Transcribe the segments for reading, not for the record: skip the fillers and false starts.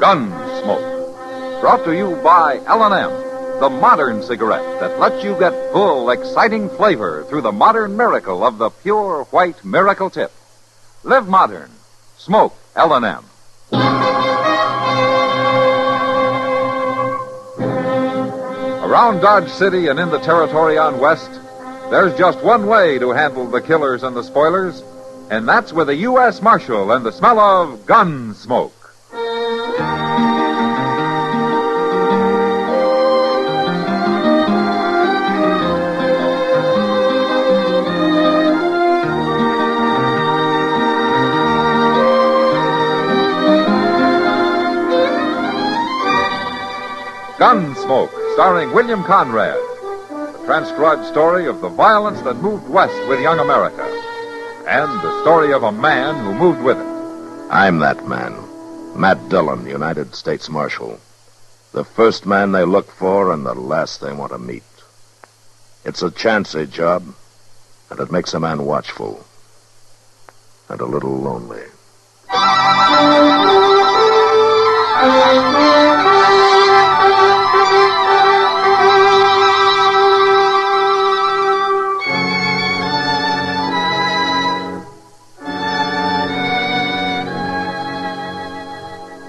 Gunsmoke. Brought to you by L&M, the modern cigarette that lets you get full, exciting flavor through the modern miracle of the pure white miracle tip. Live modern. Smoke L&M. Around Dodge City and in the territory on West, there's just one way to handle the killers and the spoilers, and that's with a U.S. Marshal and the smell of Gunsmoke. Gunsmoke, starring William Conrad. The transcribed story of the violence that moved west with young America. And the story of a man who moved with it. I'm that man. Matt Dillon, United States Marshal. The first man they look for and the last they want to meet. It's a chancy job, and it makes a man watchful. And a little lonely.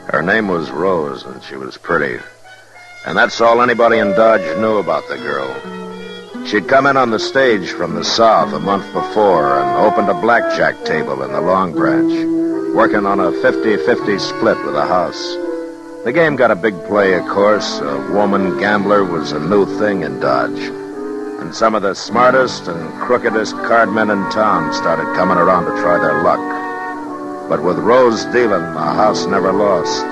Her name was Rose, and she was pretty. And that's all anybody in Dodge knew about the girl. She'd come in on the stage from the South a month before and opened a blackjack table in the Long Branch, working on a 50-50 split with a house. The game got a big play, of course. A woman gambler was a new thing in Dodge. And some of the smartest and crookedest cardmen in town started coming around to try their luck. But with Rose dealing, the house never lost.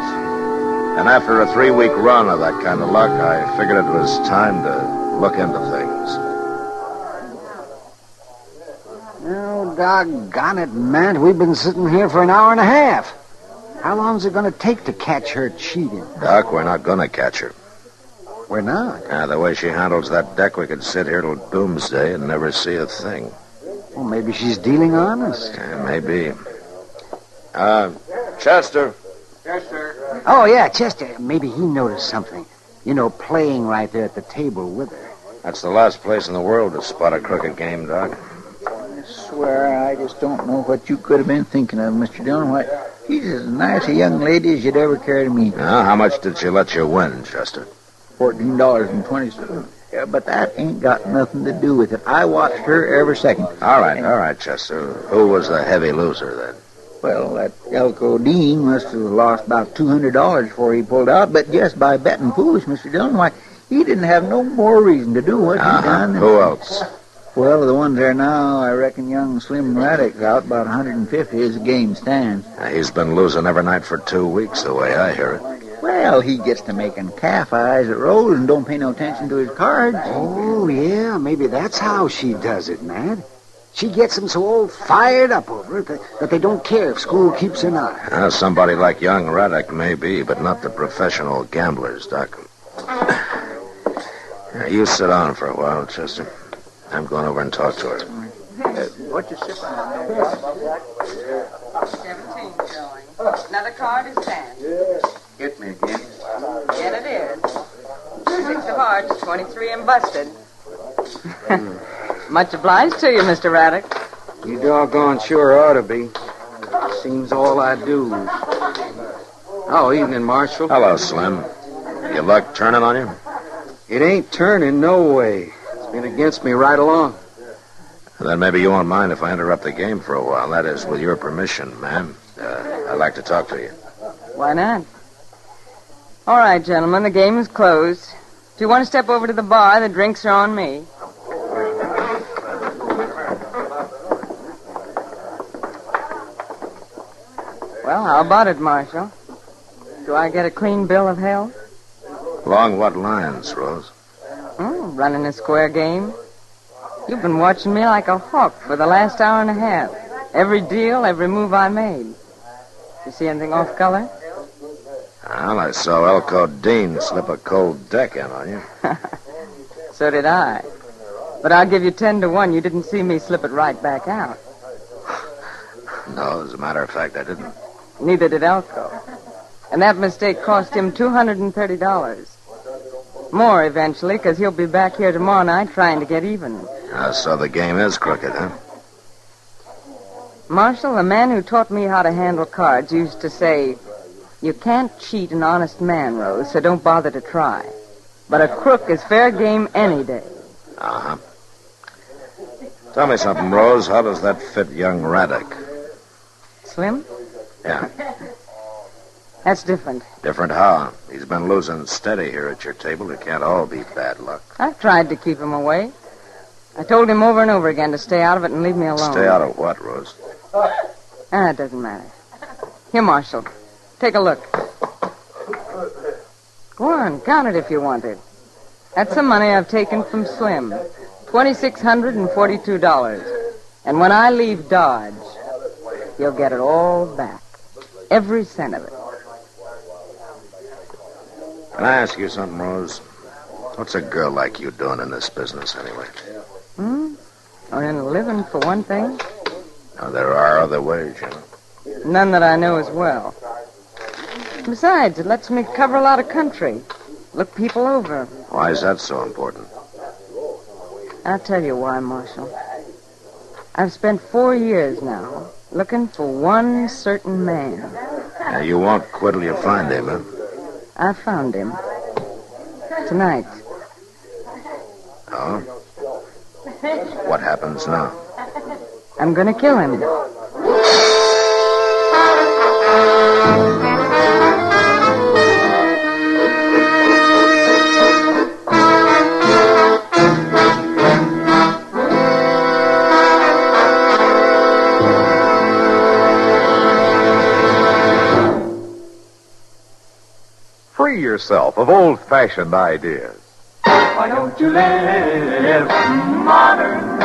And after a 3-week run of that kind of luck, I figured it was time to look into things. Oh, doggone it, Matt. We've been sitting here for an hour and a half. How long's it going to take to catch her cheating? Doc, we're not going to catch her. We're not? The way she handles that deck, we could sit here till doomsday and never see a thing. Well, maybe she's dealing honest. Maybe. Chester. Yes, sir. Oh, yeah, Chester. Maybe he noticed something. You know, playing right there at the table with her. That's the last place in the world to spot a crooked game, Doc. I swear, I just don't know what you could have been thinking of, Mr. Dillon. Why, she's as nice a young lady as you'd ever care to meet. Now, how much did she let you win, Chester? $14.20. Yeah, but that ain't got nothing to do with it. I watched her every second. All right, Chester. Who was the heavy loser, then? Well, that Elko Dean must have lost about $200 before he pulled out, but just by betting foolish, Mr. Dillon, why, he didn't have no more reason to do what he done. Who else? Well, the ones there now, I reckon young Slim Raddick's out about 150 as the game stands. He's been losing every night for 2 weeks, the way I hear it. Well, he gets to making calf eyes at Rose and don't pay no attention to his cards. Oh, yeah, maybe that's how she does it, Matt. She gets them so all fired up over it that they don't care if school keeps her not. Somebody like young Raddick may be, but not the professional gamblers, Doc. You sit down for a while, Chester. I'm going over and talk to her. What you sipping on? 17 showing. Another card is 10. Hit me again. Yet it is. 6 of hearts, 23 and busted. Much obliged to you, Mr. Raddick. You doggone sure ought to be. Seems all I do. Oh, evening, Marshal. Hello, Slim. Your luck turning on you? It ain't turning, no way. It's been against me right along. Then maybe you won't mind if I interrupt the game for a while. That is, with your permission, ma'am. I'd like to talk to you. Why not? All right, gentlemen, the game is closed. If you want to step over to the bar, the drinks are on me. Well, how about it, Marshal? Do I get a clean bill of health? Along what lines, Rose? Running a square game. You've been watching me like a hawk for the last hour and a half. Every deal, every move I made. You see anything off color? Well, I saw Elko Dean slip a cold deck in on you. So did I. But I'll give you 10 to 1. You didn't see me slip it right back out. No, as a matter of fact, I didn't. Neither did Elko. And that mistake cost him $230. More eventually, because he'll be back here tomorrow night trying to get even. So the game is crooked, huh? Marshal, the man who taught me how to handle cards used to say, you can't cheat an honest man, Rose, so don't bother to try. But a crook is fair game any day. Uh-huh. Tell me something, Rose. How does that fit young Raddick? Slim? Yeah. That's different. Different how? He's been losing steady here at your table. It can't all be bad luck. I've tried to keep him away. I told him over and over again to stay out of it and leave me alone. Stay out of what, Rose? It doesn't matter. Here, Marshal. Take a look. Go on, count it if you want it. That's the money I've taken from Slim. $2,642. And when I leave Dodge, you'll get it all back. Every cent of it. Can I ask you something, Rose? What's a girl like you doing in this business, anyway? Earning a living, for one thing. Now, there are other ways, you know. None that I know as well. Besides, it lets me cover a lot of country. Look people over. Why is that so important? I'll tell you why, Marshal. I've spent 4 years now looking for one certain man. Now, you won't quit till you find him, huh? I found him. Tonight. Oh? What happens now? I'm gonna kill him. Free yourself of old-fashioned ideas. Why don't you live modern?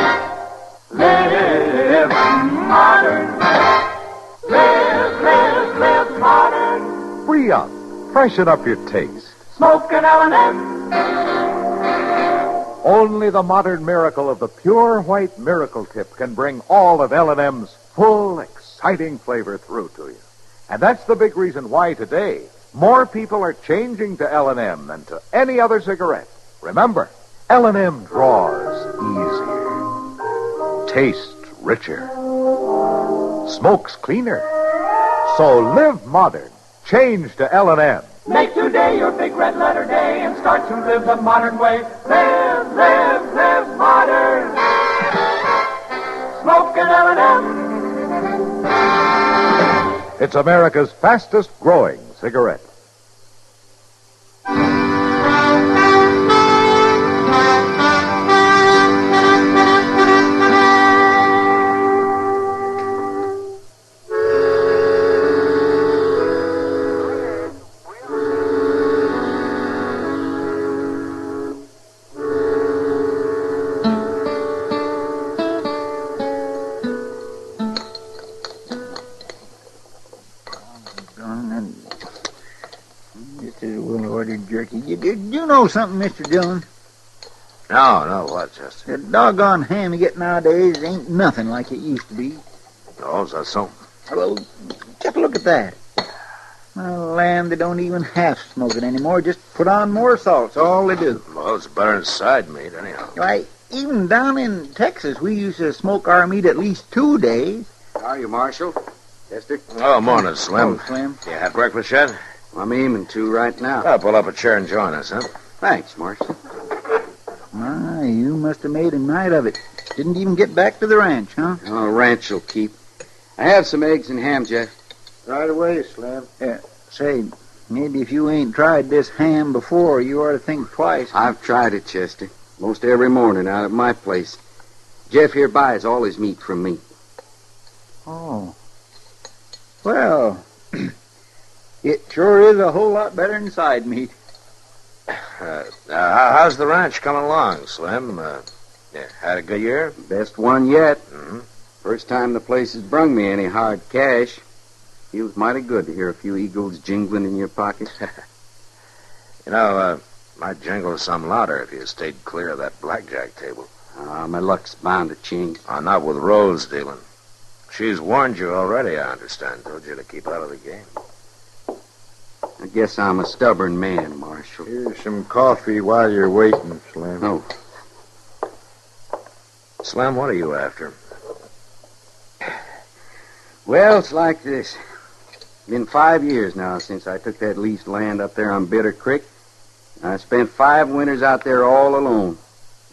Live modern. Live modern. Free up. Freshen up your taste. Smoke an L&M. Only the modern miracle of the pure white miracle tip can bring all of L&M's full, exciting flavor through to you. And that's the big reason why today more people are changing to L&M than to any other cigarette. Remember, L&M draws easier, tastes richer, smokes cleaner. So live modern. Change to L&M. Make today your big red letter day and start to live the modern way. Live modern. Smoke an L&M. It's America's fastest growing cigarette. This is a well-ordered jerky. You know something, Mr. Dillon? No, what, Chester? The doggone ham you get nowadays ain't nothing like it used to be. Oh, is that so? Well, just look at that. Well, lamb, they don't even half smoke it anymore. Just put on more salt. That's all they do. Well, it's better than side meat, anyhow. Why, even down in Texas, we used to smoke our meat at least 2 days. How are you, Marshal? Chester? Oh, morning, Slim. Oh, Slim. You had breakfast yet? I'm aiming to right now. Pull up a chair and join us, huh? Thanks, Marshal. My, you must have made a night of it. Didn't even get back to the ranch, huh? Oh, ranch will keep. I have some eggs and ham, Jeff. Right away, Slim. Say, maybe if you ain't tried this ham before, you ought to think twice. I've tried it, Chester. Most every morning out at my place. Jeff here buys all his meat from me. Oh. Well, it sure is a whole lot better than side meat. How's the ranch coming along, Slim? Had a good year? Best one yet. Mm-hmm. First time the place has brung me any hard cash. Feels mighty good to hear a few eagles jingling in your pocket. Might jingle some louder if you stayed clear of that blackjack table. My luck's bound to change. Not with Rose dealing. She's warned you already, I understand. Told you to keep out of the game. I guess I'm a stubborn man, Marshal. Here's some coffee while you're waiting, Slim. No. Slim, what are you after? Well, it's like this. Been 5 years now since I took that leased land up there on Bitter Creek. I spent 5 winters out there all alone.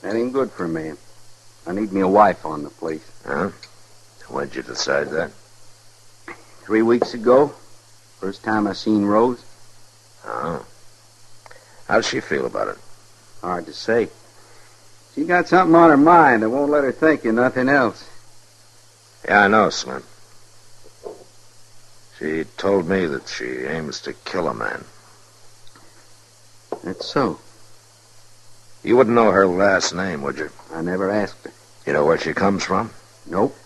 That ain't good for a man. I need me a wife on the place. Huh? When'd you decide that? 3 weeks ago. First time I seen Rose. Oh. How'd she feel about it? Hard to say. She got something on her mind that won't let her think of nothing else. Yeah, I know, Slim. She told me that she aims to kill a man. That's so. You wouldn't know her last name, would you? I never asked her. You know where she comes from? Nope.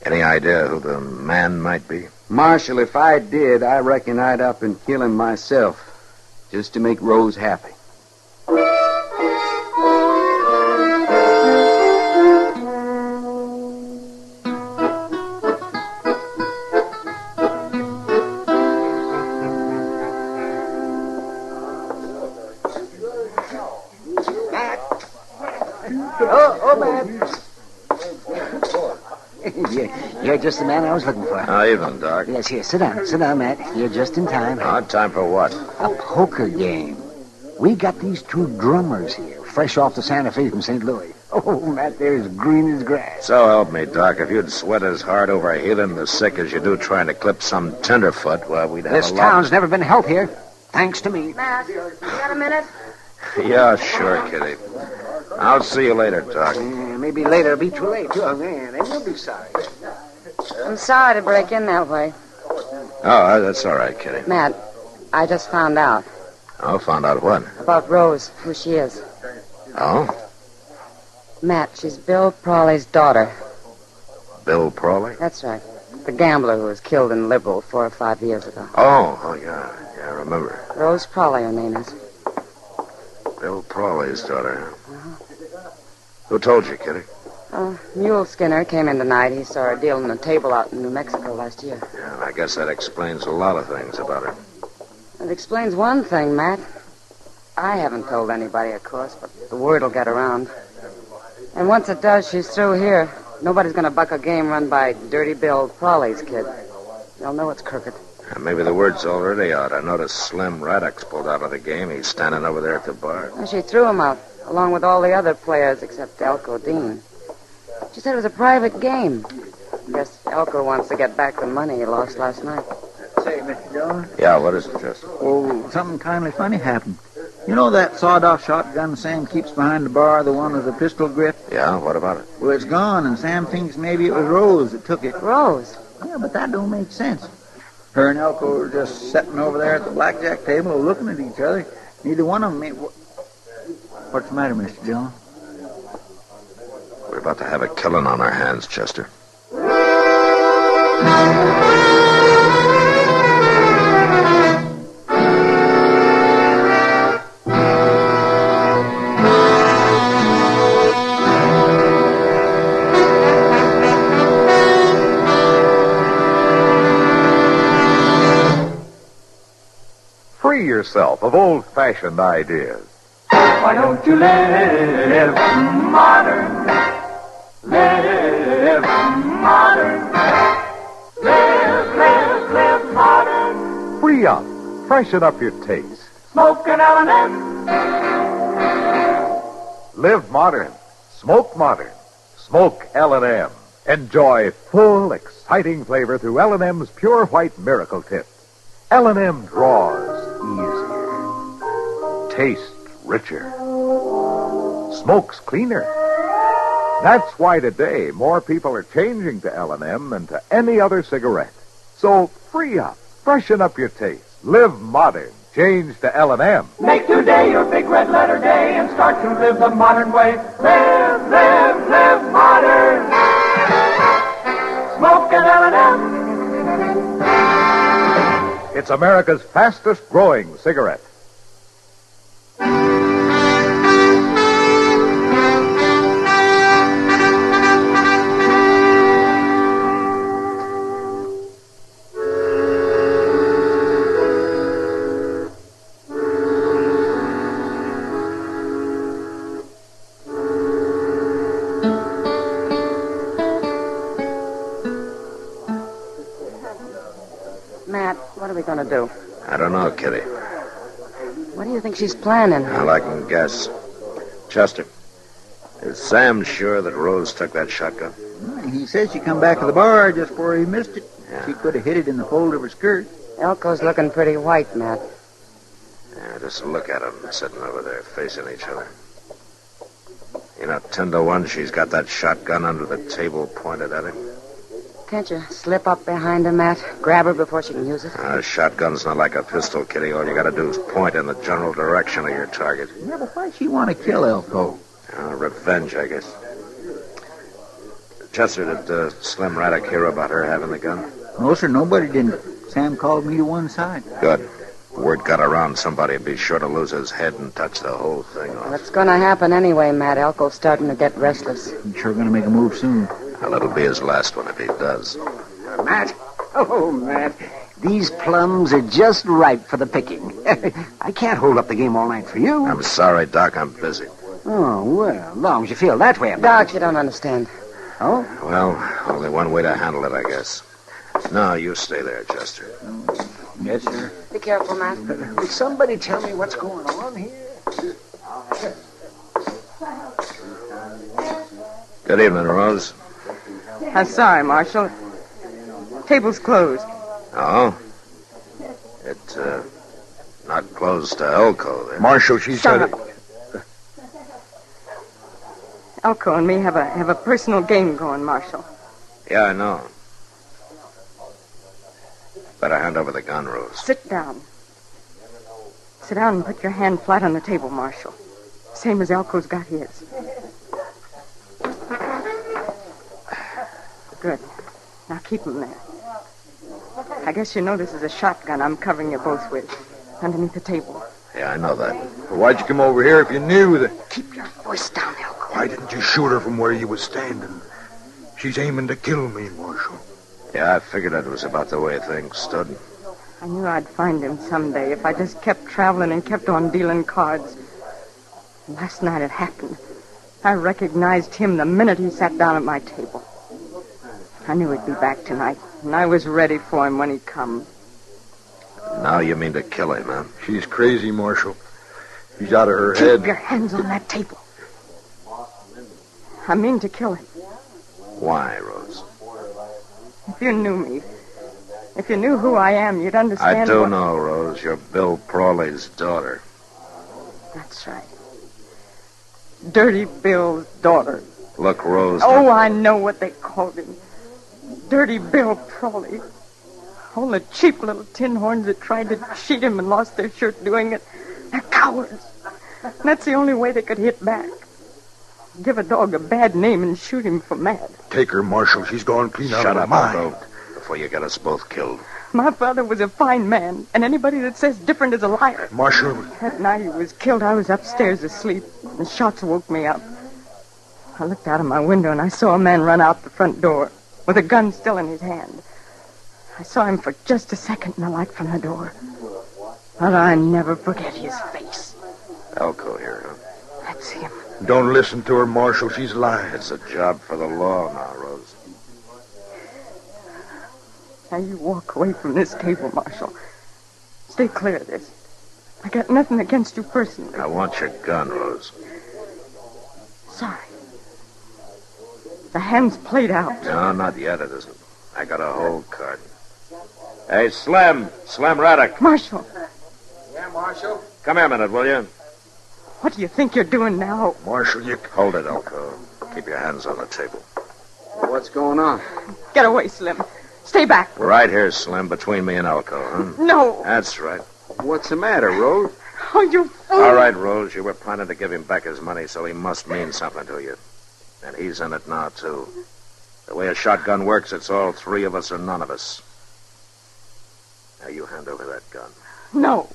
Any idea who the man might be? Marshal, if I did, I reckon I'd up and kill him myself. Just to make Rose happy. You're just the man I was looking for. How even, Doc? Yes, here. Sit down. Sit down, Matt. You're just in time. Time for what? A poker game. We got these 2 drummers here, fresh off the Santa Fe from St. Louis. Oh, Matt, they're as green as grass. So help me, Doc. If you'd sweat as hard over healing the sick as you do trying to clip some tenderfoot, well, we'd have This a lot... town's never been healthier, thanks to me. Matt, you got a minute? Yeah, sure, Kitty. I'll see you later, Doc. Maybe later it'll be too late, too. Oh, man, they will be sorry. I'm sorry to break in that way. Oh, that's all right, Kitty. Matt, I just found out. Oh, found out what? About Rose, who she is. Oh? Matt, she's Bill Prawley's daughter. Bill Prawley? That's right. The gambler who was killed in Liberal 4 or 5 years ago. Oh, yeah. Yeah, I remember. Rose Prawley, her name is. Bill Prawley's daughter. Who told you, Kitty? Mule Skinner came in tonight. He saw her dealing a table out in New Mexico last year. Yeah, I guess that explains a lot of things about her. It explains one thing, Matt. I haven't told anybody, of course, but the word will get around. And once it does, she's through here. Nobody's going to buck a game run by Dirty Bill Prawley's kid. They'll know it's crooked. Maybe the word's already out. I noticed Slim Raddock's pulled out of the game. He's standing over there at the bar. And she threw him out, along with all the other players except Elko Dean. She said it was a private game. Guess Elko wants to get back the money he lost last night. Say, Mr. Dillon. Yeah, what is it, Chester? Oh, something kindly funny happened. You know that sawed-off shotgun Sam keeps behind the bar, the one with the pistol grip? Yeah, what about it? Well, it's gone, and Sam thinks maybe it was Rose that took it. Rose? Yeah, but that don't make sense. Her and Elko were just sitting over there at the blackjack table looking at each other. Neither one of them made... What's the matter, Mr. Dillon? We're about to have a killing on our hands, Chester. Free yourself of old-fashioned ideas. Why don't you live modern? Live modern. Live modern. Free up. Freshen up your taste. Smoke an L&M. Live modern. Smoke modern. Smoke L&M. Enjoy full, exciting flavor through L&M's Pure White Miracle Tip. L&M draws easier. Tastes richer. Smokes cleaner. That's why today more people are changing to L&M than to any other cigarette. So free up. Freshen up your taste. Live modern. Change to L&M. Make today your big red letter day and start to live the modern way. Live modern. Smoke an L&M. It's America's fastest growing cigarette. Matt, what are we going to do? I don't know, Kitty. What do you think she's planning? Well, I can guess. Chester, is Sam sure that Rose took that shotgun? He says she come back to the bar just before he missed it. Yeah. She could have hid it in the fold of her skirt. Elko's looking pretty white, Matt. Yeah, just look at them sitting over there facing each other. 10 to 1, she's got that shotgun under the table pointed at him. Can't you slip up behind her, Matt? Grab her before she can use it? A shotgun's not like a pistol, Kitty. All you gotta do is point in the general direction of your target. Yeah, but why she want to kill Elko? Revenge, I guess. Chester, did Slim Raddick hear about her having the gun? No, sir, nobody didn't. Sam called me to one side. Good. Word got around, somebody'd be sure to lose his head and touch the whole thing off. What's going to happen anyway, Matt? Elko's starting to get restless. He's sure going to make a move soon. Well, it'll be his last one if he does. Matt. Oh, Matt. These plums are just ripe for the picking. I can't hold up the game all night for you. I'm sorry, Doc. I'm busy. Oh, well, as long as you feel that way about Doc, you don't understand. Oh? Well, only one way to handle it, I guess. No, you stay there, Chester. Yes, sir. Be careful, Matt. Will somebody tell me what's going on here? Good evening, Rose. I'm sorry, Marshal. Table's closed. Oh? It, not closed to Elko, then. Marshal, she's Shut got up. Elko and me have a personal game going, Marshal. Yeah, I know. Better hand over the gun, Rose. Sit down. Sit down and put your hand flat on the table, Marshal. Same as Elko's got his. Good. Now keep him there. I guess you know this is a shotgun I'm covering you both with. Underneath the table. Yeah, I know that. Why'd you come over here if you knew that? Keep your voice down, Elko. Why didn't you shoot her from where you was standing? She's aiming to kill me, Marshal. Yeah, I figured it was about the way things stood. I knew I'd find him someday if I just kept traveling and kept on dealing cards. Last night it happened. I recognized him the minute he sat down at my table. I knew he'd be back tonight, and I was ready for him when he come. Now you mean to kill him, huh? She's crazy, Marshal. She's out of her head. Keep your hands on that table. I mean to kill him. Why, Rose? If you knew me, if you knew who I am, you'd understand. I do know, Rose. You're Bill Prawley's daughter. That's right. Dirty Bill's daughter. Look, Rose. Oh, I know what they called him. Dirty Bill Prawley. All the cheap little tin horns that tried to cheat him and lost their shirt doing it. They're cowards. And that's the only way they could hit back. Give a dog a bad name and shoot him for mad. Take her, Marshal. She's gone clean out Shut of up, her mind. Elko, before you get us both killed. My father was a fine man, and anybody that says different is a liar. Marshal, That night he was killed, I was upstairs asleep, and shots woke me up. I looked out of my window, and I saw a man run out the front door with a gun still in his hand. I saw him for just a second in the light from the door. But I never forget his face. Elko here, huh? That's him. don't listen to her, Marshal. She's lying. It's a job for the law now, Rose. Now you walk away from this table, Marshal. Stay clear of this. I got nothing against you personally. I want your gun, Rose. Sorry. The hand's played out. No, not yet, it isn't. I got a whole card. Hey, Slim Raddick. Marshal, Yeah, Marshal? Come here a minute, will you? what do you think you're doing now? Marshal, you... Hold it, Elko. Keep your hands on the table. What's going on? Get away, Slim. Stay back. Right here, Slim, between me and Elko, huh? No. That's right. What's the matter, Rose? Oh, you fool. All right, Rose, you were planning to give him back his money, so he must mean something to you. And he's in it now, too. The way a shotgun works, it's all three of us or none of us. Now you hand over that gun. No.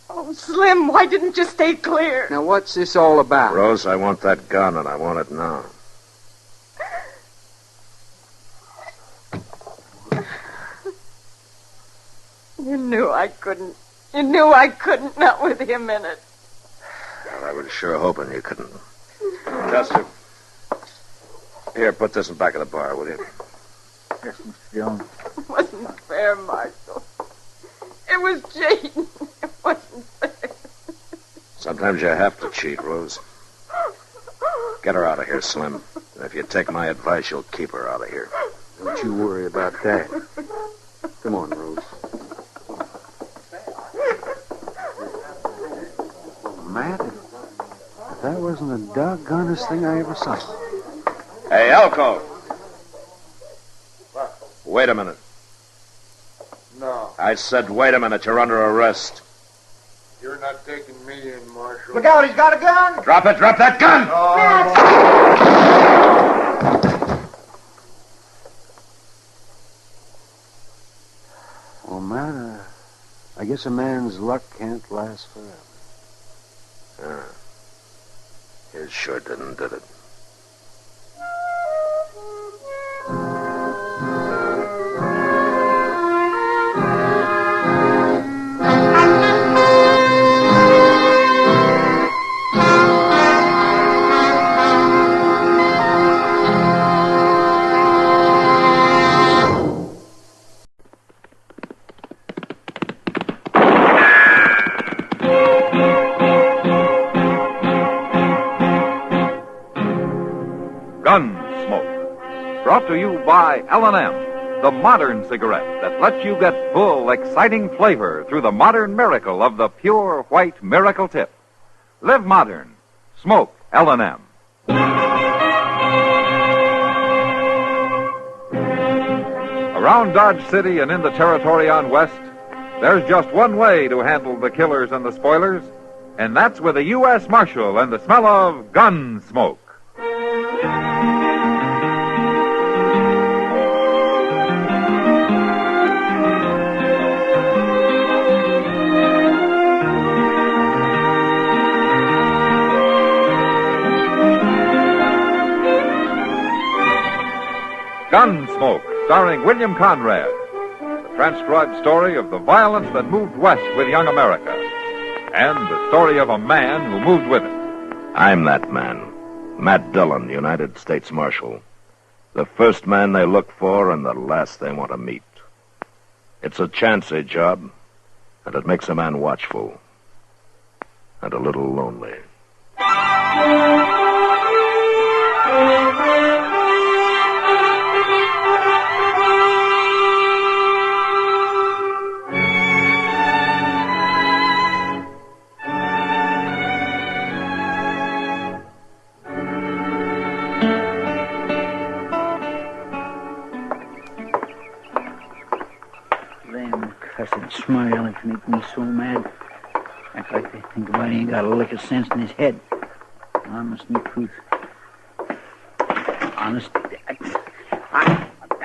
Oh, Slim, why didn't you stay clear? Now, what's this all about? Rose, I want that gun, and I want it now. You knew I couldn't. You knew I couldn't, not with him in it. Well, I was sure hoping you couldn't. Chester. Here, put this in back of the bar, will you? Yes, Mr. Dillon. It wasn't fair, Marshal. It was cheating. It wasn't fair. Sometimes you have to cheat, Rose. Get her out of here, Slim. And if you take my advice, you'll keep her out of here. Don't you worry about that. Come on, Rose. Matt, if that wasn't the doggonest thing I ever saw. Hey, Elko! Wait a minute. No, I said wait a minute. You're under arrest. you're not taking me in, Marshal. Look out, he's got a gun! Drop it. Drop that gun! Well, Matt, I guess a man's luck can't last forever. It sure did it? Gunsmoke. Brought to you by L&M, the modern cigarette that lets you get full, exciting flavor through the modern miracle of the pure white miracle tip. Live modern. Smoke L&M. Around Dodge City and in the territory on West, there's just one way to handle the killers and the spoilers, and that's with a U.S. Marshal and the smell of gun smoke. Gunsmoke, starring William Conrad. The transcribed story of the violence that moved west with young America. And the story of a man who moved with it. I'm that man. Matt Dillon, United States Marshal. The first man they look for and the last they want to meet. It's a chancy job, and it makes a man watchful. And a little lonely. Them cussed smart alecks make me so mad. Act like they think about ain't got a lick of sense in his head. Honest me truth. Honest.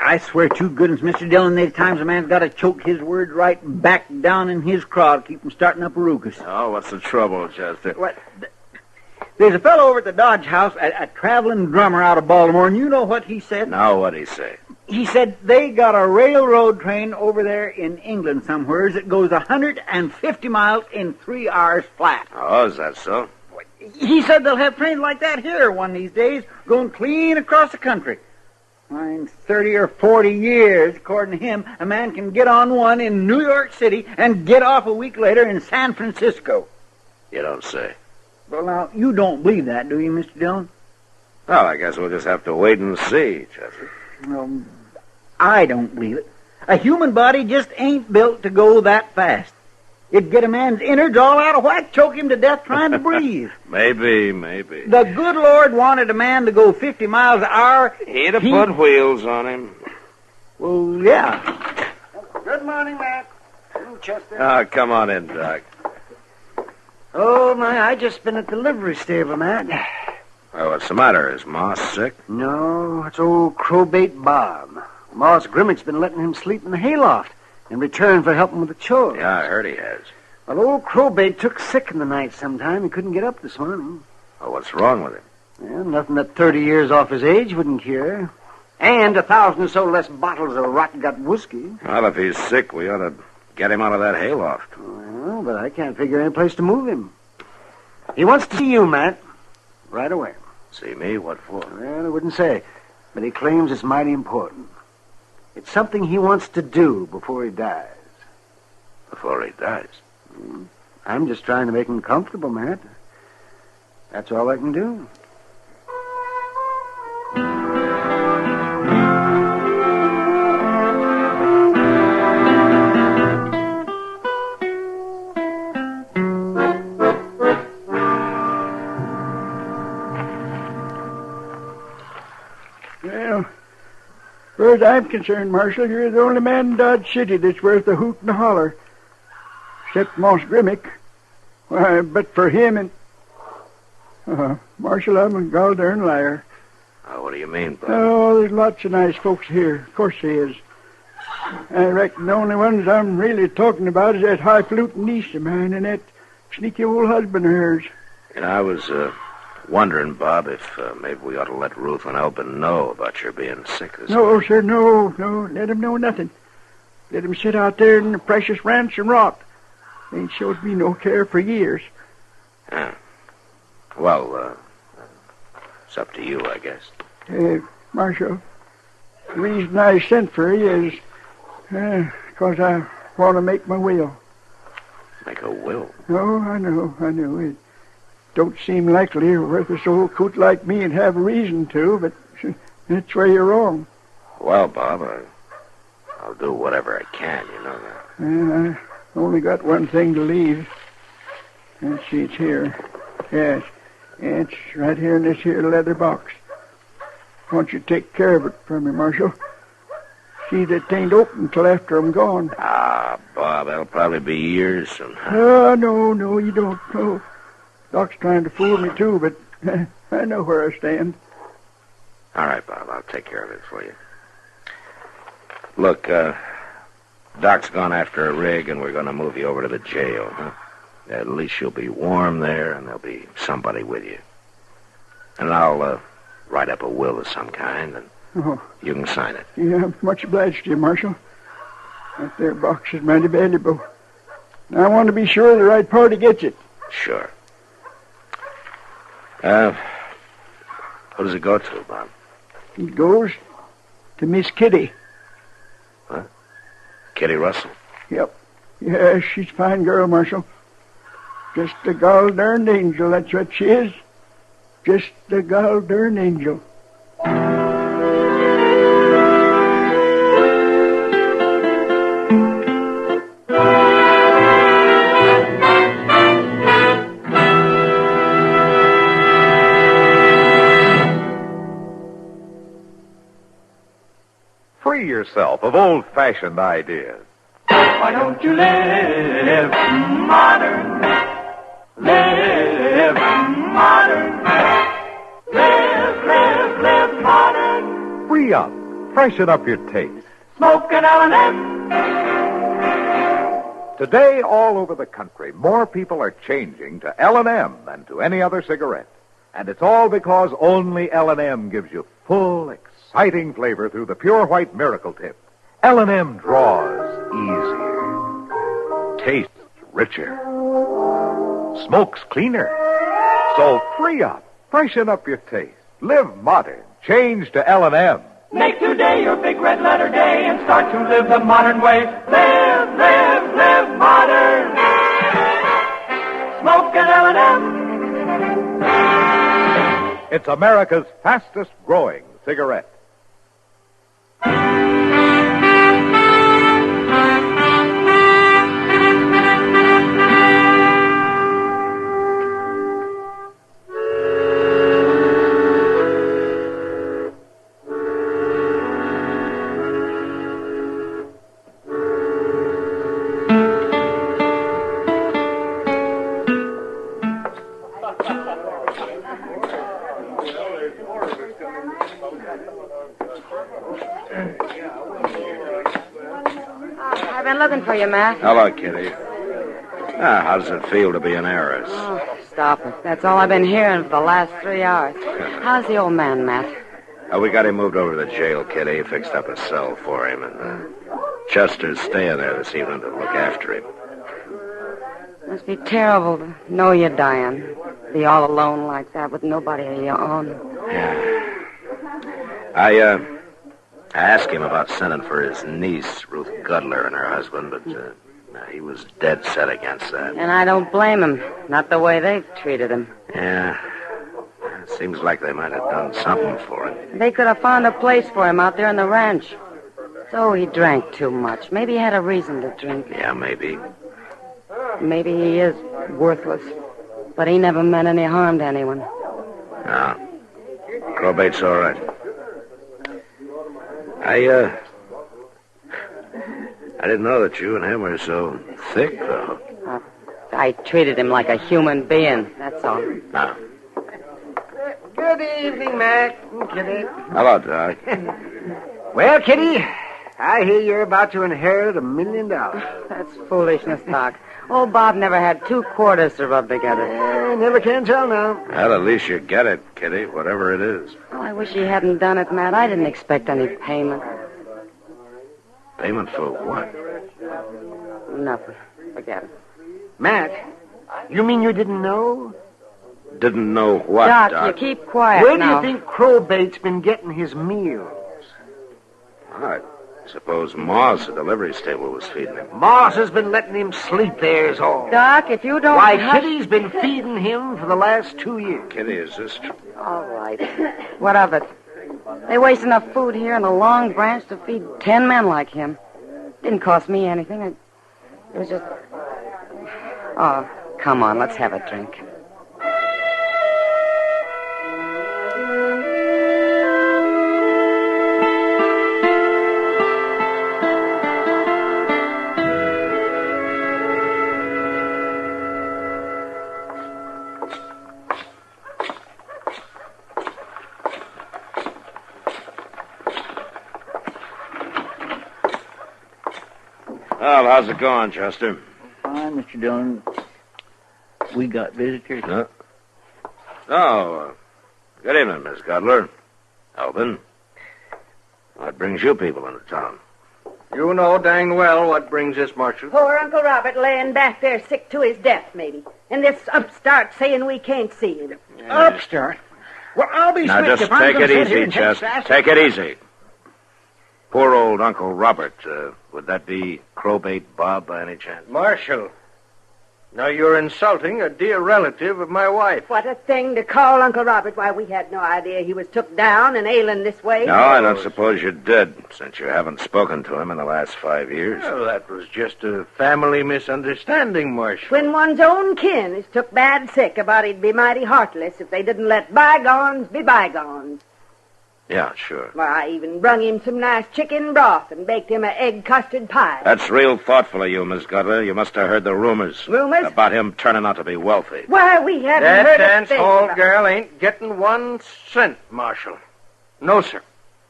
I swear to goodness, Mr. Dillon, there's times a man's got to choke his words right back down in his craw to keep him starting up a ruckus. Oh, what's the trouble, Chester? What? There's a fellow over at the Dodge House, a traveling drummer out of Baltimore, and you know what he said? Now what'd he say? He said they got a railroad train over there in England somewheres that goes 150 miles in 3 hours flat. Oh, is that so? He said they'll have trains like that here one of these days, going clean across the country. In 30 or 40 years, according to him, a man can get on one in New York City and get off a week later in San Francisco. You don't say. Well, now, you don't believe that, do you, Mr. Dillon? Well, I guess we'll just have to wait and see, Chester. Well, I don't believe it. A human body just ain't built to go that fast. It'd get a man's innards all out of whack, choke him to death trying to breathe. Maybe. The good Lord wanted a man to go 50 miles an hour. He'd have put wheels on him. Well, yeah. Good morning, Matt. Chester. Oh, come on in, Doc. Oh, my, I just been at the livery stable, Matt. Well, what's the matter? Is Ma sick? No, it's old Crobait Bob. Moss Grimmick's been letting him sleep in the hayloft in return for helping with the chores. Yeah, I heard he has. Well, old Crobait took sick in the night sometime. He couldn't get up this morning. Well, what's wrong with him? Well, nothing that 30 years off his age wouldn't cure. And 1,000 or so less bottles of rot-gut whiskey. Well, if he's sick, we ought to get him out of that hayloft. Well, but I can't figure any place to move him. He wants to see you, Matt. Right away. See me? What for? Well, I wouldn't say. But he claims it's mighty important. It's something he wants to do before he dies. Before he dies? I'm just trying to make him comfortable, Matt. That's all I can do. Well, as far as I'm concerned, Marshal, you're the only man in Dodge City that's worth a hoot and a holler. Except Moss Grimmick. Why, but for him and... Marshal, I'm a gol-darn liar. What do you mean, Bob? Oh, there's lots of nice folks here. Of course there is. I reckon the only ones I'm really talking about is that high-fluting niece of mine and that sneaky old husband of hers. And I was wondering, Bob, if maybe we ought to let Ruth and Elbin know about your being sick this No, morning. sir, no. Let them know nothing. Let them sit out there in the precious ranch and rot. They ain't showed me no care for years. Yeah. Well, it's up to you, I guess. Marshal, the reason I sent for you is because I want to make my will. Make a will? Oh, I know. It don't seem likely a worthless old coot like me'd have a reason to, but that's where you're wrong. Well, Bob, I'll do whatever I can, you know that. I only got one thing to leave. Let's see, it's here. Yes, it's right here in this here leather box. I want you to take care of it for me, Marshal. See that it ain't open till after I'm gone. Bob, that'll probably be years sometime. Oh, no, you don't know. Doc's trying to fool me, too, but I know where I stand. All right, Bob, I'll take care of it for you. Look, Doc's gone after a rig, and we're going to move you over to the jail, huh? At least you'll be warm there, and there'll be somebody with you. And I'll write up a will of some kind, and you can sign it. Yeah, I'm much obliged to you, Marshal. That there box is mighty valuable. I want to be sure the right party gets it. Sure. Who does it go to, Bob? It goes to Miss Kitty. What? Kitty Russell? Yep. Yeah, she's a fine girl, Marshal. Just a gol-darned angel, that's what she is. Just a gol-darned angel. Free yourself of old-fashioned ideas. Why don't you live modern? Live modern. Live modern. Free up. Freshen up your taste. Smoke an L&M. Today, all over the country, more people are changing to L&M than to any other cigarette. And it's all because only L&M gives you full, exciting flavor through the pure white miracle tip. L&M draws easier, tastes richer, smokes cleaner. So free up, freshen up your taste, live modern, change to L&M. Make today your big red letter day and start to live the modern way. Live modern. Smoke an L&M. It's America's fastest growing cigarette. I've been looking for you, Matt. Hello, Kitty. How does it feel to be an heiress? Oh, stop it. That's all I've been hearing for the last 3 hours. How's the old man, Matt? We got him moved over to the jail, Kitty. Fixed up a cell for him, and Chester's staying there this evening to look after him. Must be terrible to know you're dying. Be all alone like that with nobody of your own. Yeah. I asked him about sending for his niece, Ruth Gudler, and her husband, but he was dead set against that. And I don't blame him. Not the way they've treated him. Yeah. It seems like they might have done something for him. They could have found a place for him out there on the ranch. So he drank too much. Maybe he had a reason to drink. Yeah, maybe. Maybe he is worthless. But he never meant any harm to anyone. No. Crobait's all right. I didn't know that you and him were so thick, though. I treated him like a human being, that's all. No. Good evening, Mac and Kitty. Hello, Doc. Well, Kitty, I hear you're about to inherit $1 million. That's foolishness, Doc. Old Bob never had 2 quarters to rub together. Never can tell now. Well, at least you get it, Kitty, whatever it is. Oh, I wish he hadn't done it, Matt. I didn't expect any payment. Payment for what? Nothing. Forget it. Matt, you mean you didn't know? Didn't know what, Doc, you keep quiet Where now. do you think Crobait's been getting his meals? I suppose Moss at the delivery stable was feeding him. Moss has been letting him sleep there is all. Doc, if you don't... Why, Kitty's been feeding him for the last 2 years. Kitty, is this true? All right. What of it? They waste enough food here in the Long Branch to feed 10 men like him. Didn't cost me anything. It was just... Oh, come on, let's have a drink. Well, how's it going, Chester? Fine, Mr. Dillon. We got visitors. Huh? Oh, good evening, Miss Gudler. Alvin. What brings you people into town? You know dang well what brings us, Marshal. Poor Uncle Robert laying back there sick to his death, maybe. And this upstart saying we can't see him. Upstart? Well, I'll be Now, switched just if I'm take gonna it sit here easy, and take Chester. sass. Take it easy. Poor old Uncle Robert. Would that be Crobait Bob by any chance? Marshal. Now you're insulting a dear relative of my wife. What a thing to call Uncle Robert. Why, we had no idea he was took down and ailing this way. No, I don't suppose you did, since you haven't spoken to him in the last 5 years. Well, that was just a family misunderstanding, Marshal. When one's own kin is took bad sick about he'd be mighty heartless if they didn't let bygones be bygones. Yeah, sure. Why, I even brung him some nice chicken broth and baked him an egg custard pie. That's real thoughtful of you, Miss Gudler. You must have heard the rumors. Rumors? About him turning out to be wealthy. Why, we hadn't That heard a dance thing hall about... girl ain't getting 1 cent, Marshal. No, sir.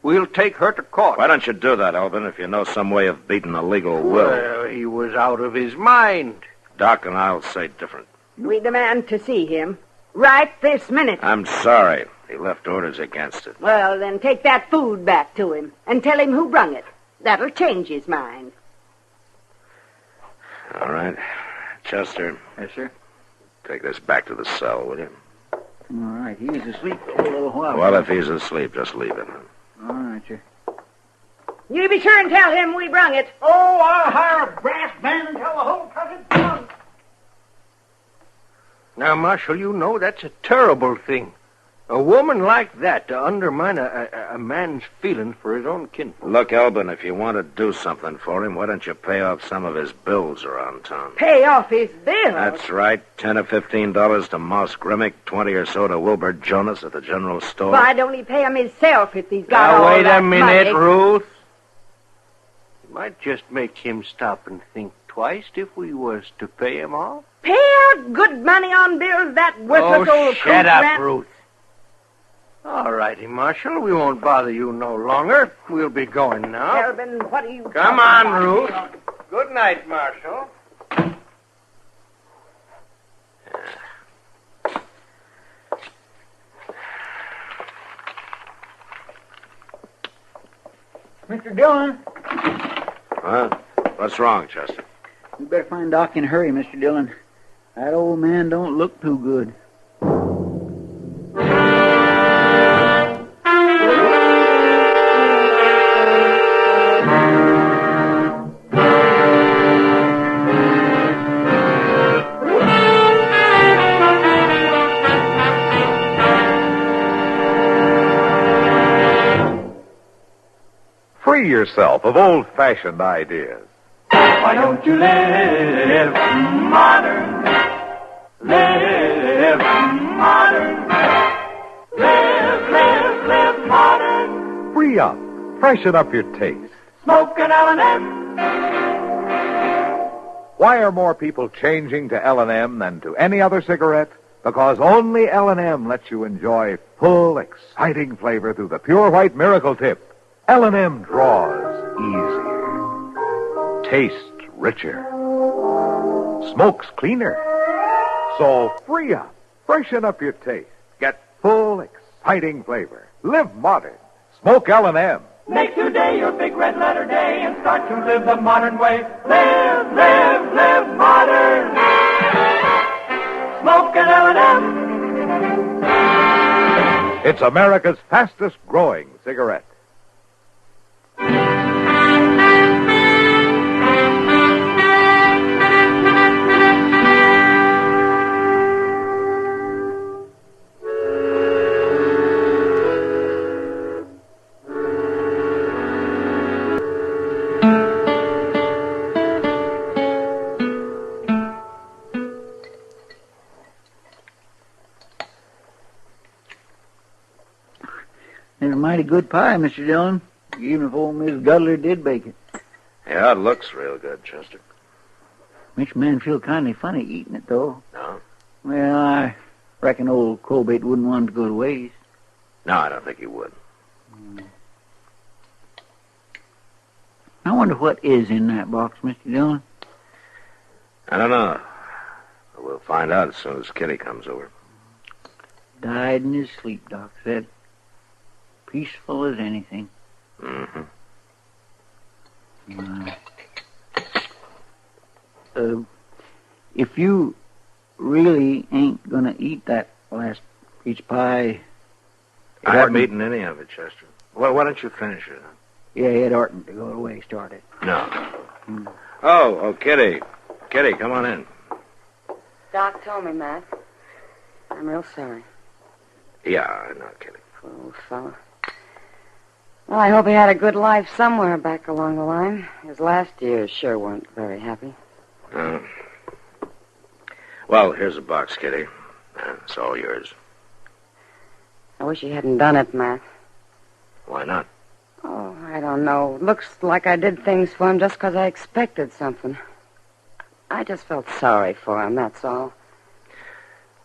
We'll take her to court. Why don't you do that, Alvin, if you know some way of beating a legal will? Well, he was out of his mind. Doc and I'll say different. We demand to see him. Right this minute. I'm sorry. He left orders against it. Well, then take that food back to him and tell him who brung it. That'll change his mind. All right. Chester. Yes, sir. Take this back to the cell, will you? All right. He was asleep for a little while. Well, if he's asleep, just leave him. All right, sir. You be sure and tell him we brung it. Oh, I'll hire a brass band and tell the whole country. Now, Marshal, you know that's a terrible thing. A woman like that to undermine a man's feeling for his own kinfolk. Look, Alvin, if you want to do something for him, why don't you pay off some of his bills around town? Pay off his bill? That's right. $10 or $15 to Moss Grimmick, 20 or so to Wilbur Jonas at the general store. Why don't he pay him himself if he's got Now, all wait that a minute, money? Ruth. It might just make him stop and think twice if we was to pay him off. Pay out good money on bills that worthless old shut coot up, rat- Ruth. All righty, Marshal. We won't bother you no longer. We'll be going now. Elvin, what are you Come talking on, about? Ruth. Good night, Marshal. Mr. Dillon, Huh? What's wrong, Chester? you better find Doc in a hurry, Mr. Dillon. That old man don't look too good. Free yourself of old-fashioned ideas. Why don't you live modern? Live modern. Live modern. Free up. Freshen up your taste. Smoke an L&M. Why are more people changing to L&M than to any other cigarette? Because only L&M lets you enjoy full, exciting flavor through the pure white miracle tip. L&M draws easier, tastes richer, smokes cleaner. So free up, freshen up your taste, get full, exciting flavor. Live modern. Smoke L&M. Make today your big red letter day and start to live the modern way. Live modern. Smoke an L&M. It's America's fastest growing cigarette. It's a mighty good pie, Mr. Dillon, even if old Miss Gudler did bake it. Yeah, it looks real good, Chester. Makes a man feel kind of funny eating it, though. No? I reckon old Crobait wouldn't want it to go to waste. No, I don't think he would. I wonder what is in that box, Mr. Dillon. I don't know. We'll find out as soon as Kitty comes over. Died in his sleep, Doc said. Peaceful as anything. Mm-hmm. If you really ain't gonna eat that last piece of pie... I haven't eaten any of it, Chester. Well, why don't you finish it? Huh? Yeah, it oughtn't to go to waste, ought it? No. Oh, Kitty. Kitty, come on in. Doc told me, Matt. I'm real sorry. Yeah, I know, Kitty. Poor old fella. Well, I hope he had a good life somewhere back along the line. His last years sure weren't very happy. Well, here's a box, Kitty. It's all yours. I wish he hadn't done it, Matt. Why not? Oh, I don't know. Looks like I did things for him just because I expected something. I just felt sorry for him, that's all.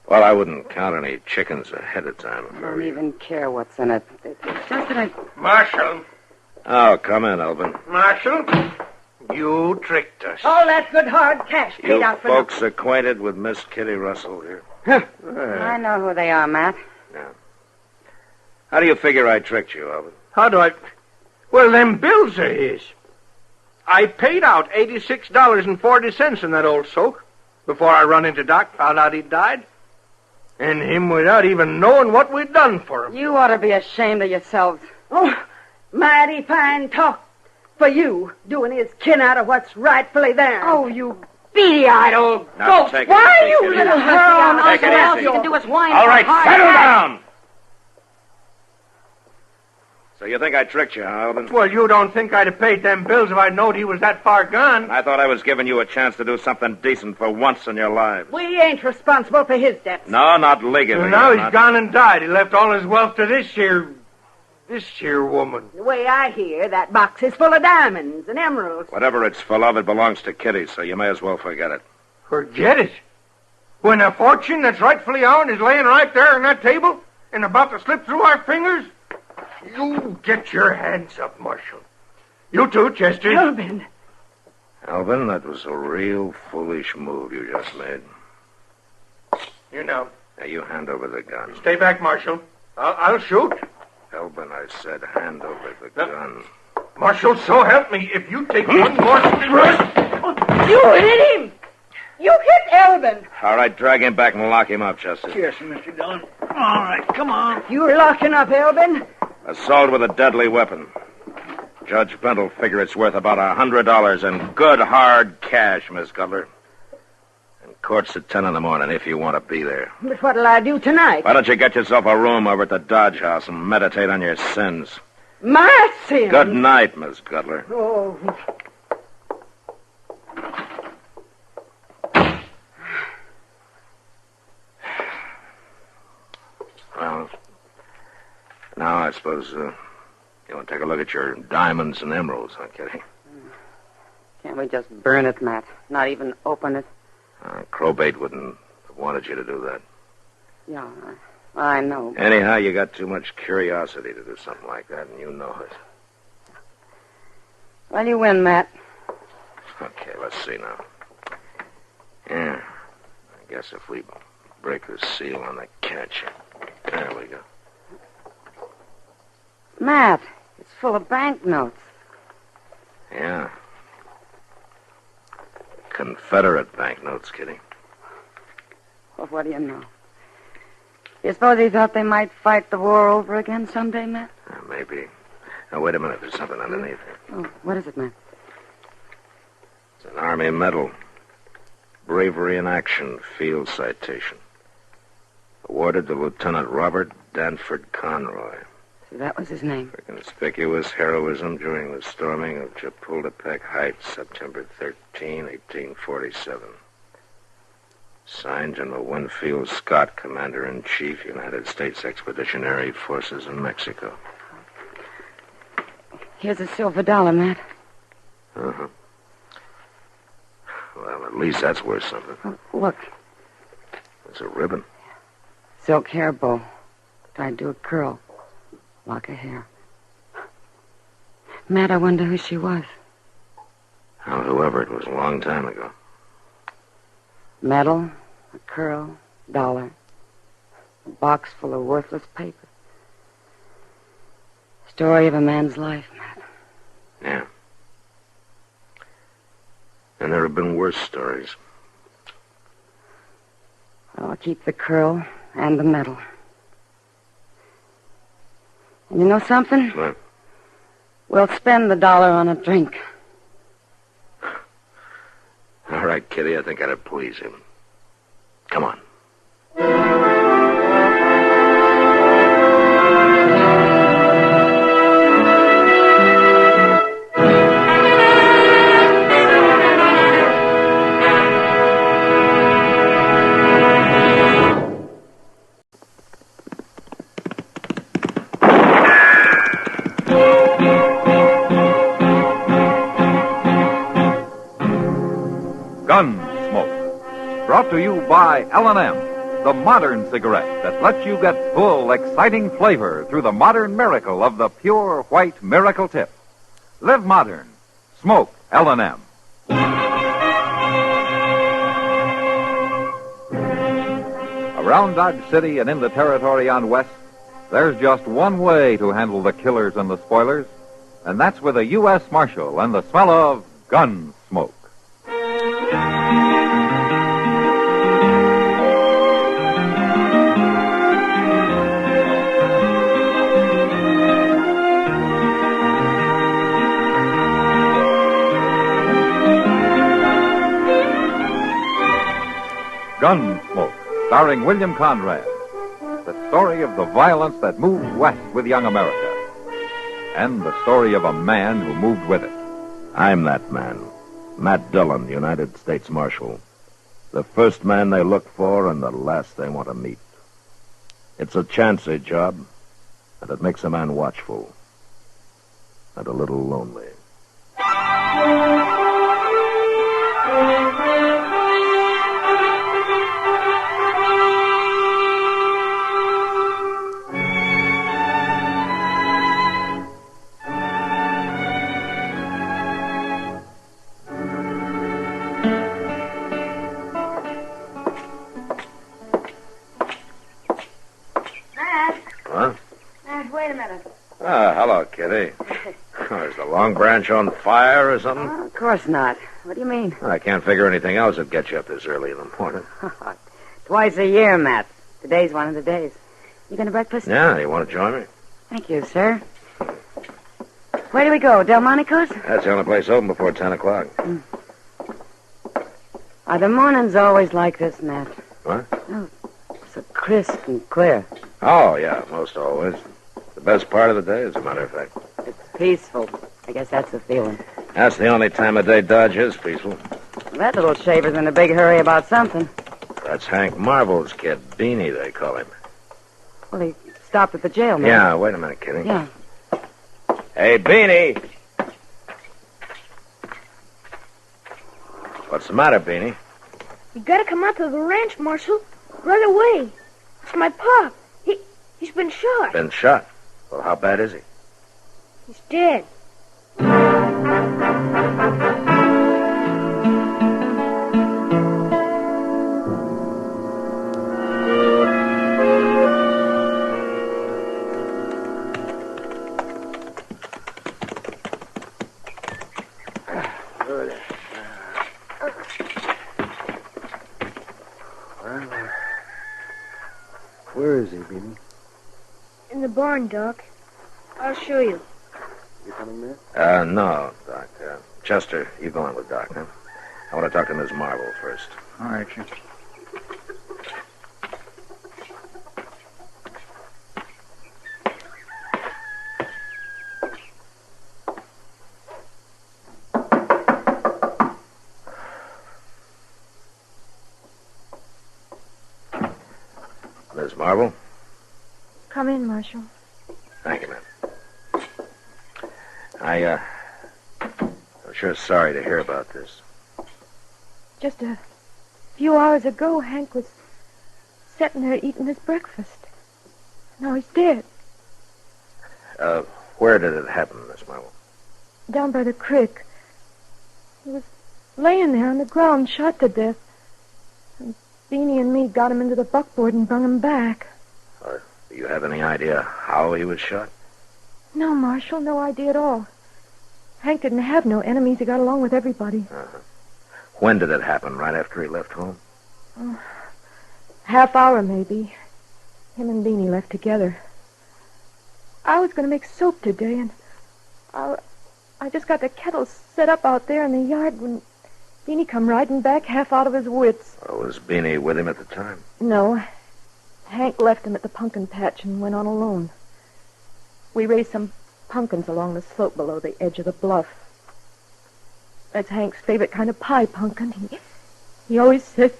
Well, I wouldn't count any chickens ahead of time if I I don't were you. even care what's in it. It's just that I... Marshal. Oh, come in, Elvin. Marshal, you tricked us. All that good hard cash paid You out for folks acquainted with Miss Kitty Russell here? I know who they are, Matt. Yeah. How do you figure I tricked you, Elvin? How do I... Well, them bills are his. I paid out $86.40 in that old soak before I run into Doc, found out he'd died. And him without even knowing what we'd done for him. You ought to be ashamed of yourselves. Oh, mighty fine talk for you, doing his kin out of what's rightfully theirs. Oh, you beady-eyed old Now, goat. take it Why easy, you Kitty. little hurl? Take it All easy. you can do is whine. All right, for hard settle cash. down! So you think I tricked you, huh, Elvin? Well, you don't think I'd have paid them bills if I'd known he was that far gone. I thought I was giving you a chance to do something decent for once in your lives. We ain't responsible for his debts. No, not legally. Well, now you're he's not. gone and died. He left all his wealth to this here woman. The way I hear, that box is full of diamonds and emeralds. Whatever it's full of, it belongs to Kitty, so you may as well forget it. Forget it. When a fortune that's rightfully ours is laying right there on that table and about to slip through our fingers? You get your hands up, Marshal. You too, Chester. Elvin. Elvin, that was a real foolish move you just made. You know. Now, you hand over the gun. Stay back, Marshal. I'll shoot. Elvin, I said hand over the gun. Marshal, so help me, if you take one more thrust... You hit him! You hit Elvin! All right, drag him back and lock him up, Chester. Yes, Mr. Dillon. All right, come on. You're locking up Elvin? Assault with a deadly weapon. Judge Brent will figure it's worth about $100 in good, hard cash, Miss Gudler. And court's at 10 in the morning if you want to be there. But what'll I do tonight? Why don't you get yourself a room over at the Dodge House and meditate on your sins? My sin. Good night, Miss Cutler. Oh. Well, now I suppose you want to take a look at your diamonds and emeralds, huh, Kitty? Can't we just burn it, Matt? Not even open it? Crobait wouldn't have wanted you to do that. Yeah, I know. Anyhow, you got too much curiosity to do something like that, and you know it. Well, you win, Matt. Okay, let's see now. Yeah, I guess if we break the seal on the catch. There we go. Matt, it's full of banknotes. Yeah. Confederate banknotes, Kitty. Well, what do you know? You suppose he thought they might fight the war over again someday, Matt? Maybe. Now, wait a minute. There's something underneath here. Oh, what is it, Matt? It's an Army medal. Bravery in Action Field Citation. Awarded to Lieutenant Robert Danford Conroy. See, that was his name. For conspicuous heroism during the storming of Chapultepec Heights, September 13, 1847. Signed, General Winfield Scott, Commander-in-Chief, United States Expeditionary Forces in Mexico. Here's a silver dollar, Matt. Uh-huh. Well, at least that's worth something. Oh, look. It's a ribbon. Silk hair bow. Tied to a curl. Lock of hair. Matt, I wonder who she was. Well, whoever it was, a long time ago. Medal, a curl, dollar. A box full of worthless paper. Story of a man's life, Matt. Yeah. And there have been worse stories. Well, I'll keep the curl and the medal. And you know something? What? We'll spend the dollar on a drink. All right, Kitty, I think that'd please him. Come on. Gunsmoke. Brought to you by L&M, the modern cigarette that lets you get full, exciting flavor through the modern miracle of the pure white miracle tip. Live modern. Smoke L&M. Around Dodge City and in the territory on West, there's just one way to handle the killers and the spoilers, and that's with a U.S. Marshal and the smell of gun smoke. Gunsmoke, starring William Conrad. The story of the violence that moved west with young America. And the story of a man who moved with it. I'm that man. Matt Dillon, United States Marshal. The first man they look for and the last they want to meet. It's a chancy job, and it makes a man watchful. And a little lonely. Wait a minute. Hello, Kitty. Is the Long Branch on fire or something? Oh, of course not. What do you mean? I can't figure anything else that'd get you up this early in the morning. Twice a year, Matt. Today's one of the days. You going to breakfast? Yeah, you want to join me? Thank you, sir. Where do we go? Delmonico's? That's the only place open before 10 o'clock. Are the mornings always like this, Matt? What? Oh, so crisp and clear. Oh, yeah, most always. The Best part of the day, as a matter of fact. It's peaceful. I guess that's the feeling. That's the only time of day Dodge is peaceful. That little shaver's in a big hurry about something. That's Hank Marvel's kid, Beanie, they call him. Well, he stopped at the jail, man. Yeah, wait a minute, Kitty. Yeah. Hey, Beanie! What's the matter, Beanie? You gotta come out to the ranch, Marshal. Right away. It's my pop. He's been shot. Been shot? Well, how bad is he? He's dead. Where is he, Beanie? In the barn, Doc. I'll show you. You coming there? No, Doc. Chester, you go in with Doc, huh? I want to talk to Miss Marvel first. All right, Chester. Miss Marvel? Come in, Marshal. Thank you, ma'am. I'm sure sorry to hear about this. Just a few hours ago, Hank was sitting there eating his breakfast. Now he's dead. Where did it happen, Miss Marvel? Down by the creek. He was laying there on the ground, shot to death. And Beanie and me got him into the buckboard and brung him back. Do you have any idea how he was shot? No, Marshal, no idea at all. Hank didn't have no enemies. He got along with everybody. Uh-huh. When did it happen? Right after he left home? Half hour, maybe. Him and Beanie left together. I was going to make soap today, and I just got the kettle set up out there in the yard when Beanie come riding back half out of his wits. Was Beanie with him at the time? No. Hank left him at the pumpkin patch and went on alone. We raised some pumpkins along the slope below the edge of the bluff. That's Hank's favorite kind of pie pumpkin. He always said...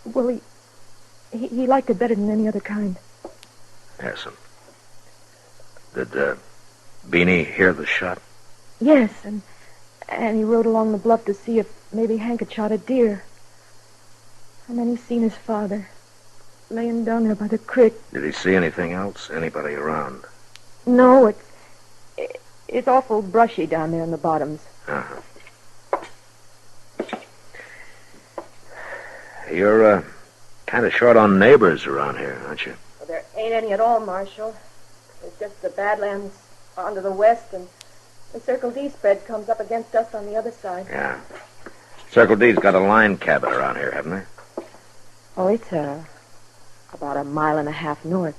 Well, he liked it better than any other kind. Yes, did Beanie hear the shot? Yes, and he rode along the bluff to see if maybe Hank had shot a deer. And then he seen his father laying down there by the creek. Did he see anything else? Anybody around? No, it's awful brushy down there in the bottoms. Uh-huh. You're kind of short on neighbors around here, aren't you? Well, there ain't any at all, Marshal. There's just the Badlands on to the west, and the Circle D spread comes up against us on the other side. Yeah. Circle D's got a line cabin around here, haven't they? Oh, it's about 1.5 miles north.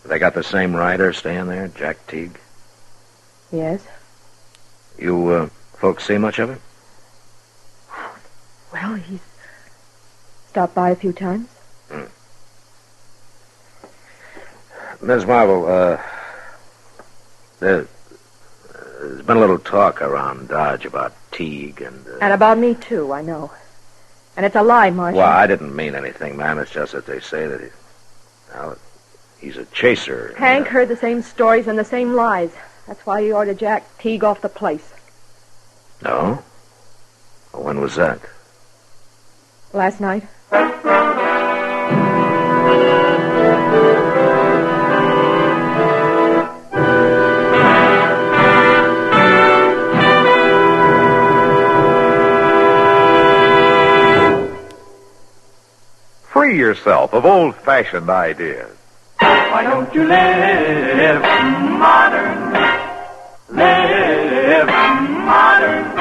They got the same rider staying there, Jack Teague? Yes. You folks see much of him? Well, he's stopped by a few times. Ms. Marvel, there's been a little talk around Dodge about Teague and... And about me, too, I know. And it's a lie, Marshal. Well, I didn't mean anything, ma'am. It's just that they say that he's a chaser. Hank heard the same stories and the same lies. That's why he ordered Jack Teague off the place. No? Well, when was that? Last night. Free yourself of old-fashioned ideas. Why don't you live modern? Live modern.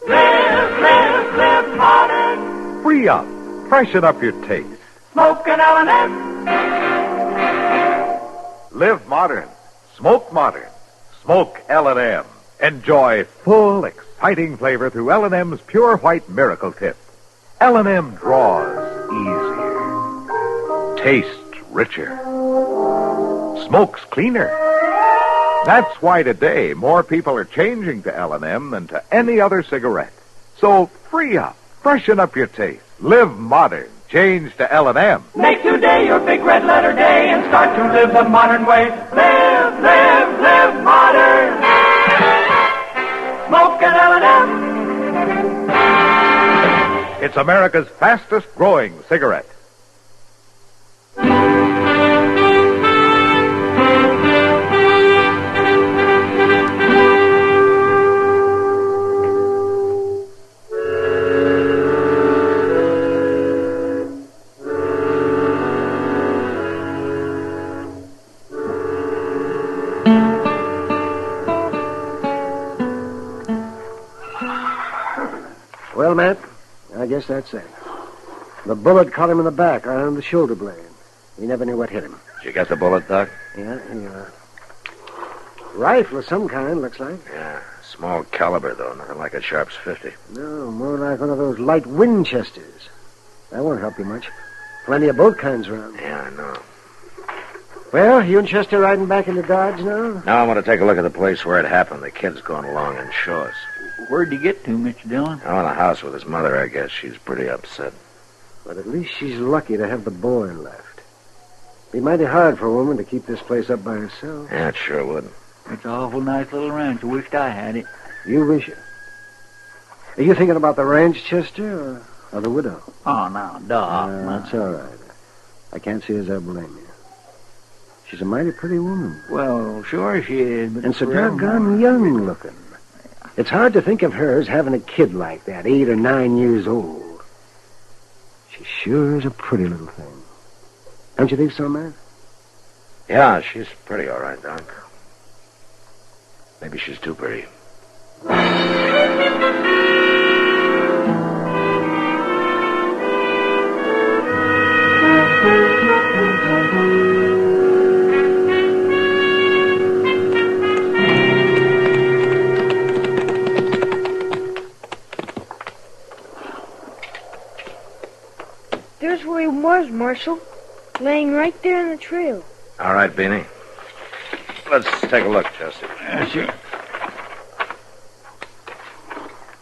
Live modern. Free up. Freshen up your taste. Smoke an L&M. Live modern. Smoke modern. Smoke L&M. Enjoy full, exciting flavor through L&M's Pure White Miracle Tip. L&M draws easier. Tastes richer. smokes cleaner. That's why today more people are changing to L&M than to any other cigarette. So free up, freshen up your taste, live modern, change to L&M. Make today your big red letter day and start to live the modern way. Live, live, live modern. Smoke an L&M. It's America's fastest growing cigarette. Well, Matt, I guess that's it. The bullet caught him in the back, right on the shoulder blade. He never knew what hit him. Did you get the bullet, Doc? Yeah, here you are. Rifle of some kind, looks like. Yeah, small caliber, though. Nothing like a Sharps 50. No, more like one of those light Winchesters. That won't help you much. Plenty of both kinds around. Yeah, I know. Well, you and Chester riding back into Dodge now? Now I want to take a look at the place where it happened. The kid's going along and show us. Where'd you get to, Mr. Dillon? Oh, in the house with his mother, I guess. She's pretty upset. But at least she's lucky to have the boy left. Be mighty hard for a woman to keep this place up by herself. Yeah, it sure would. It's an awful nice little ranch. I wished I had it. You wish it? Are you thinking about the ranch, Chester, or the widow? Oh, no, Doc. That's all right. I can't see as I blame you. She's a mighty pretty woman. Well, sure she is. But and so doggone young looking. It's hard to think of her as having a kid like that, 8 or 9 years old. She sure is a pretty little thing. Don't you think so, man? Yeah, she's pretty all right, Doc. Maybe she's too pretty. There's where he was, Marshal. Laying right there in the trail. All right, Beanie. Let's take a look, Chester. Sure.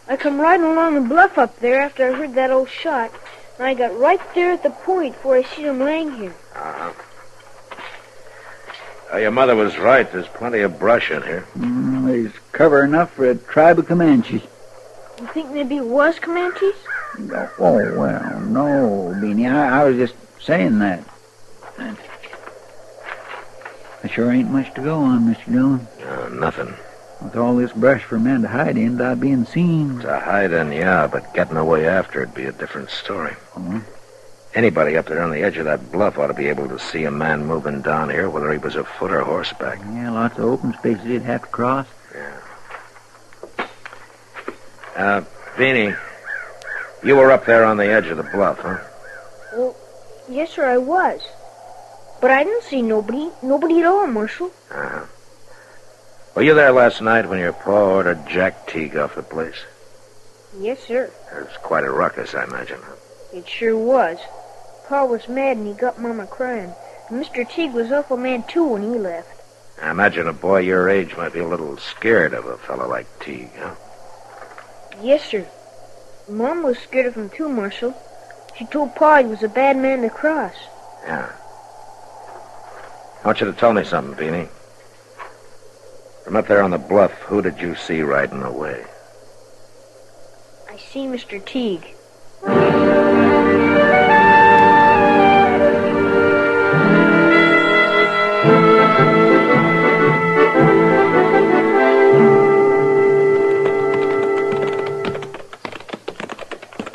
I come riding along the bluff up there after I heard that old shot, and I got right there at the point where I see him laying here. Uh-huh. Your mother was right. There's plenty of brush in here. There's cover enough for a tribe of Comanches. You think maybe it was Comanches? Oh, well, no, Beanie. I was just saying that. There sure ain't much to go on, Mr. Dillon. Nothing. With all this brush for a man to hide in without being seen. To hide in, yeah, but getting away after it'd be a different story. Oh. Anybody up there on the edge of that bluff ought to be able to see a man moving down here, whether he was afoot or horseback. Yeah, lots of open spaces he'd have to cross. Yeah. Beanie, you were up there on the edge of the bluff, huh? Well, yes, sir, I was. But I didn't see nobody. Nobody at all, Marshal. Uh-huh. Were you there last night when your pa ordered Jack Teague off the place? Yes, sir. It was quite a ruckus, I imagine. It sure was. Pa was mad and he got Mama crying. And Mr. Teague was awful mad, too, when he left. I imagine a boy your age might be a little scared of a fellow like Teague, huh? Yes, sir. Mom was scared of him, too, Marshal. She told Pa he was a bad man to cross. Yeah. I want you to tell me something, Beanie. From up there on the bluff, who did you see riding away? I see Mr. Teague.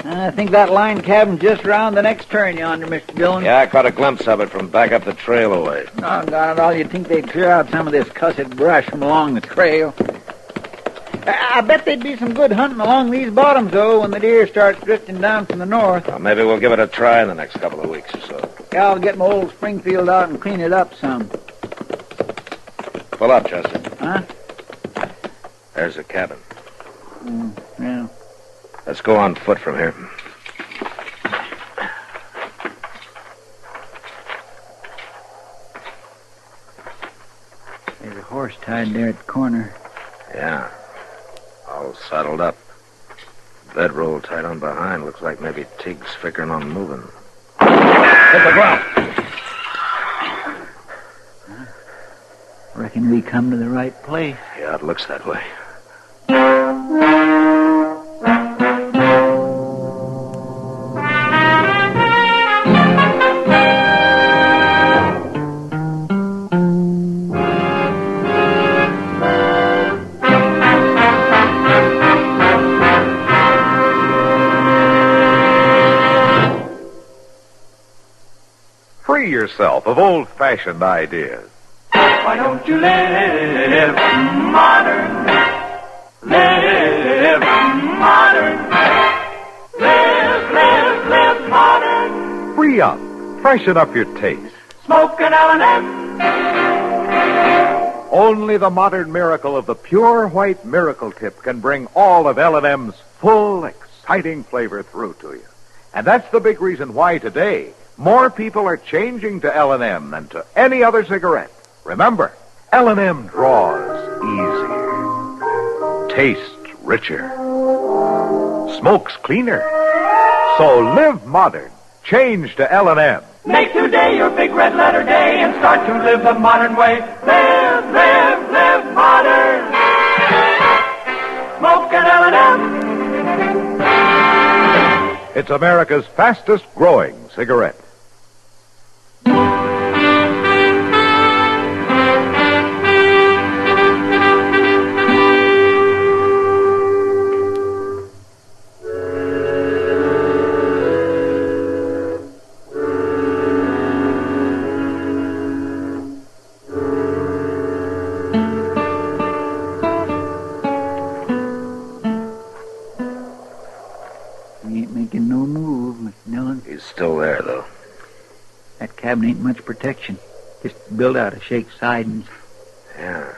I think that line cabin's just around the next turn yonder, Mr. Dillon. Yeah, I caught a glimpse of it from back up the trail away. Doggone it all, you'd think they'd clear out some of this cussed brush from along the trail. I bet there'd be some good hunting along these bottoms, though, when the deer starts drifting down from the north. Well, maybe we'll give it a try in the next couple of weeks or so. Yeah, I'll get my old Springfield out and clean it up some. Pull up, Chester. Huh? There's the cabin. Yeah. Let's go on foot from here. tied there at the corner. Yeah. All saddled up. Bedroll tied on behind. Looks like maybe Teague's figuring on moving. Hit the ground. Reckon we come to the right place. Yeah, it looks that way. Free yourself of old-fashioned ideas. Why don't you live modern? Live modern. Live modern. Free up. Freshen up your taste. Smoke an L&M. Only the modern miracle of the pure white miracle tip can bring all of L&M's full, exciting flavor through to you. And that's the big reason why today more people are changing to L&M than to any other cigarette. Remember, L&M draws easier, tastes richer, smokes cleaner. So live modern. Change to L&M. Make today your big red letter day and start to live the modern way. Live modern. Smoke an L&M. It's America's fastest growing cigarette. We ain't making no move, Mr. Dillon. He's still there, though. That cabin ain't much protection. Just built out of shake sidings. Yeah.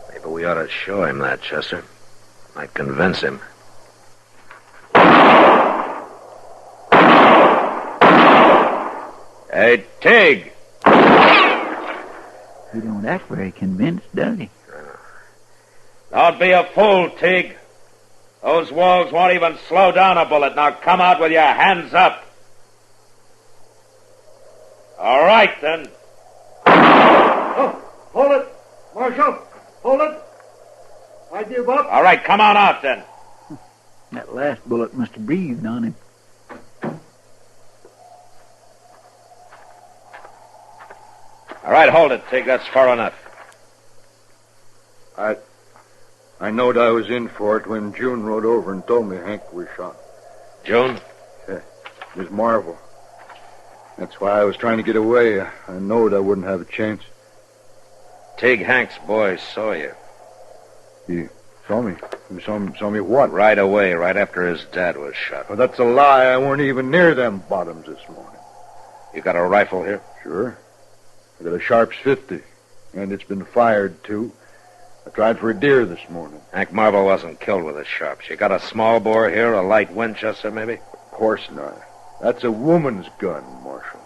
Maybe we ought to show him that, Chester. Might convince him. Hey, Tig! He don't act very convinced, does he? Don't be a fool, Tig. Those walls won't even slow down a bullet. Now come out with your hands up. All right, then. Oh, hold it. Marshal, hold it. I give up. All right, come on out, then. That last bullet must have breathed on him. All right, hold it, Tig. That's far enough. I knowed I was in for it when June rode over and told me Hank was shot. June? Yeah, Miss Marvel. That's why I was trying to get away. I knowed I wouldn't have a chance. Tig, Hank's boy saw you. He saw me? He saw me what? Right away, right after his dad was shot. Well, that's a lie. I weren't even near them bottoms this morning. You got a rifle here? Sure. I got a Sharps 50, and it's been fired, too. I tried for a deer this morning. Hank Marvel wasn't killed with a Sharps. You got a small bore here, a light Winchester, maybe? Of course not. That's a woman's gun, Marshal.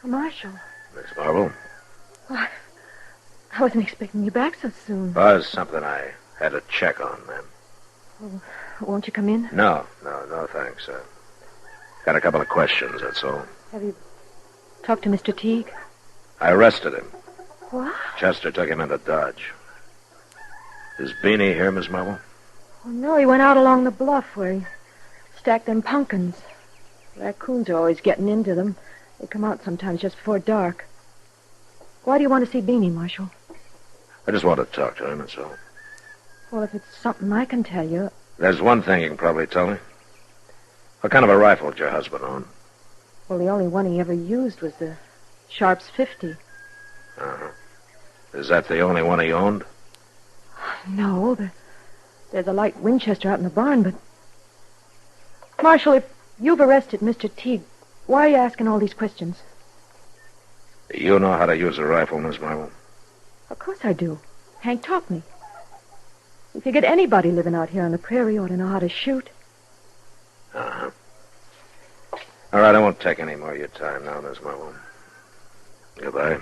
Marshal. Miss Marvel? Oh, I wasn't expecting you back so soon. Was something I had to check on, ma'am. Oh, won't you come in? No, thanks. Got a couple of questions, that's all. Have you talked to Mr. Teague? I arrested him. What? Chester took him into Dodge. Is Beanie here, Miss Marvel? Oh, no, he went out along the bluff where he stacked them pumpkins. Raccoons are always getting into them. They come out sometimes just before dark. Why do you want to see Beanie, Marshal? I just want to talk to him, that's all. Well, if it's something I can tell you... There's one thing you can probably tell me. What kind of a rifle did your husband own? Well, the only one he ever used was the Sharps 50. Uh-huh. Is that the only one he owned? No, there's a light Winchester out in the barn, but... Marshal, if you've arrested Mr. Teague, Why are you asking all these questions? You know how to use a rifle, Miss Marvel? Of course I do. Hank taught me. You figured anybody living out here on the prairie ought to know how to shoot. Uh-huh. All right, I won't take any more of your time now, Miss Marvel. Goodbye.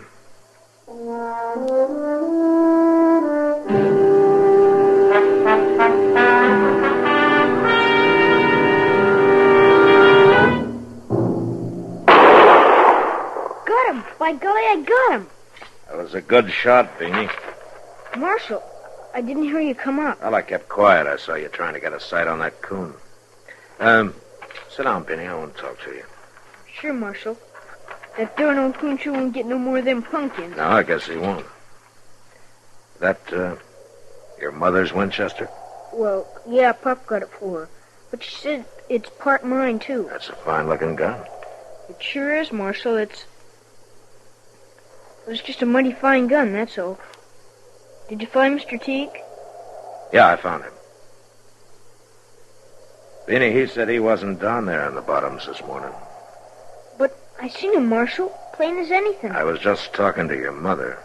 Got him! By golly, I got him! That was a good shot, Beanie. Marshal, I didn't hear you come up. Well, I kept quiet. I saw you trying to get a sight on that coon. Sit down, Beanie. I want to talk to you. Sure, Marshal. That darn old coon sure won't get no more of them pumpkins. No, I guess he won't. That, your mother's Winchester? Well, yeah, Pop got it for her. But she said it's part mine, too. That's a fine-looking gun. It sure is, Marshal. It was just a mighty fine gun, that's all. Did you find Mr. Teague? Yeah, I found him. Beanie, he said he wasn't down there in the bottoms this morning. But I seen him, Marshal. Plain as anything. I was just talking to your mother.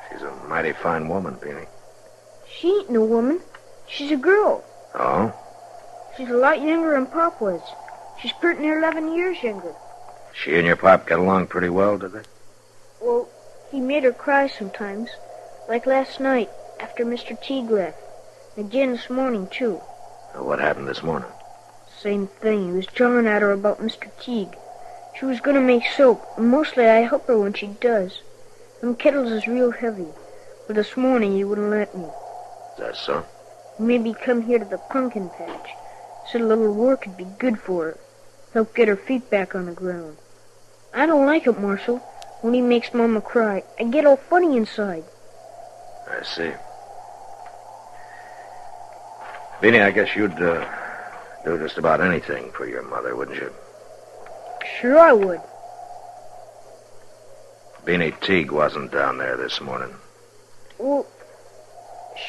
She's a mighty fine woman, Beanie. She ain't no woman. She's a girl. Oh? She's a lot younger than Pop was. She's pretty near 11 years younger. She and your pop get along pretty well, did they? Well, he made her cry sometimes. Like last night, after Mr. Teague left. And again this morning, too. What happened this morning? Same thing. He was jawing at her about Mr. Teague. She was going to make soap, and mostly I help her when she does. Them kettles is real heavy. But this morning he wouldn't let me. Is that so? He made me come here to the pumpkin patch. Said a little work would be good for her. Help get her feet back on the ground. I don't like it, Marshal. When he makes Mama cry, I get all funny inside. I see. Beanie, I guess you'd do just about anything for your mother, wouldn't you? Sure I would. Beanie, Teague wasn't down there this morning. Well,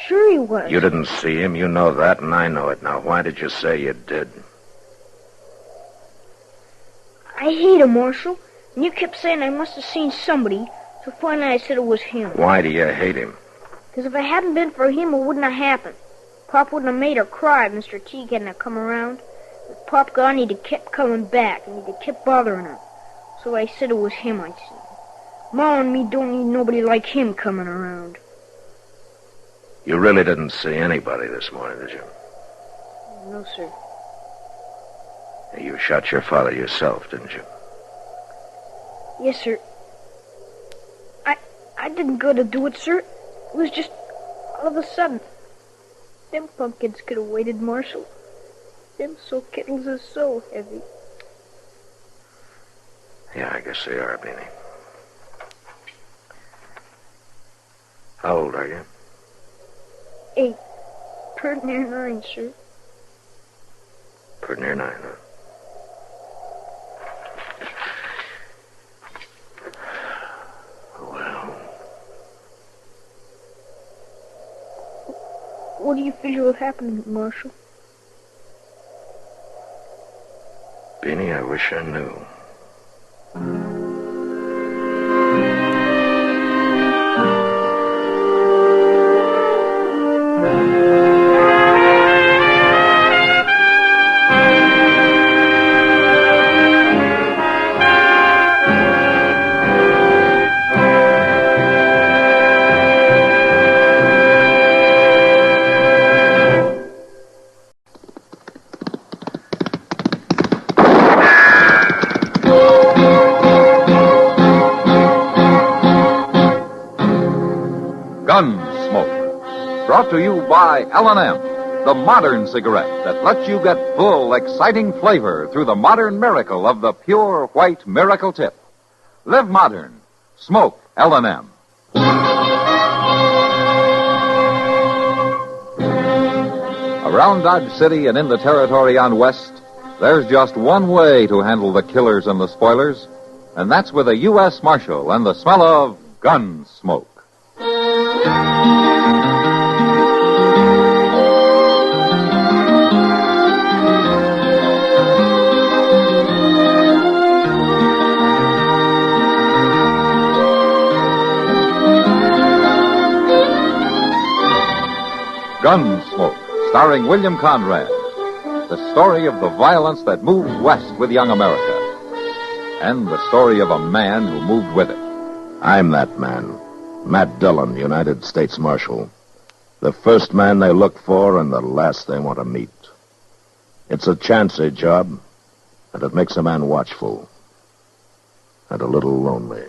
sure he was. You didn't see him. You know that, and I know it. Now, why did you say you did? I hate him, Marshal. And you kept saying I must have seen somebody, so finally I said it was him. Why do you hate him? Because if it hadn't been for him, it wouldn't have happened. Pop wouldn't have made her cry if Mr. Teague hadn't have come around. If Pop gone, he'd have kept coming back, and he'd have kept bothering her. So I said it was him I'd seen. Ma and me don't need nobody like him coming around. You really didn't see anybody this morning, did you? No, sir. You shot your father yourself, didn't you? Yes, sir. I didn't go to do it, sir. It was just all of a sudden. Them pumpkins could have waited, Marshal. Them soap kettles are so heavy. Yeah, I guess they are, Beanie. How old are you? 8. Pretty near 9, sir. Pretty near 9, huh? What do you figure will happen, Marshal? Beanie, I wish I knew. Gunsmoke. Brought to you by L&M, the modern cigarette that lets you get full, exciting flavor through the modern miracle of the pure white miracle tip. Live modern. Smoke L&M. Around Dodge City and in the territory on West, there's just one way to handle the killers and the spoilers, and that's with a U.S. Marshal and the smell of Gunsmoke. Gunsmoke, starring William Conrad. The story of the violence that moved west with young America. And the story of a man who moved with it. I'm that man. Matt Dillon, United States Marshal. The first man they look for and the last they want to meet. It's a chancy job, and it makes a man watchful. And a little lonely.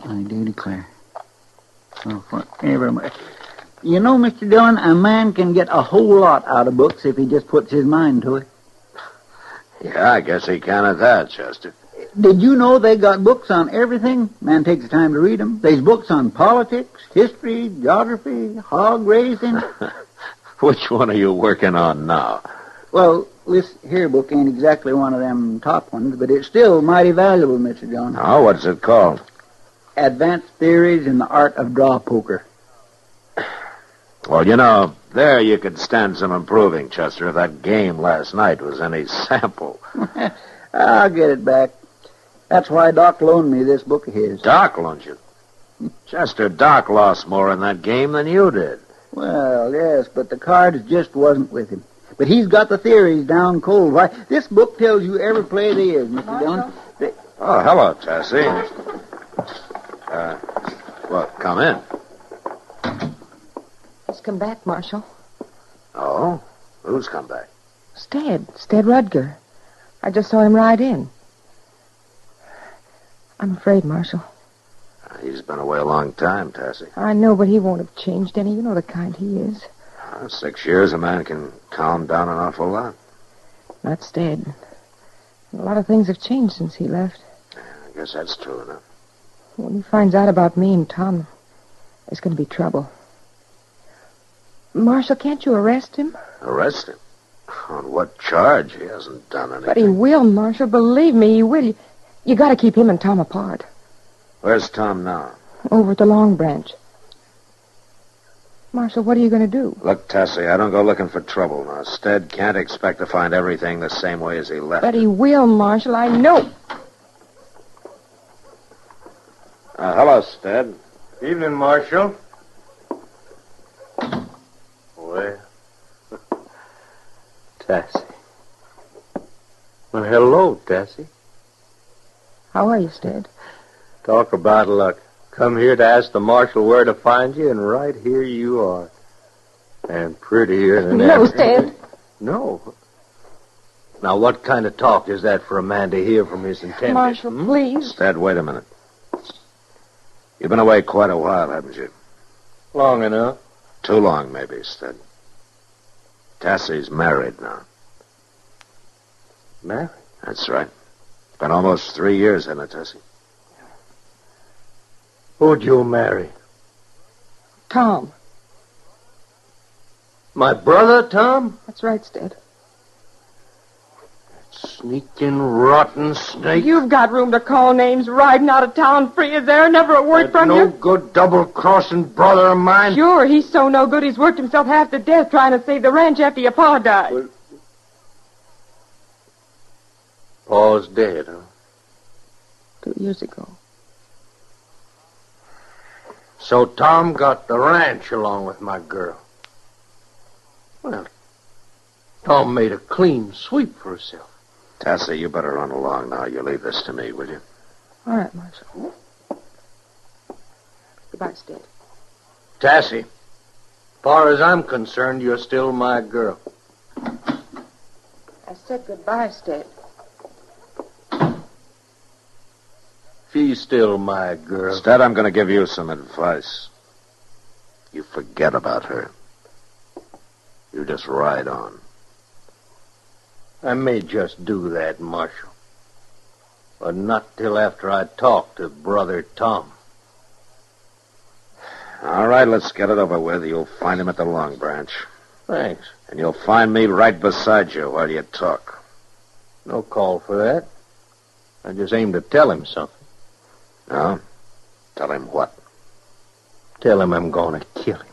I do declare. Oh, forever. You know, Mr. Dillon, a man can get a whole lot out of books if he just puts his mind to it. Yeah, I guess he can at that, Chester. Did you know they got books on everything? Man takes the time to read them. There's books on politics, history, geography, hog raising. Which one are you working on now? Well, this here book ain't exactly one of them top ones, but it's still mighty valuable, Mr. Dillon. Oh, what's it called? Advanced Theories in the Art of Draw Poker. Well, you know, there you could stand some improving, Chester, if that game last night was any sample. I'll get it back. That's why Doc loaned me this book of his. Doc loaned you? Chester, Doc lost more in that game than you did. Well, yes, but the cards just wasn't with him. But he's got the theories down cold. Why, this book tells you every play there is, Mr. Dillon. Oh, hello, Tessie. Well, come in. He's come back, Marshal. Oh? Who's come back? Stead Rudger. I just saw him ride in. I'm afraid, Marshal. He's been away a long time, Tessie. I know, but he won't have changed any. You know the kind he is. 6 years, a man can calm down an awful lot. Not Stead. A lot of things have changed since he left. I guess that's true enough. When he finds out about me and Tom, there's going to be trouble. Marshal, can't you arrest him? Arrest him? On what charge? He hasn't done anything. But he will, Marshal. Believe me, he will. You got to keep him and Tom apart. Where's Tom now? Over at the Long Branch. Marshal, what are you going to do? Look, Tessie, I don't go looking for trouble now. Stead can't expect to find everything the same way as he left But it. he will, Marshal. I know. Hello, Stead. Evening, Marshal. Well, Tessie. Well, hello, Tessie. How are you, Stead? Talk about luck. Come here to ask the marshal where to find you, and right here you are. And prettier than ever. No, Stead. No. Now, what kind of talk is that for a man to hear from his intended? Marshal, please. Stead, wait a minute. You've been away quite a while, haven't you? Long enough. Too long, maybe, Stead. Tessie's married now. Married? That's right. Been almost 3 years, hasn't it, Tessie? Who'd you marry? Tom. My brother, Tom? That's right, Stead. Sneaking, rotten snake. You've got room to call names riding out of town free. Is there never a word from no you? good double-crossing brother of mine. Sure, he's so no good he's worked himself half to death trying to save the ranch after your pa died. Well, Pa's dead, huh? 2 years ago. So Tom got the ranch along with my girl. Well, Tom made a clean sweep for himself. Tessie, you better run along now. You leave this to me, will you? All right, Marshal. Goodbye, Stead. Tassie, far as I'm concerned, you're still my girl. I said goodbye, Stead. She's still my girl. Instead, I'm going to give you some advice. You forget about her. You just ride on. I may just do that, Marshal. But not till after I talk to Brother Tom. All right, let's get it over with. You'll find him at the Long Branch. Thanks. And you'll find me right beside you while you talk. No call for that. I just aim to tell him something. No? Tell him what? Tell him I'm going to kill him.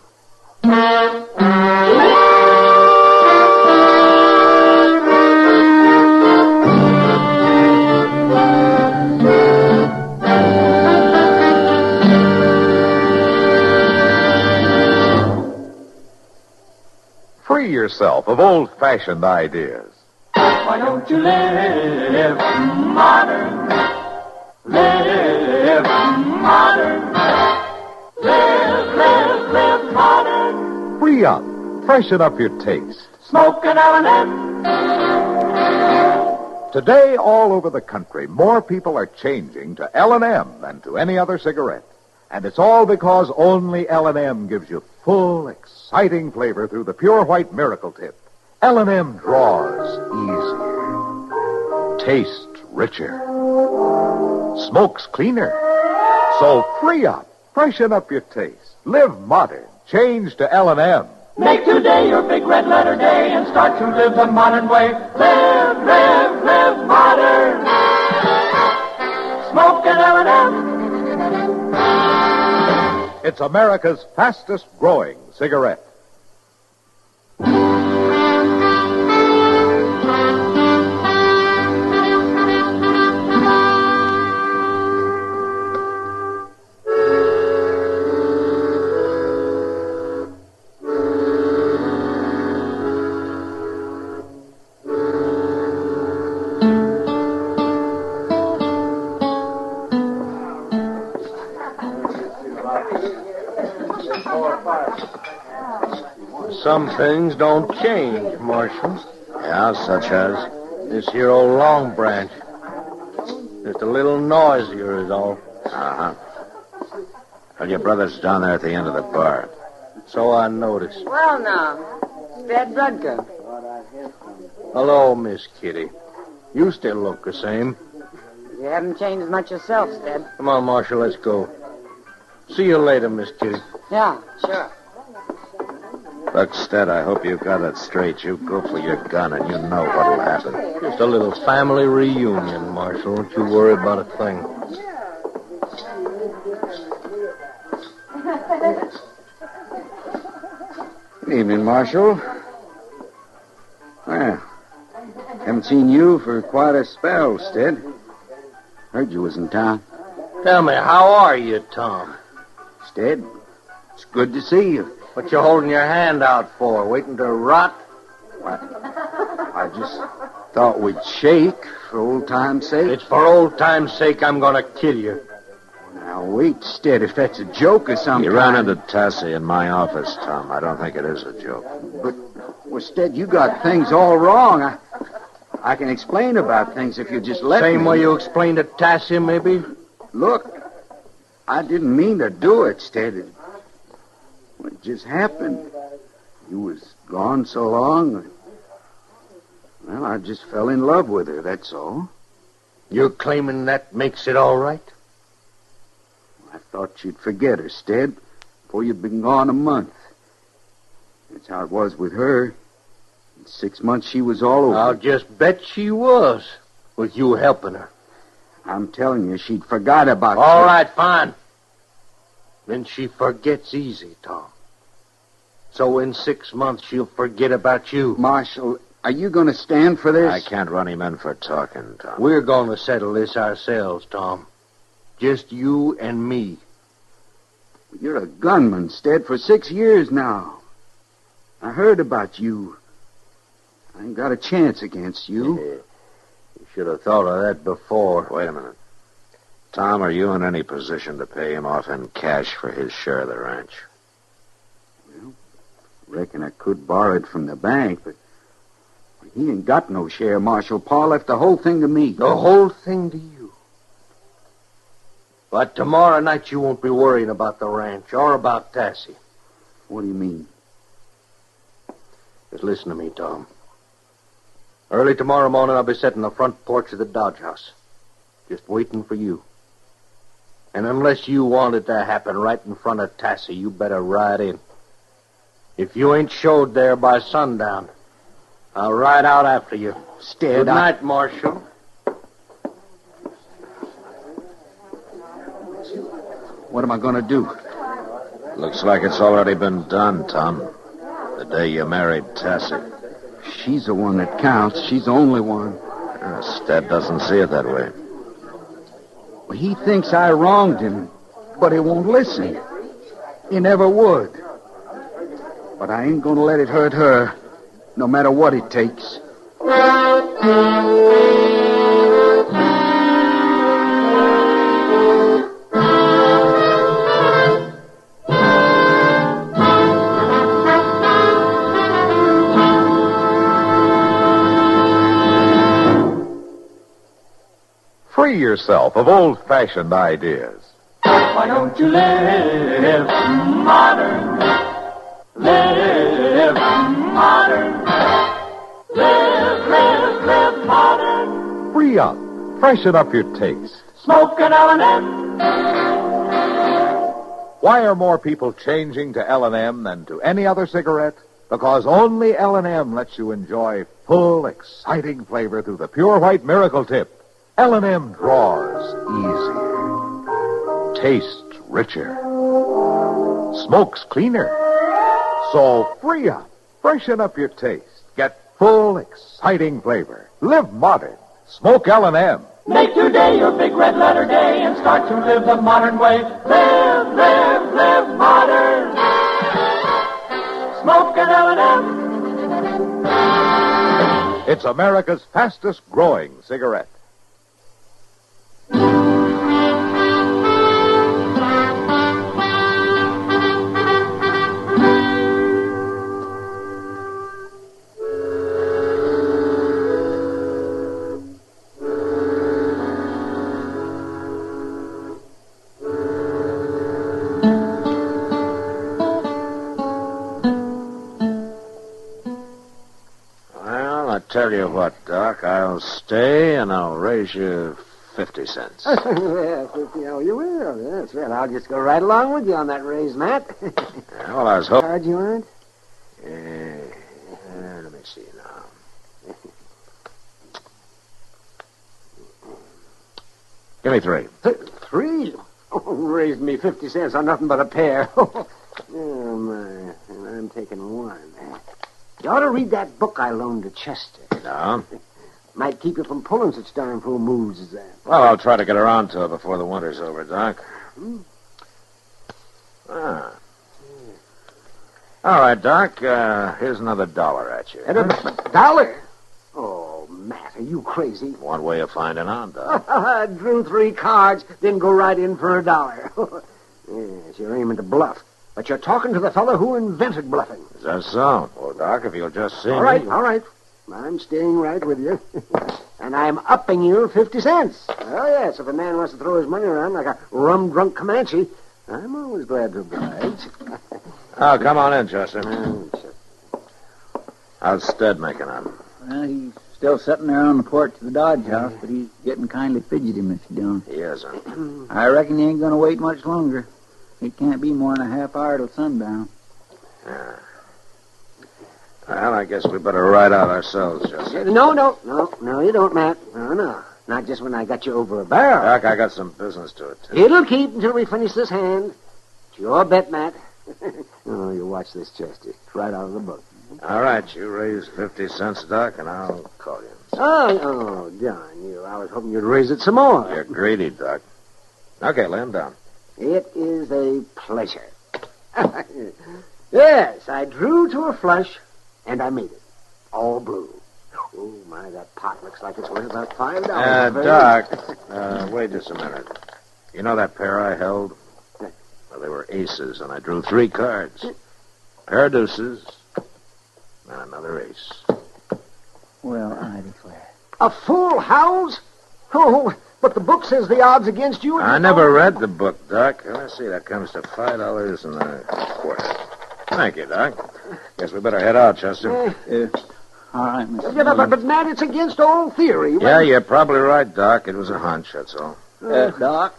Free yourself of old-fashioned ideas. Why don't you live modern? Live modern. Live modern. Free up. Freshen up your taste. Smoke an L&M. Today, all over the country, more people are changing to L&M than to any other cigarette. And it's all because only L&M gives you full, exciting flavor through the pure white miracle tip. L&M draws easier, tastes richer, smokes cleaner. So free up, freshen up your taste, live modern, change to L&M. Make today your big red letter day and start to live the modern way. Live modern. Smoke an L&M. It's America's fastest growing cigarette. Some things don't change, Marshal. Yeah, such as? This here old Long Branch. Just a little noisier is all. Uh-huh. Well, your brother's down there at the end of the bar. So I noticed. Well, now, Stead Rudger. Hello, Miss Kitty. You still look the same. You haven't changed much yourself, Stead. Come on, Marshal, let's go. See you later, Miss Kitty. Yeah, sure. Look, Stead, I hope you got it straight. You go for your gun and you know what'll happen. Just a little family reunion, Marshal. Don't you worry about a thing. Good evening, Marshal. Well, haven't seen you for quite a spell, Stead. Heard you was in town. Tell me, how are you, Tom? Stead, it's good to see you. What you holding your hand out for? Waiting to rot? I just thought we'd shake for old time's sake. It's for old time's sake I'm going to kill you. Now, wait, Stead, if that's a joke or something. You ran into Tassie in my office, Tom. I don't think it is a joke. But, well, Stead, you got things all wrong. I can explain about things if you just let me. Same way you explained to Tassie, maybe? Look, I didn't mean to do it, Stead. It just happened. You was gone so long. Well, I just fell in love with her, that's all. You're claiming that makes it all right? I thought you'd forget her, Stead, before you'd been gone a month. That's how it was with her. In 6 months, she was all over. I'll just bet she was, with you helping her. I'm telling you, she'd forgot about All right, fine. Then she forgets easy, Tom. So in 6 months, she'll forget about you. Marshal, are you going to stand for this? I can't run him in for talking, Tom. We're going to settle this ourselves, Tom. Just you and me. You're a gunman, Stead, for 6 years now. I heard about you. I ain't got a chance against you. You should have thought of that before. Wait a minute. Tom, are you in any position to pay him off in cash for his share of the ranch? Well, reckon I could borrow it from the bank, but he ain't got no share, Marshal. Pa left the whole thing to me. The whole thing to you? But tomorrow night you won't be worrying about the ranch or about Tassie. What do you mean? Just listen to me, Tom. Early tomorrow morning I'll be sitting on the front porch of the Dodge House, just waiting for you. And unless you want it to happen right in front of Tassie, you better ride in. If you ain't showed there by sundown, I'll ride out after you. Good night, Marshal. What am I going to do? Looks like it's already been done, Tom. The day you married Tassie. She's the one that counts. She's the only one. Stead doesn't see it that way. Well, he thinks I wronged him, but he won't listen. He never would. But I ain't going to let it hurt her, no matter what it takes. Free yourself of old-fashioned ideas. Why don't you live modern? Live modern. Live modern. Free up. Freshen up your taste. Smoke an L&M. Why are more people changing to L&M than to any other cigarette? Because only L&M lets you enjoy full, exciting flavor through the pure white miracle tip. L&M draws easier, tastes richer, smokes cleaner. So free up, freshen up your taste, get full, exciting flavor. Live modern. Smoke L&M. Make today your big red letter day and start to live the modern way. Live, live, live modern. Smoke an L&M. It's America's fastest growing cigarette. Tell you what, Doc, I'll stay and I'll raise you 50 cents. Yeah, 50. Oh, you will. That's right. I'll just go right along with you on that raise, Matt. Yeah, well, I was hoping. Card you want? Let me see now. Give me 3. 3? Oh, raised me 50 cents on nothing but a pair. Oh, my. And I'm taking 1. You ought to read that book I loaned to Chester. No? Might keep you from pulling such darn fool moves as that. Well, I'll try to get around to it before the winter's over, Doc. Ah. All right, Doc. Here's another $1 at you. $1? Oh, Matt, are you crazy? One way of finding out, Doc. I drew 3 cards, then go right in for $1. Yes, you're aiming to bluff. But you're talking to the fellow who invented bluffing. Is that so? Well, Doc, if you'll just see All me... right, all right. I'm staying right with you. And I'm upping you 50 cents. Oh, yes, if a man wants to throw his money around like a rum-drunk Comanche, I'm always glad to oblige. Oh, come on in, Chester. How's Stead making out? Well, he's still sitting there on the porch of the Dodge house, but he's getting kindly fidgety, Mr. Dillon. He is, huh? I reckon he ain't going to wait much longer. It can't be more than a half hour till sundown. Yeah. Well, I guess we better ride out ourselves, Chester. No, you don't, Matt. No. Not just when I got you over a barrel. Doc, I got some business to attend. It'll keep until we finish this hand. It's your bet, Matt. Oh, you watch this, Chester. It's right out of the book. All right, you raise 50 cents, Doc, and I'll call you. Oh, John, I was hoping you'd raise it some more. You're greedy, Doc. Okay, lay him down. It is a pleasure. Yes, I drew to a flush, and I made it. All blue. Oh, my, that pot looks like it's worth about $5. Doc, wait just a minute. You know that pair I held? Well, they were aces, and I drew 3 cards. Pair of deuces, and another ace. Well, I declare. A full house? Oh, but the book says the odds against you... I never read the book, Doc. Let's see, that comes to $5.25. Thank you, Doc. Guess we better head out, Chester. All right, Mr. Yeah, but, Matt, it's against all theory. Yeah, you're probably right, Doc. It was a hunch, that's all. Doc,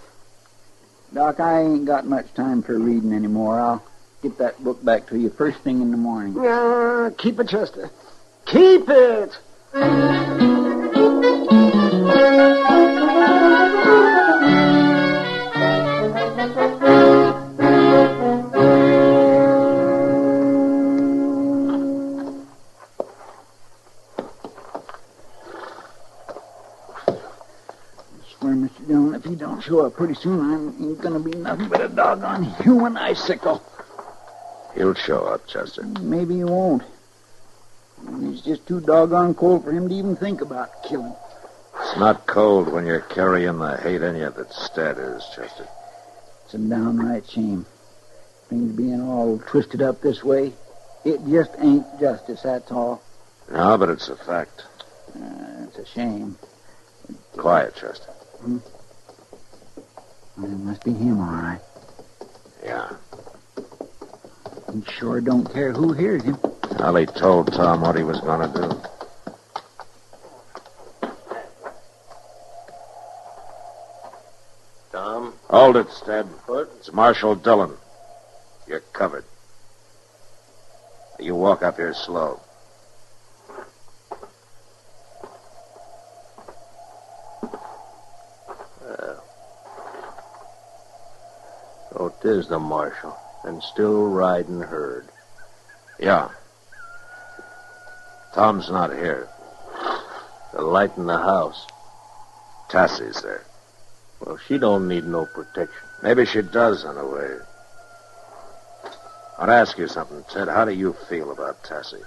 I ain't got much time for reading anymore. get that book back to you first thing in the morning. Keep it, Chester. Keep it! Mr. Dillon, if he don't show up pretty soon, I ain't gonna be nothing but a doggone human icicle. He'll show up, Chester. Maybe he won't. It's just too doggone cold for him to even think about killing. It's not cold when you're carrying the hate in you that Stead is, Chester. It's a downright shame. Things being all twisted up this way, it just ain't justice, that's all. No, but it's a fact. It's a shame. Quiet, Chester. Well, it must be him, all right. Yeah. He sure don't care who hears him. Well, he told Tom what he was going to do. Tom? Hold it, Stead. What? It's Marshal Dillon. You're covered. You walk up here slow. Oh, 'tis the marshal, and still riding herd. Yeah. Tom's not here. The light in the house. Tassie's there. Well, she don't need no protection. Maybe she does, in a way. I'd ask you something, Ted. How do you feel about Tassie?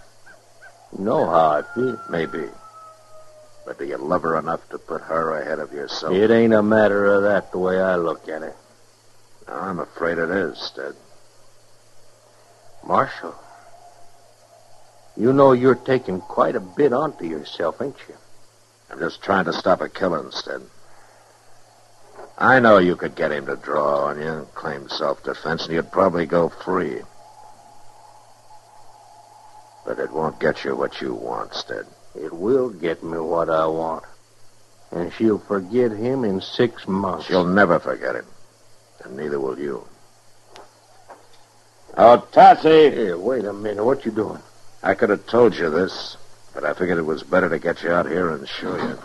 You know how I feel. Maybe. But do you love her enough to put her ahead of yourself? It ain't a matter of that the way I look at it. No, I'm afraid it is, Stead. Marshal, you know you're taking quite a bit onto yourself, ain't you? I'm just trying to stop a killing, Stead. I know you could get him to draw on you and claim self-defense, and you'd probably go free. But it won't get you what you want, Stead. It will get me what I want. And she'll forget him in 6 months. She'll never forget him. And neither will you. Oh, Tassie! Here, wait a minute. What you doing? I could have told you this, but I figured it was better to get you out here and show you.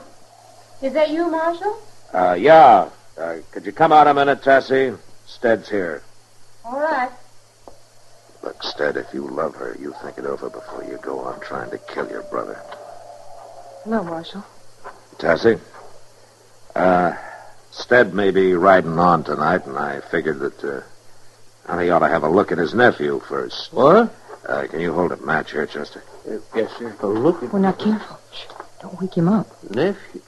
Is that you, Marshal? Yeah. Could you come out a minute, Tassie? Stead's here. All right. Look, Stead, if you love her, you think it over before you go on trying to kill your brother. No, Marshal. Tassie? Stead may be riding on tonight, and I figured that, he ought to have a look at his nephew first. What? Can you hold a match here, Chester? Yes, sir. Oh, look at... Well, now, careful. Shh. Don't wake him up. Nephew?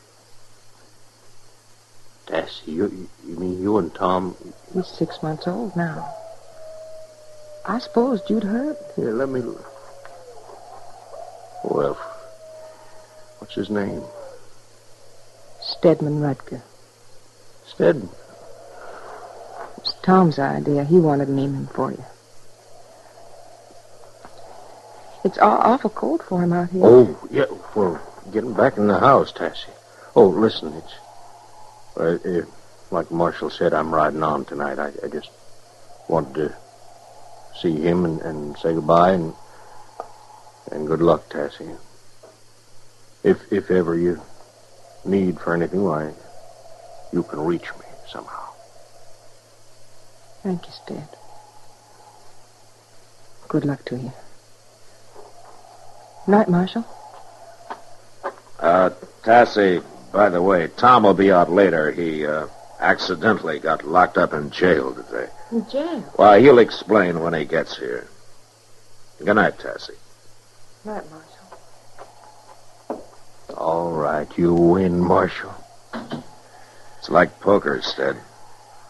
Tassie, you mean you and Tom... He's 6 months old now. I supposed you'd heard. Here, let me look. Well, what's his name? Stedman Rutger. Stedman? It's Tom's idea. He wanted to name him for you. It's awful cold for him out here. Oh, yeah. Well, get him back in the house, Tassie. Oh, listen, it's... like Marshal said, I'm riding on tonight. I just wanted to see him and say goodbye and good luck, Tassie. If ever you need for anything, why, you can reach me somehow. Thank you, Stead. Good luck to you. Night, Marshal. Tassie, by the way, Tom will be out later. He, accidentally got locked up in jail today. In jail? Well, he'll explain when he gets here. Good night, Tassie. Night, Marshal. All right, you win, Marshal. It's like poker, Stead.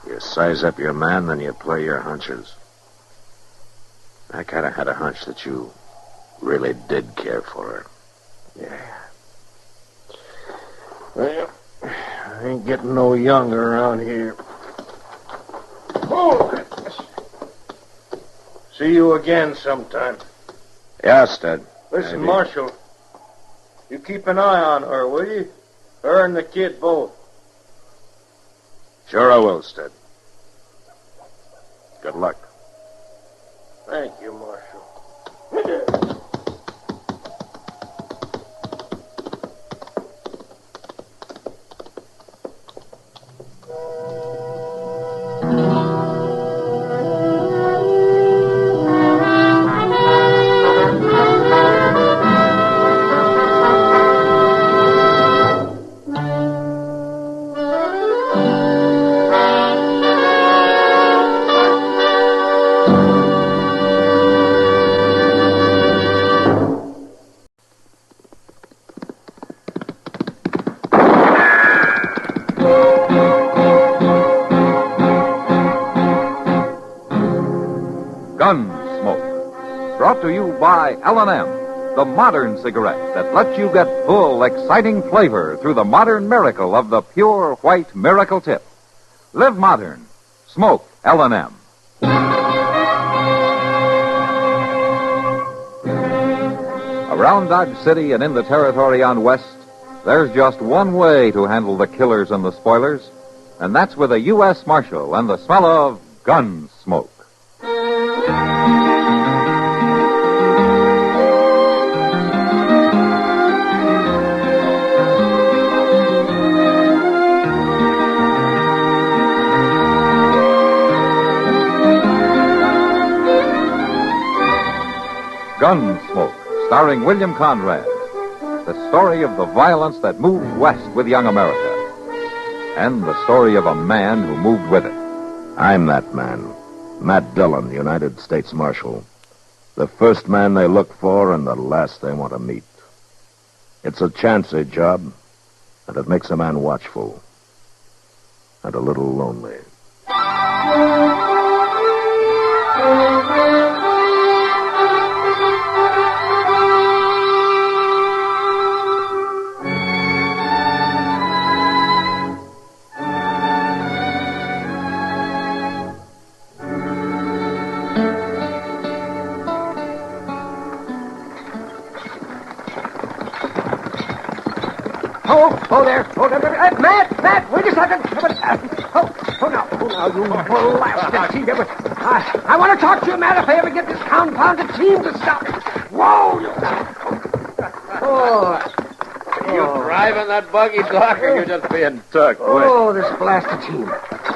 You size up your man, then you play your hunches. I kind of had a hunch that you really did care for her. Yeah. Well, I ain't getting no younger around here. Oh! See you again sometime. Yeah, Stead. Listen, Maybe. Marshal, you keep an eye on her, will you? Her and the kid both. Sure I will, Stead. Good luck. Thank you, Marshal. Gunsmoke. Brought to you by L&M, the modern cigarette that lets you get full, exciting flavor through the modern miracle of the pure white miracle tip. Live modern. Smoke L&M. Around Dodge City and in the territory on West, there's just one way to handle the killers and the spoilers, and that's with a U.S. Marshal and the smell of gun smoke. Gunsmoke, starring William Conrad. The story of the violence that moved west with young America. And the story of a man who moved with it. I'm that man. Matt Dillon, United States Marshal. The first man they look for and the last they want to meet. It's a chancy job, and it makes a man watchful. And a little lonely. Oh, there. Oh, there. Matt, wait a second. Now, you blasted team. I want to talk to you, Matt, if I ever get this confounded team to stop. Whoa! Are you driving that buggy, Doc, or you just being tucked? Oh, this blasted team.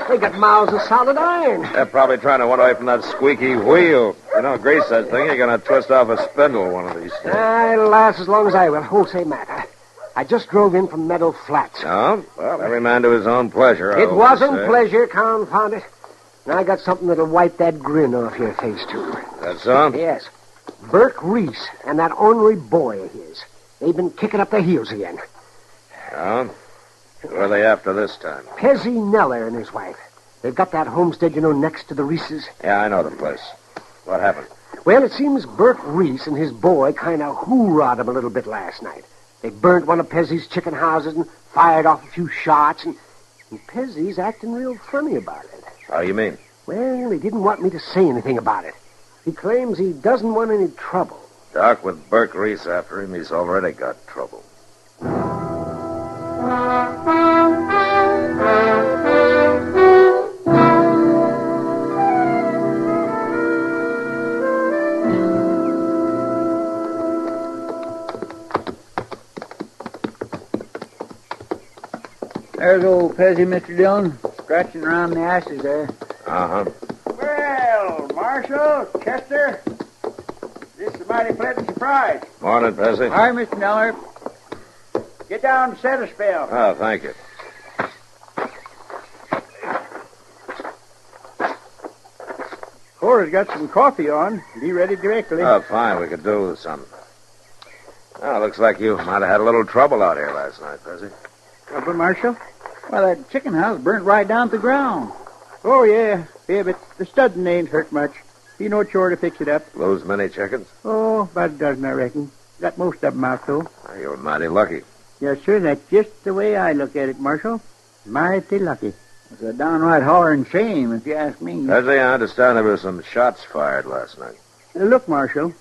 They got mouths of solid iron. They're probably trying to run away from that squeaky wheel. You know, grease that thing, you're going to twist off a spindle one of these days. It'll last as long as I will. Oh, say, Matt, I just drove in from Meadow Flats. Oh? Well, every man to his own pleasure. It wasn't pleasure, confound it. And I got something that'll wipe that grin off your face, too. That's so? Yes. Burke Reese and that ornery boy of his. They've been kicking up their heels again. Oh? Who are they after this time? Pezzy Neller and his wife. They've got that homestead, next to the Reeses. Yeah, I know the place. What happened? Well, it seems Burke Reese and his boy kind of hoorahed him a little bit last night. They burnt one of Pezzy's chicken houses and fired off a few shots, and Pezzy's acting real funny about it. How you mean? Well, he didn't want me to say anything about it. He claims he doesn't want any trouble. Doc, with Burke Reese after him, he's already got trouble. There's old Pezzy, Mr. Dillon, scratching around the ashes there. Uh-huh. Well, Marshal, Chester, this is a mighty pleasant surprise. Morning, Pezzy. Hi, Mr. Neller. Get down and set a spell. Oh, thank you. Cora's got some coffee on. Be ready directly. Oh, fine. We could do with some. Oh, looks like you might have had a little trouble out here last night, Pezzy. Trouble, Marshal? Well, that chicken house burnt right down to the ground. Oh, yeah. Yeah, but the studding ain't hurt much. Be no chore to fix it up. Lose many chickens? Oh, about a dozen, I reckon. Got most of them out, though. Oh, you're mighty lucky. Yes, sir. That's just the way I look at it, Marshal. Mighty lucky. It's a downright hollering shame, if you ask me. Pezzy, I understand there were some shots fired last night. Look, Marshal.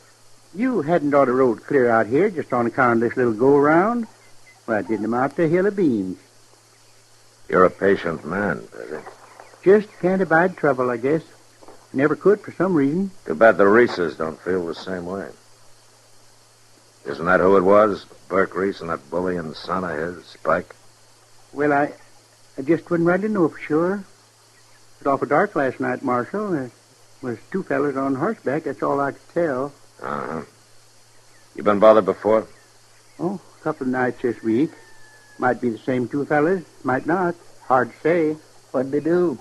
You hadn't ought to rode clear out here just on account of this little go-around. Well, I didn't amount to a hill of beans. You're a patient man, Pezzy. Just can't abide trouble, I guess. Never could for some reason. Too bad the Reeses don't feel the same way. Isn't that who it was? Burke Reese and that bullying son of his, Spike? Well, I just wouldn't rightly know for sure. It was awful dark last night, Marshal. There was two fellas on horseback. That's all I could tell. Uh-huh. You been bothered before? Oh, a couple of nights this week. Might be the same two fellas. Might not. Hard to say. What'd they do?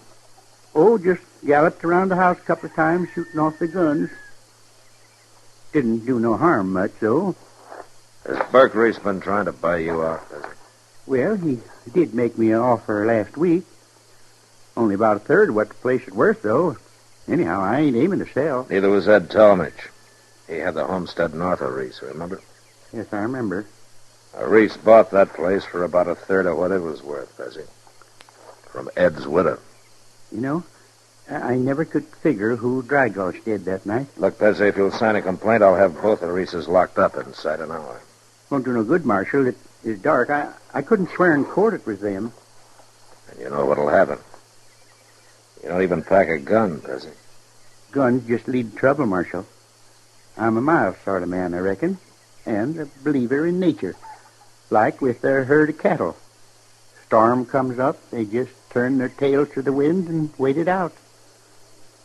Oh, just galloped around the house a couple of times, shooting off their guns. Didn't do no harm much, though. Has Burke Reese been trying to buy you off, has he? Well, he did make me an offer last week. Only about a third of what the place is worth, though. Anyhow, I ain't aiming to sell. Neither was Ed Talmadge. He had the homestead north of Reese, remember? Yes, I remember. Reese bought that place for about a third of what it was worth, has he? From Ed's widow. You know, I never could figure who Drygosh did that night. Look, Bessie, if you'll sign a complaint, I'll have both the Reeses locked up inside an hour. Won't do no good, Marshal. It is dark. I couldn't swear in court it was them. And you know what'll happen. You don't even pack a gun, Bessie. Guns just lead to trouble, Marshal. I'm a mild sort of man, I reckon, and a believer in nature. Like with their herd of cattle. Storm comes up, they just turn their tails to the wind and wait it out.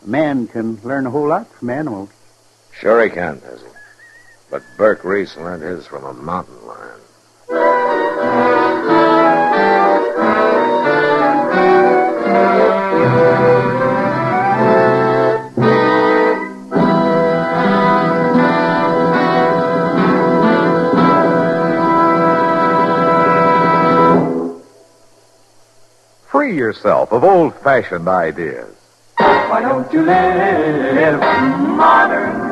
A man can learn a whole lot from animals. Sure he can, Bessie. But Burke Reese learned his from a mountain lion. Free yourself of old-fashioned ideas. Why don't you live modern?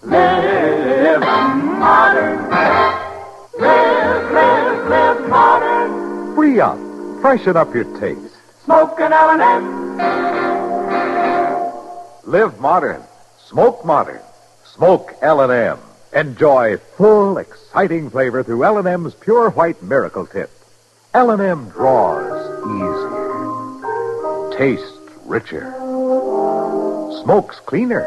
Live modern. Live modern. Free up. Freshen up your taste. Smoke an L&M. Live modern. Smoke modern. Smoke L&M. Enjoy full, exciting flavor through L&M's Pure White Miracle Tip. L&M draws easier. Tastes richer. Smokes cleaner.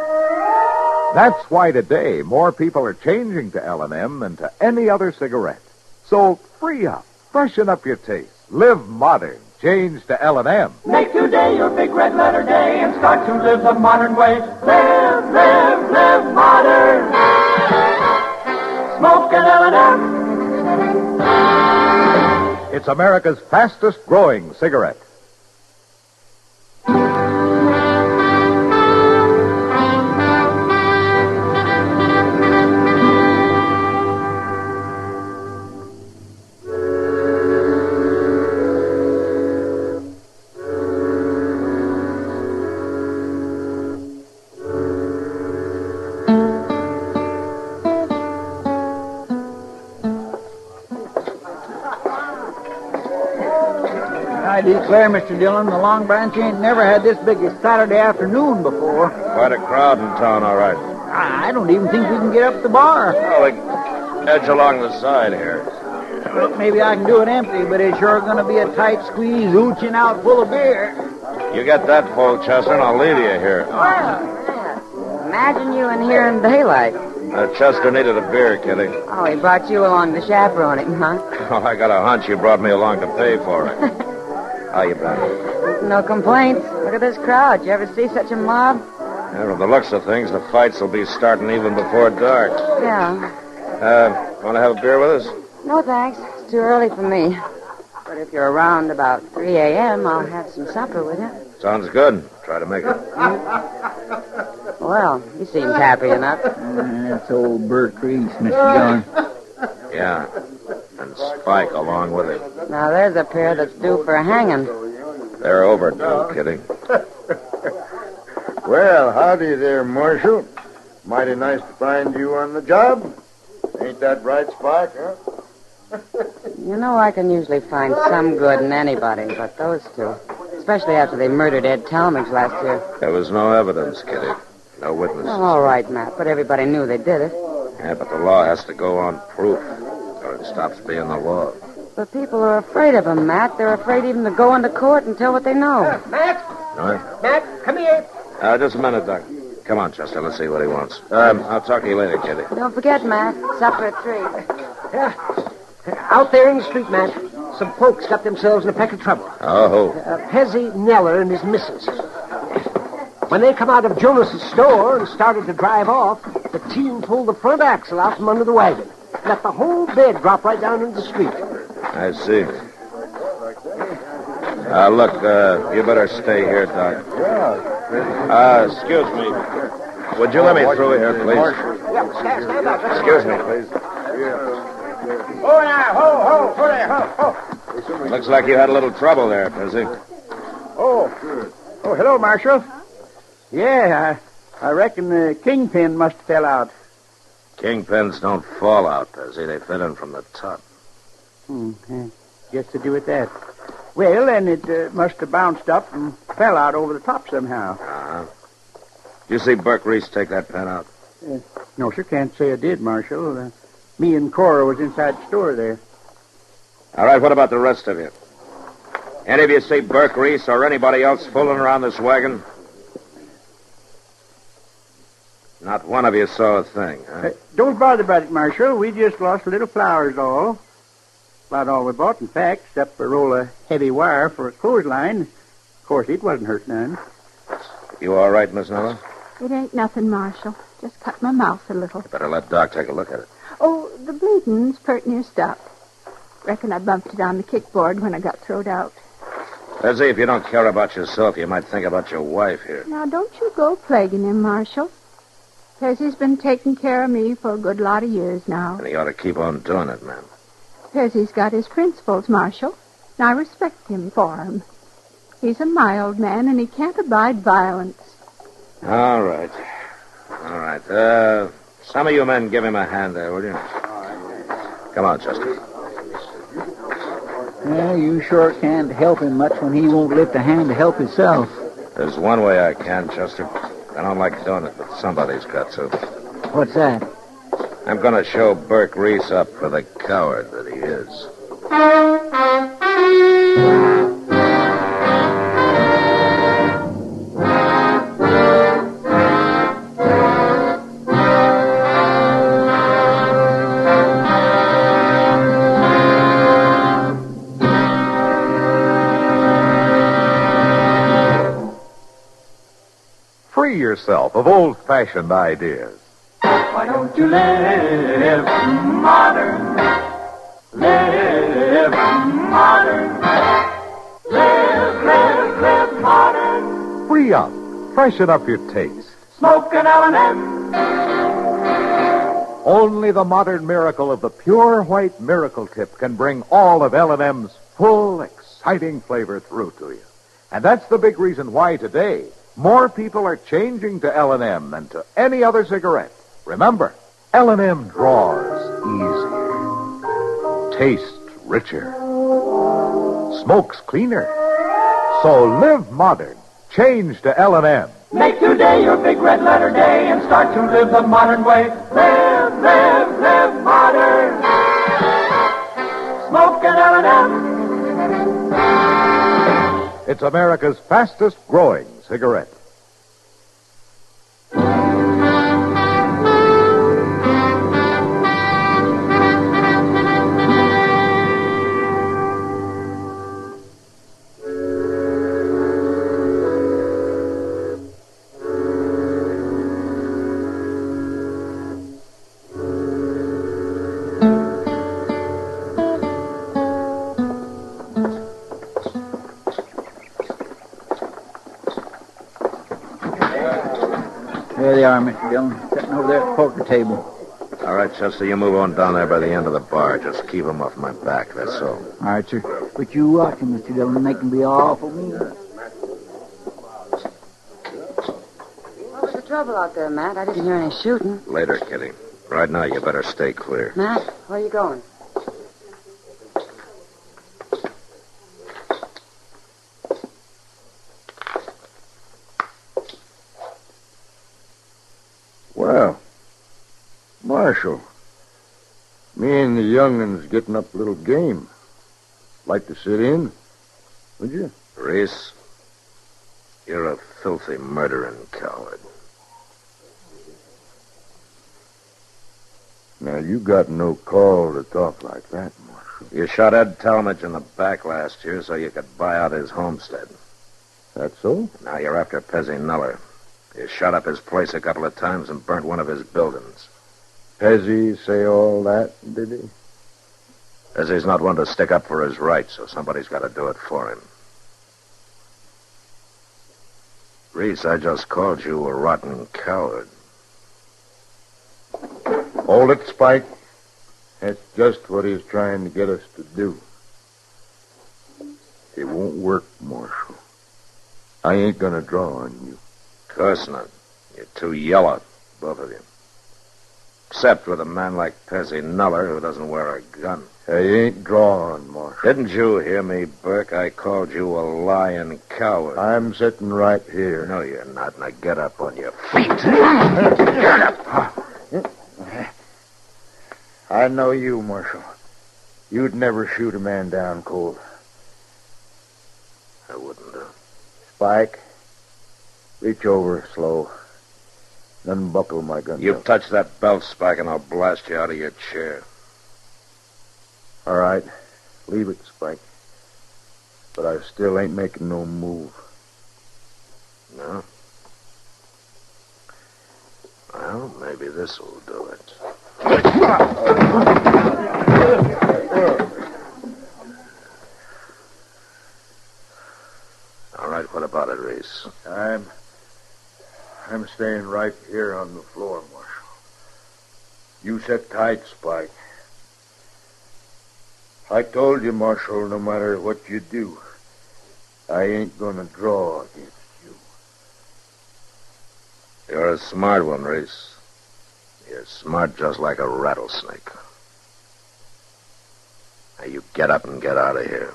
That's why today more people are changing to L&M than to any other cigarette. So free up. Freshen up your taste. Live modern. Change to L&M. Make today your big red letter day and start to live the modern way. Live modern. Smoke an L&M. It's America's fastest growing cigarette. I declare, Mr. Dillon, the Long Branch ain't never had this big a Saturday afternoon before. Quite a crowd in town, all right. I don't even think we can get up the bar. Well, like, edge along the side here. Well, maybe I can do it empty, but it's sure going to be a tight squeeze, ooching out full of beer. You get that full, Chester, and I'll leave you here. Imagine you in here in daylight. Chester needed a beer, Kitty. Oh, he brought you along to chaperone him, huh? Oh, I got a hunch you brought me along to pay for it. How you been? No complaints. Look at this crowd. You ever see such a mob? Yeah, from the looks of things, the fights will be starting even before dark. Yeah. Want to have a beer with us? No, thanks. It's too early for me. But if you're around about 3 a.m., I'll have some supper with you. Sounds good. Try to make it. Well, he seems happy enough. That's old Burke Reese, Mr. Dillon. Yeah. And Spike along with him. Now, there's a pair that's due for a hanging. They're overdue, Kitty. Well, howdy there, Marshal. Mighty nice to find you on the job. Ain't that right, Spike, huh? You know, I can usually find some good in anybody, but those two. Especially after they murdered Ed Talmadge last year. There was no evidence, Kitty. No witnesses. All right, Matt, but everybody knew they did it. Yeah, but the law has to go on proof, or it stops being the law. But people are afraid of them, Matt. They're afraid even to go into court and tell what they know. Matt? What? Matt, come here. Just a minute, Doc. Come on, Chester. Let's see what he wants. I'll talk to you later, Kitty. Don't forget, Matt. Supper at 3. Yeah. Out there in the street, Matt, some folks got themselves in a peck of trouble. Oh, who? Pezzy Neller and his missus. When they come out of Jonas's store and started to drive off, the team pulled the front axle out from under the wagon. Let the whole bed drop right down into the street. I see. Look, you better stay here, Doc. Excuse me. Would you let me through here, please? Yeah, stand up. Excuse me, please. Oh, now, ho there, ho. Looks like you had a little trouble there, Pezzy. Oh, hello, Marshal. Yeah, I reckon the kingpin must have fell out. Kingpins don't fall out, Pezzy. They fit in from the top. Just to do with that. Well, then it must have bounced up and fell out over the top somehow. Uh-huh. Did you see Burke Reese take that pen out? No, sir, can't say I did, Marshal. Me and Cora was inside the store there. All right, what about the rest of you? Any of you see Burke Reese or anybody else fooling around this wagon? Not one of you saw a thing, huh? Don't bother about it, Marshal. We just lost a little flowers, all. About all we bought, in fact, except a roll of heavy wire for a clothesline. Of course, it wasn't hurt none. You all right, Miss Noah? It ain't nothing, Marshal. Just cut my mouth a little. Better let Doc take a look at it. Oh, the bleeding's pert near stopped. Reckon I bumped it on the kickboard when I got throwed out. Pezzy, if you don't care about yourself, you might think about your wife here. Now, don't you go plaguing him, Marshal. Pezzy's been taking care of me for a good lot of years now. And he ought to keep on doing it, man. Pezzy's got his principles, Marshal, and I respect him for 'em. He's a mild man, and he can't abide violence. All right. Some of you men give him a hand there, will you? Come on, Chester. Yeah, you sure can't help him much when he won't lift a hand to help himself. There's one way I can, Chester. I don't like doing it, but somebody's got to. What's that? I'm going to show Burke Reese up for the coward that he is. Free yourself of old-fashioned ideas. Why don't you live modern? Live modern. Live modern. Free up. Freshen up your taste. Smoke an L&M. Only the modern miracle of the pure white miracle tip can bring all of L&M's full, exciting flavor through to you. And that's the big reason why today more people are changing to L&M than to any other cigarette. Remember, L&M draws easier, tastes richer, smokes cleaner. So live modern. Change to L&M. Make today your big red letter day and start to live the modern way. Live modern. Smoke an L&M. It's America's fastest growing cigarette. There they are, Mr. Dillon, sitting over there at the poker table. All right, Chester, you move on down there by the end of the bar. Just keep them off my back, that's all. All right, sir. But you watch him, Mr. Dillon, make him be awful mean. What was the trouble out there, Matt? I didn't hear any shooting. Later, Kitty. Right now, you better stay clear. Matt, where are you going? Well, Marshal, me and the young'un's getting up a little game. Like to sit in, would you? Reese, You're a filthy murdering coward. Now, you got no call to talk like that, Marshal. You shot Ed Talmadge in the back last year so you could buy out his homestead. That so? Now you're after Pezzy Nuller. You shot up his place a couple of times and burnt one of his buildings. Pezzy say all that, did he? Pezzy's not one to stick up for his rights, so somebody's got to do it for him. Reese, I just called you a rotten coward. Hold it, Spike. That's just what he's trying to get us to do. It won't work, Marshal. I ain't gonna draw on you. Of course not. You're too yellow, both of you. Except with a man like Pezzy Nuller who doesn't wear a gun. I ain't drawing, Marshal. Didn't you hear me, Burke? I called you a lying coward. I'm sitting right here. No, you're not. Now get up on your feet. Get up! I know you, Marshal. You'd never shoot a man down cold. I wouldn't have. Spike, reach over slow. Unbuckle my gun. You touch that belt, Spike, and I'll blast you out of your chair. All right. Leave it, Spike. But I still ain't making no move. No? Well, maybe this will do it. All right, what about it, Reese? I'm staying right here on the floor, Marshal. You sit tight, Spike. I told you, Marshal, no matter what you do, I ain't gonna draw against you. You're a smart one, Reese. You're smart just like a rattlesnake. Now you get up and get out of here.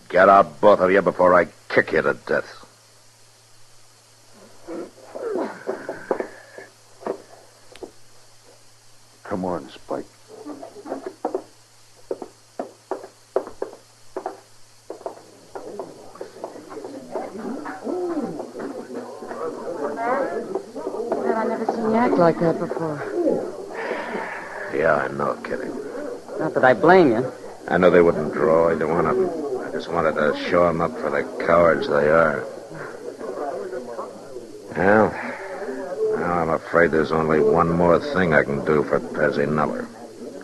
Get out, both of you, before I kick you to death. Come on, Spike. Well, I never seen you act like that before. Yeah, I know, Kitty. Not that I blame you. I know they wouldn't draw either one of them. I just wanted to show them up for the cowards they are. Well, now I'm afraid there's only one more thing I can do for Pezzy Nuller.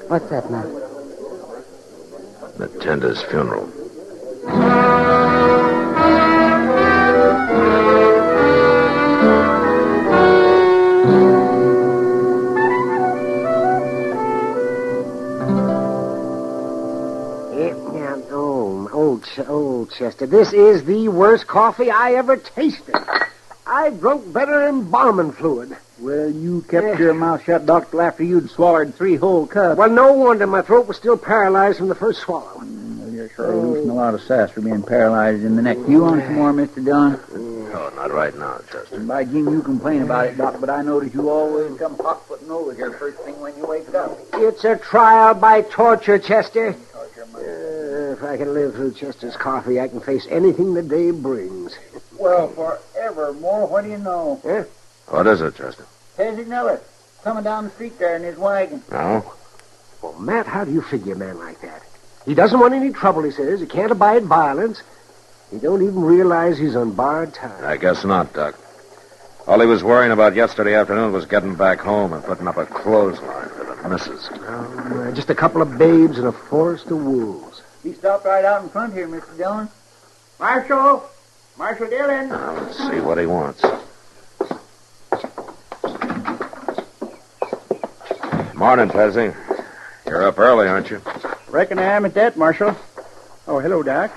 What's that, Matt? Attend his funeral. Old Chester, this is the worst coffee I ever tasted. I drunk better embalming fluid. Well, you kept your mouth shut, Doctor, after you'd swallowed 3 whole cups. Well, no wonder my throat was still paralyzed from the first swallow. Well, you're sure losing a lot of sass for being paralyzed in the neck. You want some more, Mr. Dillon? No, not right now, Chester. By Jim, you complain about it, Doc, but I notice you always come hot-footing over here first thing when you wake up. It's a trial by torture, Chester. If I can live through Chester's coffee, I can face anything the day brings. Well, forevermore, what do you know? Yeah? What is it, Chester? Pezzy Nuller, coming down the street there in his wagon. No? Well, Matt, how do you figure a man like that? He doesn't want any trouble, he says. He can't abide violence. He don't even realize he's on borrowed time. I guess not, Doc. All he was worrying about yesterday afternoon was getting back home and putting up a clothesline for the missus. Just a couple of babes and a forest of wolves. He stopped right out in front here, Mr. Dillon. Marshal Dillon. Now, let's see what he wants. Morning, Pezzy. You're up early, aren't you? Reckon I am at that, Marshal. Oh, hello, Doc.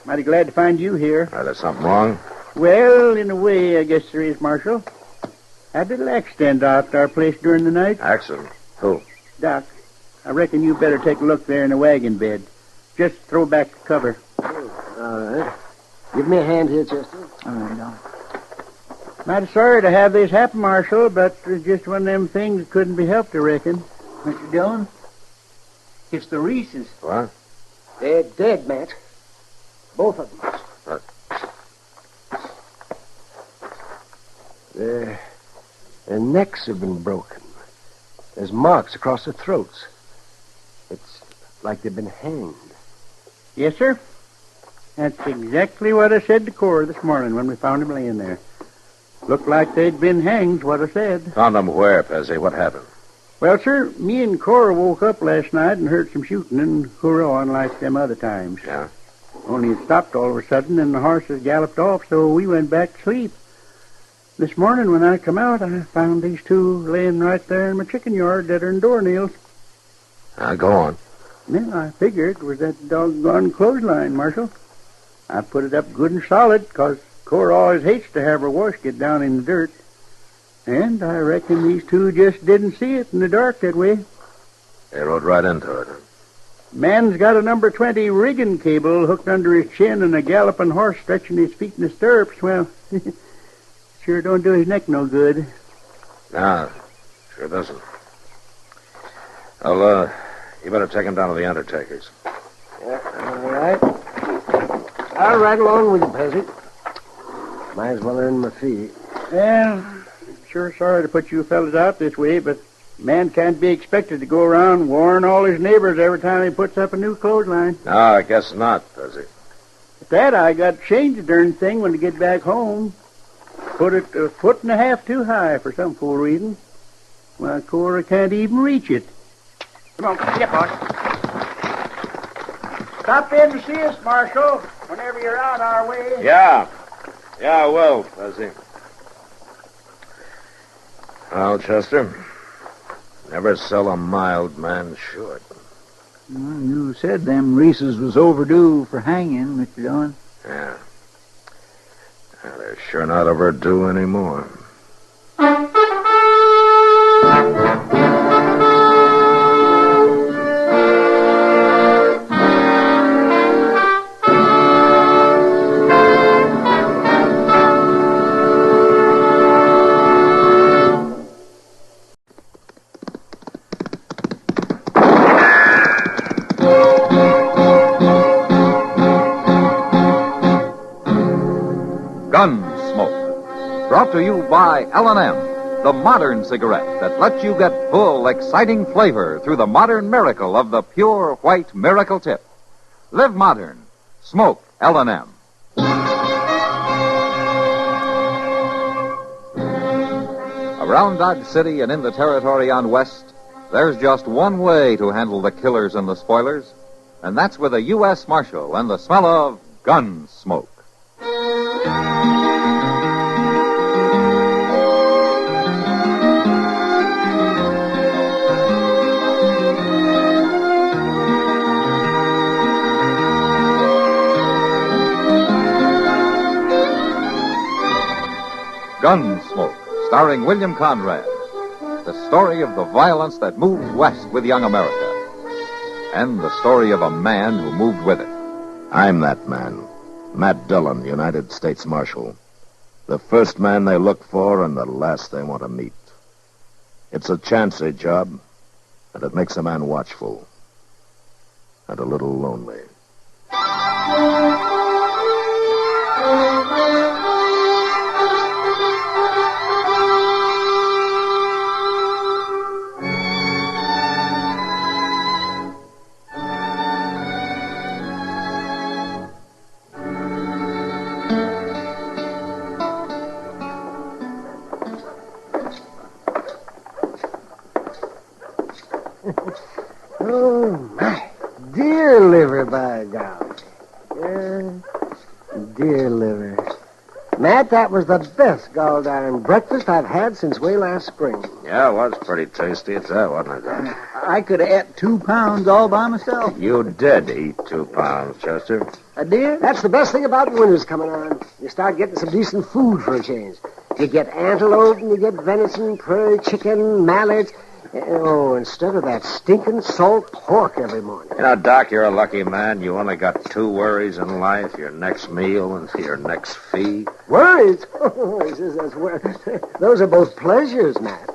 Mighty glad to find you here. There's something wrong? Well, in a way, I guess there is, Marshal. Had a little accident out at our place during the night. Accident? Who? Doc, I reckon you better take a look there in the wagon bed. Just throw back the cover. All right. Give me a hand here, Chester. All right, Doc. Mighty sorry to have this happen, Marshal, but it's just one of them things that couldn't be helped, I reckon. Mr. Dillon, it's the Reeses. What? They're dead, Matt. Both of them. Their necks have been broken. There's marks across their throats. It's like they've been hanged. Yes, sir. That's exactly what I said to Cora this morning when we found him laying there. Looked like they'd been hanged, what I said. Found them where, Pezzy? What happened? Well, sir, me and Cora woke up last night and heard some shooting and hurrahing like them other times. Yeah? Only it stopped all of a sudden and the horses galloped off, so we went back to sleep. This morning when I come out, I found these two laying right there in my chicken yard that are in doornails. Go on. Then I figured it was that doggone clothesline, Marshal. I put it up good and solid, 'cause Cora always hates to have her wash get down in the dirt. And I reckon these two just didn't see it in the dark that way. They rode right into it, huh? Man's got a number 20 rigging cable hooked under his chin and a galloping horse stretching his feet in the stirrups. Well, sure don't do his neck no good. No, sure doesn't. Well, you better take him down to the undertaker's. Yeah, all right. I'll ride along with you, Pezzy. Might as well earn my fee. Well, sure sorry to put you fellas out this way, but man can't be expected to go around warning all his neighbors every time he puts up a new clothesline. No, I guess not, Pezzy. At that, I got to change the darn thing when I get back home. Put it a foot and a half too high for some fool reason. Well, Cora can't even reach it. Come on, get boss. Stop in to see us, Marshal, whenever you're out our way. Yeah, I will, Pezzy. Well, Chester, never sell a mild man short. Well, you said them Reeses was overdue for hanging, Mr. Dillon. Yeah. They're sure not overdue anymore. Gunsmoke, brought to you by L&M, the modern cigarette that lets you get full, exciting flavor through the modern miracle of the pure white miracle tip. Live modern. Smoke L&M. Around Dodge City and in the territory on West, there's just one way to handle the killers and the spoilers, and that's with a U.S. Marshal and the smell of Gunsmoke. Gunsmoke, starring William Conrad. The story of the violence that moved west with young America. And the story of a man who moved with it. I'm that man. Matt Dillon, United States Marshal. The first man they look for and the last they want to meet. It's a chancy job, and it makes a man watchful. And a little lonely. Oh, my. Deer liver, by golly. Deer liver. Matt, that was the best gall-darn breakfast I've had since way last spring. Yeah, it was pretty tasty at that, wasn't it? I could have ate 2 pounds all by myself. You did eat 2 pounds, Chester. A deer? That's the best thing about winter's coming on. You start getting some decent food for a change. You get antelope and you get venison, prairie chicken, mallards. Oh, instead of that stinking salt pork every morning. You know, Doc, you're a lucky man. You only got 2 worries in life, your next meal and your next fee. Worries? Those are both pleasures, Matt.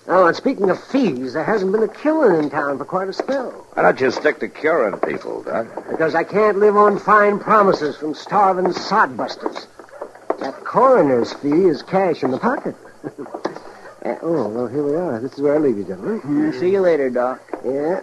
Oh, and speaking of fees, there hasn't been a killing in town for quite a spell. Why don't you stick to curing people, Doc? Because I can't live on fine promises from starving sodbusters. That coroner's fee is cash in the pocket. Oh, well, here we are. This is where I leave you, gentlemen. See you later, Doc. Yeah.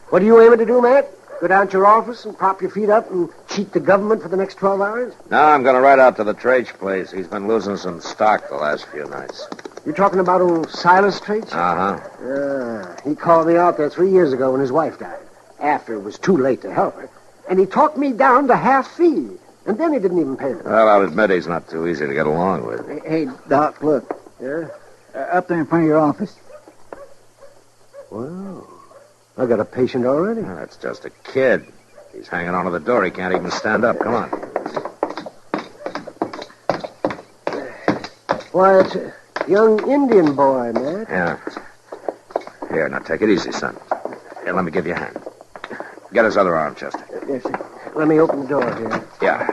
What are you aiming to do, Matt? Go down to your office and prop your feet up and cheat the government for the next 12 hours? No, I'm going to ride out to the Traich place. He's been losing some stock the last few nights. You're talking about old Silas Traich? Uh-huh. He called me out there 3 years ago when his wife died, after it was too late to help her. And he talked me down to half fee. And then he didn't even pay me. Well, I'll admit he's not too easy to get along with. Hey, Doc, look. Yeah? Up there in front of your office. Well, I got a patient already. Oh, that's just a kid. He's hanging onto the door. He can't even stand up. Come on. Why, it's a young Indian boy, Matt. Yeah. Here, now take it easy, son. Here, let me give you a hand. Get his other arm, Chester. Yes, sir. Let me open the door here. Yeah.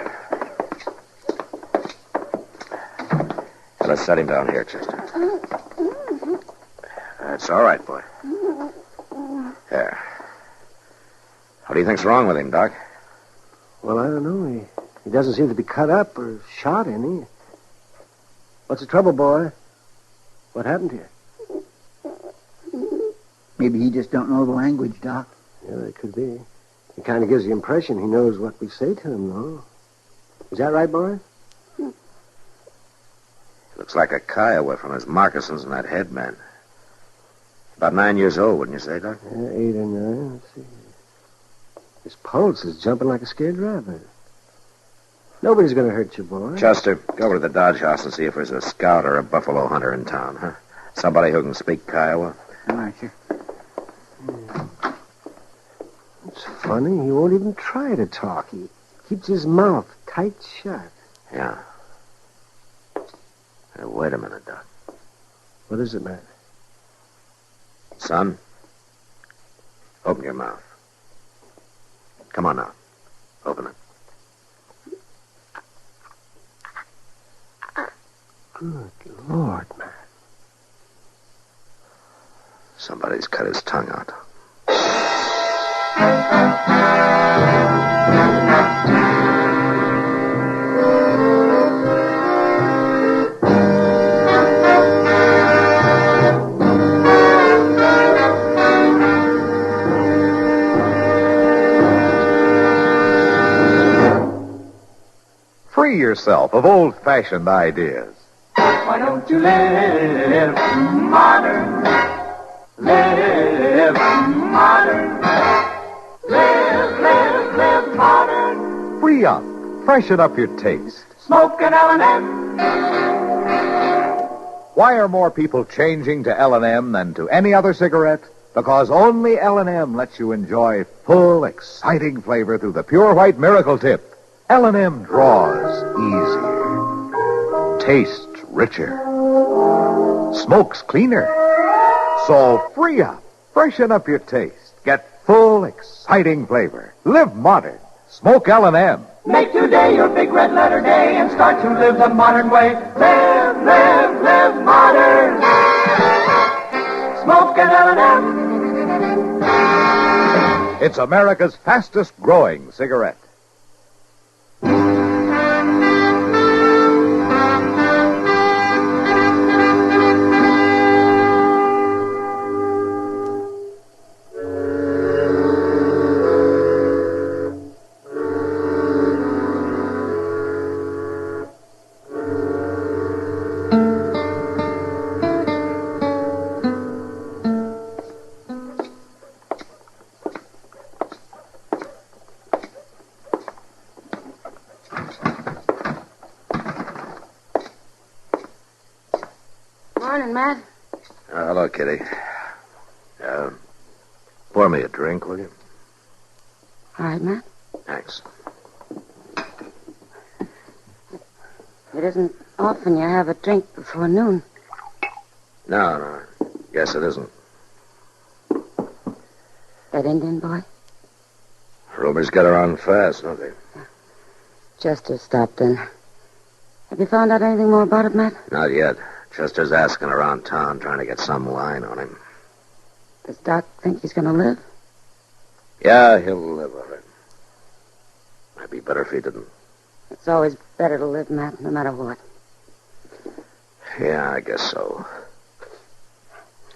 Now, let's set him down here, Chester. That's all right, boy. There. What do you think's wrong with him, Doc? Well, I don't know. He doesn't seem to be cut up or shot any. What's the trouble, boy? What happened to you? Maybe he just don't know the language, Doc. Yeah, that could be. It kind of gives the impression he knows what we say to him, though. Is that right, boy? Looks like a Kiowa from his moccasins and that headband. About 9 years old, wouldn't you say, Doc? Yeah, 8 or 9. Let's see. His pulse is jumping like a scared rabbit. Nobody's going to hurt you, boy. Chester, go over to the Dodge House and see if there's a scout or a buffalo hunter in town, huh? Somebody who can speak Kiowa. All right, sir. It's funny. He won't even try to talk. He keeps his mouth tight shut. Yeah. Now, wait a minute, Doc. What is it, Matt? Son, open your mouth. Come on now. Open it. Good Lord, Matt. Somebody's cut his tongue out. Free yourself of old-fashioned ideas. Why don't you live modern? Live modern. Live modern. Free up. Freshen up your taste. Smoke an L&M. Why are more people changing to L&M than to any other cigarette? Because only L&M lets you enjoy full, exciting flavor through the pure white miracle tip. L&M draws easier, tastes richer, smokes cleaner. So free up, freshen up your taste, get full, exciting flavor. Live modern. Smoke L&M. Make today your big red letter day and start to live the modern way. Live modern. Smoke an L&M. It's America's fastest growing cigarette. Morning, Matt. Hello, Kitty. Pour me a drink, will you? All right, Matt. Thanks. It isn't often you have a drink before noon. No. Guess it isn't. That Indian boy? Rumors get around fast, don't they? Chester stopped in. Have you found out anything more about it, Matt? Not yet. Chester's asking around town, trying to get some line on him. Does Doc think he's going to live? Yeah, he'll live, all right. Might be better if he didn't. It's always better to live, Matt, no matter what. Yeah, I guess so.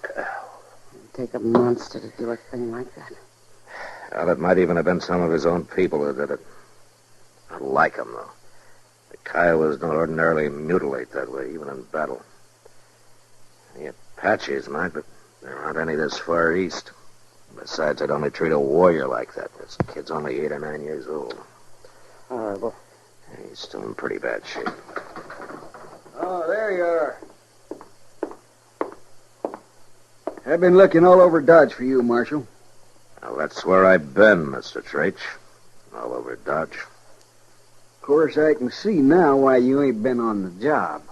It'd take a monster to do a thing like that. Well, it might even have been some of his own people who did it. I like him, though. The Kiowas don't ordinarily mutilate that way, even in battle. The Apaches might, but there aren't any this far east. Besides, I'd only treat a warrior like that. This kid's only 8 or 9 years old. Horrible. He's still in pretty bad shape. Oh, there you are. I've been looking all over Dodge for you, Marshal. Well, that's where I've been, Mr. Traich. All over Dodge. Of course, I can see now why you ain't been on the job.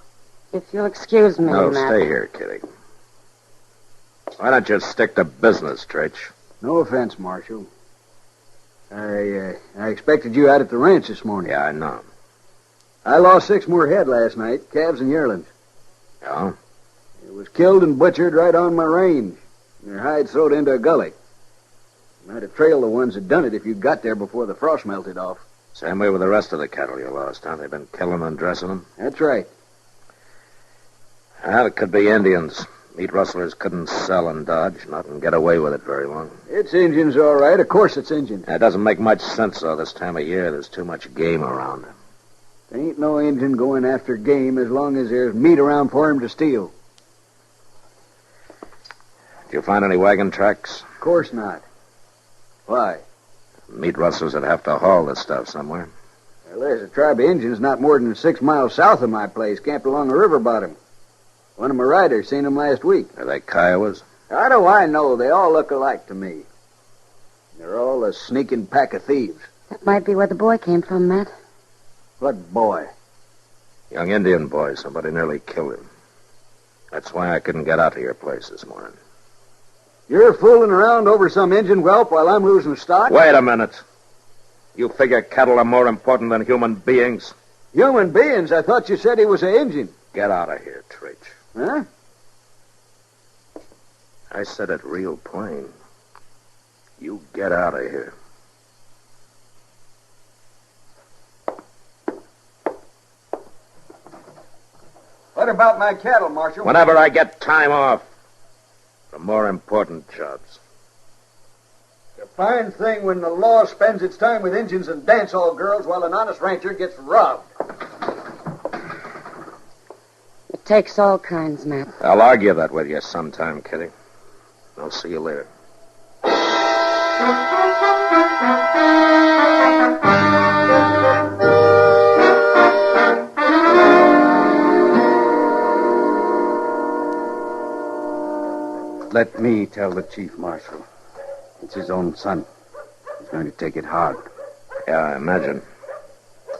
If you'll excuse me, No, Matt. stay here, Kitty. Why don't you stick to business, Traich? No offense, Marshal. I expected you out at the ranch this morning. Yeah, I know. I lost 6 more head last night, calves and yearlings. Yeah? It was killed and butchered right on my range. Their hides thrown into a gully. Might have trailed the ones that done it if you'd got there before the frost melted off. Same way with the rest of the cattle you lost, huh? They've been killing and dressing them? That's right. Well, it could be Indians. Meat rustlers couldn't sell in Dodge, not and get away with it very long. It's Indians, all right. Of course it's Indians. It doesn't make much sense, though, this time of year. There's too much game around. There ain't no Indian going after game as long as there's meat around for him to steal. Did you find any wagon tracks? Of course not. Why? Meat rustlers would have to haul this stuff somewhere. Well, there's a tribe of Indians not more than 6 miles south of my place, camped along the river bottom. One of my riders seen them last week. Are they Kiowas? How do I know? They all look alike to me. They're all a sneaking pack of thieves. That might be where the boy came from, Matt. What boy? Young Indian boy. Somebody nearly killed him. That's why I couldn't get out to your place this morning. You're fooling around over some Indian whelp while I'm losing stock? Wait a minute. You figure cattle are more important than human beings? Human beings? I thought you said he was an Indian. Get out of here, Traich. Huh? I said it real plain. You get out of here. What about my cattle, Marshal? Whenever I get time off. For more important jobs. It's a fine thing when the law spends its time with Indians and dance-hall girls while an honest rancher gets robbed. It takes all kinds, Matt. I'll argue that with you sometime, Kitty. I'll see you later. Let me tell the chief marshal. It's his own son. He's going to take it hard. Yeah, I imagine.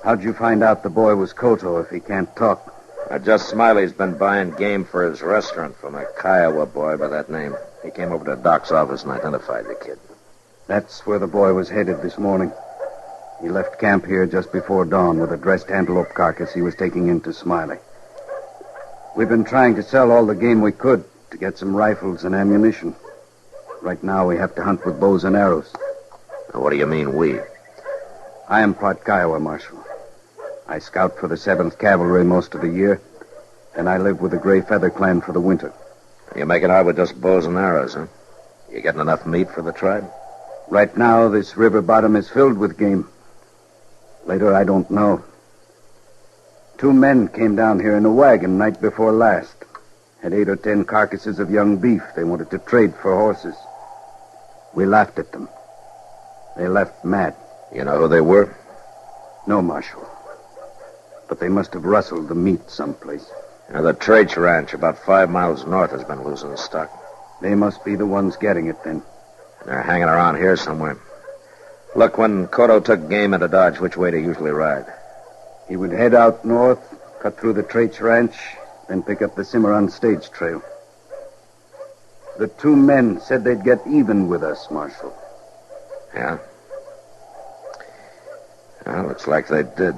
How'd you find out the boy was Koto if he can't talk? Just Smiley's been buying game for his restaurant from a Kiowa boy by that name. He came over to Doc's office and identified the kid. That's where the boy was headed this morning. He left camp here just before dawn with a dressed antelope carcass he was taking into Smiley. We've been trying to sell all the game we could to get some rifles and ammunition. Right now we have to hunt with bows and arrows. Now, what do you mean, we? I am part Kiowa, Marshal. I scout for the 7th Cavalry most of the year, and I live with the Gray Feather Clan for the winter. You make it out with just bows and arrows, huh? You getting enough meat for the tribe? Right now, this river bottom is filled with game. Later, I don't know. 2 men came down here in a wagon night before last. Had 8 or 10 carcasses of young beef they wanted to trade for horses. We laughed at them. They left mad. You know who they were? No, Marshal. But they must have rustled the meat someplace. Now, the Traich Ranch, about 5 miles north, has been losing stock. They must be the ones getting it, then. They're hanging around here somewhere. Look, when Koto took game into Dodge, which way did he usually ride? He would head out north, cut through the Traich Ranch, then pick up the Cimarron stage trail. The 2 men said they'd get even with us, Marshal. Yeah? Well, looks like they did.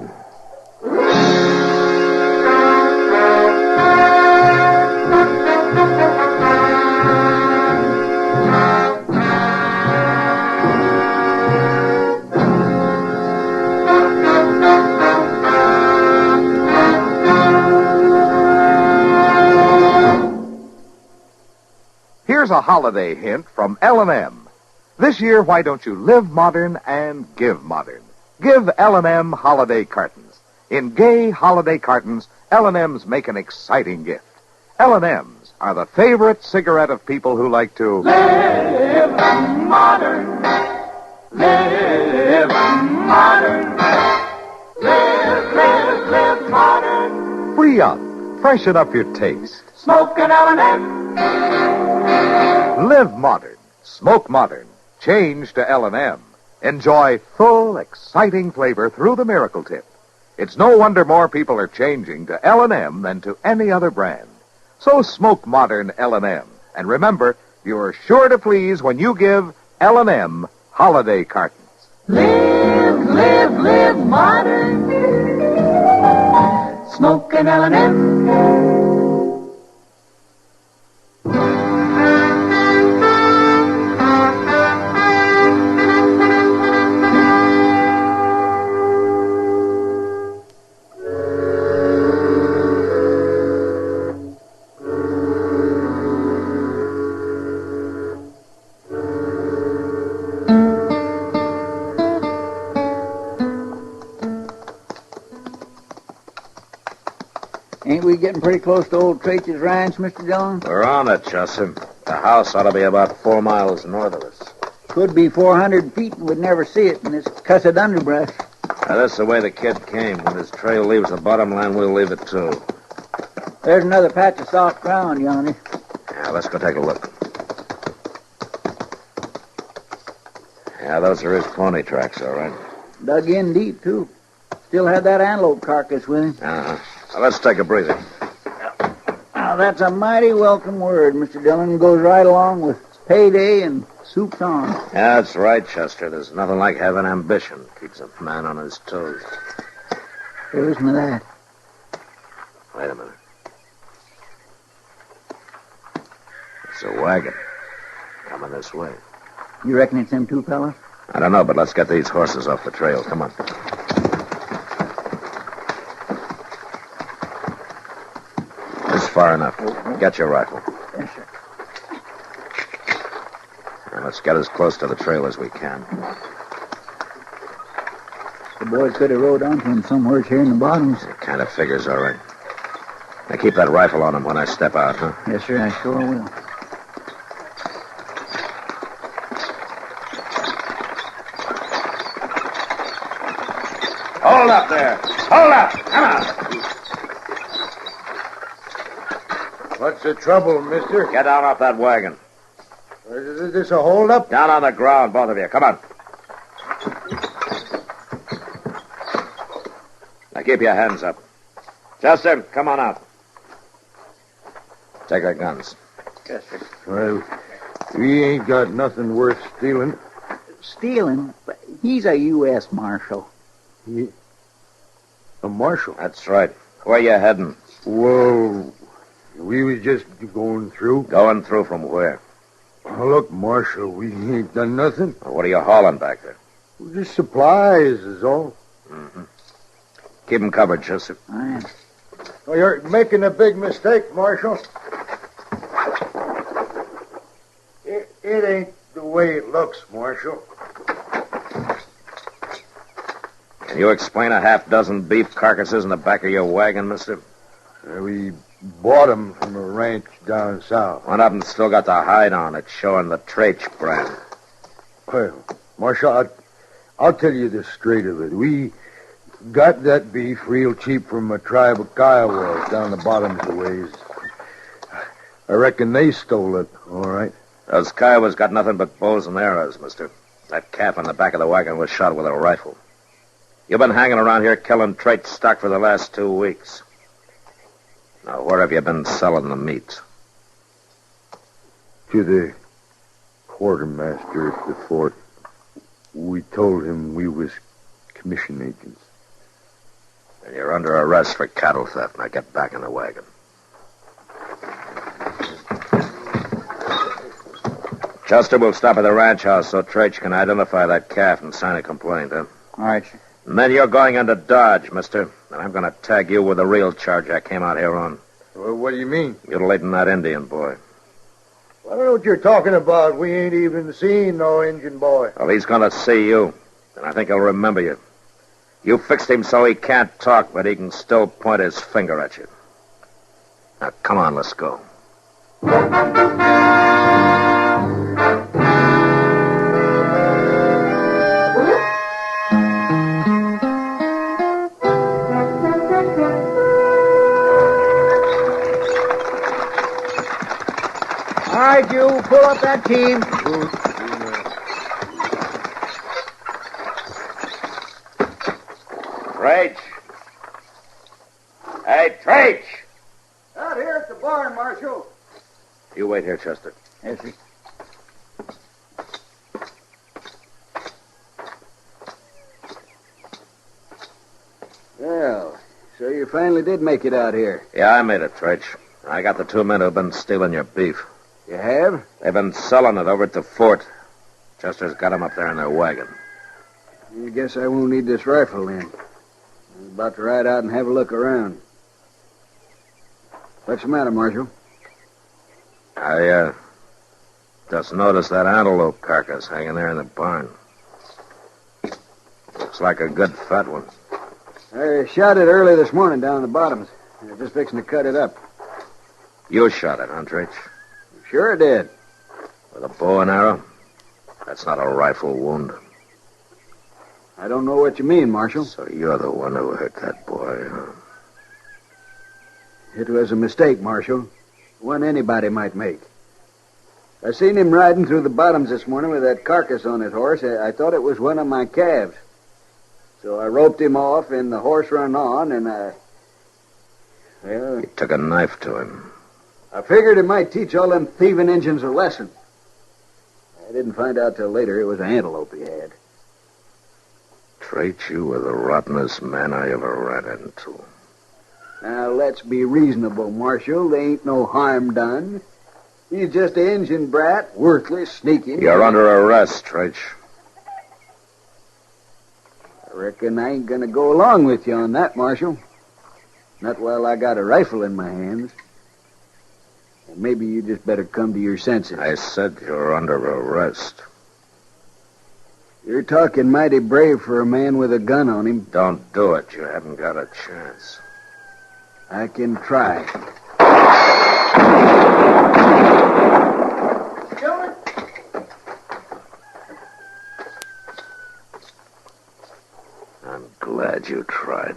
Here's a holiday hint from L&M. This year, why don't you live modern and give modern? Give L&M holiday cartons. In gay holiday cartons, L&M's make an exciting gift. L&M's are the favorite cigarette of people who like to live modern. Live modern. Live modern. free up, freshen up your taste. Smoke an L&M. Live modern, smoke modern, change to L&M. Enjoy full, exciting flavor through the Miracle Tip. It's no wonder more people are changing to L&M than to any other brand. So smoke modern L&M. And remember, you're sure to please when you give L&M holiday cartons. Live modern. Smoke an L&M. Ain't we getting pretty close to old Traitch's ranch, Mr. Dillon? We're on it, Chester. The house ought to be about 4 miles north of us. Could be 400 feet and we'd never see it in this cussed underbrush. Now, that's the way the kid came. When his trail leaves the bottom line, we'll leave it, too. There's another patch of soft ground yonder. Yeah, let's go take a look. Yeah, those are his pony tracks, all right. Dug in deep, too. Still had that antelope carcass with him. Uh-huh. Now, let's take a breather. Now, that's a mighty welcome word, Mr. Dillon. Goes right along with payday and soup's on. Yeah, that's right, Chester. There's nothing like having ambition. Keeps a man on his toes. Hey, listen to that. Wait a minute. It's a wagon. Coming this way. You reckon it's them two fellas? I don't know, but let's get these horses off the trail. Come on. This is far enough. Get your rifle. Yes, sir. And let's get as close to the trail as we can. The boys could have rode onto him somewhere here in the bottoms. It kind of figures, all right. Now keep that rifle on him when I step out, huh? Yes, sir, I sure will. Hold up there. Hold up. Come on. What's the trouble, mister? Get down off that wagon. Is this a hold-up? Down on the ground, both of you. Come on. Now keep your hands up. Chester, come on out. Take our guns. Yes, sir. Well, we ain't got nothing worth stealing. Stealing? He's a U.S. Marshal. A marshal? That's right. Where you heading? Well, we was just going through. Going through from where? Oh, look, Marshal, we ain't done nothing. Well, what are you hauling back there? Just supplies is all. Mm-hmm. Keep 'em covered, Chester. I am. Oh, you're making a big mistake, Marshal. It ain't the way it looks, Marshal. Can you explain a half-dozen beef carcasses in the back of your wagon, mister? We bought 'em from a ranch down south. One of them still got the hide on it, showing the Traitch brand. Well, Marshal, I'll tell you the straight of it. We got that beef real cheap from a tribe of Kiowas down the bottoms of the ways. I reckon they stole it, all right. Those Kiowas got nothing but bows and arrows, mister. That calf on the back of the wagon was shot with a rifle. You've been hanging around here killing Traitch stock for the last 2 weeks. Now, where have you been selling the meat? To the quartermaster at the fort. We told him we was commission agents. And you're under arrest for cattle theft. Now get back in the wagon. Chester will stop at the ranch house so Traitch can identify that calf and sign a complaint, huh? All right, sir. And then you're going into Dodge, mister. And I'm going to tag you with the real charge I came out here on. Well, what do you mean? Mutilating that Indian boy. I don't know what you're talking about. We ain't even seen no Injun boy. Well, he's gonna see you, and I think he'll remember you. You fixed him so he can't talk, but he can still point his finger at you. Now, come on, let's go. All right, you, pull up that team. Trach. Hey, Trach! Out here at the barn, Marshal. You wait here, Chester. Yes, sir. Well, so you finally did make it out here. Yeah, I made it, Trach. I got the 2 men who've been stealing your beef. You have? They've been selling it over at the fort. Chester's got them up there in their wagon. I guess I won't need this rifle then. I was about to ride out and have a look around. What's the matter, Marshal? I just noticed that antelope carcass hanging there in the barn. Looks like a good fat one. I shot it early this morning down in the bottoms. They're just fixing to cut it up. You shot it, huh, Trach? Sure did. With a bow and arrow? That's not a rifle wound. I don't know what you mean, Marshal. So you're the one who hurt that boy, huh? It was a mistake, Marshal. One anybody might make. I seen him riding through the bottoms this morning with that carcass on his horse. I thought it was one of my calves. So I roped him off, and the horse run on, and Well, You took a knife to him. I figured it might teach all them thieving Injuns a lesson. I didn't find out till later it was an antelope he had. Trach, you were the rottenest man I ever ran into. Now, let's be reasonable, Marshal. There ain't no harm done. He's just an Injun brat, worthless, sneaking. You're under arrest, Trach. I reckon I ain't gonna go along with you on that, Marshal. Not while I got a rifle in my hands. And maybe you just better come to your senses. I said you're under arrest. You're talking mighty brave for a man with a gun on him. Don't do it. You haven't got a chance. I can try. Dillon? I'm glad you tried.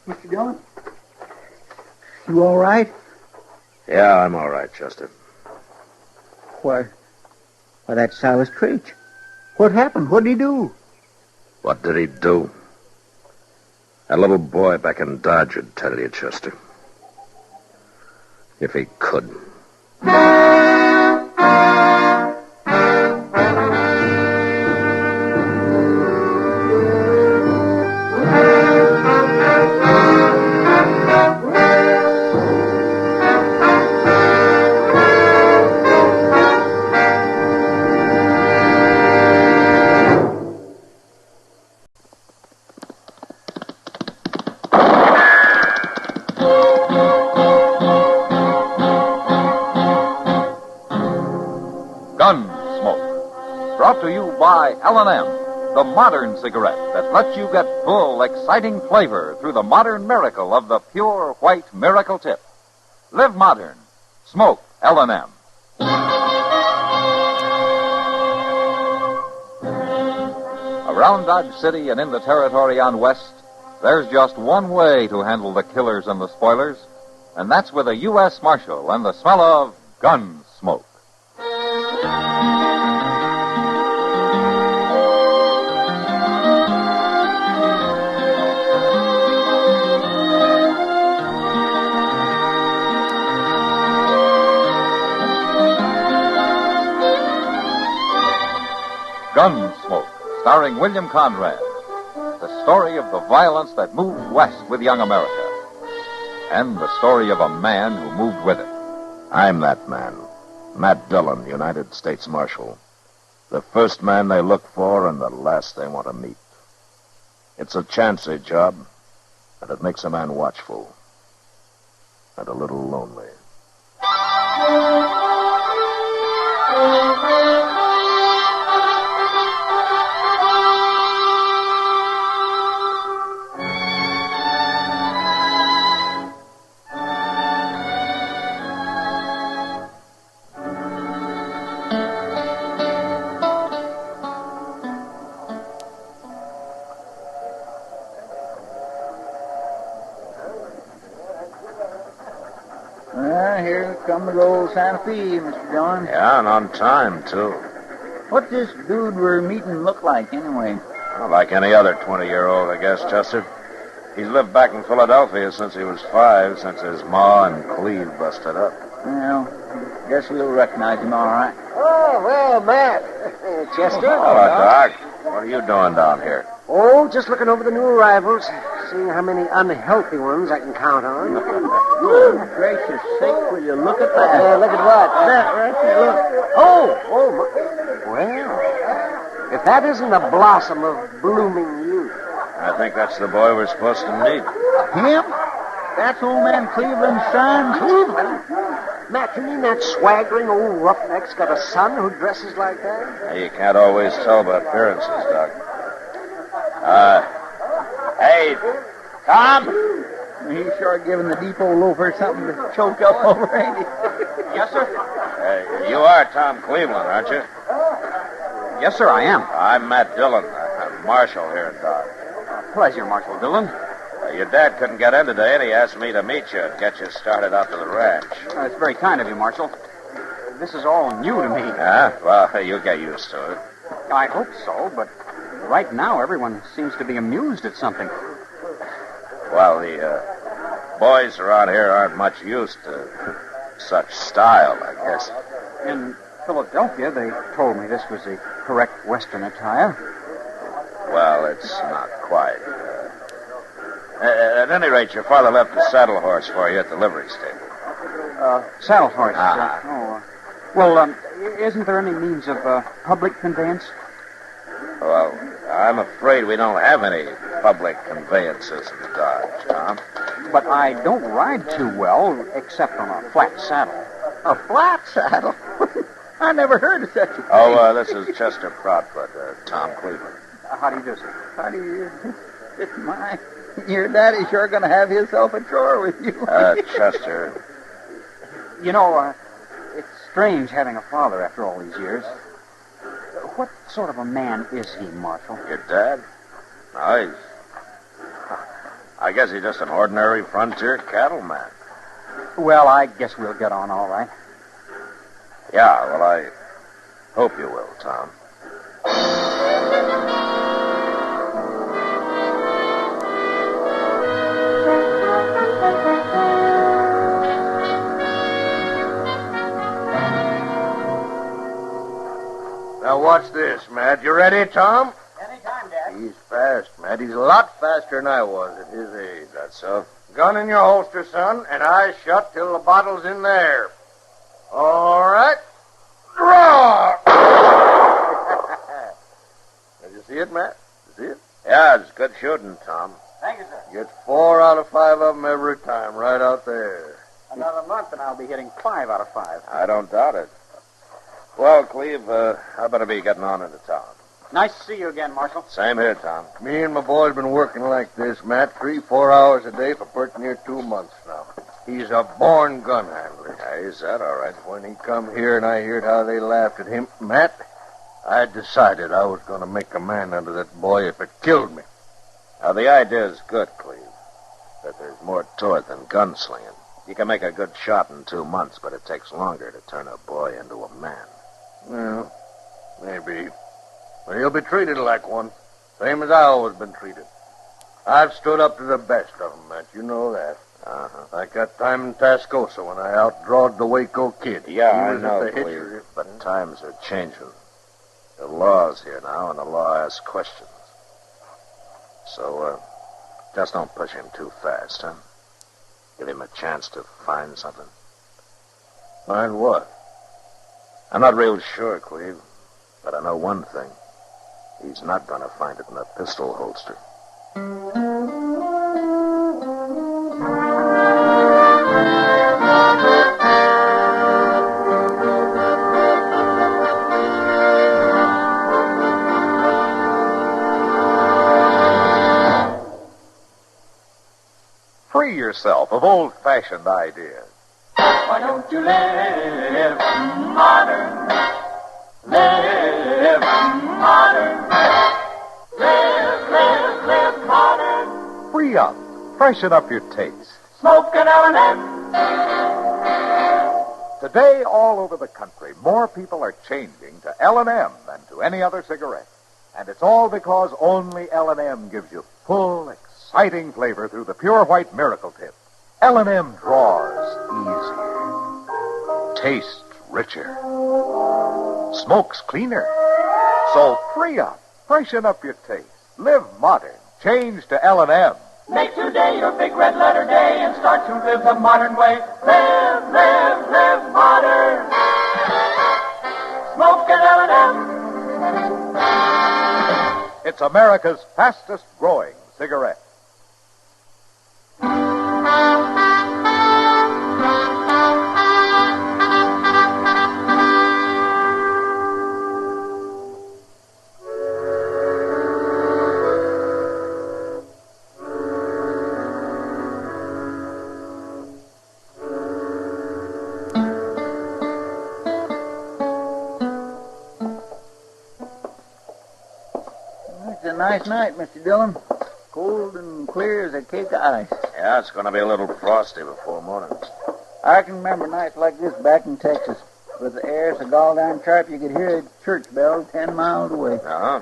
Mr. Dillon? You all right? Yeah, I'm all right, Chester. Why, that's Silas Creech. What happened? What did he do? What did he do? That little boy back in Dodge would tell you, Chester. If he could. Gunsmoke. Brought to you by L&M, the modern cigarette that lets you get full, exciting flavor through the modern miracle of the pure white miracle tip. Live modern. Smoke L&M. Around Dodge City and in the territory on West, there's just one way to handle the killers and the spoilers, and that's with a U.S. Marshal and the smell of Gunsmoke. Gunsmoke, starring William Conrad. The story of the violence that moved west with young America. And the story of a man who moved with it. I'm that man. Matt Dillon, United States Marshal. The first man they look for and the last they want to meet. It's a chancy job, and it makes a man watchful. And a little lonely. Well, here comes old Santa Fe, Mr. Dillon. Yeah, and on time, too. What this dude we're meeting look like, anyway? Well, like any other 20-year-old, I guess, Chester. He's lived back in Philadelphia since he was 5, since his ma and Cleve busted up. Well, guess we'll recognize him all right. Oh, well, Matt. Chester. Hello, Doc. What are you doing down here? Oh, just looking over the new arrivals, seeing how many unhealthy ones I can count on. Good gracious sake, will you look at that? Look at what? That right there, look. Well, if that isn't a blossom of blooming youth. I think that's the boy we're supposed to meet. Him? That's old man Cleveland's son? Cleveland? Matt, you mean that swaggering old roughneck's got a son who dresses like that? You can't always tell by appearances, Doc. Hey, Tom? He's sure giving the depot loafer something to choke up over, ain't he? Yes, sir? You are Tom Cleveland, aren't you? Yes, sir, I am. I'm Matt Dillon. I'm Marshal here in Dodge. Pleasure, Marshal Dillon. Your dad couldn't get in today, and he asked me to meet you and get you started out to the ranch. It's very kind of you, Marshal. This is all new to me. Yeah? Well, you'll get used to it. I hope so, but right now everyone seems to be amused at something. Well, the boys around here aren't much used to such style, I guess. In Philadelphia, they told me this was the correct Western attire. Well, it's not quite. At any rate, your father left a saddle horse for you at the livery stable. Saddle horse. Ah. Well, isn't there any means of public conveyance? Well, I'm afraid we don't have any public conveyances in Dodge, Tom. But I don't ride too well, except on a flat saddle. A flat saddle? I never heard of such a thing. Oh, this is Chester Proudfoot, Tom Cleveland. How do you do, sir? How do you... It's my... Your daddy's sure going to have himself a chore with you. Chester. You know, it's strange having a father after all these years. What sort of a man is he, Marshal? Your dad? No, I guess he's just an ordinary frontier cattleman. Well, I guess we'll get on all right. Yeah, well, I hope you will, Tom. Now, watch this, Matt. You ready, Tom? Anytime, Dad. He's fast, Matt. He's a lot faster than I was at his age. That's so? Gun in your holster, son, and eyes shut till the bottle's in there. All right. Draw! Did you see it, Matt? You see it? Yeah, it's good shooting, Tom. Thank you, sir. Get 4 out of 5 of them every time, right out there. Another month and I'll be hitting 5 out of 5. I don't doubt it. Well, Cleve, I better be getting on into town. Nice to see you again, Marshal. Same here, Tom. Me and my boy's been working like this, Matt, 3-4 hours a day for pretty near 2 months now. He's a born gun handler. Yeah, he's that all right. When he come here and I heard how they laughed at him, Matt, I decided I was going to make a man out of that boy if it killed me. Now, the idea is good, Cleve, but there's more to it than gunslinging. You can make a good shot in 2 months, but it takes longer to turn a boy into a man. Well, maybe. But he'll be treated like one, same as I always been treated. I've stood up to the best of them, Matt. You know that. Uh-huh. Like that time in Tascosa when I outdrawed the Waco kid. Yeah, He I was at know, the Cleve, hitcher. but times are changing. The law's here now, and the law asks questions. So, just don't push him too fast, huh? Give him a chance to find something. Find what? I'm not real sure, Cleve, but I know one thing. He's not going to find it in a pistol holster. up of old-fashioned ideas. Why don't you live modern? Live modern. Live modern. Free up. Freshen up your taste. Smoke an L&M. Today, all over the country, more people are changing to L&M than to any other cigarette. And it's all because only L&M gives you full, exciting flavor through the pure white miracle tip. L&M draws easier, tastes richer, smokes cleaner. So free up, freshen up your taste, live modern, change to L&M. Make today your big red letter day and start to live the modern way. Live modern. Smoke an L&M. It's America's fastest growing cigarette. It's a nice night, Mr. Dillon. Cold and clear as a cake of ice. Yeah, it's going to be a little frosty before morning. I can remember nights like this back in Texas. With the air so gall-darn sharp you could hear a church bell 10 miles away. Uh-huh.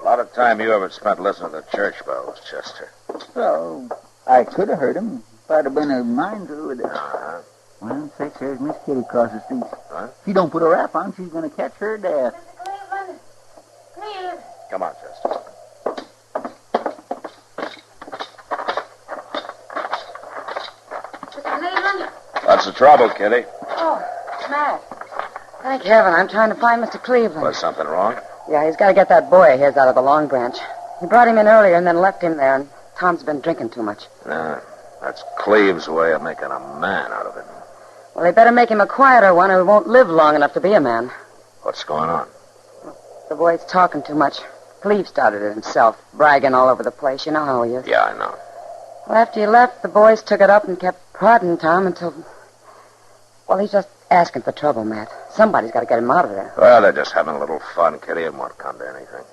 A lot of time you ever spent listening to church bells, Chester. So, I could have heard him if I'd have been a mind to with it. Uh-huh. Well, sakes, there's Miss Kitty across the street. Huh? If she don't put a wrap on, she's going to catch her death. Come on, Chester. What's the trouble, Kitty? Oh, Matt. Thank heaven, I'm trying to find Mr. Cleveland. Was something wrong? Yeah, he's got to get that boy of his out of the Long Branch. He brought him in earlier and then left him there, and Tom's been drinking too much. That's Cleve's way of making a man out of him. Well, they better make him a quieter one or he won't live long enough to be a man. What's going on? The boy's talking too much. Cleve started it himself, bragging all over the place. You know how he is. Yeah, I know. Well, after you left, the boys took it up and kept prodding Tom until... Well, he's just asking for trouble, Matt. Somebody's got to get him out of there. Well, they're just having a little fun, Kitty. It won't come to anything.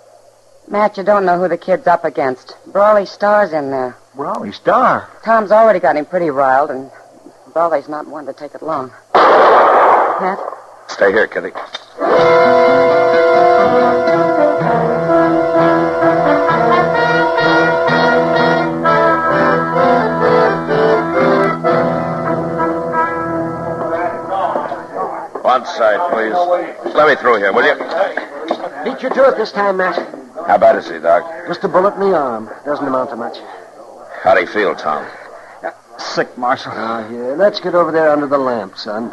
Matt, you don't know who the kid's up against. Brawley Star's in there. Brawley Star? Tom's already got him pretty riled, and Brawley's not one to take it long. Matt? Stay here, Kitty. One side, please. Let me through here, will you? Beat you to it this time, Matt. How bad is he, Doc? Just a bullet in the arm. Doesn't amount to much. How'd he feel, Tom? Sick, Marshal. Here, let's get over there under the lamp, son.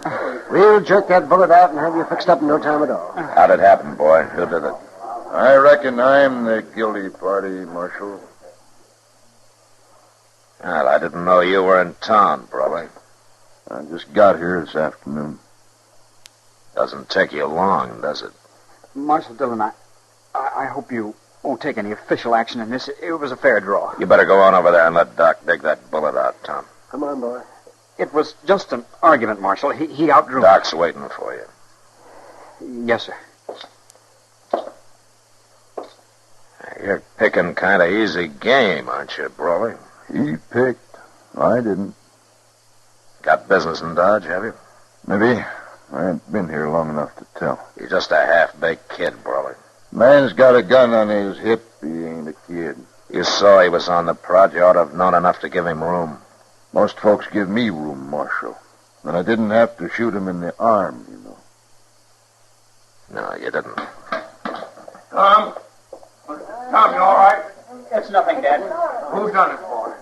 We'll jerk that bullet out and have you fixed up in no time at all. How'd it happen, boy? Who did it? I reckon I'm the guilty party, Marshal. Well, I didn't know you were in town, probably. I just got here this afternoon. Doesn't take you long, does it? Marshal Dillon, I hope you won't take any official action in this. It was a fair draw. You better go on over there and let Doc dig that bullet out, Tom. Come on, boy. It was just an argument, Marshal. He outdrew... Doc's waiting for you. Yes, sir. You're picking kind of easy game, aren't you, Brawley? He picked. I didn't. Got business in Dodge, have you? Maybe. I ain't been here long enough to tell. You're just a half-baked kid, Brawley. Man's got a gun on his hip. He ain't a kid. You saw he was on the prod. You ought to have known enough to give him room. Most folks give me room, Marshal. And I didn't have to shoot him in the arm, you know. No, you didn't. Tom? Tom, you all right? It's nothing, Dad. Who done it, boy?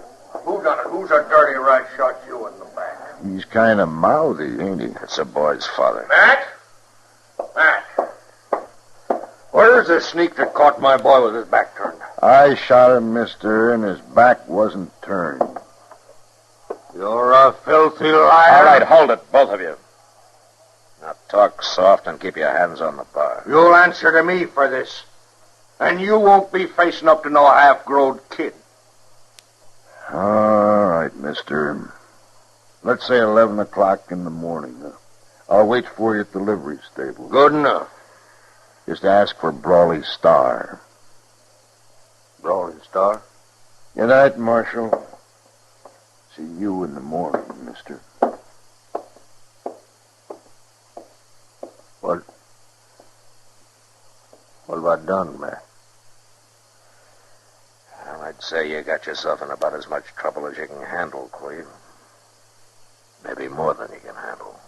Who done it? Who's a dirty rat shot you in the back? He's kind of mouthy, ain't he? It's a boy's father. Matt? Matt. Where's the sneak that caught my boy with his back turned? I shot him, mister, and his back wasn't turned. You're a filthy liar. All right, hold it, both of you. Now talk soft and keep your hands on the bar. You'll answer to me for this. And you won't be facing up to no half-grown kid. All right. right, mister. Let's say 11 o'clock in the morning. I'll wait for you at the livery stable. Good enough. Just ask for Brawley Star. Brawley Star? Good night, Marshal. See you in the morning, mister. What have I done, Matt? Well, I'd say you got yourself in about as much trouble as you can handle, Cleve. Maybe more than you can handle.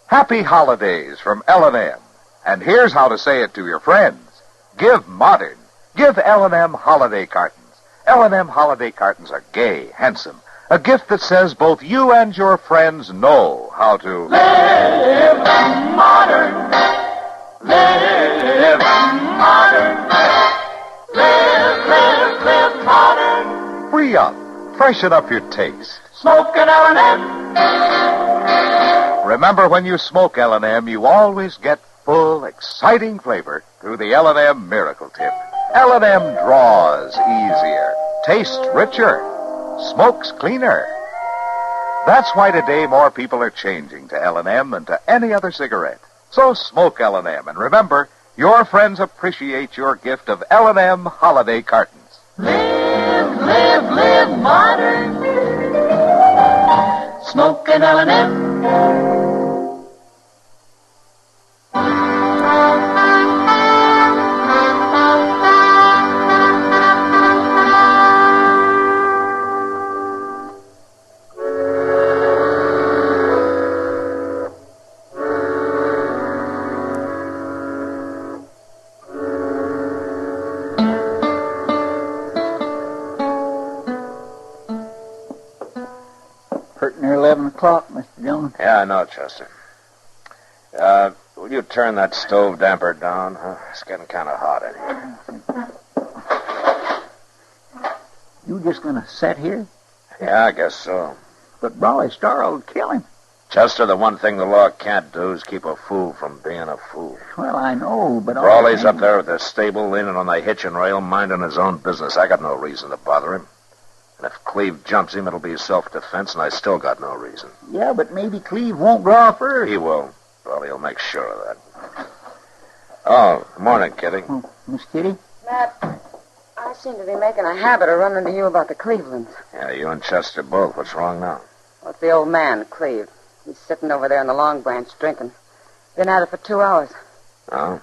Happy holidays from L&M. And here's how to say it to your friends. Give modern. Give L&M holiday cartons. L&M holiday cartons are gay, handsome. A gift that says both you and your friends know how to live modern. Live modern. Live modern. free up, freshen up your taste. Smoke an L&M. Remember, when you smoke L&M, you always get full, exciting flavor through the L&M Miracle Tip. L&M draws easier, tastes richer, smokes cleaner. That's why today more people are changing to L&M than to any other cigarette. So smoke L&M, and remember, your friends appreciate your gift of L&M holiday cartons. Live modern. Smoke an L&M. Pretty near 11 o'clock, Mr. Dillon. Yeah, I know, Chester. Will you turn that stove damper down? Huh? It's getting kind of hot in here. You just gonna sit here? Yeah, I guess so. But Brawley Star will kill him. Chester, the one thing the law can't do is keep a fool from being a fool. Well, I know, but... Brawley's up there at the stable, leaning on the hitching rail, minding his own business. I got no reason to bother him. And if Cleve jumps him, it'll be self-defense, and I still got no reason. Yeah, but maybe Cleve won't draw first. He will. Brawley will make sure of that. Oh, good morning, Kitty. Oh, Miss Kitty? Matt, I seem to be making a habit of running to you about the Clevelands. Yeah, you and Chester both. What's wrong now? What's the old man, Cleve? He's sitting over there in the Long Branch drinking. Been at it for 2 hours. Oh?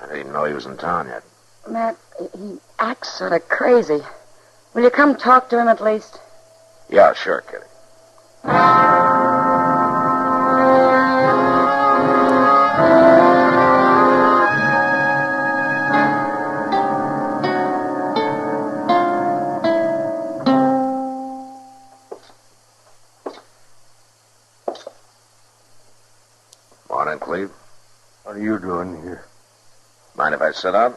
I didn't even know he was in town yet. Matt, he acts sort of crazy. Will you come talk to him at least? Yeah, sure, Kitty. Morning, Cleve. What are you doing here? Mind if I sit down?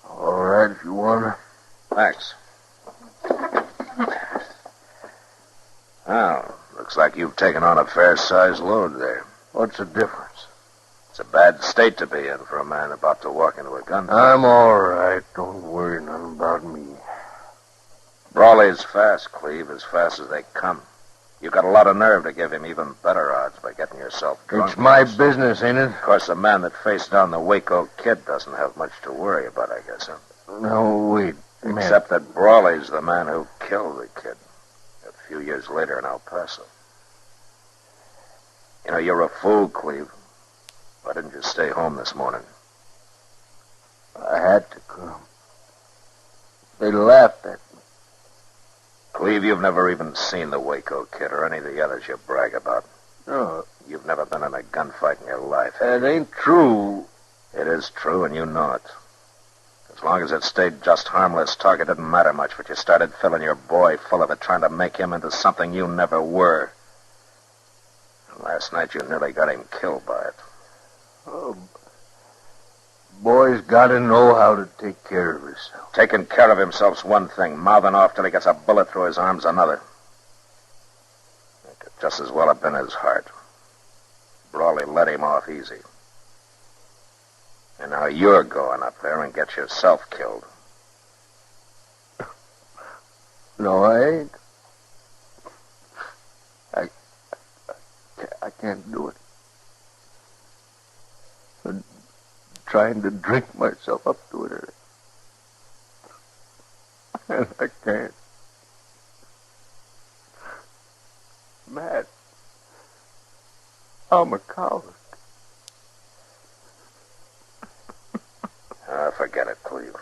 All right, if you wanna. Thanks. Well, looks like you've taken on a fair-sized load there. What's the difference? It's a bad state to be in for a man about to walk into a gunfight. I'm all right. Don't worry none about me. Brawley's fast, Cleve, as fast as they come. You've got a lot of nerve to give him even better odds by getting yourself drunk. It's my business, ain't it? Of course, the man that faced down the Waco kid doesn't have much to worry about, I guess, huh? No, wait. Except that Brawley's the man who killed the kid a few years later in El Paso. You know, you're a fool, Cleve. Why didn't you stay home this morning? I had to come. They laughed at me. Cleve, you've never even seen the Waco kid or any of the others you brag about. No. You've never been in a gunfight in your life. That ain't true. It is true, and you know it. As long as it stayed just harmless talk, it didn't matter much, but you started filling your boy full of it, trying to make him into something you never were. And last night you nearly got him killed by it. Oh, boy's got to know how to take care of himself. Taking care of himself's one thing. Mouthing off till he gets a bullet through his arm's another. It could just as well have been his heart. Brawley let him off easy. And now you're going up there and get yourself killed. No, I ain't. I can't do it. I'm trying to drink myself up to it. And I can't. Matt, I'm a coward. Forget it, Cleve.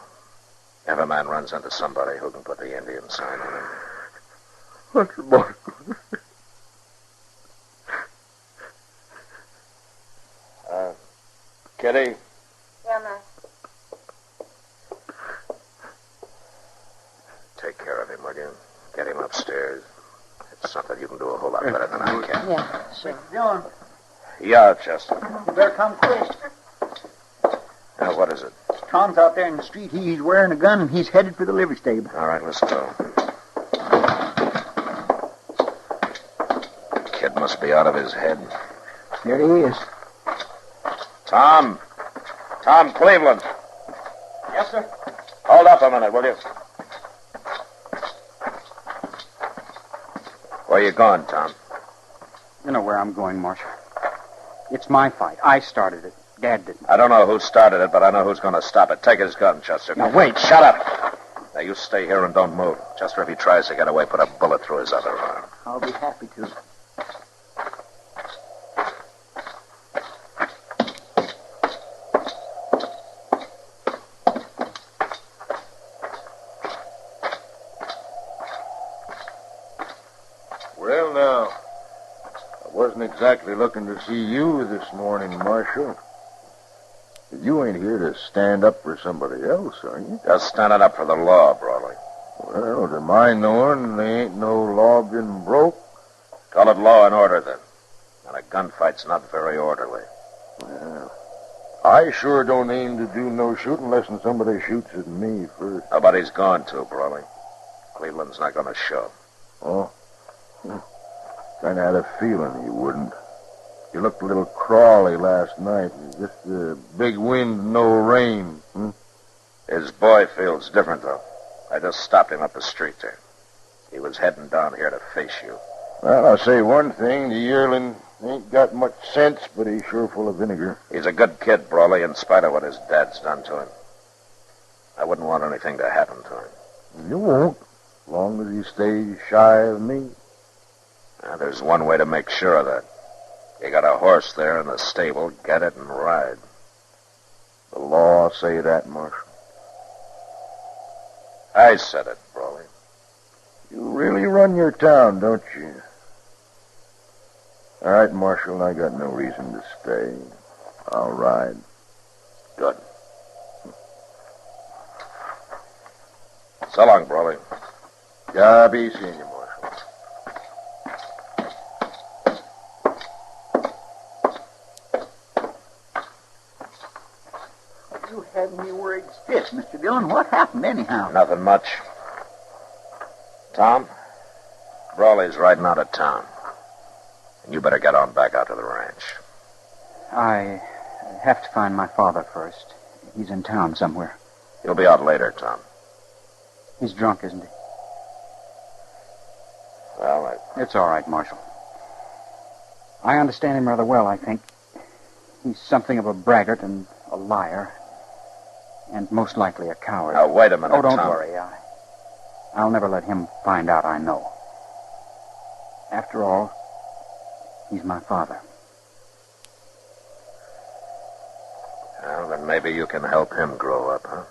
If a man runs into somebody who can put the Indian sign on him. What's the boy going to do? Kitty? Yeah, Matt. Take care of him, will you? Get him upstairs. It's something you can do a whole lot better than I can. Yeah, sure. Dillon, Yeah, Chester. you better come quick. Now, what is it? Tom's out there in the street. He's wearing a gun, and he's headed for the livery stable. All right, let's go. Kid must be out of his head. There he is. Tom Cleveland. Yes, sir. Hold up a minute, will you? Where you going, Tom? You know where I'm going, Marshal. It's my fight. I started it. Dad didn't. I don't know who started it, but I know who's going to stop it. Take his gun, Chester. Now, wait. Shut up. Now, you stay here and don't move. Chester, if he tries to get away, put a bullet through his other arm. I'll be happy to. Well, now, I wasn't exactly looking to see you this morning, Marshal. But you ain't here to stand up for somebody else, are you? Just standing up for the law, Brawley. Well, to my knowing, there ain't no law been broke. Call it law and order, then. And a gunfight's not very orderly. Well, I sure don't aim to do no shooting unless somebody shoots at me first. Nobody's going to, Brawley. Cleveland's not going to show. Oh? Kind of had a feeling he wouldn't. You looked a little crawly last night. Just a big wind, no rain. His boy feels different, though. I just stopped him up the street there. He was heading down here to face you. Well, I'll say one thing. The yearling ain't got much sense, but he's sure full of vinegar. He's a good kid, Brawley, in spite of what his dad's done to him. I wouldn't want anything to happen to him. You won't, as long as he stays shy of me. Now, there's one way to make sure of that. You got a horse there in the stable. Get it and ride. The law say that, Marshal. I said it, Brawley. You really run your town, don't you? All right, Marshal, I got no reason to stay. I'll ride. Good. So long, Brawley. Yeah, be seeing you, Marshal. You had me worried stiff, Mr. Dillon. What happened, anyhow? Nothing much. Tom, Brawley's riding out of town. And you better get on back out to the ranch. I have to find my father first. He's in town somewhere. He'll be out later, Tom. He's drunk, isn't he? Well, It's all right, Marshal. I understand him rather well, I think. He's something of a braggart and a liar. And most likely a coward. Now, wait a minute, Oh, don't Tom. worry. I'll never let him find out I know. After all, he's my father. Well, then maybe you can help him grow up, huh?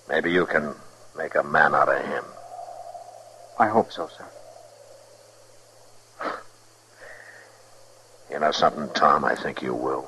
Maybe you can make a man out of him. I hope so, sir. You know something, Tom? I think you will.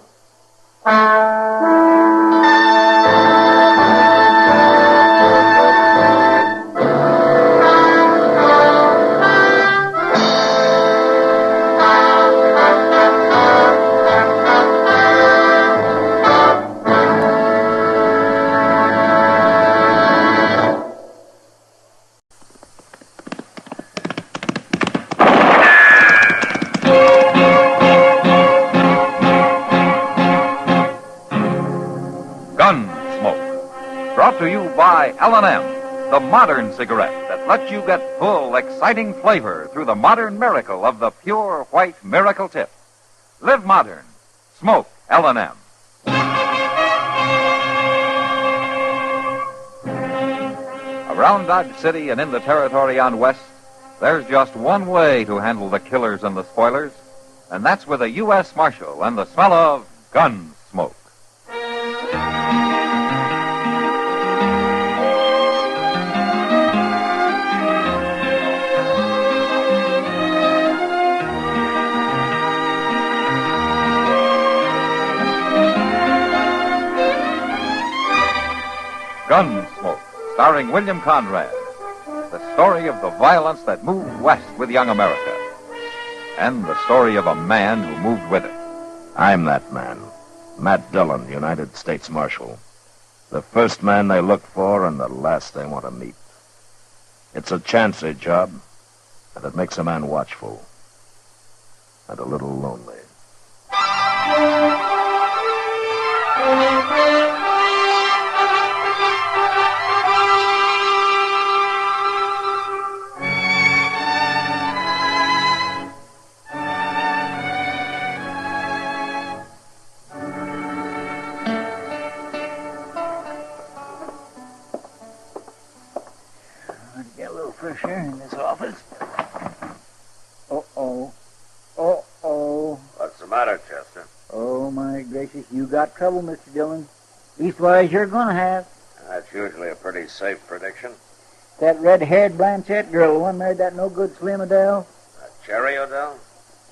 brought to you by L&M, the modern cigarette that lets you get full, exciting flavor through the modern miracle of the pure white miracle tip. Live modern. Smoke L&M. Around Dodge City and in the territory on West, there's just one way to handle the killers and the spoilers, and that's with a U.S. Marshal and the smell of Gunsmoke. Gunsmoke, starring William Conrad. The story of the violence that moved west with young America. And the story of a man who moved with it. I'm that man. Matt Dillon, United States Marshal. The first man they look for and the last they want to meet. It's a chancy job, and it makes a man watchful. And a little lonely. Get a little fresh air in this office. Uh-oh. Uh-oh. What's the matter, Chester? Oh, my gracious, you got trouble, Mr. Dillon. Leastwise, you're going to have. That's usually a pretty safe prediction. That red-haired Blanchette girl, the one married that no-good Slim Adele. Cherry Odell?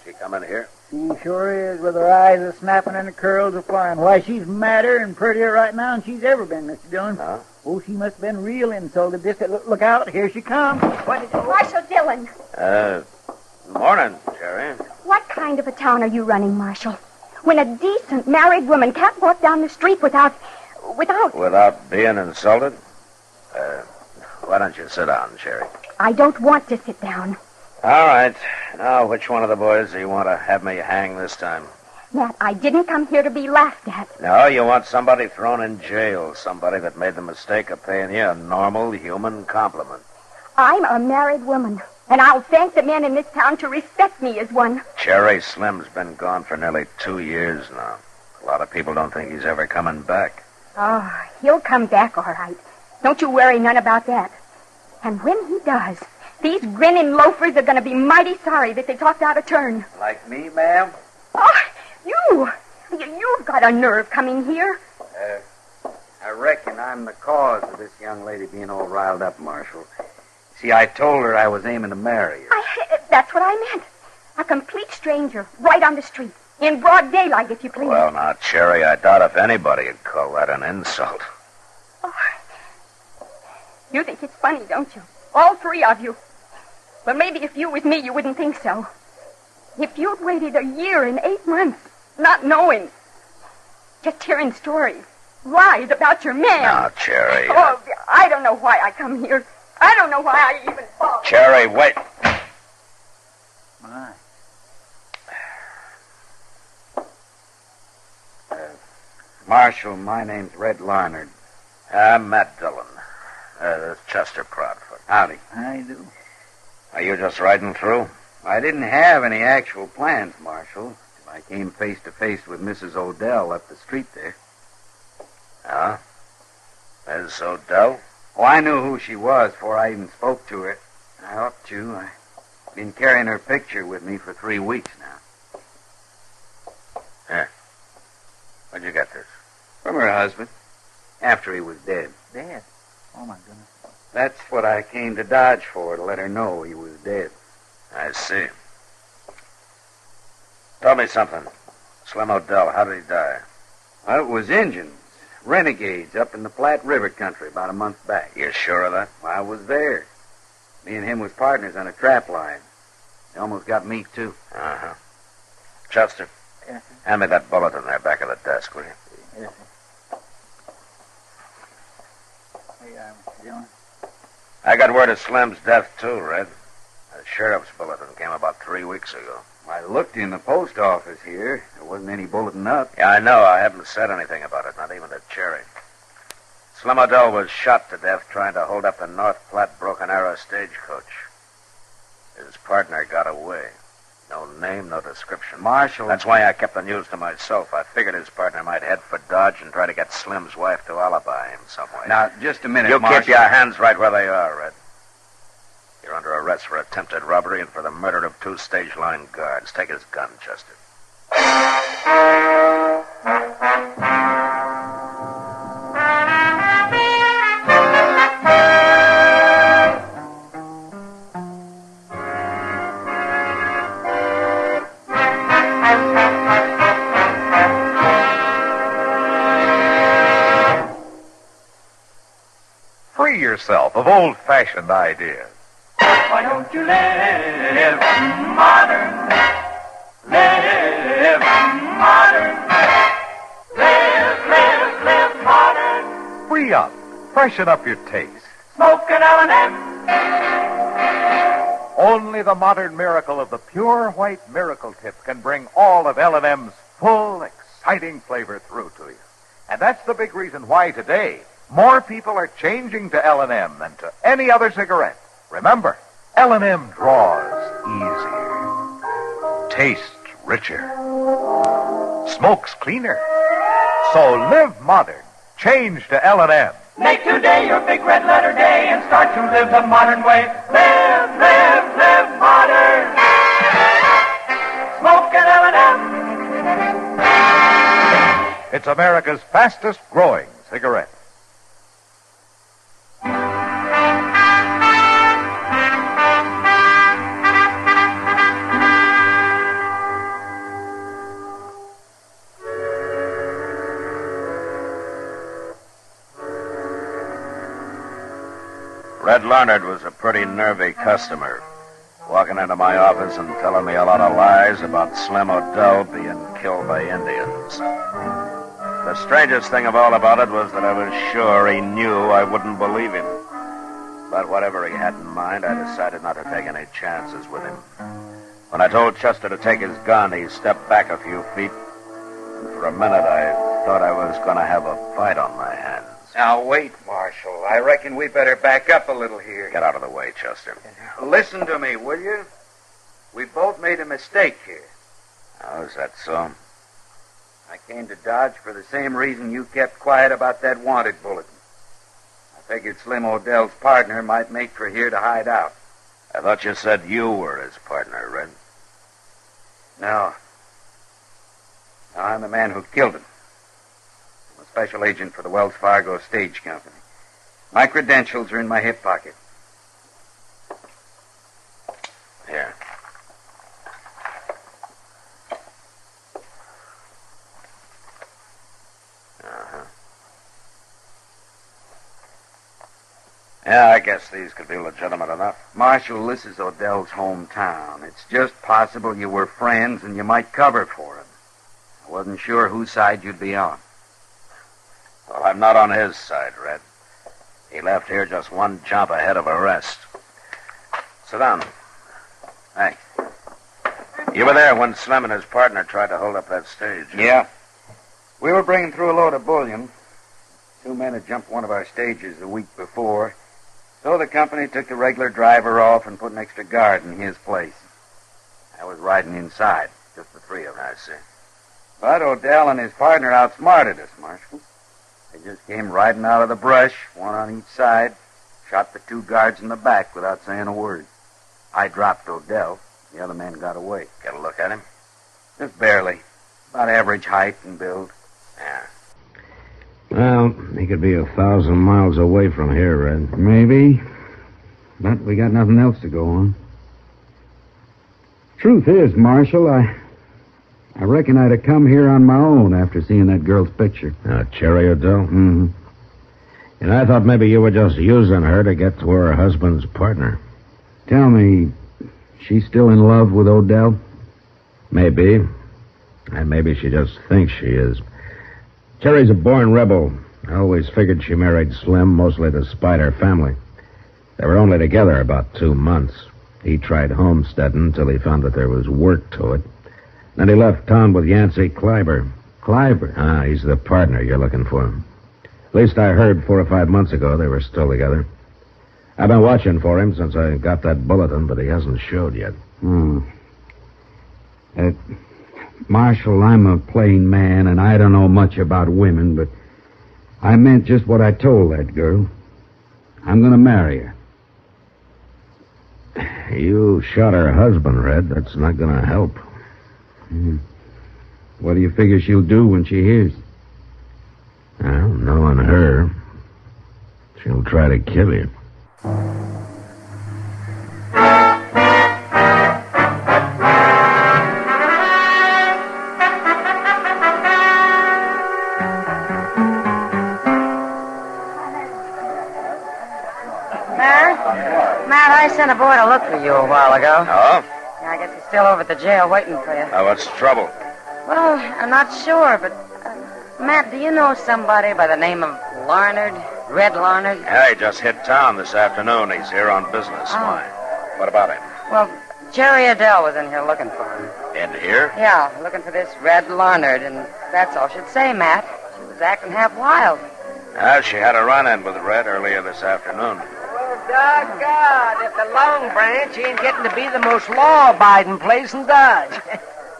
She come in here? She sure is, with her eyes a-snapping and her curls a-flying. Why, she's madder and prettier right now than she's ever been, Mr. Dillon. Huh? Oh, she must have been real insulted. Look out, here she comes. What is it? Marshal Dillon, Morning, Cherry. what kind of a town are you running, Marshal? When a decent married woman can't walk down the street without... Without being insulted? Why don't you sit down, Cherry? I don't want to sit down. All right. Now, which one of the boys do you want to have me hang this time? Matt, I didn't come here to be laughed at. No, you want somebody thrown in jail, somebody that made the mistake of paying you a normal human compliment. I'm a married woman, and I'll thank the men in this town to respect me as one. Cherry Slim's been gone for nearly 2 years now. A lot of people don't think he's ever coming back. Oh, he'll come back all right. Don't you worry none about that. And when he does, these grinning loafers are going to be mighty sorry that they talked out of turn. Like me, ma'am? Oh, you've got a nerve coming here. I reckon I'm the cause of this young lady being all riled up, Marshal. See, I told her I was aiming to marry her. That's what I meant. A complete stranger, right on the street. In broad daylight, if you please. Well, now, Cherry, I doubt if anybody would call that an insult. Oh, you think it's funny, don't you? All three of you. But maybe if you was me, you wouldn't think so. If you'd waited a year and 8 months, not knowing, just hearing stories, lies about your man. Now, Cherry. Oh, I don't know why I come here. I don't know why I even thought. Cherry, wait. My. Marshal, my name's Red Larnard. I'm Matt Dillon. This is Chester Crawford. Howdy. I do. Are you just riding through? I didn't have any actual plans, Marshal. I came face to face with Mrs. Odell up the street there. Huh? Miss Odell? Oh, I knew who she was before I even spoke to her. I ought to. I've been carrying her picture with me for 3 weeks now. Here. Where'd you get this? From her husband. After he was dead. Dead? Oh, my goodness. That's what I came to Dodge for, to let her know he was dead. I see. Tell me something. Slim Odell, how did he die? Well, it was Injuns, renegades up in the Platte River country about a month back. You sure of that? I was there. Me and him was partners on a trap line. They almost got me, too. Uh-huh. Chester, Yes, sir. hand me that bulletin there back of the desk, will you? Yes, sir. Here you are, Mr. Dillon. I got word of Slim's death, too, Red. The sheriff's bulletin came about 3 weeks ago. I looked in the post office here. There wasn't any bulletin up. Yeah, I know. I haven't said anything about it, not even to Cherry. Slim Odell was shot to death trying to hold up the North Platte Broken Arrow stagecoach. His partner got away. No name, no description. Marshal... That's why I kept the news to myself. I figured his partner might head for Dodge and try to get Slim's wife to alibi him some way. Now, just a minute, You Marshal. keep your hands right where they are, Red. You're under arrest for attempted robbery and for the murder of 2 stage line guards. Take his gun, Chester. 'Free yourself of old-fashioned ideas. Why don't you live modern? Live modern. Live modern. Free up. Freshen up your taste. Smoke an L&M. Only the modern miracle of the pure white miracle tip can bring all of L&M's full, exciting flavor through to you. And that's the big reason why today more people are changing to L&M than to any other cigarette. Remember, L&M draws easier, tastes richer, smokes cleaner. So live modern. Change to L&M. Make today your big red letter day and start to live the modern way. Live modern. Smoke an L&M. It's America's fastest growing cigarette. Red Larnard was a pretty nervy customer, walking into my office and telling me a lot of lies about Slim Odell being killed by Indians. The strangest thing of all about it was that I was sure he knew I wouldn't believe him. But whatever he had in mind, I decided not to take any chances with him. When I told Chester to take his gun, he stepped back a few feet, and for a minute I thought I was going to have a fight on my hands. Now, wait, Marshal. I reckon we better back up a little here. Get out of the way, Chester. Listen to me, will you? We both made a mistake here. Oh, is that so? I came to Dodge for the same reason you kept quiet about that wanted bulletin. I figured Slim Odell's partner might make for here to hide out. I thought you said you were his partner, Red. No. I'm the man who killed him. I'm a special agent for the Wells Fargo Stage Company. My credentials are in my hip pocket. Here. Yeah, I guess these could be legitimate enough. Marshal, this is Odell's hometown. It's just possible you were friends and you might cover for him. I wasn't sure whose side you'd be on. Well, I'm not on his side, Red. He left here just one jump ahead of arrest. Sit down. Thanks. You were there when Slim and his partner tried to hold up that stage. Yeah. We were bringing through a load of bullion. 2 men had jumped one of our stages a week before. So the company took the regular driver off and put an extra guard in his place. I was riding inside, just the 3 of us. I see. But Odell and his partner outsmarted us, Marshal. They just came riding out of the brush, one on each side, shot the 2 guards in the back without saying a word. I dropped Odell. The other man got away. Get a look at him? Just barely. About average height and build. Yeah. Well, he could be 1,000 miles away from here, Red. Maybe. But we got nothing else to go on. Truth is, Marshal, I reckon I'd have come here on my own after seeing that girl's picture. Cherry Odell? Mm-hmm. And I thought maybe you were just using her to get to her husband's partner. Tell me, she's still in love with Odell? Maybe. And maybe she just thinks she is. Cherry's a born rebel. I always figured she married Slim, mostly to spite her family. They were only together about 2 months. He tried homesteading till he found that there was work to it. Then he left town with Yancey Kleiber. Kleiber? He's the partner you're looking for. At least I heard 4 or 5 months ago they were still together. I've been watching for him since I got that bulletin, but he hasn't showed yet. Marshal, I'm a plain man, and I don't know much about women, but I meant just what I told that girl. I'm going to marry her. You shot her husband, Red. That's not going to help. What do you figure she'll do when she hears? Well, knowing her, she'll try to kill you. Matt, I sent a boy to look for you a while ago. Oh? Yeah, I guess he's still over at the jail waiting for you. What's the trouble? Well, I'm not sure, but... Matt, do you know somebody by the name of Larnard? Red Larnard? Yeah, he just hit town this afternoon. He's here on business. Oh. Why? What about him? Well, Jerry Adele was in here looking for him. In here? Yeah, looking for this Red Larnard, and that's all she'd say, Matt. She was acting half wild. She had a run-in with Red earlier this afternoon. Well, doggone, if the Long Branch ain't getting to be the most law-abiding place in Dodge.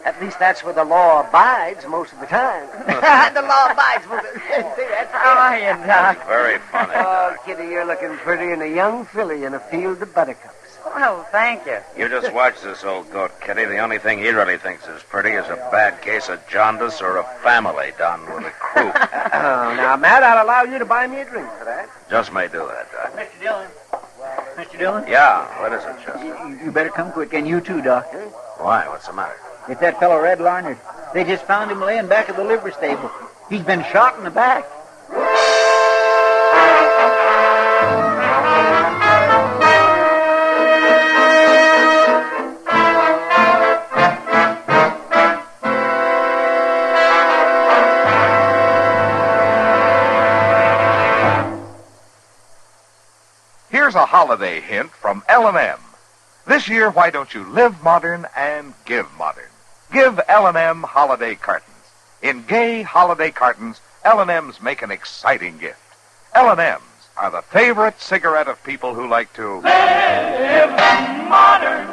At least that's where the law abides most of the time. The law abides most of the time. How are you, Doc? Very funny. Oh, Kitty, you're looking pretty in a young filly in a field of buttercups. Well, thank you. You just watch this old goat, Kitty. The only thing he really thinks is pretty is a bad case of jaundice or a family down with a croup. Oh, now, Matt, I'll allow you to buy me a drink for that. Just may do that, Doc. Mr. Dillon. Mr. Dillon? Yeah, what is it, Chester? You better come quick, and you too, Doc. Why? What's the matter? It's that fellow Red Larnard. They just found him laying back at the livery stable. He's been shot in the back. Here's a holiday hint from L&M. This year, why don't you live modern and give modern? Give L&M holiday cartons. In gay holiday cartons, L&M's make an exciting gift. L&M's are the favorite cigarette of people who like to live modern.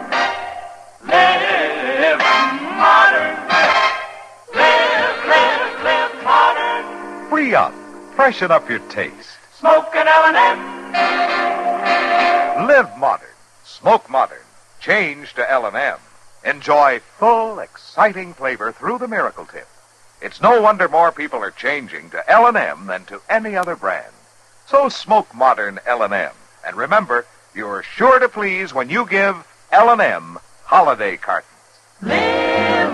Live modern. Live modern. free up, freshen up your taste. Smoke an L&M. Live modern, smoke modern, change to L&M. Enjoy full, exciting flavor through the Miracle Tip. It's no wonder more people are changing to L&M than to any other brand. So smoke modern L&M. And remember, you're sure to please when you give L&M holiday cartons. Live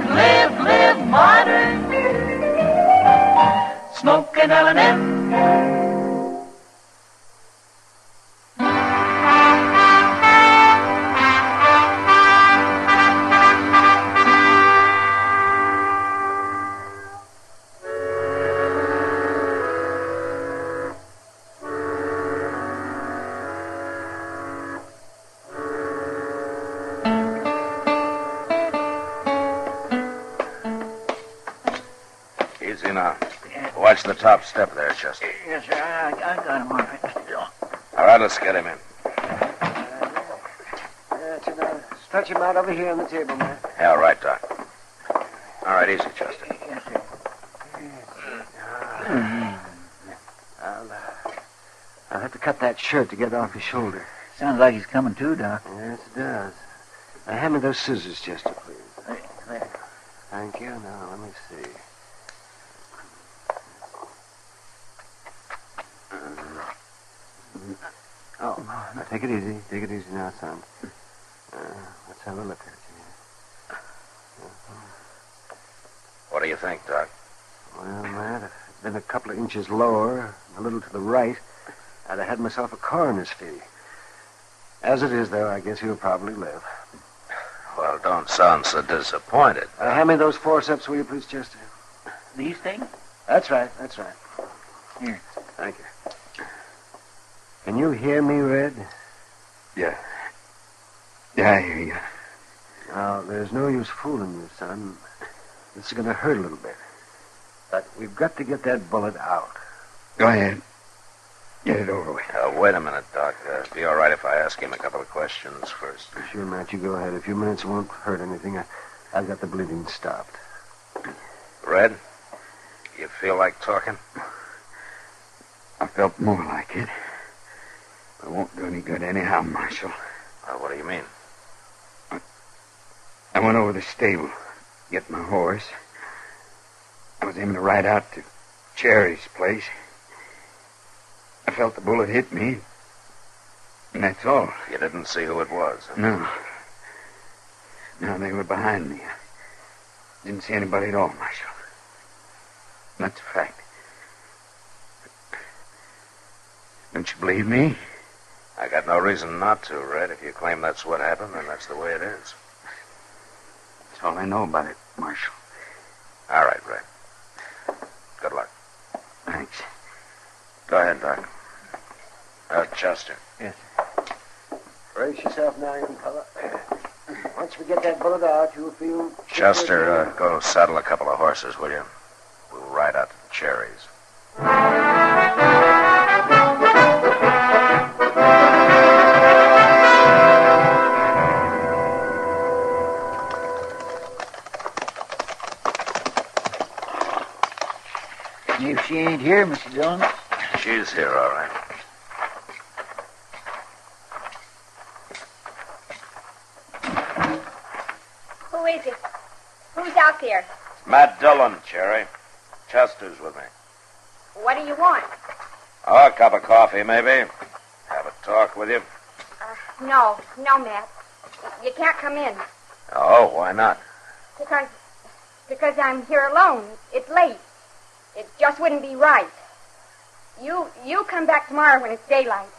modern. Smoke an L&M. Easy now. Watch the top step there, Chester. Yes, sir. I got him all right. All right, let's get him in. Stretch him out over here on the table, man. Yeah, right, Doc. All right, easy, Chester. Yes, sir. I'll have to cut that shirt to get it off his shoulder. Sounds like he's coming too, Doc. Yes, it does. Now, hand me those scissors, Chester, please. There. Thank you. Now, let me see. Oh, now take it easy. Take it easy now, son. Let's have a look at you. What do you think, Doc? Well, Matt, if it'd been a couple of inches lower, a little to the right, I'd have had myself a coroner's fee. As it is, though, I guess he'll probably live. Well, don't sound so disappointed. Hand me those forceps, will you, please, Chester? These things? That's right. Here. Thank you. Can you hear me, Red? Yeah. Yeah, I hear you. Now, there's no use fooling you, son. This is going to hurt a little bit. But we've got to get that bullet out. Go ahead. Get it over with. Wait a minute, Doc. Be all right if I ask him a couple of questions first. Sure, Matt, you go ahead. A few minutes won't hurt anything. I've got the bleeding stopped. Red, you feel like talking? I felt more like it. It won't do any good anyhow, Marshal. What do you mean? I went over to the stable, get my horse. I was aiming to ride out to Cherry's place. I felt the bullet hit me, and that's all. You didn't see who it was? Huh? No. No, they were behind me. I didn't see anybody at all, Marshal. That's a fact. Don't you believe me? I got no reason not to, Red. If you claim that's what happened, then that's the way it is. That's all I know about it, Marshal. All right, Red. Good luck. Thanks. Go ahead, Doc. Chester. Yes. Brace yourself now, young fella. Once we get that bullet out, you'll feel... Chester, go saddle a couple of horses, will you? We'll ride out to the Cherries. If she ain't here, Mr. Dillon. She's here, all right. Who is it? Who's out there? Matt Dillon, Cherry. Chester's with me. What do you want? Oh, a cup of coffee, maybe. Have a talk with you. No, Matt. You can't come in. Oh, why not? Because I'm here alone. It's late. It just wouldn't be right. You come back tomorrow when it's daylight.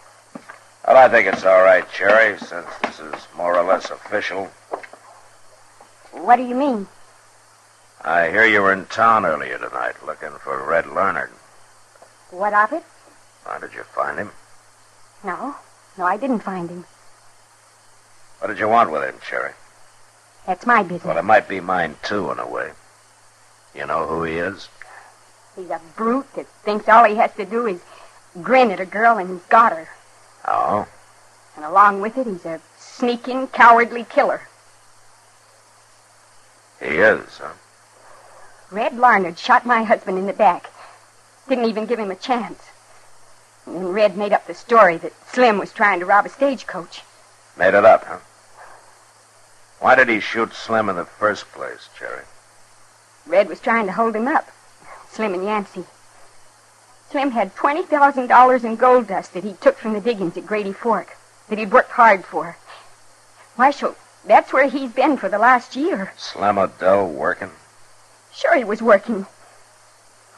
Well, I think it's all right, Cherry, since this is more or less official. What do you mean? I hear you were in town earlier tonight looking for Red Leonard. What of it? How did you find him? No, I didn't find him. What did you want with him, Cherry? That's my business. Well, it might be mine, too, in a way. You know who he is? He's a brute that thinks all he has to do is grin at a girl and he's got her. Oh? And along with it, he's a sneaking, cowardly killer. He is, huh? Red Larnard shot my husband in the back. Didn't even give him a chance. And then Red made up the story that Slim was trying to rob a stagecoach. Made it up, huh? Why did he shoot Slim in the first place, Cherry? Red was trying to hold him up. Slim and Yancey. Slim had $20,000 in gold dust that he took from the diggings at Grady Fork, that he'd worked hard for. Marshal, that's where he's been for the last year. Slim O'Dell working? Sure he was working.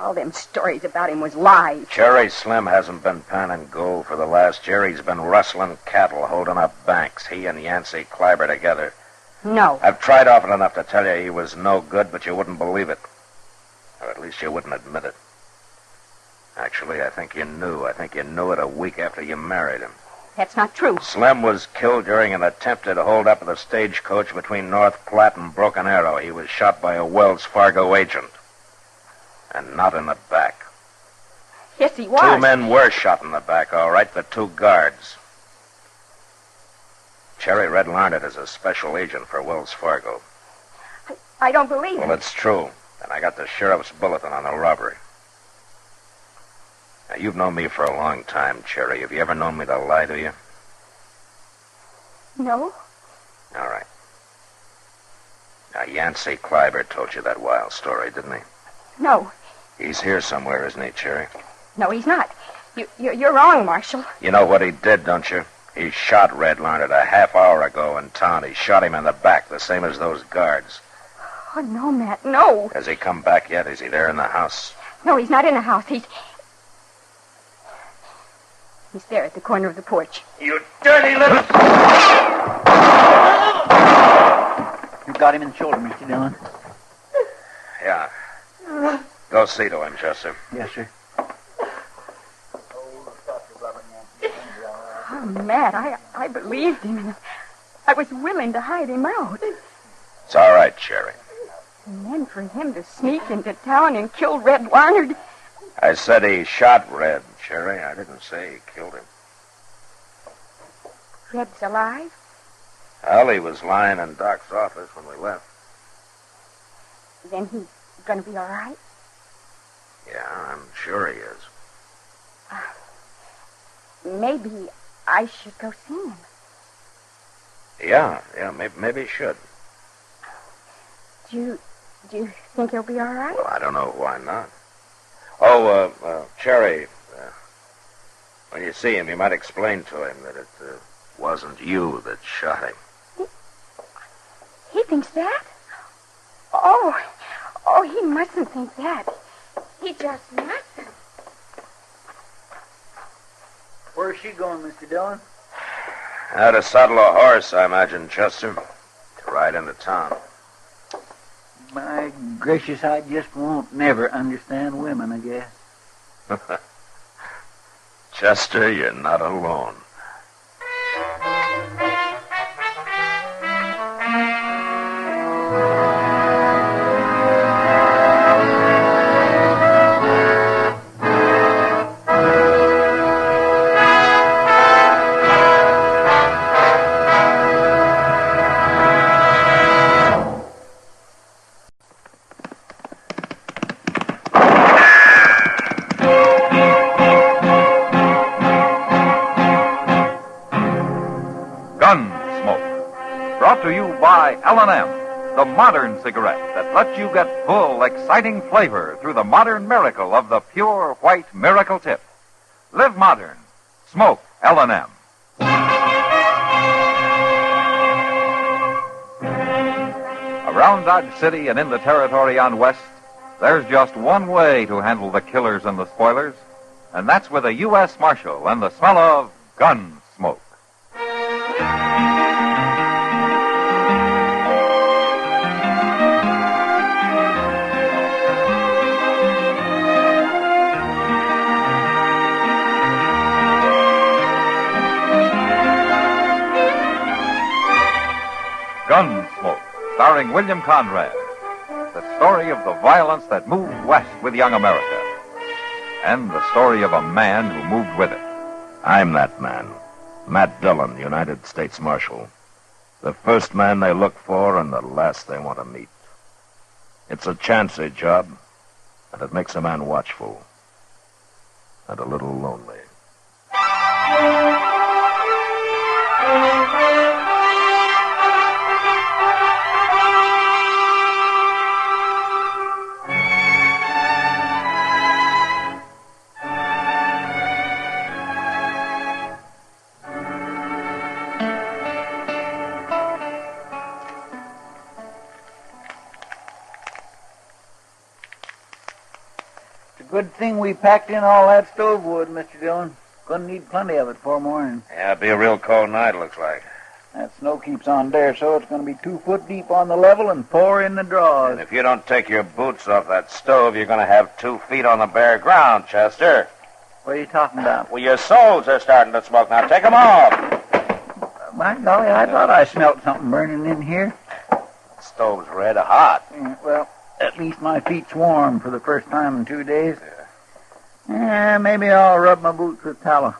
All them stories about him was lies. Cherry, Slim hasn't been panning gold for the last year. He's been rustling cattle, holding up banks. He and Yancey Kleiber together. No. I've tried often enough to tell you he was no good, but you wouldn't believe it. Or at least you wouldn't admit it. Actually, I think you knew. I think you knew it a week after you married him. That's not true. Slim was killed during an attempted hold-up of the stagecoach between North Platte and Broken Arrow. He was shot by a Wells Fargo agent. And not in the back. Yes, he was. 2 men were shot in the back, all right, the 2 guards. Cherry, Red Larnard is a special agent for Wells Fargo. I don't believe it. Well, it's true. And I got the sheriff's bulletin on the robbery. Now, you've known me for a long time, Cherry. Have you ever known me to lie to you? No. All right. Now, Yancey Kleiber told you that wild story, didn't he? No. He's here somewhere, isn't he, Cherry? No, he's not. You're wrong, Marshal. You know what he did, don't you? He shot Red Larnard a half hour ago in town. He shot him in the back, the same as those guards. Oh, no, Matt, no. Has he come back yet? Is he there in the house? No, he's not in the house. He's there at the corner of the porch. You dirty little... You got him in the shoulder, Mr. Dillon. Yeah. Go see to him, Chester. Yes, sir. Oh, Matt, I believed him, and I was willing to hide him out. It's all right, Cherry. And then for him to sneak into town and kill Red Larnard, I said he shot Red, Cherry. I didn't say he killed him. Red's alive? Well, he was lying in Doc's office when we left. Then he's gonna be all right? Yeah, I'm sure he is. Maybe I should go see him. Yeah, maybe he should. Do you think he'll be all right? Well, I don't know why not. Oh, Cherry, when you see him, you might explain to him that it wasn't you that shot him. He thinks that? Oh, he mustn't think that. He just mustn't. Where's she going, Mr. Dillon? How to saddle a horse, I imagine, Chester, to ride into town. My gracious, I just won't never understand women, I guess. Chester, you're not alone. Gunsmoke. Brought to you by L&M, the modern cigarette that lets you get full, exciting flavor through the modern miracle of the pure white miracle tip. Live modern. Smoke L&M. Around Dodge City and in the territory on West, there's just one way to handle the killers and the spoilers, and that's with a U.S. Marshal and the smell of Gunsmoke. Gunsmoke, starring William Conrad. The story of the violence that moved west with young America. And the story of a man who moved with it. I'm that man. Matt Dillon, United States Marshal. The first man they look for and the last they want to meet. It's a chancy job, and it makes a man watchful. And a little lonely. Good thing we packed in all that stove wood, Mr. Dillon. Gonna need plenty of it for morning. Yeah, it'll be a real cold night, looks like. That snow keeps on there, so it's gonna be 2 foot deep on the level and pour in the draws. And if you don't take your boots off that stove, you're gonna have 2 feet on the bare ground, Chester. What are you talking about? Well, your soles are starting to smoke. Now take them off. My golly, I thought I smelt something burning in here. The stove's red hot. Yeah, well, at least my feet's warm for the first time in 2 days. Yeah, maybe I'll rub my boots with tallow.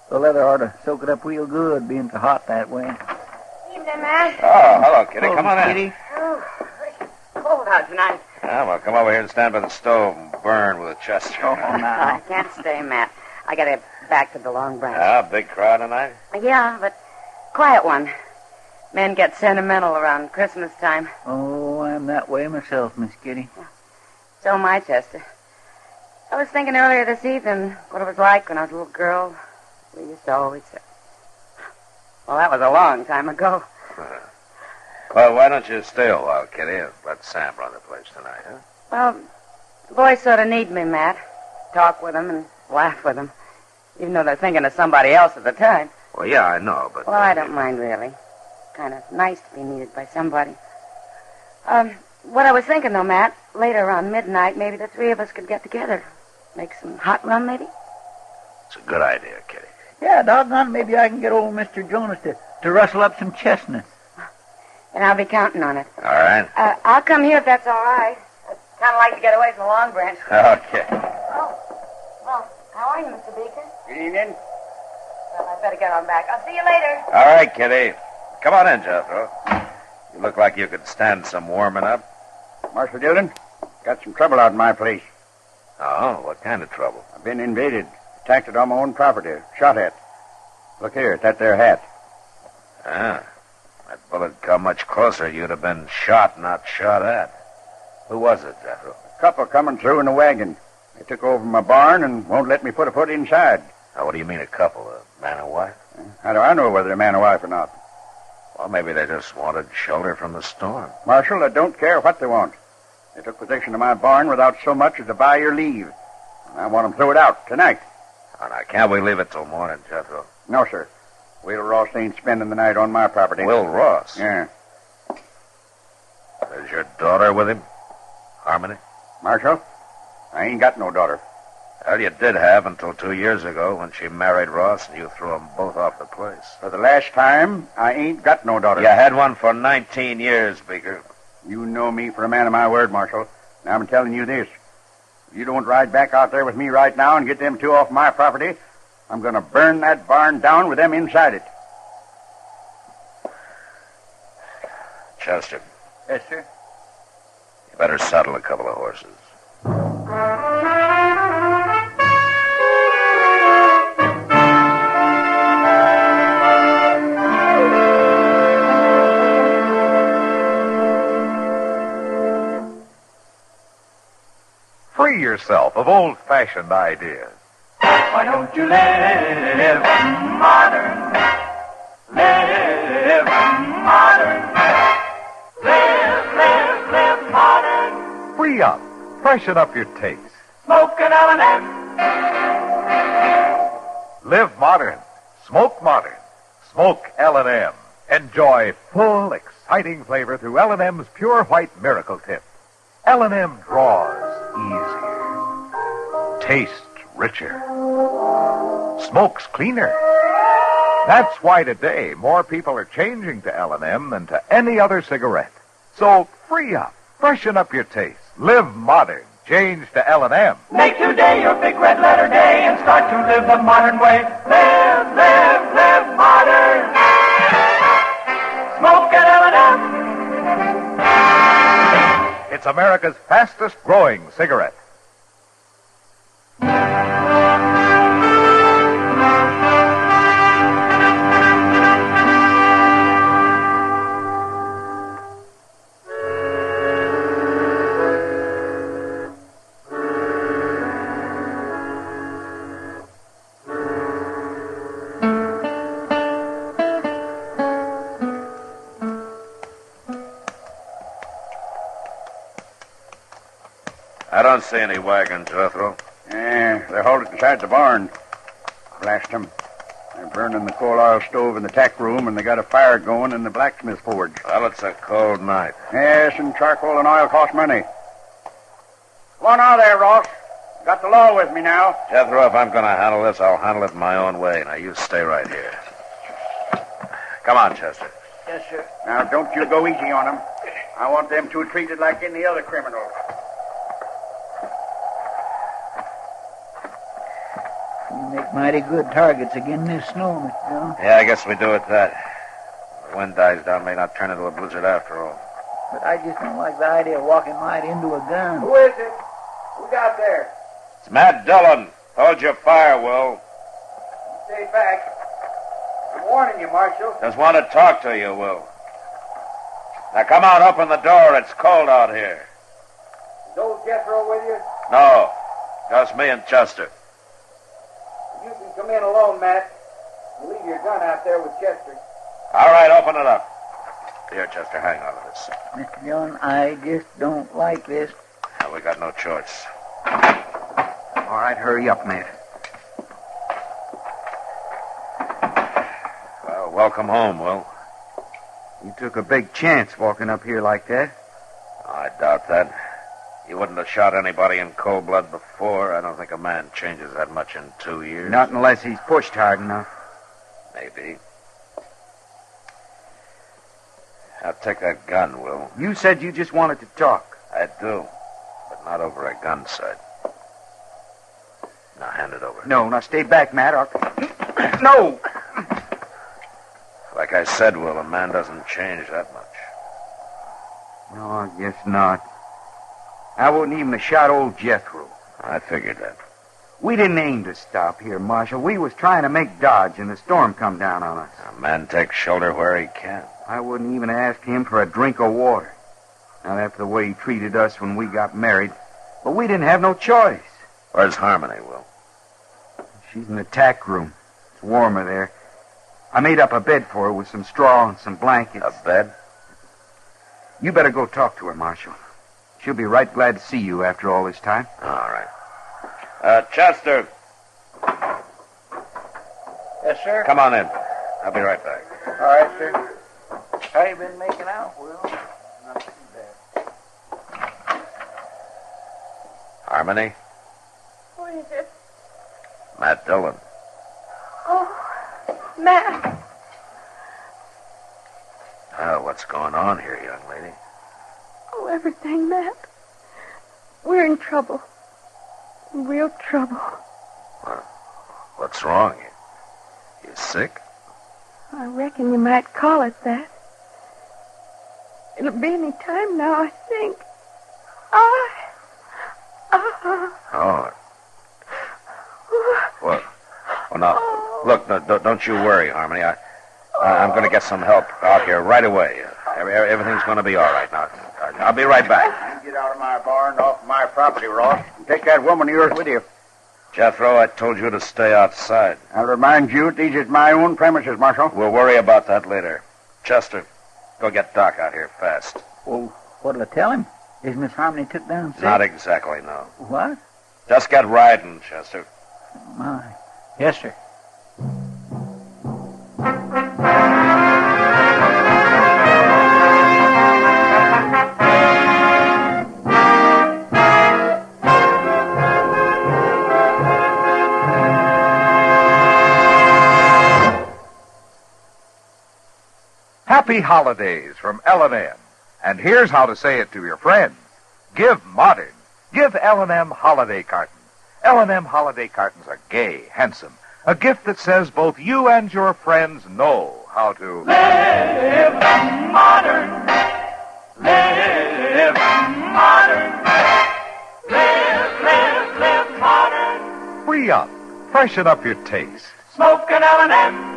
The leather ought to soak it up real good, being so hot that way. Evening, Matt. Oh, hello, Kitty. Come on in. Kitty. Oh, it's cold out tonight. Yeah, well, come over here and stand by the stove and burn with a Chester. Oh, now. I can't stay, Matt. I gotta get back to the Long Branch. Ah, big crowd tonight? Yeah, but quiet one. Men get sentimental around Christmas time. Oh, I'm that way myself, Miss Kitty. So am I, Chester. I was thinking earlier this evening what it was like when I was a little girl. We used to always say... Well, that was a long time ago. Well, why don't you stay a while, Kitty, and let Sam run the place tonight, huh? Well, the boys sort of need me, Matt. Talk with them and laugh with them, even though they're thinking of somebody else at the time. Well, yeah, I know, but... Well, I don't mind, really. Kind of nice to be needed by somebody. What I was thinking, though, Matt, later around midnight, maybe the 3 of us could get together. Make some hot rum, maybe? It's a good idea, Kitty. Yeah, doggone, maybe I can get old Mr. Jonas to rustle up some chestnuts. And I'll be counting on it. All right. I'll come here if that's all right. I'd kind of like to get away from the Long Branch. Okay. Oh, How are you, Mr. Beaker? Good evening. Well, I'd better get on back. I'll see you later. All right, Kitty. Come on in, Jethro. You look like you could stand some warming up. Marshal Dillon, got some trouble out in my place. Oh, what kind of trouble? I've been invaded, attacked on my own property, shot at. Look here, at that there hat. Ah, that bullet come much closer, you'd have been shot, not shot at. Who was it, Jethro? A couple coming through in a wagon. They took over my barn and won't let me put a foot inside. Now, what do you mean a couple? A man and wife? How do I know whether they're man or wife or not? Well, maybe they just wanted shelter from the storm. Marshal, I don't care what they want. They took possession of my barn without so much as to buy your leave. And I want them throw it out tonight. Oh, now, can't we leave it till morning, Jethro? No, sir. Will Ross ain't spending the night on my property. Will Ross? Yeah. Is your daughter with him? Harmony? Marshal, I ain't got no daughter. Well, you did have until 2 years ago when she married Ross and you threw them both off the place. For the last time, I ain't got no daughter. You had one for 19 years, Beaker. You know me for a man of my word, Marshal. Now I'm telling you this. If you don't ride back out there with me right now and get them two off my property, I'm going to burn that barn down with them inside it. Chester. Yes, sir. You better saddle a couple of horses. Free yourself of old-fashioned ideas. Why don't you live modern? Live modern. Live modern. Free up. Freshen up your taste. Smoke an L&M. Live modern. Smoke modern. Smoke L&M. Enjoy full, exciting flavor through L&M's Pure White Miracle Tip. L&M draws easier. Tastes richer. Smokes cleaner. That's why today more people are changing to L&M than to any other cigarette. So free up. Freshen up your taste. Live modern. Change to L&M. Make today your big red letter day and start to live the modern way. Live modern. Smoke an L&M. It's America's fastest growing cigarette. I don't see any wagons, Jethro. Yeah, they're halted inside the barn. Blast them. They're burning the coal oil stove in the tack room, and they got a fire going in the blacksmith forge. Well, it's a cold night. Yes, and charcoal and oil cost money. Come on out there, Ross. Got the law with me now. Jethro, if I'm going to handle this, I'll handle it my own way. Now, you stay right here. Come on, Chester. Yes, sir. Now, don't you go easy on them. I want them two treated like any other criminals. You make mighty good targets again this snow, Mr. Dillon. Yeah, I guess we do it that. The wind dies down, may not turn into a blizzard after all. But I just don't like the idea of walking right into a gun. Who is it? Who got there? It's Matt Dillon. Hold your fire, Will. Stay back. I'm warning you, Marshal. Just want to talk to you, Will. Now, come on, open the door. It's cold out here. Is old Jethro with you? No, just me and Chester. You can come in alone, Matt. And leave your gun out there with Chester. All right, open it up. Here, Chester, hang on to this. Mr. Dillon, I just don't like this. Now, we got no choice. All right, hurry up, Matt. Well, welcome home, Will. You took a big chance walking up here like that. I doubt that. You wouldn't have shot anybody in cold blood before. I don't think a man changes that much in 2 years. Not unless he's pushed hard enough. Maybe. Now, take that gun, Will. You said you just wanted to talk. I do, but not over a gun sight. Now hand it over. No, now stay back, Matt. No! Like I said, Will, a man doesn't change that much. No, I guess not. I wouldn't even have shot old Jethro. I figured that. We didn't aim to stop here, Marshal. We was trying to make Dodge, and the storm come down on us. A man takes shelter where he can. I wouldn't even ask him for a drink of water. Not after the way he treated us when we got married. But we didn't have no choice. Where's Harmony, Will? She's in the tack room. It's warmer there. I made up a bed for her with some straw and some blankets. A bed? You better go talk to her, Marshal. She'll be right glad to see you after all this time. All right. Chester. Yes, sir? Come on in. I'll be right back. All right, sir. How you been making out, Will? Not too bad. Harmony? What is it? Matt Dillon. Oh, Matt. What's going on here, young lady? Oh, everything, Matt. We're in trouble. Real trouble. What's wrong? You sick? I reckon you might call it that. It'll be any time now, I think. Oh. Well, now, look, don't you worry, Harmony. I'm going to get some help out here right away. Everything's going to be all right now. I'll be right back. You get out of my barn, off my property, Ross. Take that woman of yours with you. Jethro, I told you to stay outside. I'll remind you, these is my own premises, Marshal. We'll worry about that later. Chester, go get Doc out here fast. Well, what'll I tell him? Is Miss Harmony took down sick? Not exactly, no. What? Just get riding, Chester. My. Yes, sir. Happy holidays from L&M. And here's how to say it to your friends. Give modern. Give L&M holiday cartons. L&M holiday cartons are gay, handsome. A gift that says both you and your friends know how to live modern. Live modern. Live modern. free up, freshen up your taste. Smoke an L&M.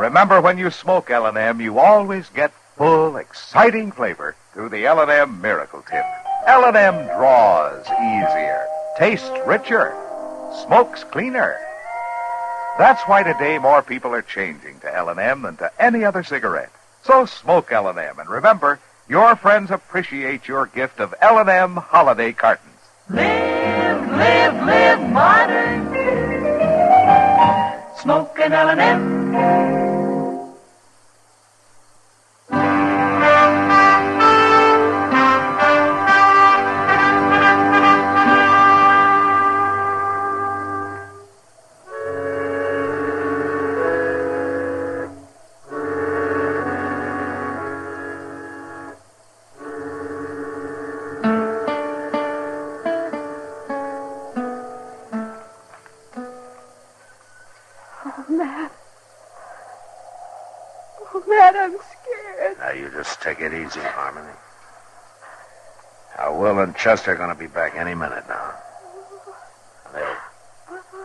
Remember, when you smoke L&M, you always get full, exciting flavor through the L&M Miracle Tip. L&M draws easier, tastes richer, smokes cleaner. That's why today more people are changing to L&M than to any other cigarette. So smoke L&M, and remember, your friends appreciate your gift of L&M holiday cartons. Live modern. Smoke an L&M. Matt, I'm scared. Now, you just take it easy, Harmony. Now, Will and Chester are going to be back any minute now. They'll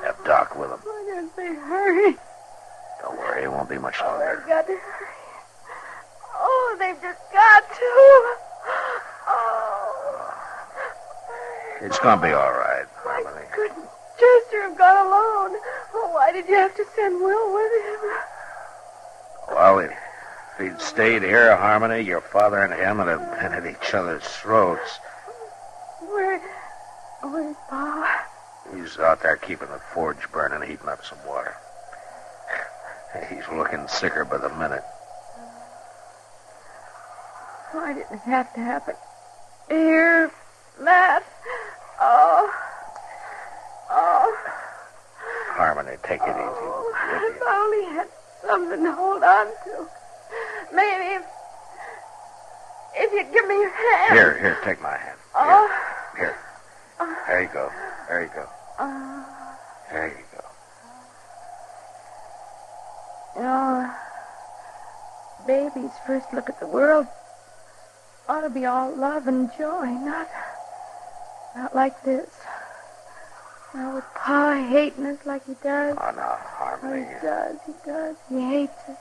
have Doc with them. Why don't they hurry? Don't worry, it won't be much Oh, longer. they've got to hurry. Oh, they've just got to. Oh. It's going to be all right, Harmony. Couldn't Chester have gone alone? Oh, why did you have to send Will with him? Well, if he'd stayed here, Harmony, your father and him would have been at each other's throats. Where's Bob? He's out there keeping the forge burning, heating up some water. He's looking sicker by the minute. Why did it have to happen? Here, Matt. Oh. Harmony, take it easy. If I only had something to hold on to. Maybe if you'd give me your hand. Here, take my hand. Oh. Here. There you go. There you go. You know, baby's first look at the world ought to be all love and joy, not like this. Now, with Pa hating us like he does. Oh, no, Harmony. He does. He hates us.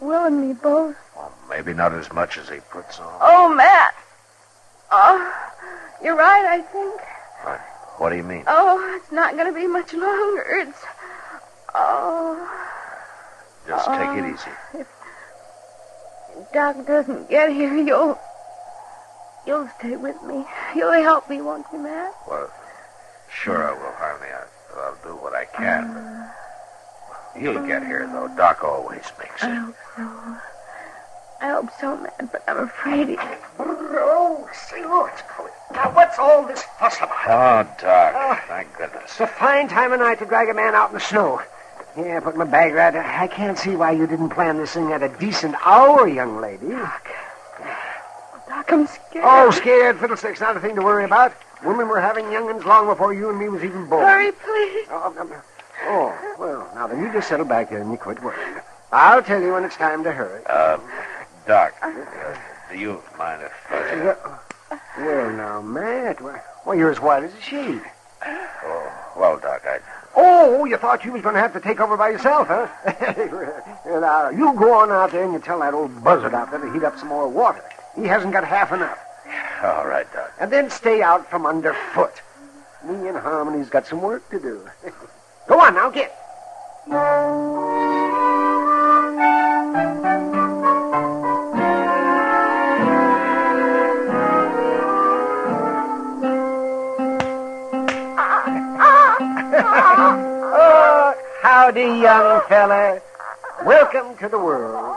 Will and me both. Well, maybe not as much as he puts on. Oh, Matt. Oh, you're right, I think. What do you mean? Oh, it's not going to be much longer. It's... Oh... Just take it easy. If Doc doesn't get here, you'll stay with me. You'll help me, won't you, Matt? Well, sure I will, Harmony. I'll do what I can. But he'll get here, though. Doc always makes it. I hope so, Matt, but I'm afraid he... Oh, say, look. Now, what's all this fuss about? Oh, Doc. Thank goodness. It's a fine time of night to drag a man out in the snow. Yeah, put my bag right there. I can't see why you didn't plan this thing at a decent hour, young lady. Doc, I'm scared. Oh, scared? Fiddlesticks, not a thing to worry about. Women were having young'uns long before you and me was even born. Hurry, please. Oh, well, now then, you just settle back here and you quit worrying. I'll tell you when it's time to hurry. Doc, do you mind if... Well, now, Matt, well, you're as white as a sheet. Oh, well, Doc, Oh, you thought you was going to have to take over by yourself, huh? Now, you go on out there and you tell that old buzzard out there to heat up some more water. He hasn't got half enough. All right, Doc. And then stay out from underfoot. Me and Harmony's got some work to do. Go on now, get. Howdy, young fella. Welcome to the world.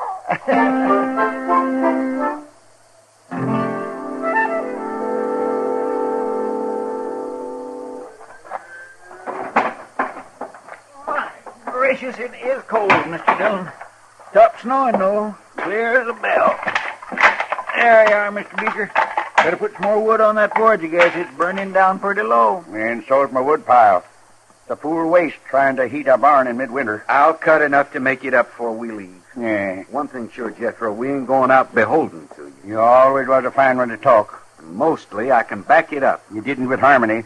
Gracious, it is cold, Mr. Dillon. Stopped snowing, though. Clear as a bell. There you are, Mr. Beecher. Better put some more wood on that forge, I guess. It's burning down pretty low. And so's my wood pile. It's a fool waste trying to heat a barn in midwinter. I'll cut enough to make it up before we leave. Yeah. One thing sure, Jethro, we ain't going out beholden to you. You always was a fine one to talk. And mostly, I can back it up. You didn't with Harmony.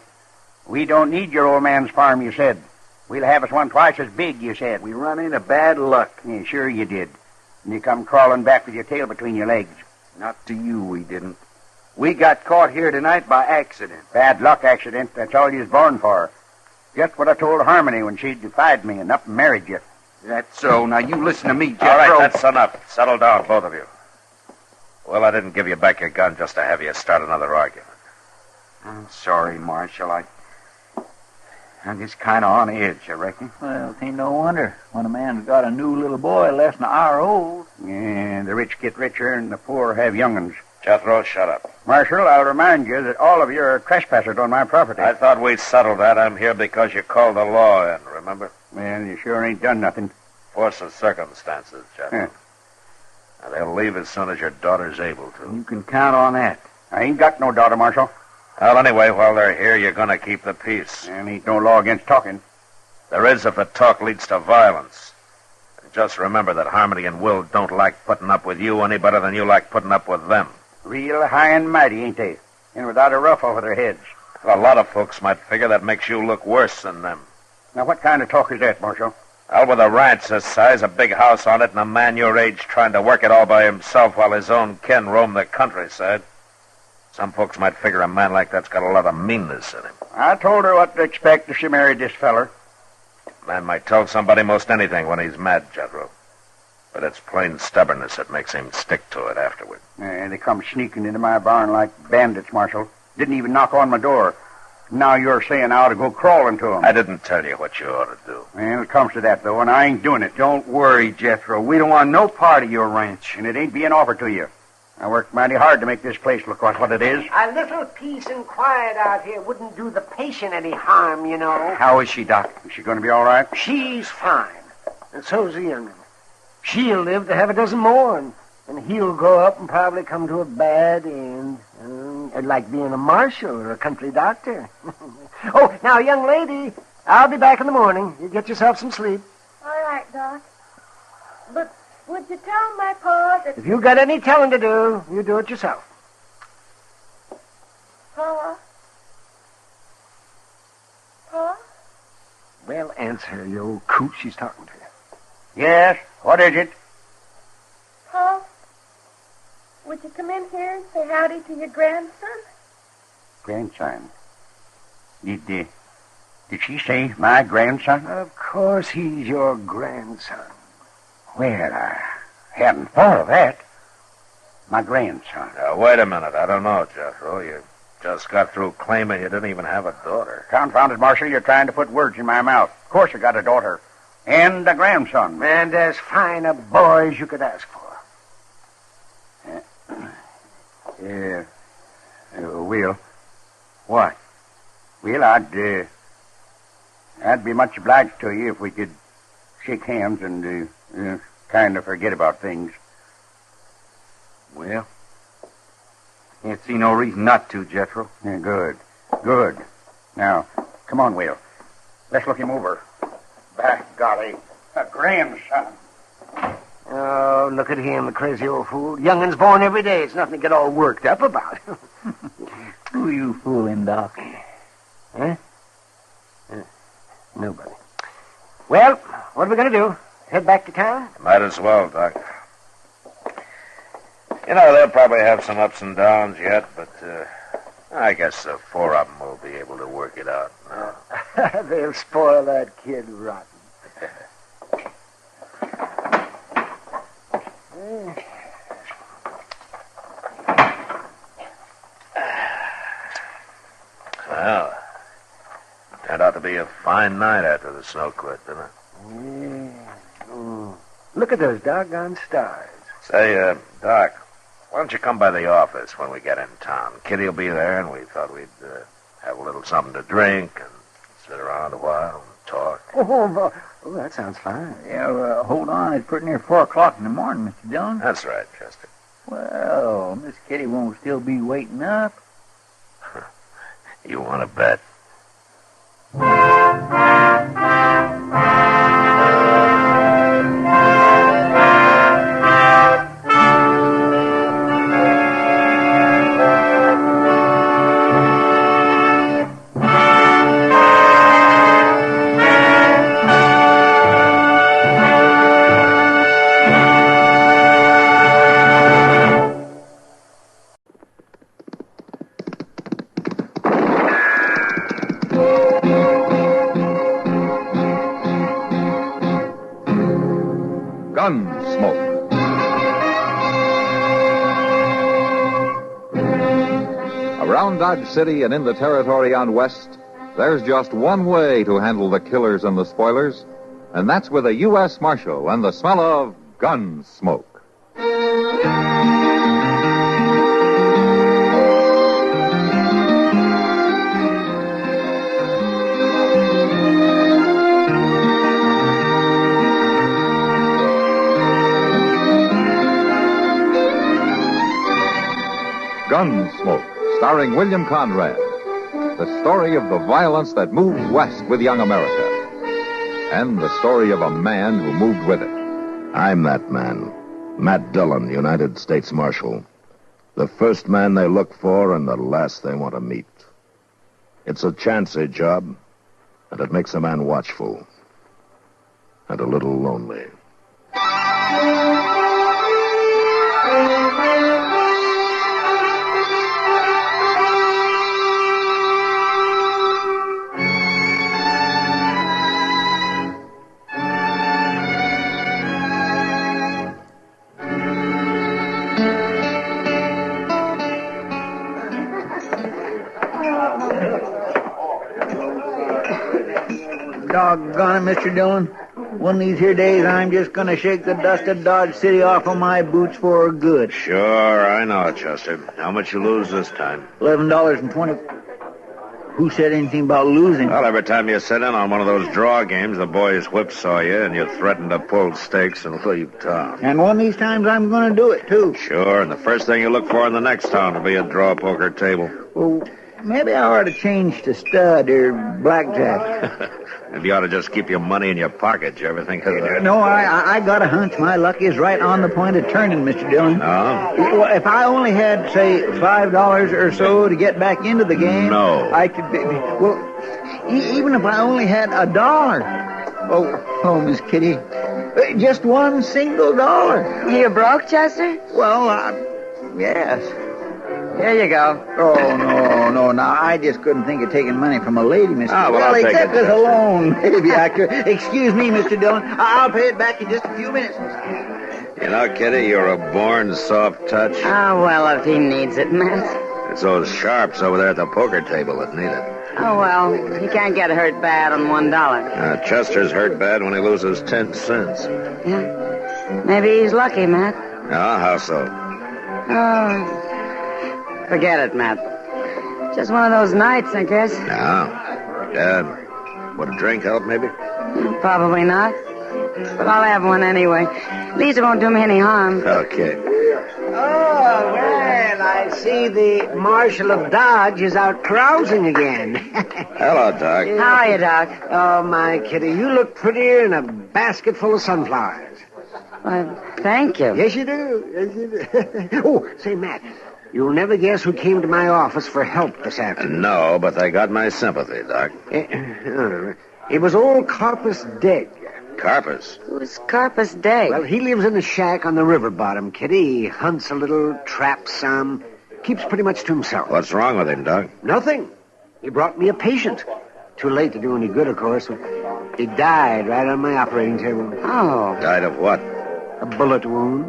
We don't need your old man's farm, you said. We'll have us one twice as big, you said. We run into bad luck. Yeah, sure you did. And you come crawling back with your tail between your legs. Not to you, we didn't. We got caught here tonight by accident. Bad luck accident. That's all you was born for. Just what I told Harmony when she defied me and up and married you. That's so. Now, you listen to me, Jethro. All right, that's enough. Settle down, both of you. Well, I didn't give you back your gun just to have you start another argument. I'm sorry, Marshal. I'm just kind of on edge, I reckon. Well, it ain't no wonder when a man's got a new little boy less than an hour old. Yeah, the rich get richer and the poor have young'uns. Jethro, shut up. Marshal, I'll remind you that all of you are trespassers on my property. I thought we'd settled that. I'm here because you called the law in, remember? Well, you sure ain't done nothing. Force of circumstances, Jethro. Now, they'll leave as soon as your daughter's able to. You can count on that. I ain't got no daughter, Marshal. Well, anyway, while they're here, you're going to keep the peace. And ain't no law against talking. There is if the talk leads to violence. And just remember that Harmony and Will don't like putting up with you any better than you like putting up with them. Real high and mighty, ain't they? And without a ruff over their heads. A lot of folks might figure that makes you look worse than them. Now, what kind of talk is that, Marshal? Well, with a ranch this size, a big house on it, and a man your age trying to work it all by himself while his own kin roam the countryside. Some folks might figure a man like that's got a lot of meanness in him. I told her what to expect if she married this feller. A man might tell somebody most anything when he's mad, Jethro. But it's plain stubbornness that makes him stick to it afterward. And they come sneaking into my barn like bandits, Marshal. Didn't even knock on my door. Now you're saying I ought to go crawling to them. I didn't tell you what you ought to do. Well, it comes to that, though, and I ain't doing it. Don't worry, Jethro. We don't want no part of your ranch. And it ain't being offered to you. I worked mighty hard to make this place look like what it is. A little peace and quiet out here wouldn't do the patient any harm, you know. How is she, Doc? Is she going to be all right? She's fine. And so's the young'un. She'll live to have a dozen more, and he'll grow up and probably come to a bad end. Like being a marshal or a country doctor. Oh, now, young lady, I'll be back in the morning. You get yourself some sleep. All right, Doc. But would you tell my pa that... If you got any telling to do, you do it yourself. Pa? Pa? Well, answer, you old coot. She's talking to you. Yes, what is it? Pa? Would you come in here and say howdy to your grandson? Grandson. Did she say my grandson? Of course he's your grandson. Well, I hadn't thought of that. My grandson. Now, wait a minute. I don't know, Jethro. You just got through claiming you didn't even have a daughter. Confounded, Marshal, you're trying to put words in my mouth. Of course I got a daughter. And a grandson. And as fine a boy as you could ask for. Will. What? Well, I'd be much obliged to you if we could shake hands and kind of forget about things. Well, can't see no reason not to, Jethro. Yeah, good. Good. Now, come on, Will. Let's look him over. By golly, a grandson. Oh, look at him, the crazy old fool. Youngin's born every day. It's nothing to get all worked up about. Who you fooling, Doc? Huh? Nobody. Well, what are we going to do? Head back to town? Might as well, Doc. You know, they'll probably have some ups and downs yet, but I guess the four of them will be able to work it out. They'll spoil that kid rotten. Well, turned out to be a fine night after the snow quit, didn't it? Yeah. Oh. Look at those doggone stars. Say, Doc, why don't you come by the office when we get in town? Kitty will be there, and we thought we'd have a little something to drink and sit around a while and talk. Oh, that sounds fine. Yeah, hold on. It's pretty near 4 o'clock in the morning, Mr. Dillon. That's right, Chester. Well, Miss Kitty won't still be waiting up. You want to bet? Gunsmoke. Around Dodge City and in the territory on West, there's just one way to handle the killers and the spoilers, and that's with a U.S. Marshal and the smell of Gunsmoke. Gunsmoke, starring William Conrad. The story of the violence that moved west with young America. And the story of a man who moved with it. I'm that man. Matt Dillon, United States Marshal. The first man they look for and the last they want to meet. It's a chancy job, and it makes a man watchful. And a little lonely. Doggone it, Mr. Dillon. One of these here days, I'm just going to shake the dust of Dodge City off of my boots for good. Sure, I know, Chester. How much you lose this time? $11.20. Who said anything about losing? Well, every time you sit in on one of those draw games, the boys whipsaw you, and you threaten to pull stakes and leave town. And one of these times, I'm going to do it, too. Sure, and the first thing you look for in the next town will be a draw poker table. Well, maybe I ought to change to stud or blackjack. And you ought to just keep your money in your pocket. You ever think of that? No, I got a hunch my luck is right on the point of turning, Mr. Dillon. No? Well, if I only had, say, $5 or so to get back into the game... No. I could be... Well, even if I only had $1... Oh, Miss Kitty. Just one single dollar. You broke, Chester? Well, yes. Here you go. Oh, no. Now, I just couldn't think of taking money from a lady, Mr. Oh, well, I'll take except it, as a Chester. loan. Maybe I could. Excuse me, Mr. Dillon. I'll pay it back in just a few minutes. You know, Kitty, you're a born soft touch. Oh, well, if he needs it, Matt. It's those sharps over there at the poker table that need it. Oh, well, he can't get hurt bad on $1. Chester's hurt bad when he loses 10 cents. Yeah. Maybe he's lucky, Matt. Ah, how so? Oh, forget it, Matt. Just one of those nights, I guess. No. Dad, would a drink help, maybe? Probably not. But I'll have one anyway. At least it won't do me any harm. Okay. Oh, well, I see the Marshal of Dodge is out carousing again. Hello, Doc. How are you, Doc? Oh, my kitty, you look prettier in a basket full of sunflowers. Thank you. Yes, you do. Yes, you do. Oh, say, Matt, you'll never guess who came to my office for help this afternoon. No, but they got my sympathy, Doc. It was old Carpus Degg. Carpus? Who's Carpus Degg? Well, he lives in a shack on the river bottom, Kitty. He hunts a little, traps some, keeps pretty much to himself. What's wrong with him, Doc? Nothing. He brought me a patient. Too late to do any good, of course. He died right on my operating table. Oh. Died of what? A bullet wound.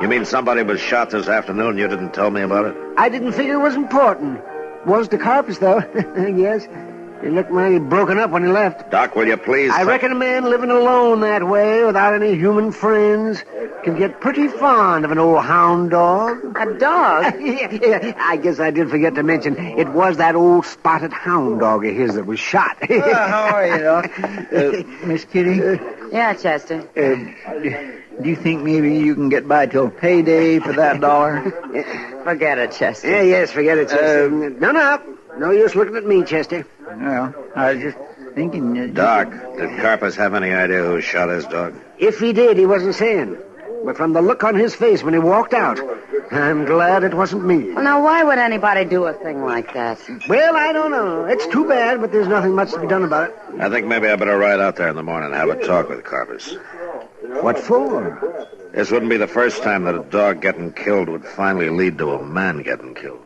You mean somebody was shot this afternoon and you didn't tell me about it? I didn't figure it was important. Was to Carpus, though. Yes. He looked mighty broken up when he left. Doc, will you please... I reckon a man living alone that way, without any human friends, can get pretty fond of an old hound dog. A dog? Yeah, I guess I did forget to mention, it was that old spotted hound dog of his that was shot. How are you, Doc? Miss Kitty? Yeah, Chester. Do you think maybe you can get by till payday for that $1? Forget it, Chester. Yes, forget it, Chester. No use looking at me, Chester. Well, I was just thinking... Doc, did Carpus have any idea who shot his dog? If he did, he wasn't saying. But from the look on his face when he walked out, I'm glad it wasn't me. Well, now, why would anybody do a thing like that? Well, I don't know. It's too bad, but there's nothing much to be done about it. I think maybe I better ride out there in the morning and have a talk with Carpus. What for? This wouldn't be the first time that a dog getting killed would finally lead to a man getting killed.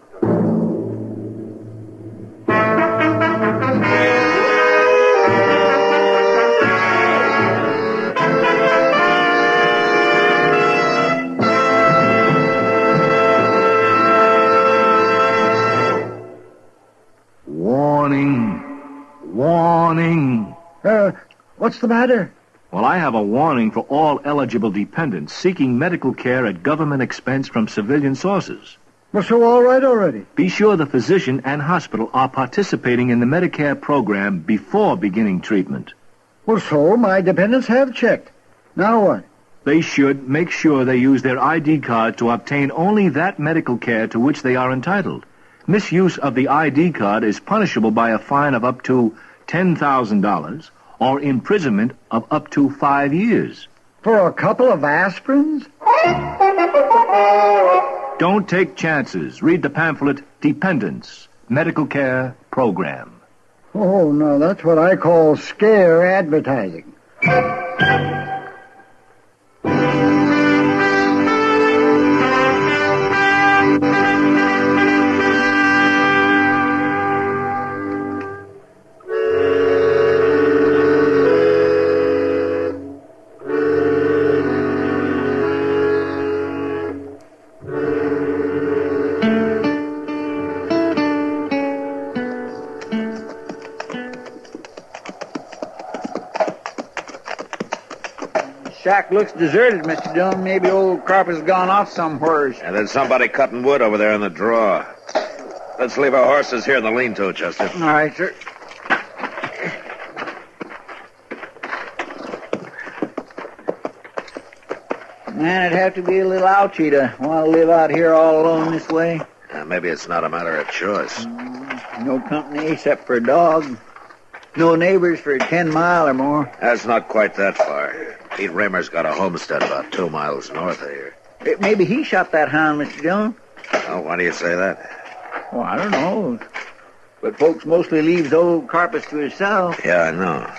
Warning. What's the matter? Well, I have a warning for all eligible dependents seeking medical care at government expense from civilian sources. Well, so all right already. Be sure the physician and hospital are participating in the Medicare program before beginning treatment. Well, so my dependents have checked. Now what? They should make sure they use their ID card to obtain only that medical care to which they are entitled. Misuse of the ID card is punishable by a fine of up to $10,000 or imprisonment of up to 5 years. For a couple of aspirins? Don't take chances. Read the pamphlet, Dependents, Medical Care Program. Oh, no, that's what I call scare advertising. Shack looks deserted, Mr. Dillon. Maybe old Carpus has gone off somewhere. And there's somebody cutting wood over there in the draw. Let's leave our horses here in the lean-to, Chester. All right, sir. Man, it'd have to be a little ouchy to want to live out here all alone this way. Maybe it's not a matter of choice. No company except for a dog. No neighbors for 10 mile or more. That's not quite that far. Pete Raymer's got a homestead about 2 miles north of here. Maybe he shot that hound, Mr. Dillon. Oh, why do you say that? Well, I don't know. But folks mostly leaves old Carpus to himself. Yeah, I know.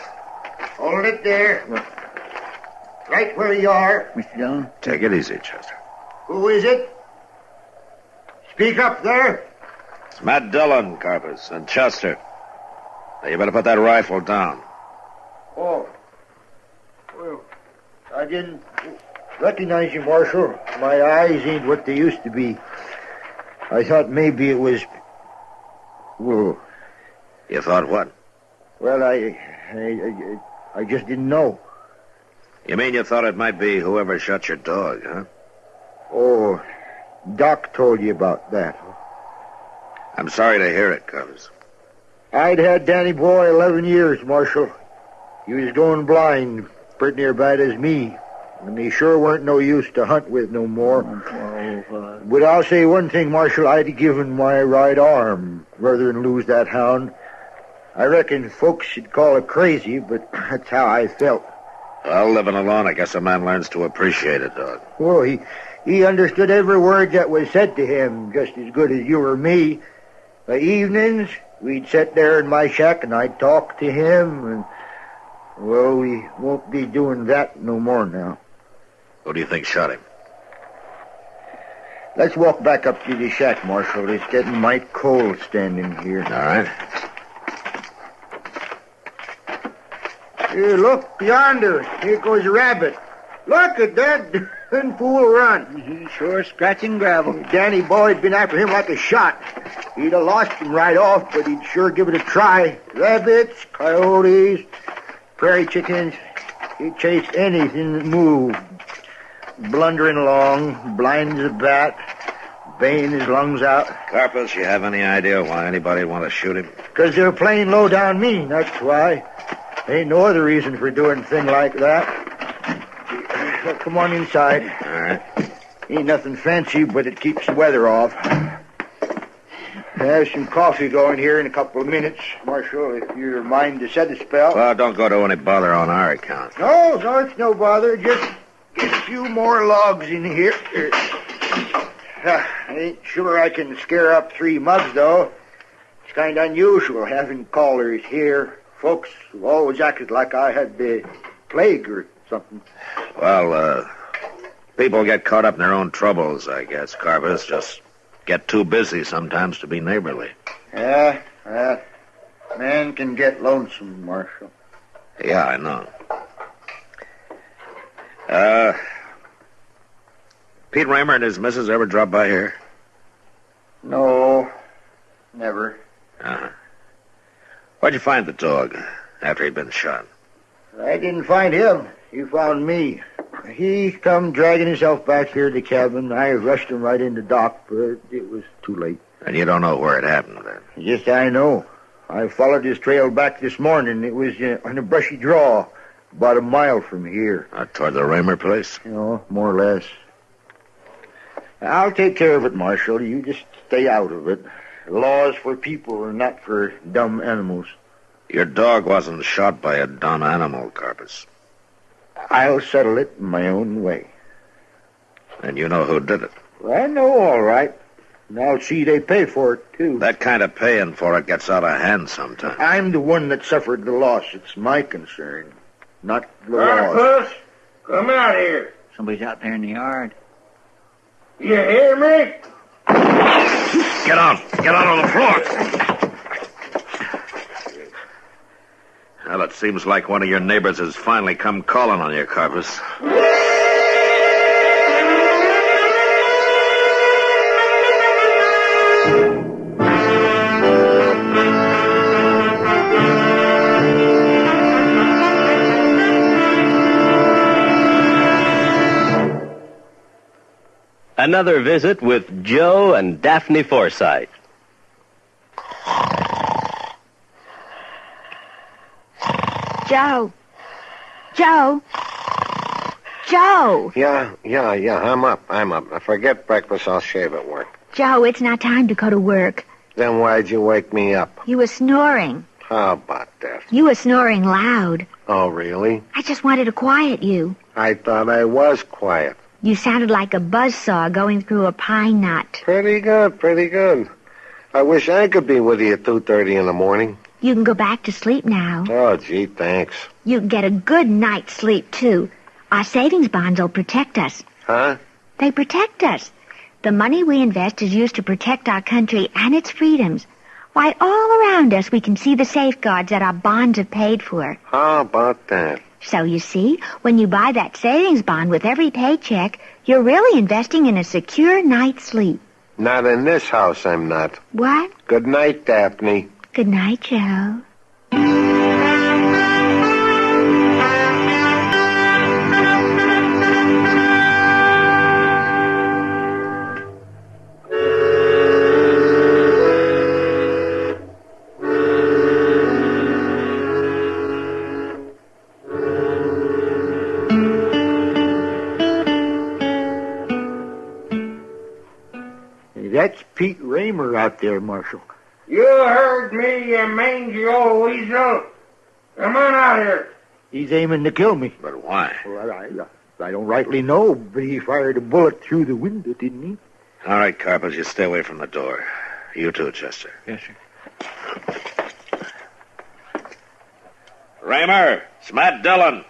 Hold it there. Right where you are. Mr. Dillon? Take it easy, Chester. Who is it? Speak up there. It's Matt Dillon, Carpus, and Chester. Now, you better put that rifle down. Oh. Well, I didn't recognize you, Marshal. My eyes ain't what they used to be. I thought maybe it was... Whoa. You thought what? Well, I just didn't know. You mean you thought it might be whoever shot your dog, huh? Oh, Doc told you about that. I'm sorry to hear it, Carpus. I'd had Danny Boy 11 years, Marshal. He was going blind, pretty near bad as me. And he sure weren't no use to hunt with no more. But I'll say one thing, Marshal, I'd given my right arm rather than lose that hound. I reckon folks should call it crazy, but that's how I felt. Well, living alone, I guess a man learns to appreciate it, dog. Well, he understood every word that was said to him just as good as you or me. By evenings, we'd sit there in my shack and I'd talk to him, and, well, we won't be doing that no more now. Who do you think shot him? Let's walk back up to the shack, Marshal. It's getting mighty cold standing here. All right. Here, look, yonder. Here goes a rabbit. Look at that fool run. He's sure scratching gravel. Danny Boy'd been after him like a shot. He'd have lost him right off, but he'd sure give it a try. Rabbits, coyotes, prairie chickens. He'd chase anything that moved. Blundering along, blind as a bat, baying his lungs out. Carpus, you have any idea why anybody would want to shoot him? Because they're plain low-down mean, that's why. Ain't no other reason for doing a thing like that. Well, come on inside. All right. Ain't nothing fancy, but it keeps the weather off. Have some coffee going here in a couple of minutes, Marshal, if you're mind to set a spell. Well, don't go to any bother on our account. No, it's no bother. Just get a few more logs in here. I ain't sure I can scare up 3 mugs, though. It's kind of unusual having callers here. Folks have always acted like I had the plague or something. Well, people get caught up in their own troubles, I guess, Carpus. Just get too busy sometimes to be neighborly. Yeah, man can get lonesome, Marshal. Yeah, I know. Pete Raymer and his missus ever drop by here? No, never. Uh-huh. Where'd you find the dog after he'd been shot? I didn't find him. He found me. He come dragging himself back here to the cabin. I rushed him right into Doc, but it was too late. And you don't know where it happened, then? Yes, I know. I followed his trail back this morning. It was on a brushy draw, about a mile from here. Toward the Raymer place? You know, more or less. I'll take care of it, Marshal. You just stay out of it. Laws for people are not for dumb animals. Your dog wasn't shot by a dumb animal, Carpus. I'll settle it in my own way. And you know who did it? Well, I know, all right. And I'll see they pay for it, too. That kind of paying for it gets out of hand sometimes. I'm the one that suffered the loss. It's my concern, not the loss. Carpus, come out here. Somebody's out there in the yard. You hear me? Get out on the floor. Well, it seems like one of your neighbors has finally come calling on you, Carpus. Another visit with Joe and Daphne Forsythe. Joe. Joe. Joe. Yeah, I'm up. Forget breakfast. I'll shave at work. Joe, it's not time to go to work. Then why'd you wake me up? You were snoring. How about that? You were snoring loud. Oh, really? I just wanted to quiet you. I thought I was quiet. You sounded like a buzzsaw going through a pine knot. Pretty good, pretty good. I wish I could be with you at 2:30 in the morning. You can go back to sleep now. Oh, gee, thanks. You can get a good night's sleep, too. Our savings bonds will protect us. Huh? They protect us. The money we invest is used to protect our country and its freedoms. Why, all around us we can see the safeguards that our bonds have paid for. How about that? So, you see, when you buy that savings bond with every paycheck, you're really investing in a secure night's sleep. Not in this house, I'm not. What? Good night, Daphne. Good night, Joe. That's Pete Raymer out there, Marshal. You heard me, you mangy old weasel. Come on out here. He's aiming to kill me. But why? Well, I don't rightly know, but he fired a bullet through the window, didn't he? All right, Carpet, you stay away from the door. You too, Chester. Yes, sir. Raymer, it's Matt Dillon.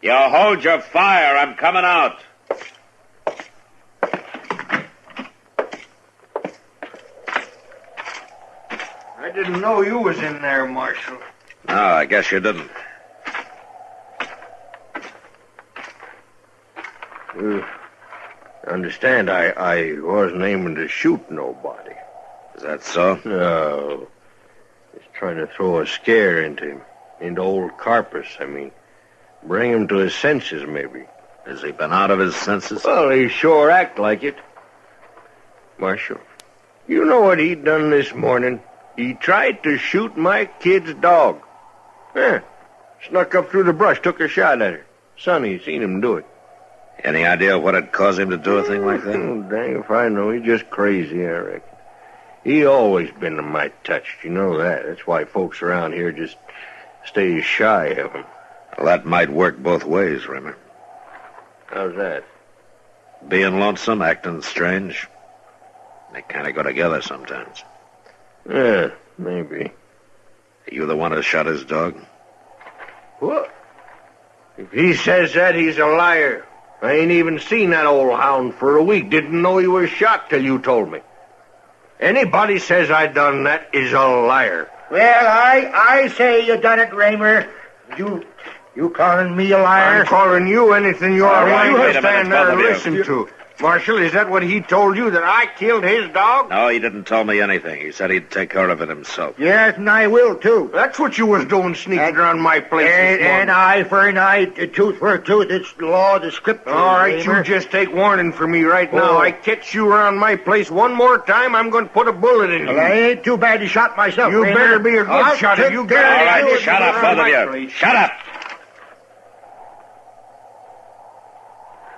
You hold your fire. I'm coming out. I didn't know you was in there, Marshal. No, I guess you didn't. Understand, I wasn't aiming to shoot nobody. Is that so? No. Just trying to throw a scare into him. Into old Carpus, I mean. Bring him to his senses, maybe. Has he been out of his senses? Well, he sure act like it. Marshal, you know what he done this morning? He tried to shoot my kid's dog. Yeah. Snuck up through the brush, took a shot at her. Sonny seen him do it. Any idea what had caused him to do a thing like that? Oh, dang if I know. He's just crazy, I reckon. He always been a mite touched, you know that. That's why folks around here just stay shy of him. Well, that might work both ways, Raymer. How's that? Being lonesome, acting strange. They kind of go together sometimes. Yeah, maybe. Are you the one who shot his dog? What? If he says that, he's a liar. I ain't even seen that old hound for a week. Didn't know he was shot till you told me. Anybody says I done that is a liar. Well, I say you done it, Raymer. You calling me a liar? I'm calling you anything you're right. You Wait a stand minute, there and both of listen you. to. Marshal, is that what he told you, that I killed his dog? No, he didn't tell me anything. He said he'd take care of it himself. Yes, and I will, too. That's what you was doing, sneaking around my place this morning. An eye for an eye, a tooth for a tooth. It's the law of the scripture. All right, Raymer. you just take warning from me right now. Oh. I catch you around my place one more time, I'm going to put a bullet in you. Well, I ain't too bad to shot myself, You Raymer. better be a good I'll shot. take You care got of All it. right, you. shut up, both of you. Shut up.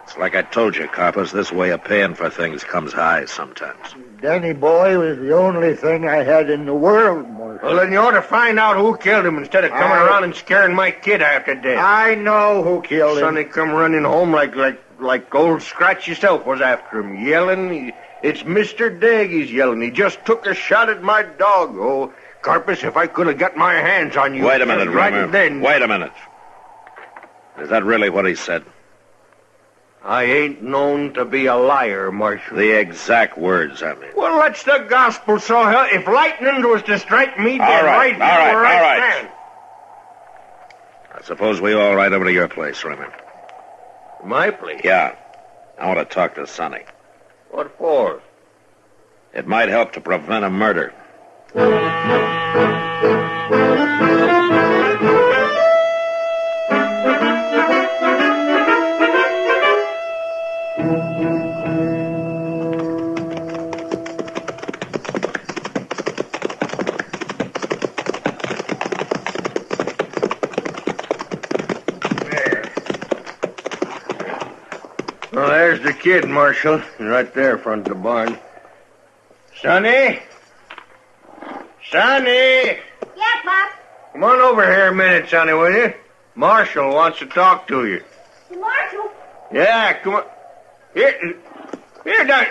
It's like I told you, Carpus, this way of paying for things comes high sometimes. Danny boy was the only thing I had in the world, Marshal. Well, then you ought to find out who killed him instead of coming around and scaring my kid after death. I know who killed him. Sonny come running home like old Scratch yourself was after him, yelling. It's Mr. Degg, he's yelling. He just took a shot at my dog. Oh, Carpus, if I could have got my hands on you. Wait a minute, right Raymer. then. Wait a minute. Is that really what he said? I ain't known to be a liar, Marshal. The exact words, I mean. Well, that's the gospel, so hell, if lightning was to strike me dead All right, here all right, where all I right. stand. I suppose we all ride over to your place, Raymer. My place? Yeah. I want to talk to Sonny. What for? It might help to prevent a murder. Well, there's the kid, Marshal. Right there, front of the barn. Sonny? Sonny! Yeah, Pop. Come on over here a minute, Sonny, will you? Marshal wants to talk to you. Marshal? Yeah, come on. Here,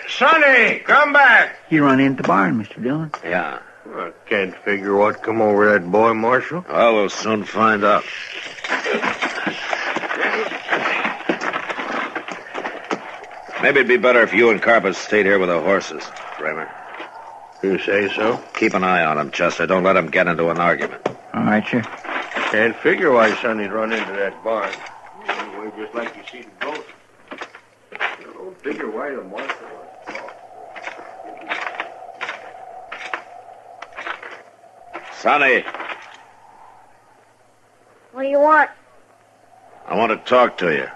Sonny, come back. He run into the barn, Mr. Dillon. Yeah. I can't figure what come over that boy, Marshal. Well, we'll soon find out. Maybe it'd be better if you and Carpus stayed here with the horses, Raymer. You say so? Keep an eye on him, Chester. Don't let him get into an argument. All right, sir. Can't figure why Sonny'd run into that barn. Anyway, just like you see the goat. I don't figure why the Marshal... Sonny, What do you want? I want to talk to you.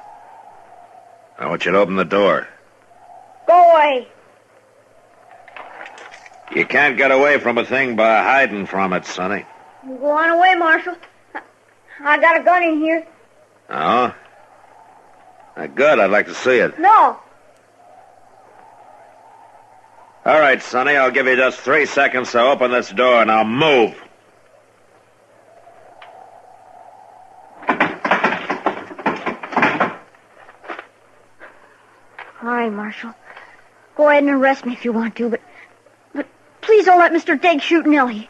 I want you to open the door. Go away. You can't get away from a thing by hiding from it, Sonny. Go on away, Marshal. I got a gun in here. Oh? Good. I'd like to see it. No. All right, Sonny, I'll give you just 3 seconds to open this door. Now move. All right, Marshal. Go ahead and arrest me if you want to, but please don't let Mr. Diggs shoot Nellie.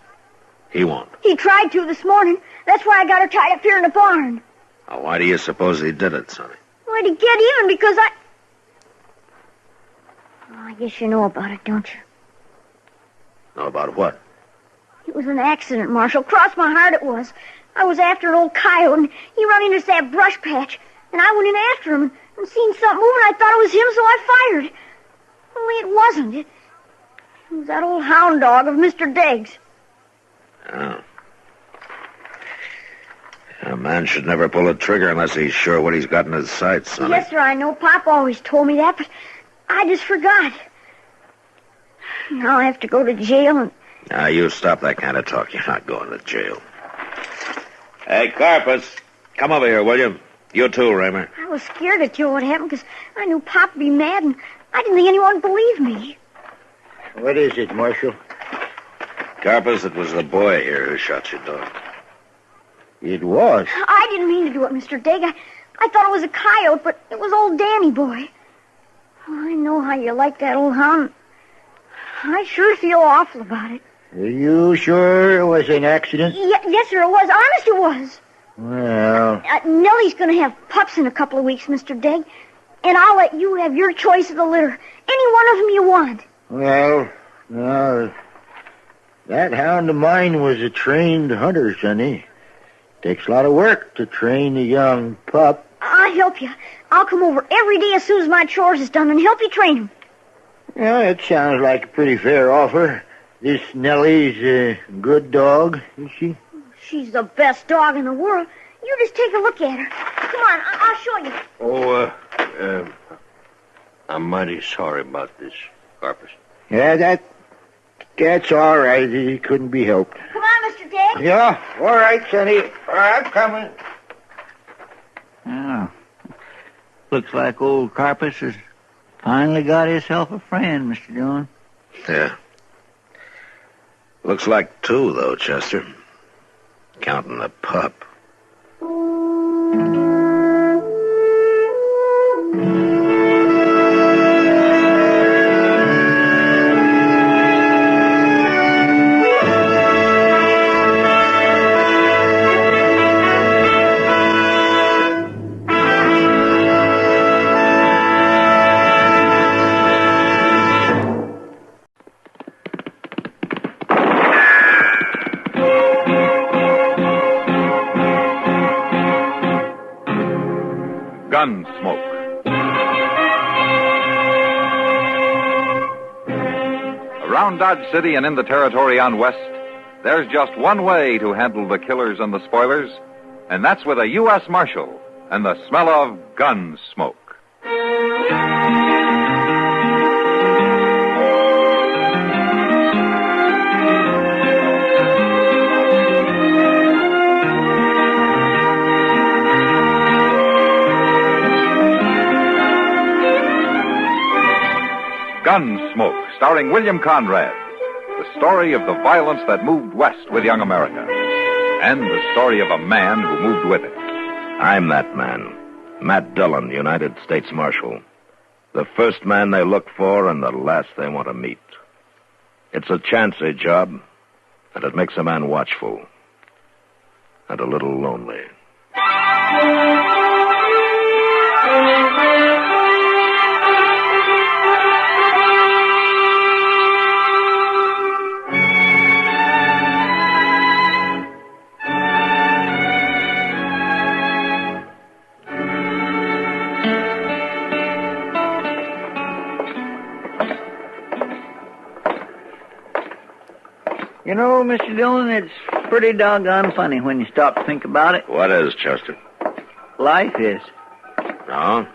He won't. He tried to this morning. That's why I got her tied up here in the barn. Now, why do you suppose he did it, Sonny? Why, to get even because I... Oh, I guess you know about it, don't you? Know about what? It was an accident, Marshal. Cross my heart it was. I was after an old coyote, and he run into that brush patch. And I went in after him and seen something moving. I thought it was him, so I fired. Only it wasn't. It was that old hound dog of Mr. Diggs. Oh. A man should never pull a trigger unless he's sure what he's got in his sights, Sonny. Yes, sir, I know. Pop always told me that, but I just forgot. Now I have to go to jail and... Now, you stop that kind of talk. You're not going to jail. Hey, Carpus, come over here, will you? You too, Raymer. I was scared to tell what happened because I knew Pop would be mad, and I didn't think anyone would believe me. What is it, Marshal? Carpus, it was the boy here who shot your dog. It was? I didn't mean to do it, Mr. Digg. I thought it was a coyote, but it was old Danny boy. Oh, I know how you like that old hound. I sure feel awful about it. Are you sure it was an accident? Yes, sir, it was. Honest, it was. Well... Nellie's going to have pups in a couple of weeks, Mr. Digg. And I'll let you have your choice of the litter. Any one of them you want. Well, that hound of mine was a trained hunter, Sonny. Takes a lot of work to train a young pup. I'll help you. I'll come over every day as soon as my chores is done and help you train him. Yeah, it sounds like a pretty fair offer. This Nellie's a good dog, is she? She's the best dog in the world. You just take a look at her. Come on, I'll show you. Oh, I'm mighty sorry about this, Carpus. Yeah, that's all right. It couldn't be helped. Come on, Mr. Diggs. Yeah, all right, Sonny. All right, I'm coming. Oh, looks like old Carpus has finally got himself a friend, Mr. Dillon. Yeah. Looks like two, though, Chester. Counting the pup. Gunsmoke. Around Dodge City and in the territory on West, there's just one way to handle the killers and the spoilers, and that's with a U.S. Marshal and the smell of gun smoke. Gunsmoke, starring William Conrad, the story of the violence that moved west with young America, and the story of a man who moved with it. I'm that man, Matt Dillon, United States Marshal. The first man they look for and the last they want to meet. It's a chancy job, and it makes a man watchful and a little lonely. You know, Mr. Dillon, it's pretty doggone funny when you stop to think about it. What is, Chester? Life is. No?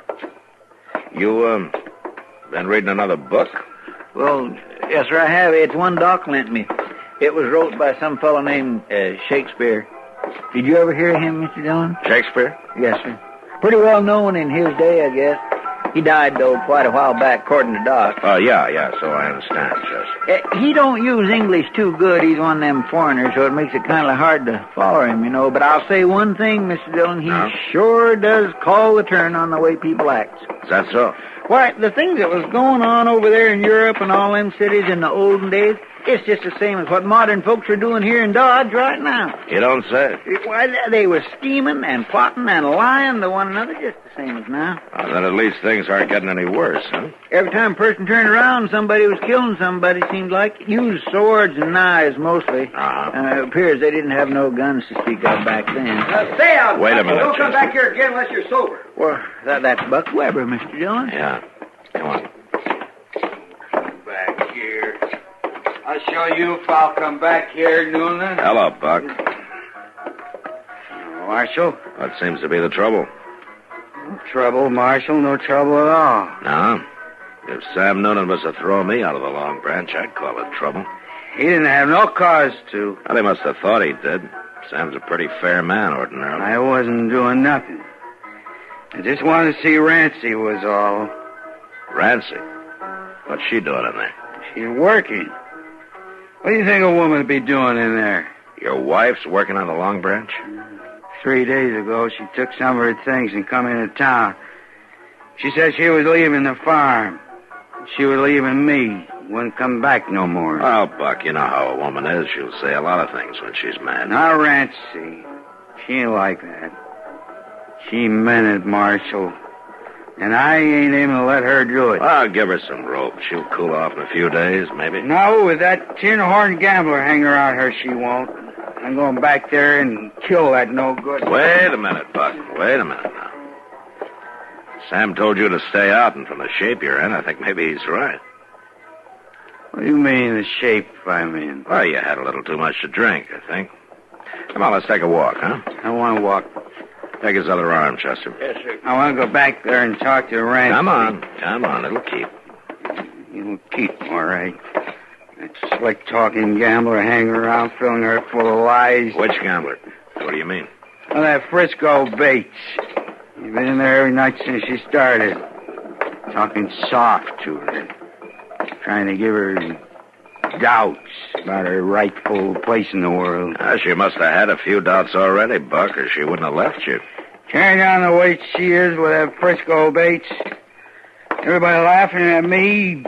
You, been reading another book? Well, yes, sir, I have. It's one Doc lent me. It was wrote by some fellow named Shakespeare. Did you ever hear of him, Mr. Dillon? Shakespeare? Yes, sir. Pretty well known in his day, I guess. He died, though, quite a while back, according to Doc. Oh, yeah, so I understand, Chester. He don't use English too good. He's one of them foreigners, so it makes it kind of hard to follow him, you know. But I'll say one thing, Mr. Dillon, he sure does call the turn on the way people act. Is that so? Why, the things that was going on over there in Europe and all them cities in the olden days, it's just the same as what modern folks are doing here in Dodge right now. You don't say. Why, they were scheming and plotting and lying to one another just the same as now. Well, then at least things aren't getting any worse, huh? Every time a person turned around, somebody was killing somebody, seemed like. Used swords and knives, mostly. It appears they didn't have no guns to speak of back then. Stay out. Wait a minute, Don't come Chester. back here again unless you're sober. Well, that's Buck Weber, Mr. Dillon. Yeah. Come on. Back here. I'll show you if I'll come back here, Noonan. Hello, Buck. Marshal? What seems to be the trouble? No trouble, Marshal. No trouble at all. No? If Sam Noonan was to throw me out of the Long Branch, I'd call it trouble. He didn't have no cause to. Well, he must have thought he did. Sam's a pretty fair man, ordinarily. I wasn't doing nothing. I just wanted to see Rancy was all. Rancy? What's she doing in there? She's working. What do you think a woman would be doing in there? Your wife's working on the Long Branch? 3 days ago, she took some of her things and come into town. She said she was leaving the farm. She was leaving me. Wouldn't come back no more. Oh, Buck, you know how a woman is. She'll say a lot of things when she's mad. Now, Rancy, she ain't like that. She meant it, Marshal. And I ain't aiming to let her do it. I'll give her some rope. She'll cool off in a few days, maybe. No, with that tin horn gambler hanging around her, she won't. I'm going back there and kill that no good. Wait a minute, Buck. Wait a minute now. Sam told you to stay out, and from the shape you're in, I think maybe he's right. What do you mean, the shape I'm in? Well, you had a little too much to drink, I think. Come on, let's take a walk, huh? I want to walk. Take his other arm, Chester. Yes, sir. I want to go back there and talk to Rancy. Come on, it'll keep. It'll keep, all right. That slick-talking gambler hanging around, filling her full of lies. Which gambler? What do you mean? Well, that Frisco Bates. He's been in there every night since she started. Talking soft to her. Trying to give her doubts about her rightful place in the world. She must have had a few doubts already, Buck, or she wouldn't have left you. Carrying on the way she is with that Frisco Bates. Everybody laughing at me.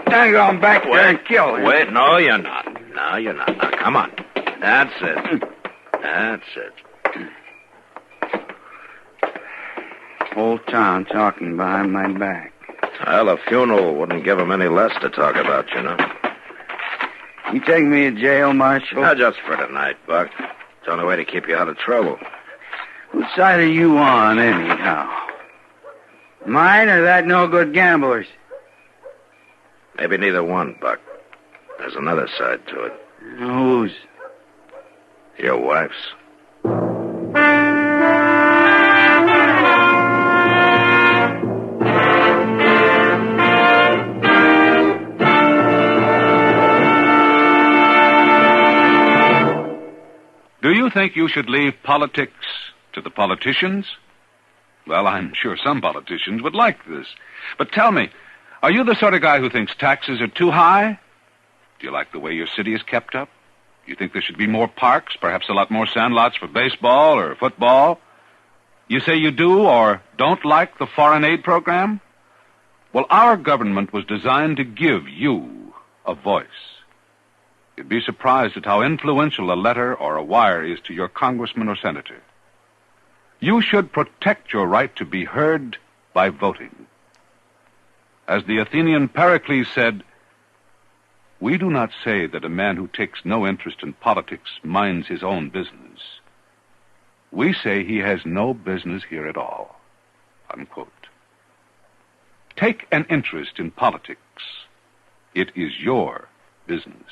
I'm going back there and kill her. Wait, no, you're not. No, you're not. Now, come on. That's it. That's it. Whole town talking behind my back. Well, a funeral wouldn't give them any less to talk about, you know. You take me to jail, Marshal? Not just for tonight, Buck. It's the only way to keep you out of trouble. Whose side are you on, anyhow? Mine or that no-good gambler's? Maybe neither one, Buck. There's another side to it. Whose? Your wife's. Do you think you should leave politics to the politicians? Well, I'm sure some politicians would like this. But tell me, are you the sort of guy who thinks taxes are too high? Do you like the way your city is kept up? Do you think there should be more parks, perhaps a lot more sandlots for baseball or football? You say you do or don't like the foreign aid program? Well, our government was designed to give you a voice. You'd be surprised at how influential a letter or a wire is to your congressman or senator. You should protect your right to be heard by voting. As the Athenian Pericles said, we do not say that a man who takes no interest in politics minds his own business. We say he has no business here at all. Unquote. Take an interest in politics. It is your business.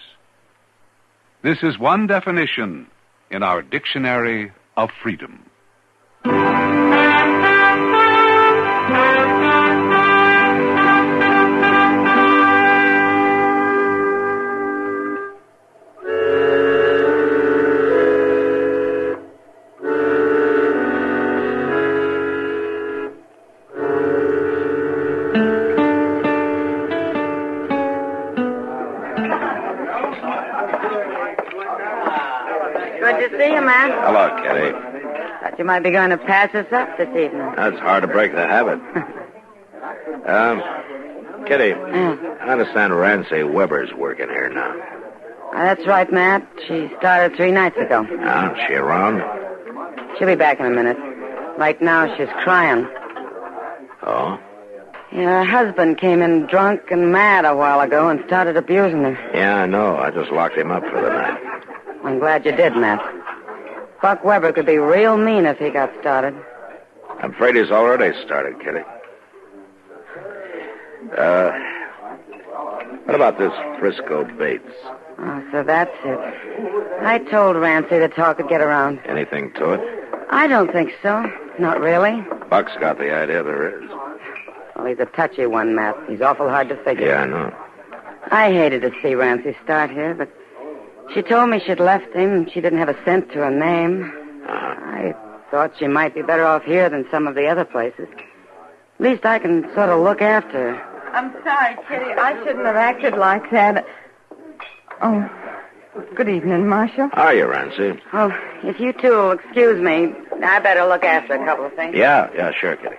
This is one definition in our dictionary of freedom. Good to see you, man. Hello, Kitty. Thought you might be going to pass us up this evening. It's hard to break the habit. Kitty, I understand Rancy Weber's working here now. That's right, Matt. She started 3 nights ago. Is she around? She'll be back in a minute. Right now, she's crying. Oh? Yeah, her husband came in drunk and mad a while ago and started abusing her. Yeah, I know. I just locked him up for the night. I'm glad you did, Matt. Buck Weber could be real mean if he got started. I'm afraid he's already started, Kitty. What about this Frisco Bates? Oh, so that's it. I told Rancy the talk would get around. Anything to it? I don't think so. Not really. Buck's got the idea there is. Well, he's a touchy one, Matt. He's awful hard to figure. Yeah, I know. I hated to see Rancy start here, but she told me she'd left him. She didn't have a cent to her name. I thought she might be better off here than some of the other places. At least I can sort of look after her. I'm sorry, Kitty. I shouldn't have acted like that. Oh, good evening, Marshal. How are you, Rancy? Oh, if you two will excuse me, I better look after a couple of things. Yeah, sure, Kitty.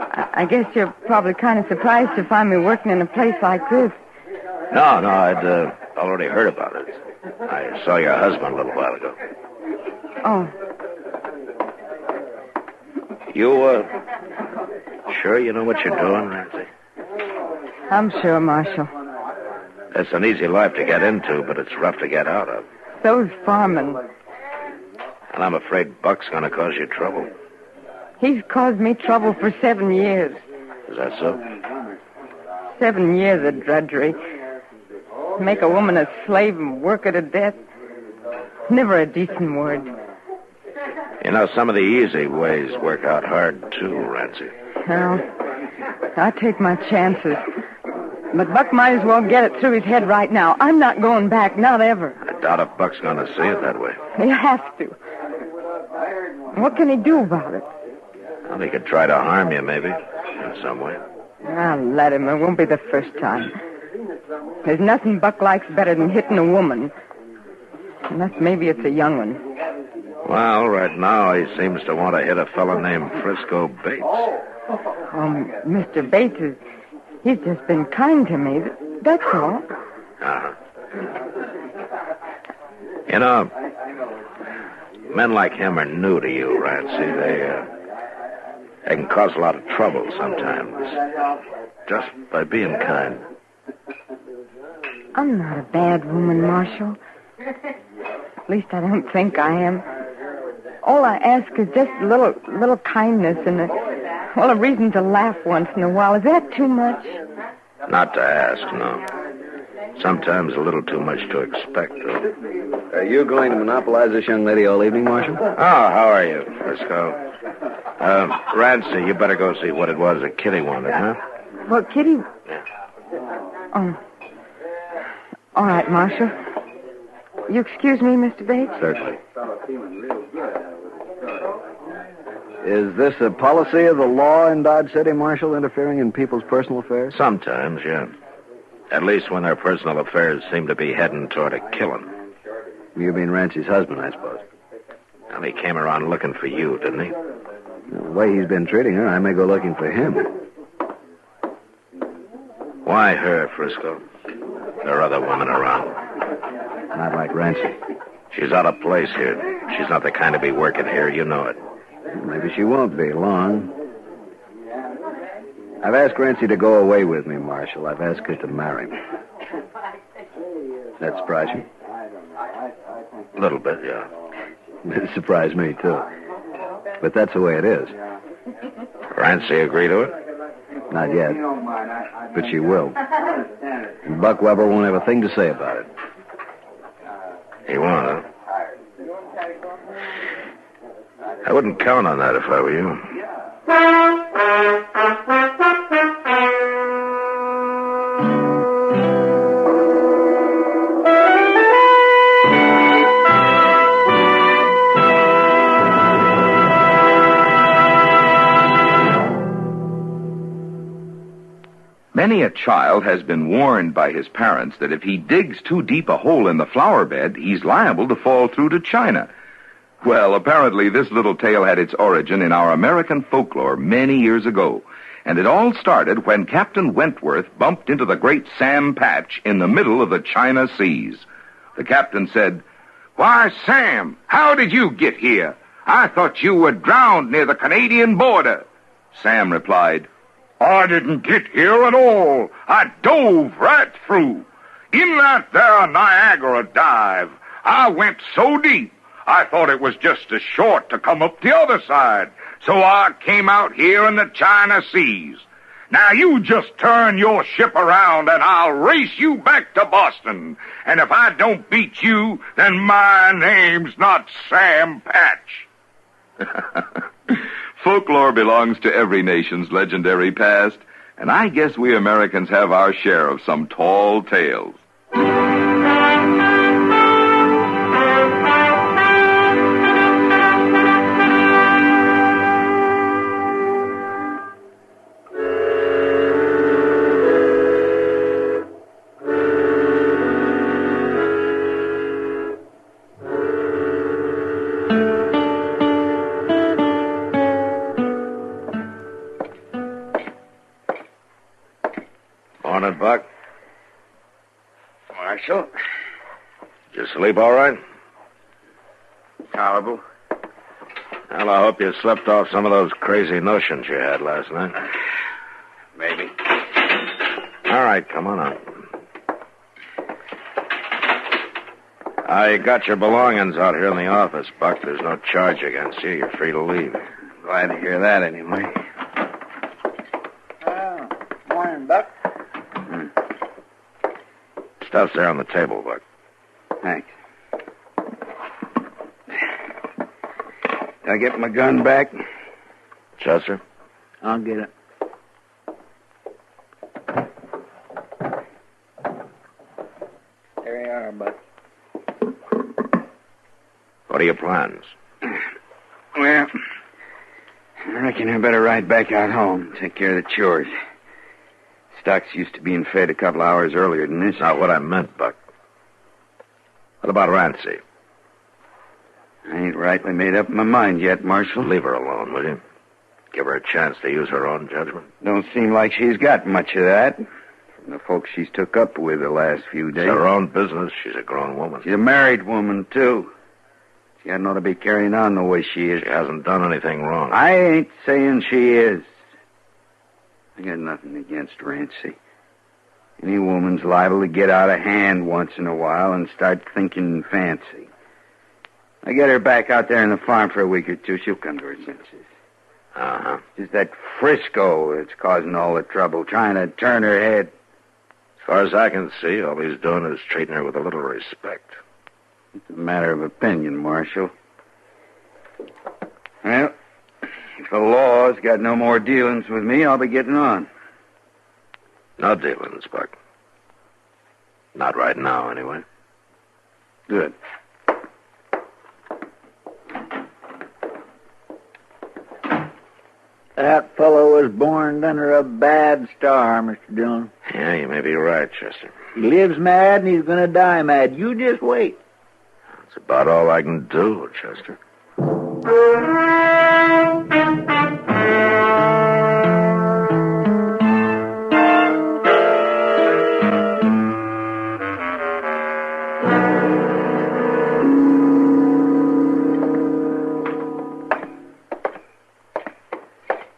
I guess you're probably kind of surprised to find me working in a place like this. No, I'd already heard about it. I saw your husband a little while ago. Oh. You, sure you know what you're doing, Rancy? I'm sure, Marshal. It's an easy life to get into, but it's rough to get out of. So's farming. And I'm afraid Buck's going to cause you trouble. He's caused me trouble for 7 years. Is that so? 7 years of drudgery. Make a woman a slave and work her to death. Never a decent word. You know, some of the easy ways work out hard, too, Rancy. Well, I take my chances. But Buck might as well get it through his head right now. I'm not going back, not ever. I doubt if Buck's going to see it that way. He has to. What can he do about it? Well, he could try to harm you, maybe, in some way. I'll let him. It won't be the first time. There's nothing Buck likes better than hitting a woman. Unless maybe it's a young one. Well, right now he seems to want to hit a fellow named Frisco Bates. Mr. Bates he's just been kind to me. That's all. Uh-huh. You know, men like him are new to you, Rancy. They can cause a lot of trouble sometimes. Just by being kind. I'm not a bad woman, Marshal. At least I don't think I am. All I ask is just a little kindness and a reason to laugh once in a while. Is that too much? Not to ask, no. Sometimes a little too much to expect, though. Are you going to monopolize this young lady all evening, Marshal? Oh, how are you, Frisco? Rancy, you better go see what it was that Kitty wanted, huh? Well, Kitty... Oh. All right, Marshal. You excuse me, Mr. Bates? Certainly. Is this a policy of the law in Dodge City, Marshal, interfering in people's personal affairs? Sometimes, yeah. At least when their personal affairs seem to be heading toward a killing. You mean Rancy's husband, I suppose. Well, he came around looking for you, didn't he? The way he's been treating her, I may go looking for him. Why her, Frisco? There are other women around. Not like Rancy. She's out of place here. She's not the kind to be working here. You know it. Maybe she won't be long. I've asked Rancy to go away with me, Marshal. I've asked her to marry me. That surprise you? A little bit, yeah. It surprised me, too. But that's the way it is. Rancy agree to it? Not yet. But she will. And Buck Weber won't have a thing to say about it. He won't, huh? I wouldn't count on that if I were you. Many a child has been warned by his parents that if he digs too deep a hole in the flower bed, he's liable to fall through to China. Well, apparently this little tale had its origin in our American folklore many years ago. And it all started when Captain Wentworth bumped into the great Sam Patch in the middle of the China Seas. The captain said, "Why, Sam, how did you get here? I thought you were drowned near the Canadian border." Sam replied, "I didn't get here at all. I dove right through. In that there Niagara dive, I went so deep, I thought it was just as short to come up the other side. So I came out here in the China Seas. Now you just turn your ship around and I'll race you back to Boston. And if I don't beat you, then my name's not Sam Patch." Folklore belongs to every nation's legendary past, and I guess we Americans have our share of some tall tales. Morning, Buck. Marshal? Did you sleep all right? Tolerable. Well, I hope you slept off some of those crazy notions you had last night. Maybe. All right, come on up. I got your belongings out here in the office, Buck. There's no charge against you. You're free to leave. Glad to hear that, anyway. Morning, Buck. Stuff's there on the table, Buck. Thanks. Did I get my gun back? Chester? I'll get it. There you are, Buck. What are your plans? Well, I reckon I better ride back out home, take care of the chores. Stock's used to being fed a couple hours earlier than this. Not what I meant, Buck. What about Rancy? I ain't rightly made up my mind yet, Marshal. Leave her alone, will you? Give her a chance to use her own judgment. Don't seem like she's got much of that. From the folks she's took up with the last few days. It's her own business. She's a grown woman. She's a married woman, too. She hadn't ought to be carrying on the way she is. She hasn't done anything wrong. I ain't saying she is. I got nothing against Rancy. Any woman's liable to get out of hand once in a while and start thinking fancy. I get her back out there in the farm for a week or two, she'll come to her senses. Uh-huh. It's that Frisco that's causing all the trouble, trying to turn her head. As far as I can see, all he's doing is treating her with a little respect. It's a matter of opinion, Marshal. Well, if the law's got no more dealings with me, I'll be getting on. No dealings, Buck. Not right now, anyway. Good. That fellow was born under a bad star, Mr. Dillon. Yeah, you may be right, Chester. He lives mad and he's going to die mad. You just wait. That's about all I can do, Chester.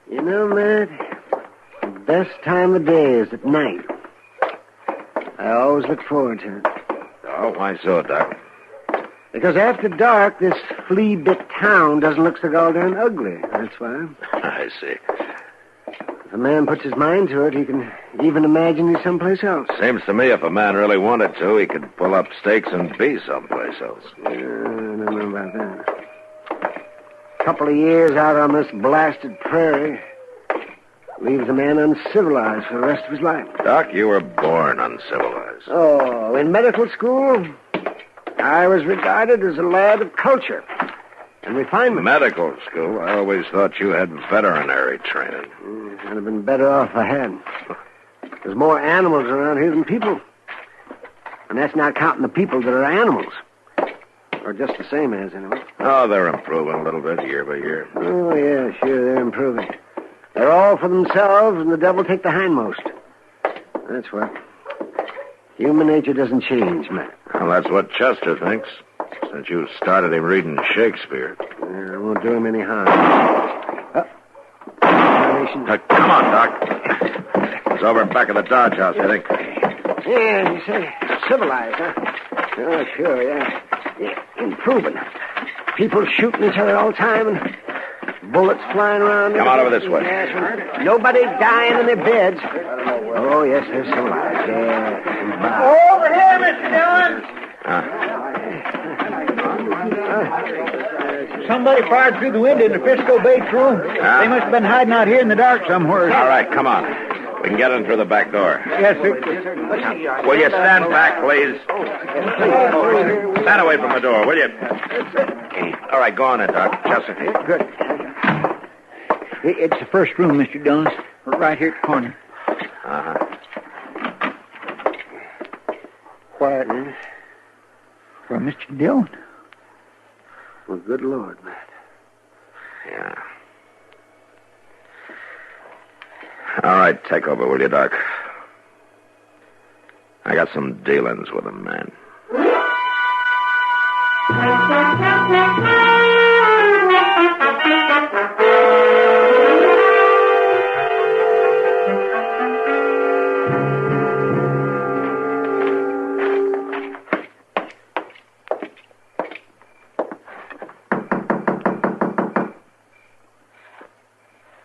You know, Matt, the best time of day is at night. I always look forward to it. Oh, why so, Doc? Because after dark, this flea-bit town doesn't look so goddamn ugly. That's why. I see. If a man puts his mind to it, he can even imagine he's someplace else. Seems to me if a man really wanted to, he could pull up stakes and be someplace else. I don't know about that. A couple of years out on this blasted prairie leaves a man uncivilized for the rest of his life. Doc, you were born uncivilized. Oh, in medical school, I was regarded as a lad of culture and refinement. Medical school? I always thought you had veterinary training. I'd have been better off if I had. There's more animals around here than people. And that's not counting the people that are animals. Or just the same as, anyway. Oh, they're improving a little bit year by year. Oh, yeah, sure, they're improving. They're all for themselves, and the devil take the hindmost. That's what. Human nature doesn't change, Matt. Well, that's what Chester thinks. Since you started him reading Shakespeare. Yeah, it won't do him any harm. Come on, Doc. It's over back of the Dodge House, I think. Yeah, you say civilized, huh? Oh, sure, yeah. Improving. People shooting each other all the time and bullets flying around. Come on over this way. Yes, nobody dying in their beds. Oh, yes, they're civilized. Yeah. Over here, Mr. Dillon. Somebody fired through the window in the Frisco Bates room. They must have been hiding out here in the dark somewhere. All right, come on. We can get in through the back door. Yes, sir. Will you stand back, please? Stand away from the door, will you? All right, go on in, Doc. Chester. Good. It's the first room, Mr. Dillon. Right here at the corner. Uh-huh. Quiet, eh? For Mr. Dillon. Well, good Lord, Matt. Yeah. All right, take over, will you, Doc? I got some dealings with him, man.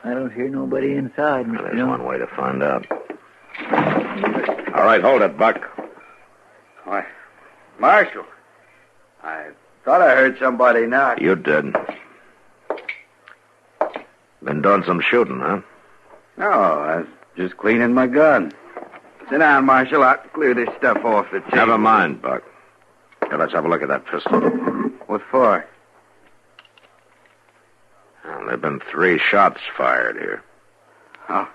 I don't hear nobody inside, Mr. There's Dillon. one way to find out. All right, hold it, Buck. Why, Marshal, I thought I heard somebody knock. You did. Been doing some shooting, huh? No, I was just cleaning my gun. Sit down, Marshal. I'll clear this stuff off the table. Never mind, Buck. Here, let's have a look at that pistol. What for? Well, there've been 3 shots fired here. Oh.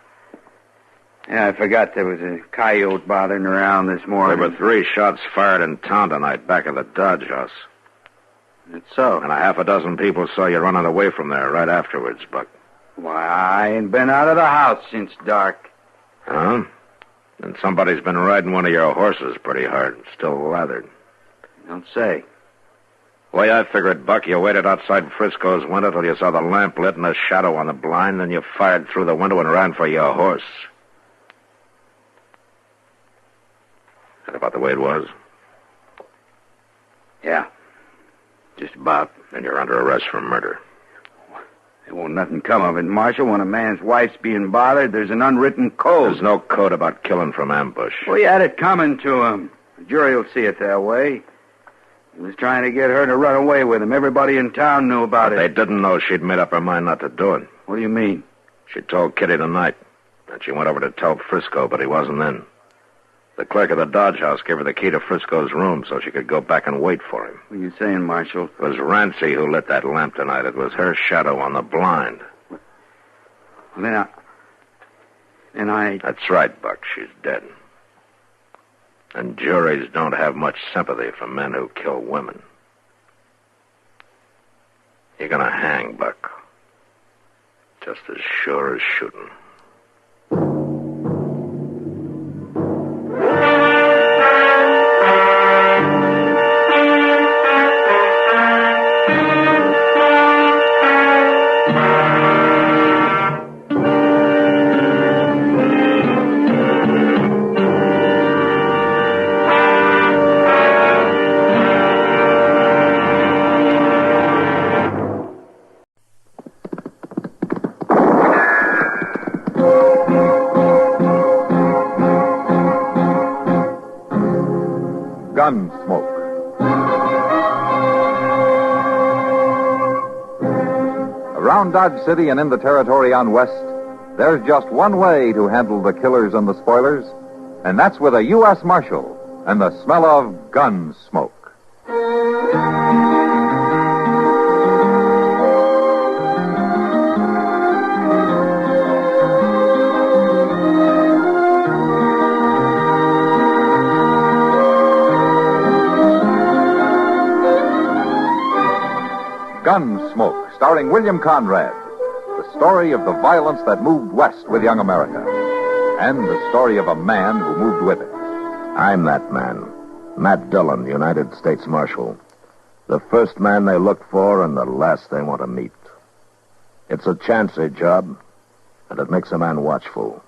Yeah, I forgot there was a coyote bothering around this morning. There were 3 shots fired in town tonight back of the Dodge House. It's so. And a half a dozen people saw you running away from there right afterwards, Buck. Why, I ain't been out of the house since dark. Huh? And somebody's been riding one of your horses pretty hard, still lathered. Don't say. Way I figured, Buck, you waited outside Frisco's window till you saw the lamp lit and a shadow on the blind, then you fired through the window and ran for your horse. Is that about the way it was? Yeah. Just about. And you're under arrest for murder. There won't nothing come of it, Marshal. When a man's wife's being bothered, there's an unwritten code. There's no code about killing from ambush. Well, he had it coming to him. The jury will see it that way. He was trying to get her to run away with him. Everybody in town knew about it. They didn't know she'd made up her mind not to do it. What do you mean? She told Kitty tonight. And she went over to tell Frisco, but he wasn't in. The clerk of the Dodge House gave her the key to Frisco's room so she could go back and wait for him. What are you saying, Marshal? It was Rancy who lit that lamp tonight. It was her shadow on the blind. Then I... That's right, Buck. She's dead. And juries don't have much sympathy for men who kill women. You're gonna hang, Buck. Just as sure as shooting. Gunsmoke. Around Dodge City and in the territory on West, there's just one way to handle the killers and the spoilers, and that's with a U.S. Marshal and the smell of gun smoke. Gunsmoke, starring William Conrad. The story of the violence that moved west with young America. And the story of a man who moved with it. I'm that man. Matt Dillon, United States Marshal. The first man they look for and the last they want to meet. It's a chancy job, and it makes a man watchful.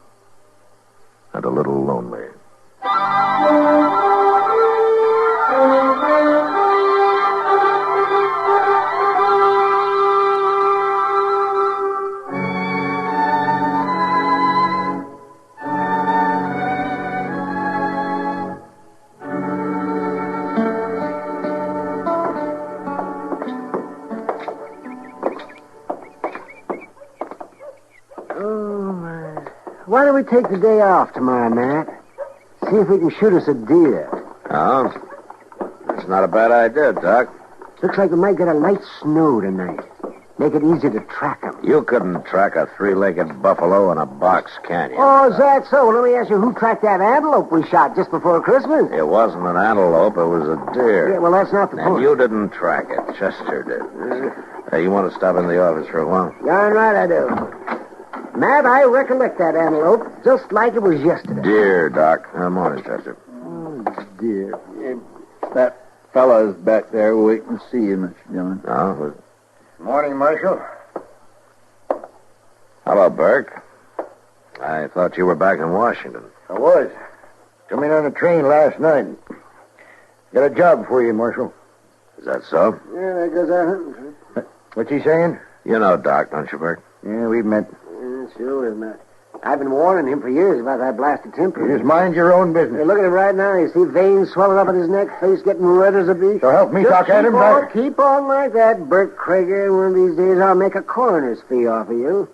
And a little lonely. Why don't we take the day off tomorrow, Matt? See if we can shoot us a deer. Oh? That's not a bad idea, Doc. Looks like we might get a light snow tonight. Make it easy to track them. You couldn't track a three-legged buffalo in a box, can you? Oh, is that so? Well, let me ask you, who tracked that antelope we shot just before Christmas? It wasn't an antelope, it was a deer. Yeah, well, that's not the And point. you didn't track it. Chester did. Hey, you want to stop in the office for a while? Darn right I do. Matt, I recollect that antelope just like it was yesterday. Deer, Doc. Morning, Chester. Oh, dear. That fella's back there waiting to see you, Mr. Dillon. Oh, Morning, Marshal. hello, Burke. I thought you were back in Washington. I was. Come in on a train last night. Got a job for you, Marshal. Is that so? Yeah, there goes our hunting. What's he saying? You know Doc, don't you, Burke? Yeah, we've met. Yeah, sure, Matt. I've been warning him for years about that blasted temper. You just mind your own business. Hey, look at him right now. You see veins swelling up in his neck, face getting red as a beet. So help me Just talk at him, Doc. Keep on like that, Bert Krager. One of these days I'll make a coroner's fee off of you.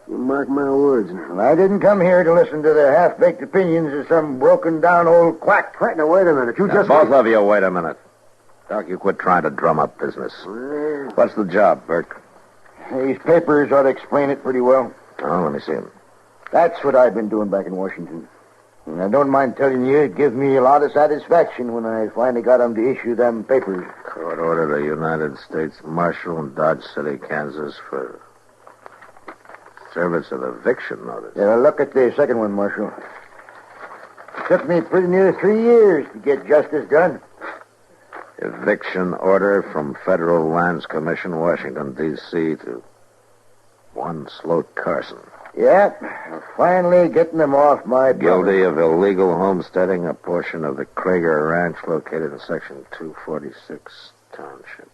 You mark my words now. Well, I didn't come here to listen to the half-baked opinions of some broken-down old quack. Right, now, wait a minute. You Now, just... both of you, wait a minute. Doc, you quit trying to drum up business. What's the job, Burke? These papers ought to explain it pretty well. Oh, let me see them. That's what I've been doing back in Washington. And I don't mind telling you, it gives me a lot of satisfaction when I finally got them to issue them papers. Court order the United States Marshal in Dodge City, Kansas for service of eviction notice. Yeah, look at the second one, Marshal. It took me pretty near 3 years to get justice done. Eviction order from Federal Lands Commission, Washington, D.C. to one Sloat Carson. Yeah, finally getting them off my Guilty of illegal homesteading a portion of the Krager Ranch located in Section 246 Township.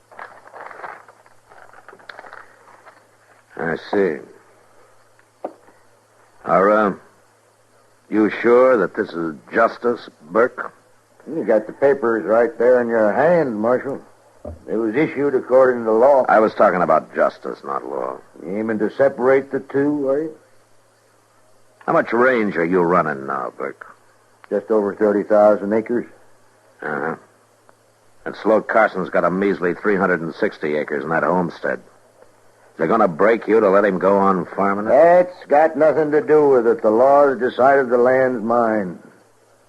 I see. Are, you sure that this is justice, Burke? You got the papers right there in your hand, Marshal. It was issued according to law. I was talking about justice, not law. You aiming to separate the two, are you? How much range are you running now, Burke? Just over 30,000 acres. Uh-huh. And Sloat Carson's got a measly 360 acres in that homestead. They're going to break you to let him go on farming it? That's got nothing to do with it. The law has decided the land's mine.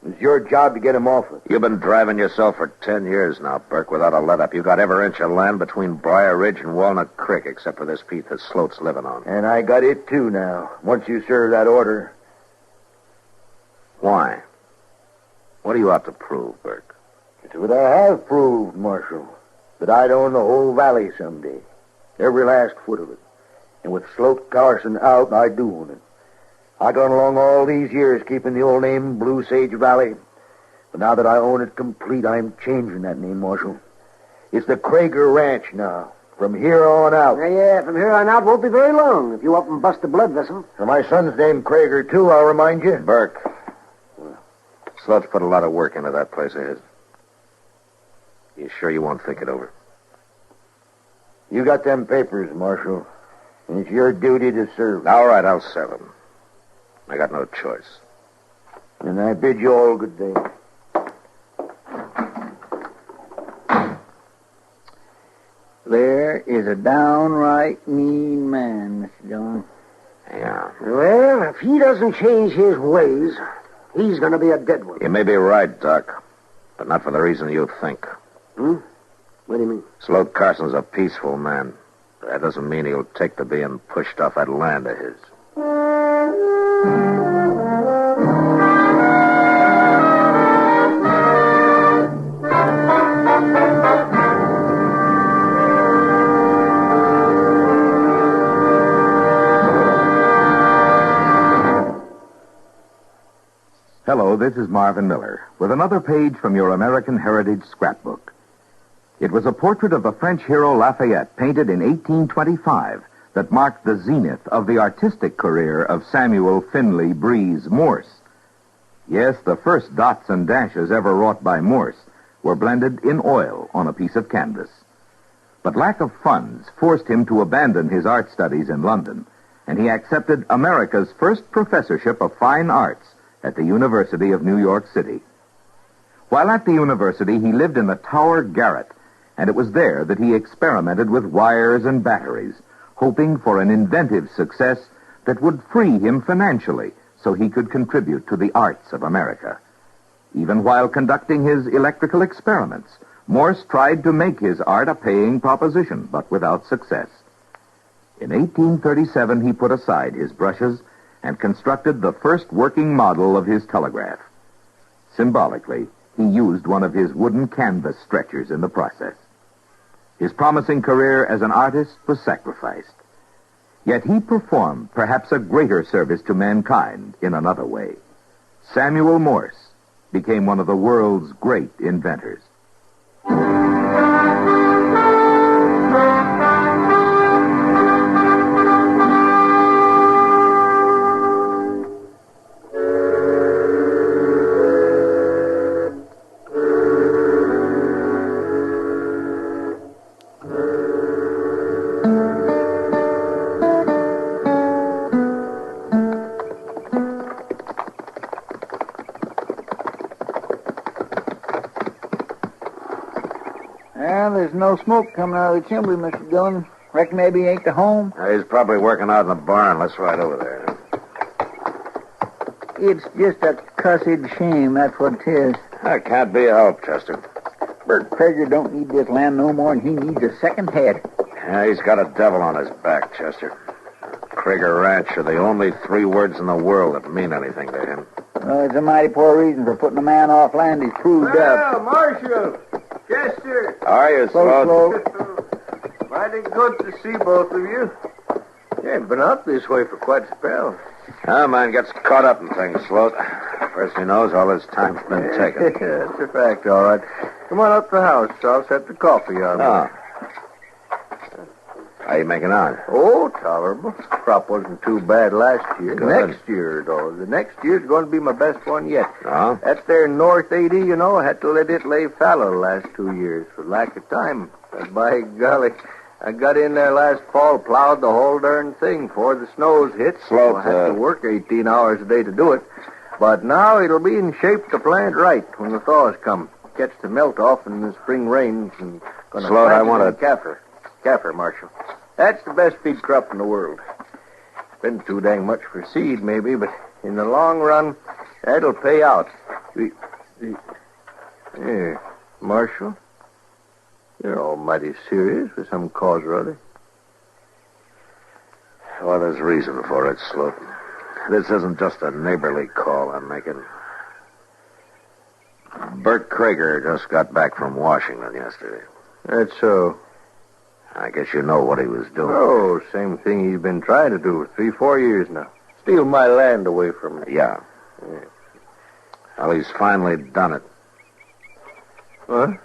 It's your job to get him off it. You've been driving yourself for 10 years now, Burke, without a let-up. You got every inch of land between Briar Ridge and Walnut Creek, except for this piece that Sloat's living on. And I got it, too, now, once you serve that order. Why? What do you have to prove, Burke? It's what I have proved, Marshal. That I'd own the whole valley someday. Every last foot of it. And with Sloat Carson out, I do own it. I gone along all these years keeping the old name Blue Sage Valley. But now that I own it complete, I'm changing that name, Marshal. It's the Krager Ranch now. From here on out. Yeah, from here on out won't be very long if you up and bust a blood vessel. So my son's named Krager, too, I'll remind you. Burke. Sloat's put a lot of work into that place of his. You sure you won't think it over? You got them papers, Marshal. And it's your duty to serve. All right, I'll serve them. I got no choice. And I bid you all good day. There is a downright mean man, Mr. Dillon. Yeah. Well, if he doesn't change his ways, he's going to be a dead one. You may be right, Doc. But not for the reason you think. Hmm? What do you mean? Sloat Carson's a peaceful man. But that doesn't mean he'll take to being pushed off that land of his. Hello, this is Marvin Miller with another page from your American Heritage scrapbook. It was a portrait of the French hero Lafayette painted in 1825 that marked the zenith of the artistic career of Samuel Finley Breeze Morse. Yes, the first dots and dashes ever wrought by Morse were blended in oil on a piece of canvas. But lack of funds forced him to abandon his art studies in London, and he accepted America's first professorship of fine arts at the University of New York City. While at the university, he lived in the Tower Garret, and it was there that he experimented with wires and batteries, hoping for an inventive success that would free him financially so he could contribute to the arts of America. Even while conducting his electrical experiments, Morse tried to make his art a paying proposition, but without success. In 1837, he put aside his brushes and constructed the first working model of his telegraph. Symbolically, he used one of his wooden canvas stretchers in the process. His promising career as an artist was sacrificed. Yet he performed perhaps a greater service to mankind in another way. Samuel Morse became one of the world's great inventors. Well, there's no smoke coming out of the chimney, Mr. Dillon. Reckon maybe he ain't to home. He's probably working out in the barn. Let's ride over there. It's just a cussed shame, that's what it is. That can't be helped, Chester. Bert Krager don't need this land no more than he needs a second head. Yeah, he's got a devil on his back, Chester. Krager Ranch are the only 3 words in the world that mean anything to him. Well, it's a mighty poor reason for putting a man off land he's proved up. Marshal! Chester! How are you, Sloat? Mighty good to see both of you. You ain't been out this way for quite a spell. Ah, man gets caught up in things, Sloat. First he knows, all his time's been taken. That's a fact, all right. Come on up to the house. I'll set the coffee on. Oh. How you making out? Oh, tolerable. Crop wasn't too bad last year. Good. Next year, though. The next year's going to be my best one yet. Oh? That there North 80, you know, I had to let it lay fallow the last 2 years for lack of time. But by golly, I got in there last fall, plowed the whole darn thing before the snows hit. Sloat, I had to work 18 hours a day to do it. But now it'll be in shape to plant right when the thaws come. Catch the melt off in the spring rains and gonna Sloat, I want a to... Kaffir, Marshal. That's the best feed crop in the world. Been too dang much for seed, maybe, but in the long run, that'll pay out. Hey, Marshal, you're all mighty serious for some cause or other. Well, there's reason for it, Sloat. This isn't just a neighborly call I'm making. Bert Krager just got back from Washington yesterday. That's so. I guess you know what he was doing. Oh, same thing he's been trying to do for 3-4 years now. Steal my land away from me. Yeah. Well, he's finally done it. What?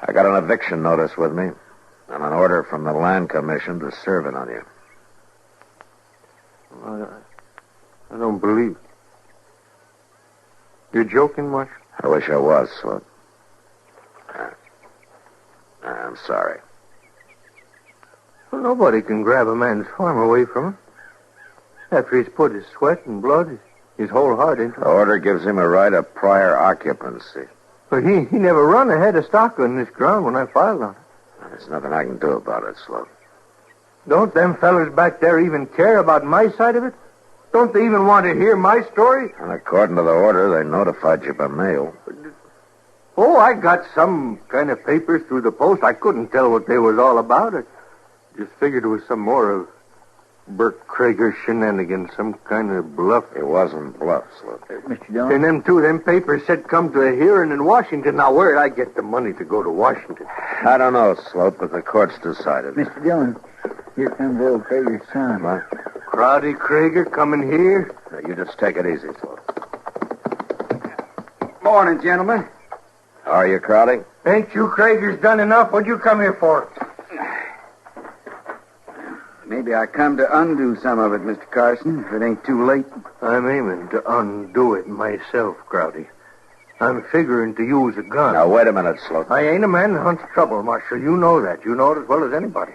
I got an eviction notice with me and an order from the Land Commission to serve it on you. I don't believe it. You're joking, Marshal? I wish I was, Sloat. I'm sorry. Well, nobody can grab a man's farm away from him. After he's put his sweat and blood, his whole heart into it. The order gives him a right of prior occupancy. But he never run ahead of stock on this ground when I filed on it. There's nothing I can do about it, Sloat. Don't them fellers back there even care about my side of it? Don't they even want to hear my story? And according to the order, they notified you by mail. Oh, I got some kind of papers through the post. I couldn't tell what they was all about. I just figured it was some more of Bert Krager's shenanigans, some kind of bluff. It wasn't bluff, Sloat. Mr. Dillon? And them papers said come to a hearing in Washington. Now, where'd I get the money to go to Washington? I don't know, Sloat, but the court's decided. Mr. Dillon, here comes old Krager's son. What? Crowdy Krager coming here? Now, you just take it easy, Sloat. Morning, gentlemen. How are you, Crowdy? Ain't you Kragers done enough? What'd you come here for? Maybe I come to undo some of it, Mr. Carson, if it ain't too late. I'm aiming to undo it myself, Crowdy. I'm figuring to use a gun. Now, wait a minute, Sloat. I ain't a man that hunts trouble, Marshal. You know that. You know it as well as anybody.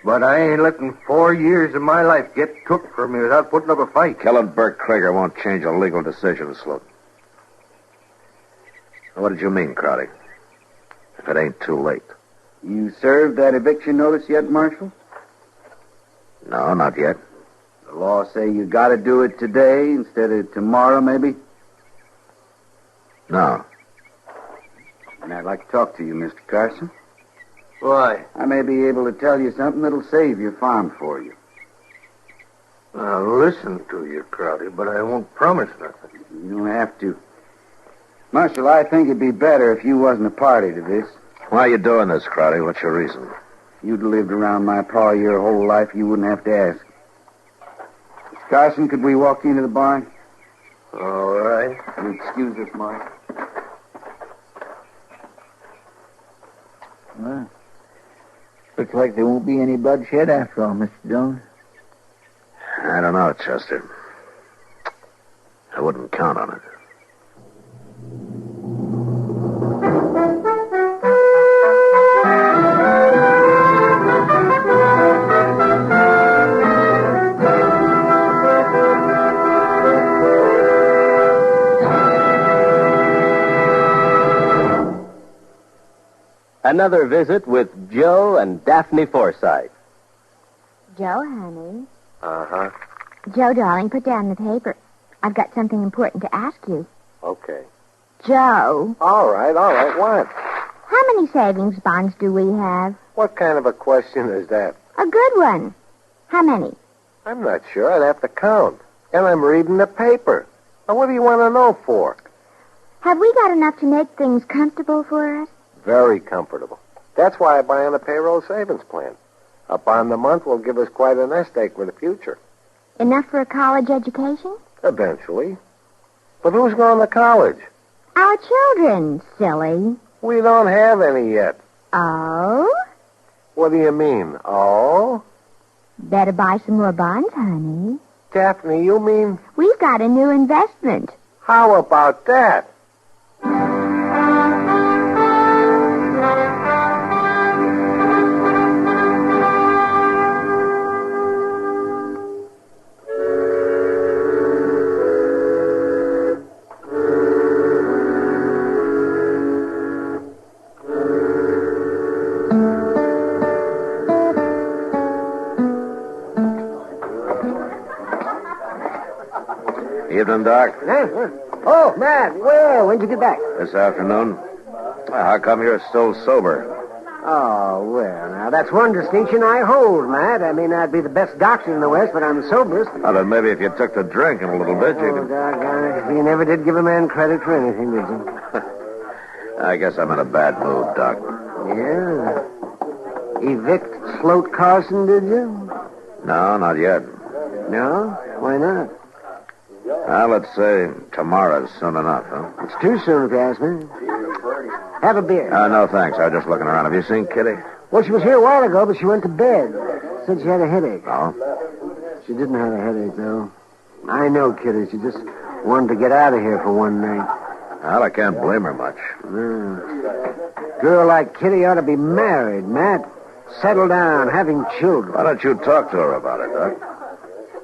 But I ain't letting 4 years of my life get took from me without putting up a fight. Killing Bert Krager won't change a legal decision, Sloat. What did you mean, Crowdy? If it ain't too late. You served that eviction notice yet, Marshal? No, not yet. The law say you got to do it today instead of tomorrow, maybe? No. And I'd like to talk to you, Mr. Carson. Why? I may be able to tell you something that'll save your farm for you. I'll listen to you, Crowdy, but I won't promise nothing. You don't have to. Marshal, I think it'd be better if you wasn't a party to this. Why are you doing this, Crowdy? What's your reason? If you'd lived around my pa your whole life, you wouldn't have to ask. Mr. Carson, could we walk into the barn? All right. You excuse us, Mark. Well, looks like there won't be any bloodshed after all, Mr. Dillon. I don't know, Chester. I wouldn't count on it. Another visit with Joe and Daphne Forsythe. Joe, honey. Uh-huh. Joe, darling, put down the paper. I've got something important to ask you. Okay. Joe. All right, what? How many savings bonds do we have? What kind of a question is that? A good one. How many? I'm not sure. I'd have to count. And I'm reading the paper. Now, what do you want to know for? Have we got enough to make things comfortable for us? Very comfortable. That's why I buy on a payroll savings plan. Up on the month will give us quite a nest egg for the future. Enough for a college education? Eventually. But who's going to college? Our children, silly. We don't have any yet. Oh? What do you mean, oh? Better buy some more bonds, honey. Daphne, you mean? We've got a new investment. How about that? Evening, Doc. Oh, Matt, well, when'd you get back? This afternoon. How come you're still sober? Oh, well, now, that's one distinction I hold, Matt. I may not be the best doctor in the West, but I'm the soberest. Well, then maybe if you took to drinking a little bit, you Oh, could... doggone it. You never did give a man credit for anything, did you? I guess I'm in a bad mood, Doc. Yeah. Evict Sloat Carson, did you? No, not yet. No? Why not? Well, let's say tomorrow's soon enough, huh? It's too soon, if you ask me. Have a beer. No, thanks. I was just looking around. Have you seen Kitty? Well, she was here a while ago, but she went to bed. Said she had a headache. Oh? She didn't have a headache, though. I know Kitty. She just wanted to get out of here for one night. Well, I can't blame her much. Girl like Kitty ought to be married, Matt. Settle down, having children. Why don't you talk to her about it, Doc?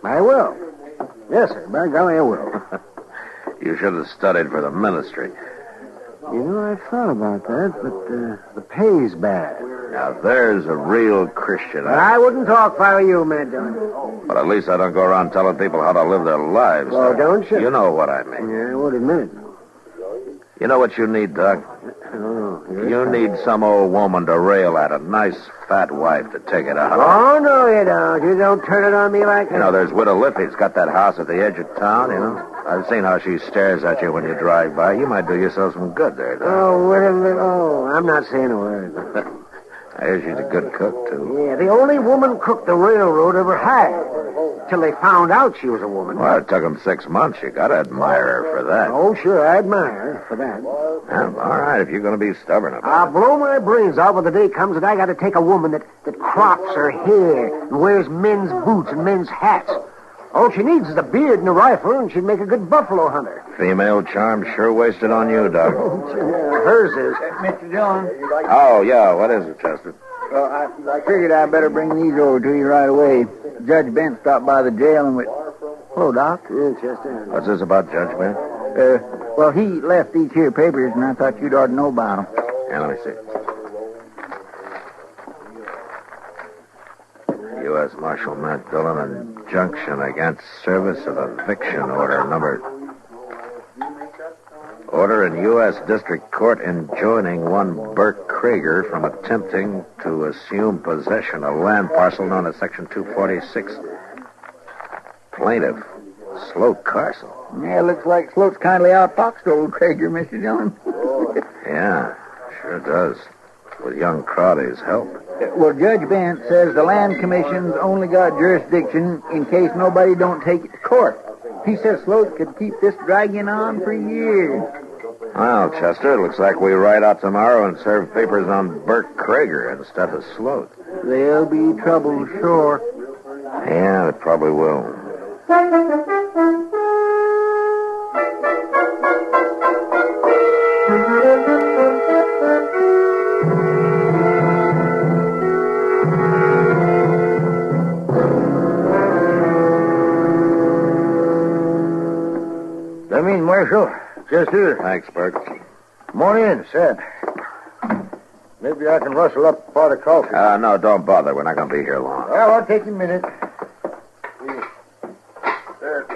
I will. Yes, sir. By golly, I will. You should have studied for the ministry. You know, I thought about that, but the pay's bad. Now, there's a real Christian. I wouldn't talk if I were you, Matt Dillon. But at least I don't go around telling people how to live their lives. Oh, don't you? You know what I mean. Yeah, I would admit it. You know what you need, Doc? Oh, You need some old woman to rail at, a nice fat wife to take it out. Oh, no, you don't. You don't turn it on me like that. You know, there's Widow Liffey's got that house at the edge of town, you know. I've seen how she stares at you when you drive by. You might do yourself some good there, Doc. Oh, wait a minute. Oh, I'm not saying a word. I hear she's a good cook, too. Yeah, the only woman cook the railroad ever had. Till they found out she was a woman. Well, it took them 6 months. You gotta admire her for that. Oh, sure, I admire her for that. Well, all right, if you're gonna be stubborn about I'll blow my brains out when the day comes that I got to take a woman that crops her hair and wears men's boots and men's hats. All she needs is a beard and a rifle, and she'd make a good buffalo hunter. it. Female charm sure wasted on you, Doc. Hers is. Mr. Dillon. Oh, yeah, what is it, Chester? Well, I figured I'd better bring these over to you right away. Judge Bent stopped by the jail and Hello, Doc. Yeah, Chester. What's this about, Judge Ben? Well, he left these here papers, and I thought you'd ought to know about them. Yeah, let me see. U.S. Marshal Matt Dillon, injunction against service of eviction order number... Order in U.S. District Court enjoining one Burke Krieger from attempting to assume possession of land parcel known as Section 246. Plaintiff, Sloat Carson. Yeah, looks like Sloat's kindly outfoxed old Krager, Mr. Dillon. Yeah, sure does. With young Crowley's help. Well, Judge Bent says the Land Commission's only got jurisdiction in case nobody don't take it to court. He says Sloat could keep this dragging on for years. Well, Chester, it looks like we ride out tomorrow and serve papers on Burke Krieger instead of Sloat. There'll be trouble, sure. Yeah, it probably will. Come in, Marshal. Chester. Thanks, Burke. Come on in, Seth. Maybe I can rustle up a pot of coffee. No, don't bother. We're not going to be here long. Well, I'll take a minute. There.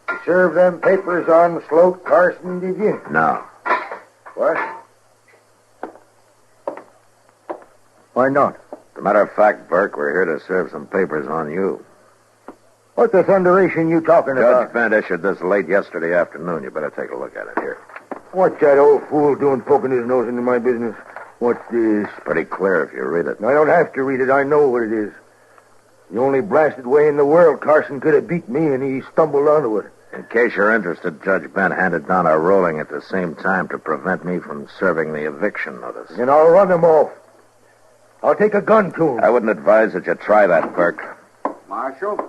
You serve them papers on Sloat Carson, did you? No. What? Why not? As a matter of fact, Burke, we're here to serve some papers on you. What the thunderation you talking about? Judge Bent issued this late yesterday afternoon. You better take a look at it here. What's that old fool doing poking his nose into my business? What's this? It's pretty clear if you read it. I don't have to read it. I know what it is. The only blasted way in the world Carson could have beat me, and he stumbled onto it. In case you're interested, Judge Bent handed down a ruling at the same time to prevent me from serving the eviction notice. Then I'll run him off. I'll take a gun to him. I wouldn't advise that you try that, Burke. Marshal?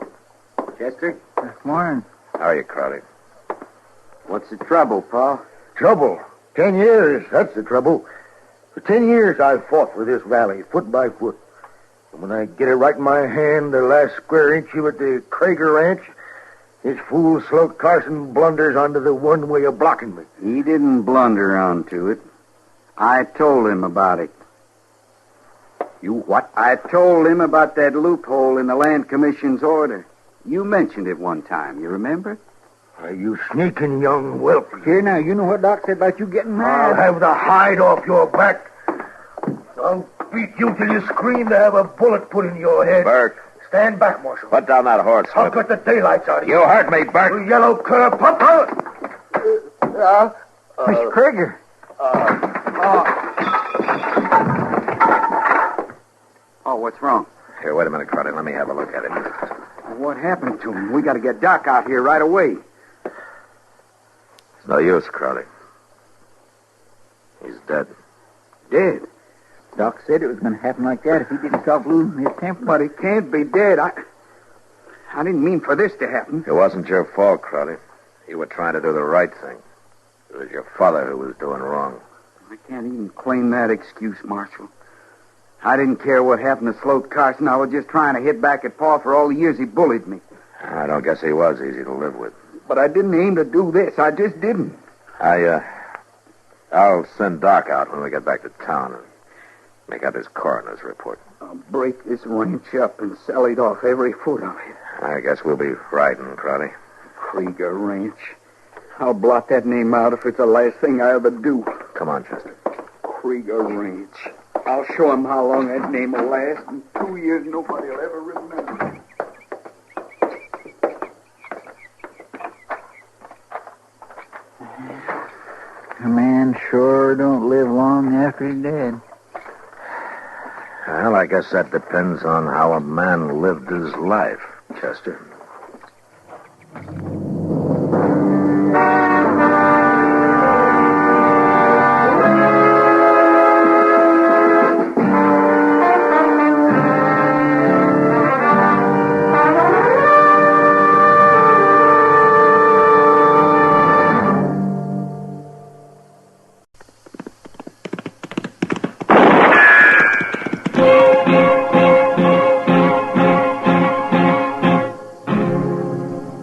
Chester? Morning. How are you, Crowley? What's the trouble, Pa? Trouble? 10 years, that's the trouble. For 10 years I've fought for this valley, foot by foot. And when I get it right in my hand, the last square inch of it, the Krieger Ranch, this fool Sloat Carson blunders onto the one way of blocking me. He didn't blunder onto it. I told him about it. You what? I told him about that loophole in the Land Commission's order. You mentioned it one time, you remember? You sneaking young whelp. Here now, you know what Doc said about you getting mad. I'll have the hide off your back. I'll beat you till you scream to have a bullet put in your head. Bert. Stand back, Marshal. Put down that horse. I'll cut the daylights out of you. You hurt me, Bert. You yellow cur. Pump out. Mr. Krieger. Oh, what's wrong? Here, wait a minute, Crowley. Let me have a look at him. What happened to him? We got to get Doc out here right away. It's no use, Crowley. He's dead. Dead? Doc said it was going to happen like that if he didn't stop losing his temper. But he can't be dead. I didn't mean for this to happen. It wasn't your fault, Crowley. You were trying to do the right thing. It was your father who was doing wrong. I can't even claim that excuse, Marshal. I didn't care what happened to Sloat Carson. I was just trying to hit back at Pa for all the years he bullied me. I don't guess he was easy to live with. But I didn't aim to do this. I just didn't. I'll send Doc out when we get back to town and make out his coroner's report. I'll break this ranch up and sell it off, every foot of it. I guess we'll be riding, Crowley. Krieger Ranch. I'll blot that name out if it's the last thing I ever do. Come on, Chester. Krieger Ranch. I'll show him how long that name will last. In 2 years, nobody will ever remember. A man sure don't live long after he's dead. Well, I guess that depends on how a man lived his life, Chester.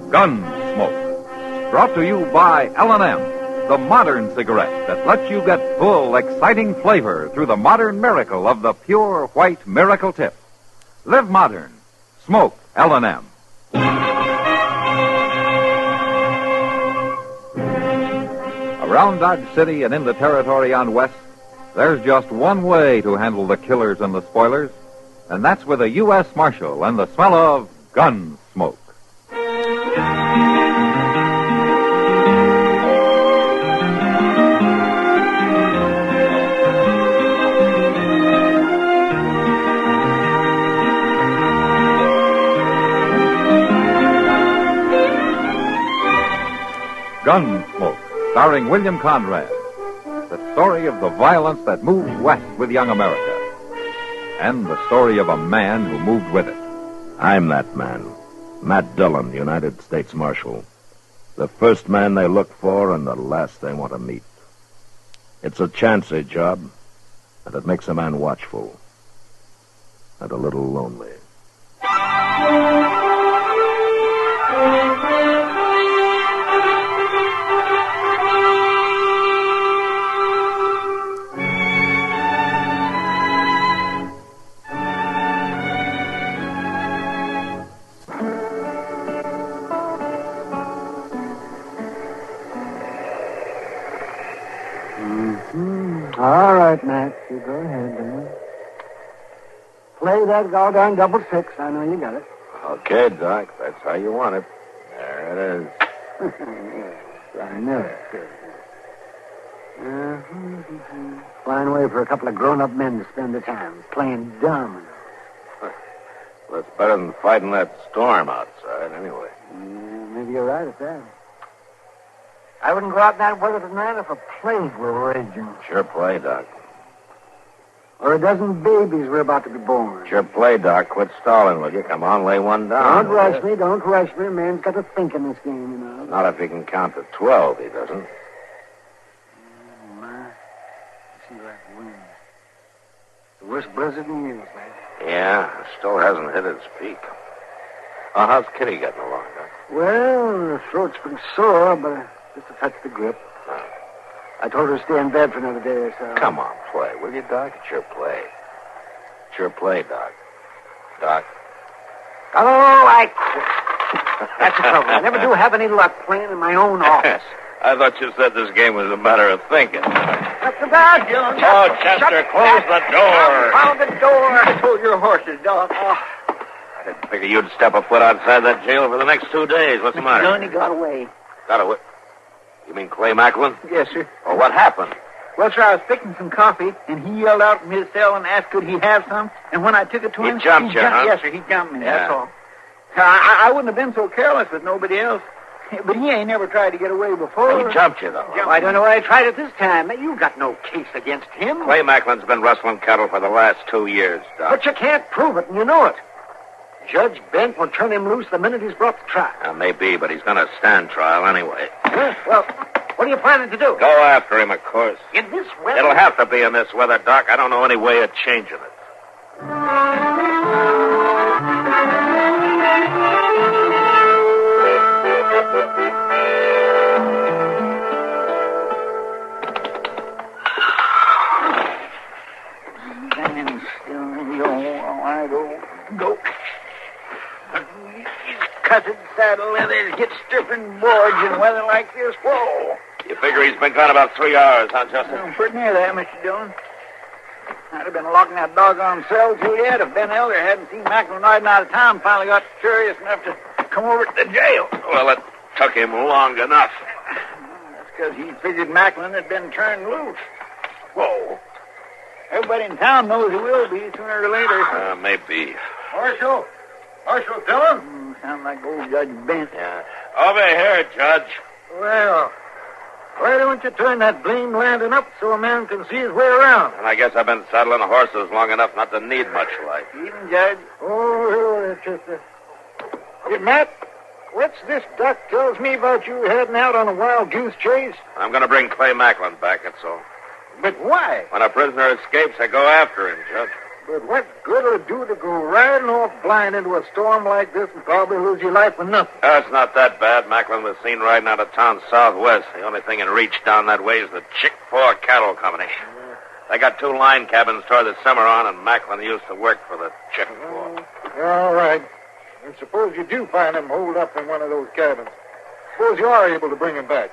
Gunsmoke. Brought to you by L&M, the modern cigarette that lets you get full, exciting flavor through the modern miracle of the pure white miracle tip. Live modern. Smoke L&M. Around Dodge City and in the territory on West, there's just one way to handle the killers and the spoilers, and that's with a U.S. Marshal and the smell of Gunsmoke. Gunsmoke, starring William Conrad. The story of the violence that moved west with young America. And the story of a man who moved with it. I'm that man. Matt Dillon, United States Marshal. The first man they look for and the last they want to meet. It's a chancy job, and it makes a man watchful. And a little lonely. All right, Matt. You go ahead, man. Play that goddamn double six. I know you got it. Okay, Doc. That's how you want it. There it is. I know it. Fine way for a couple of grown-up men to spend their time, playing dumb. Well, it's better than fighting that storm outside, anyway. Maybe you're right at that. I wouldn't go out in that weather tonight if a plague were raging. Sure play, Doc. Or a dozen babies were about to be born. Sure play, Doc. Quit stalling, will you? Come on, lay one down. Don't rush me. Don't rush me. A man's got to think in this game, you know. Not if he can count to 12, he doesn't. See that wind. The worst blizzard in years, man. Yeah, still hasn't hit its peak. How's Kitty getting along, Doc? Well, her throat's pretty sore, but just a touch the grip. I told her to stay in bed for another day or so. Come on, play, will you, Doc? It's your play. It's your play, Doc. Doc. Oh, I quit. That's the trouble. I never do have any luck playing in my own office. I thought you said this game was a matter of thinking. Shut the door, Dillon. Oh, Chester, close the door. Found the door. I told your horses, dog. Oh. I didn't figure you'd step a foot outside that jail for the next 2 days. What's the matter? Dillon, he got away. Got away? You mean Clay Macklin? Yes, sir. Well, what happened? Well, sir, I was fixing some coffee, and he yelled out from his cell and asked could he have some. And when I took it to him... He jumped you, huh? Yes, sir, he jumped me, Yeah. that's all. I wouldn't have been so careless with nobody else. But he ain't never tried to get away before. He jumped you, though. Well, I don't know why I tried it this time. You got no case against him. Clay Macklin's been rustling cattle for the last 2 years, Doc. But you can't prove it, and you know it. Judge Bent will turn him loose the minute he's brought to trial. Maybe, but he's going to stand trial anyway. Well, what are you planning to do? Go after him, of course. In this weather? It'll have to be in this weather, Doc. I don't know any way of changing it. Stand still, I go. Cussed saddle leathers get stripping boards in weather like this. Whoa. You figure he's been gone about 3 hours, huh, Justin? I'm pretty near that, Mr. Dillon. I'd have been locking that doggone cell till yet if Ben Elder hadn't seen Macklin riding out of town and finally got curious enough to come over to the jail. Well, it took him long enough. That's because he figured Macklin had been turned loose. Whoa. Everybody in town knows he will be sooner or later. Maybe. Marshal Dillon? Sound like old Judge Bent. Yeah. Over here, Judge. Well, why don't you turn that blame lantern up so a man can see his way around? And I guess I've been saddling horses long enough not to need much light. Even, Judge. Oh, that's just a... Hey, Matt, what's this Doc tells me about you heading out on a wild goose chase? I'm going to bring Clay Macklin back, that's all. But why? When a prisoner escapes, I go after him, Judge. But what good will it do to go riding off blind into a storm like this and probably lose your life for nothing? It's not that bad. Macklin was seen riding out of town southwest. The only thing in reach down that way is the Chick-4 Cattle Company. They got 2 line cabins toward the Cimarron, and Macklin used to work for the Chick-4. All right. And suppose you do find him holed up in one of those cabins. Suppose you are able to bring him back.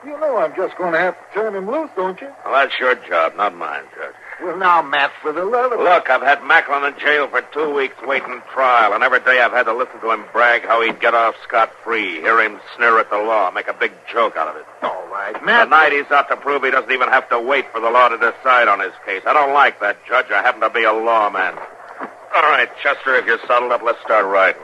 You know I'm just going to have to turn him loose, don't you? Well, that's your job, not mine, Judge. Well, now, Matt, for the love of... Look, I've had Macklin in jail for 2 weeks waiting trial, and every day I've had to listen to him brag how he'd get off scot-free, hear him sneer at the law, make a big joke out of it. All right, Matt. Tonight he's out to prove he doesn't even have to wait for the law to decide on his case. I don't like that, Judge. I happen to be a lawman. All right, Chester, if you're saddled up, let's start riding.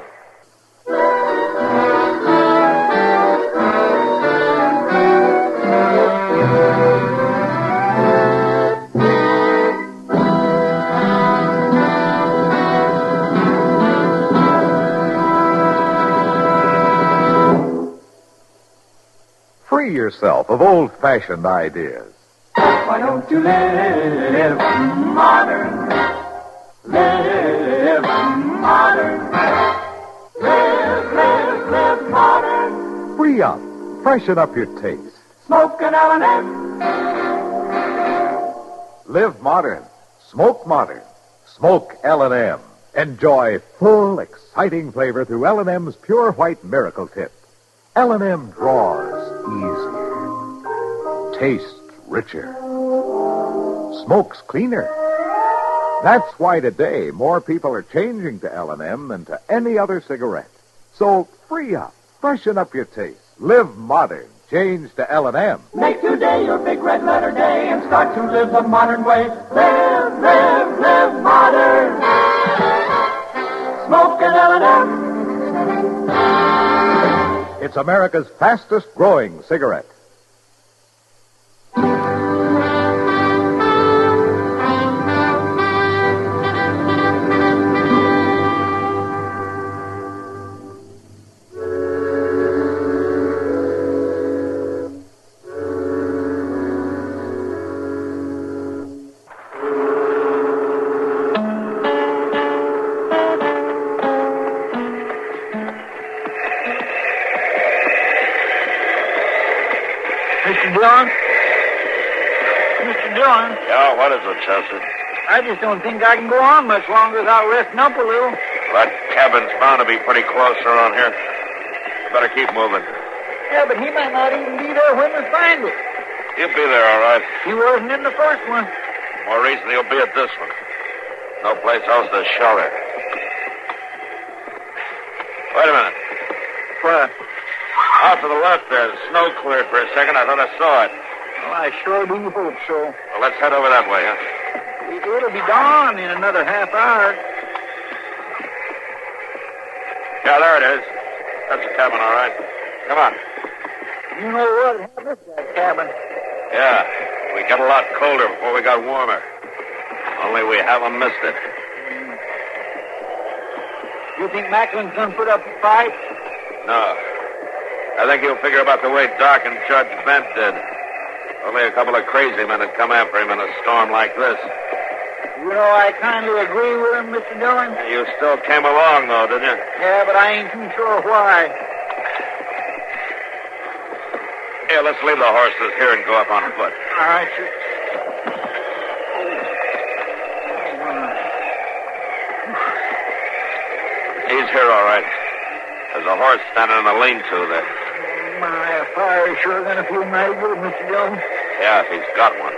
Free yourself of old-fashioned ideas. Why don't you live modern? Live modern. Live modern. Free up. Freshen up your taste. Smoke an L&M. Live modern. Smoke modern. Smoke L&M. Enjoy full, exciting flavor through L&M's Pure White Miracle Tip. L&M draws easier. Tastes richer. Smokes cleaner. That's why today more people are changing to L&M than to any other cigarette. So free up. Freshen up your taste. Live modern. Change to L&M. Make today your big red letter day and start to live the modern way. Live modern. Smoke an L&M. It's America's fastest growing cigarette. Mr. Dillon? Yeah, what is it, Chester? I just don't think I can go on much longer without resting up a little. That cabin's bound to be pretty close around here. Better keep moving. Yeah, but he might not even be there when we find it. He'll be there, all right. He wasn't in the first one. More reason he'll be at this one. No place else to shelter. Wait a minute. What? Off to the left there. The snow cleared for a second. I thought I saw it. Well, I sure do hope so. Well, let's head over that way, huh? It'll be dawn in another half hour. Yeah, there it is. That's the cabin, all right. Come on. You know what happened to that cabin? Yeah, we got a lot colder before we got warmer. Only we haven't missed it. You think Macklin's gonna put up a fight? No. I think he'll figure about the way Doc and Judge Bent did. Only a couple of crazy men would come after him in a storm like this. You know, I kind of agree with him, Mr. Dillon. You still came along, though, didn't you? Yeah, but I ain't too sure why. Here, let's leave the horses here and go up on foot. All right, sir. He's here, all right. There's a horse standing in the lean-to there. My fire's sure gonna feel mighty good, Mr. Dillon. Yeah, if he's got one.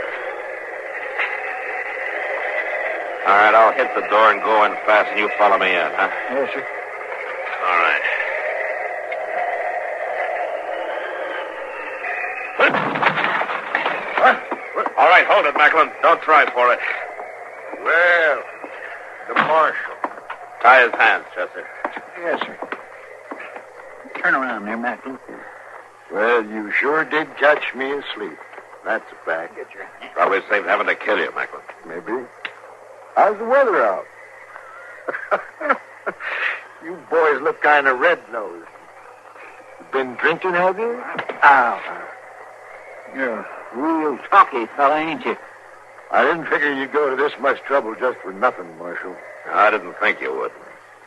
All right, I'll hit the door and go in fast, and you follow me in, huh? Yes, sir. All right. All right, hold it, Macklin. Don't try for it. Well, the marshal. Tie his hands, Chester. Yes, sir. Turn around there, Macklin. Well, you sure did catch me asleep. That's a fact. Get your hand. Probably saved having to kill you, Macklin. Maybe. How's the weather out? You boys look kind of red-nosed. Been drinking, have you? Ow. You're a real talky fella, ain't you? I didn't figure you'd go to this much trouble just for nothing, Marshal. I didn't think you would.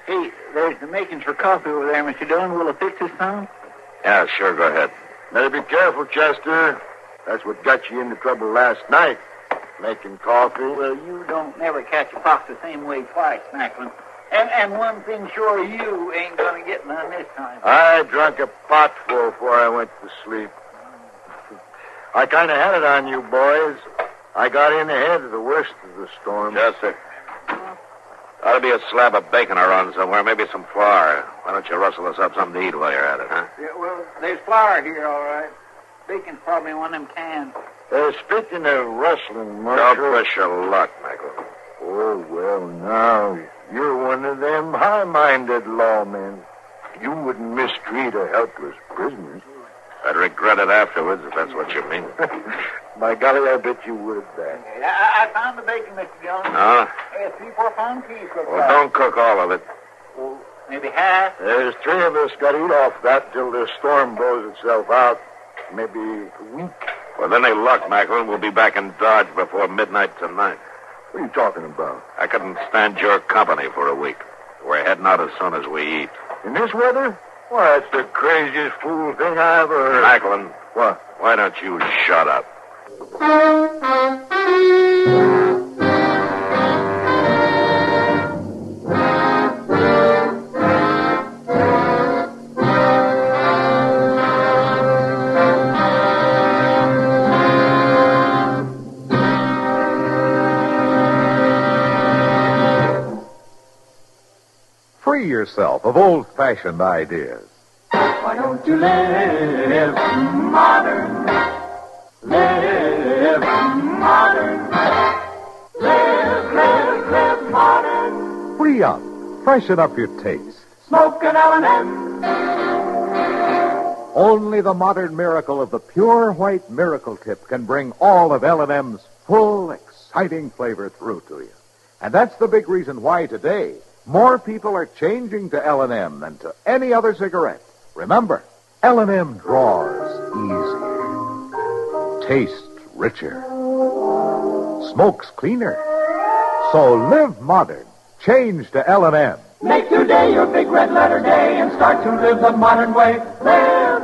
Hey, there's the makings for coffee over there, Mr. Dillon. Will it fix this time? Yeah, sure, go ahead. Better be careful, Chester. That's what got you into trouble last night. Making coffee. Well, you don't never catch a fox the same way twice, Macklin. And one thing sure, you ain't gonna get none this time. I drank a potful before I went to sleep. I kind of had it on you, boys. I got in ahead of the worst of the storm. Chester. Ought to be a slab of bacon around somewhere, maybe some flour. Why don't you rustle us up something to eat while you're at it, huh? Yeah, well, there's flour here, all right. Bacon's probably in one of them cans. Speaking of rustling, Marshal... Don't push your luck, Michael. Oh, well, now, you're one of them high-minded lawmen. You wouldn't mistreat a helpless prisoner. I'd regret it afterwards, if that's what you mean. By golly, I bet you would, then. I found the bacon, Mr. Dillon. Huh? Hey, a 3-4 pound piece. Well, don't cook all of it. Well, maybe half. There's 3 of us got to eat off that till the storm blows itself out. Maybe a week. Well, then they luck, Macklin. We'll be back in Dodge before midnight tonight. What are you talking about? I couldn't stand your company for a week. We're heading out as soon as we eat. In this weather? Why, that's the craziest fool thing I ever heard. Macklin. What? Why don't you shut up? Free yourself of old-fashioned ideas. Why don't you live modern? Live modern. Live modern. Free up. Freshen up your taste. Smoke an L&M. Only the modern miracle of the pure white miracle tip can bring all of L&M's full, exciting flavor through to you. And that's the big reason why today more people are changing to L&M than to any other cigarette. Remember, L&M draws easier, tastes richer, smokes cleaner. So live modern. Change to L&M. Make today your big red letter day and start to live the modern way. Live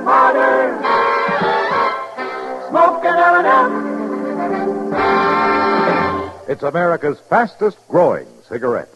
modern. Smoke an L&M. It's America's fastest growing cigarette.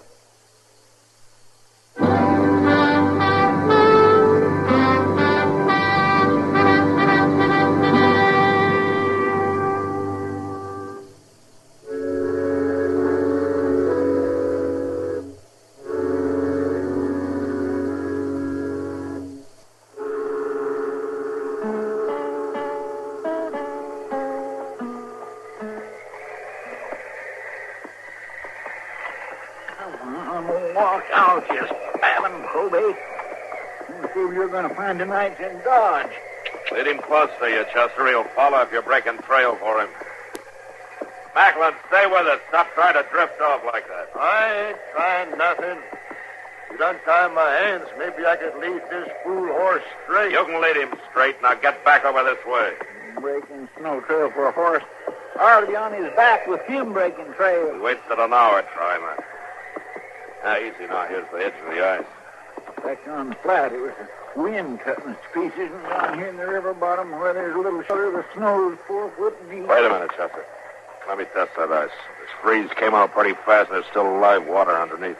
I'm gonna walk out, you spabbing Crobait. I'm sure you're gonna find the nights in Dodge. Lead him close to you, Chester. He'll follow if you're breaking trail for him. Macklin, stay with us. Stop trying to drift off like that. I ain't trying nothing. If you'd untie my hands, maybe I could lead this fool horse straight. You can lead him straight. Now get back over this way. Breaking snow trail for a horse. I ought to be on his back with him breaking trail. We wasted an hour trying that. Now, easy now. Here's the edge of the ice. Back on the flat, it was the wind cutting us to pieces, and down here in the river bottom where there's a little shelter, the snow's 4 foot deep. Wait a minute, Chester. Let me test that ice. This freeze came out pretty fast, and there's still live water underneath.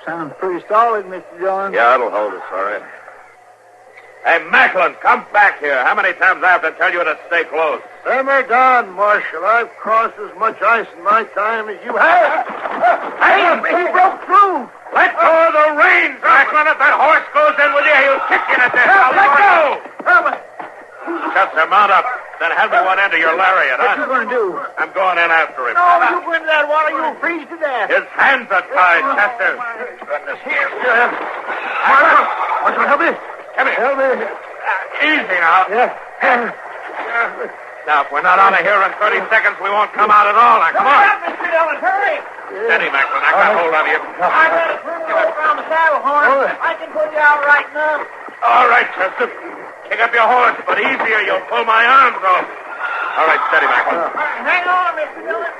Sounds pretty solid, Mr. Dillon. Yeah, it'll hold us, all right. Hey, Macklin, come back here. How many times I have to tell you to stay close? Simmer down, Marshal. I've crossed as much ice in my time as you have. Hey, he broke through. Let go of the reins, Macklin. If that horse goes in with you, he'll kick you to death. Now, let go. Chester, mount up. Then hand me one end of your lariat, What you gonna do? I'm going in after him. No, you go into that water, you'll freeze to death. His hands are tied, Chester. Goodness, here. Marshal, help me. Come here. Help me. Easy now. Yeah. Now, if we're not out of here in 30 seconds, we won't come out at all. Now, come on. Mr. Dillon, hurry. Steady, Macklin. I got hold of you. I got a firm grip around the saddle horn. I can put you out right now. All right, Chester. Kick up your horse, but easier. You'll pull my arms off. All right, steady, Macklin. Hang on, Mr. Dillon.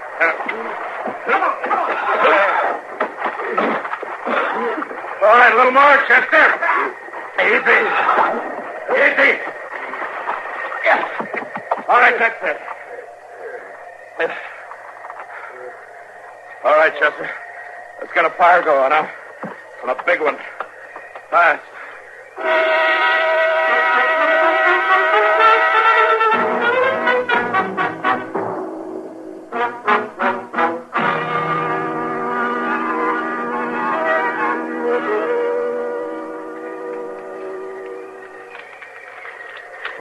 All right, a little more, Chester. Easy. Easy. Yeah. All right, that's it. All right, Chester. Let's get a fire going, huh? And a big one. Fast.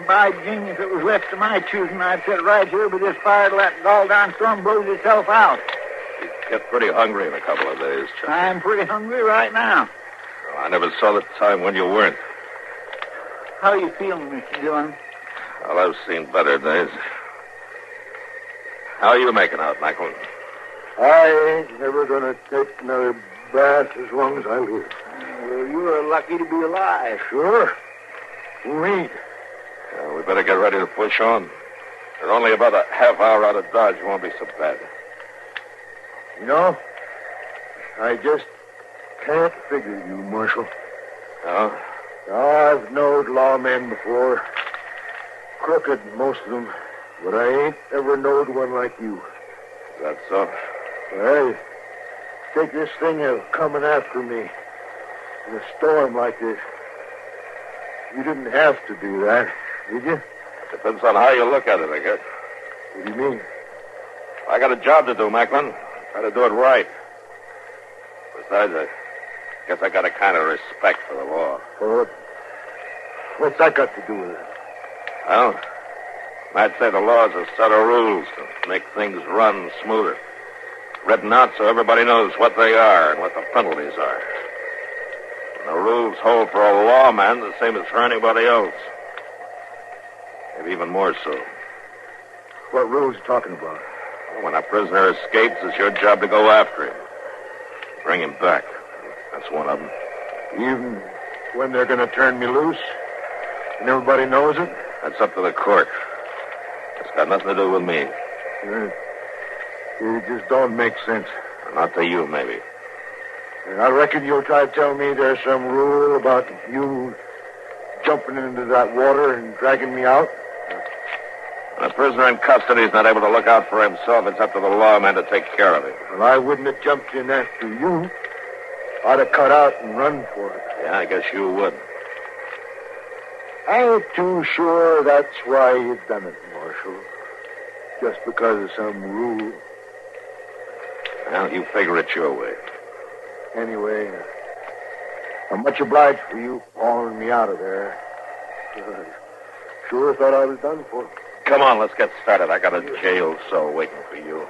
By Jing, if it was left to my choosing, I'd sit right here by this fire till that gall-darn storm blows itself out. You get pretty hungry in a couple of days, Chester. I'm pretty hungry right now. Oh, I never saw the time when you weren't. How you feeling, Mr. Dillon? Well, I've seen better days. How are you making out, Macklin? I ain't never gonna take another bath as long as I live. Well, you're lucky to be alive. Sure. Who ain't? We better get ready to push on. We're only about a half hour out of Dodge. It won't be so bad. You know, I just can't figure you, Marshal. No? I've knowed lawmen before. Crooked, most of them. But I ain't ever knowed one like you. Is that so? Hey, take this thing of coming after me in a storm like this. You didn't have to do that, did you? Depends on how you look at it, I guess. What do you mean? I got a job to do, Macklin. Try to do it right. Besides, I guess I got a kind of respect for the law. Well, what's that got to do with it? Well, I'd say the law's a set of rules to make things run smoother. Written out so everybody knows what they are and what the penalties are. And the rules hold for a lawman the same as for anybody else. Maybe even more so. What rules are you talking about? When a prisoner escapes, it's your job to go after him. Bring him back. That's one of them. Even when they're going to turn me loose? And everybody knows it? That's up to the court. It's got nothing to do with me. It just don't make sense. Not to you, maybe. And I reckon you'll try to tell me there's some rule about you jumping into that water and dragging me out? When a prisoner in custody is not able to look out for himself, it's up to the lawman to take care of him. Well, I wouldn't have jumped in after you. I'd have cut out and run for it. Yeah, I guess you would. I ain't too sure that's why you done it, Marshal. Just because of some rule. Well, you figure it your way. Anyway, I'm much obliged for you hauling me out of there. Sure thought I was done for. Come on, let's get started. I got a jail cell waiting for you.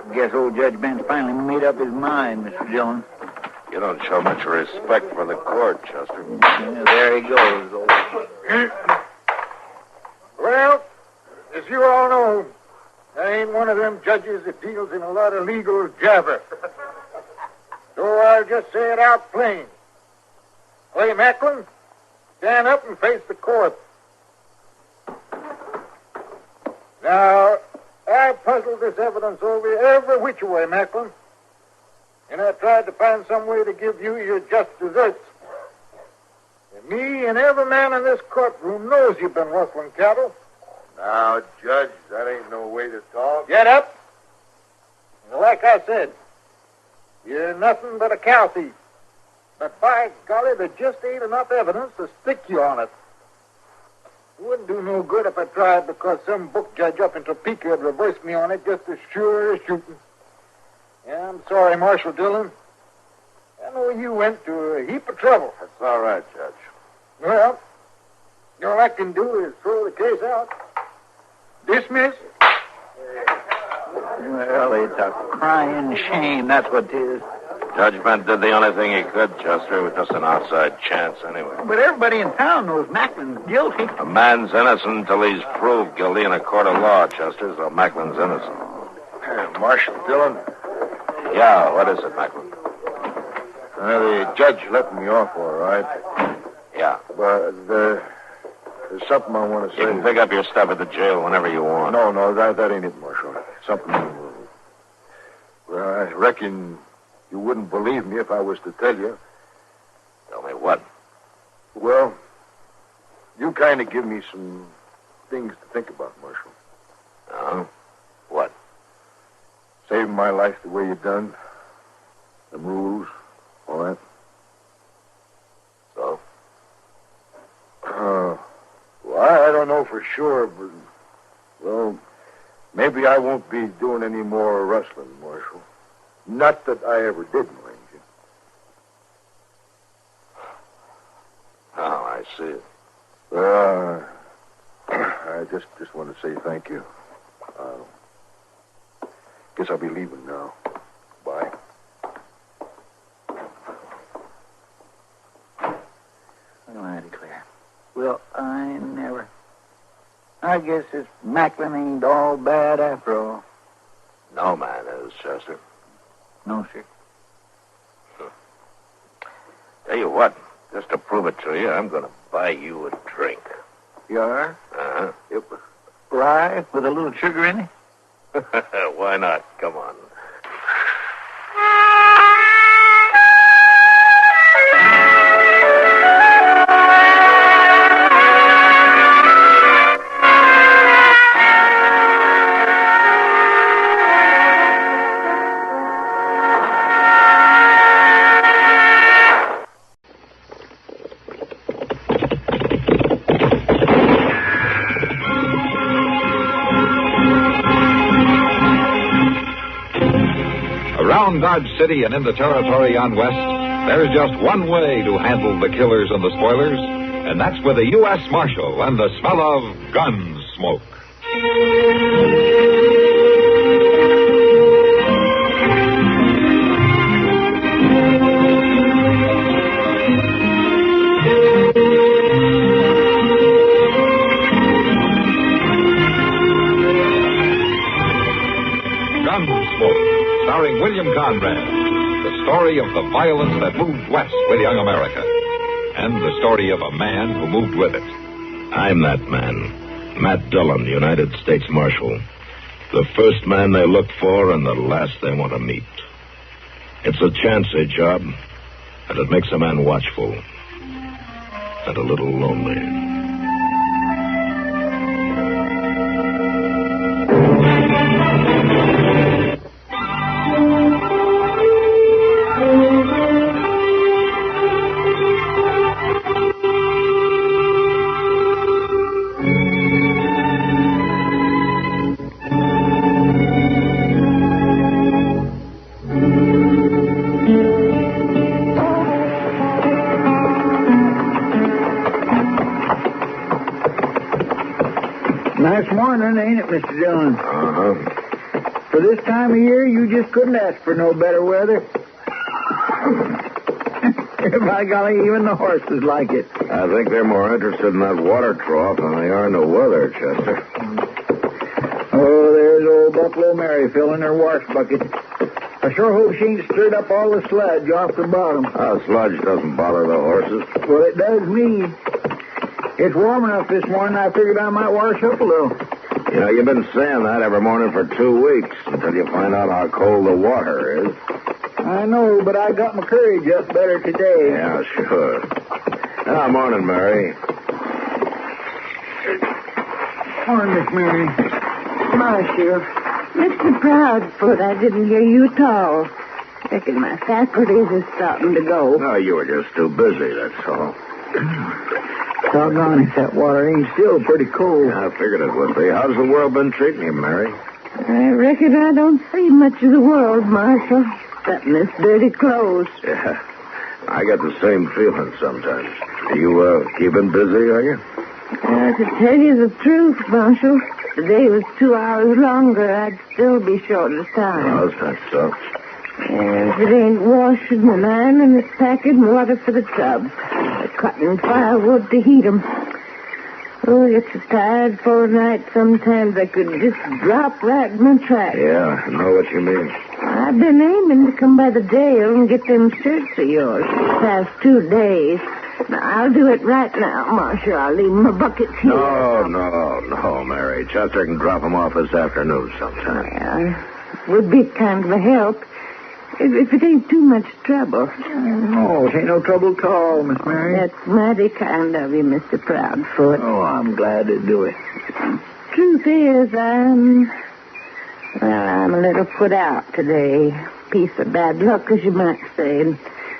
I guess old Judge Ben's finally made up his mind, Mr. Dillon. You don't show much respect for the court, Chester. Yeah, there he goes. Well, as you all know, I ain't one of them judges that deals in a lot of legal jabber. So I'll just say it out plain. Clay Macklin, stand up and face the court. Now, I puzzled this evidence over every which way, Macklin. And I tried to find some way to give you your just deserts. And me and every man in this courtroom knows you've been rustling cattle. Now, Judge, that ain't no way to talk. Get up. And like I said, you're nothing but a cow thief. But by golly, there just ain't enough evidence to stick you on it. It wouldn't do no good if I tried because some book judge up in Topeka had reversed me on it just as sure as shooting. Yeah, I'm sorry, Marshal Dillon. I know you went to a heap of trouble. That's all right, Judge. Well, all I can do is throw the case out. Dismiss. Well, it's a crying shame, that's what it is. Judge Bent did the only thing he could, Chester. It was just an outside chance anyway. But everybody in town knows Macklin's guilty. A man's innocent until he's proved guilty in a court of law, Chester, so Macklin's innocent. Marshal Dillon? Yeah, what is it, Macklin? The judge let me off all right. Yeah. But there's something I want to say. You can pick up your stuff at the jail whenever you want. No, that ain't it, Marshal. Something. Well, I reckon you wouldn't believe me if I was to tell you. Tell me what? Well, you kind of give me some things to think about, Marshal. What? Saving my life the way you done. The rules, all that. So? Well, I don't know for sure, but, well, maybe I won't be doing any more rustling, Marshal. Not that I ever did, mind you. Oh, I see it. I just want to say thank you. Guess I'll be leaving now. Bye. Well, I declare. Well, I never. I guess this Macklin ain't all bad after all. No man is, Chester. No, sir. Tell you what, just to prove it to you, I'm going to buy you a drink. You are? Uh-huh. Rye with a little sugar in it? Why not? Come on. Around Dodge City and in the territory on West, there's just one way to handle the killers and the spoilers, and that's with a U.S. Marshal and the smell of Gunsmoke. Gunsmoke, starring William Conrad, the story of the violence that moved west with young America, and the story of a man who moved with it. I'm that man, Matt Dillon, United States Marshal. The first man they look for and the last they want to meet. It's a chancy job, and it makes a man watchful and a little lonely. Nice morning, ain't it, Mr. Dillon? Uh-huh. For this time of year, you just couldn't ask for no better weather. By golly, even the horses like it. I think they're more interested in that water trough than they are in the weather, Chester. Oh, there's old Buffalo Mary filling her wash bucket. I sure hope she ain't stirred up all the sludge off the bottom. Sludge doesn't bother the horses. Well, it does me. It's warm enough this morning, I figured I might wash up a little. You know, you've been saying that every morning for 2 weeks until you find out how cold the water is. I know, but I got my courage up better today. Yeah, sure. Morning, Mary. Morning, Miss Mary. Marshal, Mr. Proudfoot, I didn't hear you at all. Reckon my faculties are starting to go. No, you were just too busy, that's all. Doggone if that water ain't still pretty cold. I figured it would be. How's the world been treating you, Mary? I reckon I don't see much of the world, Marshal. Except in this dirty clothes. Yeah, I get the same feeling sometimes. Are you keeping busy, are you? To tell you the truth, Marshal, if the day was 2 hours longer, I'd still be short of time. Oh, is that so? If it ain't washing and ironing, it's packing water for the tubs. Cutting firewood to heat 'em. Oh, it's so tired for a night sometimes I could just drop right in my tracks. Yeah, I know what you mean. I've been aiming to come by the jail and get them shirts of yours for the past 2 days. Now, I'll do it right now, Marshal. I'll leave my buckets here. No, Mary. Chester can drop them off this afternoon sometime. Yeah, would be kind of a help. If it ain't too much trouble. No, it ain't no trouble at all, Miss Mary. That's mighty kind of you, Mr. Proudfoot. Oh, I'm glad to do it. Truth is, I'm a little put out today. Piece of bad luck, as you might say.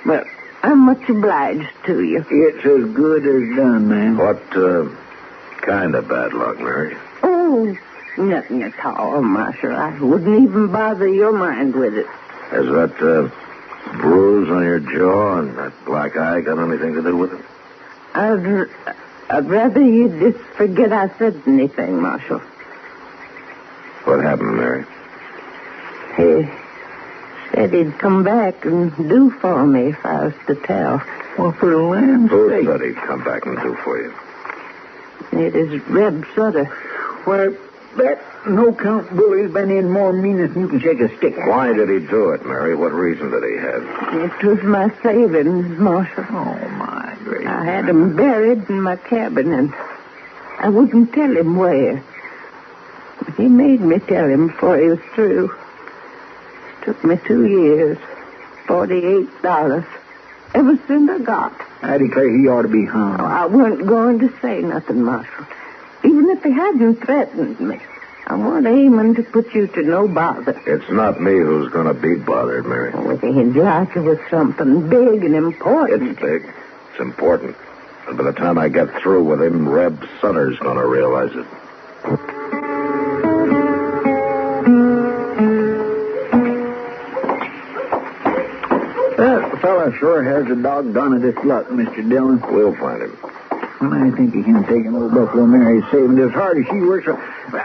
But I'm much obliged to you. It's as good as done, ma'am. What kind of bad luck, Mary? Oh, nothing at all, Marshal. I wouldn't even bother your mind with it. Has that bruise on your jaw and that black eye got anything to do with it? I'd rather you just forget I said anything, Marshal. What happened, Mary? He said he'd come back and do for me if I was to tell. Well, for the land's Who sake. said he'd come back and do for you? It is Reb Sutter. Why, that no-count bully's been in more meanness than you can shake a stick at. Why did he do it, Mary? What reason did he have? It was my savings, Marshal. Oh, my great. I had 'em buried in my cabin, and I wouldn't tell him where. But he made me tell him before he was through. Took me 2 years, $48. Everything I got. I declare he ought to be hung. Oh, I weren't going to say nothing, Marshal. Even if he hadn't threatened me. I wasn't aiming to put you to no bother. It's not me who's going to be bothered, Mary. Oh, it ain't like it was something big and important. It's big. It's important. And by the time I get through with him, Reb Sutter's going to realize it. That fella sure has a doggonedest luck, Mr. Dillon. We'll find him. When I think of him taking old Buffalo Mary saving as hard as she works,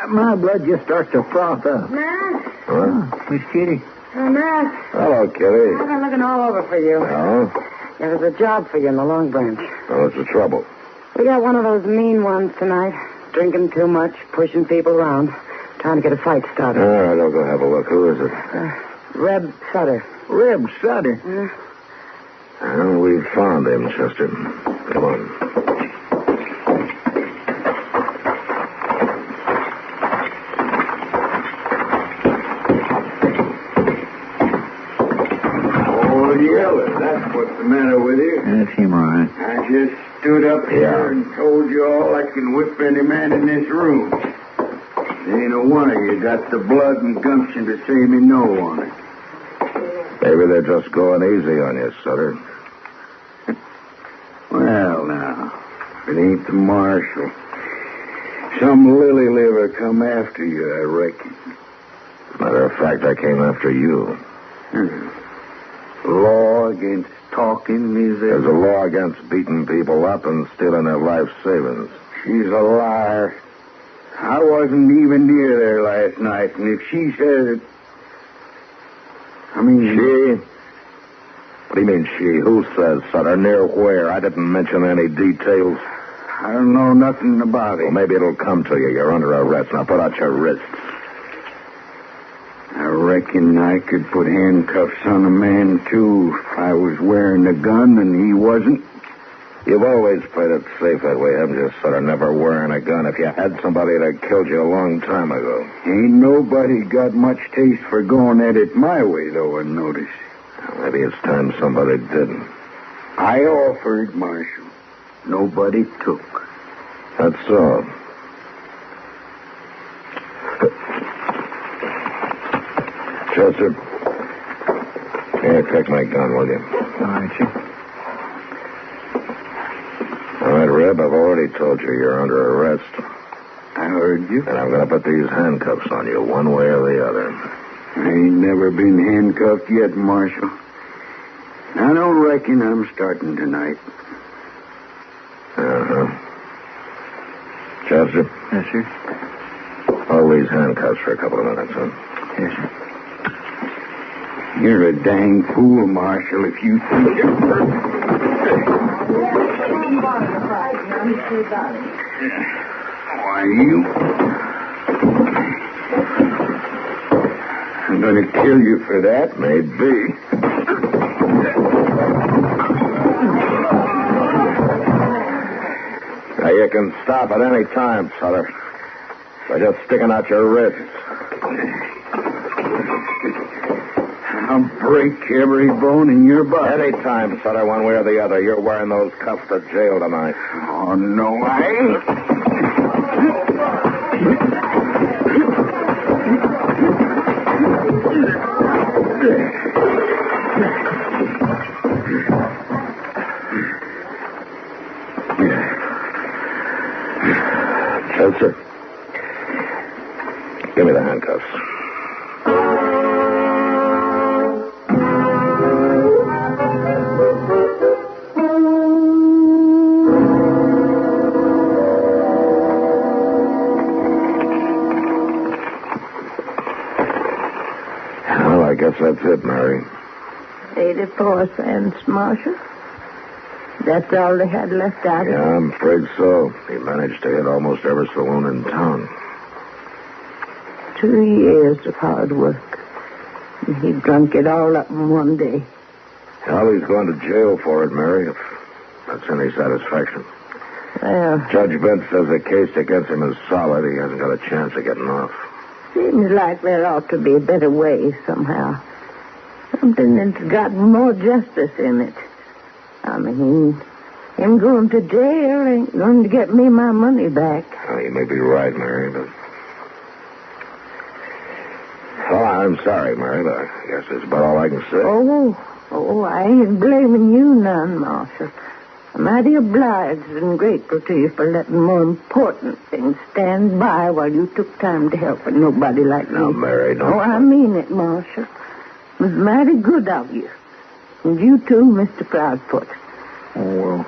my blood just starts to froth up. Matt? Huh? Miss Kitty. Matt. Hello, Kitty. I've been looking all over for you. Oh? There was a job for you in the Long Branch. Oh, what's the trouble? We got one of those mean ones tonight. Drinking too much, pushing people around, trying to get a fight started. All right, I'll go have a look. Who is it? Reb Sutter. Reb Sutter? Well, we've found him, Chester. Come on. That's what's the matter with you. That's him, all right. I just stood up here and told you all I can whip any man in this room. There ain't a one of you got the blood and gumption to say me no on it. Maybe they're just going easy on you, Sutter. Well, now, if it ain't the marshal. Some lily liver come after you, I reckon. Matter of fact, I came after you. Law against talking, is there? There's a law against beating people up and stealing their life savings. She's a liar. I wasn't even near there last night, and if she says it... She? What do you mean, she? Who says, Sutter? Near where? I didn't mention any details. I don't know nothing about it. Well, maybe it'll come to you. You're under arrest. Now put out your wrists. I reckon I could put handcuffs on a man, too, if I was wearing a gun and he wasn't. You've always played it safe that way, haven't you, Sutter? Never wearing a gun. If you had somebody, they'd killed you a long time ago. Ain't nobody got much taste for going at it my way, though, I notice. Maybe it's time somebody didn't. I offered, Marshal. Nobody took. That's all. Chester. Here, take my gun, will you? All right, Chief. All right, Reb, I've already told you you're under arrest. I heard you. And I'm going to put these handcuffs on you, one way or the other. I ain't never been handcuffed yet, Marshal. I don't reckon I'm starting tonight. Uh-huh. Chester? Yes, sir. Hold these handcuffs for a couple of minutes, huh? Yes, sir. You're a dang fool, Marshal, if you think Why, you... I'm going to kill you for that. Maybe. Now, you can stop at any time, Sutter. By just sticking out your wrists. I'll break every bone in your body. Any time, Sutter, one way or the other. You're wearing those cuffs to jail tonight. Oh, no, I ain't. Chester, give me the handcuffs. Well, I guess that's it, Mary. 84 cents, Marshal. That's all they had left out of it? Yeah, I'm afraid so. He managed to hit almost every saloon in town. 2 years of hard work. And he drunk it all up in one day. Well, he's going to jail for it, Mary, if that's any satisfaction. Well, Judge Bent says the case against him is solid. He hasn't got a chance of getting off. seems like there ought to be a better way somehow. Something that's got more justice in it. I mean, him going to jail ain't going to get me my money back. Oh, you may be right, Mary, but... Well, I'm sorry, Mary, but I guess that's about all I can say. Oh, I ain't blaming you none, Marshal. I'm mighty obliged and grateful to you for letting more important things stand by while you took time to help nobody like me. Now, Mary, don't... Oh, I mean it, Marshal. It was mighty good of you. And you too, Mr. Proudfoot. Oh,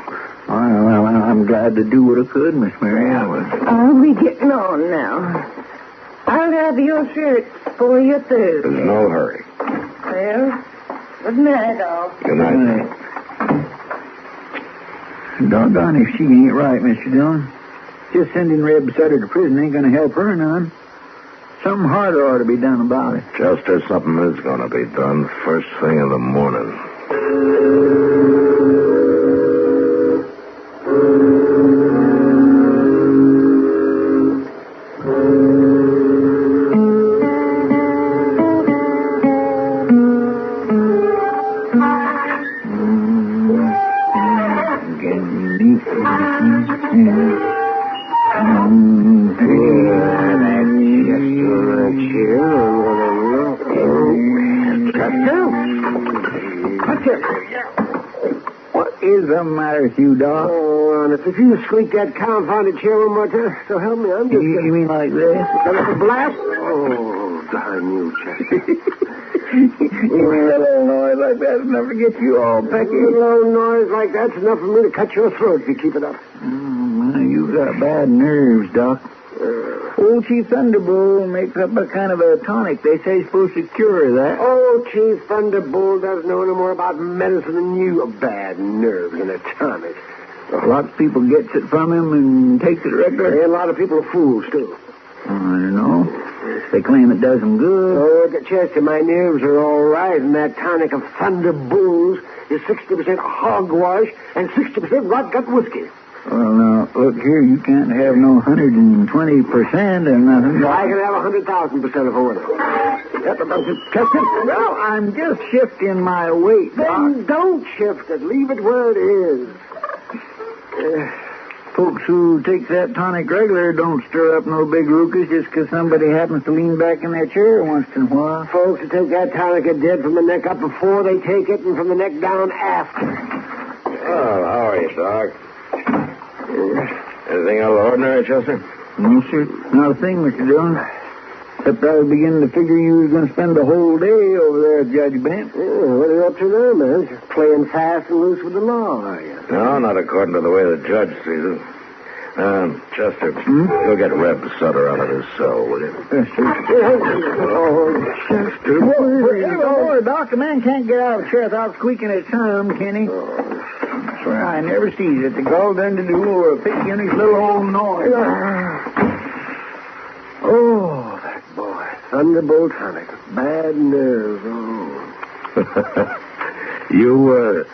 well, I'm glad to do what I could, Miss Mary. I'll be getting on now. I'll have your shirt for you Thursday. There's no hurry. Well, good night, all. Good night. Doggone if she ain't right, Mr. Dillon. Just sending Reb Sutter to prison ain't going to help her none. Something harder ought to be done about it. Chester, something is going to be done first thing in the morning. What is the matter with you, Doc? Oh, honest, if you squeak that confounded chair one more time, so help me, I'm just... You mean like this? A blast? Oh, darn you, Chester. Even a little noise like that's enough to get you all pecky. A little noise like that's enough for me to cut your throat if you keep it up. You got bad nerves, Doc. Old Chief Thunderbolt makes up a kind of a tonic. They say it's supposed to cure that. Oh, Chief Thunderbolt doesn't know no more about medicine than you. A bad nerves and a tonic. A lot of people gets it from him and takes it regular. And a lot of people are fools, too. I don't know. They claim it does them good. Oh, Chester, my nerves are all right, and that tonic of Thunderbolts is 60% hogwash and 60% rot-gut whiskey. Well, now, look here, you can't have no 120% or nothing. No, I can have 100,000% if I want it. Chester, well, I'm just shifting my weight. Then don't shift it. Leave it where it is. Folks who take that tonic regular don't stir up no big ruckus just 'cause somebody happens to lean back in their chair once in a while. Folks who take that tonic are dead from the neck up before they take it and from the neck down after. Oh, how are you, Doc? Anything out of the ordinary, Chester? No, sir. Not a thing, Mr. Dillon. Except I was beginning to figure you was going to spend the whole day over there at Judge Bent. What are you up to now, man? Just playing fast and loose with the law, are you? No, not according to the way the judge sees it. Chester, you'll get Reb Sutter out of his cell, will you? Yes, sir. Oh, Chester. Oh, Doc, a man can't get out of a chair without squeaking at some, can he? I swear I never sees it. The gall done to do or a pig in his little old noise. Oh, that boy. Thunderbolt tonic. Bad nerves. Oh. You,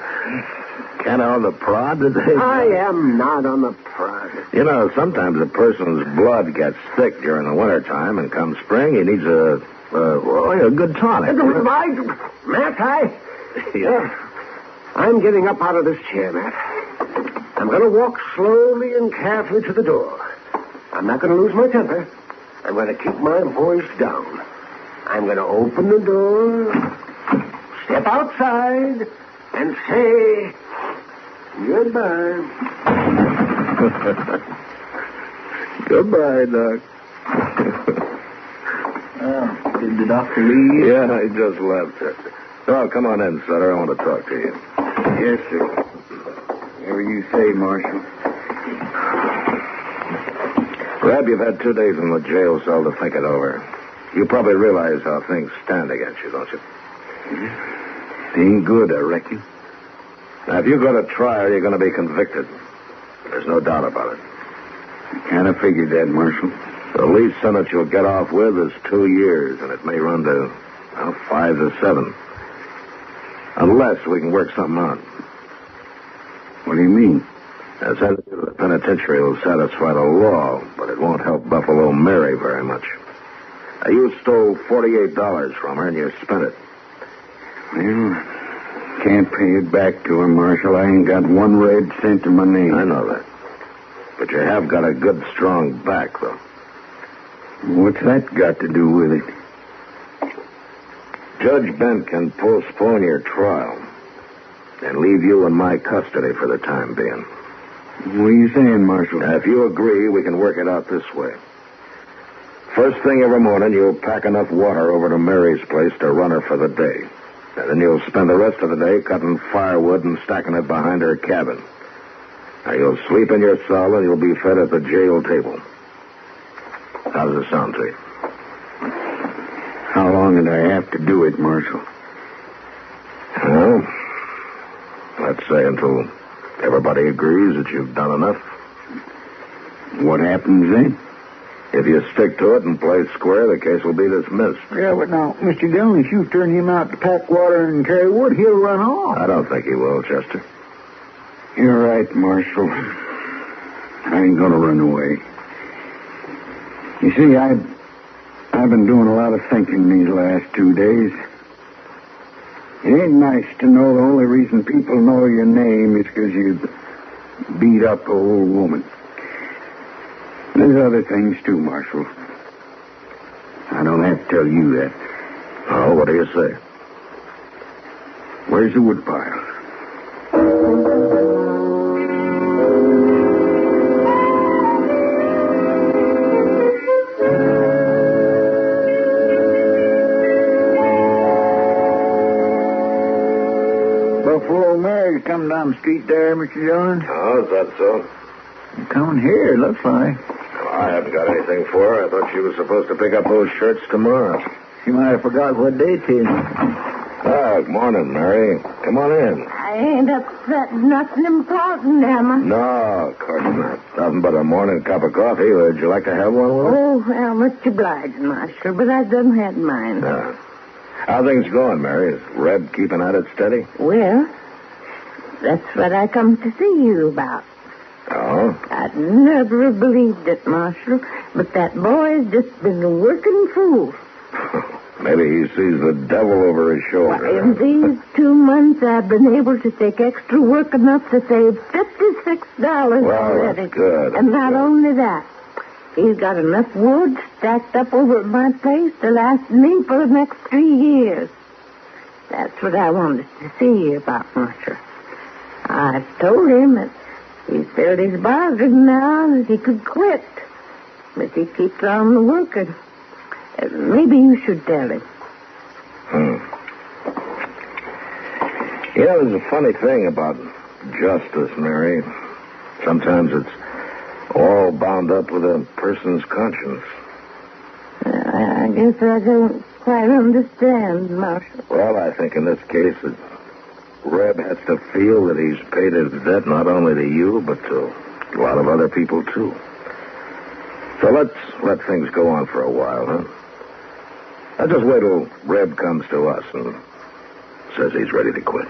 kind of on the prod today? I am not on the prod. You know, sometimes a person's blood gets thick during the wintertime, and come spring, he needs a good tonic. Matt, I'm getting up out of this chair, Matt. I'm going to walk slowly and carefully to the door. I'm not going to lose my temper. I'm going to keep my voice down. I'm going to open the door, step outside, and say goodbye. Goodbye, Doc. Did the doctor leave? Yeah, he just left. Oh, come on in, Sutter. I want to talk to you. Yes, sir. Whatever you say, Marshal. Rab, you've had 2 days in the jail cell to think it over. You probably realize how things stand against you, don't you? Ain't good, I reckon. Now, if you go to trial, you're going to be convicted. There's no doubt about it. I kind of figured that, Marshal. The least sentence you'll get off with is 2 years, and it may run to 5 to 7. Unless we can work something out. What do you mean? Now, sending you to the penitentiary will satisfy the law, but it won't help Buffalo Mary very much. Now, you stole $48 from her, and you spent it. Well, can't pay it back to her, Marshal. I ain't got 1 red cent in my name. I know that. But you have got a good, strong back, though. What's that got to do with it? Judge Bent can postpone your trial and leave you in my custody for the time being. What are you saying, Marshal? Now, if you agree, we can work it out this way. First thing every morning, you'll pack enough water over to Mary's place to run her for the day. And then you'll spend the rest of the day cutting firewood and stacking it behind her cabin. Now, you'll sleep in your cell and you'll be fed at the jail table. How does it sound to you? How long did I have to do it, Marshal? Well, let's say until everybody agrees that you've done enough. What happens then? If you stick to it and play square, the case will be dismissed. Yeah, but now, Mr. Dillon, if you turn him out to pack water and carry wood, he'll run off. I don't think he will, Chester. You're right, Marshal. I ain't gonna run away. You see, I've been doing a lot of thinking these last 2 days. It ain't nice to know the only reason people know your name is because you beat up an old woman. There's other things, too, Marshal. I don't have to tell you that. Oh, what do you say? Where's the woodpile? Buffalo Mary come down the street there, Mr. Dillon. Oh, is that so? Coming here, it looks like. I haven't got anything for her. I thought she was supposed to pick up those shirts tomorrow. She might have forgot what day it is. Oh, morning, Mary. Come on in. I ain't upset nothing important, am I? No, of course not. Nothing but a morning cup of coffee. Would you like to have one with us? Oh, well, much obliged, Marshal, but I done had mine. How things going, Mary? Is Reb keeping at it steady? Well, that's what I come to see you about. Oh? I'd never believed it, Marshal, but that boy's just been a working fool. Maybe he sees the devil over his shoulder. In these 2 months, I've been able to take extra work enough to save $56 already. That's good. And not only that, he's got enough wood stacked up over at my place to last me for the next 3 years. That's what I wanted to see you about, Marshal. I told him that he's filled his bargain now that he could quit. But he keeps on working. Maybe you should tell him. You know, there's a funny thing about justice, Mary. Sometimes it's all bound up with a person's conscience. I guess I don't quite understand, Marshal. Well, I think in this case that Reb has to feel that he's paid his debt not only to you, but to a lot of other people, too. So let's let things go on for a while, huh? I'll just wait till Reb comes to us and says he's ready to quit.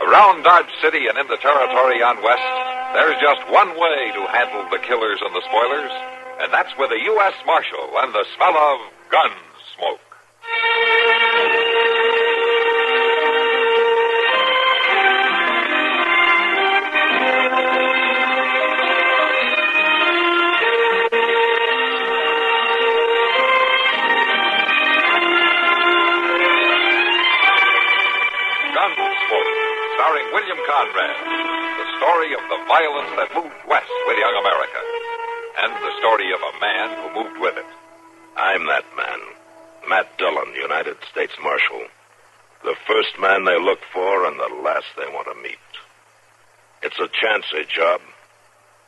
Around Dodge City and in the territory on West, there's just one way to handle the killers and the spoilers, and that's with a U.S. Marshal and the smell of Gunsmoke. Starring William Conrad, the story of the violence that moved west with young America, and the story of a man who moved with it. I'm that man, Matt Dillon, United States Marshal. The first man they look for and the last they want to meet. It's a chancy job,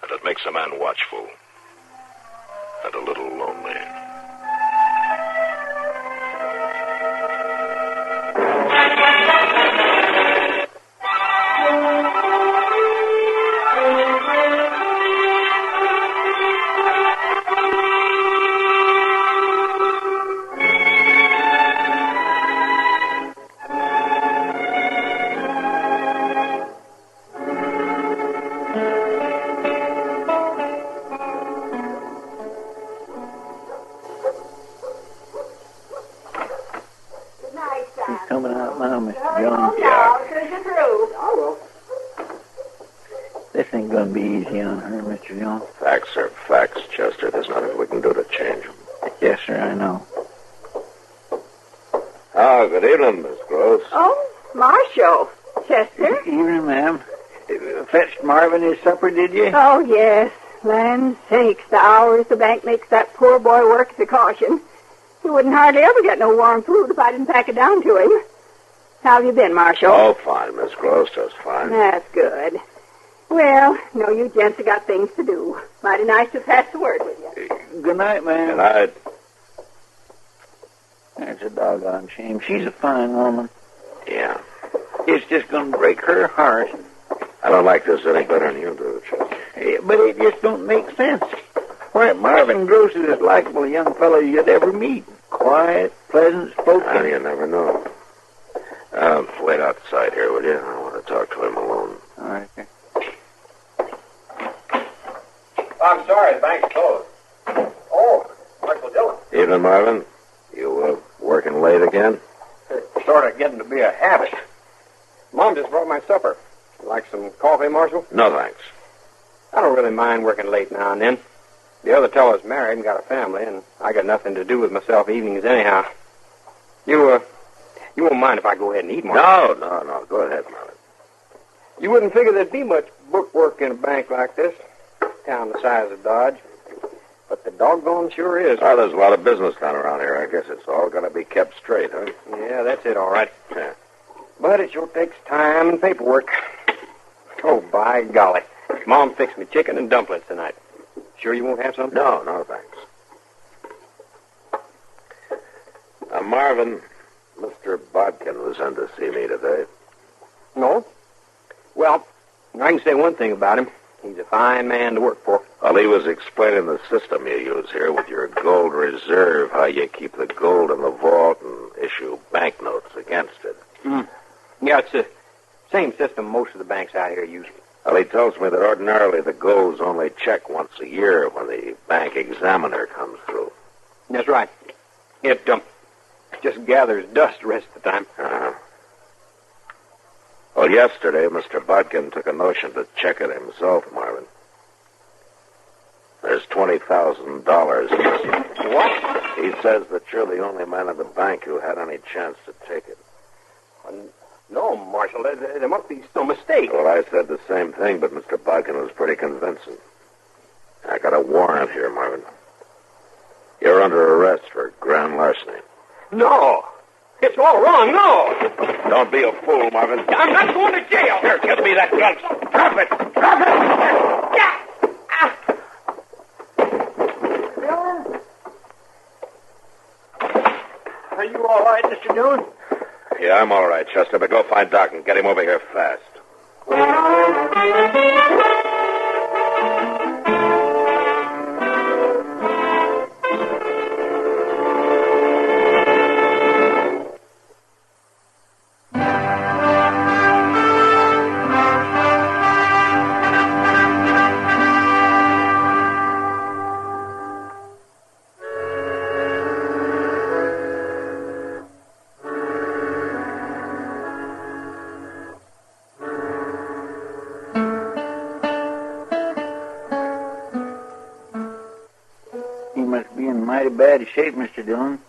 and it makes a man watchful and a little lonely. Coming out now, Mr. John. This ain't gonna be easy on her, Mr. John. Facts are facts, Chester. There's nothing we can do to change them. Yes, sir, I know. Oh, good evening, Miss Gross. Oh, Marshal. Chester? Evening, ma'am. Fetched Marvin his supper, did you? Oh, yes. Land sakes, the hours the bank makes that poor boy work is a caution. He wouldn't hardly ever get no warm food if I didn't pack it down to him. How have you been, Marshal? Oh, fine, Miss Gross, just fine. That's good. Well, no, you gents have got things to do. Mighty nice to pass the word with you. Good night, ma'am. Good night. That's a doggone shame. She's a fine woman. Yeah. It's just going to break her heart. I don't like this any better than you do, Chester. But it just don't make sense. Why, Marvin Gross is as likable a young fellow you'd ever meet. Quiet, pleasant spoken. You never know. Wait outside here, will you? I want to talk to him alone. All right, sir. I'm sorry, the bank's closed. Oh, Marshal Dillon. Evening, Marvin. You working late again? It's sort of getting to be a habit. Mom just brought my supper. Like some coffee, Marshal? No, thanks. I don't really mind working late now and then. The other fellow's married and got a family, and I got nothing to do with myself evenings anyhow. You won't mind if I go ahead and eat, Marshal? No. Go ahead, Marvin. You wouldn't figure there'd be much bookwork in a bank like this, town the size of Dodge. But the doggone sure is. Oh, there's a lot of business done around here. I guess it's all going to be kept straight, huh? Yeah, that's it, all right. Yeah. But it sure takes time and paperwork. Oh, by golly. Mom fixed me chicken and dumplings tonight. Sure you won't have some? No, thanks. Marvin, Mr. Bodkin was in to see me today. No? Well, I can say one thing about him. He's a fine man to work for. Well, he was explaining the system you use here with your gold reserve, how you keep the gold in the vault and issue banknotes against it. Yeah, it's the same system most of the banks out here use. Well, he tells me that ordinarily the gold's only checked once a year when the bank examiner comes through. That's right. It just gathers dust the rest of the time. Well, yesterday, Mr. Bodkin took a notion to check it himself, Marvin. There's $20,000 missing. What? He says that you're the only man in the bank who had any chance to take it. No, Marshal, there must be some mistake. Well, I said the same thing, but Mr. Bodkin was pretty convincing. I got a warrant here, Marvin. You're under arrest for grand larceny. No. It's all wrong, no. Don't be a fool, Marvin. I'm not going to jail. Here, give me that gun. Drop it. Drop it. Yeah. Are you all right, Mr. Dillon? Yeah, I'm all right, Chester, but go find Doc and get him over here fast. He must be in mighty bad shape, Mr. Dillon.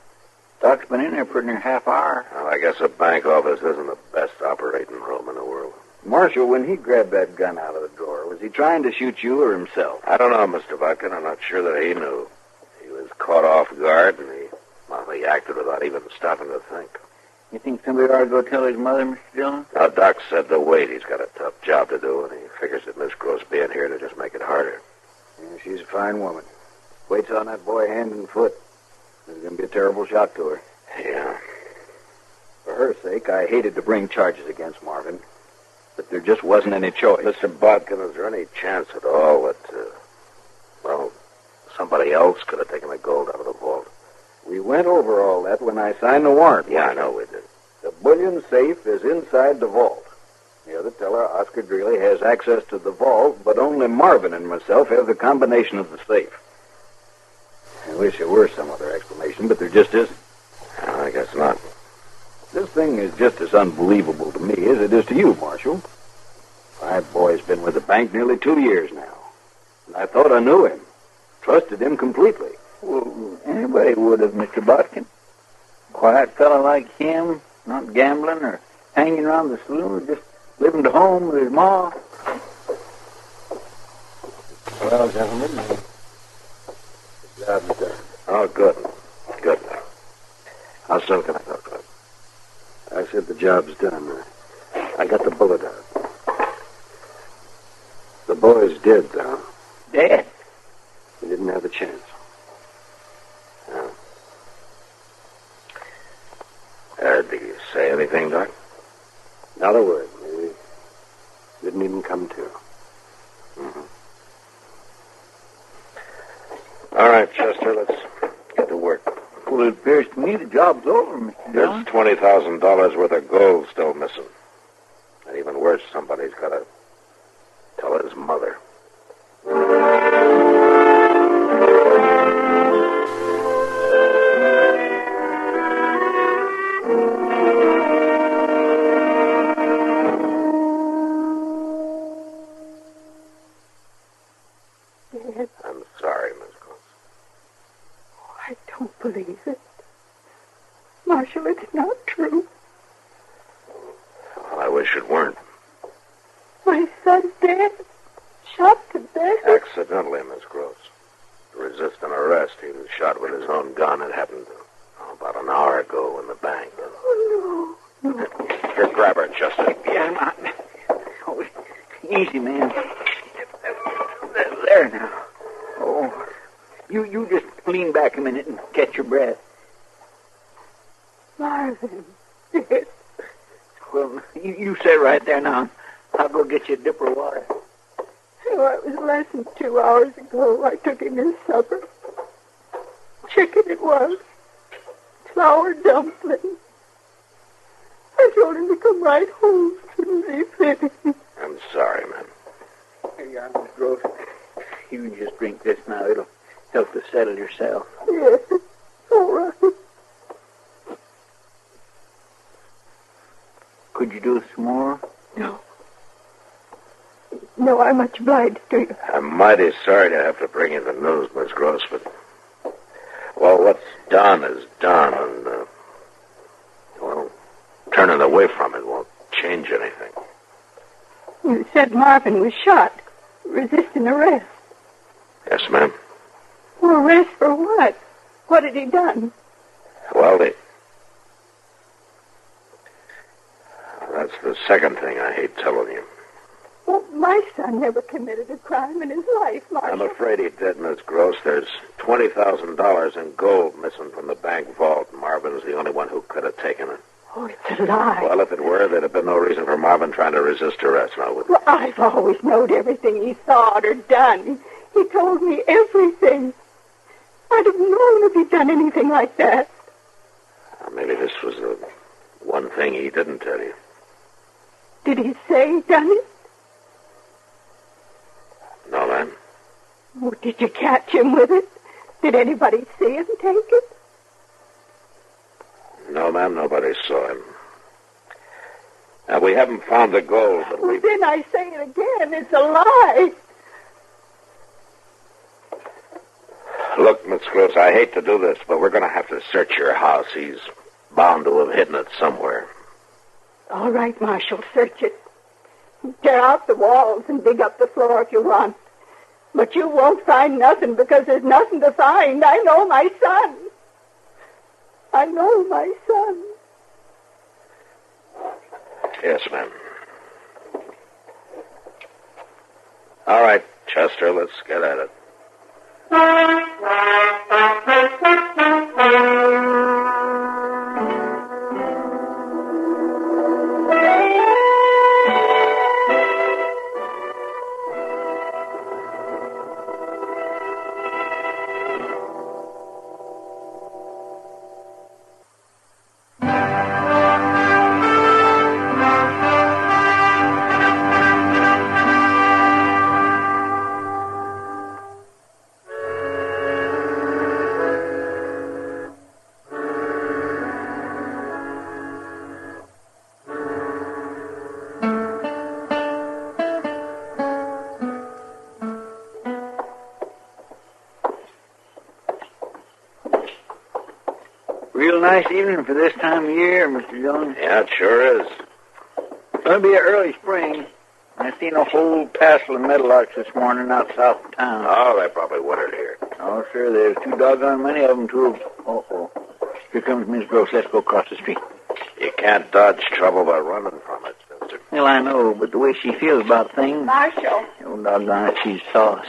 Doc's been in there pretty near half hour. Well, I guess a bank office isn't the best operating room in the world. Marshal, when he grabbed that gun out of the drawer, was he trying to shoot you or himself? I don't know, Mr. Bodkin. I'm not sure that he knew. He was caught off guard, and he acted without even stopping to think. You think somebody ought to go tell his mother, Mr. Dillon? Now, Doc said to wait. He's got a tough job to do, and he figures that Miss Gross being here to just make it harder. Yeah, she's a fine woman. Waits on that boy hand and foot. It's going to be a terrible shock to her. Yeah. For her sake, I hated to bring charges against Marvin, but there just wasn't any choice. Mr. Bodkin, is there any chance at all that, somebody else could have taken the gold out of the vault? We went over all that when I signed the warrant. Yeah, I know we did. The bullion safe is inside the vault. The other teller, Oscar Greeley, has access to the vault, but only Marvin and myself have the combination of the safe. I wish there were some other explanation, but there just isn't. I guess not. This thing is just as unbelievable to me as it is to you, Marshal. My boy's been with the bank nearly 2 years now. And I thought I knew him. Trusted him completely. Well, anybody would have, Mr. Bodkin. Quiet fellow like him, not gambling or hanging around the saloon, just living at home with his ma. Well, gentlemen, the job's done. Oh, good. Good. How soon can I talk to him? I said the job's done. I got the bullet out. The boy's dead, though. Dead? He didn't have a chance. Did you say anything, Doc? Not a word. He didn't even come to. Mm-hmm. All right, Chester, let's get to work. Well, it appears to me the job's over, Mr. Dillon. There's $20,000 worth of gold still missing. And even worse, somebody's got to tell his mother. I'm sorry, Miss Gross. don't believe it. Marshal, it's not true. I wish it weren't. My son's dead. Shot to death. Accidentally, Miss Gross. To resist an arrest, he was shot with his own gun. It happened about an hour ago in the bank. Oh, no. Here, grab her, Chester. Yeah, oh, easy, man. There now. Oh, you just lean back a minute and catch your breath. Marvin, dead. Well, you sit right there now. I'll go get you a dipper of water. Oh, it was less than 2 hours ago. I took him his supper. Chicken it was. Flour dumpling. I told him to come right home as soon as he finished. I'm sorry, man. Here you are, Miss Gross. You can just drink this now. It'll help to settle yourself. Yes, all right. Could you do some more? No. No, I'm much obliged to you. I'm mighty sorry to have to bring you the news, Miss Gross, but... Well, what's done is done, and, well, turning away from it won't change anything. You said Marvin was shot, resisting arrest. Yes, ma'am. Well, arrest for what? What had he done? Well, that's the second thing I hate telling you. Well, my son never committed a crime in his life, Marshal. I'm afraid he did, Miss Gross. There's $20,000 in gold missing from the bank vault. Marvin's the only one who could have taken it. Oh, it's a lie. Well, if it were, there'd have been no reason for Marvin trying to resist arrest, now would there? Well, I've always known everything he thought or done. He told me everything. I'd have known if he'd done anything like that. Maybe this was the one thing he didn't tell you. Did he say he done it? No, ma'am. Oh, did you catch him with it? Did anybody see him take it? No, ma'am, nobody saw him. Now, we haven't found the gold, but Well, then I say it again. It's a lie. Look, Miss Gross, I hate to do this, but we're going to have to search your house. He's bound to have hidden it somewhere. All right, Marshal, search it. Tear out the walls and dig up the floor if you want. But you won't find nothing because there's nothing to find. I know my son. I know my son. Yes, ma'am. All right, Chester, let's get at it. Real nice evening for this time of year, Mr. Dillon. Yeah, it sure is. It'll be an early spring. I seen a whole passel of meadowlarks this morning out south of town. Oh, they probably wintered here. Oh, sure, there's too doggone many of them, too. Uh-oh. Here comes Miss Gross. Let's go across the street. You can't dodge trouble by running from it, sister. Well, I know, but the way she feels about things... Marshal. Oh, doggone it, she's sauce.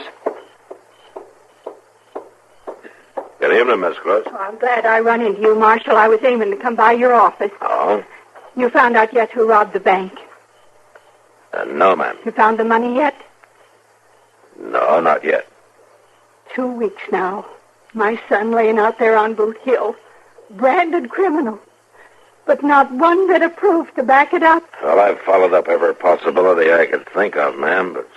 Good evening, Miss Gross. Oh, I'm glad I run into you, Marshal. I was aiming to come by your office. Oh? You found out yet who robbed the bank? No, ma'am. You found the money yet? No, not yet. 2 weeks now. My son laying out there on Boot Hill. Branded criminal. But not one bit of proof to back it up. Well, I've followed up every possibility I could think of, ma'am, but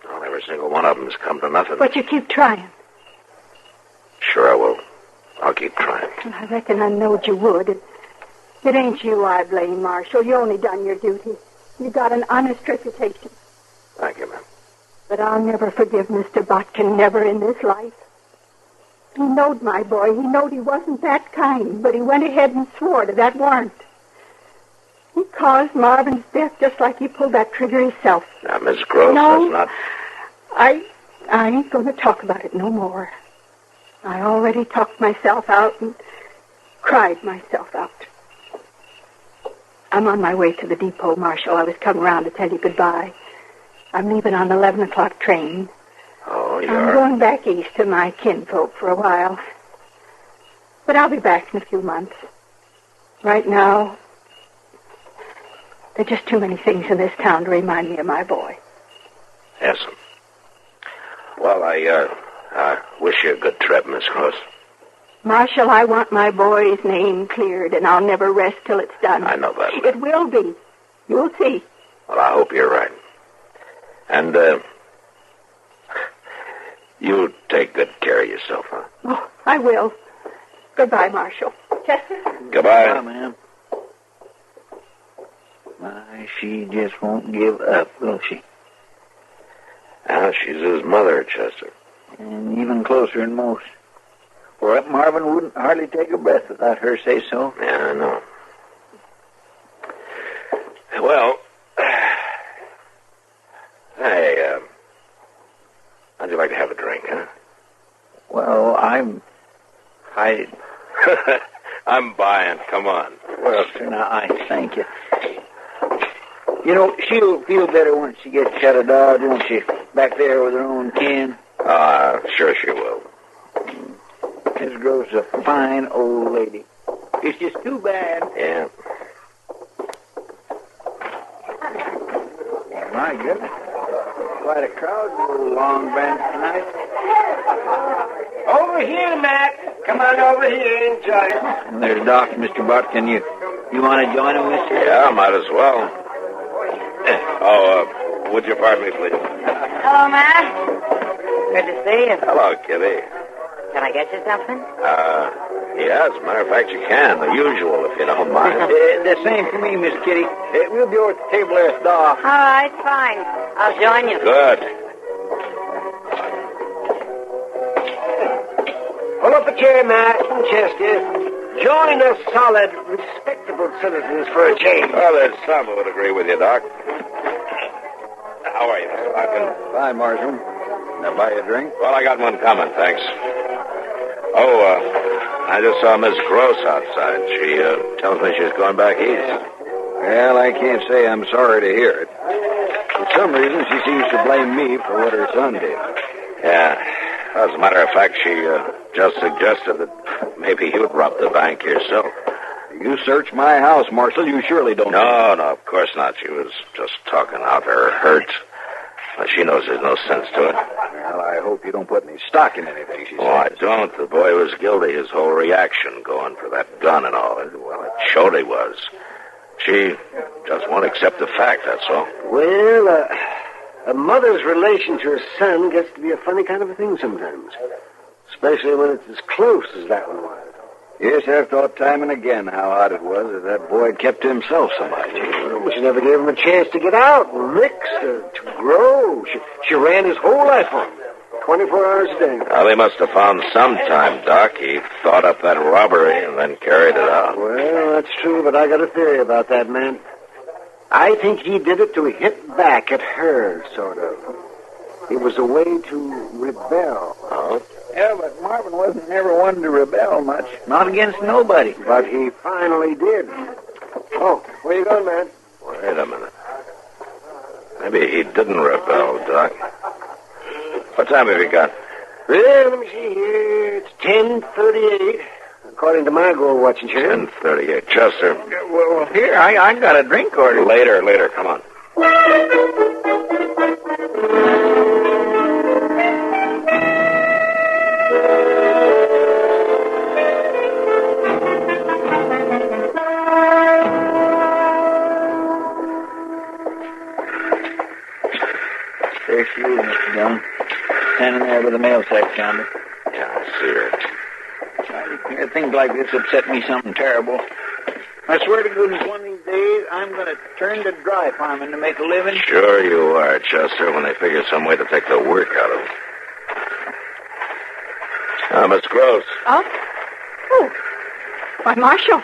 well, every single one of them's come to nothing. But you keep trying. Sure I will. I'll keep trying. I reckon I knowed you would. It ain't you I blame, Marshal. You only done your duty. You got an honest reputation. Thank you, ma'am. But I'll never forgive Mr. Botkin, never in this life. He knowed my boy. He knowed he wasn't that kind, but he went ahead and swore to that warrant. He caused Marvin's death just like he pulled that trigger himself. Now, Miss Gross, No. that's not... I ain't going to talk about it no more. I already talked myself out and cried myself out. I'm on my way to the depot, Marshal. I was coming around to tell you goodbye. I'm leaving on the 11 o'clock train. Oh, you I'm are? going back east to my kinfolk for a while. But I'll be back in a few months. Right now, there are just too many things in this town to remind me of my boy. Yes. Well, I wish you a good trip, Miss Gross. Marshal, I want my boy's name cleared, and I'll never rest till it's done. I know that. It will be. You'll see. Well, I hope you're right. And, you take good care of yourself, huh? Oh, I will. Goodbye, Marshal. Chester? Goodbye. Goodbye, ma'am. My, she just won't give up, will she? Now, she's his mother, Chester. And even closer than most. For Marvin wouldn't hardly take a breath without her say so. Yeah, I know. Well, hey, how'd you like to have a drink, huh? Well, I'm buying. Come on. Well, sir, now, I thank you. You know, she'll feel better once she gets shut of Dodge, won't she? Back there with her own kin. Sure she will. Miss Grove's a fine old lady. It's just too bad. Yeah. My goodness. Quite a crowd in the Long Branch tonight. Over here, Matt. Come on over here. Enjoy it. And there's Doc, Mr. Butt. Can you want to join him, mister? Yeah, might as well. Would you pardon me, please? Hello, Matt. Good to see you. Hello, Kitty. Can I get you something? Yeah, as a matter of fact, you can. The usual, if you don't mind. The same for me, Miss Kitty. We'll be over at the table there with Doc. All right, fine. I'll join you. Good. Pull up a chair, Matt. Chester. Join us solid, respectable citizens for a change. Well, there's some who would agree with you, Doc. How are you, Mr. Larkin? Fine, Marshal. Can I buy you a drink? Well, I got one coming, thanks. I just saw Miss Gross outside. She tells me she's going back east. Well, I can't say I'm sorry to hear it. For some reason, she seems to blame me for what her son did. Yeah. As a matter of fact, she just suggested that maybe you'd rob the bank yourself. You search my house, Marshal. You surely don't... No, of course not. She was just talking out her hurt. She knows there's no sense to it. Well, I hope you don't put any stock in anything she says. Oh, I don't. The boy was guilty. His whole reaction going for that gun and all. Well, it showed he was. She just won't accept the fact, that's all. Well, a mother's relation to her son gets to be a funny kind of a thing sometimes. Especially when it's as close as that one was. Yes, I've thought time and again how odd it was that boy had kept to himself so much. Well, she never gave him a chance to get out and mix, to grow. She ran his whole life on him, 24 hours a day. Well, they must have found some time, Doc. He thought up that robbery and then carried it out. Well, that's true, but I got a theory about that man. I think he did it to hit back at her, sort of. It was a way to rebel. Oh? Yeah, but Marvin wasn't never one to rebel much. Not against nobody. But he finally did. Oh, where you going, man? Wait a minute. Maybe he didn't rebel, Doc. What time have you got? Well, let me see here. It's 10:38, according to my gold watching chair. 10:38. Chester. Well, here, I got a drink order. Later, come on. There she is, Mr. Dillon. Standing there with the mail sack yonder. Yeah, I see her. Things like this upset me something terrible. I swear to goodness, one of these days, I'm going to turn to dry farming to make a living. Sure you are, Chester, when they figure some way to take the work out of it. Miss Gross. Oh? Oh. Why, Marshal,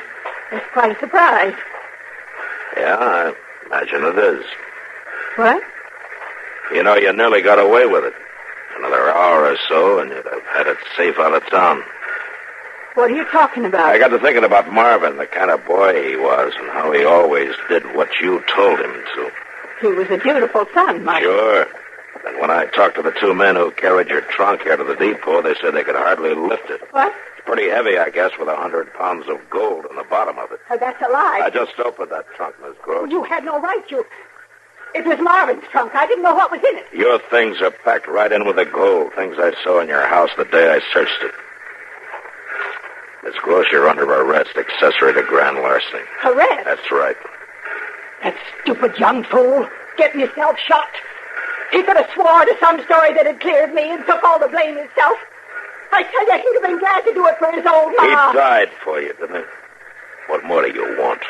it's quite a surprise. Yeah, I imagine it is. What? You know, you nearly got away with it. Another hour or so, and you'd have had it safe out of town. What are you talking about? I got to thinking about Marvin, the kind of boy he was, and how he always did what you told him to. He was a beautiful son, Marshal. Sure. And when I talked to the two men who carried your trunk here to the depot, they said they could hardly lift it. What? It's pretty heavy, I guess, with 100 pounds of gold in the bottom of it. That's a lie. I just opened that trunk, Miss Gross. You had no right to. It was Marvin's trunk. I didn't know what was in it. Your things are packed right in with the gold, things I saw in your house the day I searched it. Miss Gross, you're under arrest, accessory to grand larceny. Arrest? That's right. That stupid young fool, getting himself shot. He could have swore to some story that had cleared me and took all the blame himself. I tell you, he'd have been glad to do it for his old ma. He died for you, didn't he? What more do you want?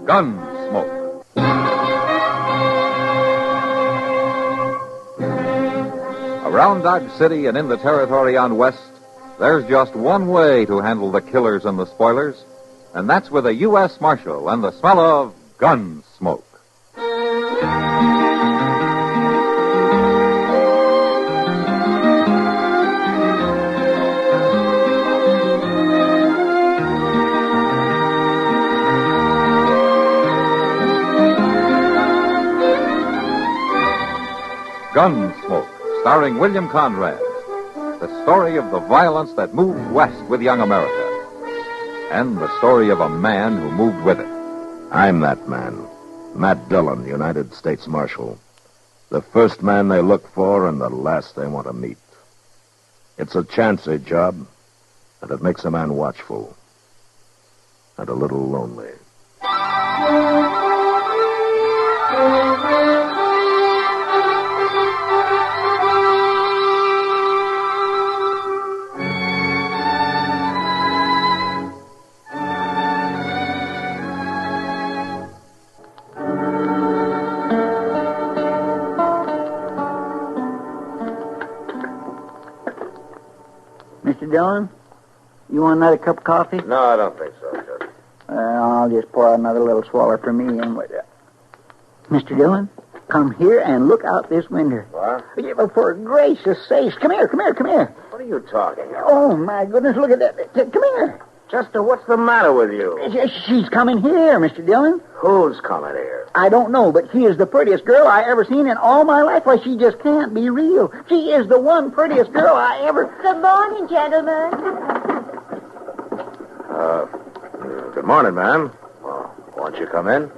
Gunsmoke. Around Dodge City and in the territory on West, there's just one way to handle the killers and the spoilers, and that's with a U.S. Marshal and the smell of Gunsmoke. Gunsmoke, starring William Conrad. The story of the violence that moved west with young America. And the story of a man who moved with it. I'm that man. Matt Dillon, United States Marshal. The first man they look for and the last they want to meet. It's a chancy job, and it makes a man watchful. And a little lonely. Mr. Dillon, you want another cup of coffee? No, I don't think so, Judge. I'll just pour out another little swaller for me and with that. Mr. Dillon, come here and look out this window. What? Yeah, but for gracious sakes, come here. What are you talking about? Oh, my goodness, look at that. Come here. Chester, what's the matter with you? She's coming here, Mr. Dillon. Who's coming here? I don't know, but she is the prettiest girl I ever seen in all my life. Why, she just can't be real. She is the one prettiest girl I ever... Good morning, gentlemen. Good morning, ma'am. Won't you come in?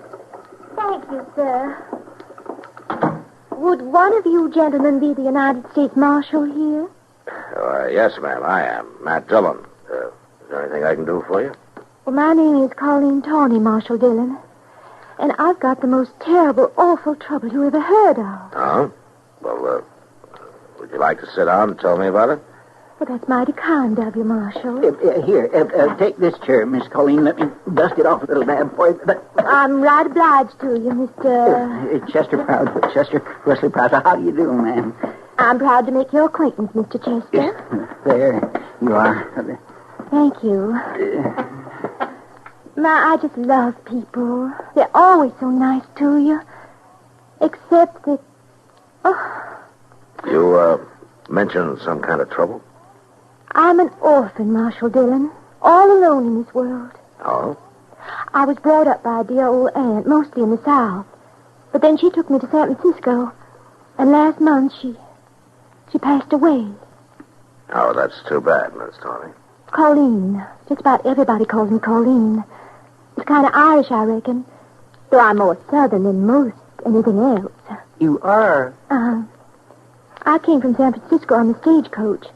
Thank you, sir. Would one of you gentlemen be the United States Marshal here? Yes, ma'am, I am. Matt Dillon. Is there anything I can do for you? Well, my name is Colleen Tawney, Marshal Dillon. And I've got the most terrible, awful trouble you ever heard of. Oh? Well, would you like to sit down and tell me about it? Well, that's mighty kind of you, Marshal. Here, take this chair, Miss Colleen. Let me dust it off a little bit for you. I'm right obliged to you, Mr... Chester Wesley Proud. How do you do, ma'am? I'm proud to make your acquaintance, Mr. Chester. There you are. Thank you. I just love people. They're always so nice to you. Except that... Oh. You, mentioned some kind of trouble? I'm an orphan, Marshal Dillon. All alone in this world. Oh? I was brought up by a dear old aunt, mostly in the South. But then she took me to San Francisco. And last month she passed away. Oh, that's too bad, Miss Tawney. Colleen. Just about everybody calls me Colleen. It's kind of Irish, I reckon. Though I'm more Southern than most anything else. You are? I came from San Francisco on the stagecoach,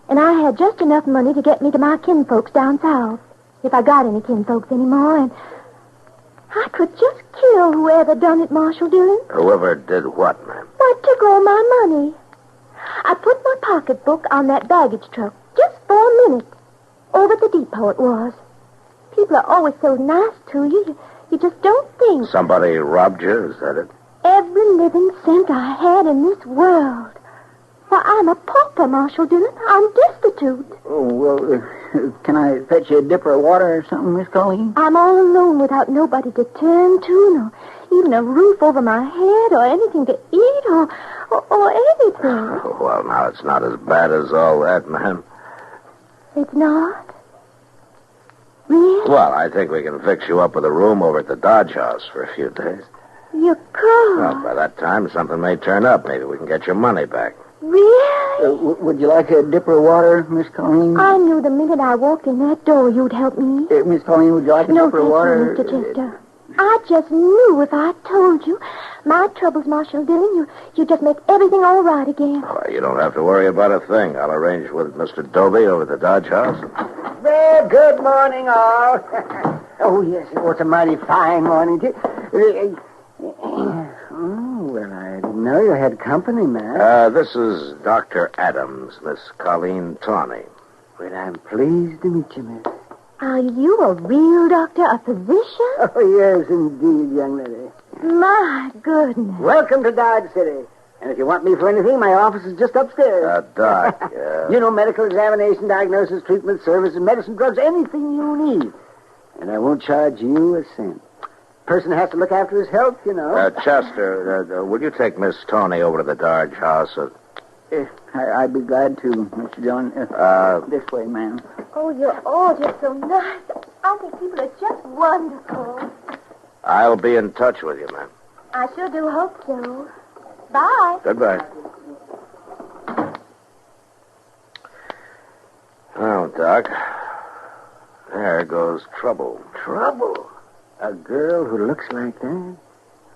and I had just enough money to get me to my kinfolks down south, if I got any kinfolks anymore, and I could just kill whoever done it, Marshal Dillon. Whoever did what, ma'am? What took all my money? I put my pocketbook on that baggage truck just for a minute. Over at the depot it was. People are always so nice to you. You just don't think. Somebody robbed you, is that it? Every living cent I had in this world. Why, I'm a pauper, Marshal Dillon. I'm destitute. Oh, well, can I fetch you a dipper of water or something, Miss Colleen? I'm all alone without nobody to turn to, nor even a roof over my head, or anything to eat, or anything. Well, now, it's not as bad as all that, ma'am. It's not? Really? Well, I think we can fix you up with a room over at the Dodge House for a few days. You could? Well, by that time, something may turn up. Maybe we can get your money back. Really? Would you like a dipper of water, Miss Colleen? I knew the minute I walked in that door you'd help me. Miss Colleen, would you like a dipper of water? No, Mr. Chester. I just knew if I told you my troubles, Marshal Dillon, you just make everything all right again. Oh, you don't have to worry about a thing. I'll arrange with Mr. Dobie over at the Dodge House. Well, good morning, all. Oh, yes, it was a mighty fine morning, too. Oh, well, I didn't know you had company, man. This is Dr. Adams, Miss Colleen Tawney. Well, I'm pleased to meet you, miss. Are you a real doctor, a physician? Oh, yes, indeed, young lady. My goodness. Welcome to Dodge City. And if you want me for anything, my office is just upstairs. Doc, You know, medical examination, diagnosis, treatment, services, medicine, drugs, anything you need. And I won't charge you a cent. Person has to look after his health, you know. Chester, will you take Miss Tawney over to the Dodge House? I'd be glad to, Mr. Dillon. This way, ma'am. Oh, you're all just so nice. I think people are just wonderful. I'll be in touch with you, ma'am. I sure do hope so. Bye. Goodbye. Oh, Doc, there goes trouble. Trouble? A girl who looks like that?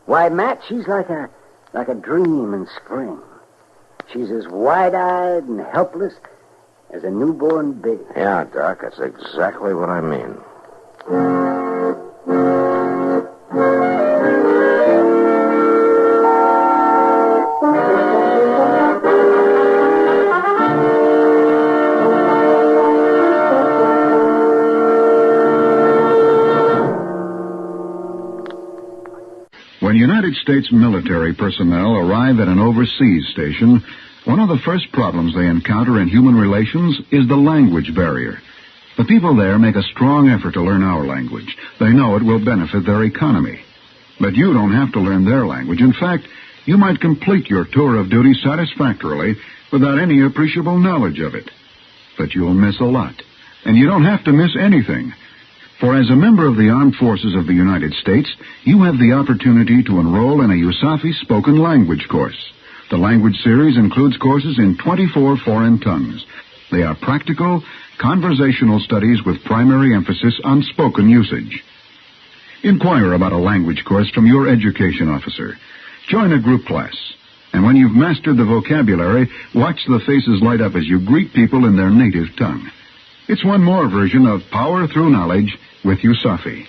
Why, Matt, she's like a dream in spring. She's as wide-eyed and helpless as a newborn baby. Yeah, Doc, that's exactly what I mean. When United States military personnel arrive at an overseas station, one of the first problems they encounter in human relations is the language barrier. The people there make a strong effort to learn our language. They know it will benefit their economy. But you don't have to learn their language. In fact, you might complete your tour of duty satisfactorily without any appreciable knowledge of it. But you'll miss a lot. And you don't have to miss anything. For as a member of the Armed Forces of the United States, you have the opportunity to enroll in a USAFI spoken language course. The language series includes courses in 24 foreign tongues. They are practical, conversational studies with primary emphasis on spoken usage. Inquire about a language course from your education officer. Join a group class. And when you've mastered the vocabulary, watch the faces light up as you greet people in their native tongue. It's one more version of Power Through Knowledge with USAFI.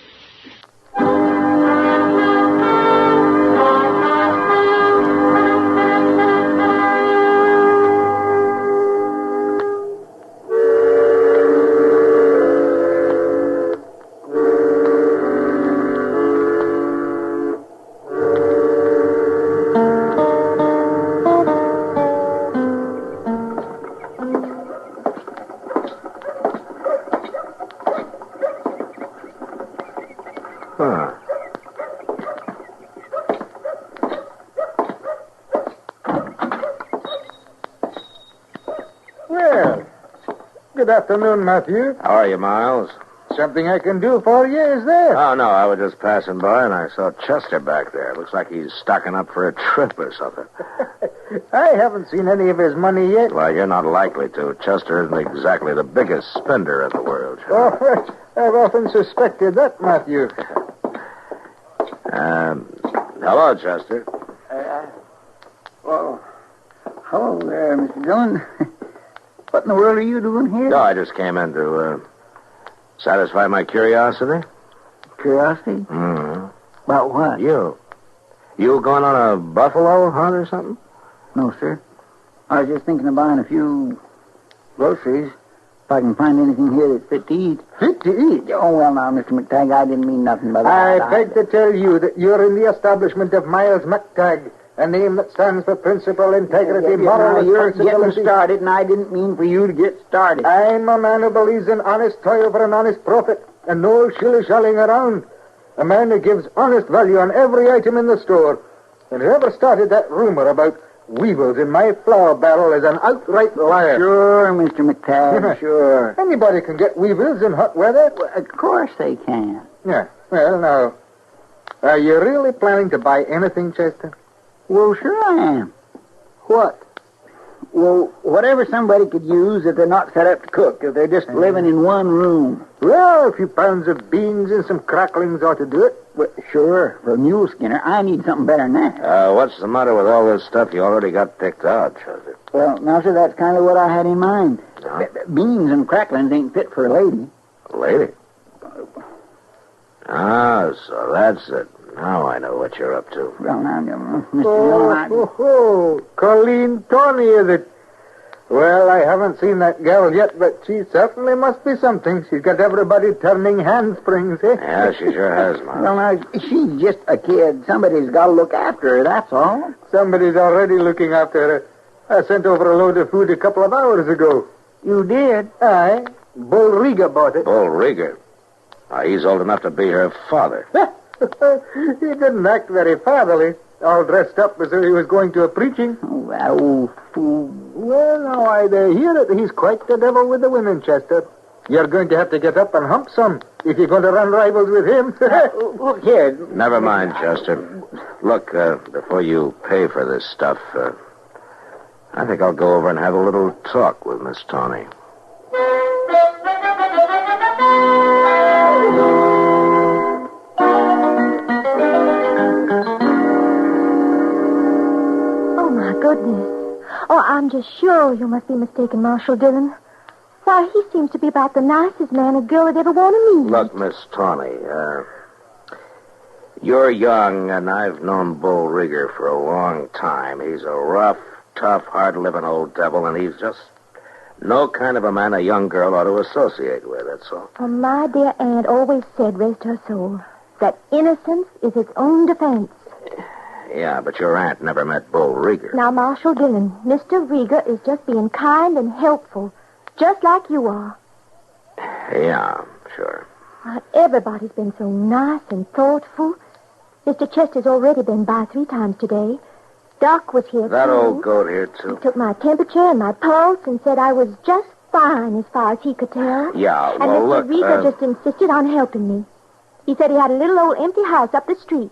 Well, good afternoon, Matthew. How are you, Miles? Something I can do for you, is there? Oh, no, I was just passing by and I saw Chester back there. Looks like he's stocking up for a trip or something. I haven't seen any of his money yet. Well, you're not likely to. Chester isn't exactly the biggest spender in the world. Oh, well, I've often suspected that, Matthew. Hello, Chester. Hello there, Mr. Dillon. What in the world are you doing here? No, I just came in to satisfy my curiosity. Curiosity? Mm-hmm. About what? You going on a buffalo hunt or something? No, sir. I was just thinking of buying a few groceries. If I can find anything here that's fit to eat. Fit to eat? Oh, well, now, Mr. McTagg, I didn't mean nothing by that. I beg to tell you that you're in the establishment of Miles McTagg, a name that stands for principle, integrity, moral You're responsibility. getting started, and I didn't mean for you to get started. I'm a man who believes in honest toil for an honest profit, and no shilly-shallying around. A man who gives honest value on every item in the store. And whoever started that rumor about weevils in my flour barrel is an outright liar. Sure, Mr. McTagg, sure. Anybody can get weevils in hot weather. Well, of course they can. Yeah, well, now, are you really planning to buy anything, Chester? Well, sure I am. What? Well, whatever somebody could use if they're not set up to cook, if they're just living in one room. Well, a few pounds of beans and some cracklings ought to do it. Well, sure, for a mule skinner. I need something better than that. What's the matter with all this stuff you already got picked out, Chester? Well, now, sir, that's kind of what I had in mind. No? Beans and cracklings ain't fit for a lady. A lady? So that's it. Now I know what you're up to. Well, now, Mr. Dillon, Colleen Tawny, is it? Well, I haven't seen that gal yet, but she certainly must be something. She's got everybody turning handsprings, eh? Yeah, she sure has, Mom. Well, now, she's just a kid. Somebody's got to look after her, that's all. Somebody's already looking after her. I sent over a load of food a couple of hours ago. You did? Aye. Bull Rieger bought it. Bull Rieger? He's old enough to be her father. He didn't act very fatherly, all dressed up as though he was going to a preaching. Oh, that old fool. Well, now, I hear that he's quite the devil with the women, Chester. You're going to have to get up and hump some if you're going to run rivals with him. Look here. Never mind, Chester. Look, before you pay for this stuff, I think I'll go over and have a little talk with Miss Tawny. Goodness. Oh, I'm just sure you must be mistaken, Marshal Dillon. Why, he seems to be about the nicest man a girl would ever want to meet. Look, Miss Tawny, you're young, and I've known Bull Rieger for a long time. He's a rough, tough, hard-living old devil, and he's just no kind of a man a young girl ought to associate with, that's all. Oh, my dear aunt always said, rest her soul, that innocence is its own defense. Yeah, but your aunt never met Bull Rieger. Now, Marshal Dillon, Mr. Rieger is just being kind and helpful, just like you are. Yeah, sure. Everybody's been so nice and thoughtful. Mr. Chester's already been by 3 times today. Doc was here, That too. old goat here, too. He took my temperature and my pulse and said I was just fine as far as he could tell. Yeah, And well, Mr. look, Rieger just insisted on helping me. He said he had a little old empty house up the street.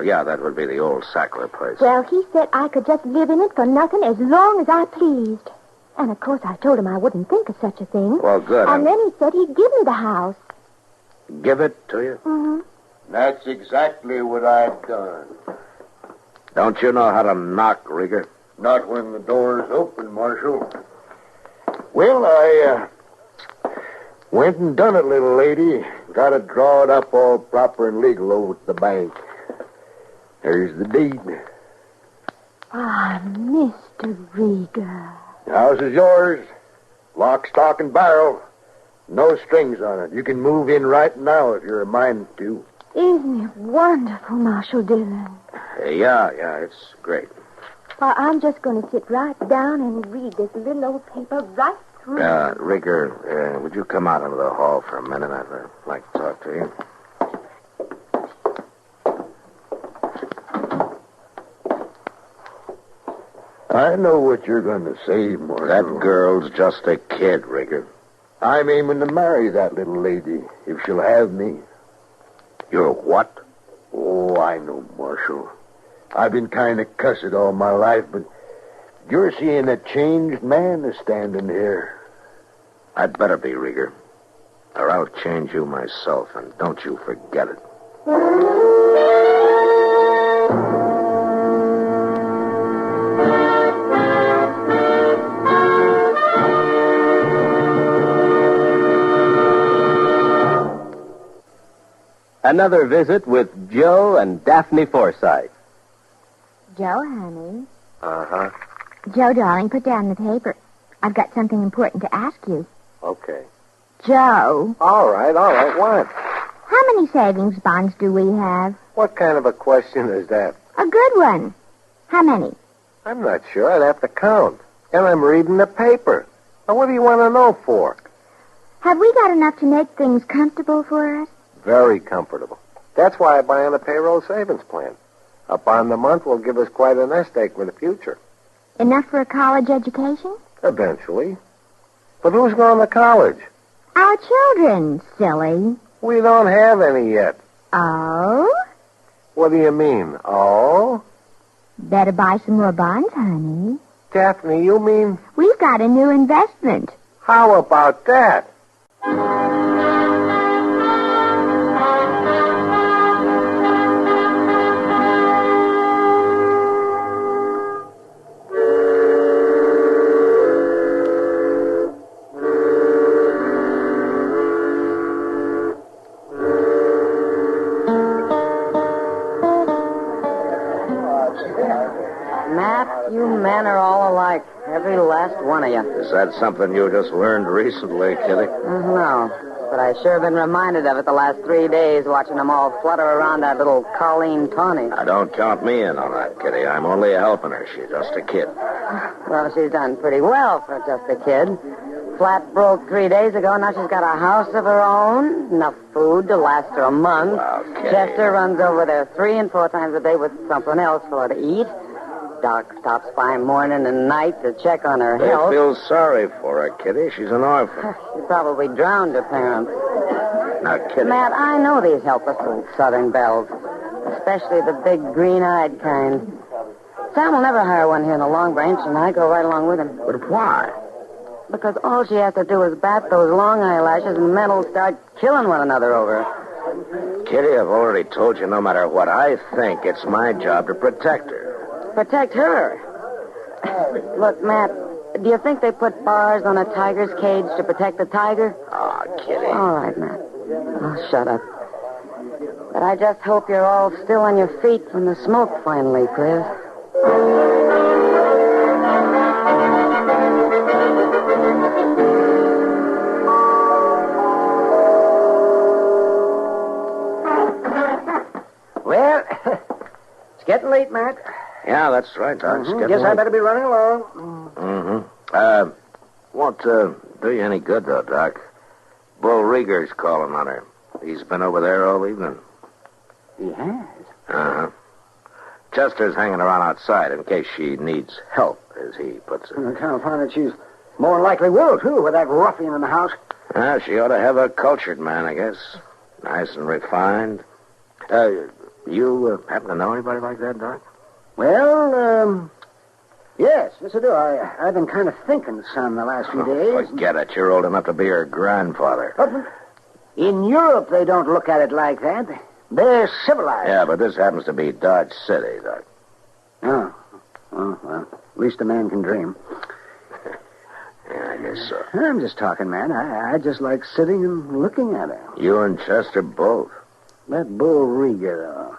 Yeah, that would be the old Sackler place. Well, he said I could just live in it for nothing as long as I pleased. And, of course, I told him I wouldn't think of such a thing. Well, good. And then he said he'd give me the house. Give it to you? Mm-hmm. That's exactly what I've done. Don't you know how to knock, Rieger? Not when the door's open, Marshal. Well, I went and done it, little lady. Got it drawn up all proper and legal over at the bank. There's the deed. Ah, Mr. Rieger. The house is yours. Lock, stock, and barrel. No strings on it. You can move in right now if you're a mind to. Isn't it wonderful, Marshal Dillon? Yeah, it's great. Well, I'm just going to sit right down and read this little old paper right through. Rieger, would you come out into the hall for a minute? I'd like to talk to you. I know what you're going to say, Marshal. That girl's just a kid, Rieger. I'm aiming to marry that little lady, if she'll have me. You're what? Oh, I know, Marshal. I've been kind of cussed all my life, but you're seeing a changed man is standing here. I'd better be, Rieger. Or I'll change you myself, and don't you forget it. another visit with Joe and Daphne Forsythe. Joe, honey. Uh-huh. Joe, darling, put down the paper. I've got something important to ask you. Okay. Joe. All right, what? How many savings bonds do we have? What kind of a question is that? A good one. How many? I'm not sure. I'd have to count. And I'm reading the paper. Now, what do you want to know for? Have we got enough to make things comfortable for us? Very comfortable. That's why I buy on a payroll savings plan. Up on the month will give us quite a nest egg for the future. Enough for a college education? Eventually. But who's going to college? Our children, silly. We don't have any yet. Oh? What do you mean, oh? Better buy some more bonds, honey. Daphne, you mean... We've got a new investment. How about that? Matt, you men are all alike. Every last one of you. Is that something you just learned recently, Kitty? No, but I sure been reminded of it the last 3 days, watching them all flutter around that little Colleen Tawny. Now, don't count me in on that, Kitty. I'm only helping her. She's just a kid. Well, she's done pretty well for just a kid. Flat broke 3 days ago. Now she's got a house of her own, enough food to last her a month. Well, Kitty. Chester runs over there 3 and 4 times a day with something else for her to eat. Doc stops by morning and night to check on her They health. feel sorry for her, Kitty. She's an orphan. She probably drowned her parents. Now, Kitty. Matt, I know these helpless little southern belles, especially the big green-eyed kind. Sam will never hire one here in the Long Branch, and I go right along with him. But why? Because all she has to do is bat those long eyelashes, and men will start killing one another over her. Kitty, I've already told you, no matter what I think, it's my job to protect her. Protect her. Look, Matt, do you think they put bars on a tiger's cage to protect the tiger? Oh, Kitty. All right, Matt. Oh, shut up. But I just hope you're all still on your feet when the smoke finally clears. Well, it's getting late, Matt. Yeah, that's right, Doc. It's getting Guess I late. better be running along. Mm-hmm. Won't do you any good, though, Doc. Bull Rieger's calling on her. He's been over there all evening. He has? Uh-huh. Chester's hanging around outside in case she needs help, as he puts it. I kind of find that she's more than likely will, too, with that ruffian in the house. She ought to have a cultured man, I guess. Nice and refined. You happen to know anybody like that, Doc? Well, yes, I do. I've been kind of thinking some the last few days. Forget it. You're old enough to be her grandfather. But in Europe, they don't look at it like that. They're civilized. Yeah, but this happens to be Dodge City, Doc. Oh, well, at least a man can dream. Yeah, I guess so. I'm just talking, man. I just like sitting and looking at her. You and Chester both. That Bull Rieger, though.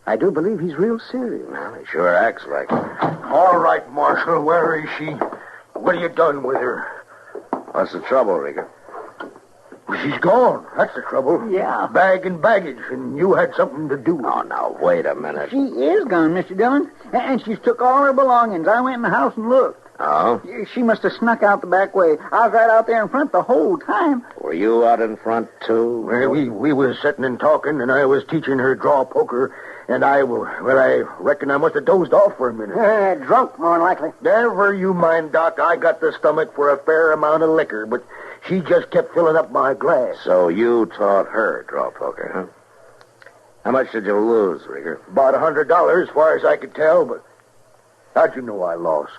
I do believe he's real serious. Well, he sure acts like it. All right, Marshal, where is she? What have you done with her? What's the trouble, Rieger? She's gone. That's the trouble. Yeah. Bag and baggage, and you had something to do with it. Oh, now, wait a minute. She is gone, Mr. Dillon. And she's took all her belongings. I went in the house and looked. Oh? She must have snuck out the back way. I was right out there in front the whole time. Were you out in front, too? Well, we was sitting and talking, and I was teaching her draw poker, and I reckon I must have dozed off for a minute. Drunk, more than likely. Never you mind, Doc. I got the stomach for a fair amount of liquor, but she just kept filling up my glass. So you taught her draw poker, huh? How much did you lose, Rieger? About $100, as far as I could tell, but how'd you know I lost?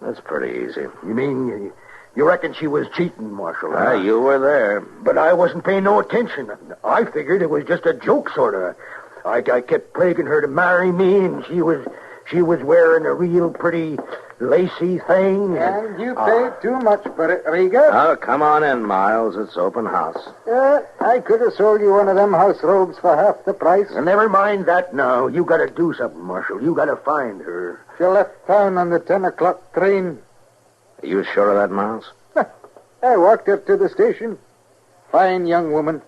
That's pretty easy. You mean you reckon she was cheating, Marshal? Ah, you were there. But I wasn't paying no attention. I figured it was just a joke, sort of. I kept plaguing her to marry me, and She was wearing a real pretty lacy thing. And you paid too much for it, Riga. Oh, come on in, Miles. It's open house. I could have sold you one of them house robes for half the price. Never mind that now. You got to do something, Marshal. You got to find her. She left town on the 10 o'clock train. Are you sure of that, Miles? I walked up to the station. Fine young woman.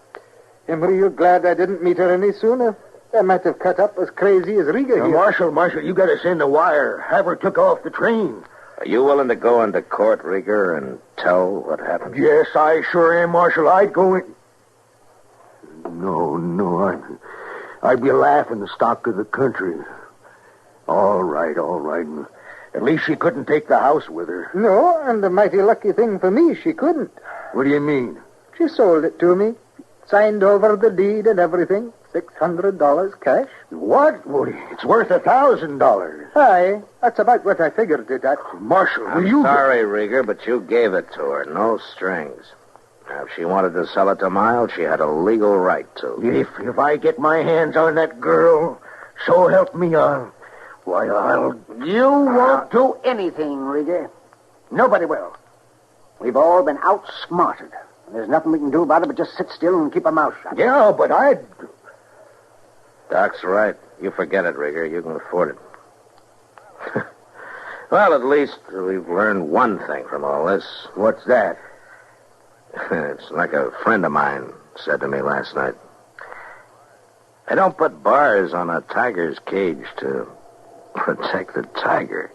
I'm real glad I didn't meet her any sooner. I might have cut up as crazy as Riga here. Marshal, you got to send a wire. Have her took off the train. Are you willing to go into court, Rieger, and tell what happened? Yes, I sure am, Marshal. I'd go in. No, I'd be laughing the stock of the country. All right. At least she couldn't take the house with her. No, and the mighty lucky thing for me, she couldn't. What do you mean? She sold it to me. Signed over the deed and everything. $600 cash. What? It's worth $1,000. Aye, that's about what I figured it at. Marshal, I'm sorry, Rieger, but you gave it to her. No strings. Now, if she wanted to sell it to Miles, she had a legal right to. If I get my hands on that girl, so help me, I'll... You won't do anything, Riga. Nobody will. We've all been outsmarted. There's nothing we can do about it but just sit still and keep our mouth shut. Yeah, but I'd... Doc's right. You forget it, Rieger. You can afford it. Well, at least we've learned one thing from all this. What's that? It's like a friend of mine said to me last night. I don't put bars on a tiger's cage to protect the tiger.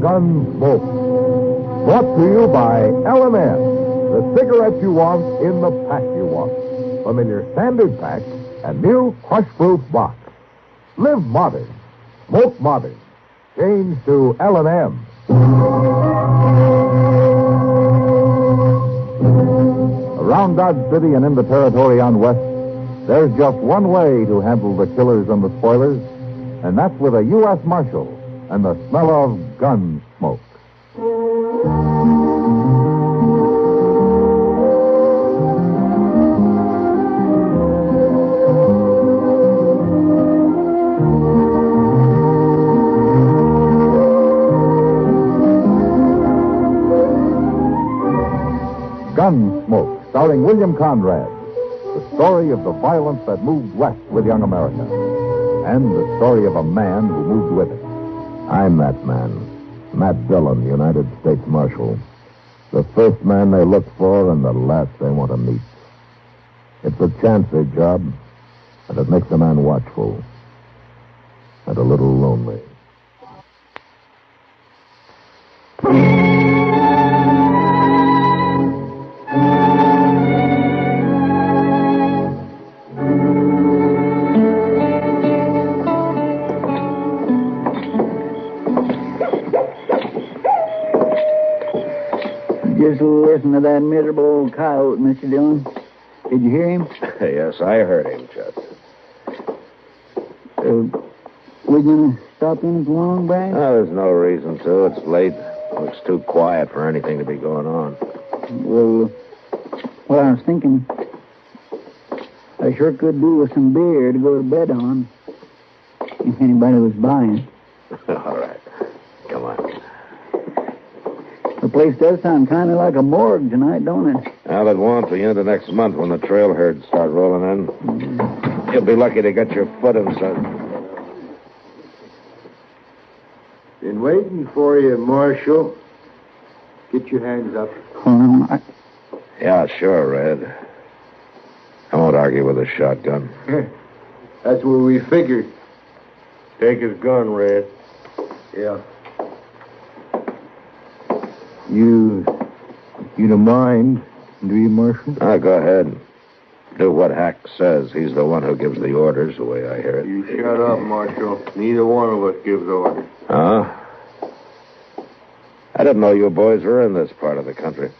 Gunsmoke. Brought to you by L&M. The cigarette you want in the pack you want. Familiar standard pack and new crush-proof box. Live modern. Smoke modern. Change to L&M. Around Dodge City and in the territory on West, there's just one way to handle the killers and the spoilers, and that's with a U.S. Marshal and the smell of gun smoke. Gunsmoke, starring William Conrad. The story of the violence that moved west with young America. And the story of a man who moved with it. I'm that man. Matt Dillon, United States Marshal. The first man they look for and the last they want to meet. It's a chancy job, and it makes a man watchful. And a little lonely. Just listen to that miserable old coyote, Mr. Dillon. Did you hear him? Yes, I heard him, Judge. We gonna stop in at the Long Branch? Oh, there's no reason to. It's late. Looks too quiet for anything to be going on. Well, I was thinking I sure could do with some beer to go to bed on, if anybody was buying. All right. Come on. The place does sound kind of like a morgue tonight, don't it? Well, it won't the end of next month when the trail herds start rolling in. You'll be lucky to get your foot inside. Been waiting for you, Marshal. Get your hands up. Yeah, sure, Red. I won't argue with a shotgun. That's what we figured. Take his gun, Red. Yeah. You don't mind, do you, Marshal? Go ahead. Do what Hack says. He's the one who gives the orders, the way I hear it. You shut up, Marshal. Neither one of us gives orders. Huh? I didn't know you boys were in this part of the country.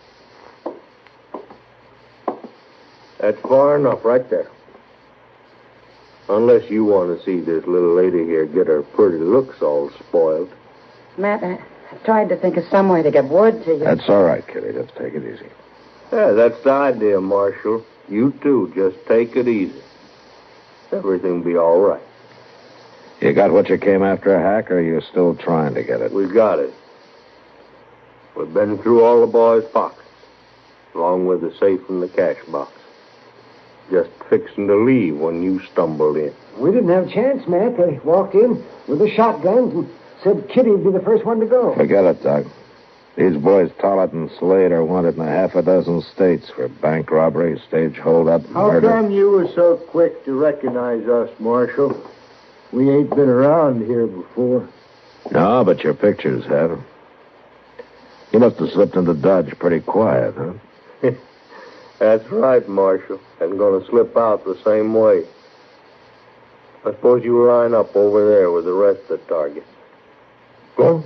That's far enough right there. Unless you want to see this little lady here get her pretty looks all spoiled. Matt, I tried to think of some way to get word to you. That's all right, Kitty. Just take it easy. Yeah, that's the idea, Marshal. You too, just take it easy. Everything be all right. You got what you came after, Hack, or are you still trying to get it? We got it. We've been through all the boys' pockets, along with the safe and the cash box. Just fixing to leave when you stumbled in. We didn't have a chance, Matt. They walked in with the shotguns and said Kitty'd be the first one to go. Forget it, Doc. These boys, Tollett and Slade, are wanted in a half a dozen states for bank robbery, stage holdup, How murder. come you were so quick to recognize us, Marshal? We ain't been around here before. No, but your pictures have. You must have slipped into Dodge pretty quiet, huh? That's right, Marshal. And gonna slip out the same way. I suppose you line up over there with the rest of the targets. Go.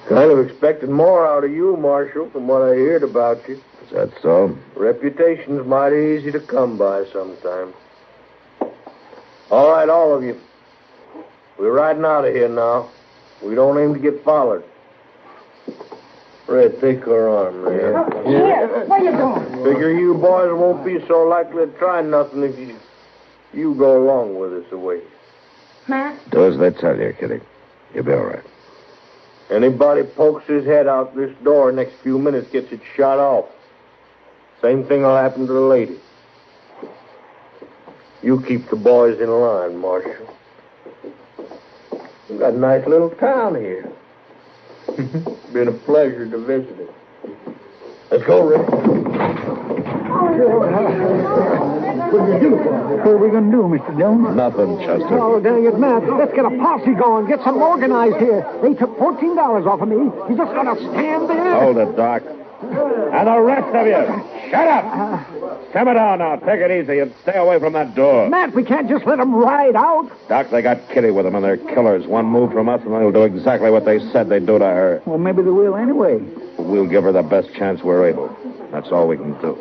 Kind of expected more out of you, Marshal, from what I heard about you. Is that so? Reputation's mighty easy to come by sometimes. All right, all of you. We're riding out of here now. We don't aim to get followed. Red, take her arm, Red. Here, what are you doing? Figure you boys won't be so likely to try nothing if you go along with us away. Matt? Do as they tell you, Kitty. You'll be all right. Anybody pokes his head out this door next few minutes gets it shot off. Same thing will happen to the lady. You keep the boys in line, Marshal. We've got a nice little town here. Been a pleasure to visit it. Let's go, Rick. What are we going to do, Mr. Dillon? Nothing, Chester. Oh, dang it, Matt. Let's get a posse going. Get some organized here. They took $14 off of me. You just got to stand there. Hold it, Doc. And the rest of you, shut up. Simmer down now. Take it easy and stay away from that door. Matt, we can't just let them ride out. Doc, they got Kitty with them, and they're killers. One move from us, and they'll do exactly what they said they'd do to her. Well, maybe they will anyway. We'll give her the best chance we're able. That's all we can do.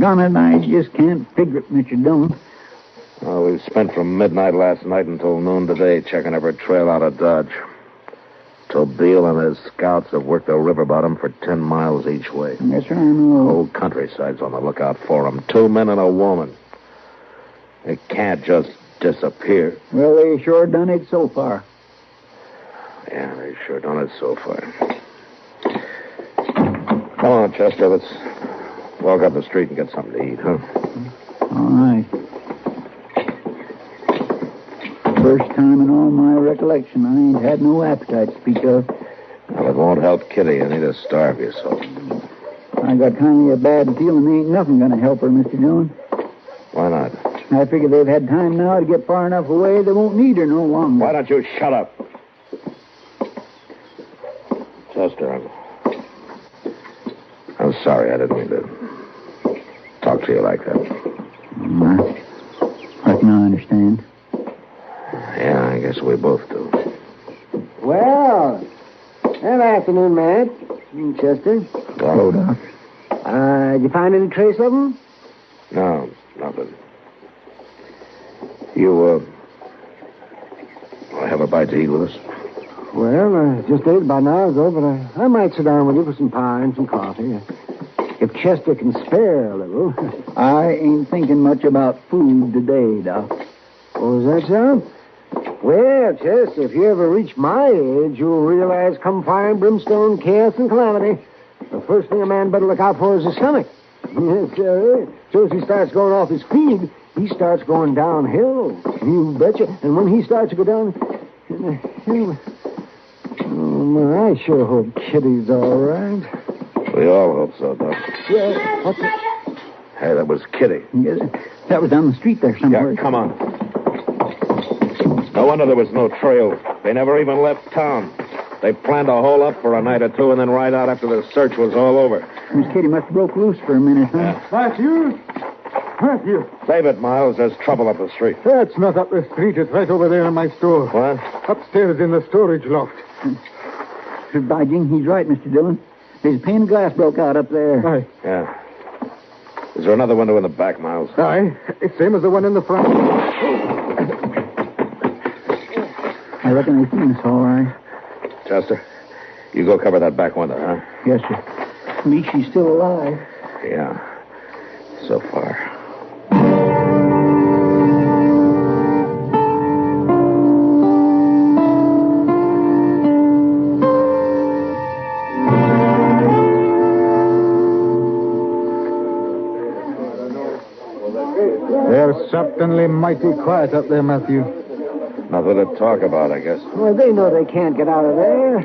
Doggone it, I just can't figure it, Mr. Dillon. Well, we've spent from midnight last night until noon today checking every trail out of Dodge. Beale and his scouts have worked the river bottom for 10 miles each way. Yes, sir, I know. The whole countryside's on the lookout for them. 2 men and a woman. They can't just disappear. Well, they sure done it so far. Yeah, they sure done it so far. Come on, Chester, let's walk up the street and get something to eat, huh? All right. First time in all my recollection, I ain't had no appetite to speak of. Well, it won't help Kitty. You need to starve yourself. I got kind of a bad feeling ain't nothing going to help her, Mr. Dillon. Why not? I figure they've had time now to get far enough away they won't need her no longer. Why don't you shut up? Chester, I'm sorry. I didn't mean to talk to you like that. I reckon I understand. Yeah, I guess we both do. Well, good afternoon, Matt. Chester. Hello, Doc. Did you find any trace of them? No, nothing. You, have a bite to eat with us? Well, I just ate about an hour ago, but I might sit down with you for some pie and some coffee. If Chester can spare a little. I ain't thinking much about food today, Doc. Oh, is that so? Well, Chester, if you ever reach my age, you'll realize come fire and brimstone, chaos and calamity, the first thing a man better look out for is his stomach. Yes, sir. So as he starts going off his feed, he starts going downhill. You betcha. And when he starts to go down in the hill... Oh, my, I sure hope Kitty's all right. We all hope so, Doc. Yeah, what's it? Hey, that was Kitty. Yes, that was down the street there somewhere. Yeah, come on. No wonder there was no trail. They never even left town. They planned to hole up for a night or two and then ride out after the search was all over. Miss Kitty must have broke loose for a minute, huh? Yeah. Matthew? Matthew. Save it, Miles. There's trouble up the street. That's not up the street. It's right over there in my store. What? Upstairs in the storage loft. By Jing, he's right, Mr. Dillon. There's a pane of glass broke out up there. Aye. Yeah. Is there another window in the back, Miles? Aye. It's same as the one in the front. I reckon they've seen us all right. Chester, you go cover that back window, huh? Yes, sir. At least she's still alive. Yeah. So far. They're certainly mighty quiet up there, Matthew. Nothing to talk about, I guess. Well, they know they can't get out of there.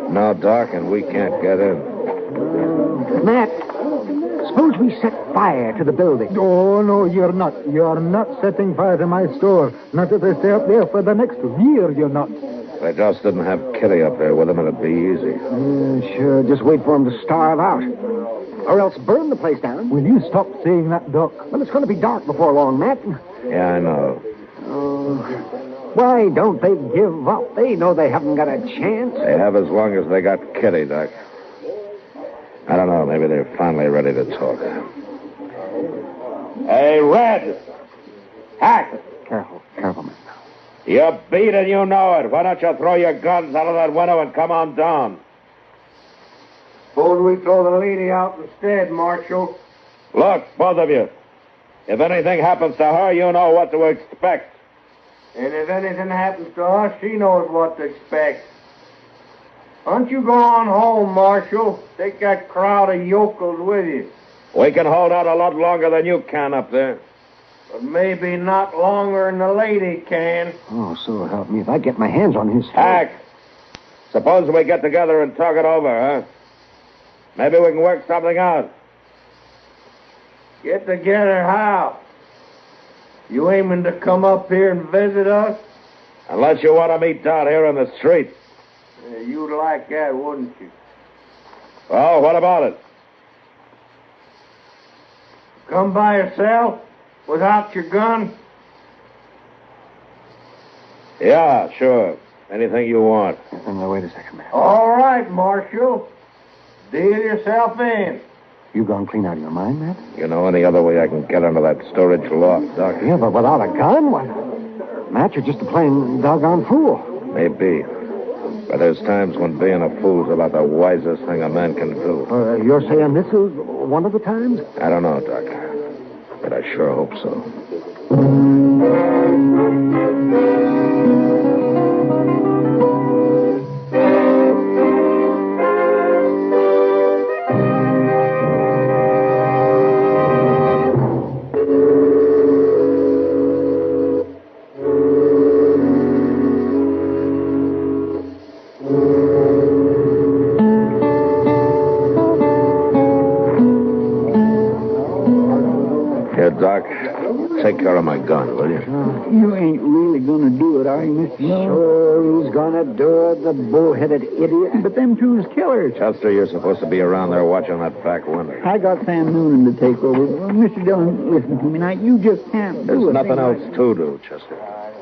No, Doc, and we can't get in. Matt, suppose we set fire to the building. Oh, no, you're not. You're not setting fire to my store. Not if they stay up there for the next year, you're not. If they just didn't have Kitty up there with them, it'd be easy. Sure, just wait for them to starve out. Or else burn the place down. Will you stop saying that, Doc? Well, it's going to be dark before long, Matt. Yeah, I know. Why don't they give up? They know they haven't got a chance. They have as long as they got Kitty, Doc. I don't know. Maybe they're finally ready to talk. Hey, Red! Hack! Careful, man. You're beat and you know it. Why don't you throw your guns out of that window and come on down? Suppose we throw the lady out instead, Marshal. Look, both of you. If anything happens to her, you know what to expect. And if anything happens to us, she knows what to expect. Why don't you go on home, Marshal? Take that crowd of yokels with you. We can hold out a lot longer than you can up there. But maybe not longer than the lady can. Oh, so help me if I get my hands on his... Hack! Suppose we get together and talk it over, huh? Maybe we can work something out. Get together how? You aiming to come up here and visit us? Unless you want to meet down here in the street. Yeah, you'd like that, wouldn't you? Well, what about it? Come by yourself? Without your gun? Yeah, sure. Anything you want. Now, wait a second, man. All right, Marshal. Deal yourself in. You gone clean out of your mind, Matt? You know any other way I can get into that storage loft, Doc? Yeah, but without a gun? What? Matt, you're just a plain doggone fool. Maybe. But there's times when being a fool's about the wisest thing a man can do. You're saying this is one of the times? I don't know, Doc. But I sure hope so. Doc, take care of my gun, will you? You ain't really gonna do it, are you, Mr. Miller? Sure, who's gonna do it? The bull-headed idiot. But them two's killers. Chester, you're supposed to be around there watching that back window. I got Sam Noonan to take over. Well, Mr. Dillon, listen to me now. You just can't There's do it. nothing else to do, Chester.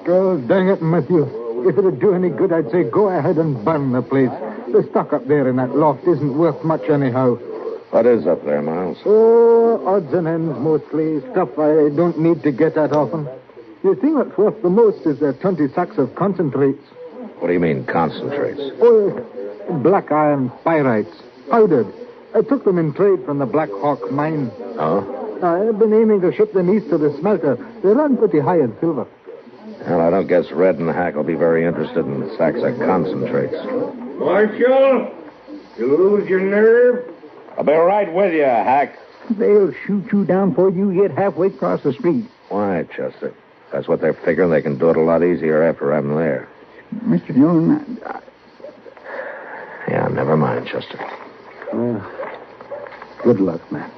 Oh, dang it, Matthew. If it'd do any good, I'd say go ahead and burn the place. The stock up there in that loft isn't worth much anyhow. What is up there, Miles? Oh, odds and ends mostly. Stuff I don't need to get at often. The thing that's worth the most is their 20 sacks of concentrates. What do you mean, concentrates? Oh, black iron pyrites. Powdered. I took them in trade from the Black Hawk mine. Oh? I've been aiming to ship them east to the smelter. They run pretty high in silver. Well, I don't guess Red and Hack will be very interested in sacks of concentrates. Marshal, you lose your nerve? I'll be right with you, Hack. They'll shoot you down before you get halfway across the street. Why, Chester? That's what they're figuring. They can do it a lot easier after I'm there. Mr. Dillon, Yeah, never mind, Chester. Good luck, man.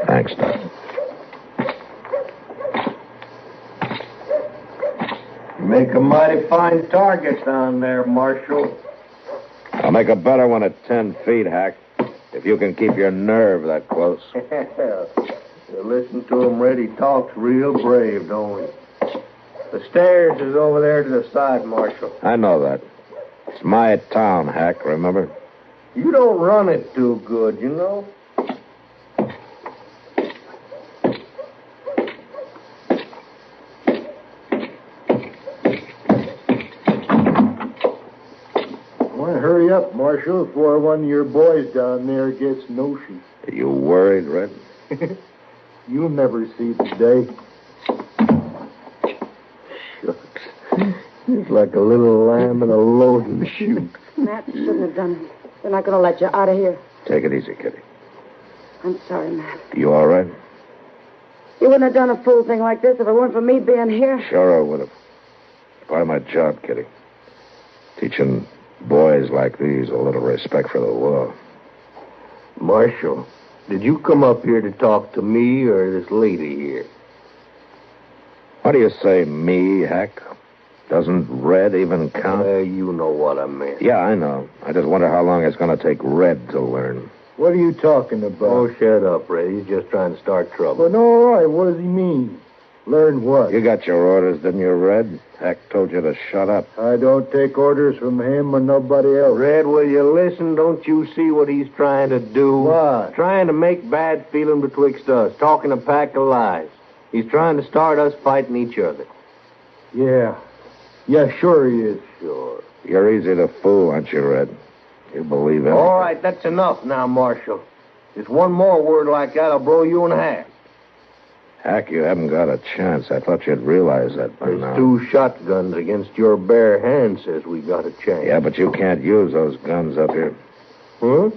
Thanks, Doc. You make a mighty fine target down there, Marshal. I'll make a better one at 10 feet, Hack. If you can keep your nerve that close. You listen to him, Red. He talks real brave, don't he? The stairs is over there to the side, Marshal. I know that. It's my town, Hack, remember? You don't run it too good, you know. Well, hurry up, Marshal, before one of your boys down there gets notion. Are you worried, Red? You'll never see the day. Shucks. He's like a little lamb in a loading chute. Matt, you shouldn't have done it. They're not going to let you out of here. Take it easy, Kitty. I'm sorry, Matt. You all right? You wouldn't have done a fool thing like this if it weren't for me being here. Sure I would have. Part of my job, Kitty. Teaching boys like these a little respect for the law. Marshal, did you come up here to talk to me or this lady here? Why do you say me, Hack? Doesn't Red even count? You know what I meant. Yeah, I know. I just wonder how long it's going to take Red to learn. What are you talking about? Oh, shut up, Red. He's just trying to start trouble. Well, all right. What does he mean? Learn what? You got your orders, didn't you, Red? Hack told you to shut up. I don't take orders from him or nobody else. Red, will you listen? Don't you see what he's trying to do? What? Trying to make bad feeling betwixt us, talking a pack of lies. He's trying to start us fighting each other. Yeah. Yeah, sure he is. Sure. You're easy to fool, aren't you, Red? You believe it. All right, that's enough now, Marshal. Just one more word like that, I'll blow you in half. Hack, you haven't got a chance. I thought you'd realize that by There's now. 2 shotguns against your bare hand says we got a chance. Yeah, but you can't use those guns up here. Huh?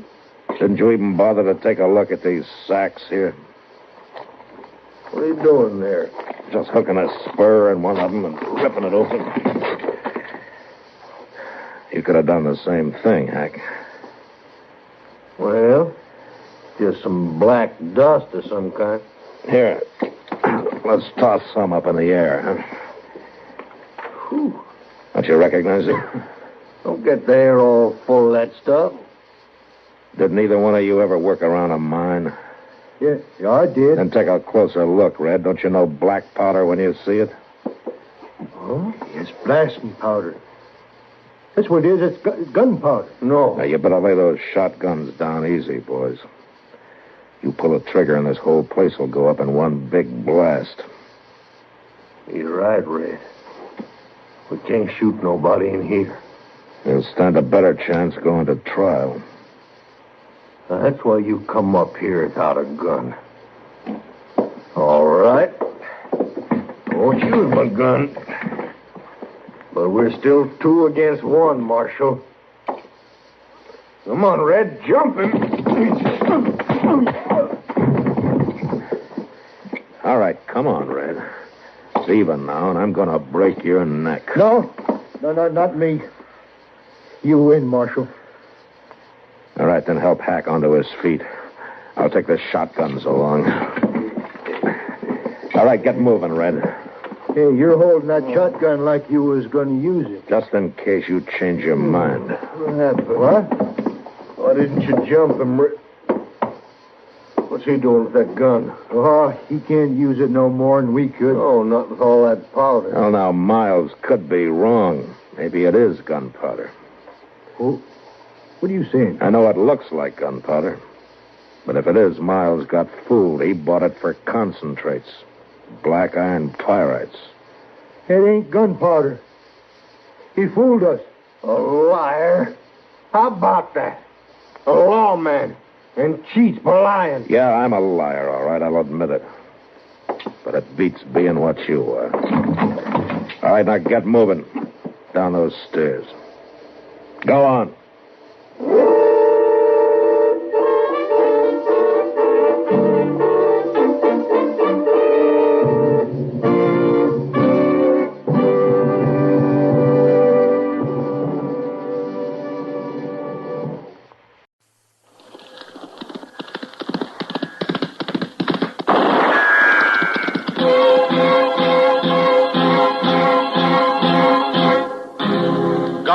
Didn't you even bother to take a look at these sacks here? What are you doing there? Just hooking a spur in one of them and ripping it open. You could have done the same thing, Hack. Well, just some black dust of some kind. Here, let's toss some up in the air, huh? Whew. Don't you recognize it? Don't get the air all full of that stuff. Didn't either one of you ever work around a mine? Yeah, I did. Then take a closer look, Red. Don't you know black powder when you see it? Oh, it's blasting powder. That's what it is. It's gunpowder. No. Now, you better lay those shotguns down easy, boys. You pull a trigger and this whole place will go up in one big blast. You're right, Red. We can't shoot nobody in here. You'll stand a better chance going to trial. Now, that's why you come up here without a gun. All right. I won't use my gun. But we're still 2 against 1, Marshal. Come on, Red, jump him. All right, come on, Red. It's even now, and I'm going to break your neck. No, not me. You win, Marshal. All right, then help Hack onto his feet. I'll take the shotguns along. All right, get moving, Red. Hey, you're holding that shotgun like you was going to use it. Just in case you change your mind. What happened? What? Why didn't you jump him? What's he doing with that gun? Oh, he can't use it no more than we could. Oh, not with all that powder. Well, now, Miles could be wrong. Maybe it is gunpowder. Oh, what are you saying? I know it looks like gunpowder. But if it is, Miles got fooled. He bought it for concentrates. Black iron pyrites. It ain't gunpowder. He fooled us. A liar? How about that? A lawman. And cheats for lying. Yeah, I'm a liar, all right. I'll admit it. But it beats being what you are. All right, now get moving. Down those stairs. Go on.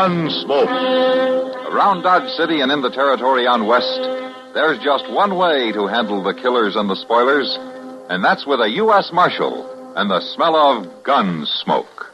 Gunsmoke. Around Dodge City and in the territory on West, there's just one way to handle the killers and the spoilers, and that's with a U.S. Marshal and the smell of gun smoke.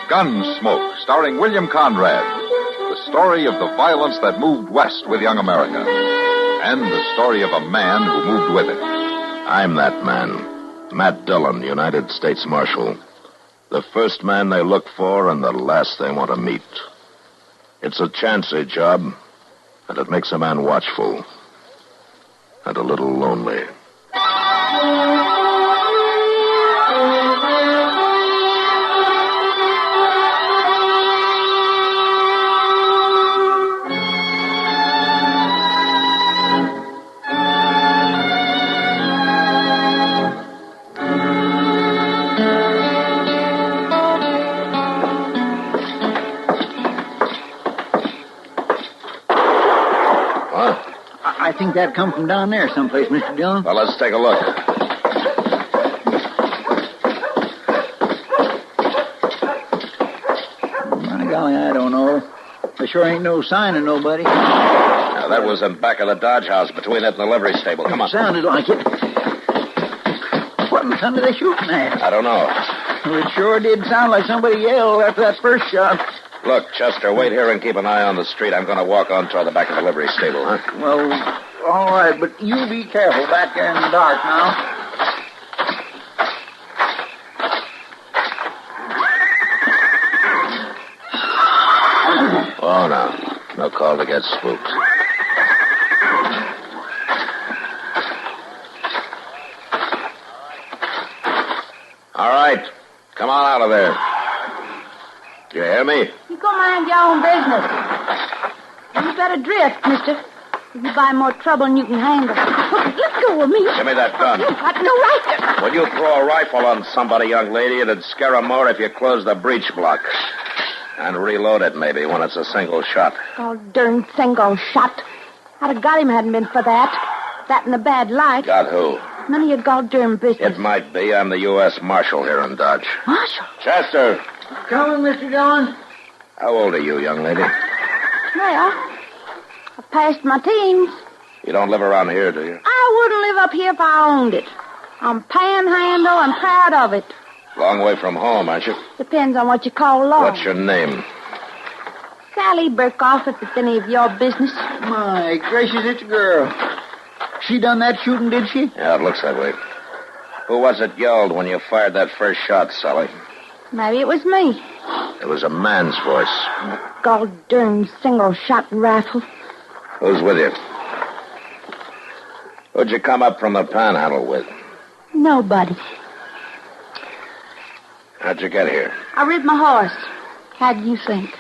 Gunsmoke, starring William Conrad. The story of the violence that moved west with young America. And the story of a man who moved with it. I'm that man. Matt Dillon, United States Marshal. The first man they look for and the last they want to meet. It's a chancy job, and it makes a man watchful. And a little lonely. I think that come from down there someplace, Mr. Dillon. Well, let's take a look. My golly, I don't know. There sure ain't no sign of nobody. Now, that was in back of the Dodge house between it and the livery stable. Come on. Sounded like it. What in thunder they shooting at? I don't know. Well, it sure did sound like somebody yelled after that first shot. Look, Chester, wait here and keep an eye on the street. I'm going to walk on toward the back of the livery stable, huh? Well, all right, but you be careful back there in the dark now. Oh, no. No call to get spooked. All right. Come on out of there. Do you hear me? You go mind your own business. You better drift, mister. You buy more trouble than you can handle. Let go of me. Give me that gun. You got no right to... When you throw a rifle on somebody, young lady, it'd scare 'em more if you close the breech block. And reload it, maybe, when it's a single shot. Oh, darn single shot. I'd have got him hadn't been for that. That in a bad light. Got who? None of your goddamn business. It might be. I'm the U.S. Marshal here in Dodge. Marshal? Chester. Coming, Mr. Dillon. How old are you, young lady? Well, I passed my teens. You don't live around here, do you? I wouldn't live up here if I owned it. I'm panhandle and proud of it. Long way from home, aren't you? Depends on what you call long. What's your name? Sally Burkoff, if it's any of your business. My gracious, it's a girl. She done that shooting, did she? Yeah, it looks that way. Who was it yelled when you fired that first shot, Sally? Maybe it was me. It was a man's voice. Goddamn single-shot rifle. Who's with you? Who'd you come up from the panhandle with? Nobody. How'd you get here? I rid my horse. How do you think?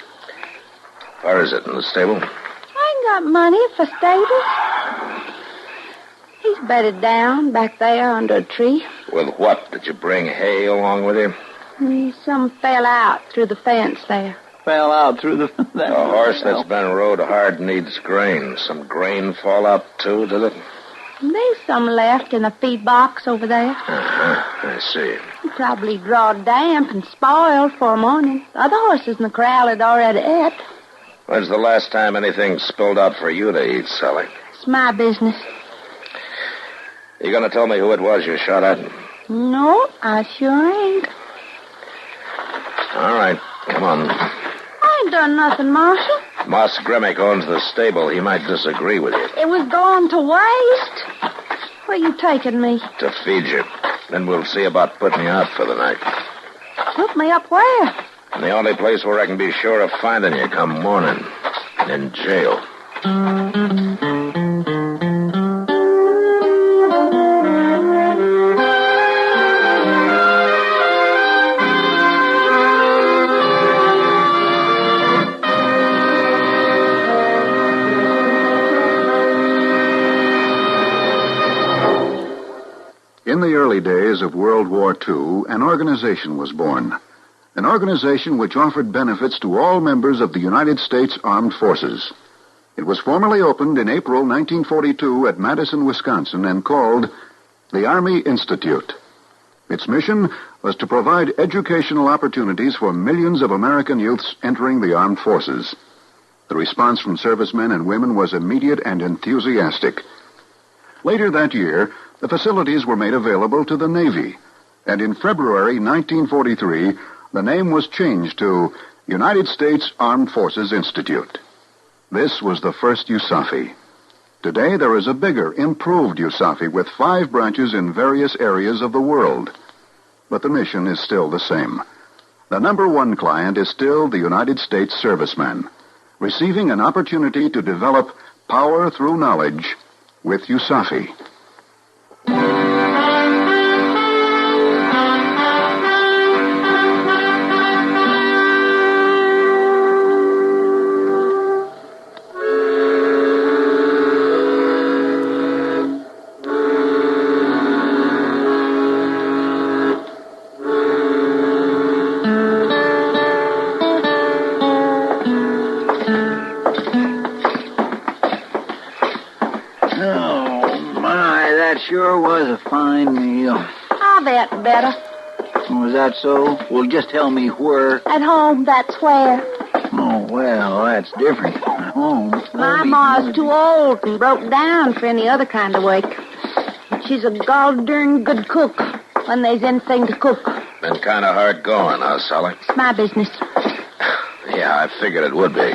Where is it, in the stable? I ain't got money for stables. He's bedded down back there under a tree. With what? Did you bring hay along with you? Some fell out through the fence there. Fell out through the... A horse that's been rode hard needs grain. Some grain fall out, too, did it? There's some left in a feed box over there. I see. Probably drawed damp and spoiled for morning. The other horses in the corral had already ate. When's the last time anything spilled out for you to eat, Sally? It's my business. You gonna tell me who it was you shot at? No, I sure ain't. All right, come on. I ain't done nothing, Marshal. Moss Grimmick owns the stable. He might disagree with you. It was going to waste. Where you taking me? To feed you. Then we'll see about putting you out for the night. Put me up where? And the only place where I can be sure of finding you come morning. In jail. In the early days of World War II, an organization was born. an organization which offered benefits to all members of the United States Armed Forces. It was formally opened in April 1942 at Madison, Wisconsin, and called the Army Institute. Its mission was to provide educational opportunities for millions of American youths entering the armed forces. The response from servicemen and women was immediate and enthusiastic. Later that year, the facilities were made available to the Navy, and in February 1943, the name was changed to United States Armed Forces Institute. This was the first USAFI. Today, there is a bigger, improved USAFI with 5 branches in various areas of the world. But the mission is still the same. The number one client is still the United States serviceman, receiving an opportunity to develop power through knowledge with USAFI. Sure was a fine meal. I'll bet better. Was that so? Well, just tell me where. At home, that's where. Oh, well, that's different. At home. My ma's too old and broke down for any other kind of work. She's a gol-darn good cook when there's anything to cook. Been kind of hard going, huh, Sally? It's my business. Yeah, I figured it would be.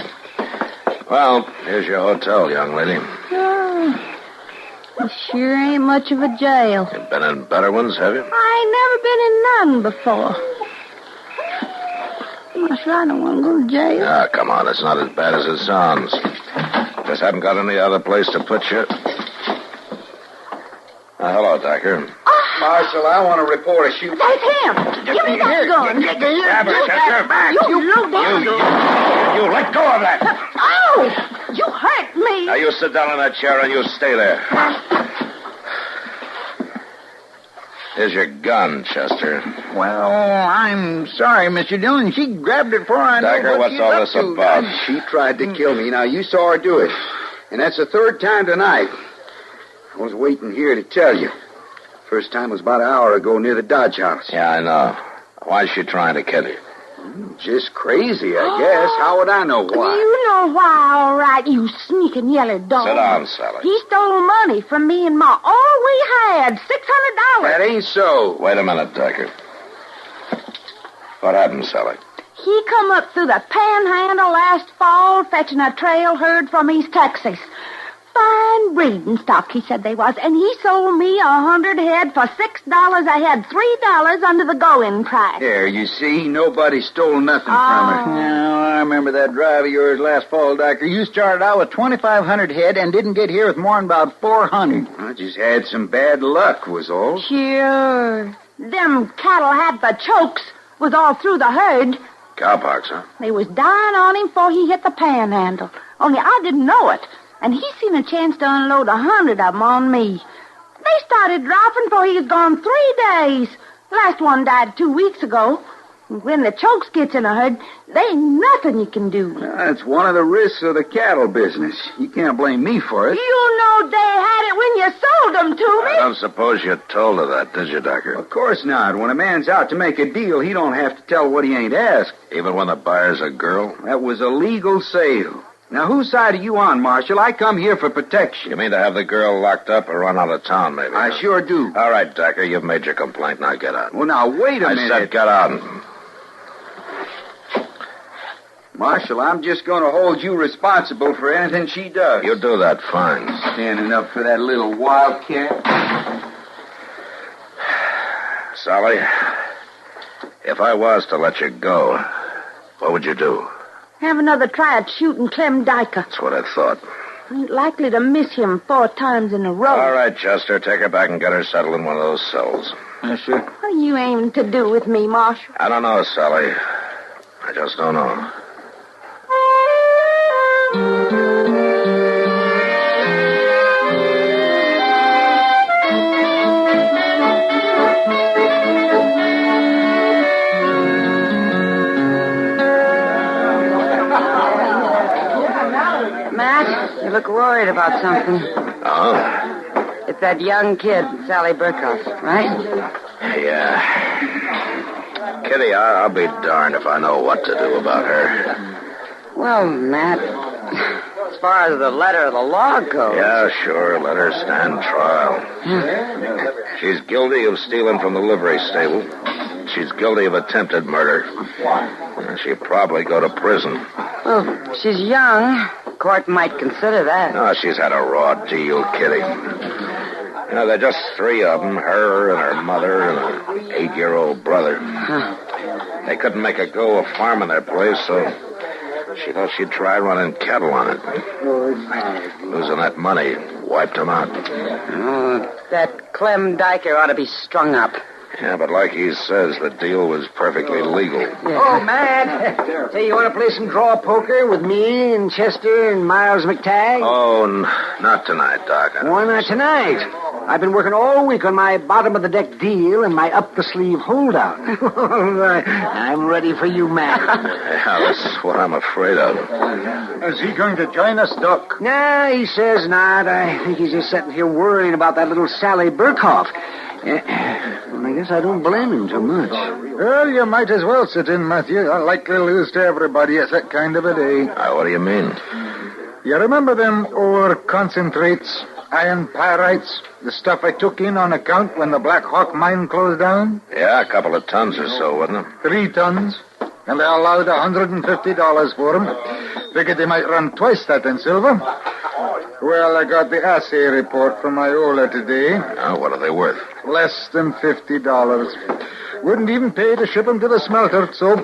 Well, here's your hotel, young lady. Oh. It sure ain't much of a jail. You've been in better ones, have you? I ain't never been in none before. Marshal, I don't want to go to jail. Ah, come on. It's not as bad as it sounds. Just haven't got any other place to put you. Hello, Doctor. Marshal, I want to report a shoot. That's him. Give me that gun. Grab her, Chester. Back. You low down. You let go of that. Oh! You hurt me. Now, you sit down in that chair and you stay there. Here's your gun, Chester. Well, I'm sorry, Mr. Dillon. She grabbed it before I knew Dagger, what what's she's all up this to. about? She tried to kill me. Now, you saw her do it. And that's the third time tonight. I was waiting here to tell you. First time was about an hour ago near the Dodge House. Yeah, I know. Why's she trying to kill you? Just crazy, I guess. How would I know why? You know why, all right, you sneaking yellow dog. Sit down, Sally. He stole money from me and Ma. All we had, $600. That ain't so. Wait a minute, Dagger. What happened, Sally? He come up through the panhandle last fall fetching a trail herd from East Texas. Fine breeding stock, he said they was, and he sold me 100 head for $6. I had $3 under the going price. There, you see, nobody stole nothing from her. Now, I remember that drive of yours last fall, Doctor. You started out with 2,500 head and didn't get here with more than about 400. I just had some bad luck, was all. Sure. Them cattle had the chokes, was all through the herd. Cowpox, huh? They was dying on him before he hit the panhandle. Only I didn't know it. And he seen a chance to unload 100 of them on me. They started dropping before he was gone 3 days. Last one died 2 weeks ago. And when the chokes gets in a herd, there ain't nothing you can do. That's one of the risks of the cattle business. You can't blame me for it. You know they had it when you sold them to me. I don't suppose you told her that, did you, Doctor? Of course not. When a man's out to make a deal, he don't have to tell what he ain't asked. Even when the buyer's a girl? That was a legal sale. Now, whose side are you on, Marshal? I come here for protection. You mean to have the girl locked up or run out of town, maybe? I sure do. All right, Doctor, you've made your complaint. Now get out. Well, now, wait a minute. I said get out. Marshal, I'm just going to hold you responsible for anything she does. You do that fine. Standing up for that little wildcat. Sally, if I was to let you go, what would you do? Have another try at shooting Clem Dyker. That's what I thought. Ain't likely to miss him 4 times in a row. All right, Chester, take her back and get her settled in one of those cells. Yes, sir. What are you aiming to do with me, Marshal? I don't know, Sally. I just don't know. something. Oh? It's that young kid, Sally Burkhoff, right? Yeah. Kitty, I'll be darned if I know what to do about her. Well, Matt, as far as the letter of the law goes... Yeah, sure. Let her stand trial. She's guilty of stealing from the livery stable. She's guilty of attempted murder. She'll probably go to prison. Well, she's young. Court might consider that. No, she's had a raw deal, Kitty. You know, there are just three of them, her and her mother and an 8-year-old brother. They couldn't make a go of farming their place, so she thought she'd try running cattle on it. Losing that money wiped them out. Oh, that Clem Diker ought to be strung up. Yeah, but like he says, the deal was perfectly legal. Yeah. Oh, Matt. Say, you want to play some draw poker with me and Chester and Miles McTagg? Oh, not tonight, Doc. Why not tonight? I've been working all week on my bottom-of-the-deck deal and my up-the-sleeve holdout. I'm ready for you, Matt. Yeah, that's what I'm afraid of. Is he going to join us, Doc? Nah, he says not. I think he's just sitting here worrying about that little Sally Burkhoff. Well, I guess I don't blame him too much. Well, you might as well sit in, Matthew. I likely lose to everybody. It's that kind of a day. What do you mean? You remember them ore concentrates, iron pyrites, the stuff I took in on account when the Black Hawk mine closed down? Yeah, a couple of tons or so, wasn't it? 3 tons. And they allowed $150 for them. Figured they might run twice that in silver. Well, I got the assay report from Iola today. Oh, what are they worth? Less than $50. Wouldn't even pay to ship them to the smelter, so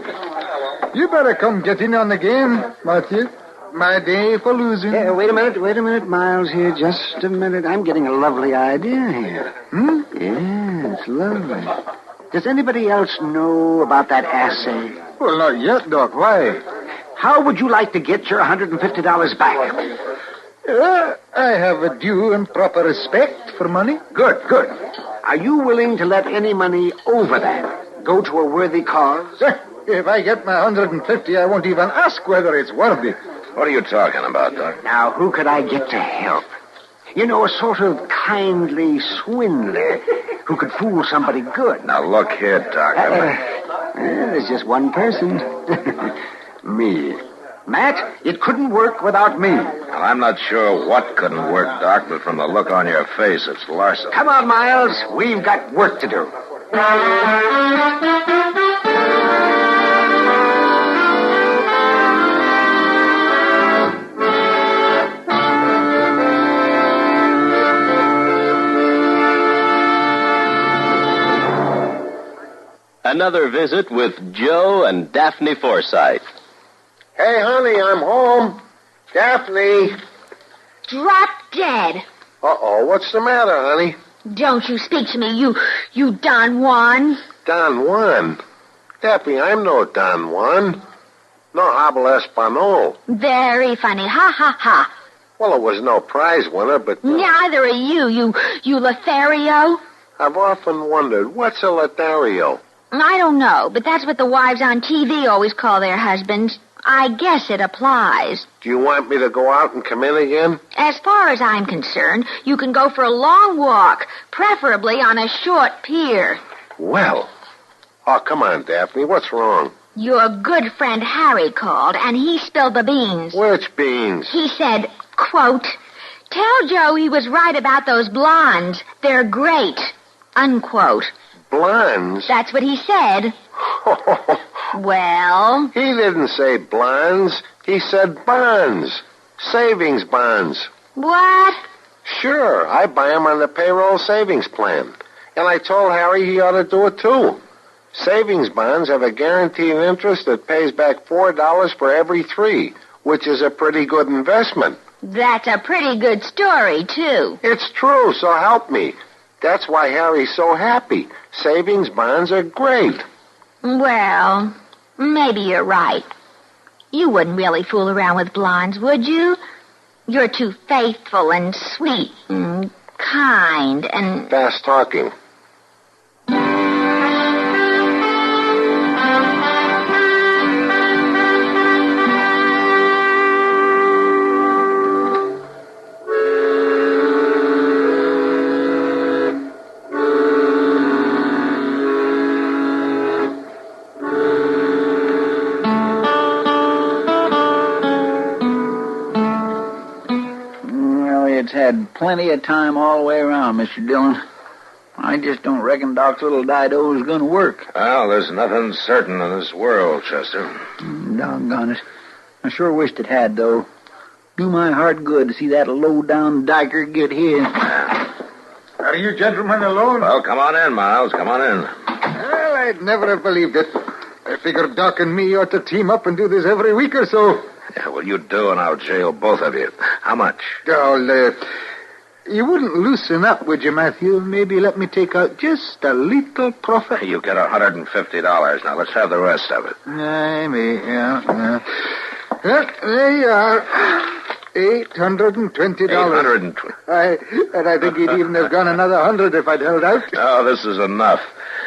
you better come get in on the game, Matthew. My day for losing. Yeah, wait a minute, Miles, here. Just a minute. I'm getting a lovely idea here. Yeah, it's lovely. Does anybody else know about that assay? Well, not yet, Doc. Why? How would you like to get your $150 back? I have a due and proper respect for money. Good. Are you willing to let any money over that go to a worthy cause? If I get my $150, I won't even ask whether it's worthy. What are you talking about, Doc? Now, who could I get to help? You know, a sort of kindly swindler who could fool somebody good. Now, look here, Doc. There's just one person. Me. Matt, it couldn't work without me. Well, I'm not sure what couldn't work, Doc, but from the look on your face, it's larceny. Come on, Miles. We've got work to do. Another visit with Joe and Daphne Forsythe. Hey, honey, I'm home. Daphne. Drop dead. Uh-oh, what's the matter, honey? Don't you speak to me, you Don Juan. Don Juan? Daphne, I'm no Don Juan. No habla español. Very funny. Ha, ha, ha. Well, it was no prize winner, but... Neither are you Lothario. I've often wondered, what's a Lothario? I don't know, but that's what the wives on TV always call their husbands. I guess it applies. Do you want me to go out and come in again? As far as I'm concerned, you can go for a long walk, preferably on a short pier. Well. Oh, come on, Daphne. What's wrong? Your good friend Harry called, and he spilled the beans. Which beans? He said, quote, "Tell Joe he was right about those blondes. They're great," unquote. Blondes? That's what he said. Well? He didn't say blondes. He said bonds. Savings bonds. What? Sure. I buy 'em on the payroll savings plan. And I told Harry he ought to do it, too. Savings bonds have a guaranteed interest that pays back $4 for every 3, which is a pretty good investment. That's a pretty good story, too. It's true, so help me. That's why Harry's so happy. Savings bonds are great. Well, maybe you're right. You wouldn't really fool around with blondes, would you? You're too faithful and sweet and kind and... Fast talking. plenty of time all the way around, Mr. Dillon. I just don't reckon Doc's little Dido is going to work. Well, there's nothing certain in this world, Chester. Doggone it. I sure wished it had, though. Do my heart good to see that low-down dyker get his. Are you gentlemen alone? Well, come on in, Miles. Come on in. Well, I'd never have believed it. I figured Doc and me ought to team up and do this every week or so. Yeah, well, you do, and I'll jail both of you. How much? Oh, you wouldn't loosen up, would you, Matthew? Maybe let me take out just a little profit. You get $150. Now, let's have the rest of it. Yeah. Well, there you are. $820. $820. And I think he'd even have gone another $100 if I'd held out. Oh, this is enough.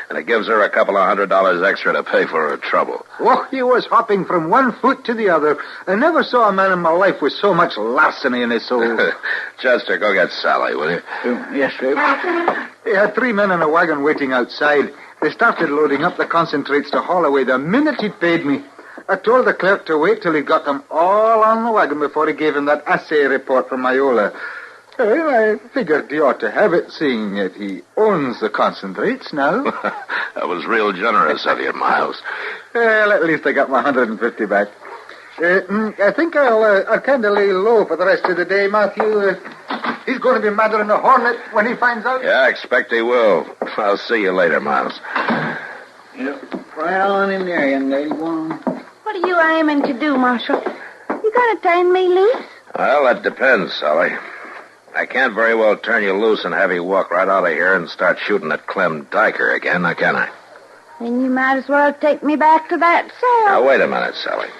And it gives her a couple of $100 extra to pay for her trouble. Oh, he was hopping from one foot to the other. I never saw a man in my life with so much larceny in his soul. Chester, go get Sally, will you? Yes, sir. He had 3 men in a wagon waiting outside. They started loading up the concentrates to haul away the minute he'd paid me. I told the clerk to wait till he got them all on the wagon before he gave him that assay report from Iola. Well, I figured he ought to have it, seeing that he owns the concentrates now. That was real generous of you, Miles. Well, at least I got my $150 back. I think I'll kind of lay low for the rest of the day, Matthew. He's going to be madder than a hornet when he finds out. Yeah, I expect he will. I'll see you later, Miles. Yep. Right on in there, young lady. Go on. What are you aiming to do, Marshal? You going to turn me loose? Well, that depends, Sally. I can't very well turn you loose and have you walk right out of here and start shooting at Clem Diker again, now can I? Then you might as well take me back to that cell. Now, wait a minute, Sally.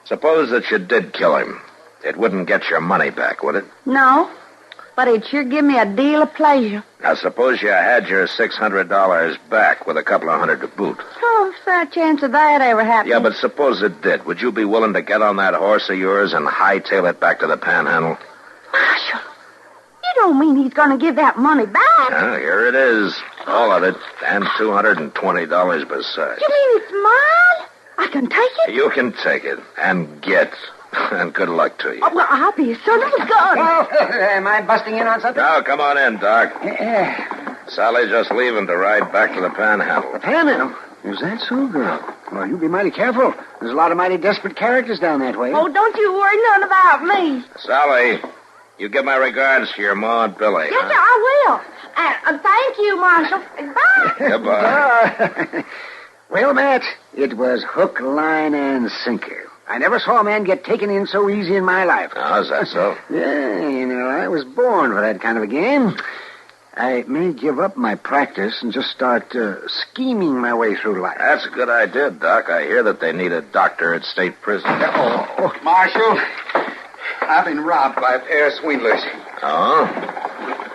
Suppose that you did kill him. It wouldn't get your money back, would it? No, but it'd sure give me a deal of pleasure. Now, suppose you had your $600 back with a couple of hundred to boot. Oh, is there a chance of that ever happening? Yeah, but suppose it did. Would you be willing to get on that horse of yours and hightail it back to the Panhandle? Marshal, you don't mean he's going to give that money back? Here it is. All of it. And $220 besides. You mean it's mine? I can take it? You can take it. And get. And good luck to you. Oh, well, I'll be a son of a gun. Oh, am I busting in on something? Now, come on in, Doc. Sally's just leaving to ride back to the Panhandle. The Panhandle? Is that so, girl? Well, you be mighty careful. There's a lot of mighty desperate characters down that way. Oh, don't you worry none about me. Sally, you give my regards to your ma and Billy. Yes, sir, I will. Thank you, Marshal. Bye. Goodbye. Well, Matt, it was hook, line, and sinker. I never saw a man get taken in so easy in my life. Oh, is that so? Yeah, you know, I was born for that kind of a game. I may give up my practice and just start scheming my way through life. That's a good idea, Doc. I hear that they need a doctor at state prison. Marshal, I've been robbed by a pair of swindlers. Oh?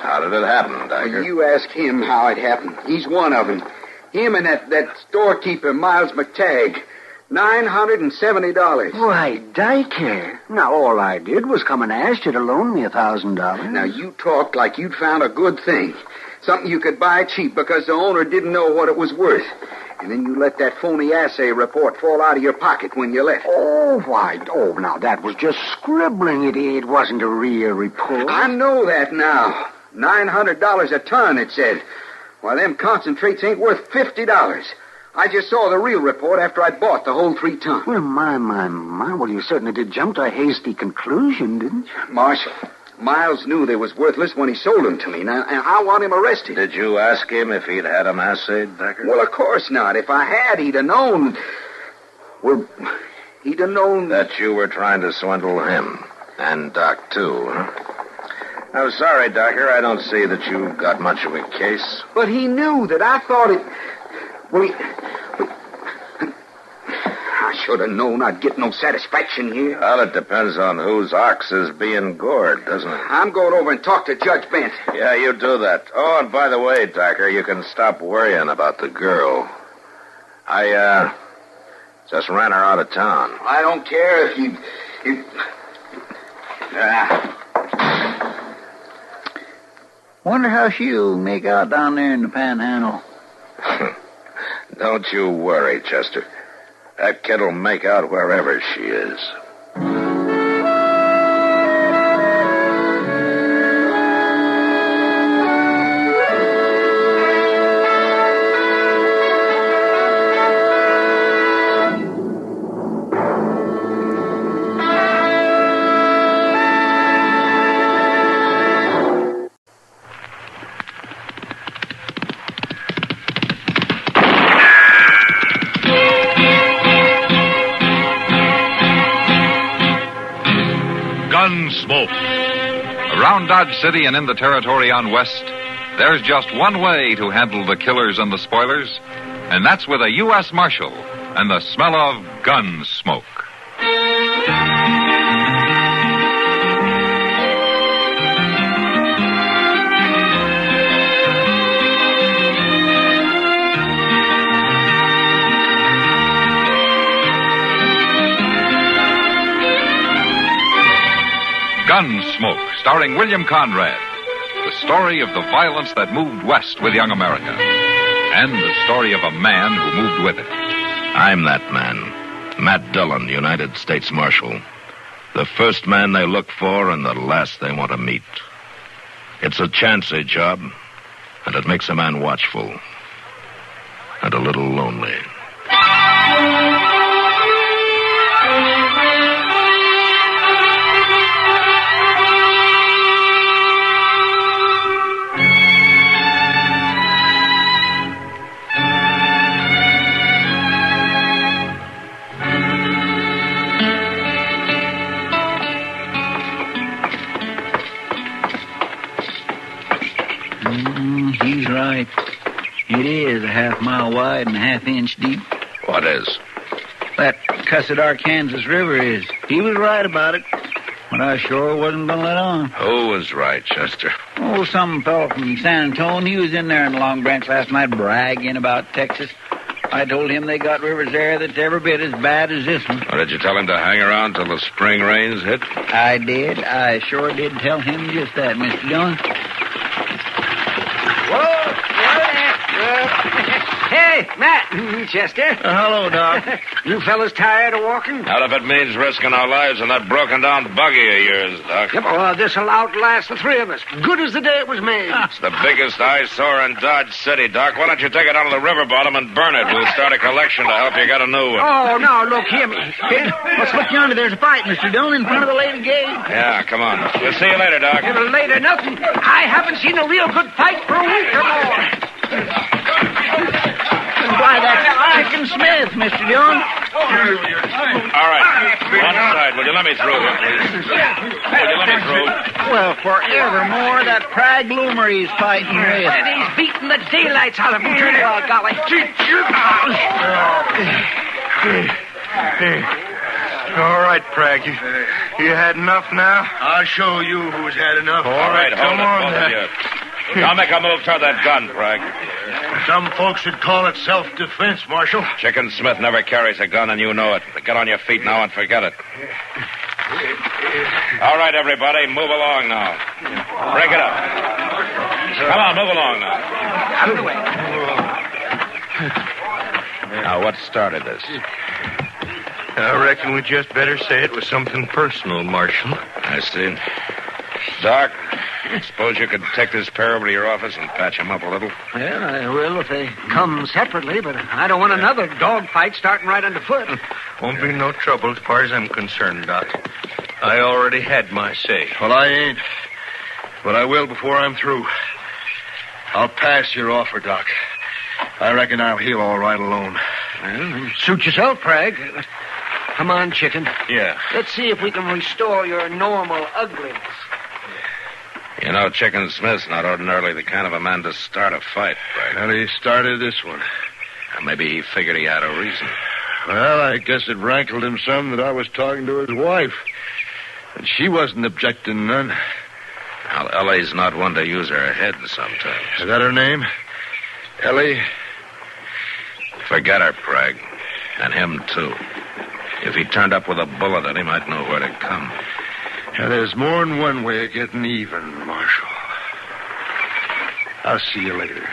How did it happen, Diker? Well, you ask him how it happened. He's one of them. Him and that storekeeper, Miles McTagg. $970. Why, Diker. Now, all I did was come and ask you to loan me $1,000. Now, you talked like you'd found a good thing. Something you could buy cheap because the owner didn't know what it was worth. And then you let that phony assay report fall out of your pocket when you left. Oh, why? Oh, now, that was just scribbling. It wasn't a real report. I know that now. $900 a ton, it said. Why, them concentrates ain't worth $50. I just saw the real report after I bought the whole 3 tons. Well, my. Well, you certainly did jump to a hasty conclusion, didn't you? Marshal, Miles knew they was worthless when he sold them to me. Now, I want him arrested. Did you ask him if he'd had them assayed, Decker? Well, of course not. If I had, he'd have known. Well, he'd have known... That you were trying to swindle him. And Doc, too, huh? I'm sorry, Docker. I don't see that you've got much of a case. But he knew that I thought it... Well, I should have known I'd get no satisfaction here. Well, it depends on whose ox is being gored, doesn't it? I'm going over and talk to Judge Bent. Yeah, you do that. Oh, and by the way, Docker, you can stop worrying about the girl. I, just ran her out of town. I don't care if you... Wonder how she'll make out down there in the Panhandle. Don't you worry, Chester. That kid'll make out wherever she is. Around Dodge City and in the territory on West, there's just one way to handle the killers and the spoilers, and that's with a U.S. Marshal and the smell of Gunsmoke. Gunsmoke, starring William Conrad. The story of the violence that moved west with young America. And the story of a man who moved with it. I'm that man. Matt Dillon, United States Marshal. The first man they look for and the last they want to meet. It's a chancy job, and it makes a man watchful. And a little lonely. He's right. It is a half-mile wide and a half-inch deep. What is? That cussed Arkansas River is. He was right about it. But I sure wasn't going to let on. Who was right, Chester? Oh, some fellow from San Antonio. He was in there in the Long Branch last night bragging about Texas. I told him they got rivers there that's every bit as bad as this one. Or did you tell him to hang around till the spring rains hit? I did. I sure did tell him just that, Mr. Dillon. Hey, Matt. Chester. Hello, Doc. You fellas tired of walking? Not if it means risking our lives in that broken-down buggy of yours, Doc. Yep, well, this'll outlast the three of us. Good as the day it was made. It's the biggest eyesore in Dodge City, Doc. Why don't you take it down to the river bottom and burn it? We'll start a collection to help you get a new one. Oh, now, look, hear me. What's look yonder? There's a fight, Mr. Dillon, in front of the lady gate. Yeah, come on. We'll see you later, Doc. Later, nothing. I haven't seen a real good fight for a week or more. Why, that's Chicken Smith, Mr. Dillon. All right. One side. Will you let me through here, please? Will you let me through? Well, forevermore, that Prague loomer he's fighting with. And he's beating the daylights out of him. Oh, golly. All right, Prague. You had enough now? I'll show you who's had enough. All right, come on. I'll make a move toward that gun, Prague. Some folks would call it self-defense, Marshal. Chicken Smith never carries a gun, and you know it. But get on your feet now and forget it. All right, everybody, move along now. Break it up. Come on, move along now. Out of the way. Now, what started this? I reckon we just better say it was something personal, Marshal. I see. Doc, suppose you could take this pair over to your office and patch him up a little? Well, I will if they come separately, but I don't want another dogfight starting right underfoot. Won't be no trouble as far as I'm concerned, Doc. I already had my say. Well, I ain't. But I will before I'm through. I'll pass your offer, Doc. I reckon I'll heal all right alone. Well, suit yourself, Prague. Come on, Chicken. Yeah. Let's see if we can restore your normal ugliness. You know, Chicken Smith's not ordinarily the kind of a man to start a fight, Prague. Well, he started this one. Now, maybe he figured he had a reason. Well, I guess it rankled him some that I was talking to his wife. And she wasn't objecting none. Well, Ellie's not one to use her head sometimes. Is that her name? Ellie? Forget her, Prague. And him, too. If he turned up with a bullet in him, I'd know where to come. Yeah, there's more than one way of getting even, Marshal. I'll see you later.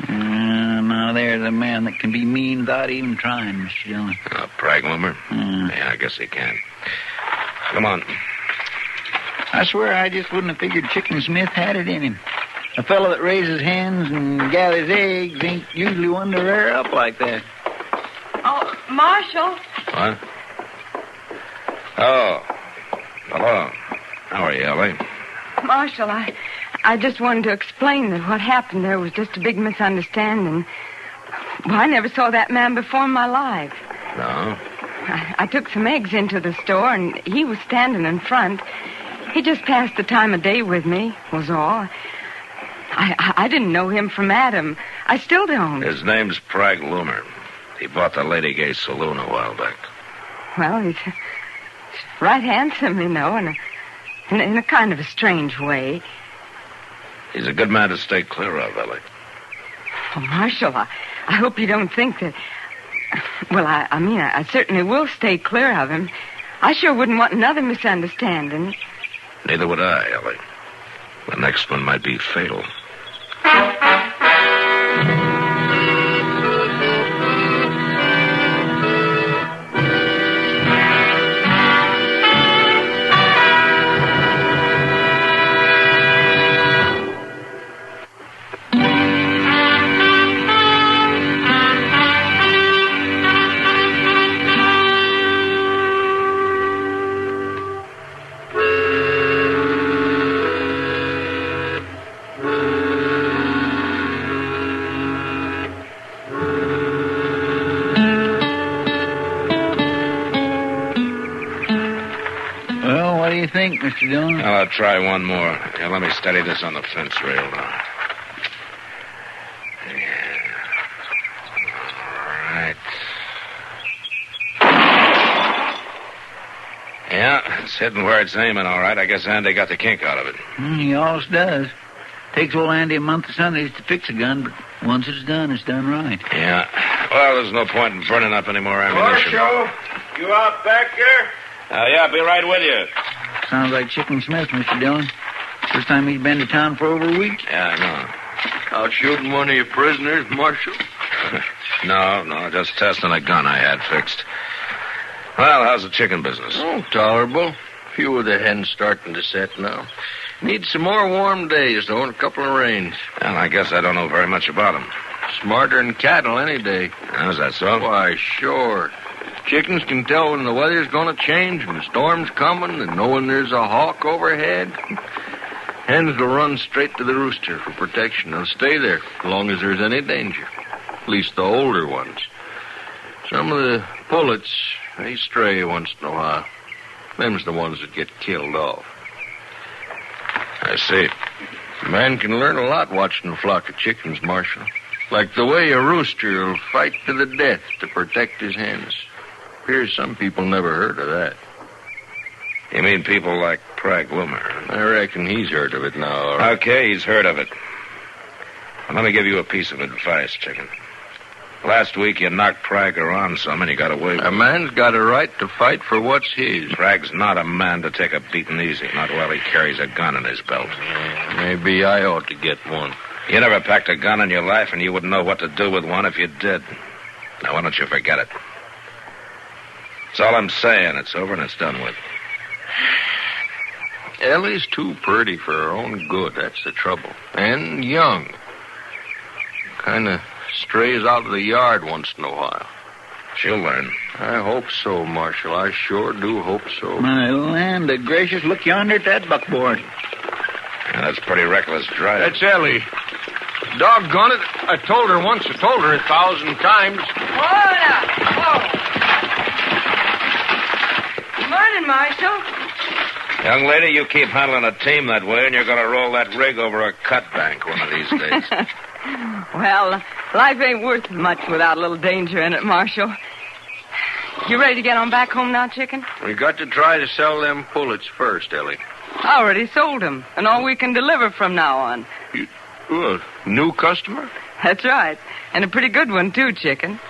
Now there's a man that can be mean without even trying, Mr. Dillon. Prague loomer? Yeah, I guess he can. Come on. I swear I just wouldn't have figured Chicken Smith had it in him. A fellow that raises hens and gathers eggs ain't usually one to rear up like that. Oh, Marshal. What? Oh. Hello. How are you, Ellie? Marshal, I just wanted to explain that what happened there was just a big misunderstanding. Well, I never saw that man before in my life. No? I took some eggs into the store, and he was standing in front. He just passed the time of day with me, was all. I didn't know him from Adam. I still don't. His name's Prag Loomer. He bought the Lady Gay Saloon a while back. Well, he's right handsome, you know, in a kind of a strange way. He's a good man to stay clear of, Ellie. Oh, Marshal, I hope you don't think that... Well, I certainly will stay clear of him. I sure wouldn't want another misunderstanding. Neither would I, Ellie. The next one might be fatal. What do you think, Mr. Dillon? Well, I'll try one more. Here, let me steady this on the fence rail now. All right. Yeah, it's hitting where it's aiming, all right. I guess Andy got the kink out of it. He always does. Takes old Andy a month of Sundays to fix a gun, but once it's done right. Yeah. Well, there's no point in burning up any more ammunition. Marshal, you out back there? Yeah, I'll be right with you. Sounds like Chicken Smith, Mr. Dillon. First time he's been to town for over a week. Yeah, I know. Out shooting one of your prisoners, Marshal? No, just testing a gun I had fixed. Well, how's the chicken business? Oh, tolerable. Few of the hens starting to set now. Need some more warm days, though, and a couple of rains. Well, I guess I don't know very much about them. Smarter than cattle any day. How's that so? Why, sure. Chickens can tell when the weather's going to change and the storm's coming and know when there's a hawk overhead. Hens will run straight to the rooster for protection. They'll stay there as long as there's any danger. At least the older ones. Some of the pullets, they stray once in a while. Them's the ones that get killed off. I see. A man can learn a lot watching a flock of chickens, Marshal. Like the way a rooster will fight to the death to protect his hens. Appears some people never heard of that. You mean people like Prag Loomer? I reckon he's heard of it now. All right. Okay, he's heard of it. Well, let me give you a piece of advice, Chicken. Last week you knocked Prag around some and you got away with it. A man's got a right to fight for what's his. Prag's not a man to take a beating easy, not while he carries a gun in his belt. Maybe I ought to get one. You never packed a gun in your life, and you wouldn't know what to do with one if you did. Now, why don't you forget it? That's all I'm saying. It's over and it's done with. Ellie's too pretty for her own good. That's the trouble. And young. Kind of strays out of the yard once in a while. She'll learn. I hope so, Marshal. I sure do hope so. My land of gracious, look yonder at that buckboard. Yeah, that's pretty reckless driving. That's Ellie. Doggone it. I told her once. I told her 1,000 times. Good morning, Marshal. Young lady, you keep handling a team that way, and you're going to roll that rig over a cut bank one of these days. Well, life ain't worth much without a little danger in it, Marshal. You ready to get on back home now, Chicken? We got to try to sell them pullets first, Ellie. I already sold them, and all we can deliver from now on. A new customer? That's right. And a pretty good one, too, Chicken.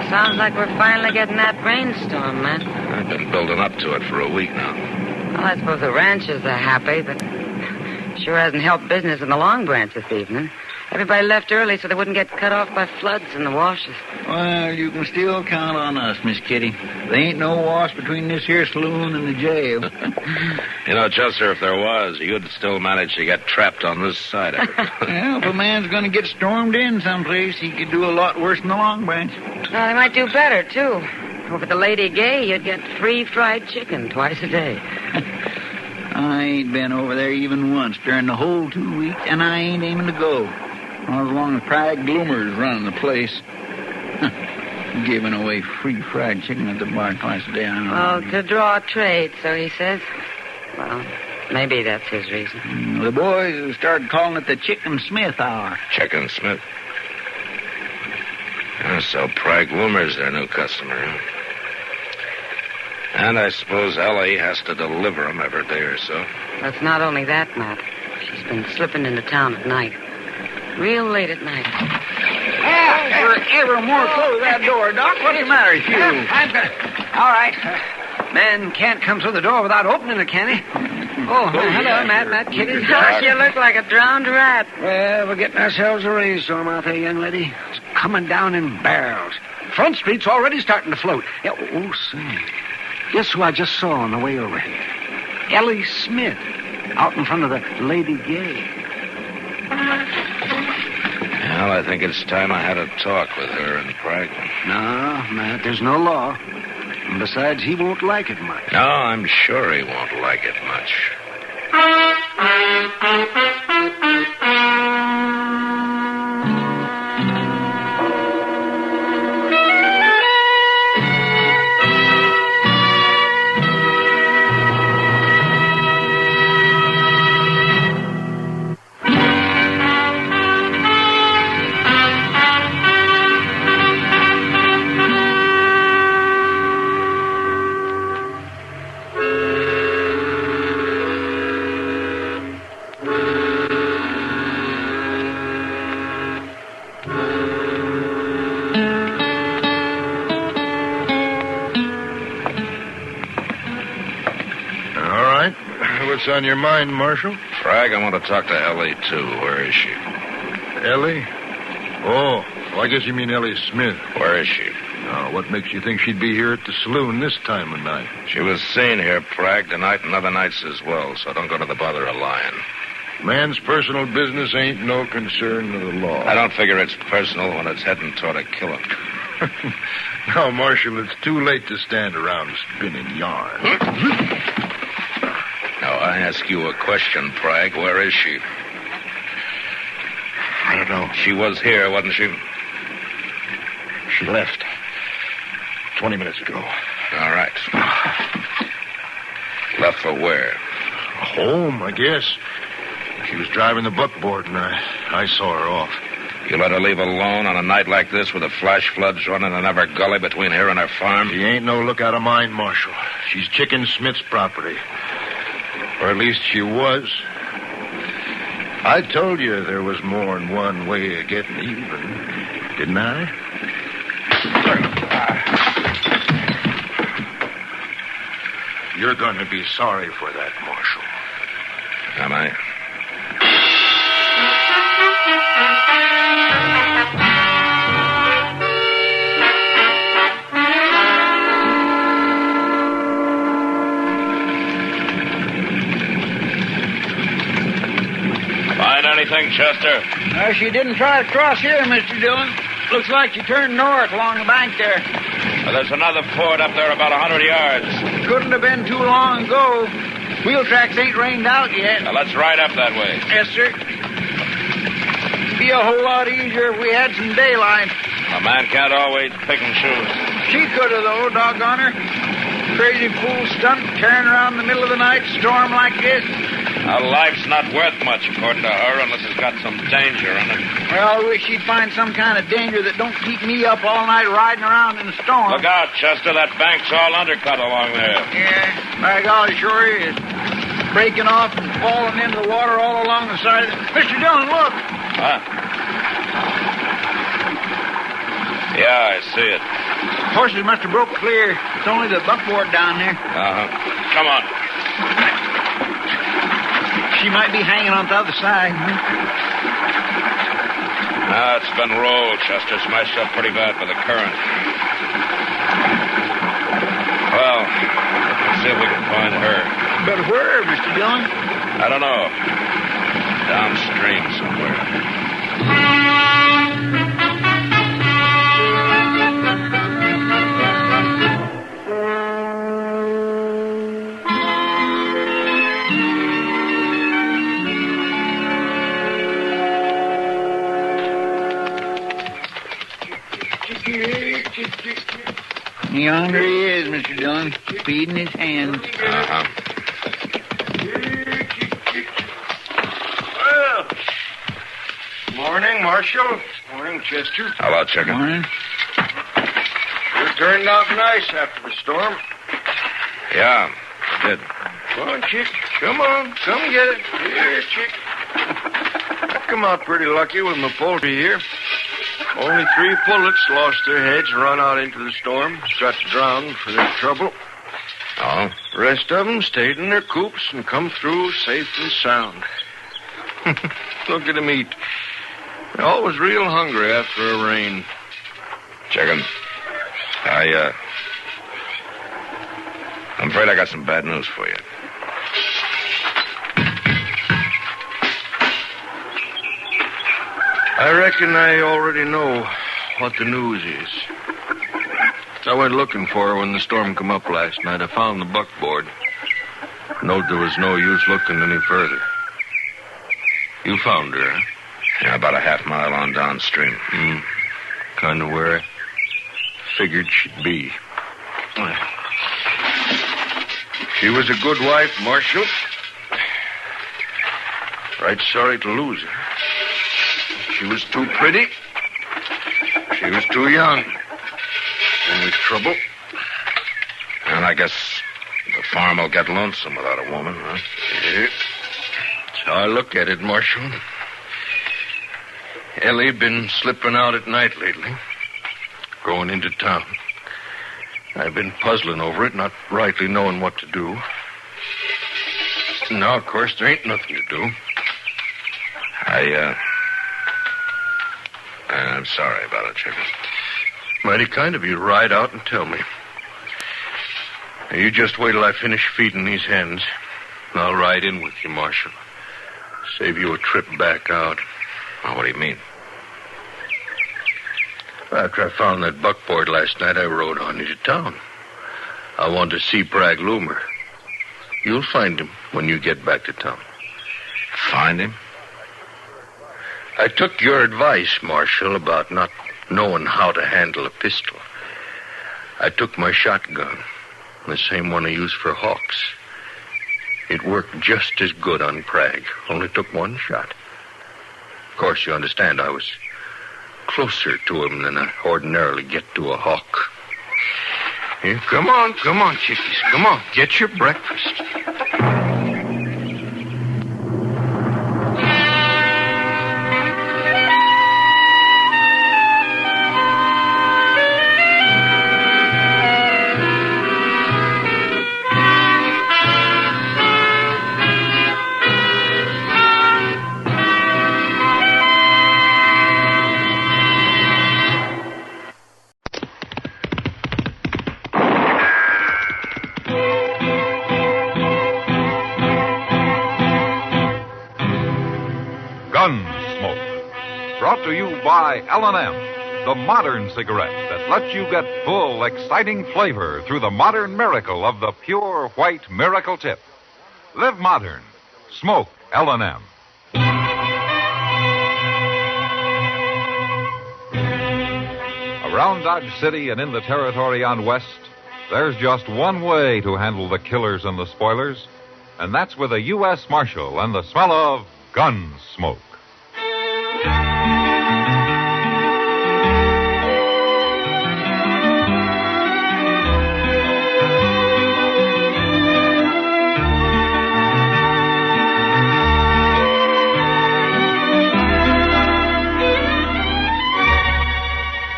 Sounds like we're finally getting that rainstorm, man. I've been building up to it for a week now. Well, I suppose the ranchers are happy, but sure hasn't helped business in the Long Branch this evening. Everybody left early so they wouldn't get cut off by floods in the washes. Well, you can still count on us, Miss Kitty. There ain't no wash between this here saloon and the jail. You know, Chester, if there was, you'd still manage to get trapped on this side of it. Well, if a man's going to get stormed in someplace, he could do a lot worse than the Long Branch. No, they might do better, too. over the Lady Gay, you'd get free fried chicken twice a day. I ain't been over there even once during the whole 2 weeks, and I ain't aiming to go. As long as Pride Gloomer's running the place. Giving away free fried chicken at the bar twice a day, I don't know. Oh, to draw trade, so he says. Well, maybe that's his reason. The boys started calling it the Chicken Smith Hour. Chicken Smith? So Pride Gloomer's their new customer, huh? And I suppose Ellie has to deliver them every day or so. That's not only that, Matt. She's been slipping into town at night. Real late at night. Ever more close that door, Doc. What's the matter with you? I'm gonna... All right. Man can't come through the door without opening it, can he? Oh, hello, Matt, Kitty. Doc, you look like a drowned rat. Well, we're getting ourselves a rainstorm out there, young lady. It's coming down in barrels. Front Street's already starting to float. Yeah, say. Guess who I just saw on the way over here? Ellie Smith, out in front of the Lady Gay. Well, I think it's time I had a talk with her and Pride. No, Matt, there's no law. And besides, he won't like it much. No, I'm sure he won't like it much. What's on your mind, Marshal? Frag, I want to talk to Ellie, too. Where is she? Ellie? Oh, well, I guess you mean Ellie Smith. Where is she? Now, what makes you think she'd be here at the saloon this time of night? She was seen here, Prag, tonight and other nights as well, so don't go to the bother of lying. Man's personal business ain't no concern of the law. I don't figure it's personal when it's heading toward a killing. Now, Marshal, it's too late to stand around spinning yarn. Now, I ask you a question, Prag. Where is she? I don't know. She was here, wasn't she? She left 20 minutes ago. All right. Left for where? Home, I guess. She was driving the buckboard, and I saw her off. You let her leave alone on a night like this with the flash floods running in every gully between here and her farm? She ain't no lookout of mine, Marshal. She's Chicken Smith's property. Or at least she was. I told you there was more than one way of getting even, didn't I? You're going to be sorry for that, Marshal. Am I? Find anything, Chester? She didn't try to cross here, Mr. Dillon. Looks like she turned north along the bank there. There's another ford up there about 100 yards. Couldn't have been too long ago. Wheel tracks ain't rained out yet. Now, let's ride up that way. Yes, sir. Be a whole lot easier if we had some daylight. A man can't always pick and choose. She could have, though, doggone her. Crazy fool stunt tearing around in the middle of the night, storm like this. Now, life's not worth much, according to her, unless it's got some danger in it. Well, I wish she'd find some kind of danger that don't keep me up all night riding around in the storm. Look out, Chester. That bank's all undercut along there. Yeah, by God, it sure is. Breaking off and falling into the water all along the side of it. Mr. Dillon, look. Huh? Yeah, I see it. Horses must have broke clear. It's only the buckboard down there. Uh-huh. Come on. She might be hanging on the other side. It's been rolled, Chester. Smashed up pretty bad by the current. Well, let's see if we can find her. But where, Mr. Dillon? I don't know. Downstream somewhere. Yonder he is, Mr. Dillon, feeding his hands. Uh-huh. Well, morning, Marshal. Morning, Chester. Hello, Chicken. Morning. You turned out nice after the storm. Yeah, I did. Come on, Chick. Come on. Come get it. Here, Chick. I come out pretty lucky with my poultry here. Only 3 pullets lost their heads and run out into the storm. Got drowned for their trouble. Oh? The rest of them stayed in their coops and come through safe and sound. Look at them eat. They're always real hungry after a rain. Chicken, I'm afraid I got some bad news for you. I reckon I already know what the news is. I went looking for her when the storm come up last night. I found the buckboard. Knowed there was no use looking any further. You found her, huh? Yeah, about a half mile on downstream. Kind of where I figured she'd be. She was a good wife, Marshal. Right sorry to lose her. She was too pretty. She was too young. Only trouble. And I guess the farm will get lonesome without a woman, huh? Yeah. That's how I look at it, Marshal. Ellie been slipping out at night lately. Going into town. I've been puzzling over it, not rightly knowing what to do. Now, of course, there ain't nothing to do. I'm sorry about it, Chicken. Mighty kind of you to ride out and tell me. Now, you just wait till I finish feeding these hens. And I'll ride in with you, Marshal. Save you a trip back out. Well, what do you mean? After I found that buckboard last night, I rode on into town. I wanted to see Bragg Loomer. You'll find him when you get back to town. Find him? I took your advice, Marshal, about not knowing how to handle a pistol. I took my shotgun, the same one I used for hawks. It worked just as good on Bragg, only took one shot. Of course, you understand, I was closer to him than I ordinarily get to a hawk. Here, come on, chickies. Come on, get your breakfast. Gunsmoke. Brought to you by L&M, the modern cigarette that lets you get full, exciting flavor through the modern miracle of the pure white miracle tip. Live modern. Smoke L&M. Around Dodge City and in the territory on West, there's just one way to handle the killers and the spoilers, and that's with a U.S. Marshal and the smell of Gunsmoke.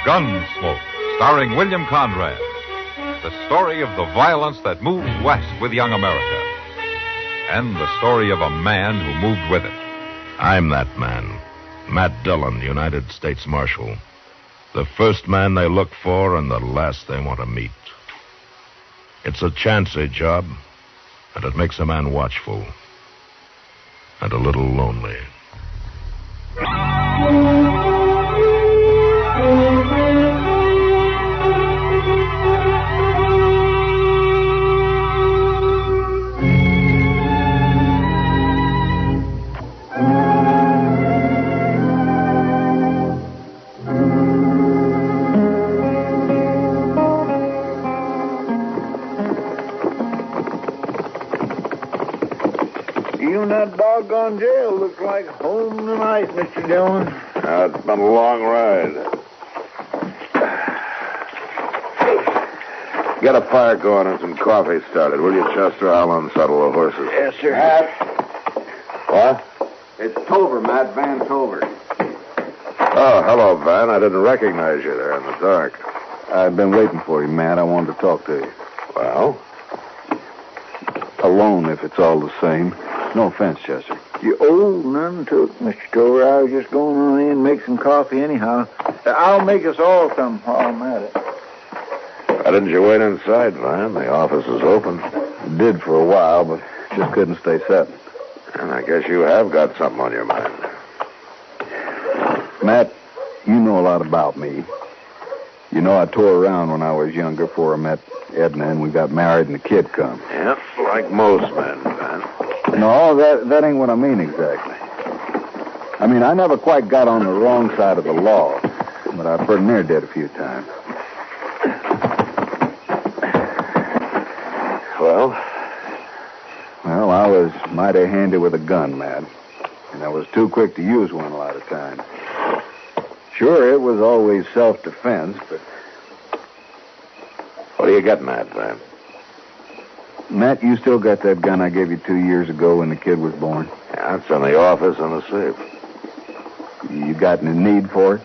Gunsmoke, starring William Conrad. The story of the violence that moved west with young America. And the story of a man who moved with it. I'm that man, Matt Dillon, United States Marshal. The first man they look for and the last they want to meet. It's a chancy job, and it makes a man watchful and a little lonely. Even that doggone jail looks like home tonight, Mr. Dillon. It's been a long ride. Get a fire going and some coffee started, will you, Chester? I'll unsaddle the horses. Yes, sir. What? It's Tover, Matt, Van Tover. Oh, hello, Van. I didn't recognize you there in the dark. I've been waiting for you, Matt. I wanted to talk to you. Well? Alone, if it's all the same. No offense, Chester. You owe none to it, Mr. Tover. I was just going on in and make some coffee anyhow. I'll make us all some while I'm at it. Why didn't you wait inside, Van? The office is open. Did for a while, but just couldn't stay set. And I guess you have got something on your mind. Matt, you know a lot about me. You know I tore around when I was younger before I met Edna and we got married and the kid come. Yep, like most men, Van. No, that ain't what I mean exactly. I mean, I never quite got on the wrong side of the law, but I pretty near did a few times. Well, I was mighty handy with a gun, Matt. And I was too quick to use one a lot of times. Sure, it was always self-defense, but... What are you getting at, Van? Matt, you still got that gun I gave you 2 years ago when the kid was born? Yeah, it's in the office in the safe. You got any need for it?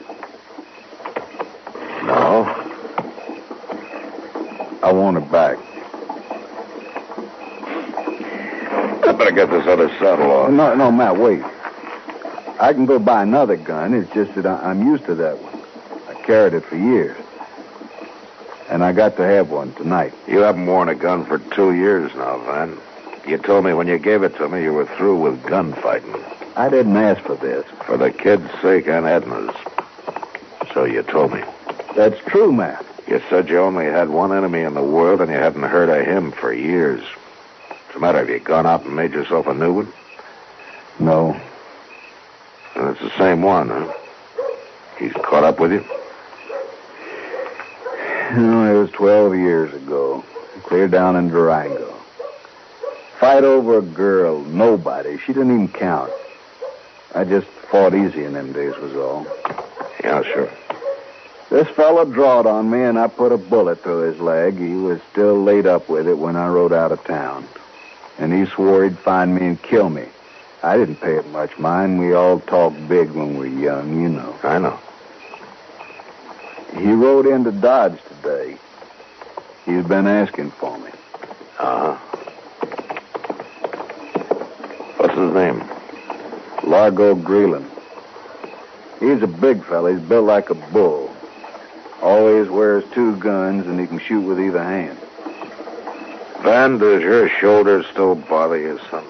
No. I want it back. I better get this other saddle off. No, Matt, wait. I can go buy another gun. It's just that I'm used to that one. I carried it for years. And I got to have one tonight. You haven't worn a gun for 2 years now, Van. You told me when you gave it to me you were through with gunfighting. I didn't ask for this. For the kid's sake and Edna's. So you told me. That's true, Matt. You said you only had one enemy in the world and you hadn't heard of him for years. What's the matter? Have you gone out and made yourself a new one? No. And it's the same one, huh? He's caught up with you? No, it was 12 years ago. Clear down in Durango. Fight over a girl, nobody. She didn't even count. I just fought easy in them days was all. Yeah, sure. This fella drawed on me, and I put a bullet through his leg. He was still laid up with it when I rode out of town. And he swore he'd find me and kill me. I didn't pay it much mind. We all talk big when we're young, you know. I know. He rode into Dodge today. He's been asking for me. Uh-huh. What's his name? Largo Greeland. He's a big fella. He's built like a bull. Always wears 2 guns, and he can shoot with either hand. Van, does your shoulder still bother you, son?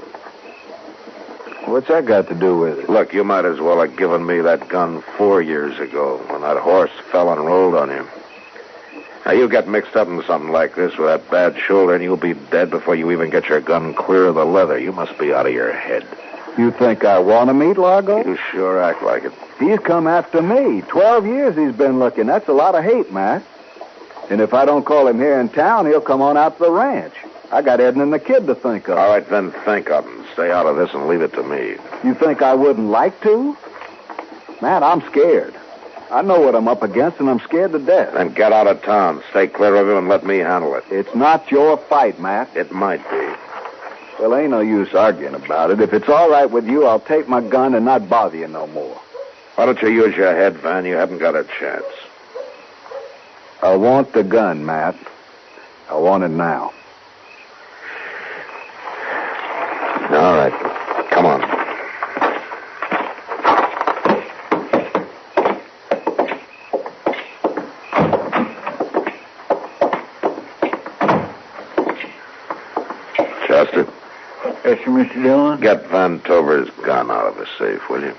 What's that got to do with it? Look, you might as well have given me that gun 4 years ago when that horse fell and rolled on you. Now, you get mixed up in something like this with that bad shoulder, and you'll be dead before you even get your gun clear of the leather. You must be out of your head. You think I want to meet Largo? You sure act like it. He's come after me. 12 years he's been looking. That's a lot of hate, Matt. And if I don't call him here in town, he'll come on out to the ranch. I got Edna and the kid to think of. All right, then think of him. Stay out of this and leave it to me. You think I wouldn't like to? Matt, I'm scared. I know what I'm up against, and I'm scared to death. Then get out of town. Stay clear of him and let me handle it. It's not your fight, Matt. It might be. Well, ain't no use arguing about it. If it's all right with you, I'll take my gun and not bother you no more. Why don't you use your head, Van? You haven't got a chance. I want the gun, Matt. I want it now. All right. Come on. Chester? Yes, sir, Mr. Dillon? Get Van Tover's gun out of the safe, will you?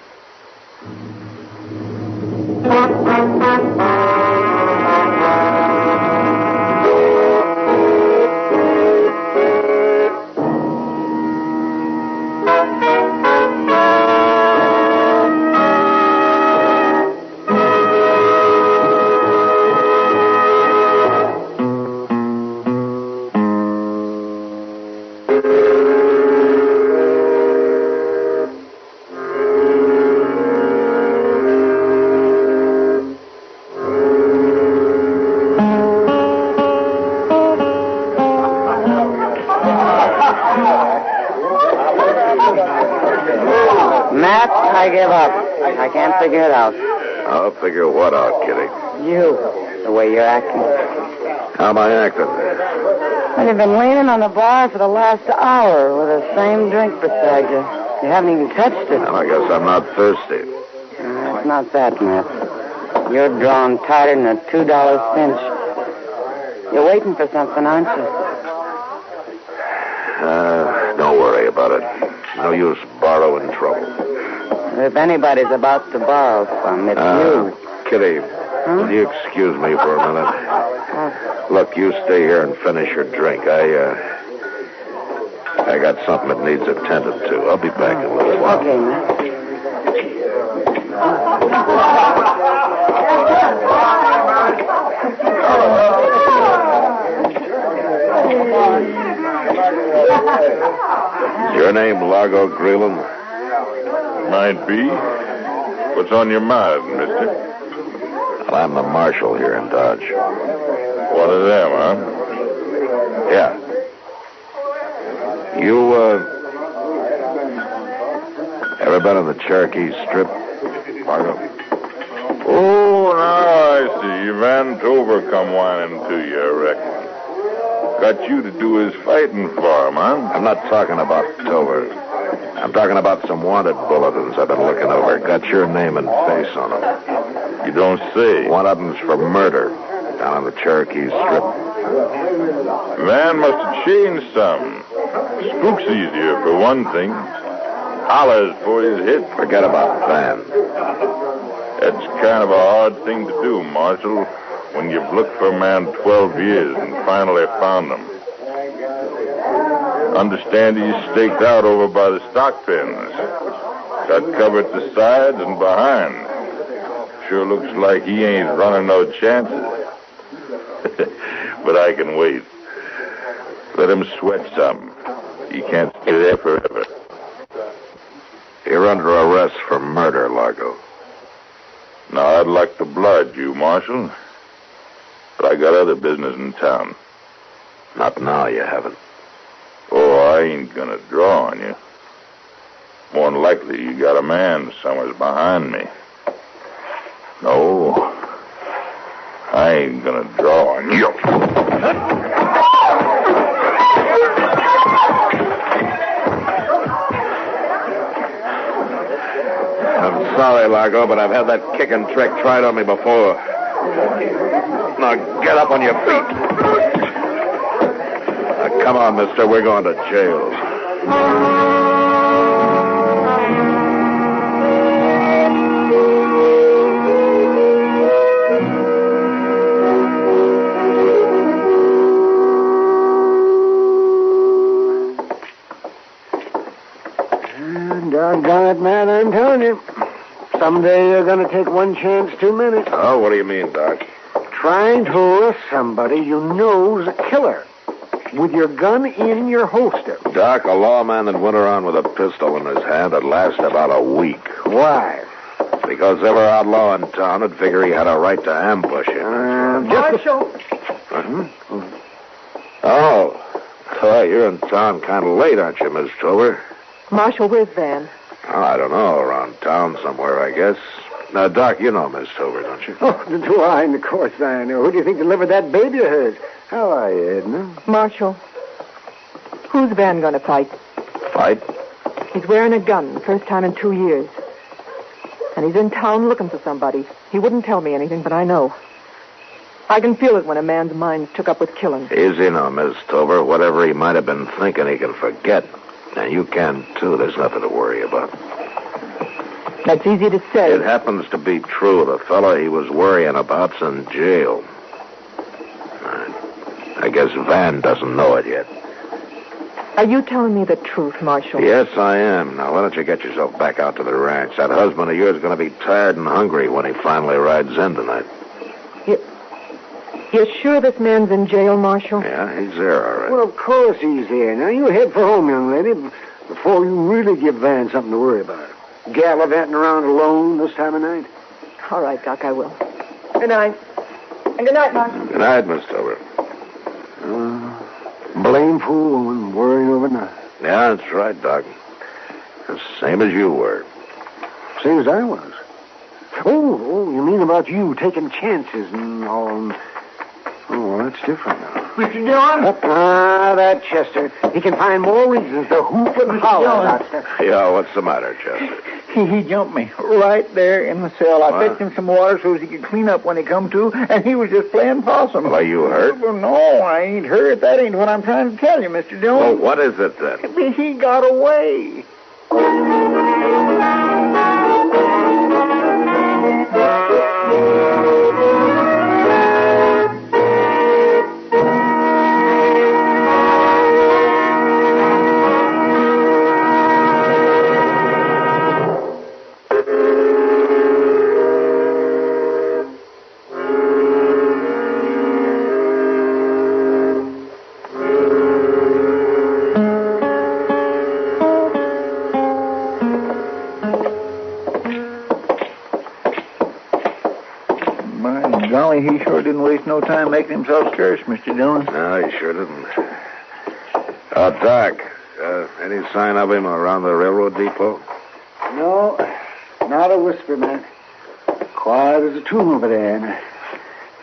Matt, I give up. I can't figure it out. I'll figure what out, Kitty? You, the way you're acting. How am I acting? Well, you've been leaning on the bar for the last hour with the same drink beside you. You haven't even touched it. Well, I guess I'm not thirsty. It's not that, Matt. You're drawn tighter than a $2 cinch. You're waiting for something, aren't you? Don't worry about it. No use borrowing trouble. If anybody's about to borrow some, it's you. Kitty, will you excuse me for a minute? Look, you stay here and finish your drink. I got something that needs attended to. I'll be back in a little while. Okay, Matt. Your name Largo Greeland? Might be. What's on your mind, mister? Well, I'm the marshal here in Dodge. One of them, huh? Yeah. You, ever been on the Cherokee Strip, Largo? Oh, now I see. Van Tover come whining to you, I reckon. Got you to do his fighting for him, huh? I'm not talking about Tover. I'm talking about some wanted bulletins I've been looking over. Got your name and face on them. You don't say. One of them's for murder down on the Cherokee Strip. Man must have changed some. Spook's easier, for one thing. Hollers before he's hit. Forget about Van. That's kind of a hard thing to do, Marshal, when you've looked for a man 12 years and finally found him. Understand he's staked out over by the stock pens. Got cover at the sides and behind. Sure looks like he ain't running no chances. But I can wait. Let him sweat some. He can't stay there forever. You're under arrest for murder, Largo. Now, I'd like to blood you, Marshal. But I got other business in town. Not now, you haven't. Oh, I ain't gonna draw on you. More than likely, you got a man somewhere's behind me. No, I ain't gonna draw on you. I'm sorry, Largo, but I've had that kicking trick tried on me before. Now, get up on your feet. Now, come on, mister. We're going to jail. Doggone it, man, I'm telling you. Someday you're going to take one chance too many. Oh, what do you mean, Doc? Trying to arrest somebody you know's a killer with your gun in your holster. Doc, a lawman that went around with a pistol in his hand would last about a week. Why? Because every outlaw in town would figure he had a right to ambush him. Marshal! Oh, you're in town kind of late, aren't you, Miss Tover? Marshal, where's Van? Oh, I don't know. Around town somewhere, I guess. Now, Doc, you know Miss Tover, don't you? Oh, do I? Of course I know. Who do you think delivered that baby of hers? How are you, Edna? Marshal, who's Van going to fight? Fight? He's wearing a gun, first time in 2 years. And he's in town looking for somebody. He wouldn't tell me anything, but I know. I can feel it when a man's mind's took up with killing. Easy now, Miss Tover. Whatever he might have been thinking, he can forget. And you can, too. There's nothing to worry about. That's easy to say. It happens to be true. The fellow he was worrying about's in jail. I guess Van doesn't know it yet. Are you telling me the truth, Marshal? Yes, I am. Now, why don't you get yourself back out to the ranch? That husband of yours is going to be tired and hungry when he finally rides in tonight. You're sure this man's in jail, Marshal? Yeah, he's there, all right. Well, of course he's there. Now, you head for home, young lady, before you really give Van something to worry about. Gallivanting around alone this time of night? All right, Doc, I will. Good night. And good night, Marshal. Good night, Miss Tover. Blame fool woman worrying over nothing. Yeah, that's right, Doc. The same as you were. same as I was. Oh, you mean about you taking chances and all. Oh, well, that's different now. Mr. Dillon? That Chester. He can find more reasons to hoop and holler about stuff. Yeah, what's the matter, Chester? He jumped me right there in the cell. I fetched him some water so he could clean up when he come to, and he was just playing possum. Are you hurt? Well, no, I ain't hurt. That ain't what I'm trying to tell you, Mr. Dillon. Well, what is it then? He got away. Golly, he sure didn't waste no time making himself scarce, Mr. Dillon. No, he sure didn't. Doc, any sign of him around the railroad depot? No, not a whisper, man. Quiet as a tomb over there.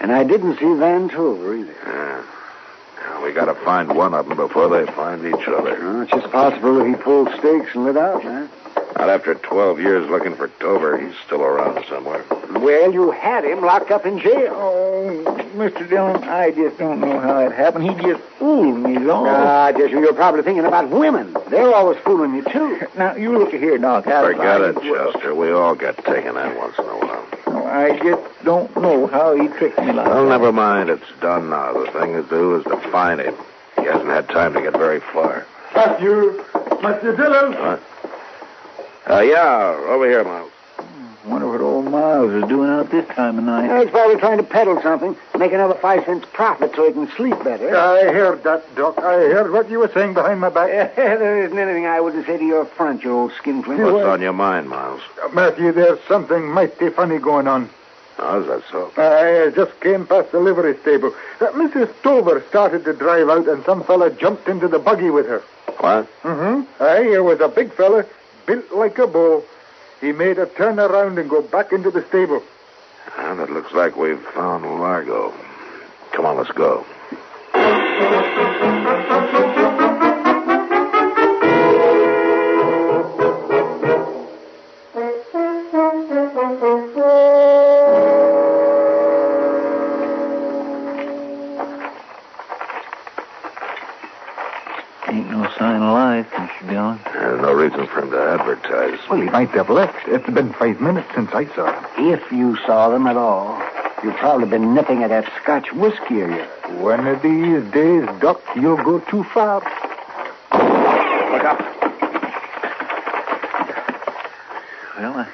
And I didn't see Van Tover either. Yeah. We gotta find one of them before they find each other. Well, it's just possible that he pulled stakes and lit out, man. Not after 12 years looking for Tover. He's still around somewhere. Well, you had him locked up in jail. Oh, Mr. Dillon, I just don't know how it happened. He just fooled me, all. Just you're probably thinking about women. They're always fooling you, too. Now, you look here, Doc. Forget it, Chester. We all get taken in once in a while. Oh, I just don't know how he tricked me like that. Well, never mind. It's done now. The thing to do is to find him. He hasn't had time to get very far. Mr. Dillon. What? Yeah, over here, Miles. Wonder what old Miles is doing out this time of night. He's probably trying to peddle something, make another 5 cents profit so he can sleep better. I heard that, Doc. I heard what you were saying behind my back. There isn't anything I wouldn't say to your front, you old skinflint. What's on your mind, Miles? Matthew, there's something mighty funny going on. Oh, is that so? I just came past the livery stable. Mrs. Tover started to drive out, and some fella jumped into the buggy with her. What? Mm-hmm. Here was a big fella, built like a bull. He made her turn around and go back into the stable. Well, it looks like we've found Largo. Come on, let's go. Ain't no sign of life, Mr. Dillon. There's no reason for him to advertise. Well, he might have left. It's been 5 minutes since I saw him. If you saw them at all, you've probably been nipping at that Scotch whiskey of yours. One of these days, Doc, you'll go too far. Look up. Well,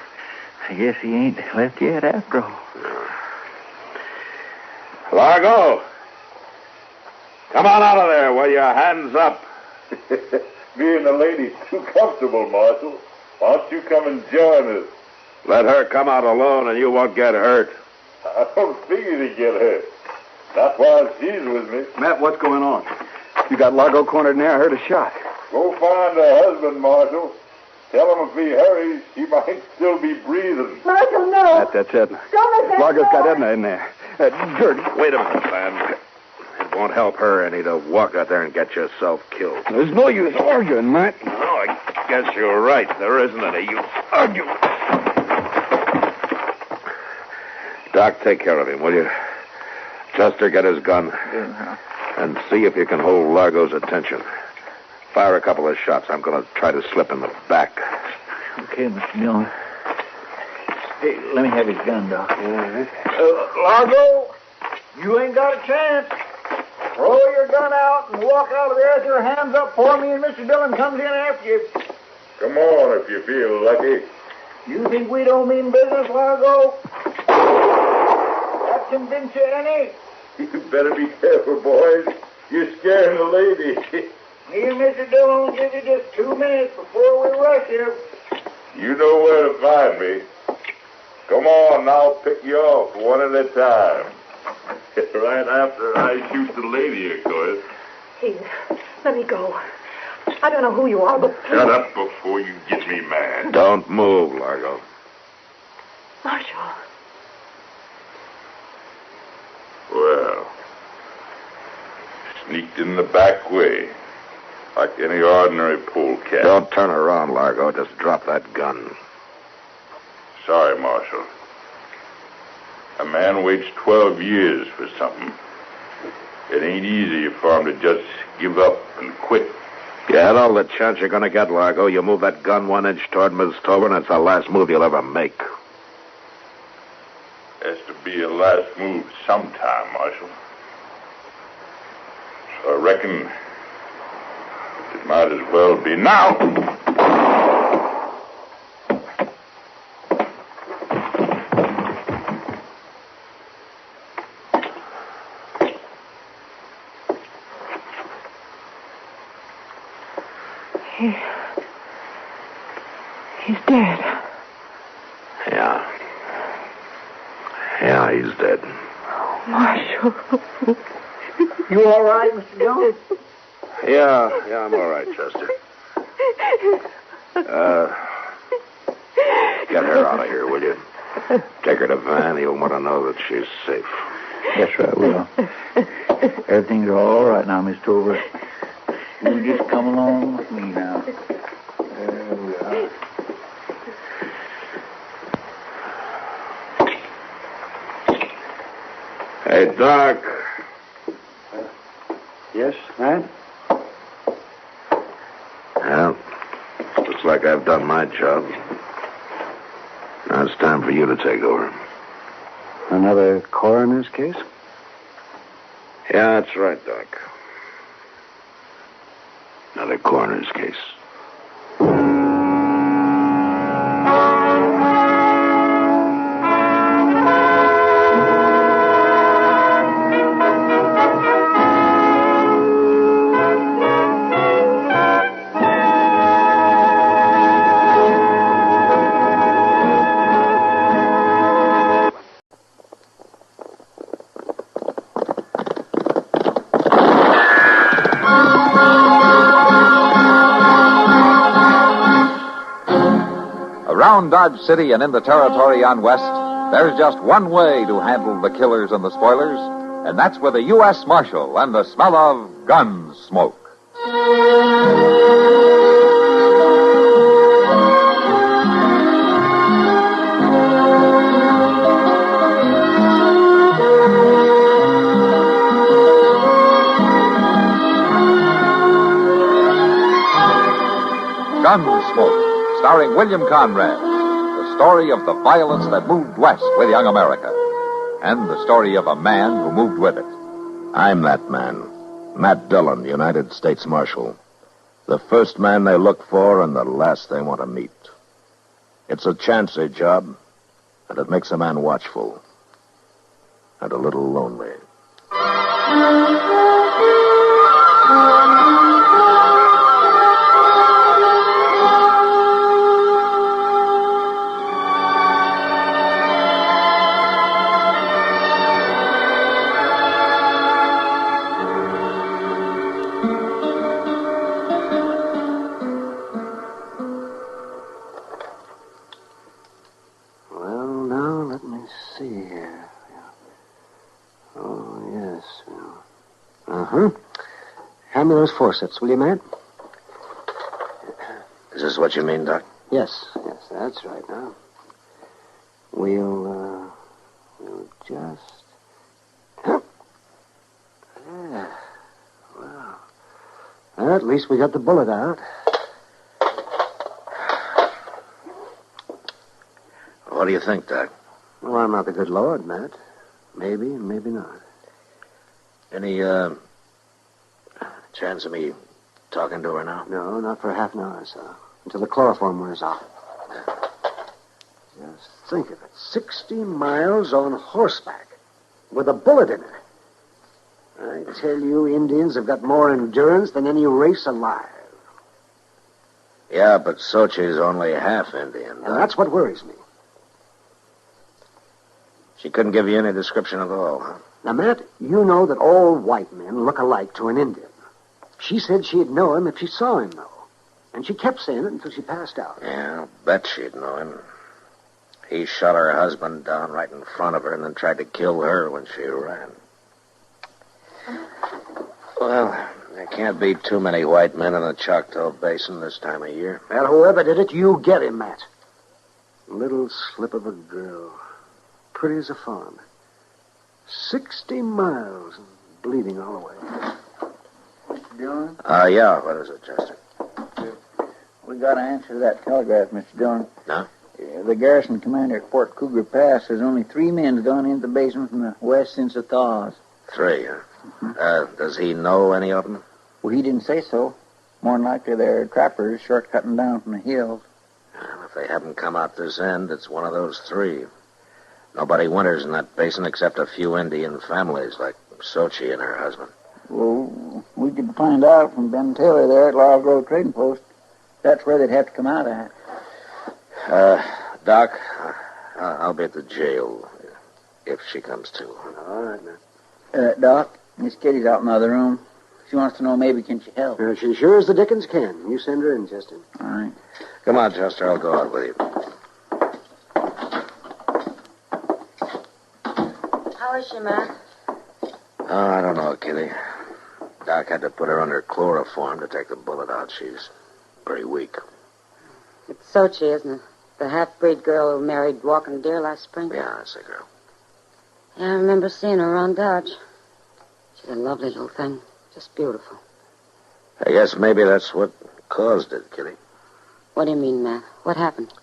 I guess he ain't left yet after all. Largo! Come on out of there with your hands up. Me and the lady's too comfortable, Marshal. Why don't you come and join us? Let her come out alone and you won't get hurt. I don't figure to get hurt. Not while she's with me. Matt, what's going on? You got Largo cornered in there. I heard a shot. Go find her husband, Marshal. Tell him if he hurries, she might still be breathing. Marshal, no. That's Edna. Don't let that Largo's got go. Edna in there. Dirty. Wait a minute, man. It won't help her any to walk out there and get yourself killed. There's no use arguing, Matt. No, I guess you're right. There isn't any use arguing. Doc, take care of him, will you? Chester, get his gun. And see if you can hold Largo's attention. Fire a couple of shots. I'm going to try to slip in the back. Okay, Mr. Dillon. Hey, let me have his gun, Doc. Largo, you ain't got a chance. Throw your gun out and walk out of there with your hands up for me, and Mr. Dillon comes in after you. Come on if you feel lucky. You think we don't mean business, Largo? That convince you any? You better be careful, boys. You're scaring the lady. Me and Mr. Dillon will give you just 2 minutes before we rush you. You know where to find me. Come on, I'll pick you off one at a time. Right after I shoot the lady, of course. Please, let me go. I don't know who you are, but... Shut up before you get me mad. Don't move, Largo. Marshal. Well, sneaked in the back way, like any ordinary polecat. Don't turn around, Largo. Just drop that gun. Sorry, Marshal. A man waits 12 years for something. It ain't easy for him to just give up and quit. You had all the chance you're going to get, Largo. You move that gun 1 inch toward Miss Tobin, and it's the last move you'll ever make. Has to be a last move sometime, Marshal. So I reckon it might as well be now. He's dead. Yeah. Yeah, he's dead. Oh, Marshal. You all right, Mr. Dillon? Yeah, I'm all right, Chester. Get her out of here, will you? Take her to Van. He'll want to know that she's safe. Yes, sir, I will. Everything's all right now, Miss Tover. You just come along with me now. There we are. Hey, Doc. Yes, Matt? Well, looks like I've done my job. Now it's time for you to take over. Another coroner's case? Yeah, that's right, Doc. Another coroner's case. Around Dodge City and in the territory on West, there's just one way to handle the killers and the spoilers, and that's with a U.S. Marshal and the smell of Gunsmoke. Gunsmoke, starring William Conrad, the story of the violence that moved west with young America, and the story of a man who moved with it. I'm that man, Matt Dillon, United States Marshal. The first man they look for and the last they want to meet. It's a chancy job, and it makes a man watchful and a little lonely. Hand me those forceps, will you, Matt? Is this what you mean, Doc? Yes, that's right now. We'll just... Yeah. Well, at least we got the bullet out. What do you think, Doc? Well, I'm not the good Lord, Matt. Maybe and maybe not. Any, chance of me talking to her now? No, not for half an hour or so. Until the chloroform wears off. Just think of it. 60 miles on horseback. With a bullet in it. I tell you, Indians have got more endurance than any race alive. Yeah, but Sochi's only half Indian, Doc. And that's what worries me. She couldn't give you any description at all, huh? Now, Matt, you know that all white men look alike to an Indian. She said she'd know him if she saw him, though. And she kept saying it until she passed out. Yeah, I'll bet she'd know him. He shot her husband down right in front of her and then tried to kill her when she ran. Well, there can't be too many white men in the Choctaw Basin this time of year. Well, whoever did it, you get him, Matt. Little slip of a girl. Pretty as a fawn. 60 miles and bleeding all the way. Mr. Dillon? Yeah, what is it, Chester? We got an answer to that telegraph, Mr. Dillon. No? The garrison commander at Fort Cougar Pass says only 3 men gone into the basin from the west since the thaws. 3, huh? Does he know any of them? Well, he didn't say so. More than likely they're trappers shortcutting down from the hills. Well, if they haven't come out this end, it's one of those 3. Nobody winters in that basin except a few Indian families like Sochi and her husband. Well, we could find out from Ben Taylor there at Laurel Grove Trading Post. That's where they'd have to come out at. Doc, I'll be at the jail if she comes to. All right, man. Doc, Miss Kitty's out in the other room. She wants to know maybe can she help. She sure as the dickens can. You send her in, Chester. All right. Come on, Chester. I'll go out with you. How is she, Matt? Oh, I don't know, Kitty. Doc had to put her under chloroform to take the bullet out. She's pretty weak. It's Sochi, isn't it? The half-breed girl who married Walking Deer last spring? Yeah, that's the girl. Yeah, I remember seeing her around Dodge. She's a lovely little thing. Just beautiful. I guess maybe that's what caused it, Kitty. What do you mean, Matt? What happened?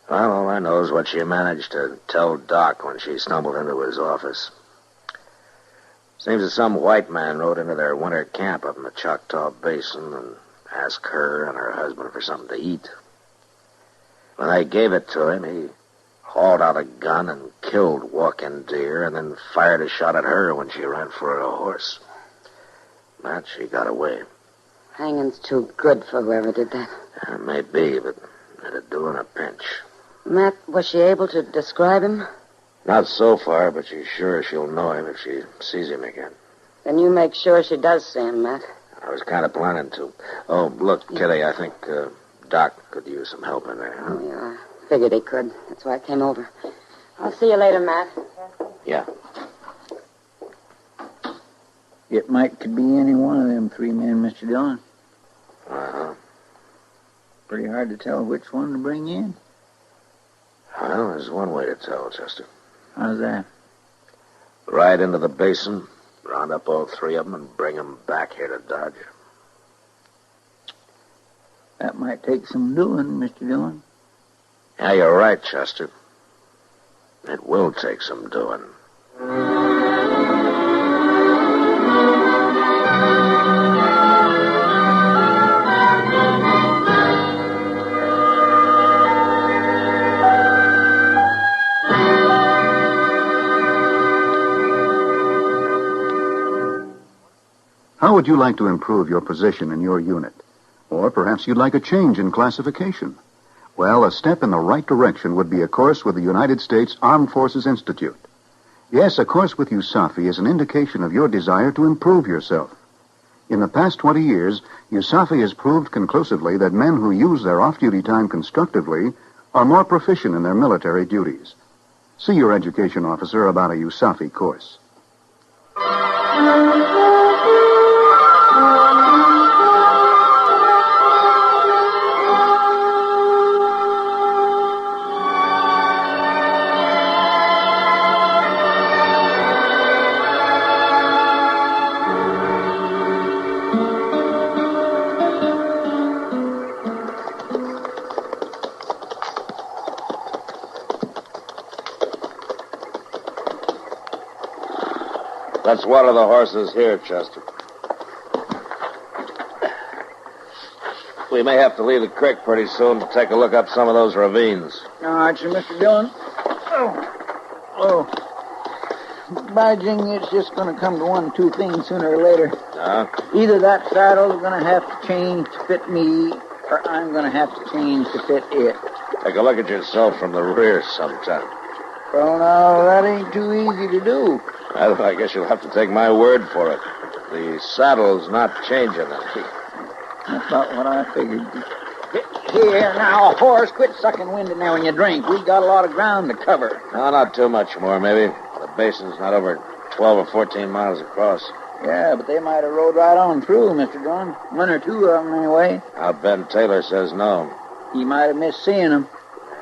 Well, all I know is what she managed to tell Doc when she stumbled into his office. Seems that some white man rode into their winter camp up in the Choctaw Basin and asked her and her husband for something to eat. When they gave it to him, he hauled out a gun and killed Walking Deer and then fired a shot at her when she ran for a horse. But she got away. Hanging's too good for whoever did that. Maybe, but it'd do in a pinch. Matt, was she able to describe him? Not so far, but she's sure she'll know him if she sees him again. Then you make sure she does see him, Matt. I was kind of planning to. Oh, look, Kitty, I think Doc could use some help in there. Huh? Oh, yeah. Figured he could. That's why I came over. I'll see you later, Matt. Yeah. It could be any one of them 3 men, Mr. Dillon. Uh-huh. Pretty hard to tell which one to bring in. Well, there's one way to tell, Chester. How's that? Ride into the basin, round up all 3 of them, and bring them back here to Dodge. That might take some doing, Mr. Dillon. Yeah, you're right, Chester. It will take some doing. How would you like to improve your position in your unit? Or perhaps you'd like a change in classification. Well, a step in the right direction would be a course with the United States Armed Forces Institute. Yes, a course with USAFI is an indication of your desire to improve yourself. In the past 20 years, USAFI has proved conclusively that men who use their off-duty time constructively are more proficient in their military duties. See your education officer about a USAFI course. Let's water the horses here, Chester. We may have to leave the creek pretty soon to take a look up some of those ravines. All right, sir, Mr. Dillon. Oh. By jing, it's just going to come to one of 2 things sooner or later. Either that saddle's going to have to change to fit me, or I'm going to have to change to fit it. Take a look at yourself from the rear sometime. Well, now, that ain't too easy to do. Well, I guess you'll have to take my word for it. The saddle's not changing any. That's about what I figured. Here, now, horse, quit sucking wind in there when you drink. We've got a lot of ground to cover. No, not too much more, maybe. The basin's not over 12 or 14 miles across. Yeah, but they might have rode right on through, Mr. Dillon. One or two of them, anyway. Now, Ben Taylor says no. He might have missed seeing them.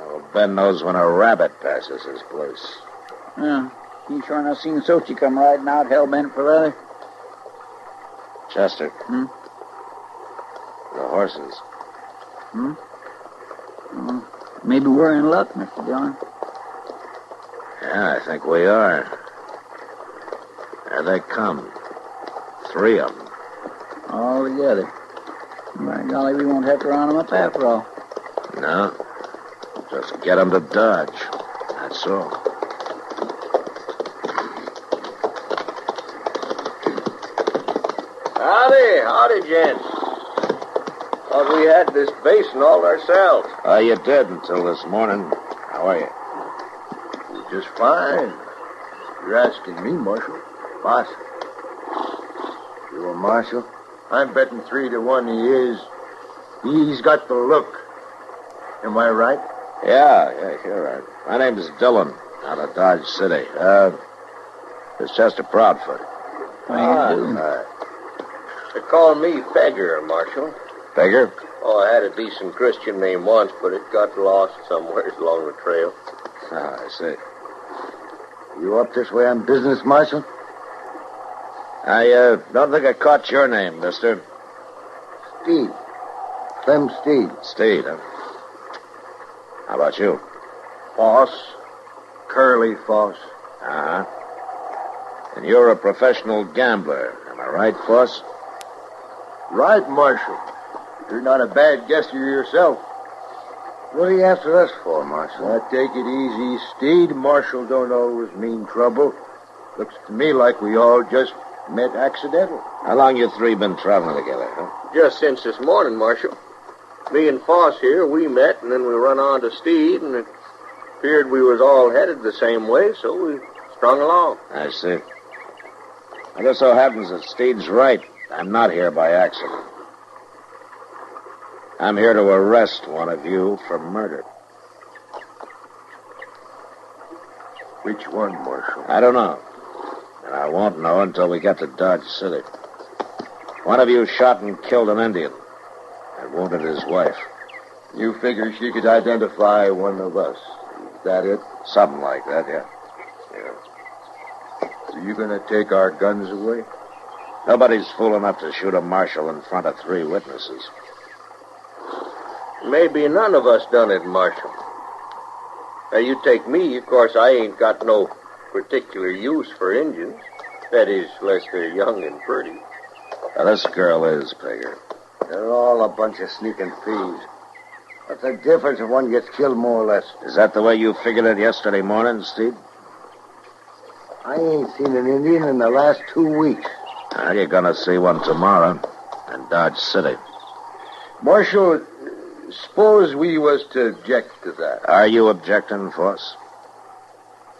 Well, Ben knows when a rabbit passes his place. Yeah, he sure enough seen Sochi come riding out hell-bent for leather. Chester. Hmm? The horses. Hmm? Maybe we're in luck, Mr. Dillon. Yeah, I think we are. There they come. 3 of them. All together. By golly, we won't have to round them up after all. No. Just get them to Dodge. That's all. Howdy, gents. Thought we had this basin all ourselves. You did until this morning. How are you? Just fine. You're asking me, Marshal. Boss. You a marshal? I'm betting 3 to 1 he is. He's got the look. Am I right? Yeah, you're right. My name's Dillon, out of Dodge City. It's Chester Proudfoot. How you doing? They call me Beggar, Marshal. Beggar? Oh, I had a decent Christian name once, but it got lost somewhere along the trail. I see. You up this way on business, Marshal? I don't think I caught your name, mister. Steed. Clem Steed. Steed, huh? How about you? Foss. Curly Foss. Uh-huh. And you're a professional gambler. Am I right, Foss? Right, Marshal. You're not a bad guesser yourself. What are you after us for, Marshal? Now, take it easy, Steed. Marshal don't always mean trouble. Looks to me like we all just met accidental. How long you 3 been traveling together, huh? Just since this morning, Marshal. Me and Foss here, we met, and then we run on to Steed, and it appeared we was all headed the same way, so we strung along. I see. It just so happens that Steed's right. I'm not here by accident. I'm here to arrest one of you for murder. Which one, Marshal? I don't know. And I won't know until we get to Dodge City. One of you shot and killed an Indian and wounded his wife. You figure she could identify one of us. Is that it? Something like that, yeah. So you gonna take our guns away? Nobody's fool enough to shoot a marshal in front of 3 witnesses. Maybe none of us done it, Marshal. Now, you take me, of course, I ain't got no particular use for Indians. That is, unless they're young and pretty. Now, this girl is, Beggar. They're all a bunch of sneaking thieves. What's the difference if one gets killed more or less? Is that the way you figured it yesterday morning, Steve? I ain't seen an Indian in the last 2 weeks. Well, you're gonna see one tomorrow in Dodge City. Marshal, suppose we was to object to that. Are you objecting, Foss?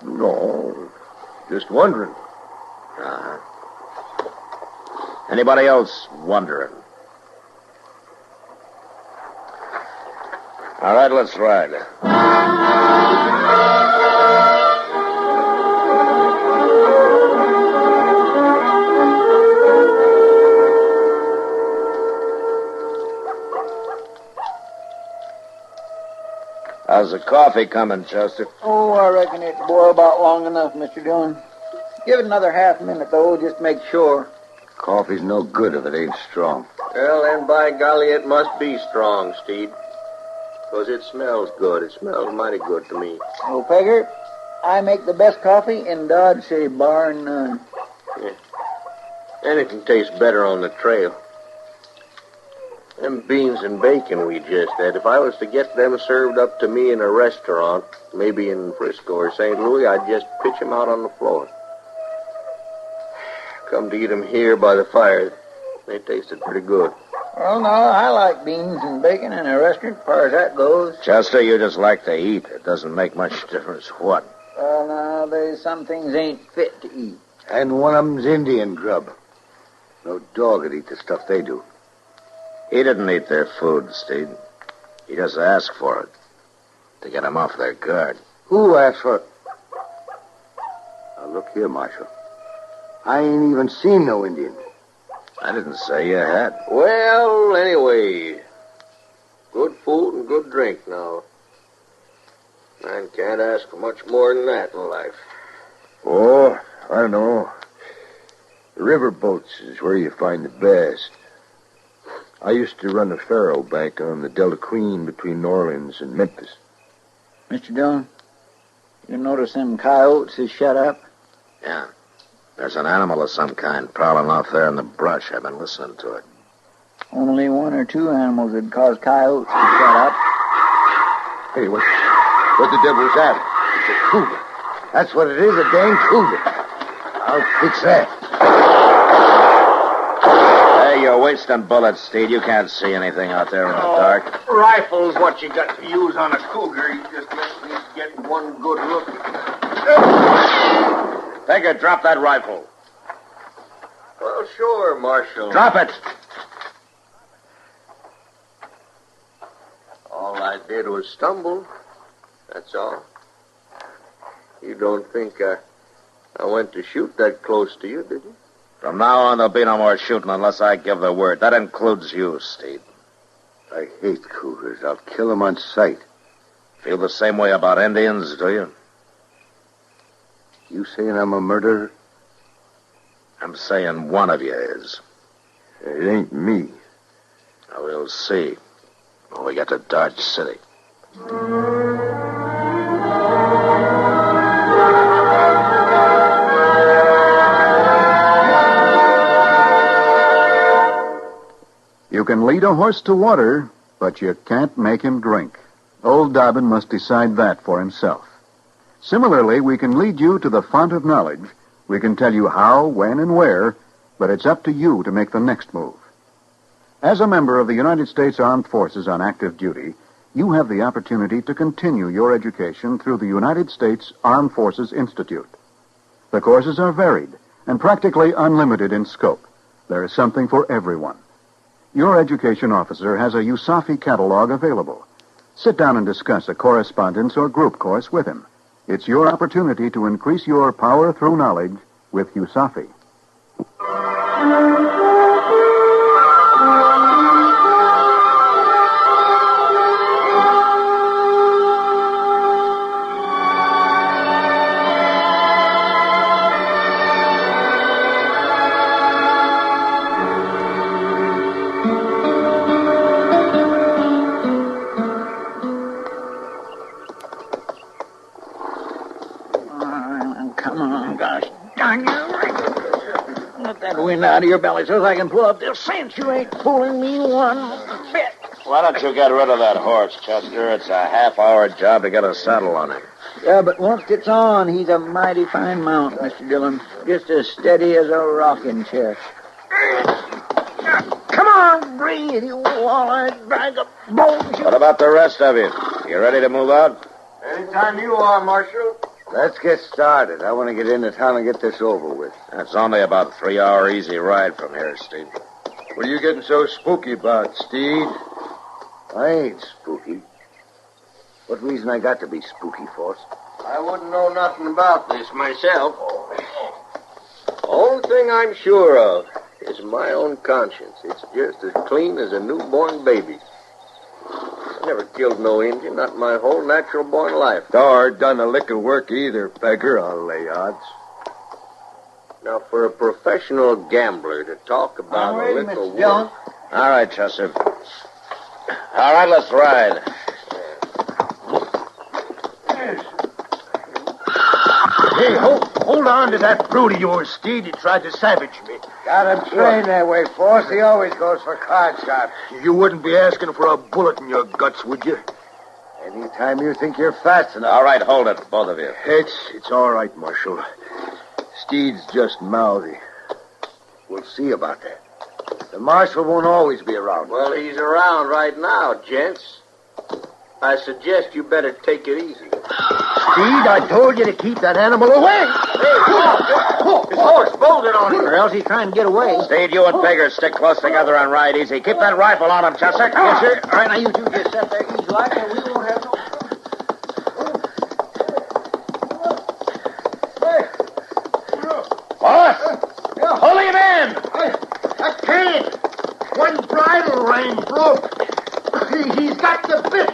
No, just wondering. Uh-huh. Anybody else wondering? All right, let's ride. How's the coffee coming, Chester? Oh, I reckon it's boiled about long enough, Mr. Dillon. Give it another half minute, though, just to make sure. Coffee's no good if it ain't strong. Well, then, by golly, it must be strong, Steve. Because it smells good. It smells mighty good to me. Oh, Pegger, I make the best coffee in Dodge City, bar none. Yeah. Anything tastes better on the trail. Them beans and bacon we just had, if I was to get them served up to me in a restaurant, maybe in Frisco or St. Louis, I'd just pitch them out on the floor. Come to eat them here by the fire. They tasted pretty good. Well, no, I like beans and bacon in a restaurant, as far as that goes. Chester, you just like to eat. It doesn't make much difference what. Well, now, there's some things ain't fit to eat. And one of them's Indian grub. No dog would eat the stuff they do. He didn't eat their food, Steve. He just asked for it to get them off their guard. Who asked for it? Now, look here, Marshal. I ain't even seen no Indian. I didn't say you had. Well, anyway, good food and good drink now. Man can't ask for much more than that in life. Oh, I don't know. The river boats is where you find the best. I used to run a faro bank on the Delta Queen between New Orleans and Memphis. Mr. Dillon, you notice them coyotes is shut up? Yeah. There's an animal of some kind prowling off there in the brush. I've been listening to it. Only one or two animals would cause coyotes to shut up. Hey, what the devil's that? It's a cougar. That's what it is, a dang cougar. I'll fix that. Hey, you're wasting bullets, Steve. You can't see anything out there in the dark. Rifle's what you got to use on a cougar. You just let me get one good look. Pegger, drop that rifle. Well, sure, Marshal. Drop it. All I did was stumble. That's all. You don't think I went to shoot that close to you, did you? From now on, there'll be no more shooting unless I give the word. That includes you, Steve. I hate cougars. I'll kill them on sight. Feel the same way about Indians, do you? You saying I'm a murderer? I'm saying one of you is. It ain't me. Now, we'll see when we get to Dodge City. You can lead a horse to water, but you can't make him drink. Old Dobbin must decide that for himself. Similarly, we can lead you to the font of knowledge. We can tell you how, when, and where, but it's up to you to make the next move. As a member of the United States Armed Forces on active duty, you have the opportunity to continue your education through the United States Armed Forces Institute. The courses are varied and practically unlimited in scope. There is something for everyone. Your education officer has a USAFI catalog available. Sit down and discuss a correspondence or group course with him. It's your opportunity to increase your power through knowledge with USAFI. Come on, gosh darn you. Let that wind out of your belly so I can pull up this cinch. You ain't fooling me one bit. Why don't you get rid of that horse, Chester? It's a half-hour job to get a saddle on him. Yeah, but once it's on, he's a mighty fine mount, Mr. Dillon. Just as steady as a rocking chair. Come on, breathe, you wall-eyed bag of bones. What about the rest of you? You ready to move out? Anytime you are, Marshal. Let's get started. I want to get into town and get this over with. It's only about a 3-hour easy ride from here, Steve. What are you getting so spooky about, Steve? I ain't spooky. What reason I got to be spooky, Force? I wouldn't know nothing about this myself. Only thing I'm sure of is my own conscience. It's just as clean as a newborn baby. I never killed no Indian, not my whole natural-born life. Nor done a lick of work either, Pegger, I'll lay odds. Now, for a professional gambler to talk about a lick of work... All right, Chester. All right, let's ride. Hey, hold on to that brute of yours, Steve. He tried to savage me. Got him trained that way, Force. He always goes for card shots. You wouldn't be asking for a bullet in your guts, would you? Anytime you think you're fast enough. All right, hold it, both of you. It's all right, Marshal. Steed's just mouthy. We'll see about that. The Marshal won't always be around. Well, he's around right now, gents. I suggest you better take it easy. Steed, I told you to keep that animal away. Hey, his horse bolted on him. Or else he's trying to get away. Steed, you and Pegger stick close together and ride easy. Keep that rifle on him, Chester. Yes, sir. All right, now you two just sit there easy. like, and we won't have no Boss! Pull him in! I can't. One bridle rein broke. He's got the bit.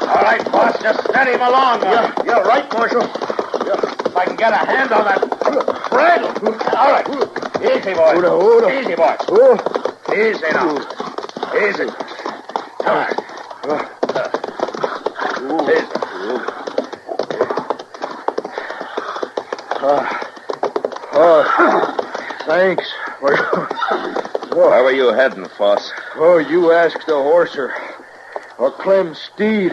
All right, boss, just steady him along. Yeah, right, Marshal. If I can get a hand on that bridle. All right. Easy, boy. Easy, boy. Easy now. Easy. All right. Thanks. Where were you heading, Foss? Oh, you ask the horser. Or Clem's steed.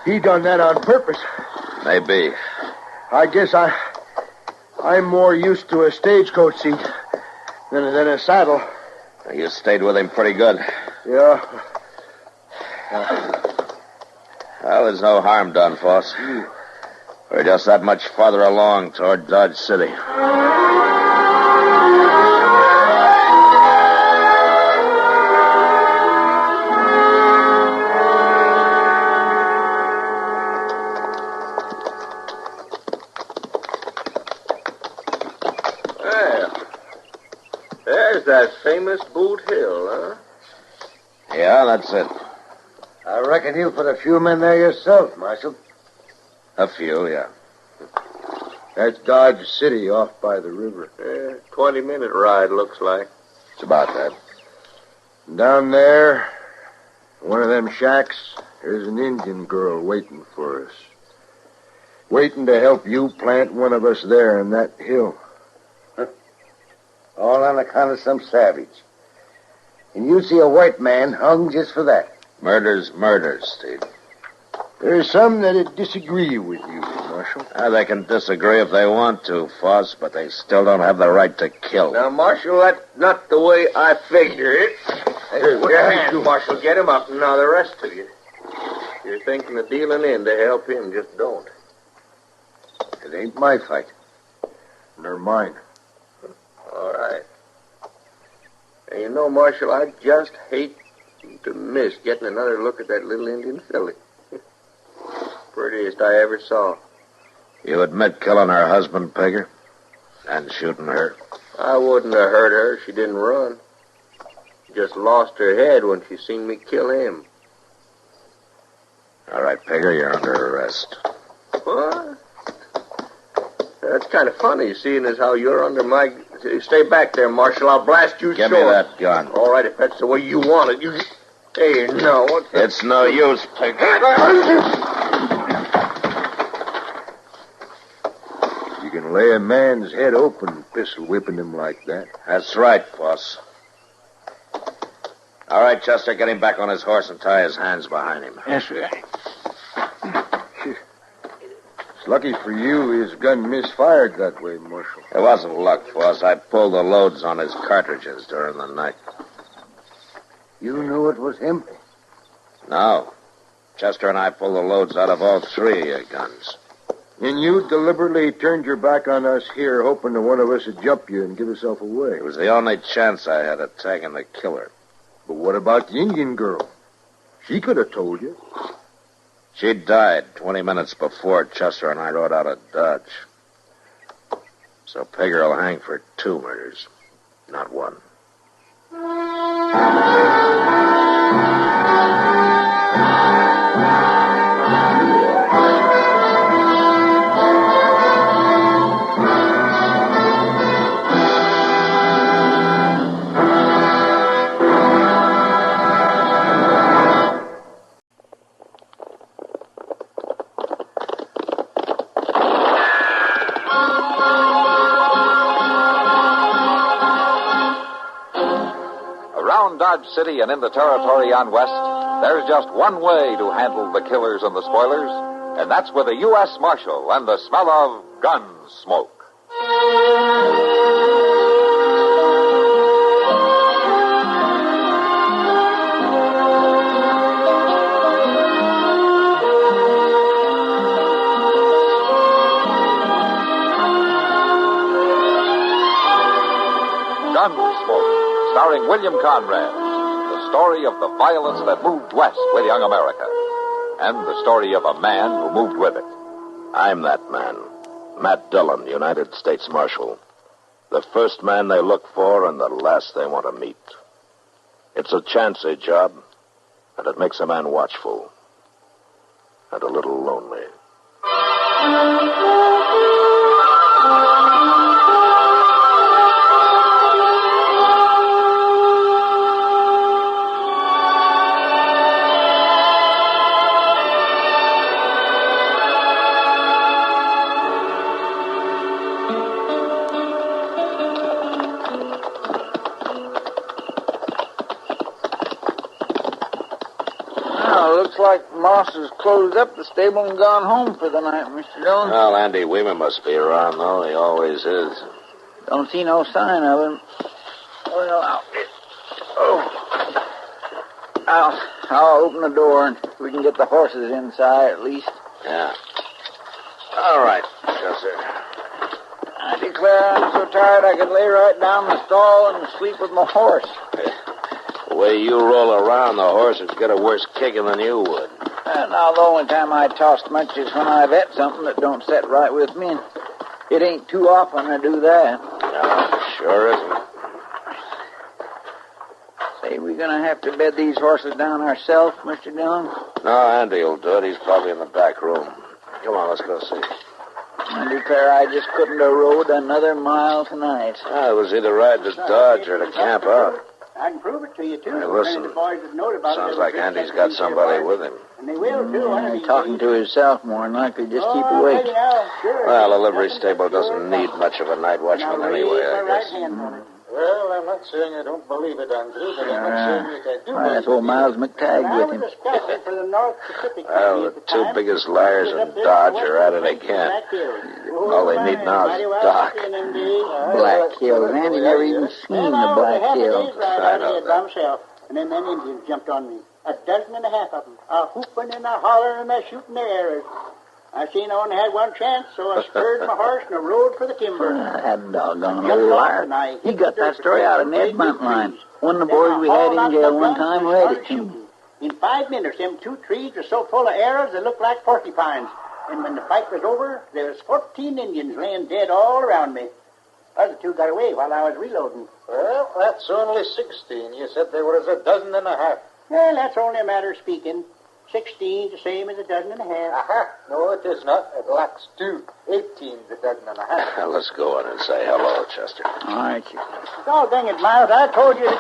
He done that on purpose. Maybe. I guess I'm more used to a stagecoach seat than a saddle. You stayed with him pretty good. Yeah. Well, there's no harm done, Foss. We're just that much farther along toward Dodge City. There's that famous Boot Hill, huh? Yeah, that's it. I reckon you put a few men there yourself, Marshal. A few, yeah. That's Dodge City off by the river. 20-minute ride, looks like. It's about that. Down there, one of them shacks, there's an Indian girl waiting for us. Waiting to help you plant one of us there on that hill. All on account of some savage. And you see a white man hung just for that. Murder's murder, Steve. There's some that'd disagree with you, Marshal. They can disagree if they want to, Foss, but they still don't have the right to kill. Now, Marshal, that's not the way I figure it. Hey, put your hand, Marshal. Get him up. Now, the rest of you. You're thinking of dealing in to help him. Just don't. It ain't my fight. Nor mine. All right. And you know, Marshal, I just hate to miss getting another look at that little Indian filly. Prettiest I ever saw. You admit killing her husband, Pegger? And shooting her? I wouldn't have hurt her if she didn't run. She just lost her head when she seen me kill him. All right, Pegger, you're under arrest. What? That's kind of funny, seeing as how you're under my... Stay back there, Marshal. I'll blast you Give short. me that gun. All right, if that's the way you want it. You... Hey, no. What's that? It's no use, Pegger. You can lay a man's head open pistol whipping him like that. That's right, boss. All right, Chester, get him back on his horse and tie his hands behind him. Yes, sir. It's lucky for you his gun misfired that way, Marshal. It wasn't luck, boss. I pulled the loads on his cartridges during the night. You knew it was him? No. Chester and I pulled the loads out of all three of your guns. And you deliberately turned your back on us here, hoping that one of us would jump you and give herself away. It was the only chance I had of tagging the killer. But what about the Indian girl? She could have told you. She died 20 minutes before Chester and I rode out of Dodge. So Pegger will hang for 2 murders, not 1. Around Dodge City and in the territory on west, there's just one way to handle the killers and the spoilers, and that's with a U.S. Marshal and the smell of Gunsmoke. Gunsmoke, starring William Conrad. The story of the violence that moved west with young America. And the story of a man who moved with it. I'm that man. Matt Dillon, United States Marshal. The first man they look for and the last they want to meet. It's a chancy job, and it makes a man watchful. And a little lonely. Looks like Moss has closed up the stable and gone home for the night, Mr. Dillon. Well, Andy Weaver must be around, though. He always is. Don't see no sign of him. Well, I'll open the door and we can get the horses inside at least. Yeah. All right, Chester. I declare I'm so tired I could lay right down in the stall and sleep with my horse. The way you roll around, the horse would get a worse kicking than you would. Now, the only time I toss much is when I've ate something that don't set right with me. And it ain't too often I do that. No, sure isn't. Say, we gonna have to bed these horses down ourselves, Mr. Dillon? No, Andy will do it. He's probably in the back room. Come on, let's go see. I declare I just couldn't have rode another mile tonight. It was either ride to Dodge or to camp out. I can prove it to you, too. Hey, listen. The boys that know about Sounds it, like Andy's got somebody with him. And they will, too. Talking to himself more than likely. Just keep awake. Well, the livery stable doesn't need much of a night watchman anyway, I guess. Well, I'm not saying I don't believe it, Andrew, but I'm not saying that I do. That's old Miles McTagg with him. Well, the two biggest liars in Dodge are at it again. All they need now is Doc. Black Hills. Andy never even seen the Black Hills. I know that. And then them Indians jumped on me. 12 of them. A whooping and a hollering and a shooting their arrows. I seen I only had one chance, so I spurred my horse and I rode for the timber. That doggone old liar. He got that story out of Ned Buntline. One of the boys we had in jail one time read it to him. In 5 minutes, them 2 trees were so full of arrows they looked like porcupines. And when the fight was over, there was 14 Indians laying dead all around me. Other 2 got away while I was reloading. Well, that's only 16. You said there was 12.5. Well, that's only a matter of speaking. 16 the same as 12.5. Aha. No, it is not. It lacks 2. 18 the 12.5. Let's go in and say hello, Chester. All right. Oh, dang it, Miles. I told you.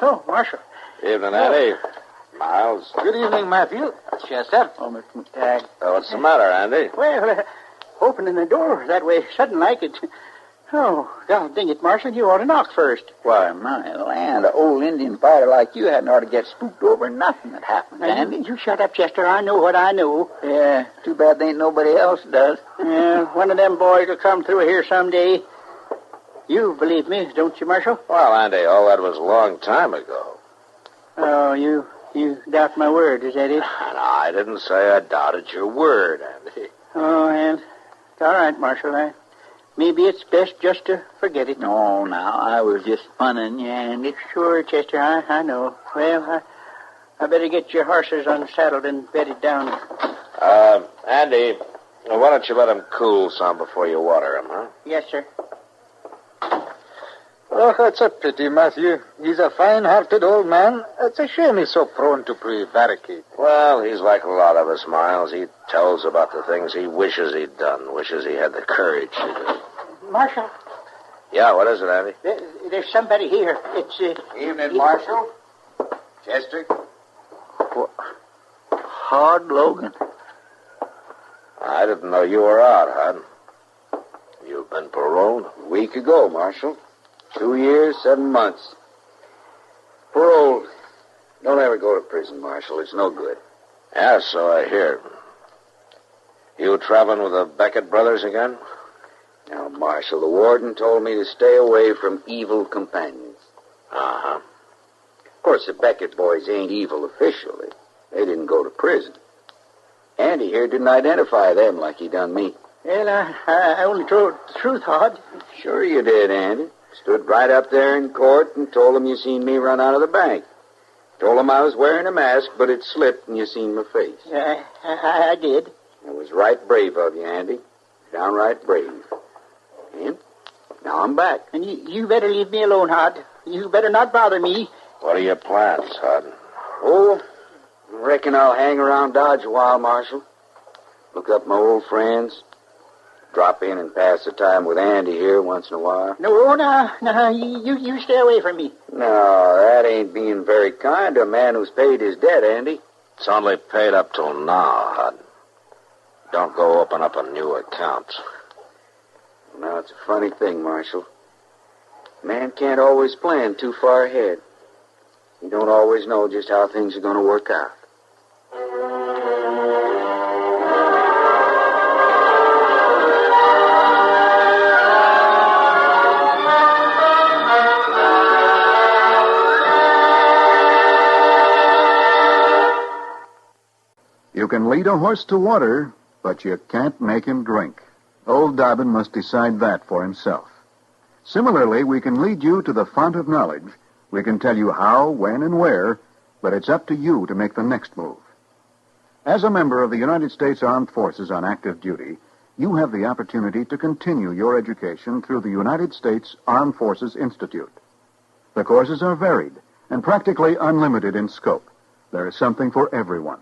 Oh, Marshal. Evening, Andy. Miles. Good evening, Matthew. Chester. Oh, Mr. McTagg. What's the matter, Andy? Well, opening the door that way sudden-like it... Oh, God dang it, Marshal, you ought to knock first. Why, my land, an old Indian fighter like you hadn't ought to get spooked over nothing that happened, Andy. You shut up, Chester. I know what I know. Yeah, too bad there ain't nobody else does. Yeah, one of them boys will come through here someday. You believe me, don't you, Marshal? Well, Andy, all that was a long time ago. Oh, you doubt my word, is that it? No, I didn't say I doubted your word, Andy. Oh, and it's all right, Marshal. Maybe it's best just to forget it. No, now, I was just funning you, Andy. Sure, Chester, I know. Well, I better get your horses unsaddled and bedded down. Andy, why don't you let him cool some before you water him, huh? Yes, sir. Oh, that's a pity, Matthew. He's a fine-hearted old man. It's a shame he's so prone to prevaricate. Well, he's like a lot of us, Miles. He tells about the things he wishes he'd done, wishes he had the courage to do. Marshal. Yeah, what is it, Andy? There's somebody here. It's, Evening, Marshal. Chester? Hard Logan. I didn't know you were out, Hud. You've been paroled? A week ago, Marshal. 2 years, 7 months. Paroled. Don't ever go to prison, Marshal. It's no good. Yeah, so I hear. You traveling with the Beckett brothers again? Now, Marshal, the warden told me to stay away from evil companions. Uh-huh. Of course, the Beckett boys ain't evil officially. They didn't go to prison. Andy here didn't identify them like he done me. Well, I only told the truth, Hod. Sure you did, Andy. Stood right up there in court and told them you seen me run out of the bank. Told them I was wearing a mask, but it slipped and you seen my face. I did. It was right brave of you, Andy. Downright brave. And now I'm back. And you better leave me alone, Hod. You better not bother me. What are your plans, Hud? Oh, I reckon I'll hang around Dodge a while, Marshal. Look up my old friends. Drop in and pass the time with Andy here once in a while. No, you stay away from me. No, that ain't being very kind to a man who's paid his debt, Andy. It's only paid up till now, Hud. Don't go open up a new account. Now, it's a funny thing, Marshal. Man can't always plan too far ahead. You don't always know just how things are going to work out. You can lead a horse to water, but you can't make him drink. Old Dobbin must decide that for himself. Similarly, we can lead you to the font of knowledge. We can tell you how, when, and where, but it's up to you to make the next move. As a member of the United States Armed Forces on active duty, you have the opportunity to continue your education through the United States Armed Forces Institute. The courses are varied and practically unlimited in scope. There is something for everyone.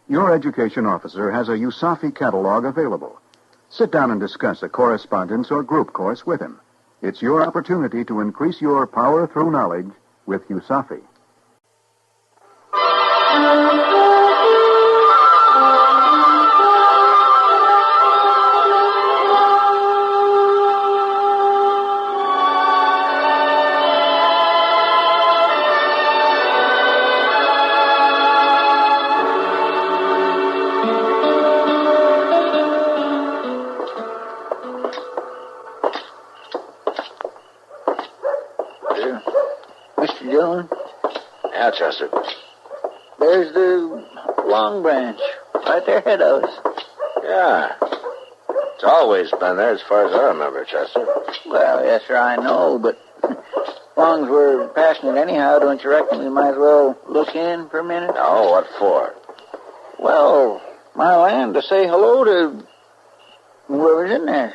Your education officer has a USAFI catalog available. Sit down and discuss a correspondence or group course with him. It's your opportunity to increase your power through knowledge with USAFI. Mr. Dillon? Yeah, Chester. There's the Long Branch right there ahead of us. Yeah. It's always been there as far as I remember, Chester. Well, yes, sir, I know, but as long as we're passing it anyhow, don't you reckon we might as well look in for a minute? No, what for? Well, my land, to say hello to whoever's in there.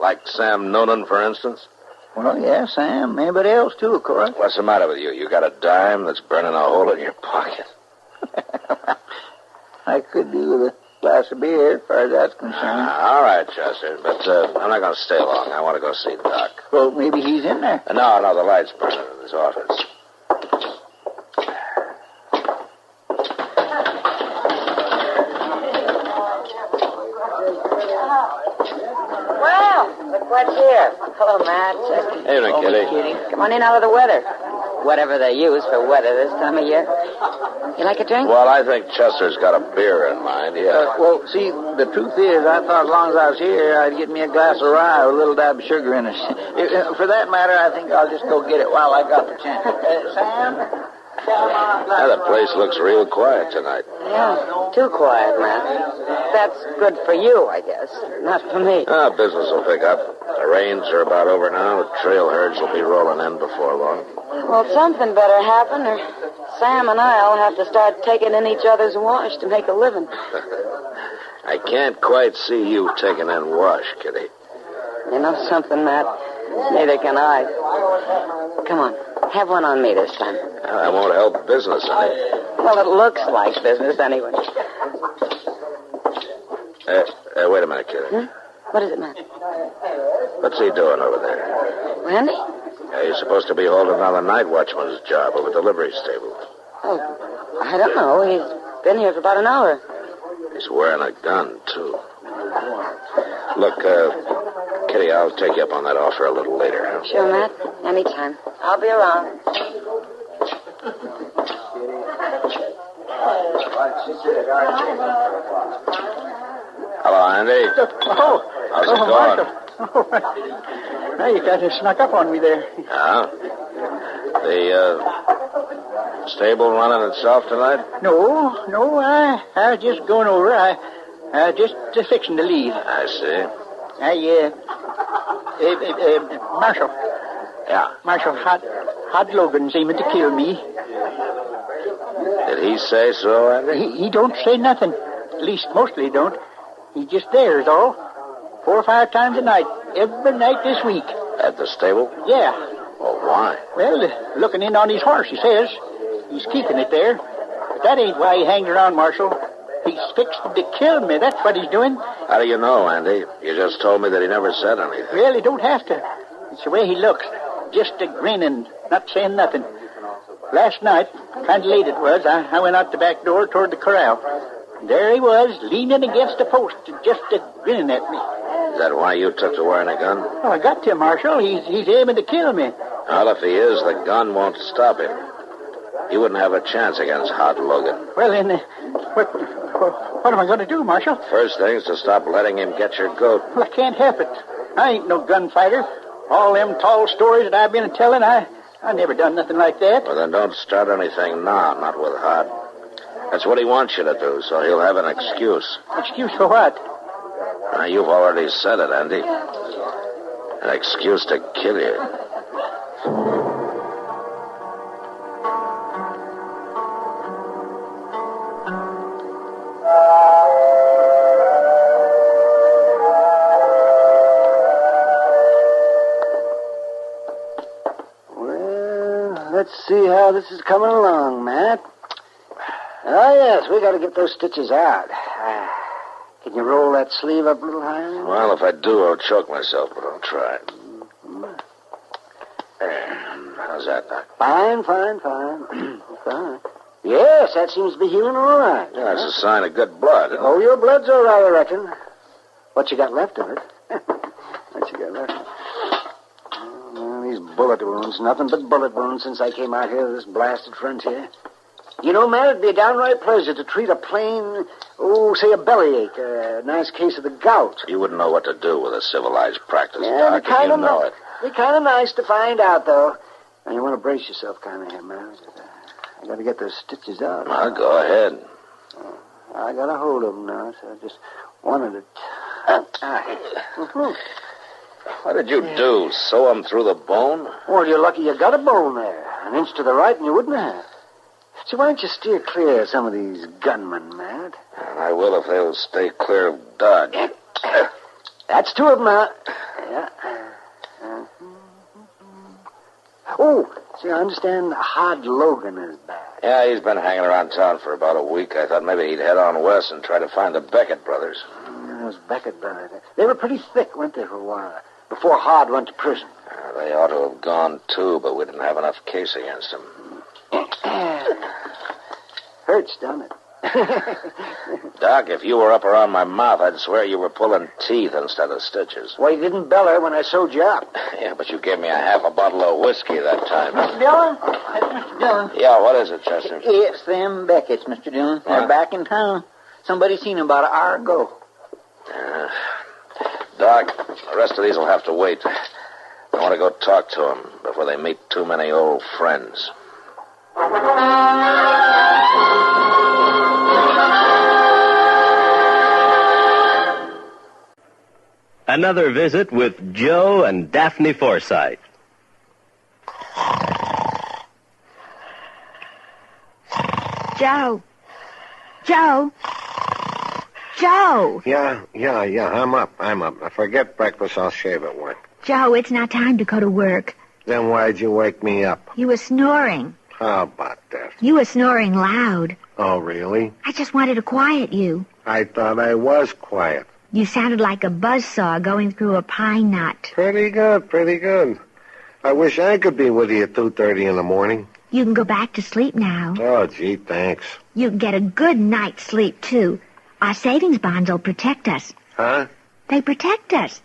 Like Sam Noonan, for instance? Well, yeah, Sam. Anybody else, too, of course. What's the matter with you? You got a dime that's burning a hole in your pocket? I could do with a glass of beer, as far as that's concerned. All right, Chester, but I'm not going to stay long. I want to go see Doc. Well, maybe he's in there. No, the light's burning in his office. Well, look what's here. Hello, Matt. Evening, Kitty. Come on in out of the weather. Whatever they use for weather this time of year. You like a drink? Well, I think Chester's got a beer in mind, yeah. Well, see, the truth is, I thought as long as I was here, I'd get me a glass of rye with a little dab of sugar in it. For that matter, I think I'll just go get it while I got the chance. Sam? Yeah, the place looks real quiet tonight. Yeah, too quiet, Matt. That's good for you, I guess. Not for me. Business will pick up. The rains are about over now. The trail herds will be rolling in before long. Well, something better happen, or Sam and I'll have to start taking in each other's wash to make a living. I can't quite see you taking in wash, Kitty. You know something, Matt? Neither can I. Come on, have one on me this time. I won't help business any. Well, it looks like business anyway. Wait a minute, Kitty. What is it, Matt? What's he doing over there? Randy? Yeah, he's supposed to be holding down the night watchman's job over the livery stable. Oh, I don't know. He's been here for about an hour. He's wearing a gun, too. Look, Kitty, I'll take you up on that offer a little later. Huh? Sure, Matt. Anytime. I'll be around. Hello, Andy. Oh. How's it going? Oh, now you kind of snuck up on me there. Yeah? The stable running itself tonight? No, I was just going over. I just fixing to leave. I see. Marshal. Yeah. Marshal, Hod Logan's aiming to kill me. Did he say so, Andy? He don't say nothing. At least, mostly he don't. He's just there, is all. 4 or 5 times a night. Every night this week. At the stable? Yeah. Well, why? Well, looking in on his horse, he says. He's keeping it there. But that ain't why he hangs around, Marshal. He's fixing to kill me. That's what he's doing. How do you know, Andy? You just told me that he never said anything. Well, he don't have to. It's the way he looks. Just a grinning, not saying nothing. Last night, kind of late it was, I went out the back door toward the corral. There he was, leaning against a post, just a grinning at me. Is that why you took to wearing a gun? Oh, I got to, Marshal. He's aiming to kill me. Well, if he is, the gun won't stop him. You wouldn't have a chance against Hod Logan. Well, then, what am I going to do, Marshal? First thing is to stop letting him get your goat. Well, I can't help it. I ain't no gunfighter. All them tall stories that I've been telling, I never done nothing like that. Well, then don't start anything now, not with Hod. That's what he wants you to do, so he'll have an excuse. Excuse for what? You've already said it, Andy. An excuse to kill you. Well, let's see how this is coming along, Matt. Oh, yes, we got to get those stitches out. Can you roll that sleeve up a little higher? Well, if I do, I'll choke myself, but I'll try. How's that, Doc? Fine. Fine. Yes, that seems to be healing all right. Yeah, it's a sign of good blood. Oh, your blood's all right, I reckon. What you got left of it? What you got left of it? Oh, these bullet wounds, nothing but bullet wounds since I came out here to this blasted frontier. You know, man, it'd be a downright pleasure to treat a plain, say a bellyache, a nice case of the gout. You wouldn't know what to do with a civilized practice, Yeah, Doc, and you know it. Be kind of nice to find out, though. And you want to brace yourself kind of here, man. I got to get those stitches out. Well, go ahead. I got a hold of them now, so I just wanted to... What did you do? Sew them through the bone? Well, you're lucky you got a bone there. An inch to the right and you wouldn't have. So why don't you steer clear of some of these gunmen, Matt? I will if they'll stay clear of Dodge. That's 2 of them now. Yeah. Oh, see, I understand Hod Logan is back. Yeah, he's been hanging around town for about a week. I thought maybe he'd head on west and try to find the Beckett brothers. Those Beckett brothers. They were pretty thick, weren't they, for a while? Before Hod went to prison. They ought to have gone, too, but we didn't have enough case against them. Hurts, don't it? Doc, if you were up around my mouth, I'd swear you were pulling teeth instead of stitches. Well, you didn't beller when I sewed you up. Yeah, but you gave me a half a bottle of whiskey that time. Mr. Dillon? Mr. Dillon? Yeah, what is it, Chester? It's them Beckett's, Mr. Dillon. They're back in town. Somebody seen them about an hour ago. Doc, the rest of these will have to wait. I want to go talk to them before they meet too many old friends. Another visit with Joe and Daphne Forsythe. Joe. Joe. Joe. Yeah, I'm up. I forget breakfast, I'll shave at work. Joe, it's not time to go to work. Then why'd you wake me up? You were snoring. How about that? You were snoring loud. Oh, really? I just wanted to quiet you. I thought I was quiet. You sounded like a buzzsaw going through a pine knot. Pretty good. I wish I could be with you at 2:30 in the morning. You can go back to sleep now. Oh, gee, thanks. You can get a good night's sleep, too. Our savings bonds will protect us. Huh? They protect us.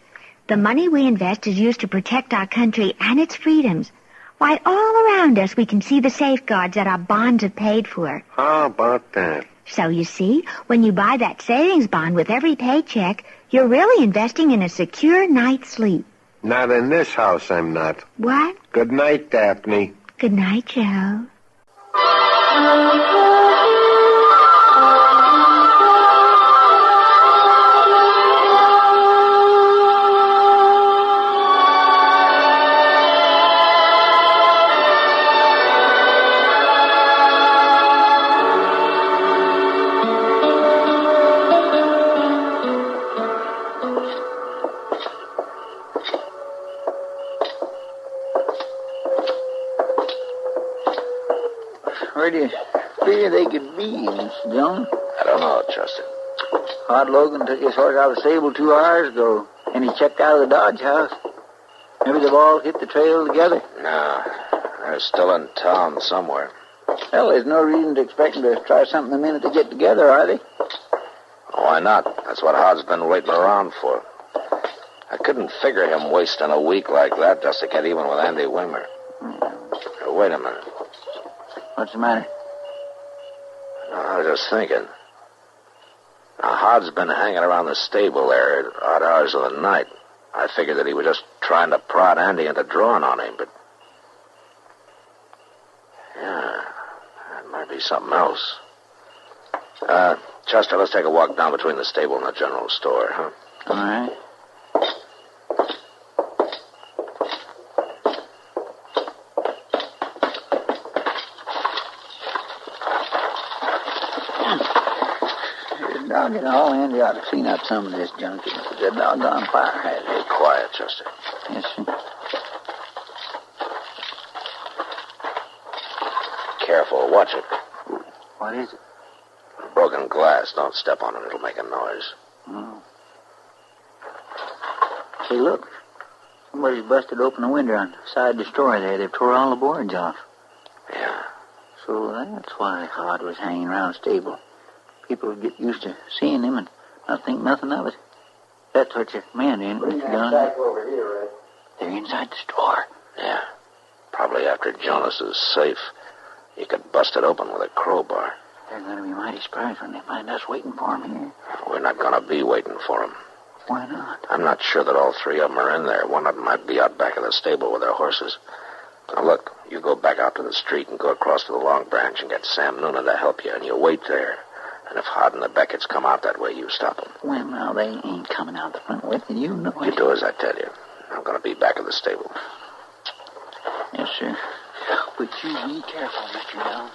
The money we invest is used to protect our country and its freedoms. Why, all around us we can see the safeguards that our bonds have paid for. How about that? So, you see, when you buy that savings bond with every paycheck, you're really investing in a secure night's sleep. Not in this house, I'm not. What? Good night, Daphne. Good night, Joe. Where do you figure they could be, Mr. Dillon? I don't know, Chester. Hod Logan took his horse out of the stable 2 hours ago, and he checked out of the Dodge house. Maybe they've all hit the trail together. No, they're still in town somewhere. Well, there's no reason to expect them to try something the minute they get together, are they? Why not? That's what Hod's been waiting around for. I couldn't figure him wasting a week like that just to get even with Andy Wimmer. Wait a minute. What's the matter? I was just thinking. Now, Hod's been hanging around the stable there at odd hours of the night. I figured that he was just trying to prod Andy into drawing on him, but... yeah, that might be something else. Chester, let's take a walk down between the stable and the general store, huh? All right. Doggone all, Andy ought to clean up some of this junk. It's a doggone fire hazard. Be quiet, Chester. Yes, sir. Careful, watch it. What is it? Broken glass. Don't step on it. It'll make a noise. Oh. Hey, look. Somebody's busted open the window on the side of the store there. They've tore all the boards off. Yeah. So that's why Hod was hanging around the stable. People would get used to seeing him and not think nothing of it. That's what your man ain't done. Over here, Red. They're inside the store. Yeah. Probably after Jonas's safe. You could bust it open with a crowbar. They're going to be mighty surprised when they find us waiting for him here. We're not going to be waiting for him. Why not? I'm not sure that all 3 of them are in there. One of them might be out back of the stable with their horses. Now, look, you go back out to the street and go across to the Long Branch and get Sam Noonan to help you, and you wait there. And if Hod and the Becketts come out that way, you stop them. Well, now, they ain't coming out the front with it. You know it. You do as I tell you. I'm going to be back at the stable. Yes, sir. But you be careful, Mr. Dillon.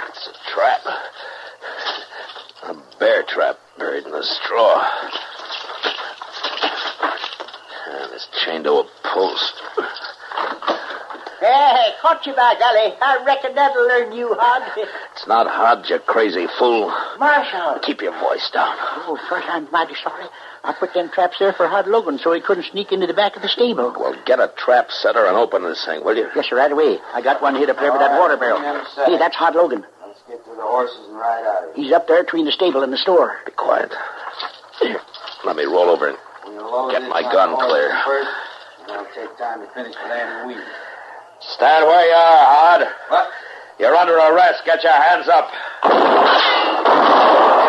It's a trap. A bear trap buried in the straw. And it's chained to a post. Hey, caught you by golly. I reckon that'll learn you, Hod. It's not Hod, you crazy fool. Marshal. Keep your voice down. Oh, first, I'm mighty sorry. I put them traps there for Hod Logan so he couldn't sneak into the back of the stable. Well, get a trap setter and open this thing, will you? Yes, sir, right away. I got one hid up there by that water barrel. Hey, that's Hod Logan. Let's get to the horses and ride out of here. He's up there between the stable and the store. Be quiet. Here, let me roll over and get my gun clear. First, and I'll take time to finish with Andy Weaver. Stand where you are, Hod. What? You're under arrest. Get your hands up. Get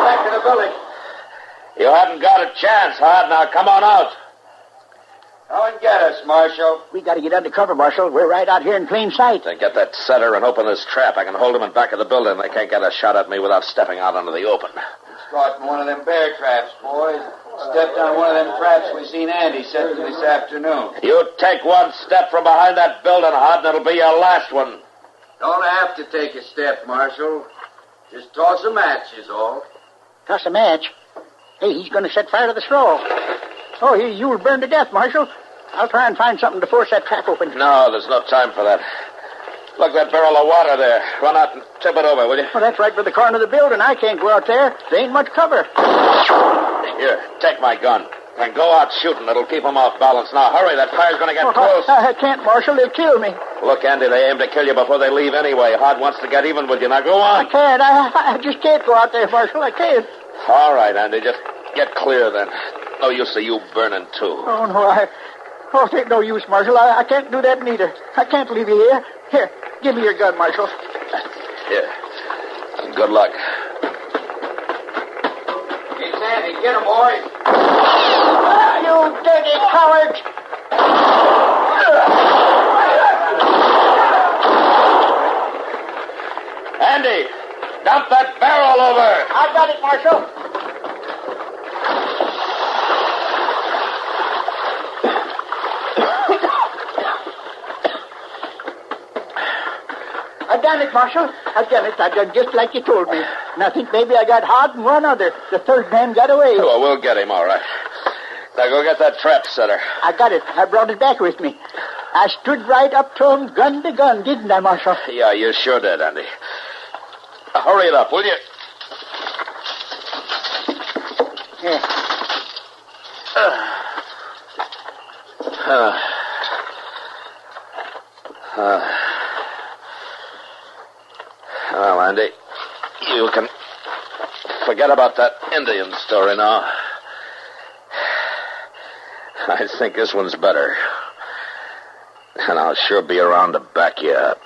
back to the building. You haven't got a chance, Hod. Now come on out. Come and get us, Marshal. We got to get under cover, Marshal. We're right out here in plain sight. Then get that setter and open this trap. I can hold them in back of the building. They can't get a shot at me without stepping out into the open. He's caught in one of them bear traps, boys. Stepped on one of them traps we seen Andy set this afternoon. You take one step from behind that building, Hod, and it'll be your last one. Don't have to take a step, Marshal. Just toss a match is all. Toss a match? Hey, he's going to set fire to the straw. Oh, you will burn to death, Marshal. I'll try and find something to force that trap open. No, there's no time for that. Look, that barrel of water there. Run out and tip it over, will you? Well, that's right by the corner of the building. I can't go out there. There ain't much cover. Here, take my gun. And go out shooting. It'll keep them off balance. Now, hurry. That fire's going to get close. I can't, Marshal. They'll kill me. Look, Andy, they aim to kill you before they leave anyway. Hod wants to get even with you. Now, go on. I can't. I just can't go out there, Marshal. I can't. All right, Andy. Just get clear, then. No use of you burning, too. Oh, no, Oh, it ain't no use, Marshal. I can't do that neither. I can't leave you here. Here, give me your gun, Marshal. Here. And good luck. It's Andy. Get him, boys. You dirty cowards! Andy, dump that barrel over. I got it, Marshal. done it, Marshal. I've done it. I've done just like you told me. And I think maybe I got hot and one other. The third man got away. Well, we'll get him, all right. Now go get that trap setter. I got it. I brought it back with me. I stood right up to him, gun to gun, didn't I, Marshal? Yeah, you sure did, Andy. Hurry it up, will you? Yeah. Well, Andy, you can forget about that Indian story now. I think this one's better. And I'll sure be around to back you up.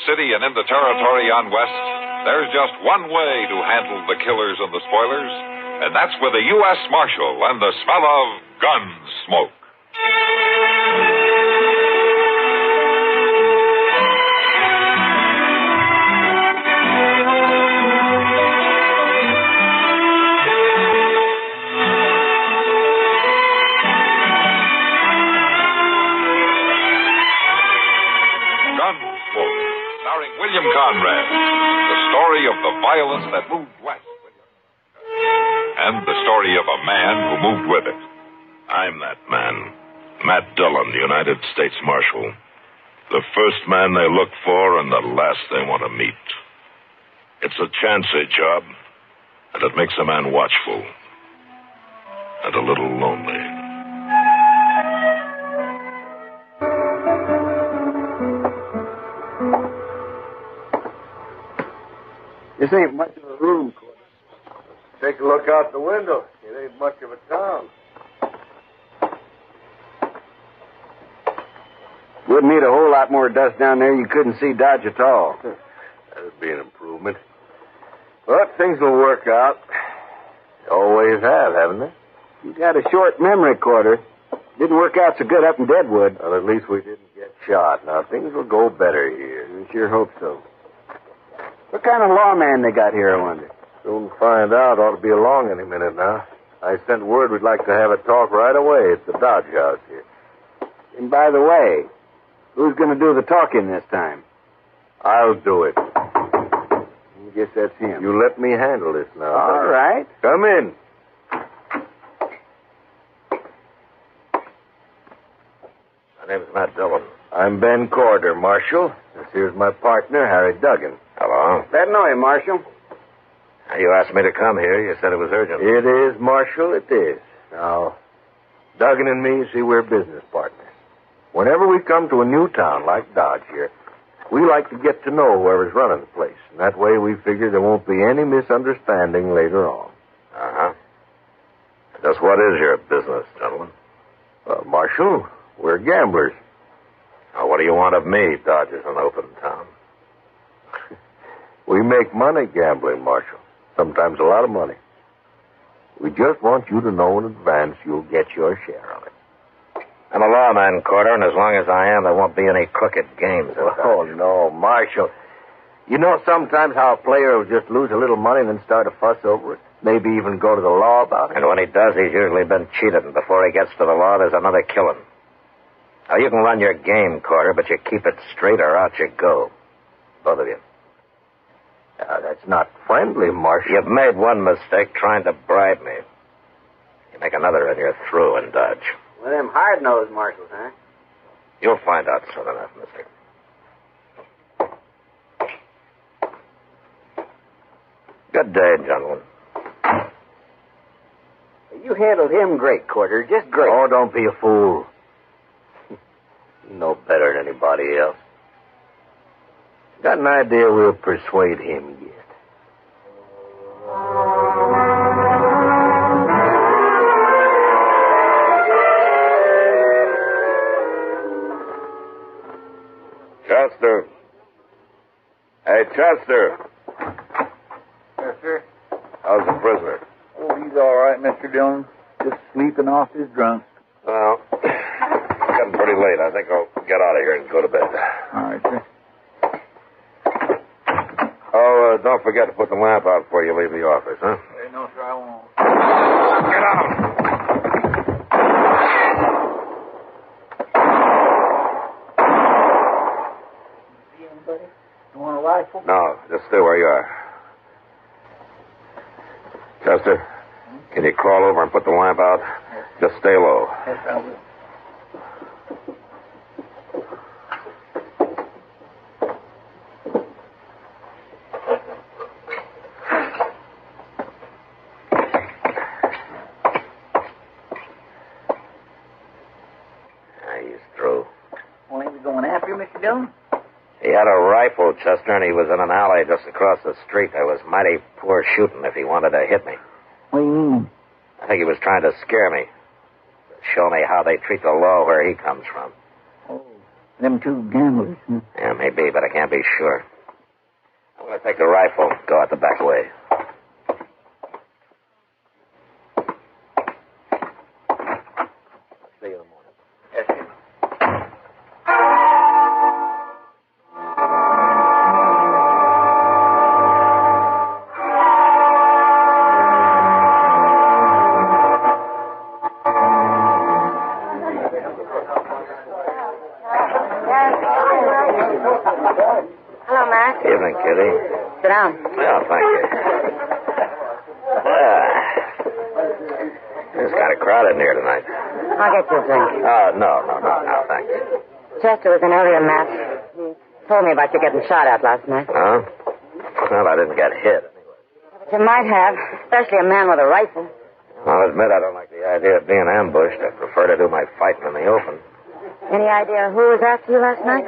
City and in the territory on West, there's just one way to handle the killers and the spoilers, and that's with a U.S. Marshal and the smell of Gunsmoke. William Conrad, the story of the violence that moved west, and the story of a man who moved with it. I'm that man, Matt Dillon, United States Marshal. The first man they look for and the last they want to meet. It's a chancy job, and it makes a man watchful and a little lonely. This ain't much of a room, Quarter. Take a look out the window. It ain't much of a town. Wouldn't need a whole lot more dust down there. You couldn't see Dodge at all. That'd be an improvement. But things will work out. They always have, haven't they? You got a short memory, Quarter. Didn't work out so good up in Deadwood. Well, at least we didn't get shot. Now, things will go better here. I sure hope so. What kind of lawman they got here, I wonder? Soon find out. Ought to be along any minute now. I sent word we'd like to have a talk right away at the Dodge House here. And by the way, who's going to do the talking this time? I'll do it. I guess that's him. You let me handle this now. All right. Come in. My name's Matt Dillon. I'm Ben Corder, Marshal. This here's my partner, Harry Duggan. Hello. Glad to know you, Marshal. You asked me to come here. You said it was urgent. It is, Marshal, it is. Now, Duggan and me, see, we're business partners. Whenever we come to a new town like Dodge here, we like to get to know whoever's running the place. And that way we figure there won't be any misunderstanding later on. Uh-huh. Just what is your business, gentlemen? Marshal, we're gamblers. Now, what do you want of me? Dodge is an open town. We make money gambling, Marshal. Sometimes a lot of money. We just want you to know in advance you'll get your share of it. I'm a lawman, Corder, and as long as I am, there won't be any crooked games. Oh, no, Marshal. You know sometimes how a player will just lose a little money and then start a fuss over it? Maybe even go to the law about it? And when he does, he's usually been cheated, and before he gets to the law, there's another killing. Now, you can run your game, Corder, but you keep it straight or out you go. Both of you. That's not friendly, Marshal. You've made one mistake trying to bribe me. You make another and you're through in Dodge. Well, them hard-nosed marshals, huh? You'll find out soon enough, mister. Good day, gentlemen. You handled him great, Quarter. Just great. Oh, don't be a fool. You know better than anybody else. Got an idea we'll persuade him yet. Chester, Hey, Chester. Yes, sir. How's the prisoner? Oh, he's all right, Mr. Dillon. Just sleeping off his drunk. Well, it's getting pretty late. I think I'll get out of here and go to bed. All right, sir. Oh, don't forget to put the lamp out before you leave the office, huh? Hey, no, sir, I won't. Get out! See anybody? You want a rifle? No, just stay where you are. Chester, can you crawl over and put the lamp out? Just stay low. Yes, I will. He's through. Well, ain't we going after you, Mr. Dillon? He had a rifle, Chester, and he was in an alley just across the street. I was mighty poor shooting if he wanted to hit me. What do you mean? I think he was trying to scare me. Show me how they treat the law where he comes from. Oh, them two gamblers. Huh? Yeah, maybe, but I can't be sure. I'm going to take the rifle, go out the back way. See you in the morning. Yes, sir. Hello, Matt. Evening, Kitty. Sit down. Well, thank you. It's kind of crowded in here tonight. I'll get you a drink. No, thank you. Chester was in earlier, Matt. He told me about you getting shot at last night. Huh? Well, I didn't get hit. But you might have, especially a man with a rifle. I'll admit I don't like the idea of being ambushed. I prefer to do my fighting in the open. Any idea who was after you last night?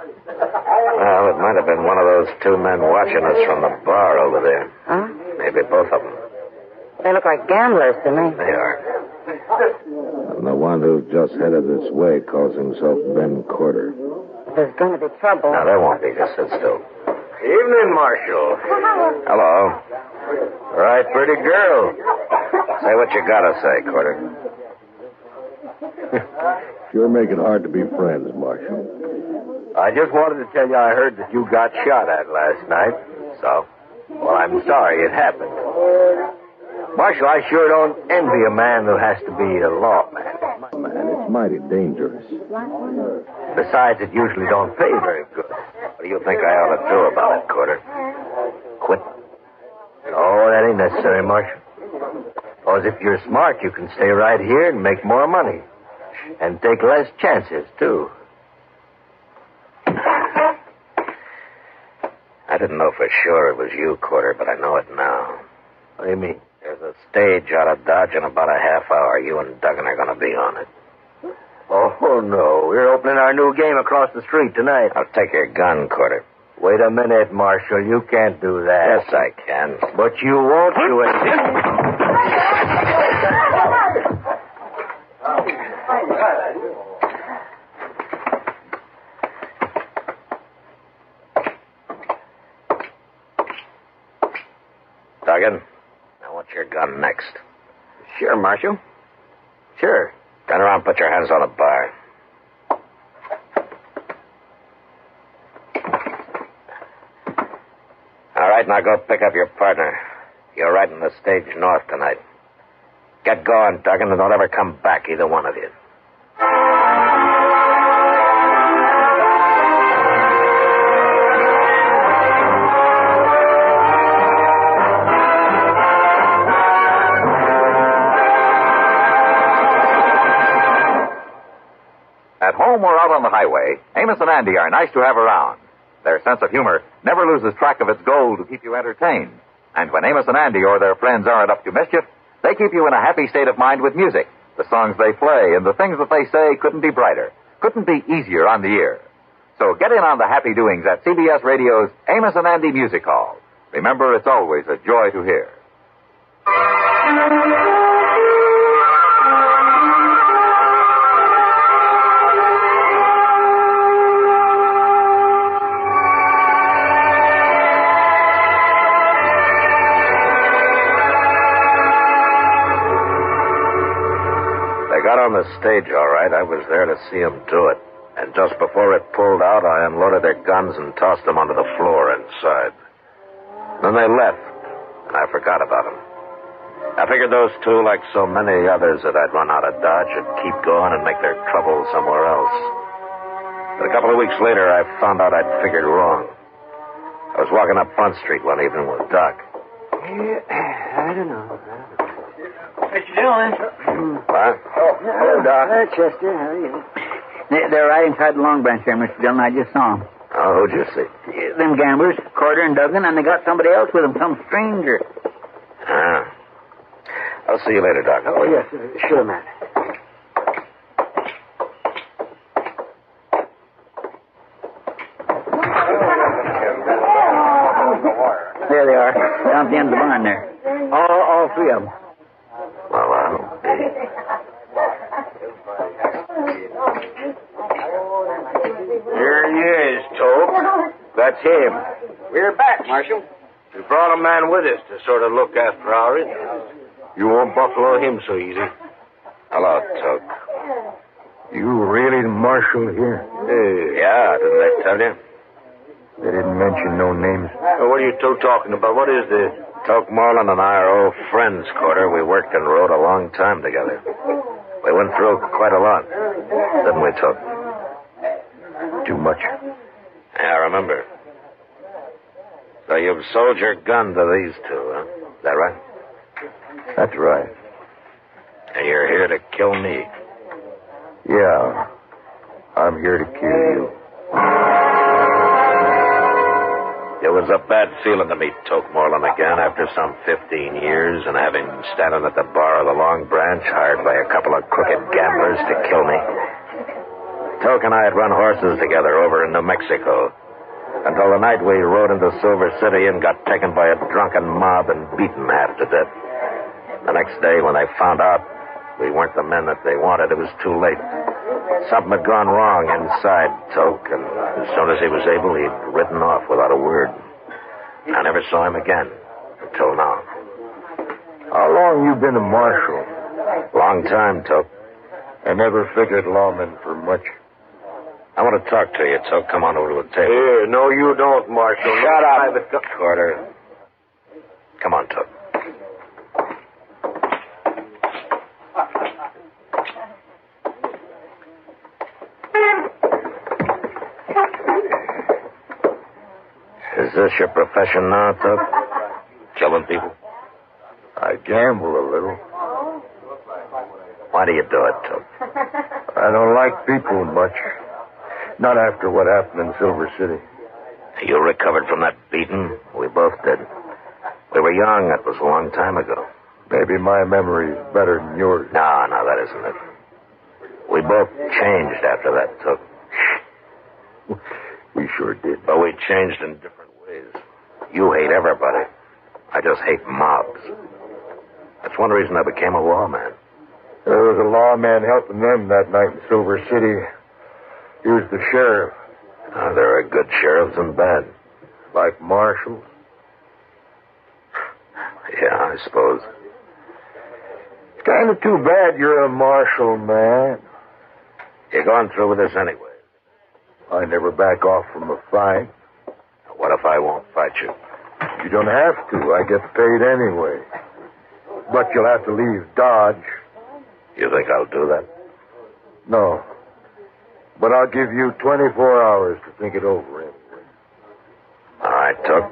Well, it might have been one of those two men watching us from the bar over there. Huh? Maybe both of them. They look like gamblers to me. They are. And the one who just headed this way calls himself Ben Corder. There's going to be trouble. No, there won't be. Just sit still. Evening, Marshal. Hello. Right, pretty girl. Say what you gotta say, Corder. Sure make it hard to be friends, Marshal. I just wanted to tell you I heard that you got shot at last night. So? Well, I'm sorry it happened. Marshal, I sure don't envy a man who has to be a lawman. Man, it's mighty dangerous. Besides, it usually don't pay very good. What do you think I ought to do about it, Corder? Quit? Oh, that ain't necessary, Marshal. Because if you're smart, you can stay right here and make more money. And take less chances, too. I didn't know for sure it was you, Corder, but I know it now. What do you mean? There's a stage out of Dodge in about a half hour. You and Duggan are going to be on it. Oh, no. We're opening our new game across the street tonight. I'll take your gun, Corder. Wait a minute, Marshal. You can't do that. Yes, I can. But you won't do it. Duggan, I want your gun next. Sure, Marshal. Sure. Turn around and put your hands on the bar. All right, now go pick up your partner. You're riding the stage north tonight. Get going, Duggan, and don't ever come back, either one of you. At home or out on the highway, Amos and Andy are nice to have around. Their sense of humor never loses track of its goal to keep you entertained. And when Amos and Andy or their friends aren't up to mischief, they keep you in a happy state of mind with music. The songs they play and the things that they say couldn't be brighter, couldn't be easier on the ear. So get in on the happy doings at CBS Radio's Amos and Andy Music Hall. Remember, it's always a joy to hear. got on the stage all right. I was there to see him do it. And just before it pulled out, I unloaded their guns and tossed them onto the floor inside. Then they left, and I forgot about them. I figured those two, like so many others that I'd run out of Dodge, would keep going and make their trouble somewhere else. But a couple of weeks later, I found out I'd figured wrong. I was walking up Front Street one evening with Doc. I don't know. Mr. Dillon. What? Oh, hello, Doc. Chester, how are you? They're right inside the Long Branch there, Mr. Dillon. I just saw them. Oh, who'd you see? Them gamblers, Carter and Duggan, and they got somebody else with them, some stranger. Ah. I'll see you later, Doc. Oh, yes, sure, Matt. There they are, down at the end of the barn there. All three of them. Well, I'll be. Here he is, Tope. That's him. We're back, Marshal. We brought a man with us to sort of look after our interests. You won't buffalo him so easy. Hello, Toke. You really the marshal here? Yeah, didn't they tell you? They didn't mention no names. What are you two talking about? What is this? Toke Moreland and I are old friends, Carter. We worked and rode a long time together. We went through quite a lot. Didn't we, Toke? Too much. Yeah, I remember. So you've sold your gun to these two, huh? Is that right? That's right. And you're here to kill me. Yeah. I'm here to kill you. It was a bad feeling to meet Toke Moreland again after some 15 years and having standing at the bar of the Long Branch, hired by a couple of crooked gamblers to kill me. Toke and I had run horses together over in New Mexico until the night we rode into Silver City and got taken by a drunken mob and beaten half to death. The next day, when they found out we weren't the men that they wanted, it was too late. Something had gone wrong inside Toke, and as soon as he was able, he'd ridden off without a word. I never saw him again until now. How long you been a marshal? Long time, Toke. I never figured lawmen for much. I want to talk to you, Toke. Come on over to the table. Here, no, you don't, Marshal. Shut up. Carter. Come on, Toke. Is this your profession now, Toke? Killing people? I gamble a little. Why do you do it, Toke? I don't like people much. Not after what happened in Silver City. You recovered from that beating? We both did. We were young. That was a long time ago. Maybe my memory is better than yours. No, that isn't it. We both changed after that, Toke. We sure did. But we changed in different ways. You hate everybody. I just hate mobs. That's one reason I became a lawman. There was a lawman helping them that night in Silver City. He was the sheriff. There are good sheriffs and bad. Like marshals? Yeah, I suppose. It's kind of too bad you're a marshal, man. You're going through with this anyway. I never back off from a fight. What if I won't fight you? You don't have to. I get paid anyway. But you'll have to leave Dodge. You think I'll do that? No. But I'll give you 24 hours to think it over anyway. All right, Tuck.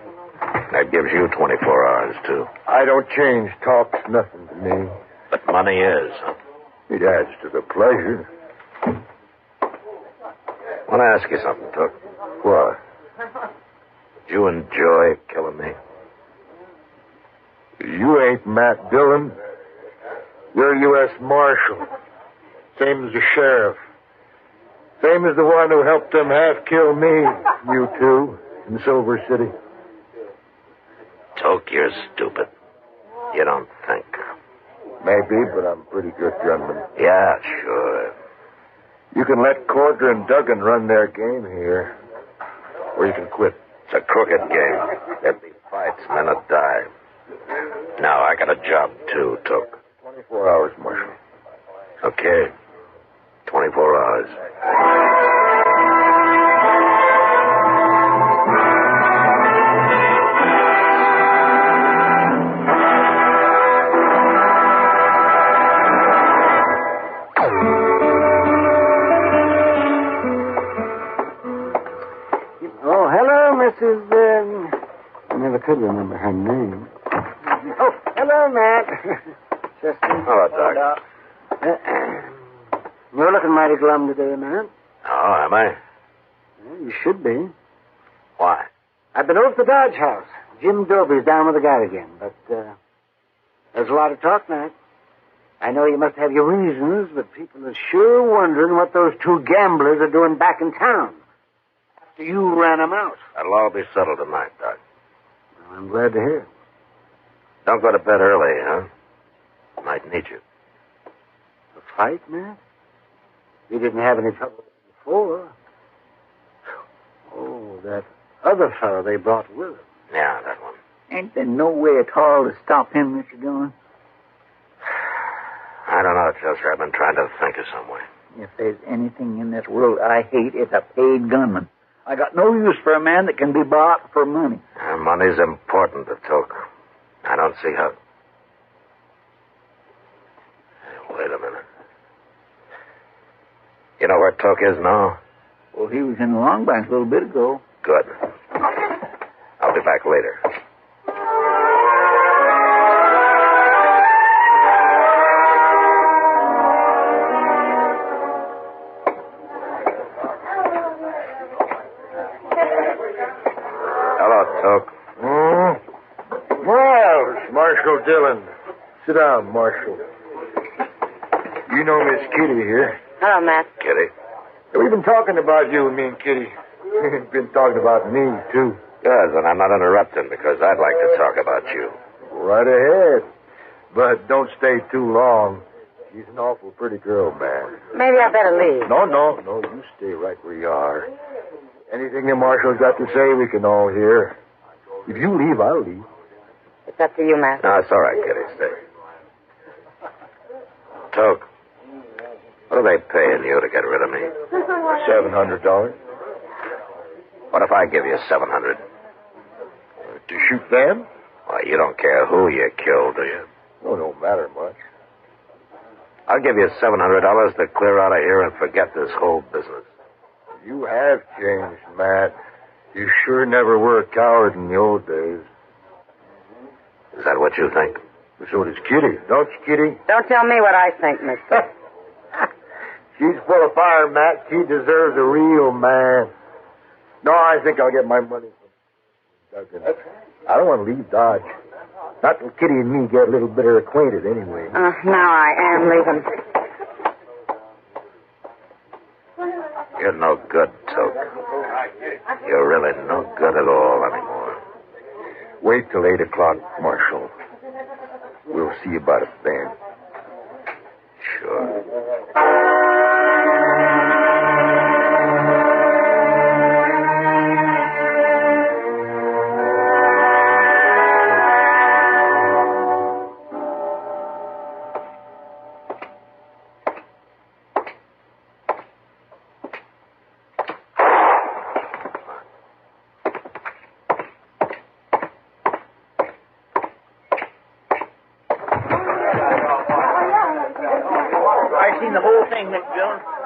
That gives you 24 hours, too. I don't change. Talk's nothing to me. But money is, huh? It adds to the pleasure. I want to ask you something, Tuck. What? Did you enjoy killing me? You ain't Matt Dillon. You're U.S. Marshal. Same as the sheriff. Same as the one who helped them half-kill me, you two, in Silver City. Toke, you're stupid. You don't think. Maybe, but I'm a pretty good gunman. Yeah, sure. You can let Carter and Duggan run their game here, or you can quit. It's a crooked game. There'll be fights, men will die. Now, I got a job, too, Toke. 24 hours, Marshal. Okay. I never could remember her name. Oh, hello, Matt. Chester. Hello, Doc. You're looking mighty glum today, Matt. Oh, am I? Well, you should be. Why? I've been over to the Dodge House. Jim Doby's down with the guy again, but there's a lot of talk, Matt. I know you must have your reasons, but people are sure wondering what those two gamblers are doing back in town after you ran them out. That'll all be settled tonight, Doc. Well, I'm glad to hear it. Don't go to bed early, huh? Might need you. A fight, Matt? You didn't have any trouble before. Oh, that other fellow they brought with them. Yeah, that one. Ain't there no way at all to stop him, Mr. Dillon? I don't know, Chester. I've been trying to think of some way. If there's anything in this world I hate, it's a paid gunman. I got no use for a man that can be bought for money. Money's important to Toke. I don't see how... Hey, wait a minute. You know where Toke is now? Well, he was in the Long Branch a little bit ago. Good. I'll be back later. Hello, Toke. Well, it's Marshal Dillon. Sit down, Marshal. You know Miss Kitty here. Hello, Matt. Kitty. We've been talking about you, me and Kitty. We've been talking about me, too. Good, and I'm not interrupting because I'd like to talk about you. Right ahead. But don't stay too long. She's an awful pretty girl, man. Maybe I better leave. No, you stay right where you are. Anything the Marshal's got to say, we can all hear. If you leave, I'll leave. It's up to you, Matt. No, it's all right, Kitty. Stay. Toke, what are they paying you to get rid of me? $700. What if I give you $700? To shoot them? Well, you don't care who you killed, do you? No, don't matter much. I'll give you $700 to clear out of here and forget this whole business. You have changed, Matt. You sure never were a coward in the old days. Is that what you think? So does Kitty. Don't you, Kitty? Don't tell me what I think, mister. She's full of fire, Matt. She deserves a real man. No, I think I'll get my money from Duggan. I don't want to leave Dodge. Not till Kitty and me get a little better acquainted, anyway. Now I am leaving. You're no good, Toke. You're really no good at all anymore. Wait till 8 o'clock, Marshal. We'll see about it then. Sure.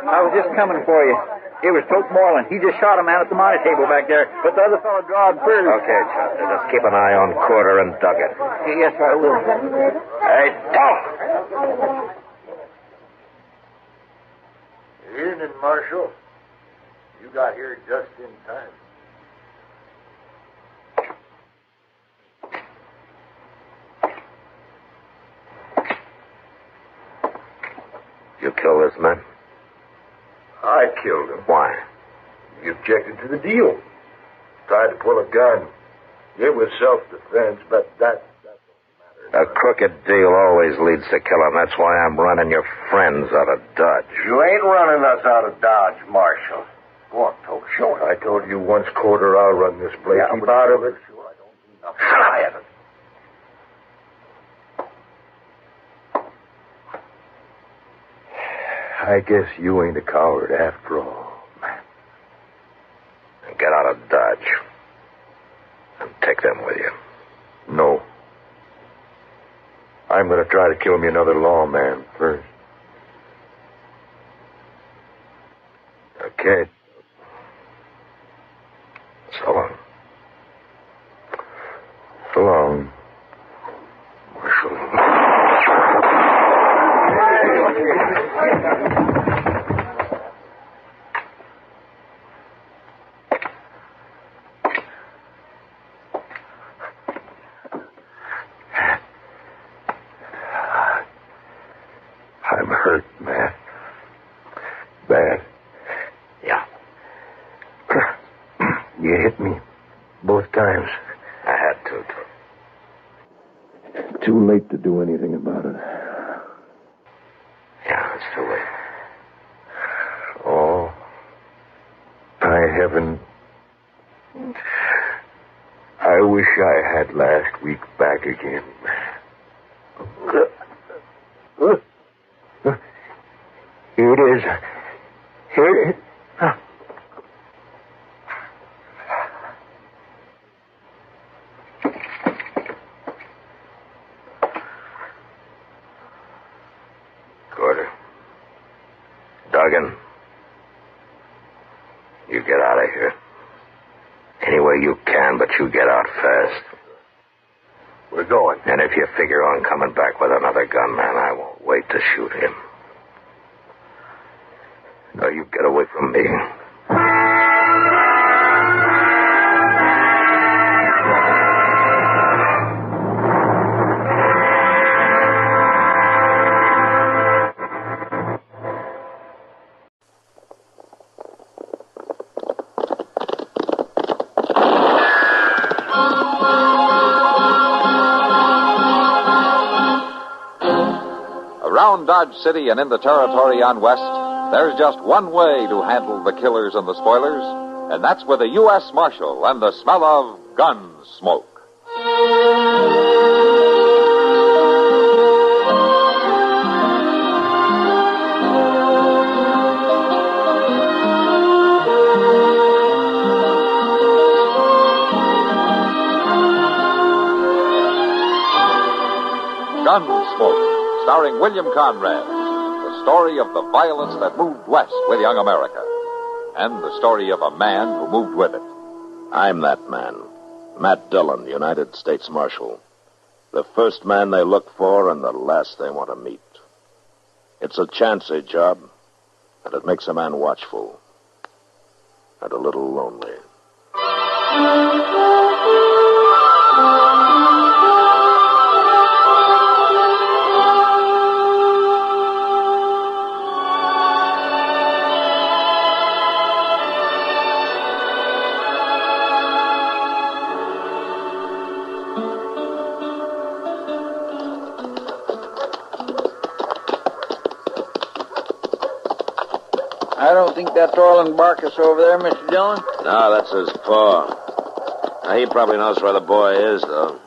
I was just coming for you. It was Toke Moreland. He just shot a man at the money table back there, but the other fellow drawed first. Okay, Chester. Just keep an eye on Quarter and Duggan. Yes, I will. Hey, Toke! Evening, Marshal. You got here just in time. You kill this man? I killed him. Why? He objected to the deal. Tried to pull a gun. It was self-defense, but that doesn't matter. A crooked deal always leads to killing. That's why I'm running your friends out of Dodge. You ain't running us out of Dodge, Marshal. Go on, Toke, show it. I told you once, Quarter, I'll run this place. Yeah, keep out of it. Sure, I don't mean nothing. Shut up. I guess you ain't a coward after all, man. And get out of Dodge. And take them with you. No. I'm going to try to kill me another lawman first. Okay. So long. So long, Marshal. I'm hurt, Matt. Bad. Yeah. You hit me both times. I had to. Too late to do anything about it. Yeah, it's too late. Oh, by heaven. I wish I had last week back again. Here it is. Here it is. Carter. Duggan. You get out of here. Any way you can, but you get out fast. We're going. And if you figure on coming back with another gunman, I won't wait to shoot him. No, you get away from me. Around Dodge City and in the territory on West, there's just one way to handle the killers and the spoilers, and that's with a U.S. Marshal and the smell of Gunsmoke. Gunsmoke, starring William Conrad. The story of the violence that moved west with young America. And the story of a man who moved with it. I'm that man. Matt Dillon, United States Marshal. The first man they look for and the last they want to meet. It's a chancy job, and it makes a man watchful. And a little lonely. I don't think that's Orland Barkus over there, Mr. Dillon. No, that's his paw. Now, he probably knows where the boy is, though.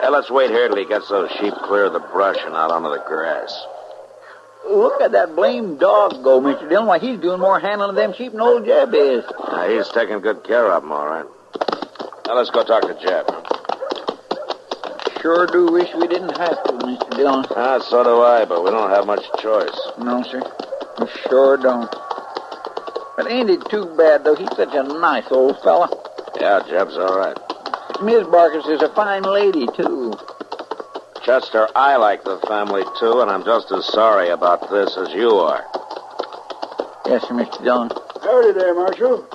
Hey, let's wait here till he gets those sheep clear of the brush and out onto the grass. Look at that blamed dog go, Mr. Dillon. Why, he's doing more handling of them sheep than old Jeb is. Now, he's taking good care of them, all right. Now, let's go talk to Jeb. Sure do wish we didn't have to, Mr. Dillon. Ah, so do I, but we don't have much choice. No, sir. We sure don't. But ain't it too bad, though? He's such a nice old fella. Yeah, Jeb's all right. Miss Barkus is a fine lady, too. Chester, I like the family, too, and I'm just as sorry about this as you are. Yes, sir, Mr. Dillon. Howdy there, Marshal.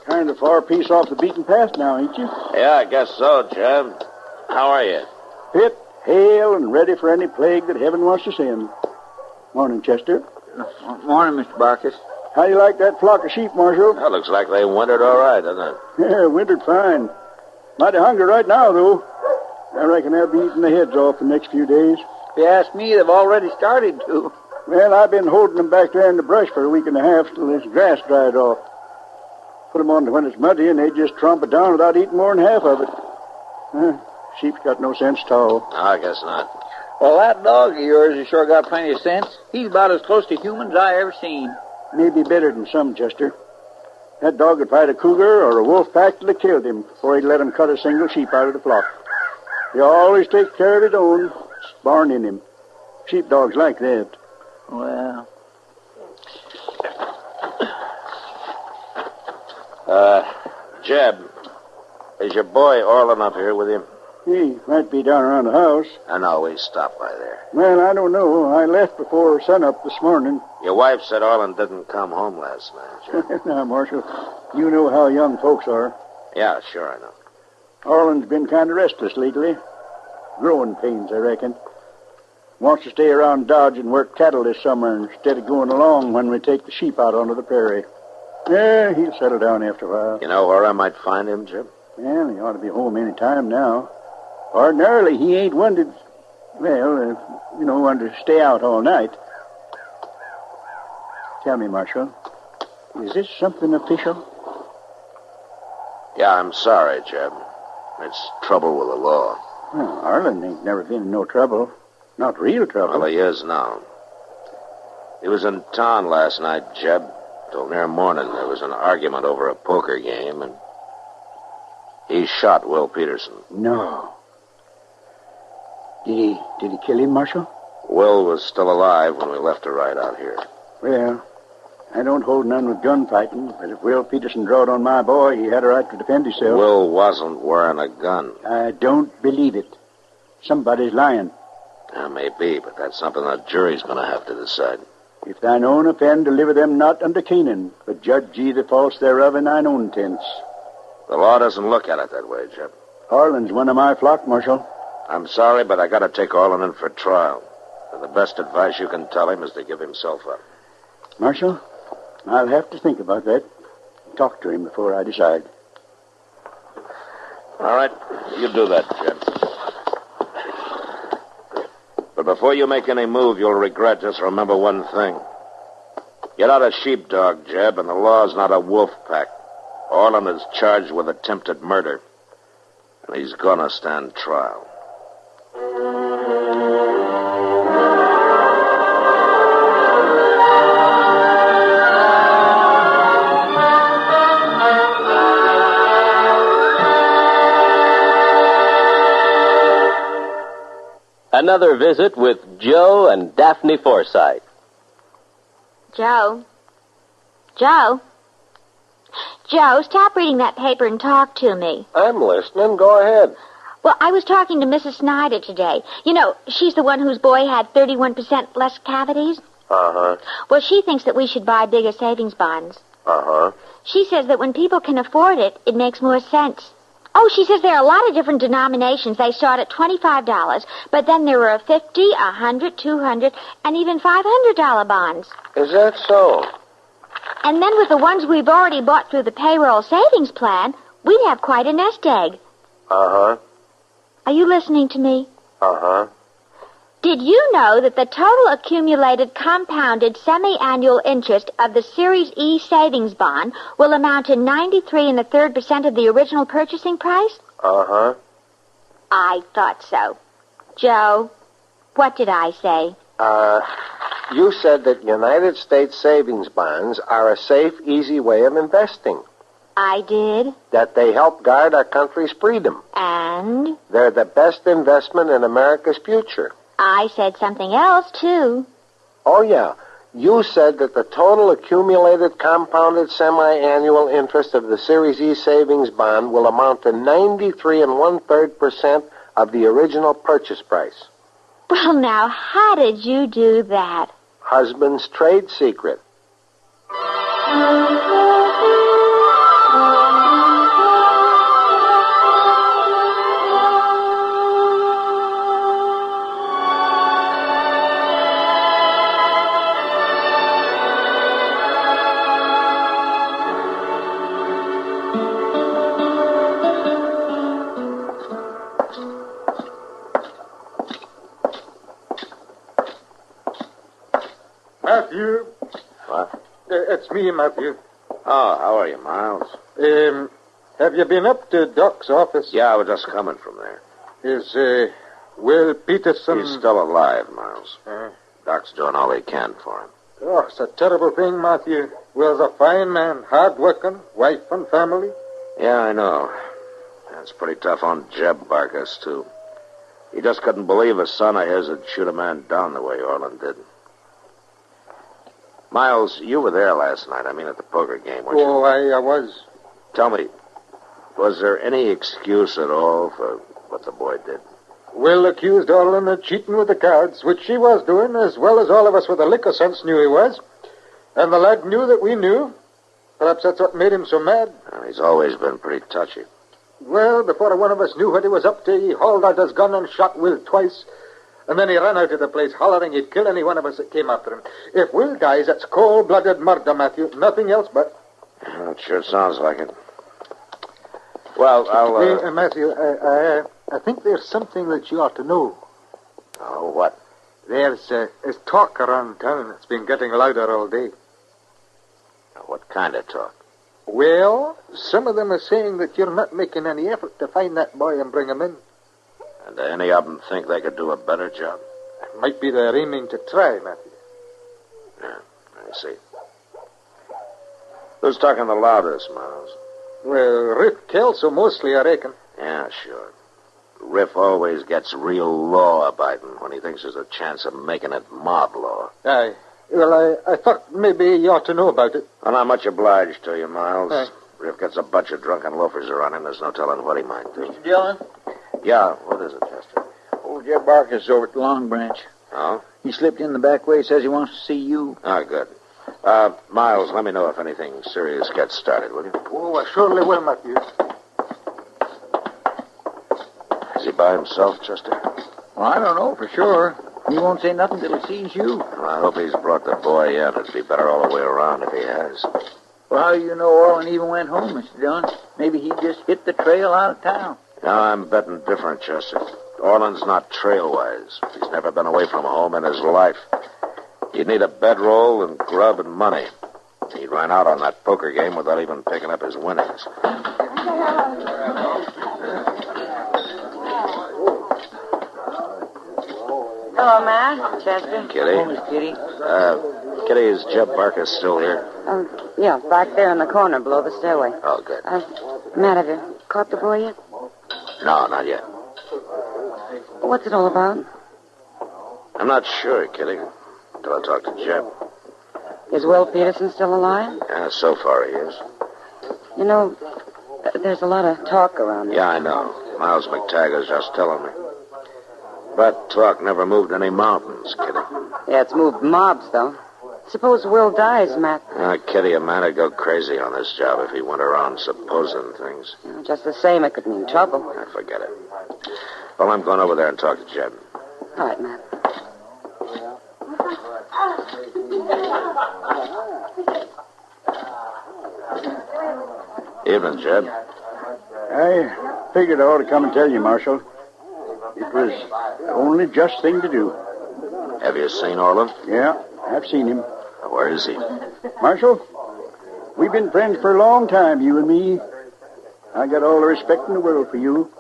Kind of far piece off the beaten path now, ain't you? Yeah, I guess so, Jeb. How are you? Fit, hale, and ready for any plague that heaven wants to send. Morning, Chester. Morning, Mr. Barkus. How you like that flock of sheep, Marshal? That looks like they wintered all right, doesn't it? Yeah, wintered fine. Mighty hungry right now, though. I reckon they'll be eating their heads off the next few days. If you ask me, they've already started to. Well, I've been holding them back there in the brush for a week and a half till this grass dried off. Put them on when it's muddy, and they just tromp it down without eating more than half of it. Sheep's got no sense at all. No, I guess not. Well, that dog of yours has sure got plenty of sense. He's about as close to human as I ever seen. Maybe better than some, Chester. That dog would fight a cougar or a wolf pack till they killed him before he'd let him cut a single sheep out of the flock. He always takes care of his own. It's born in him. Sheepdogs like that. Well... Jeb, Is your boy Orland up here with you? He might be down around the house. I know, he stopped by there. Well, I don't know. I left before sunup this morning. Your wife said Orland didn't come home last night, Jeb. Now, Marshal, you know how young folks are. Yeah, sure I know. Orland's been kind of restless lately. Growing pains, I reckon. Wants to stay around Dodge and work cattle this summer instead of going along when we take the sheep out onto the prairie. Yeah, he'll settle down after a while. You know where I might find him, Jeb? Well, he ought to be home any time now. Ordinarily, he ain't one to, one to stay out all night. Tell me, Marshal, is this something official? Yeah, I'm sorry, Jeb. It's trouble with the law. Well, Orland ain't never been in no trouble. Not real trouble. Well, he is now. He was in town last night, Jeb. Till near morning, there was an argument over a poker game, and he shot Will Peterson. No. Did he kill him, Marshal? Will was still alive when we left to ride out here. Well, I don't hold none with gunfighting, but if Will Peterson drawed on my boy, he had a right to defend himself. Will wasn't wearing a gun. I don't believe it. Somebody's lying. Yeah, maybe, but that's something the jury's going to have to decide. If thine own offend, deliver them not unto Canaan, but judge ye the false thereof in thine own tents. The law doesn't look at it that way, Jeb. Orland's one of my flock, Marshal. I'm sorry, but I got to take Orland in for trial. And the best advice you can tell him is to give himself up. Marshal, I'll have to think about that. Talk to him before I decide. All right, you do that, Jeb. But before you make any move you'll regret, just remember one thing. You're not a sheepdog, Jeb, and the law's not a wolf pack. Orland is charged with attempted murder, and he's gonna stand trial. Another visit with Joe and Daphne Forsythe. Joe? Joe, stop reading that paper and talk to me. I'm listening. Go ahead. Well, I was talking to Mrs. Snyder today. You know, she's the one whose boy had 31% less cavities. Uh-huh. Well, she thinks that we should buy bigger savings bonds. Uh-huh. She says that when people can afford it, it makes more sense. Oh, she says there are a lot of different denominations. They start at $25, but then there are $50, $100, $200, and even $500 bonds. Is that so? And then with the ones we've already bought through the payroll savings plan, we'd have quite a nest egg. Uh-huh. Are you listening to me? Uh-huh. Did you know that the total accumulated compounded semi-annual interest of the Series E savings bond will amount to 93 1/3% of the original purchasing price? Uh-huh. I thought so. Joe, what did I say? You said that United States savings bonds are a safe, easy way of investing. I did. That they help guard our country's freedom. And? They're the best investment in America's future. I said something else, too. Oh, yeah. You said that the total accumulated compounded semi-annual interest of the Series E savings bond will amount to 93 1/3% of the original purchase price. Well, now, how did you do that? Husband's trade secret. Matthew. What? It's me, Matthew. Oh, how are you, Miles? Have you been up to Doc's office? Yeah, I was just coming from there. Is, Will Peterson... He's still alive, Miles. Doc's doing all he can for him. Oh, it's a terrible thing, Matthew. Will's a fine man, hard-working, wife and family. Yeah, I know. It's pretty tough on Jeb Barkus, too. He just couldn't believe a son of his would shoot a man down the way Orland did. Miles, you were there last night. I mean, at the poker game, weren't you? Oh, I was. Tell me, Was there any excuse at all for what the boy did? Will accused Orlin of cheating with the cards, which she was doing, as well as all of us with a lick of sense knew he was. And the lad knew that we knew. Perhaps that's what made him so mad. Well, he's always been pretty touchy. Well, before one of us knew what he was up to, he hauled out his gun and shot Will twice. And then he ran out of the place, hollering he'd kill any one of us that came after him. If Will dies, that's cold-blooded murder, Matthew. Nothing else but. Well, it sure sounds like it. Well, I'll... Hey, Matthew, I think there's something that you ought to know. Oh, what? There's talk around town that's been getting louder all day. What kind of talk? Well, some of them are saying that you're not making any effort to find that boy and bring him in. And any of them think they could do a better job? Might be they're aiming to try, Matthew. Yeah, I see. Who's talking the loudest, Miles? Well, Riff Kelso mostly, I reckon. Yeah, sure. Riff always gets real law-abiding when he thinks there's a chance of making it mob law. Aye. Well, I thought maybe you ought to know about it. I'm not much obliged to you, Miles. Aye. Riff gets a bunch of drunken loafers around him. There's no telling what he might do. Mr. Dillon? Yeah, what is it, Chester? Old Jeb Barker's over at the Long Branch. Oh? He slipped in the back way, says he wants to see you. Oh, good. Miles, let me know if anything serious gets started, will you? Oh, I surely will, Matthew. Is he by himself, Chester? Well, I don't know for sure. He won't say nothing till he sees you. Well, I hope he's brought the boy in. It'd be better all the way around if he has. Well, how do you know Orlin even went home, Mr. Dillon? Maybe he just hit the trail out of town. No, I'm betting different, Chester. Orlin's not trail-wise. He's never been away from home in his life. He'd need a bedroll and grub and money. He ran out on that poker game without even picking up his winnings. Hello, Matt. Chester. Kitty. Oh, Miss Kitty. Kitty, is Jeb Barker still here? Yeah, back there in the corner below the stairway. Oh, good. Matt, have you caught the boy yet? No, not yet. What's it all about? I'm not sure, Kitty, until I talk to Jeb. Is Will Peterson still alive? Yeah, so far he is. You know, there's a lot of talk around here. Yeah, I know. Miles McTaggart's just telling me. But talk never moved any mountains, Kitty. Yeah, it's moved mobs, though. Suppose Will dies, Matt. Kitty, a man would go crazy on this job if he went around supposing things. Just the same, it could mean trouble. Forget it. Well, I'm going over there and talk to Jeb. All right, Matt. Evening, Jeb. I figured I ought to come and tell you, Marshal. It was the only just thing to do. Have you seen Orlin? Yeah, I've seen him. Where is he? Marshal, we've been friends for a long time, you and me. I got all the respect in the world for you,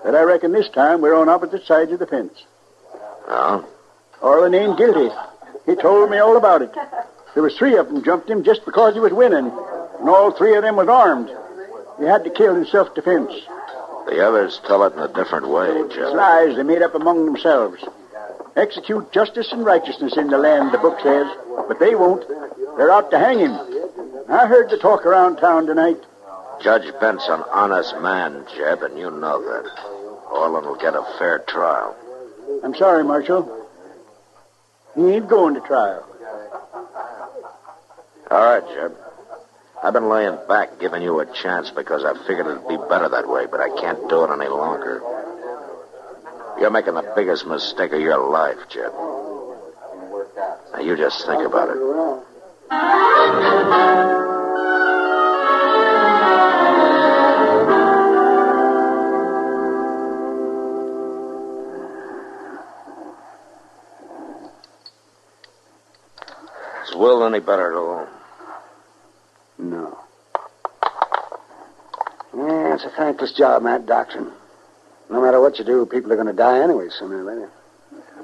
but I reckon this time we're on opposite sides of the fence. Oh? Orlin ain't guilty. He told me all about it. There was 3 of them jumped him just because he was winning, and all 3 of them was armed. He had to kill in self-defense. The others tell it in a different way, Jeb. It's lies they made up among themselves. Execute justice and righteousness in the land, the book says, but they won't. They're out to hang him. I heard the talk around town tonight. Judge Bent's an honest man, Jeb, and you know that. Orlin will get a fair trial. I'm sorry, Marshal. He ain't going to trial. All right, Jeb. I've been laying back, giving you a chance because I figured it'd be better that way, but I can't do it any longer. You're making the biggest mistake of your life, Jeb. Now, you just think about it. Is Will any better at all? No. Yeah, it's a thankless job, Matt, doctoring. No matter what you do, people are going to die anyway, sooner or later.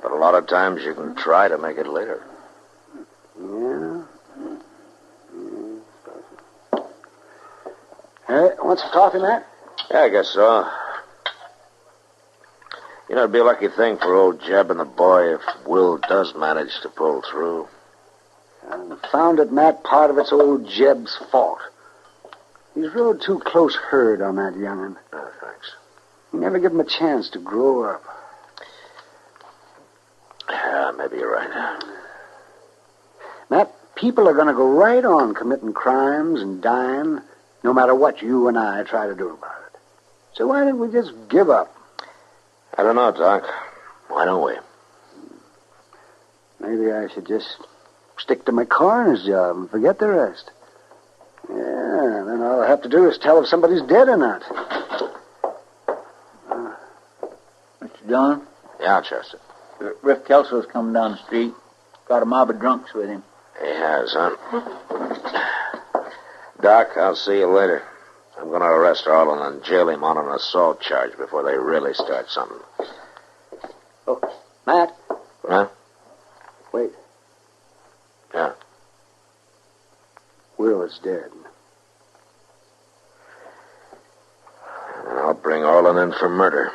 But a lot of times you can try to make it later. Yeah. Hey, want some coffee, Matt? Yeah, I guess so. You know, it'd be a lucky thing for old Jeb and the boy if Will does manage to pull through. Found it, Matt. Part of it's old Jeb's fault. He's rode too close herd on that young'un. Oh, thanks. You never give him a chance to grow up. Yeah, maybe you're right. Matt, people are going to go right on committing crimes and dying, no matter what you and I try to do about it. So why don't we just give up? I don't know, Doc. Why don't we? Maybe I should just stick to my coroner's job and forget the rest. Yeah, then all I have to do is tell if somebody's dead or not. Mr. Dillon? Yeah, Chester. Riff Kelso's coming down the street. Got a mob of drunks with him. He has, huh? Doc, I'll see you later. I'm going to arrest Arlen and jail him on an assault charge before they really start something. Oh, Matt. Huh? Wait. Yeah. Will is dead. I'll bring Arlen in for murder.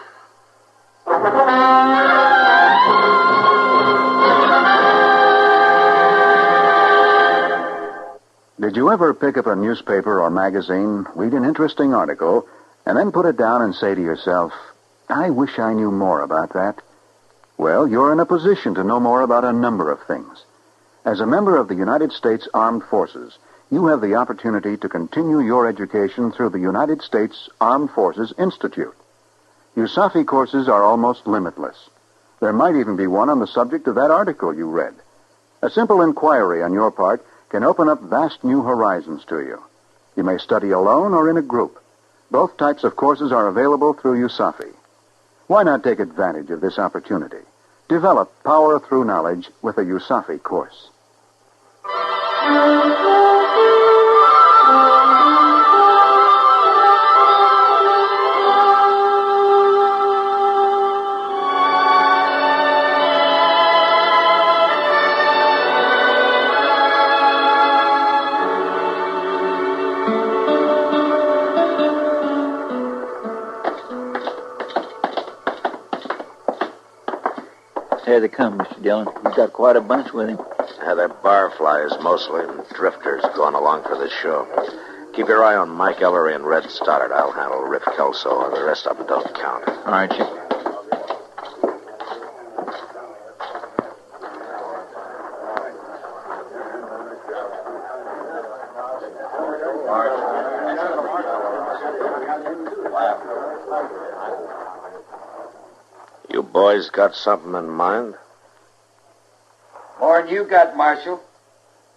Did you ever pick up a newspaper or magazine, read an interesting article, and then put it down and say to yourself, I wish I knew more about that? Well, you're in a position to know more about a number of things. As a member of the United States Armed Forces, you have the opportunity to continue your education through the United States Armed Forces Institute. USAFI courses are almost limitless. There might even be one on the subject of that article you read. A simple inquiry on your part can open up vast new horizons to you. You may study alone or in a group. Both types of courses are available through USAFI. Why not take advantage of this opportunity? Develop power through knowledge with a USAFI course. Here they come, Mr. Dillon. He's got quite a bunch with him. Yeah, they're barflies mostly, and drifters going along for the show. Keep your eye on Mike Ellery and Red Stoddard. I'll handle Riff Kelso, and the rest of them don't count. All right, Chick. You boys got something in mind? More'n you got, Marshal.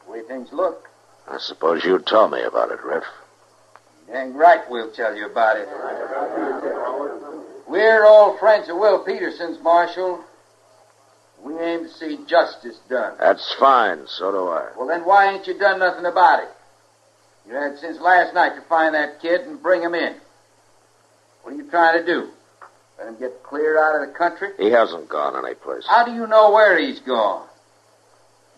The way things look. I suppose you tell me about it, Riff. Dang right we'll tell you about it. We're old friends of Will Peterson's, Marshal. We aim to see justice done. That's fine. So do I. Well, then why ain't you done nothing about it? You had since last night to find that kid and bring him in. What are you trying to do? Let him get clear out of the country? He hasn't gone anyplace. How do you know where he's gone?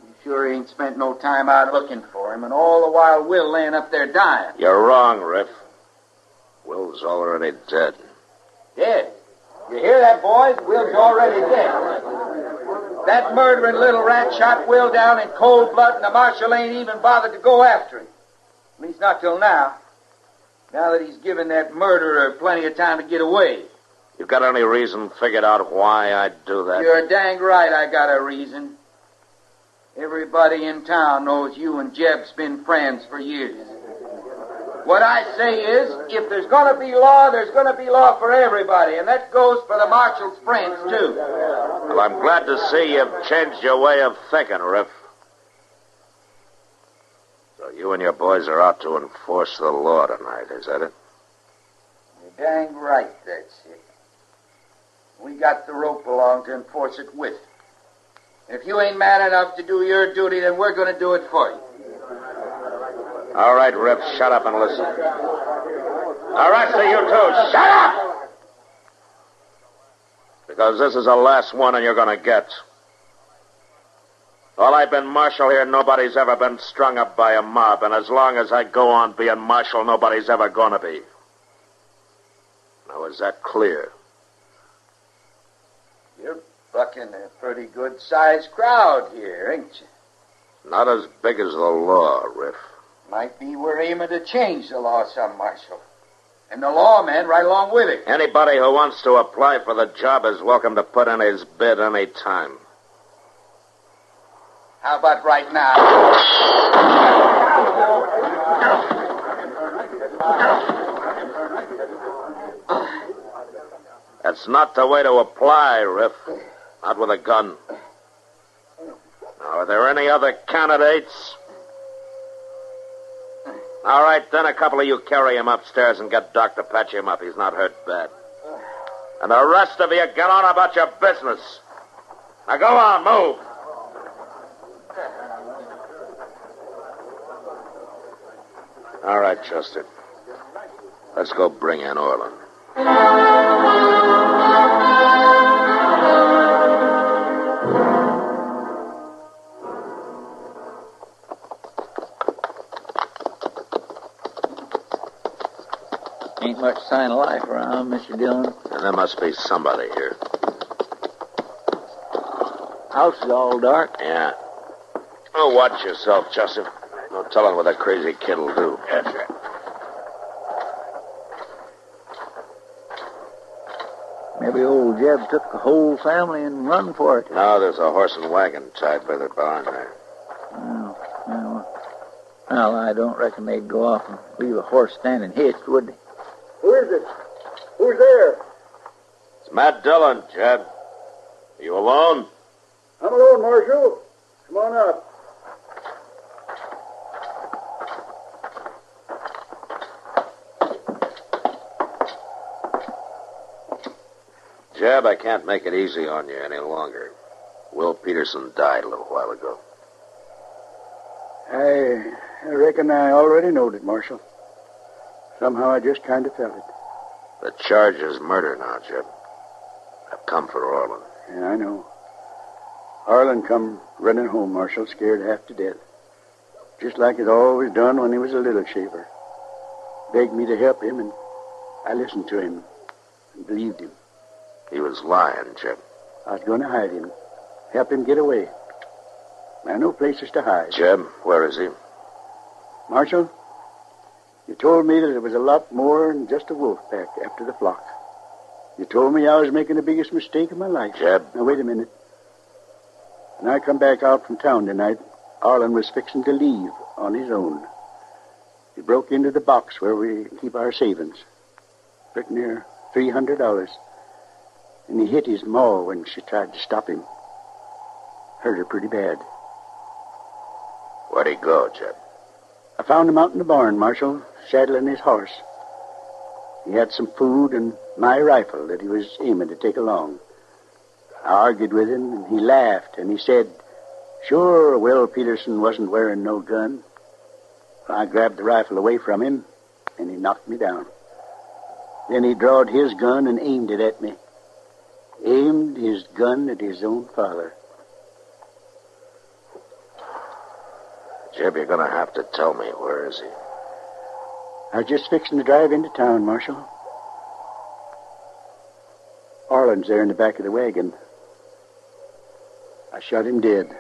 You sure ain't spent no time out looking for him, and all the while Will laying up there dying. You're wrong, Riff. Will's already dead. Dead? You hear that, boys? Will's already dead. That murdering little rat shot Will down in cold blood, and the marshal ain't even bothered to go after him. At least not till now. Now that he's given that murderer plenty of time to get away. You got any reason figured out why I'd do that? You're dang right I got a reason. Everybody in town knows you and Jeb's been friends for years. What I say is, if there's going to be law, there's going to be law for everybody, and that goes for the marshal's friends, too. Well, I'm glad to see you've changed your way of thinking, Riff. So you and your boys are out to enforce the law tonight, is that it? You're dang right, that's it. We got the rope along to enforce it with. If you ain't man enough to do your duty, then we're going to do it for you. All right, Riff, shut up and listen. All right, so you two, shut up! Because this is the last one and you're going to get. While I've been marshal here, nobody's ever been strung up by a mob, and as long as I go on being marshal, nobody's ever going to be. Now, is that clear? You're bucking a pretty good-sized crowd here, ain't you? Not as big as the law, Riff. Might be we're aiming to change the law some, Marshal. And the lawman right along with it. Anybody who wants to apply for the job is welcome to put in his bid any time. How about right now? That's not the way to apply, Riff. Not with a gun. Now, are there any other candidates? All right, then a couple of you carry him upstairs and get Doc to patch him up. He's not hurt bad. And the rest of you get on about your business. Now go on, move. All right, Chester. Let's go bring in Orland. Ain't much sign of life around, Mr. Dillon. And there must be somebody here. House is all dark. Yeah. Oh, watch yourself, Joseph. No telling what that crazy kid will do. Yes, sir. Maybe old Jeb took the whole family and run for it. No, there's a horse and wagon tied by the barn there. Oh, yeah, well, I don't reckon they'd go off and leave a horse standing hitched, would they? Who is it? Who's there? It's Matt Dillon, Jeb. Are you alone? I'm alone, Marshal. Come on up. Jeb, I can't make it easy on you any longer. Will Peterson died a little while ago. I reckon I already knowed it, Marshal. Somehow I just kind of felt it. The charge is murder now, Jeb. I've come for Orland. Yeah, I know. Orland come running home, Marshal, scared half to death. Just like he'd always done when he was a little shaver. Begged me to help him, and I listened to him and believed him. He was lying, Jeb. I was going to hide him. Help him get away. I know places to hide. Jeb, where is he? Marshal, you told me that there was a lot more than just a wolf pack after the flock. You told me I was making the biggest mistake of my life. Jeb. Now, wait a minute. When I come back out from town tonight, Orland was fixing to leave on his own. He broke into the box where we keep our savings. Pretty near $300. And he hit his ma when she tried to stop him. Hurt her pretty bad. Where'd he go, Jeb? I found him out in the barn, Marshal, saddling his horse. He had some food and my rifle that he was aiming to take along. I argued with him, and he laughed, and he said, sure, Will Peterson wasn't wearing no gun. I grabbed the rifle away from him, and he knocked me down. Then he drawed his gun and aimed it at me. Aimed his gun at his own father. Jeb, you're going to have to tell me. Where is he? I was just fixing to drive into town, Marshal. Orland's there in the back of the wagon. I shot him dead.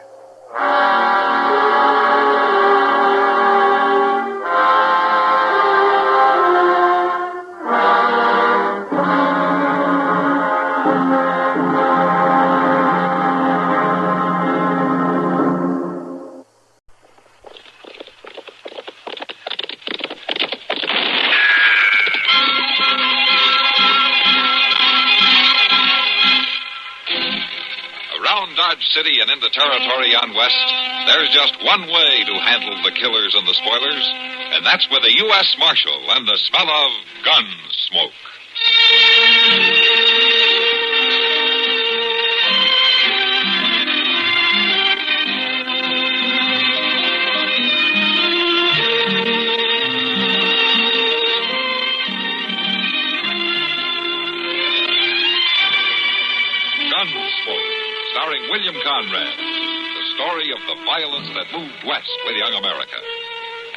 City and into territory on west, there's just one way to handle the killers and the spoilers, and that's with a U.S. Marshal and the smell of Gunsmoke. Gunsmoke, starring William Conrad, the story of the violence that moved west with young America,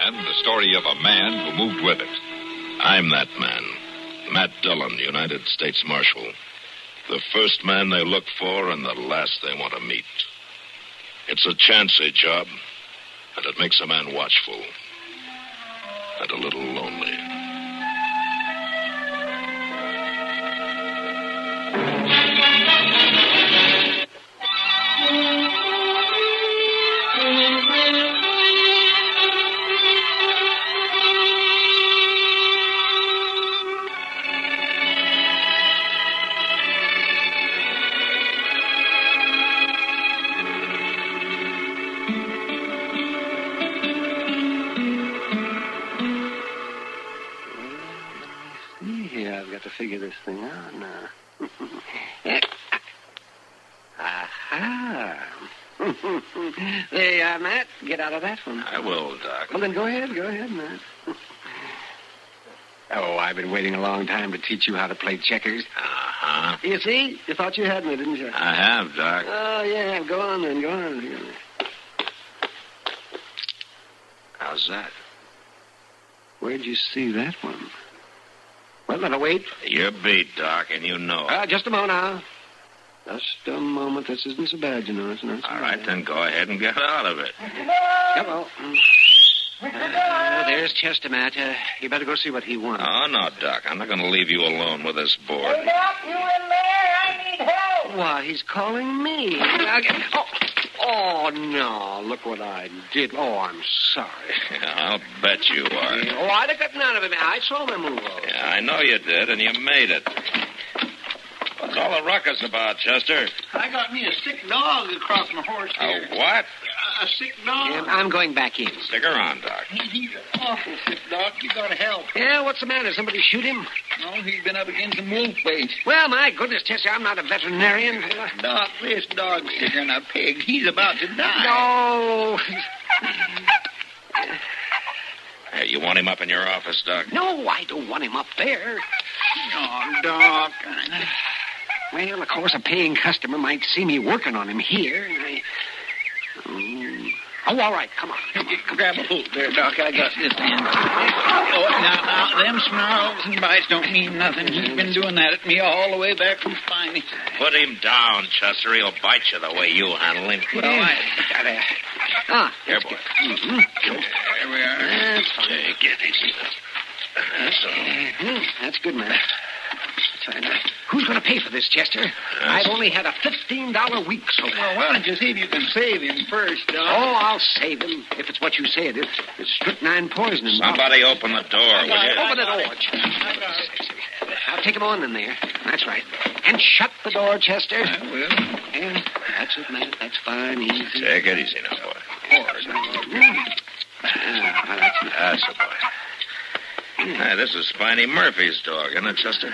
and the story of a man who moved with it. I'm that man, Matt Dillon, United States Marshal. The first man they look for and the last they want to meet. It's a chancy job, and it makes a man watchful. and a little lonely. Yeah, I've got to figure this thing out now. Aha. There you are, Matt. Get out of that one. I will, Doc. Well, then go ahead, Matt. Oh, I've been waiting a long time to teach you how to play checkers. Uh-huh. You see? You thought you had me, didn't you? I have, Doc. Oh, yeah. Go on, then. Go on. How's that? Where'd you see that one? Well, then, wait. You're beat, Doc, and you know it. Just a moment now. Just a moment. This isn't so bad, you know. It's not so All right, then go ahead and get out of it. Hello. There's Chester, Matt. You better go see what he wants. Oh, no, Doc. I'm not going to leave you alone with this board. Hey, Doc, you in there? I need help. Why, he's calling me. Oh, no. Look what I did. Oh, I'm sorry. Yeah, I'll bet you are. Oh, I'd have gotten out of it. I saw him move over. Yeah, I know you did, and you made it. What's all the ruckus about, Chester? I got me a sick dog across my horse here. A what? A sick dog. Yeah, I'm going back in. Stick around, Doc. He's an awful sick dog. You gotta help. Yeah, what's the matter? Somebody shoot him? No, he's been up against some wolf bait. Well, my goodness, Chester, I'm not a veterinarian. Doc, this dog's sicker than a pig. He's about to die. No. Hey, you want him up in your office, Doc? No, I don't want him up there. Oh, Doc. Well, of course, a paying customer might see me working on him here, and I... Oh, all right, come on. Grab a hold there, Doc. I got this end. Oh, now, them snarls and bites don't mean nothing. He's been doing that at me all the way back from Spiny. Put him down, Chester. He'll bite you the way you handle him. Well, I... Here, boy. Mm-hmm. There we are. That's fine. Take it easy. That's all. That's good, man. Who's going to pay for this, Chester? I've only had a $15 week so far. Well, why don't you see if you can save him first, Doc? Oh, I'll save him, if it's what you say it is. It's strychnine poisoning. Somebody open the door, will you? Open the door. I'll take him on in there. That's right. And shut the door, Chester. I will. And that's it, man. That's fine. Easy. Take it easy now, boy. That's a boy. Hey, this is Spiny Murphy's dog, isn't it, Chester?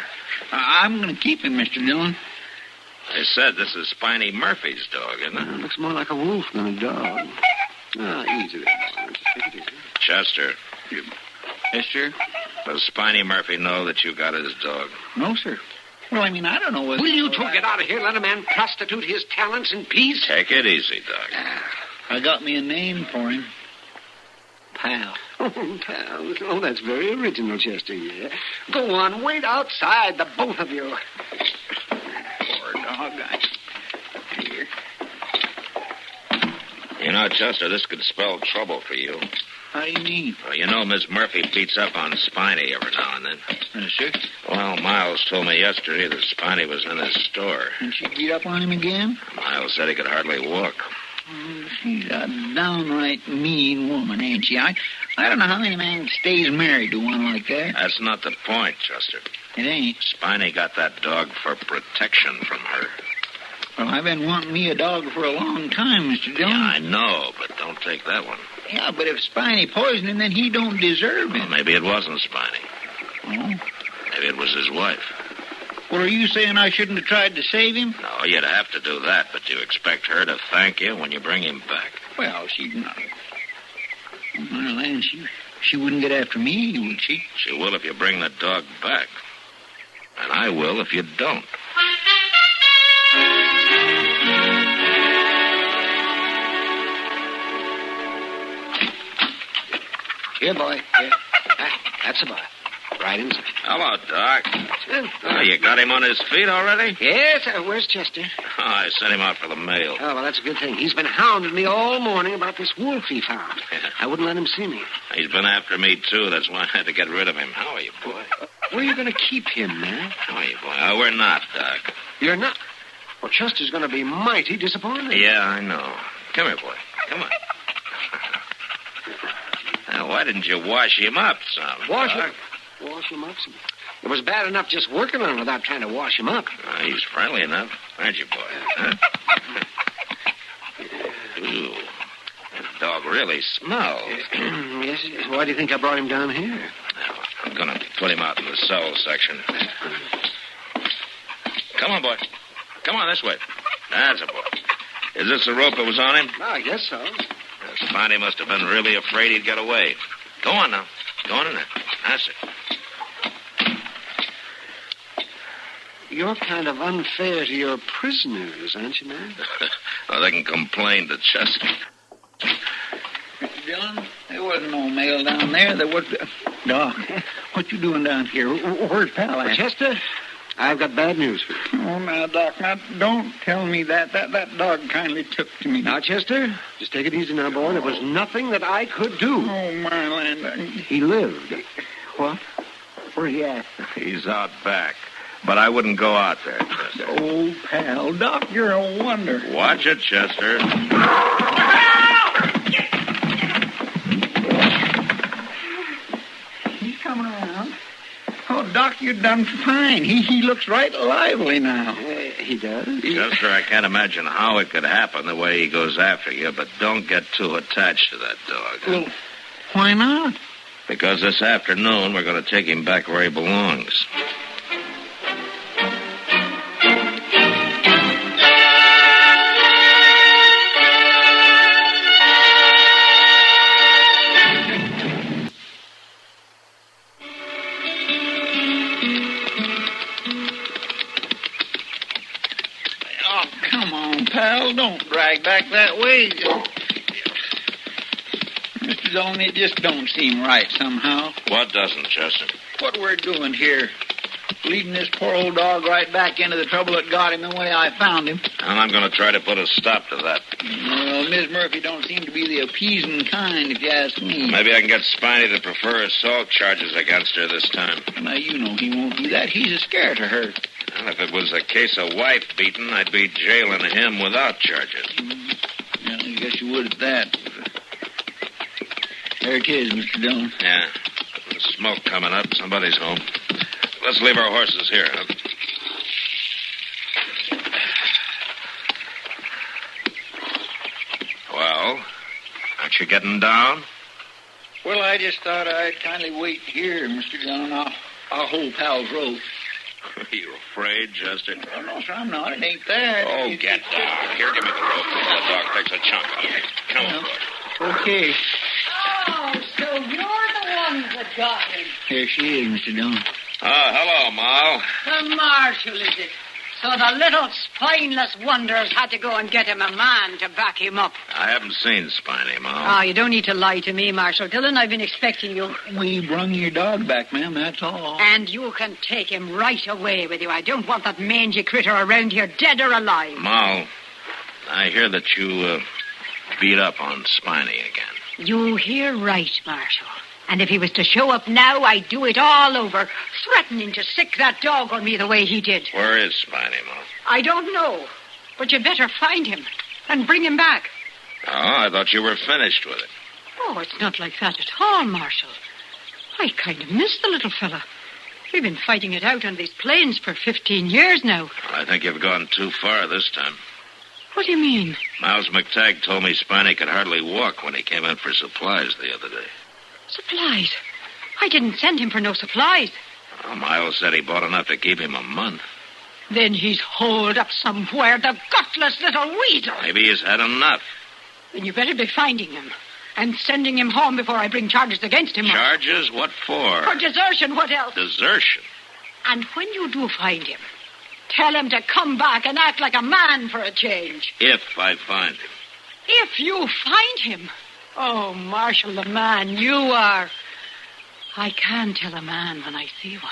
I'm going to keep him, Mr. Dillon. I said this is Spiny Murphy's dog, isn't it? Looks more like a wolf than a dog. Easy there, boy. Just take it easy. Chester, Yes, sir? does Spiny Murphy know that you got his dog? No, sir. Well, I mean, I don't know what... Will you two get out of here? Let a man prostitute his talents in peace? Take it easy, Doc. I got me a name for him. Pal. Oh, pal. Oh, that's very original, Chester, yeah. Go on, wait outside, the both of you. Poor dog. Here. You know, Chester, this could spell trouble for you. How do you mean? Well, you know Miss Murphy beats up on Spiny every now and then. Yes, sir. Well, Miles told me yesterday that Spiny was in his store. And she beat up on him again? Miles said he could hardly walk. She's a downright mean woman, ain't she? I don't know how any man stays married to one like that. That's not the point, Chester. It ain't. Spiny got that dog for protection from her. Well, I've been wanting me a dog for a long time, Mr. Dillon. Yeah, I know, but don't take that one. Yeah, but if Spiny poisoned him, then he don't deserve it. Well, maybe it wasn't Spiny. Oh? Maybe it was his wife. Well, are you saying I shouldn't have tried to save him? No, you'd have to do that, but do you expect her to thank you when you bring him back? Well, she's not. Well, then, she wouldn't get after me, would she? She will if you bring the dog back. And I will if you don't. Here, boy. Here. That's a boy. Right inside. Hello, Doc. Oh, you got him on his feet already? Yes, where's Chester? Oh, I sent him out for the mail. Oh, well, that's a good thing. He's been hounding me all morning about this wolf he found. I wouldn't let him see me. He's been after me, too. That's why I had to get rid of him. How are you, boy? Where are you going to keep him, man? How are you, boy? Oh, we're not, Doc. You're not? Well, Chester's going to be mighty disappointed. Yeah, I know. Come here, boy. Come on. Now, why didn't you wash him up some? Wash Doc? him up some. It was bad enough just working on him without trying to wash him up. He's friendly enough, aren't you, boy? Huh? Ooh, that dog really smells. Yes. Why do you think I brought him down here? I'm going to put him out in the cell section. Come on, boy. Come on, this way. That's a boy. Is this the rope that was on him? I guess so. Spotty must have been really afraid he'd get away. Go on now. Go on in there. That's it. You're kind of unfair to your prisoners, aren't you, man? Well, they can complain to Chester. Mr. Dillon, there wasn't no mail down there. There was... Doc, what you doing down here? Where's Pal at? Chester, I've got bad news for you. Oh, now, Doc, now, don't tell me that. That dog kindly took to me. Now, Chester, just take it easy now, boy. There was nothing that I could do. Oh, my land. He lived. What? Where's he at? He's out back. But I wouldn't go out there, Chester. Oh, Pal, Doc, you're a wonder. Watch it, Chester. He's coming around. Oh, Doc, you've done fine. He looks right lively now. He does? Chester, I can't imagine how it could happen the way he goes after you, but don't get too attached to that dog. Well, why not? Because this afternoon we're going to take him back where he belongs. Pal, don't drag back that way. Mr. Dillon, it just don't seem right somehow. What doesn't, Chester? What we're doing here. Leading this poor old dog right back into the trouble that got him the way I found him. And I'm going to try to put a stop to that. Well, Miss Murphy don't seem to be the appeasing kind, if you ask me. Maybe I can get Spiny to prefer assault charges against her this time. Now, you know he won't do that. He's a scare to her. Well, if it was a case of wife beating, I'd be jailing him without charges. Well, I guess you would at that. There it is, Mr. Dillon. Yeah. There's smoke coming up. Somebody's home. Let's leave our horses here, huh? Well, aren't you getting down? Well, I just thought I'd kindly wait here, Mr. Dillon. I'll hold Pal's rope. Are you afraid, Chester? Oh, no, sir, I'm not. It ain't that. Oh, get down. Here, give me the rope before the dog takes a chunk out of it. Come on, boy. Okay. Oh, so you're the ones that got him. Here she is, Mr. Dillon. Hello, Mal. The Marshal, is it? So the little spineless wonders had to go and get him a man to back him up. I haven't seen Spiny, Mal. Oh, you don't need to lie to me, Marshal Dillon. I've been expecting you. We brung your dog back, ma'am, that's all. And you can take him right away with you. I don't want that mangy critter around here, dead or alive. Mal, I hear that you beat up on Spiny again. You hear right, Marshal. And if he was to show up now, I'd do it all over, threatening to sick that dog on me the way he did. Where is Spiny, Mal? I don't know, but you'd better find him and bring him back. Oh, I thought you were finished with it. Oh, it's not like that at all, Marshal. I kind of miss the little fella. We've been fighting it out on these plains for 15 years now. I think you've gone too far this time. What do you mean? Miles McTagg told me Spiny could hardly walk when he came in for supplies the other day. Supplies? I didn't send him for no supplies. Well, Miles said he bought enough to keep him a month. Then he's holed up somewhere, the gutless little weasel. Maybe he's had enough. Then you better be finding him and sending him home before I bring charges against him. Charges? What for? For desertion, what else? Desertion? And when you do find him, tell him to come back and act like a man for a change. If I find him. If you find him? Oh, Marshal, the man you are. I can tell a man when I see one.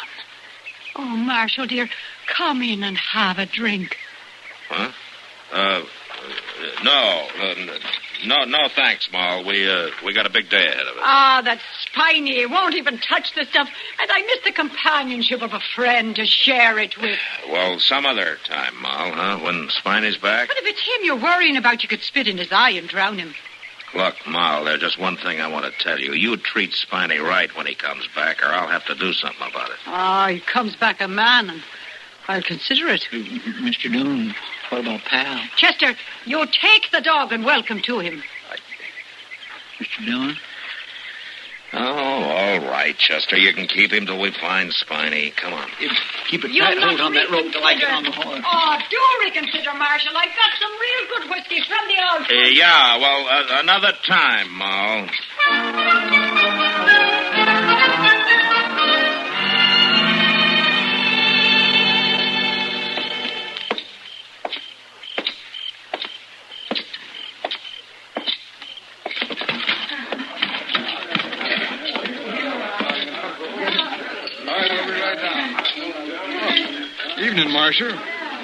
Oh, Marshal, dear, come in and have a drink. Huh? No, thanks, Moll. We got a big day ahead of us. Ah, that Spiny. He won't even touch the stuff. And I miss the companionship of a friend to share it with. Well, some other time, Moll, huh? When Spiney's back? But if it's him you're worrying about, you could spit in his eye and drown him. Look, Moll, there's just one thing I want to tell you. You treat Spiny right when he comes back, or I'll have to do something about it. Ah, he comes back a man, and I'll consider it. Mr. Dillon, what about Pal? Chester, you take the dog and welcome to him. Mr. Dillon? Oh, all right, Chester. You can keep him till we find Spiny. Come on. Keep a tight hold on that rope till I get on the horse. Oh, do reconsider, Marshal. I've got some real good whiskey from the old... Yeah, well, another time, Moll. Evening, Marshal.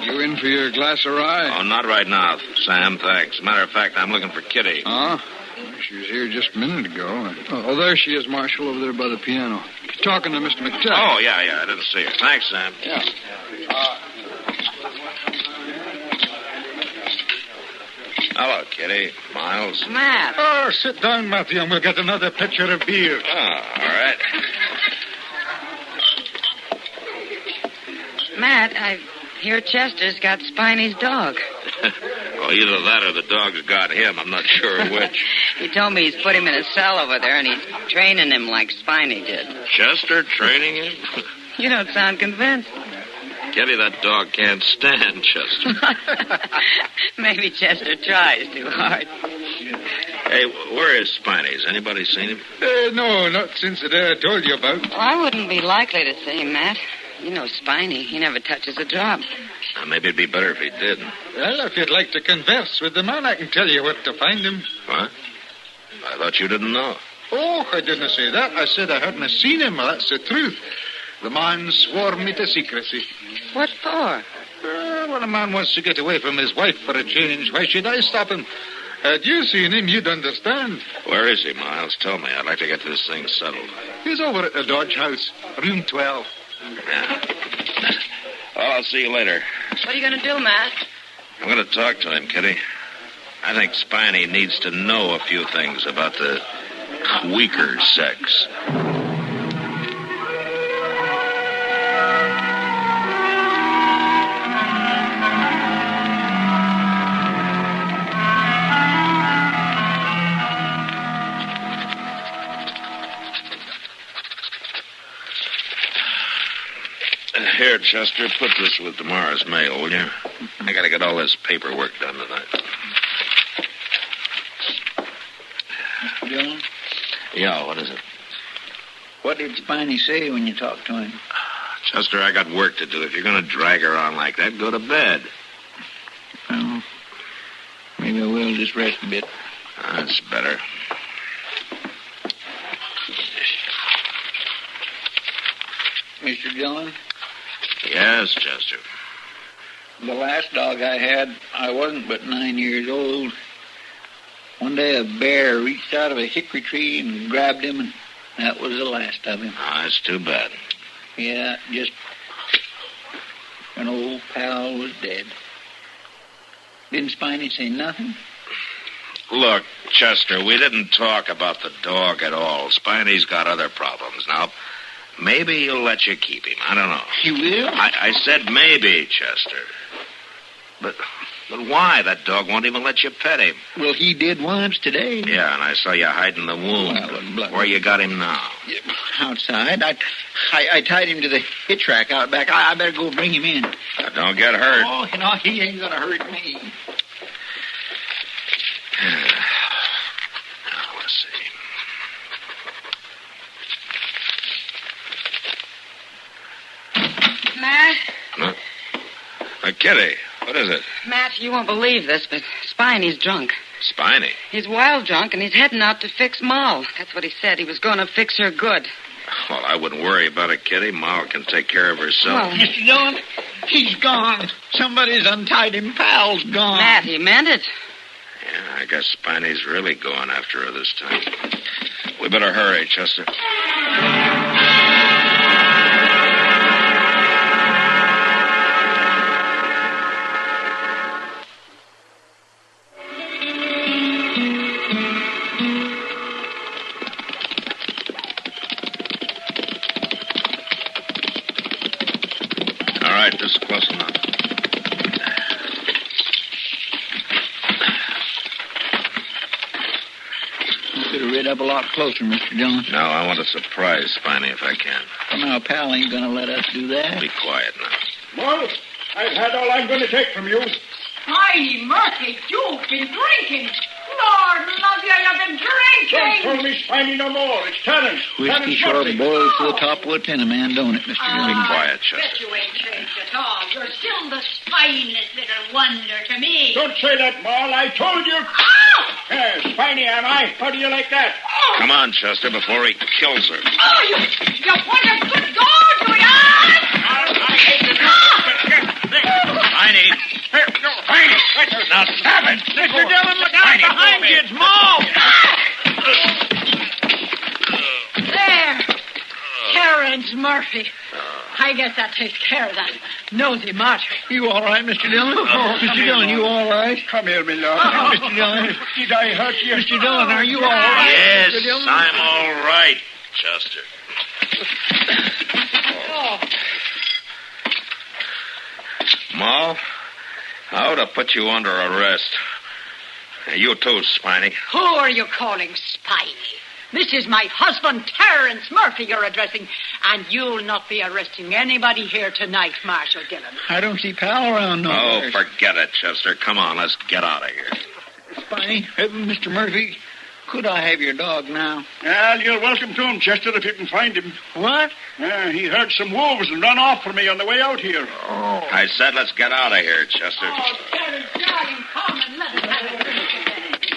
You in for your glass of rye? Oh, not right now, Sam, thanks. Matter of fact, I'm looking for Kitty. Huh? She was here just a minute ago. Oh, there she is, Marshal, over there by the piano. Talking to Mr. McTaggart. Oh, yeah, I didn't see her. Thanks, Sam. Yeah. Hello, Kitty. Miles. Matt. Oh, sit down, Matthew, and we'll get another pitcher of beer. Oh, all right. Matt, I hear Chester's got Spiny's dog. Well, either that or the dog's got him. I'm not sure which. He told me he's put him in a cell over there, and he's training him like Spiny did. Chester training him? You don't sound convinced. Kitty, that dog can't stand Chester. Maybe Chester tries too hard. Hey, where is Spiny? Has anybody seen him? No, not since the day I told you about. Well, I wouldn't be likely to see him, Matt. You know Spiny. He never touches a drop. Maybe it'd be better if he did. Well, if you'd like to converse with the man, I can tell you where to find him. What? I thought you didn't know. Oh, I didn't say that. I said I hadn't seen him. Well, that's the truth. The man swore me to secrecy. What for? When a man wants to get away from his wife for a change, why should I stop him? Had you seen him, you'd understand. Where is he, Miles? Tell me. I'd like to get this thing settled. He's over at the Dodge House, room 12. Yeah. Well, I'll see you later. What are you going to do, Matt? I'm going to talk to him, Kitty. I think Spiny needs to know a few things about the weaker sex. Here, Chester, put this with tomorrow's mail, will you? I gotta get all this paperwork done tonight. Dillon? Yeah, what is it? What did Spiny say when you talked to him? Chester, I got work to do. If you're gonna drag her on like that, go to bed. Well, maybe I will just rest a bit. That's better. Mr. Dillon? Yes, Chester. The last dog I had, I wasn't but 9 years old. One day a bear reached out of a hickory tree and grabbed him, and that was the last of him. Oh, that's too bad. Yeah, just an old pal was dead. Didn't Spiny say nothing? Look, Chester, we didn't talk about the dog at all. Spiny's got other problems. Now, maybe he'll let you keep him. I don't know. He will? I said maybe, Chester. But why? That dog won't even let you pet him. Well, he did once today. Yeah, and I saw you hiding the wound. Where you got him now? Outside. I tied him to the hitch rack out back. I better go bring him in. Don't get hurt. Oh, no, he ain't gonna hurt me. Now, let's see. Matt? Huh? Kitty, what is it? Matt, you won't believe this, but Spiny's drunk. Spiny? He's wild drunk, and he's heading out to fix Moll. That's what he said. He was going to fix her good. Well, I wouldn't worry about it, Kitty. Ma can take care of herself. Mr. Dillon, he's gone. Somebody's untied him. Pal's gone. Matt, he meant it. Yeah, I guess Spiney's really going after her this time. We better hurry, Chester. All right, this is close enough. You could have rid up a lot closer, Mr. Dillon. No, I want to surprise Spiney if I can. Well, now, Pal ain't going to let us do that. Be quiet now. Well, I've had all I'm going to take from you. Spiny Murphy, you've been drinking. Lord love you, you've been drinking. Don't call me Spiny no more. It's Terrence. Whiskey Terrence sure Murphy. boils to the top of a tin, a man, don't it, Mr. Dillon? Be quiet, Bet Chester. you ain't changed at all. You're still the spineless little wonder to me. Don't say that, Marl. I told you. Ow! Spiny am I? How do you like that? Come on, Chester, before he kills her. Oh, you want a good dog, do you? Spiney! Spiney! Now stop it! Mr. Dillon, look out behind you. It's Maul. There. Terrence Murphy. I guess that takes care of that nosy martyr. You all right, Mr. Dillon? Mr. Dillon, you all right? Come here, my lord. Mr. Dillon. Did I hurt you? Mr. Dillon, are you all right? Yes, Mr. Dillon? I'm all right, Chester. Ma, I ought to put you under arrest. You too, Spiney. Who are you calling Spiny? This is my husband, Terrence Murphy, you're addressing, and you'll not be arresting anybody here tonight, Marshal Dillon. I don't see Pal around no Oh, more. forget it, Chester. Come on, let's get out of here. Spiny, Mr. Murphy, could I have your dog now? Well, you're welcome to him, Chester, if you can find him. What? He heard some wolves and ran off from me on the way out here. Oh. I said let's get out of here, Chester. Oh, Terrence, darling, come and let us have a drink.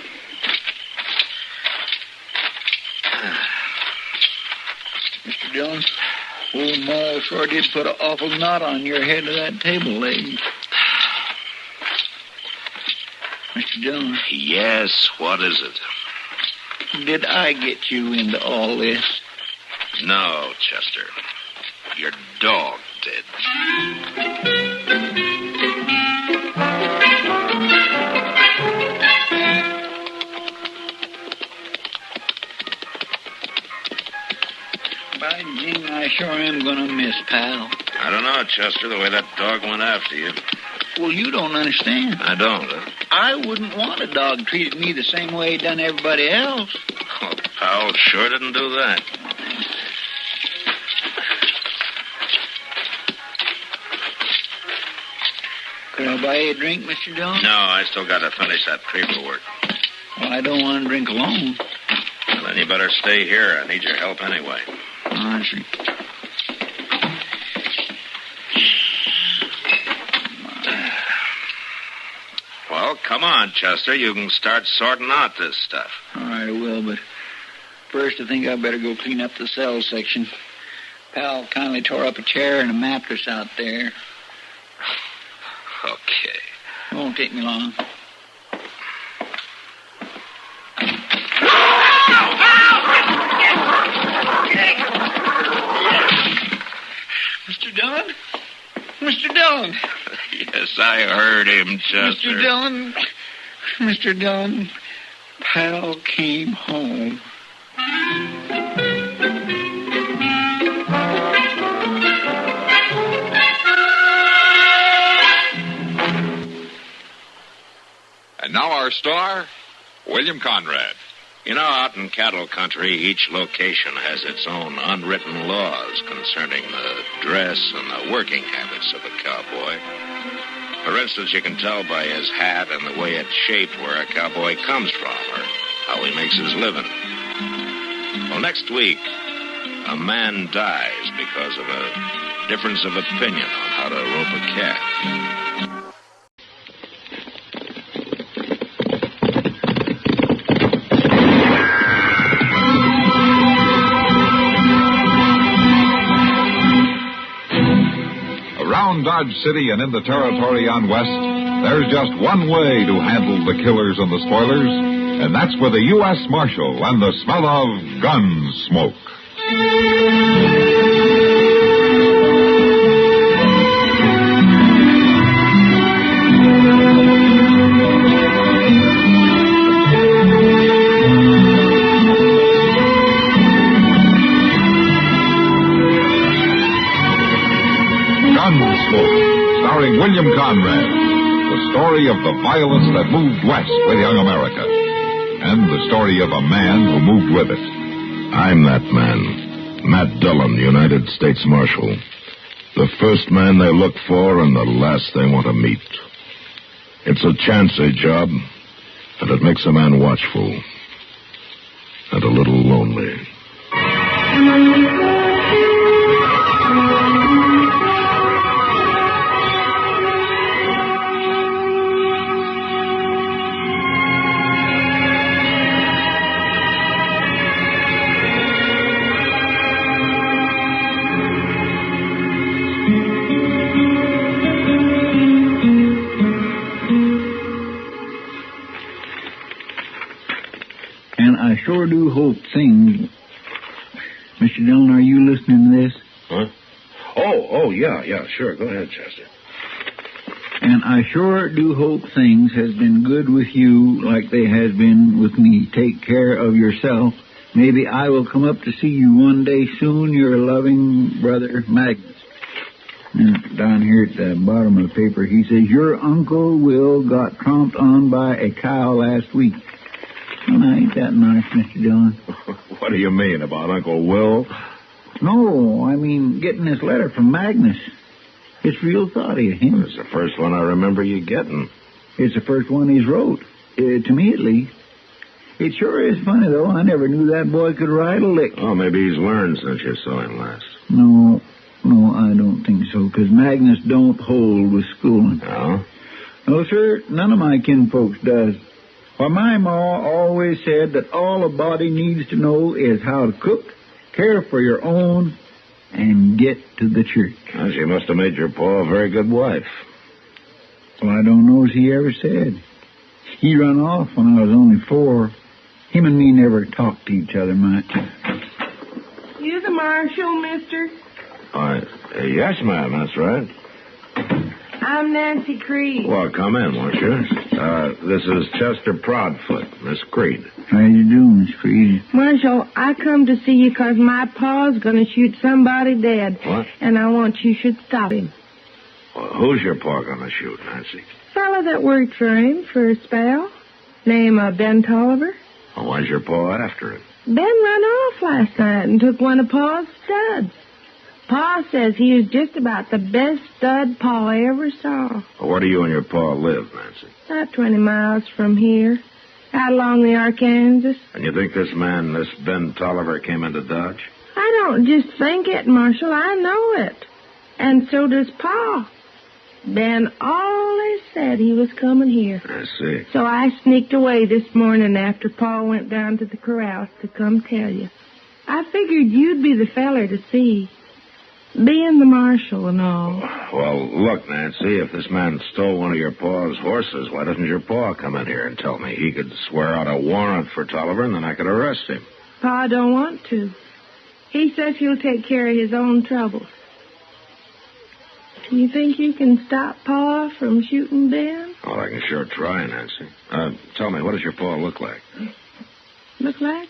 Mr. Dillon, old Maul sure did put an awful knot on your head of that table leg. Mr. Dillon. Yes, what is it? Did I get you into all this? No, Chester. Your dog did. By jing, I sure am going to miss Pal. I don't know, Chester, the way that dog went after you. Well, you don't understand. I don't, huh? I wouldn't want a dog treated me the same way he done everybody else. Well, Powell sure didn't do that. Could I buy you a drink, Mr. Dillon? No, I still got to finish that paperwork. Well, I don't want to drink alone. Well, then you better stay here. I need your help anyway. I see. Well, come on, Chester. You can start sorting out this stuff. All right, I will, but first I think I better go clean up the cell section. Pal kindly tore up a chair and a mattress out there. Okay. It won't take me long. Mr. Dillon? Mr. Dillon! Yes, I heard him, Chester. Mr. Dillon! Mr. Dillon, Pal came home. And now our star, William Conrad. You know, out in cattle country, each location has its own unwritten laws concerning the dress and the working habits of a cowboy. For instance, you can tell by his hat and the way it's shaped where a cowboy comes from or how he makes his living. Well, next week, a man dies because of a difference of opinion on how to rope a calf. Around Dodge City and in the territory on West, there's just one way to handle the killers and the spoilers, and that's with a U.S. Marshal and the smell of Gunsmoke. Gunsmoke, starring William Conrad. The story of the violence that moved west with young America. And the story of a man who moved with it. I'm that man. Matt Dillon, United States Marshal. The first man they look for and the last they want to meet. It's a chancy job, and it makes a man watchful. And a little lonely. And I sure do hope things... Mr. Dillon, are you listening to this? Huh? Oh, yeah, sure. Go ahead, Chester. And I sure do hope things has been good with you like they has been with me. Take care of yourself. Maybe I will come up to see you one day soon. Your loving brother, Magnus. And down here at the bottom of the paper, he says, your Uncle Will got tromped on by a cow last week. Well, now, ain't that nice, Mr. Dillon? What do you mean, about Uncle Will? No, I mean getting this letter from Magnus. It's real thoughty of him. It's the first one I remember you getting. It's the first one he's wrote. To me, at least. It sure is funny, though. I never knew that boy could ride a lick. Oh, maybe he's learned since you saw him last. No, I don't think so, because Magnus don't hold with schooling. No? No, sir. None of my kinfolks does. Well, my ma always said that all a body needs to know is how to cook, care for your own, and get to the church. Well, she must have made your pa a very good wife. Well, I don't know as he ever said. He run off when I was only 4. Him and me never talked to each other much. You the marshal, mister? Yes, ma'am, that's right. I'm Nancy Creed. Well, come in, won't you? This is Chester Proudfoot, Miss Creed. How you doing, Miss Creed? Marshal, I come to see you because my pa's going to shoot somebody dead. What? And I want you should stop him. Well, who's your pa gonna shoot, Nancy? Fella that worked for him for a spell. Name of Ben Tolliver. Well, why's your pa after him? Ben run off last night and took one of Pa's studs. Pa says he was just about the best stud Pa ever saw. Well, where do you and your pa live, Nancy? About 20 miles from here, out along the Arkansas. And you think this man, this Ben Tolliver, came into Dodge? I don't just think it, Marshal. I know it. And so does Pa. Ben always said he was coming here. I see. So I sneaked away this morning after Pa went down to the corrals to come tell you. I figured you'd be the feller to see. Being the marshal and all. Well, look, Nancy, if this man stole one of your pa's horses, why doesn't your pa come in here and tell me? He could swear out a warrant for Tolliver, and then I could arrest him. Pa don't want to. He says he'll take care of his own troubles. You think you can stop Pa from shooting Ben? Well, I can sure try, Nancy. Tell me, what does your pa look like? Look like?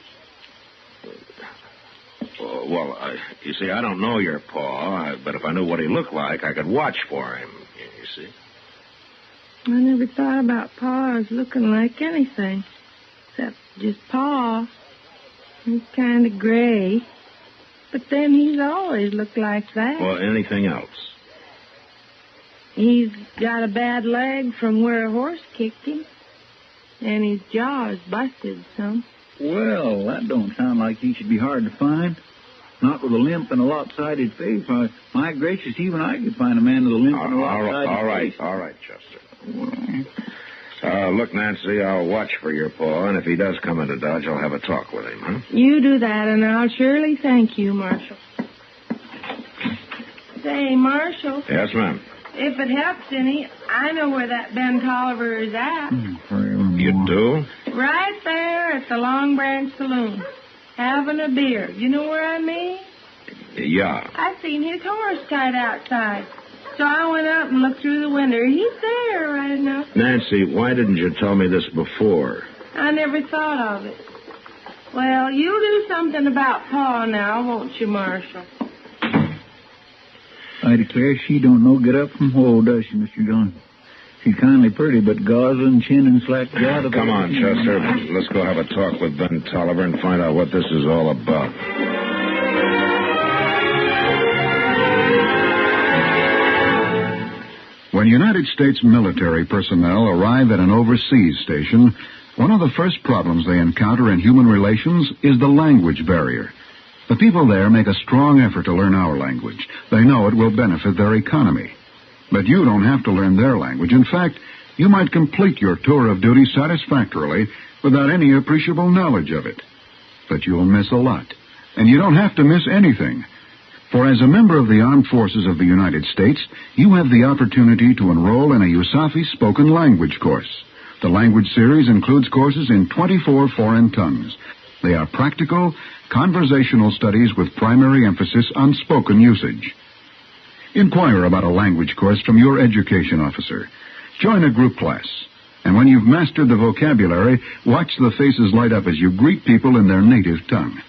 Well, you see, I don't know your pa, but if I knew what he looked like, I could watch for him, you see. I never thought about Pa as looking like anything, except just Pa. He's kind of gray, but then he's always looked like that. Well, anything else? He's got a bad leg from where a horse kicked him, and his jaw's busted some. Well, that don't sound like he should be hard to find. Not with a limp and a lopsided face. My gracious, even I could find a man with a limp and a lopsided face. All right, Chester. Look, Nancy, I'll watch for your pa, and if he does come into Dodge, I'll have a talk with him, huh? You do that, and I'll surely thank you, Marshal. Say, Marshal. Yes, ma'am. If it helps any, I know where that Ben Tolliver is at. You do? Right there at the Long Branch Saloon. Having a beer. You know where I mean? Yeah. I seen his horse tied outside. So I went up and looked through the window. He's there right enough. Nancy, why didn't you tell me this before? I never thought of it. Well, you'll do something about Pa now, won't you, Marshal? I declare she don't know get up from whoa, does she, Mr. Dillon? She's kindly pretty, but goslin, chin, and slack jaw. Come on, Chester. Let's go have a talk with Ben Tolliver and find out what this is all about. When United States military personnel arrive at an overseas station, one of the first problems they encounter in human relations is the language barrier. The people there make a strong effort to learn our language. They know it will benefit their economy. But you don't have to learn their language. In fact, you might complete your tour of duty satisfactorily without any appreciable knowledge of it. But you'll miss a lot. And you don't have to miss anything. For as a member of the Armed Forces of the United States, you have the opportunity to enroll in a USAFI spoken language course. The language series includes courses in 24 foreign tongues. They are practical, conversational studies with primary emphasis on spoken usage. Inquire about a language course from your education officer. Join a group class. And when you've mastered the vocabulary, watch the faces light up as you greet people in their native tongue.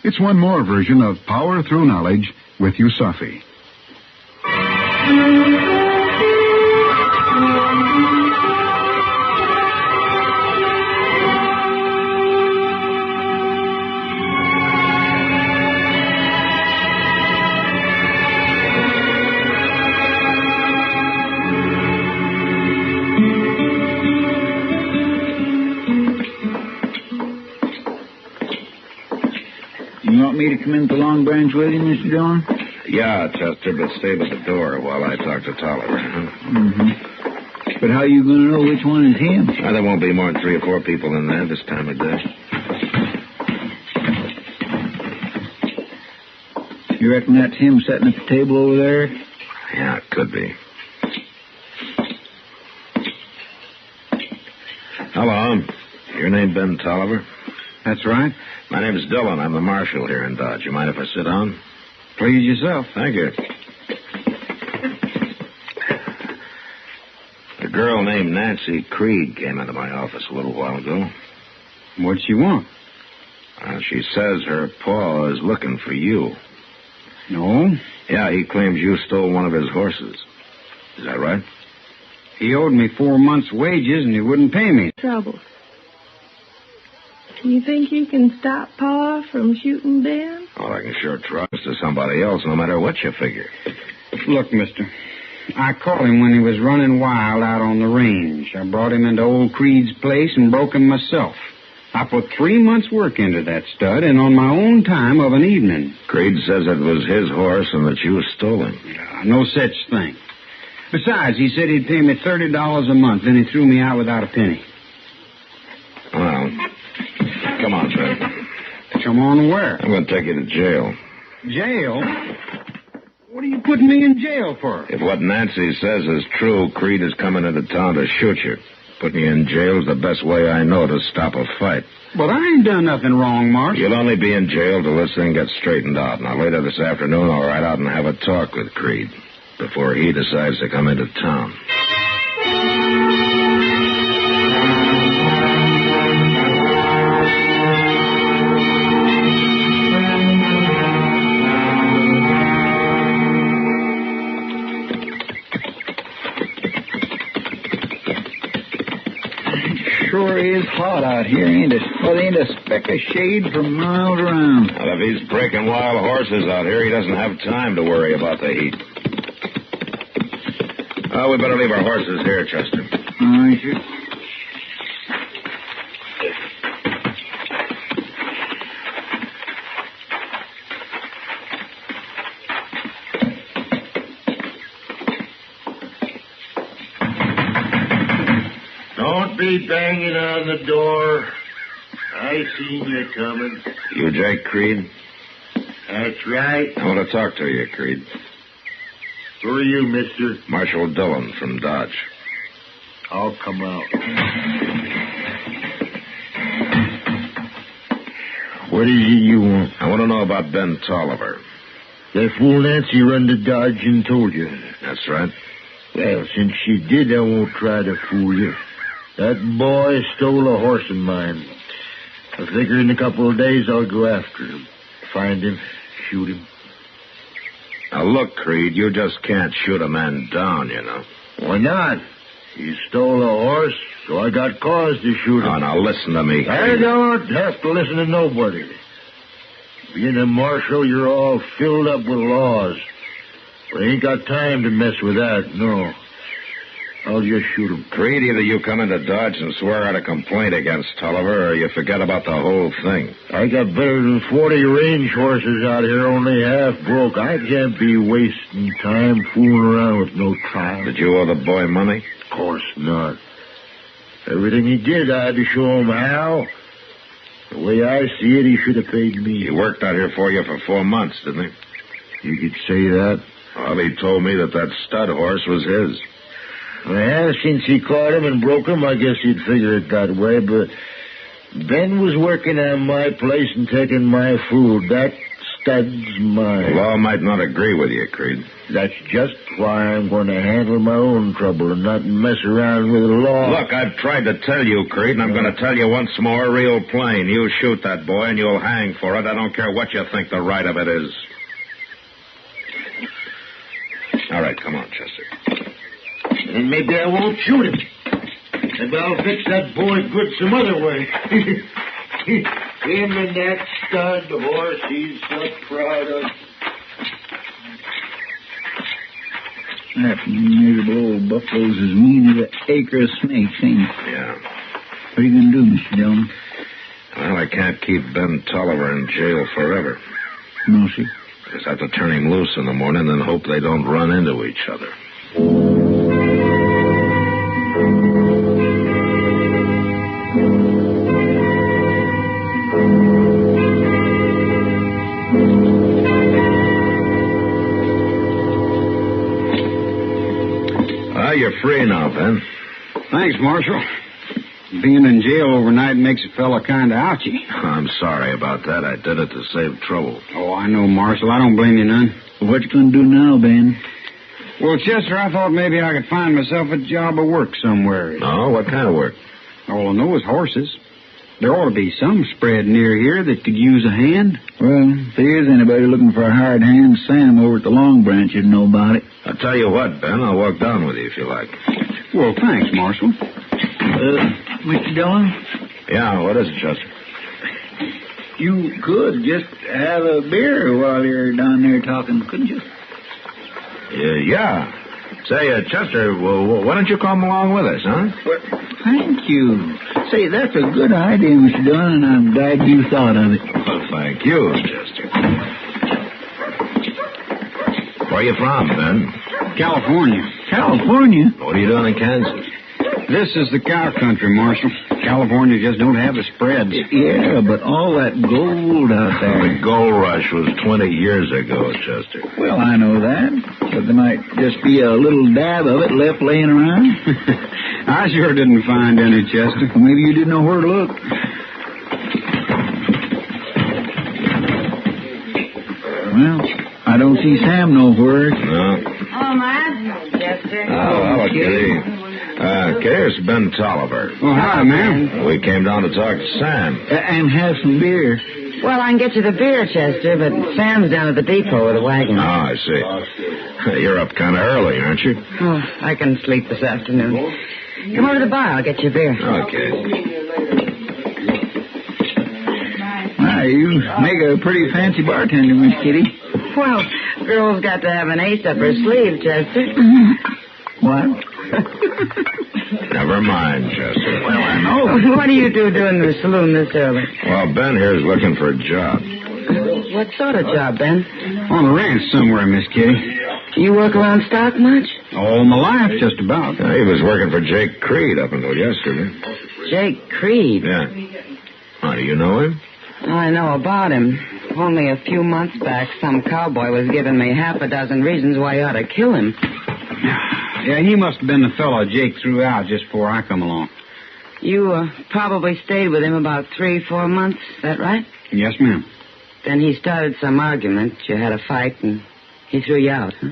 It's one more version of Power Through Knowledge with USAFI. You want me to come into Long Branch with you, Mr. Dillon? Yeah, Chester, but stay by the door while I talk to Tolliver. Mm-hmm. But how are you going to know which one is him? There won't be more than 3 or 4 people in there this time of day. You reckon that's him sitting at the table over there? Yeah, it could be. Hello. Your name Ben Tolliver? That's right. My name's Dillon. I'm the marshal here in Dodge. You mind if I sit down? Please yourself. Thank you. A girl named Nancy Creed came into my office a little while ago. What'd she want? She says her pa is looking for you. No? Yeah, he claims you stole one of his horses. Is that right? He owed me 4 months' wages and he wouldn't pay me. Trouble. You think you can stop Pa from shooting Ben? Well, I can sure trust to somebody else, no matter what you figure. Look, mister, I caught him when he was running wild out on the range. I brought him into old Creed's place and broke him myself. I put 3 months' work into that stud, and on my own time of an evening. Creed says it was his horse and that you stole him. No such thing. Besides, he said he'd pay me $30 a month, then he threw me out without a penny. Well, come on, Ben. Come on where? I'm going to take you to jail. Jail? What are you putting me in jail for? If what Nancy says is true, Creed is coming into town to shoot you. Putting you in jail is the best way I know to stop a fight. But I ain't done nothing wrong, Marshal. You'll only be in jail till this thing gets straightened out. Now, later this afternoon, I'll ride out and have a talk with Creed before he decides to come into town. Sure is hot out here, ain't it? Well, there ain't a speck of shade for miles around. Well, if he's breaking wild horses out here, he doesn't have time to worry about the heat. Oh, we better leave our horses here, Chester. All right, sure. Don't be banging on the door. I seen you coming. You Jake Creed? That's right. I want to talk to you, Creed. Who are you, mister? Marshal Dillon from Dodge. I'll come out. What is it you want? I want to know about Ben Tolliver. That fool Nancy run to Dodge and told you. That's right. Well, since she did, I won't try to fool you. That boy stole a horse of mine. I figure in a couple of days I'll go after him. Find him, shoot him. Now, look, Creed, you just can't shoot a man down, you know. Why not? He stole a horse, so I got cause to shoot him. Oh, now listen to me, Creed. I don't have to listen to nobody. Being a marshal, you're all filled up with laws. But I ain't got time to mess with that, no. I'll just shoot him. Creed, either you come into Dodge and swear out a complaint against Tolliver, or you forget about the whole thing. I got better than 40 range horses out here, only half broke. I can't be wasting time fooling around with no trial. Did you owe the boy money? Of course not. Everything he did, I had to show him how. The way I see it, he should have paid me. He worked out here for you for 4 months, didn't he? You could say that. Well, he told me that stud horse was his. Well, since he caught him and broke him, I guess he'd figure it that way, but Ben was working on my place and taking my food. That stud's mine. The law might not agree with you, Creed. That's just why I'm going to handle my own trouble and not mess around with the law. Look, I've tried to tell you, Creed, and I'm going to tell you once more, real plain. You shoot that boy and you'll hang for it. I don't care what you think the right of it is. All right, come on, Chester. And maybe I won't shoot him. Maybe I'll fix that boy good some other way. Him and that stud horse he's so proud of. That miserable old buffalo's as mean as an acre of snakes, ain't he? Yeah. What are you going to do, Mr. Dillon? Well, I can't keep Ben Tolliver in jail forever. No, sir. Just have to turn him loose in the morning and hope they don't run into each other. You're free now, Ben. Thanks, Marshal. Being in jail overnight makes a fella kind of ouchy. I'm sorry about that. I did it to save trouble. Oh, I know, Marshal. I don't blame you none. What you going to do now, Ben? Well, Chester, I thought maybe I could find myself a job of work somewhere. No? What kind of work? All I know is horses. There ought to be some spread near here that could use a hand. Well, if there is anybody looking for a hired hand, Sam over at the Long Branch would know about it. I'll tell you what, Ben. I'll walk down with you if you like. Well, thanks, Marshal. Mr. Dillon? Yeah, what is it, Chester? You could just have a beer while you're down there talking, couldn't you? Yeah. Say, Chester, well, why don't you come along with us, huh? Well, thank you. Say, that's a good idea, Mr. Dillon, and I'm glad you thought of it. Well, thank you, Chester. Where are you from, Ben? California. California? What are you doing in Kansas? This is the cow country, Marshal. California just don't have the spreads. Yeah, but all that gold out there. The gold rush was 20 years ago, Chester. Well, I know that. But there might just be a little dab of it left laying around. I sure didn't find any, Chester. Well, maybe you didn't know where to look. Well, I don't see Sam nowhere. No. Oh, Matt. Chester. Oh, hello, Kitty. Here's Ben Tolliver. Oh, hi, ma'am. We came down to talk to Sam. And have some beer. Well, I can get you the beer, Chester, but Sam's down at the depot with a wagon. Oh, I see. You're up kind of early, aren't you? Oh, I can sleep this afternoon. Come over to the bar. I'll get you a beer. Okay. Why, you make a pretty fancy bartender, Miss Kitty. Well, girl's got to have an ace up her sleeve, Chester. What? Never mind, Chester. Well, I know. What do you do doing in the saloon this early? Well, Ben here's looking for a job. What sort of job, Ben? On the ranch somewhere, Miss Kitty. You work around stock much? All my life, just about. He was working for Jake Creed up until yesterday. Jake Creed? Yeah. Oh, do you know him? I know about him. only a few months back, some cowboy was giving me half a dozen reasons why I ought to kill him. Yeah, he must have been the fellow Jake threw out just before I come along. You probably stayed with him about 3-4 months, is that right? Yes, ma'am. Then he started some argument. You had a fight, and he threw you out, huh?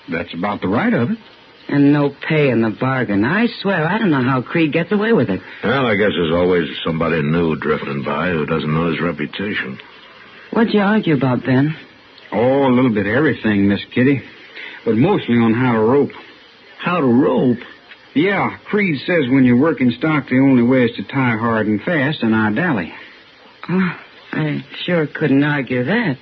That's about the right of it. And no pay in the bargain. I swear, I don't know how Creed gets away with it. Well, I guess there's always somebody new drifting by who doesn't know his reputation. What'd you argue about, Ben? Oh, a little bit of everything, Miss Kitty. But mostly on how to rope. How to rope? Yeah, Creed says when you're working stock, the only way is to tie hard and fast, and I dally. Oh, I sure couldn't argue that.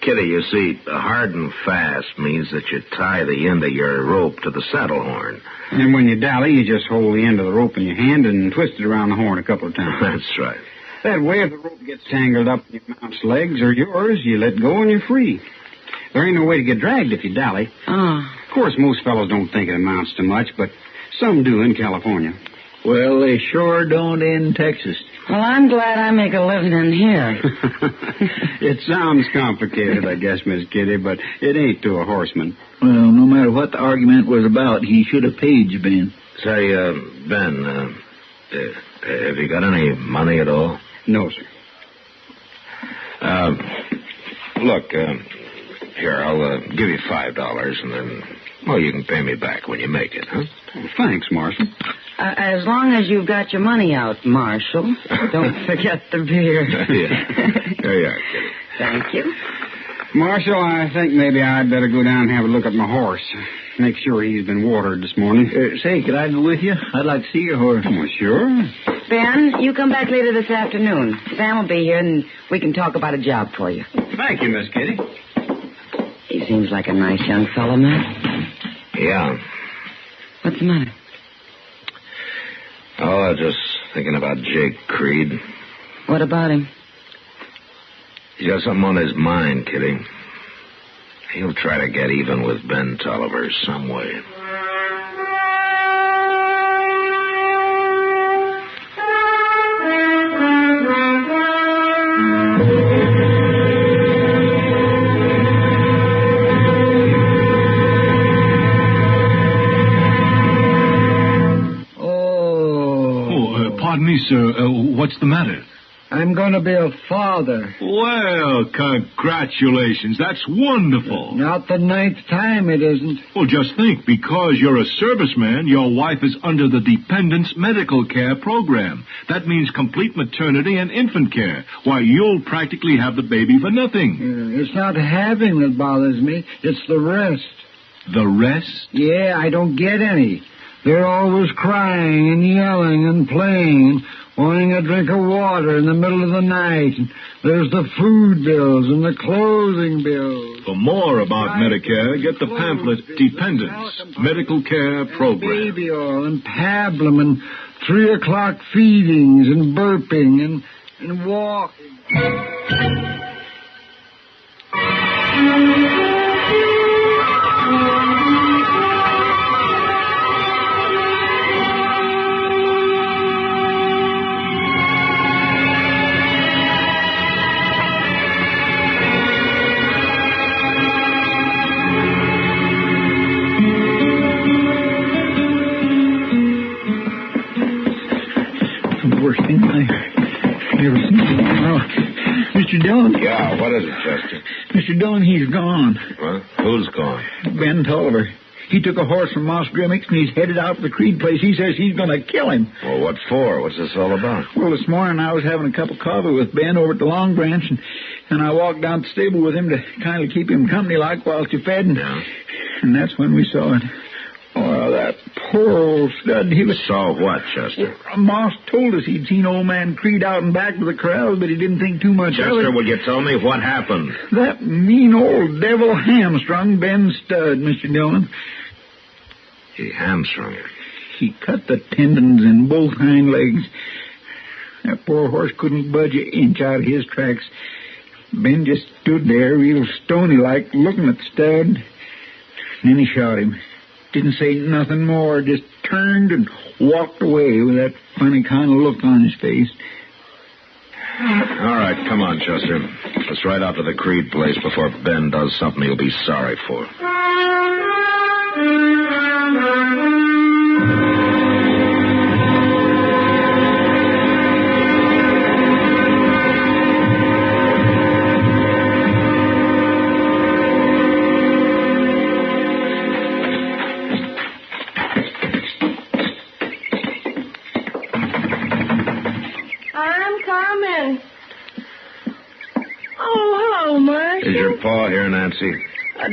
Kitty, you see, hard and fast means that you tie the end of your rope to the saddle horn. And when you dally, you just hold the end of the rope in your hand and twist it around the horn a couple of times. That's right. That way, if the rope gets tangled up in your mount's legs or yours, you let go and you're free. There ain't no way to get dragged if you dally. Oh. Of course, most fellows don't think it amounts to much, but some do in California. Well, they sure don't in Texas. Well, I'm glad I make a living in here. It sounds complicated, I guess, Miss Kitty, but it ain't to a horseman. Well, no matter what the argument was about, he should have paid you, Ben. Say, Ben, have you got any money at all? No, sir. Look, here, I'll give you $5, and then, well, you can pay me back when you make it, huh? Oh, thanks, Marshal. As long as you've got your money out, Marshal. Don't forget the beer. Yeah. There you are, Kitty. Thank you. Marshal, I think maybe I'd better go down and have a look at my horse. Make sure he's been watered this morning. Say, could I go with you? I'd like to see your horse. Oh, sure. Ben, you come back later this afternoon. Sam will be here, and we can talk about a job for you. Thank you, Miss Kitty. He seems like a nice young fellow, Matt. Yeah. What's the matter? Oh, I was just thinking about Jake Creed. What about him? He's got something on his mind, Kitty. He'll try to get even with Ben Tolliver some way. Pardon me, sir. What's the matter? I'm going to be a father. Well, congratulations. That's wonderful. Not the 9th time it isn't. Well, just think. Because you're a serviceman, your wife is under the Dependents Medical Care Program. That means complete maternity and infant care. Why, you'll practically have the baby for nothing. It's not having that bothers me. It's the rest. The rest? Yeah, I don't get any. They're always crying and yelling and playing, wanting a drink of water in the middle of the night. And there's the food bills and the clothing bills. For more about Medicare, get the pamphlet Dependents Medical Care Program. Baby oil and pablum and 3 o'clock feedings and burping and walking. Worst thing I've ever seen. Mr. Dillon? Yeah, what is it, Chester? Mr. Dillon, he's gone. What? Who's gone? Ben Tolliver. He took a horse from Moss Grimmick's and he's headed out to the Creed place. He says he's going to kill him. Well, what for? What's this all about? Well, this morning I was having a cup of coffee with Ben over at the Long Branch, and I walked down to the stable with him to kind of keep him company like while you fed. And that's when we saw it. Oh, that poor old stud. He was... Saw what, Chester? Moss told us he'd seen old man Creed out and back with the corrals, but he didn't think too much of it. Chester, will you tell me what happened? That mean old devil hamstrung Ben's stud, Mr. Dillon. He hamstrung it. He cut the tendons in both hind legs. That poor horse couldn't budge an inch out of his tracks. Ben just stood there, real stony-like, looking at the stud. Then he shot him. Didn't say nothing more, just turned and walked away with that funny kind of look on his face. All right, come on, Chester. Let's ride out to the Creed place before Ben does something he'll be sorry for. I'm coming. Oh, hello, Marshal. Is your pa here, Nancy?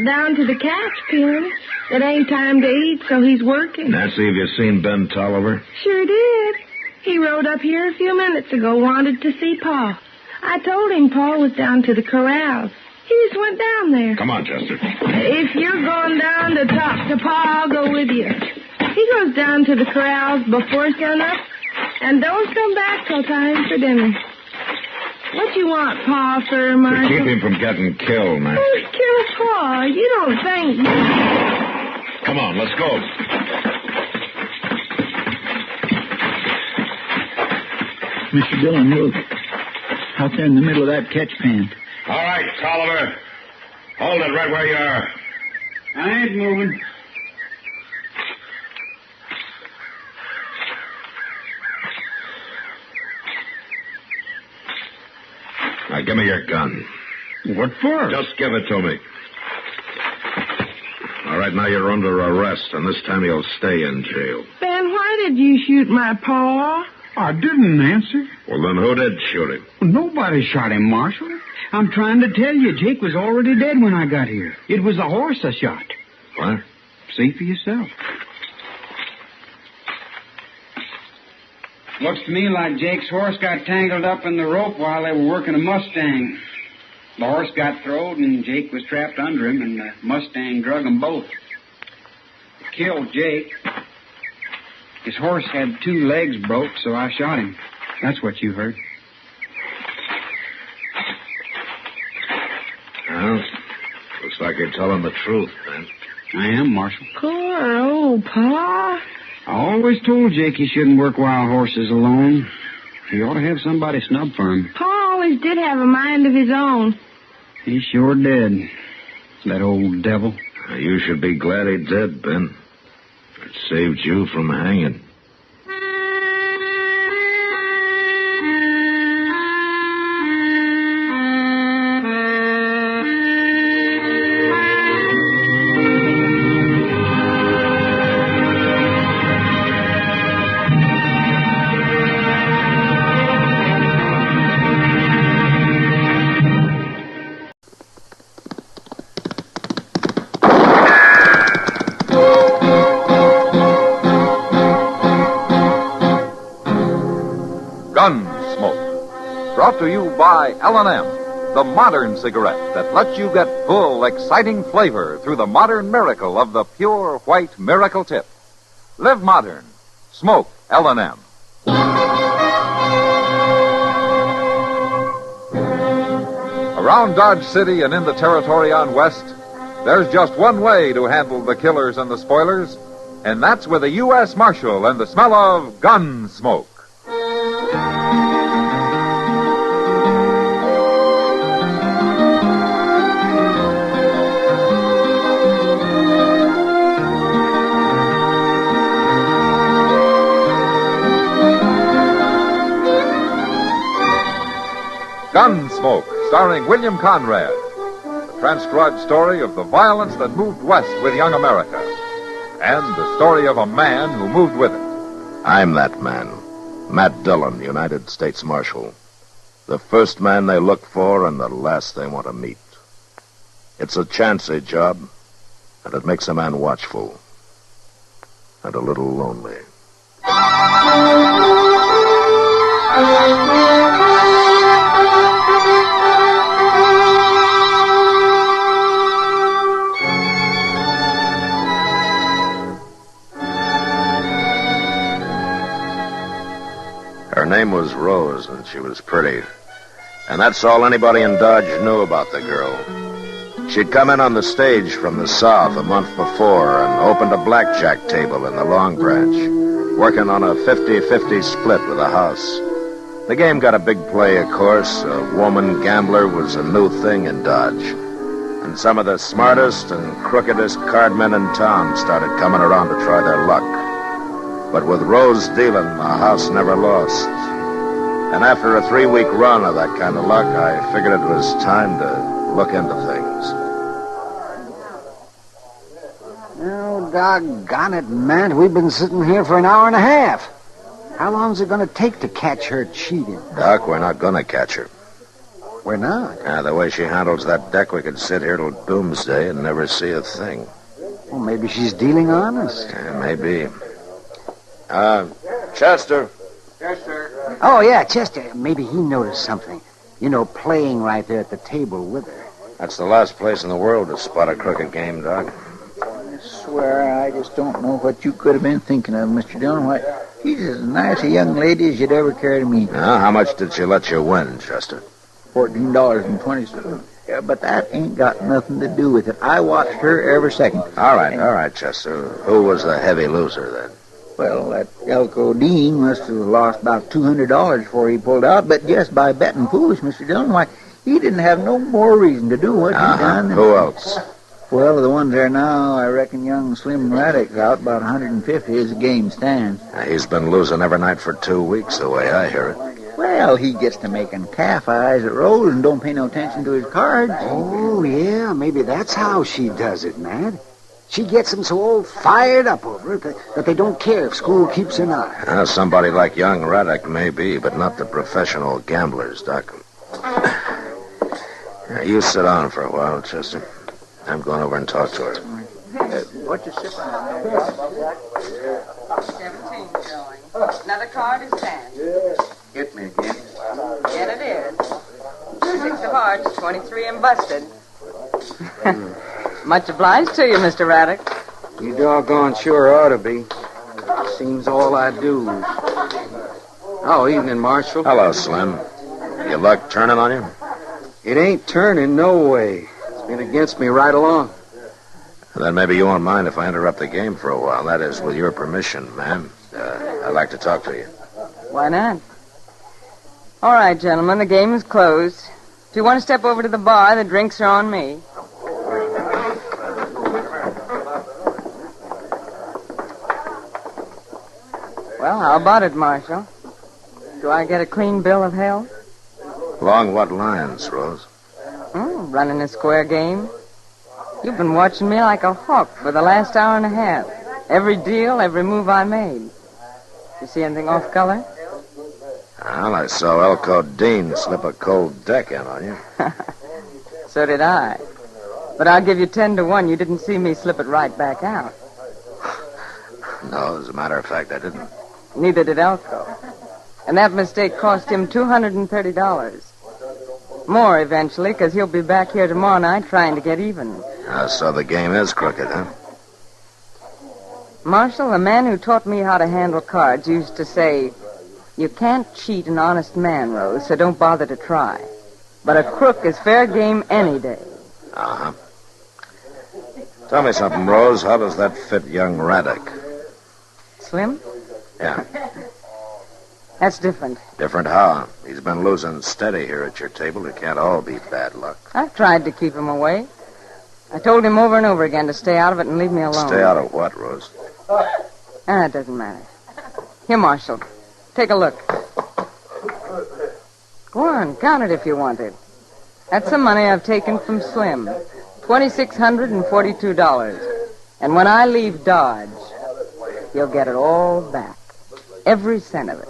Down to the catch pen. It ain't time to eat, so he's working. Nancy, have you seen Ben Tolliver? Sure did. He rode up here a few minutes ago, wanted to see Pa. I told him Pa was down to the corrals. He just went down there. Come on, Chester. If you're going down to talk to Pa, I'll go with you. He goes down to the corrals before sunup, and don't come back till time for dinner. What you want Pa for, Marshal? To keep him from getting killed, Nancy. Who's killed Pa? You don't think... Come on, let's go. Mr. Dillon, look. Out there in the middle of that catch pen. All right, Tolliver. Hold it right where you are. I ain't moving. Now, give me your gun. What for? Just give it to me. All right, now you're under arrest, and this time you'll stay in jail. Ben, why did you shoot my Pa? I didn't, Nancy. Well, then who did shoot him? Nobody shot him, Marshal. I'm trying to tell you, Jake was already dead when I got here. It was the horse I shot. What? See for yourself. Looks to me like Jake's horse got tangled up in the rope while they were working a Mustang. The horse got throwed, and Jake was trapped under him, and the Mustang drug them both. It killed Jake. His horse had 2 legs broke, so I shot him. That's what you heard. Well, looks like you're telling the truth, Ben. I am, Marshal. Poor old Pa. I always told Jake he shouldn't work wild horses alone. He ought to have somebody snub for him. Pa always did have a mind of his own. He sure did. That old devil. You should be glad he did, Ben. It saved you from hanging. Gunsmoke. Brought to you by L&M, the modern cigarette that lets you get full, exciting flavor through the modern miracle of the pure white miracle tip. Live modern. Smoke L&M. Around Dodge City and in the territory on West, there's just one way to handle the killers and the spoilers, and that's with a U.S. Marshal and the smell of Gunsmoke. Gunsmoke, starring William Conrad. The transcribed story of the violence that moved west with young America. And the story of a man who moved with it. I'm that man. Matt Dillon, United States Marshal. The first man they look for and the last they want to meet. It's a chancy job, and it makes a man watchful. And a little lonely. Her name was Rose, and she was pretty. And that's all anybody in Dodge knew about the girl. She'd come in on the stage from the South a month before and opened a blackjack table in the Long Branch, working on a 50-50 split with a house. The game got a big play, of course. A woman gambler was a new thing in Dodge. And some of the smartest and crookedest cardmen in town started coming around to try their luck. But with Rose Dillon, the house never lost. And after a 3-week run of that kind of luck, I figured it was time to look into things. Oh, doggone it, Matt. We've been sitting here for an hour and a half. How long's it going to take to catch her cheating? Doc, we're not going to catch her. We're not? The way she handles that deck, we could sit here till doomsday and never see a thing. Well, maybe she's dealing honest. Yeah, maybe. Chester. Yes, sir. Oh, yeah, Chester. Maybe he noticed something. You know, playing right there at the table with her. That's the last place in the world to spot a crooked game, Doc. I swear, I just don't know what you could have been thinking of, Mr. Dillon. Why, she's as nice a young lady as you'd ever care to meet. Now, how much did she let you win, Chester? $14.20. Yeah, but that ain't got nothing to do with it. I watched her every second. All right, Chester. Who was the heavy loser, then? Well, that Elko Dean must have lost about $200 before he pulled out, but just by betting foolish, Mr. Dillon, why, he didn't have no more reason to do what he done. Who else? Well, the ones there now, I reckon young Slim Raddick's out about 150 as the game stands. He's been losing every night for 2 weeks, the way I hear it. Well, he gets to making calf eyes at Rose and don't pay no attention to his cards. Oh, yeah, maybe that's how she does it, Matt. She gets them so all fired up over it that they don't care if school keeps an eye. Somebody like young Raddick may be, but not the professional gamblers, Doc. You sit down for a while, Chester. I'm going over and talk to her. What you sipping on? 17 showing. Another card is 10. Hit me again. Again it is. 6 of hearts, 23 and busted. Much obliged to you, Mr. Raddick. You doggone sure ought to be. Seems all I do. Oh, evening, Marshal. Hello, Slim. Your luck turning on you? It ain't turning, no way. It's been against me right along. Then maybe you won't mind if I interrupt the game for a while. That is, with your permission, ma'am. I'd like to talk to you. Why not? All right, gentlemen, the game is closed. If you want to step over to the bar, the drinks are on me. Well, how about it, Marshal? Do I get a clean bill of health? Along what lines, Rose? Running a square game. You've been watching me like a hawk for the last hour and a half. Every deal, every move I made. You see anything off color? Well, I saw Elko Dean slip a cold deck in on you. So did I. But I'll give you 10 to 1. You didn't see me slip it right back out. No, as a matter of fact, I didn't. Neither did Elko. And that mistake cost him $230. More eventually, because he'll be back here tomorrow night trying to get even. So the game is crooked, huh? Marshal, the man who taught me how to handle cards used to say, you can't cheat an honest man, Rose, so don't bother to try. But a crook is fair game any day. Uh-huh. Tell me something, Rose. How does that fit young Raddick? Slim? Yeah. That's different. Different how? He's been losing steady here at your table. It can't all be bad luck. I've tried to keep him away. I told him over and over again to stay out of it and leave me alone. Stay out of what, Rose? It doesn't matter. Here, Marshal. Take a look. Go on, count it if you want it. That's the money I've taken from Slim. $2,642. And when I leave Dodge, he'll get it all back. Every cent of it.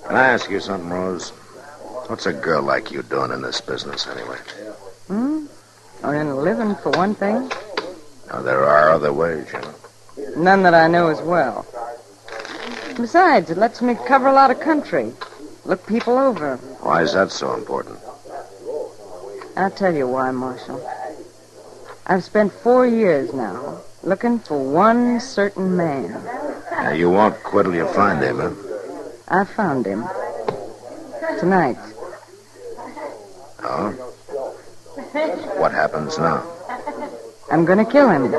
Can I ask you something, Rose? What's a girl like you doing in this business, anyway? Earning a living, for one thing. Now, there are other ways, you know. None that I know as well. Besides, it lets me cover a lot of country. Look people over. Why is that so important? I'll tell you why, Marshal. I've spent 4 years now looking for one certain man. Now, you won't quit till you find him, huh? I found him. Tonight. Oh? What happens now? I'm going to kill him.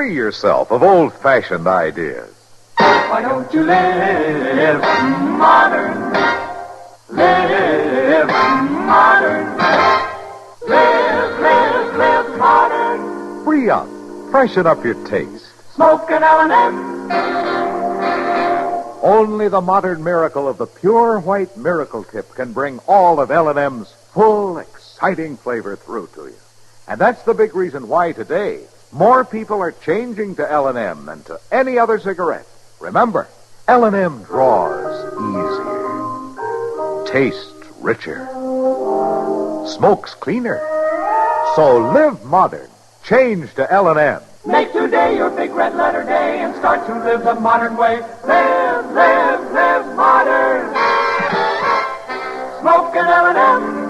Free yourself of old-fashioned ideas. Why don't you live modern? Live modern. Live modern. Free up. Freshen up your taste. Smoke an L&M. Only the modern miracle of the pure white miracle tip can bring all of L&M's full, exciting flavor through to you. And that's the big reason why today more people are changing to L&M than to any other cigarette. Remember, L&M draws easier, tastes richer, smokes cleaner. So live modern. Change to L&M. Make today your big red letter day and start to live the modern way. Live modern. Smoke an L&M.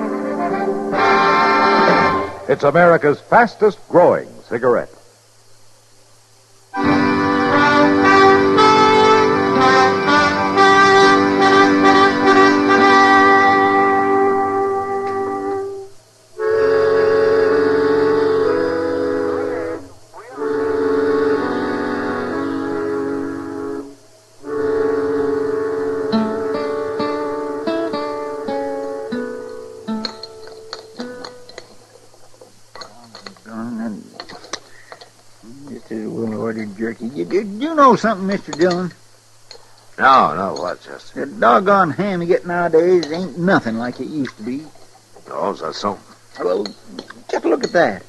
It's America's fastest growing cigarette. Jerky. You know something, Mr. Dillon? No, what, Chester? The doggone ham you get nowadays ain't nothing like it used to be. Oh, is that so? Well, just look at that.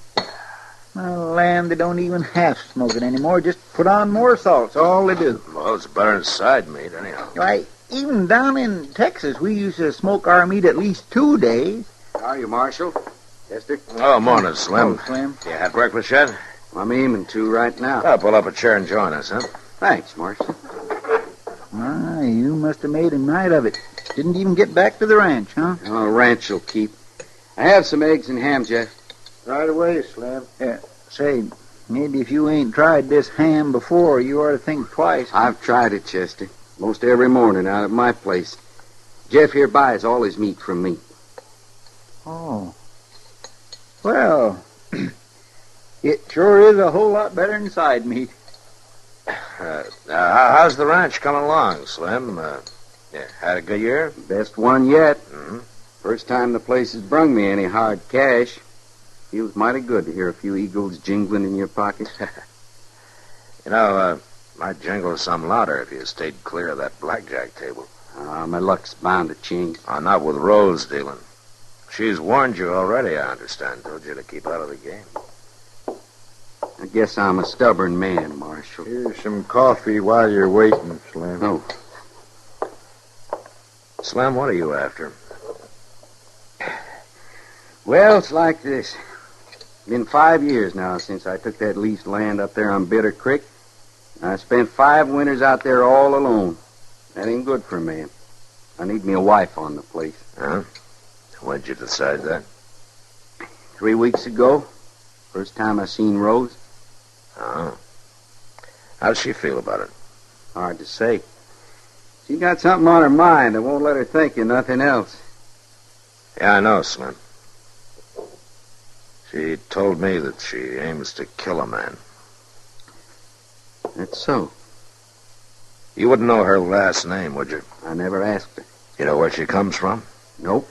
My land, they don't even half smoke it anymore. Just put on more salt. That's all they do. Well, it's better than side meat, anyhow. Why, even down in Texas, we used to smoke our meat at least 2 days. How are you, Marshal? Chester? Oh, morning, Slim. Oh, Slim. You had breakfast yet? I'm aiming to right now. I'll pull up a chair and join us, huh? Thanks, Marshal. My, you must have made a night of it. Didn't even get back to the ranch, huh? Oh, ranch will keep. I have some eggs and ham, Jeff. Right away, Slim. Say, maybe if you ain't tried this ham before, you ought to think twice. I've tried it, Chester. Most every morning out at my place. Jeff here buys all his meat from me. Oh. Well, it sure is a whole lot better than side meat. How's the ranch coming along, Slim? Had a good year? Best one yet. Mm-hmm. First time the place has brung me any hard cash. Feels mighty good to hear a few eagles jingling in your pocket. Might jingle some louder if you stayed clear of that blackjack table. My luck's bound to change. Not with Rose dealing. She's warned you already, I understand. Told you to keep out of the game. I guess I'm a stubborn man, Marshal. Here's some coffee while you're waiting, Slim. Oh. Slim, what are you after? Well, it's like this. Been 5 years now since I took that leased land up there on Bitter Creek. I spent 5 winters out there all alone. That ain't good for a man. I need me a wife on the place. Huh? When'd you decide that? 3 weeks ago. First time I seen Rose. Oh. How'd she feel about it? Hard to say. She got something on her mind that won't let her think of nothing else. Yeah, I know, Slim. She told me that she aims to kill a man. That's so. You wouldn't know her last name, would you? I never asked her. You know where she comes from? Nope.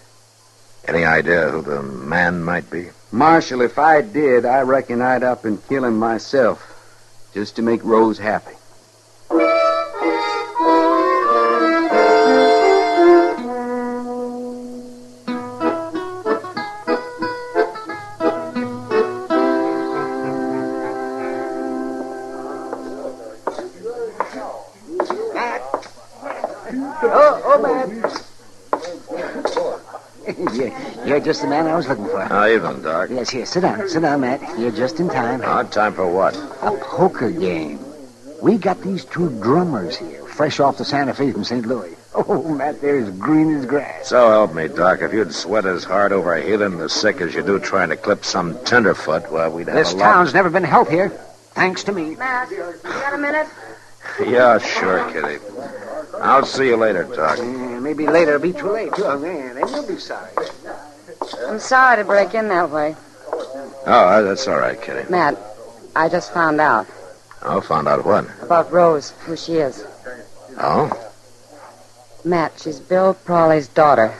Any idea who the man might be? Marshal, if I did, I reckon I'd up and kill him myself, just to make Rose happy. You're just the man I was looking for. How evening, Doc. Yes, here. Sit down, Matt. You're just in time. Time for what? A poker game. We got these 2 drummers here, fresh off the Santa Fe from St. Louis. Oh, Matt, they're as green as grass. So help me, Doc. If you'd sweat as hard over healing the sick as you do trying to clip some tenderfoot, well, we'd have This a lot... town's never been healthier, thanks to me. Matt, you got a minute? Yeah, sure, Kitty. I'll see you later, Doc. Maybe later it'll be too late, too. Oh, man, then you'll be sorry. I'm sorry to break in that way. Oh, that's all right, Kitty. Matt, I just found out. Oh, found out what? About Rose, who she is. Oh? Matt, she's Bill Prawley's daughter.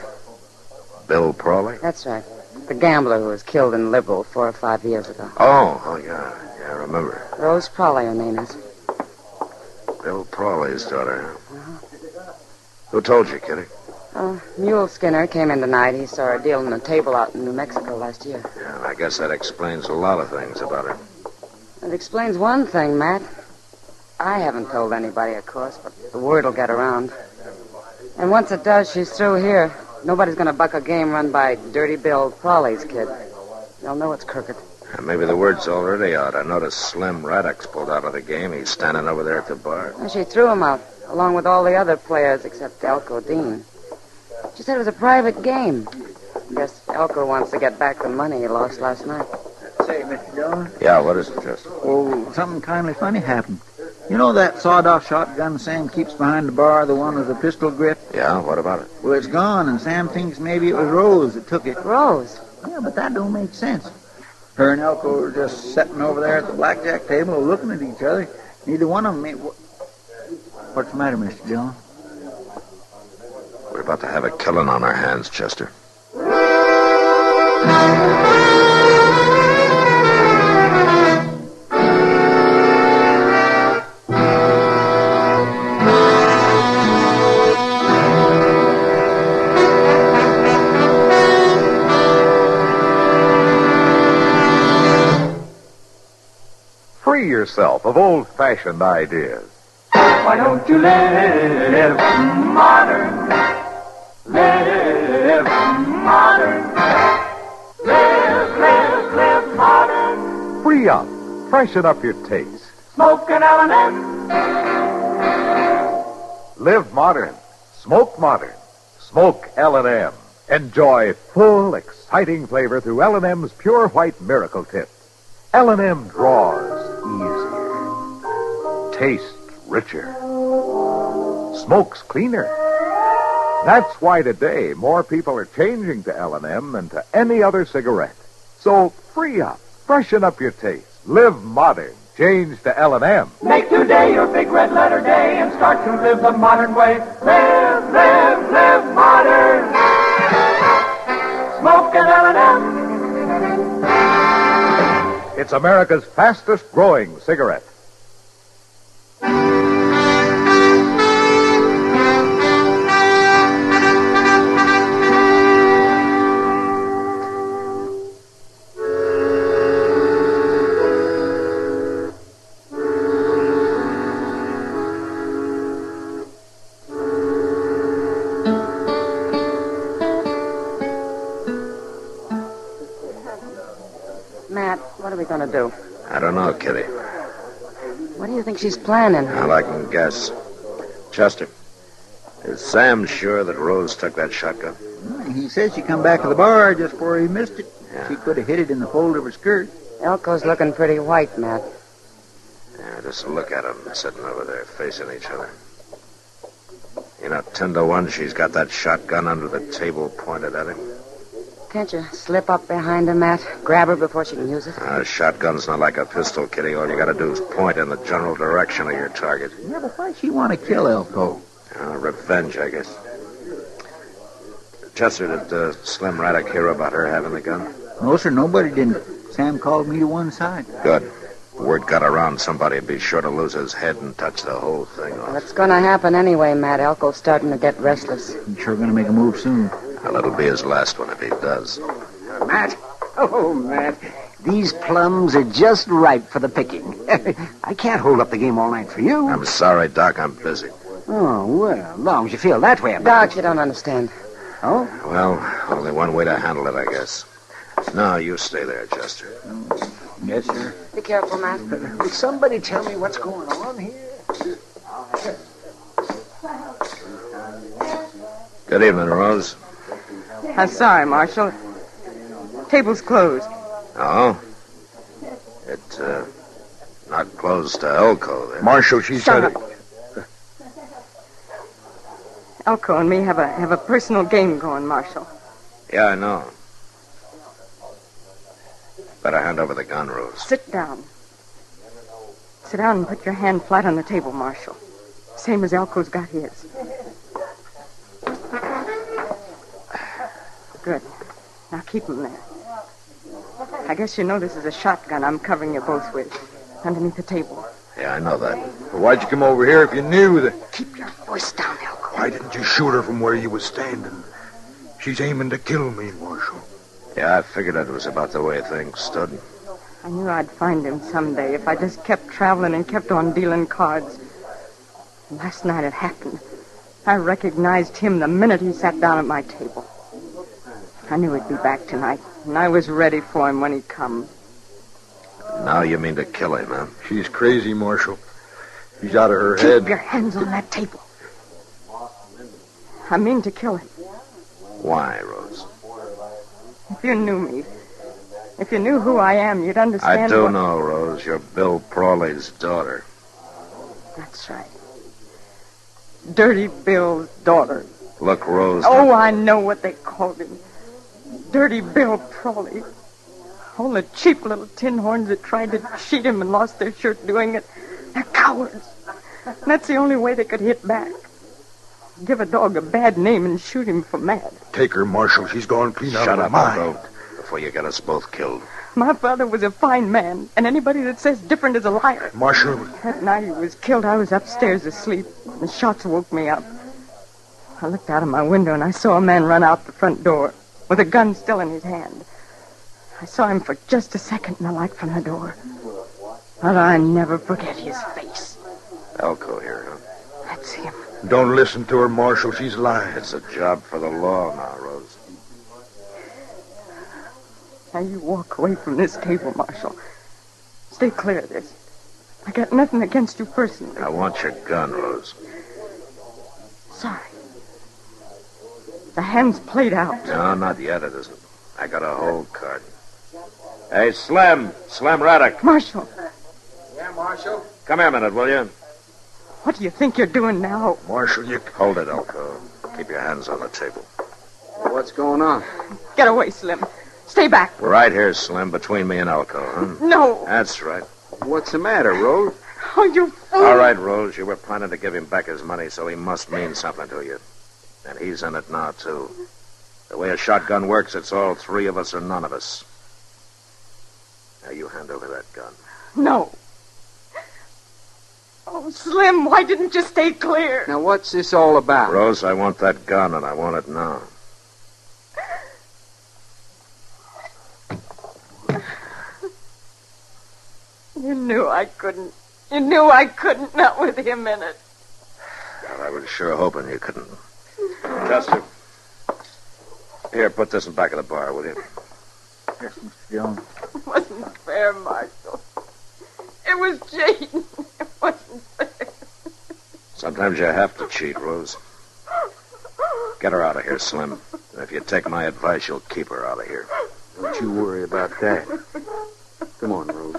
Bill Prawley? That's right. The gambler who was killed in Liberal 4 or 5 years ago. Oh, yeah. Yeah, I remember. Rose Prawley, her name is. Bill Prawley's daughter. Who told you, Kitty? Mule Skinner came in tonight. He saw her dealing a table out in New Mexico last year. Yeah, I guess that explains a lot of things about her. It explains one thing, Matt. I haven't told anybody, of course, but the word will get around. And once it does, she's through here. Nobody's going to buck a game run by Dirty Bill Prawley's kid. They'll know it's crooked. Maybe the word's already out. I noticed Slim Raddock's pulled out of the game. He's standing over there at the bar. And she threw him out, along with all the other players except Elko Dean. She said it was a private game. Guess Elko wants to get back the money he lost last night. Say, Mr. Dillon. Yeah, what is it, Chester? Oh, something kindly funny happened. You know that sawed-off shotgun Sam keeps behind the bar, the one with the pistol grip? Yeah, what about it? Well, it's gone, and Sam thinks maybe it was Rose that took it. Rose? Yeah, but that don't make sense. Her and Elko were just sitting over there at the blackjack table looking at each other. Neither one of them made... What's the matter, Mr. Dillon? We're about to have a killing on our hands, Chester. Free yourself of old-fashioned ideas. Why don't you live modern? Live modern. Live modern. Free up. Freshen up your taste. Smoke an L&M. Live modern. Smoke modern. Smoke L&M. Enjoy full, exciting flavor through L&M's pure white miracle tip. L&M draws easier. Tastes richer. Smokes cleaner. That's why today more people are changing to L&M than to any other cigarette. So free up. Freshen up your taste. Live modern. Change to L&M. Make today your big red letter day and start to live the modern way. Live modern. Smoke an L&M. It's America's fastest growing cigarette. Matt, what are we going to do? I don't know, Kitty. What do you think she's planning? Well, I can guess. Chester, is Sam sure that Rose took that shotgun? He says she come back to the bar just before he missed it. Yeah. She could have hid it in the fold of her skirt. Elko's looking pretty white, Matt. Yeah, just look at them sitting over there facing each other. You know, 10 to 1, she's got that shotgun under the table pointed at him. Can't you slip up behind her, Matt? Grab her before she can use it? A shotgun's not like a pistol, Kitty. All you got to do is point in the general direction of your target. Yeah, but why'd she want to kill Elko? Revenge, I guess. Chester, did Slim Raddock hear about her having the gun? No, sir, nobody didn't. Sam called me to one side. Good. If word got around, somebody'd be sure to lose his head and touch the whole thing off. Well, it's going to happen anyway, Matt. Elko's starting to get restless. He's sure going to make a move soon. Well, it'll be his last one if he does. Matt. Oh, Matt. These plums are just ripe for the picking. I can't hold up the game all night for you. I'm sorry, Doc. I'm busy. Oh, well, as long as you feel that way about Doc, it. you don't understand. Oh? Well, only one way to handle it, I guess. No, you stay there, Chester. Yes, sir. Be careful, Matt. Will somebody tell me what's going on here? Good evening, Rose. I'm sorry, Marshal. Table's closed. Oh? It's, not closed to Elko, then. Marshal, she said it. Elko and me have a personal game going, Marshal. Yeah, I know. Better hand over the gun, Rose. Sit down. Sit down and put your hand flat on the table, Marshal. Same as Elko's got his. Good. Now keep him there. I guess you know this is a shotgun I'm covering you both with. Underneath the table. Yeah, I know that. But why'd you come over here if you knew that... Keep your voice down, Elko. Why didn't you shoot her from where you was standing? She's aiming to kill me, Marshal. Yeah, I figured it was about the way things stood. I knew I'd find him someday if I just kept traveling and kept on dealing cards. Last night it happened. I recognized him the minute he sat down at my table. I knew he'd be back tonight, and I was ready for him when he come. Now you mean to kill him, huh? She's crazy, Marshal. She's out of her head. Keep your hands on that table. I mean to kill him. Why, Rose? If you knew me, if you knew who I am, you'd understand. I do know, Rose. You're Bill Prawley's daughter. That's right. Dirty Bill's daughter. Look, Rose. Oh, I know what they called him. Dirty Bill Prawley. All the cheap little tin horns that tried to cheat him and lost their shirt doing it. They're cowards. And that's the only way they could hit back. Give a dog a bad name and shoot him for mad. Take her, Marshal. She's gone clean out of her mind. mind. Shut up, before you get us both killed. My father was a fine man, and anybody that says different is a liar. Marshal... That night he was killed, I was upstairs asleep. The shots woke me up. I looked out of my window, and I saw a man run out the front door with a gun still in his hand. I saw him for just a second in the light from the door. But I never forget his face. Elko here, huh? That's him. Don't listen to her, Marshal. She's lying. It's a job for the law now, Rose. Now you walk away from this table, Marshal. Stay clear of this. I got nothing against you personally. I want your gun, Rose. Sorry. The hand's played out. No, not yet, it isn't. I got a hold card. Hey, Slim. Slim Raddick. Marshal. Yeah, Marshal? Come here a minute, will you? What do you think you're doing now? Marshal, you... Hold it, Elko. Keep your hands on the table. What's going on? Get away, Slim. Stay back. Right here, Slim, between me and Elko, huh? No. That's right. What's the matter, Rose? Oh, you fool. All right, Rose, you were planning to give him back his money, so he must mean something to you. And he's in it now, too. The way a shotgun works, it's all three of us or none of us. Now, you hand over that gun. No. Oh, Slim, why didn't you stay clear? Now, what's this all about? Rose, I want that gun, and I want it now. You knew I couldn't. You knew I couldn't, not with him in it. Well, I was sure hoping you couldn't. Chester. Here, put this in back of the bar, will you? Yes, Mr. Dillon. It wasn't fair, Marshal. It was cheating. It wasn't fair. Sometimes you have to cheat, Rose. Get her out of here, Slim. And if you take my advice, you'll keep her out of here. Don't you worry about that. Come on, Rose.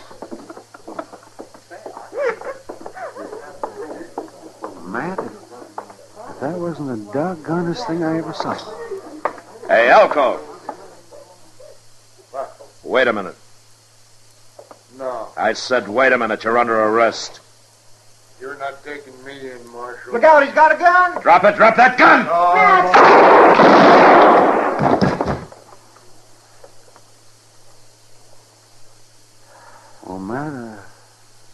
Matt, if that wasn't the doggonest thing I ever saw. Hey, Elko! Wait a minute. No. I said wait a minute. You're under arrest. You're not taking me in, Marshal. Look out, he's got a gun! Drop it. Drop that gun! Well, Matt,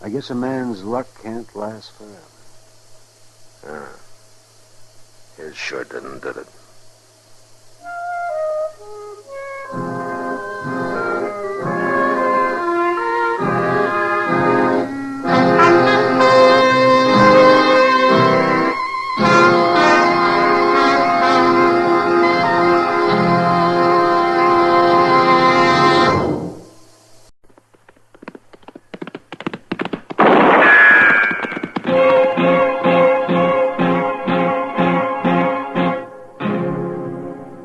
I guess a man's luck can't last forever. It sure did it?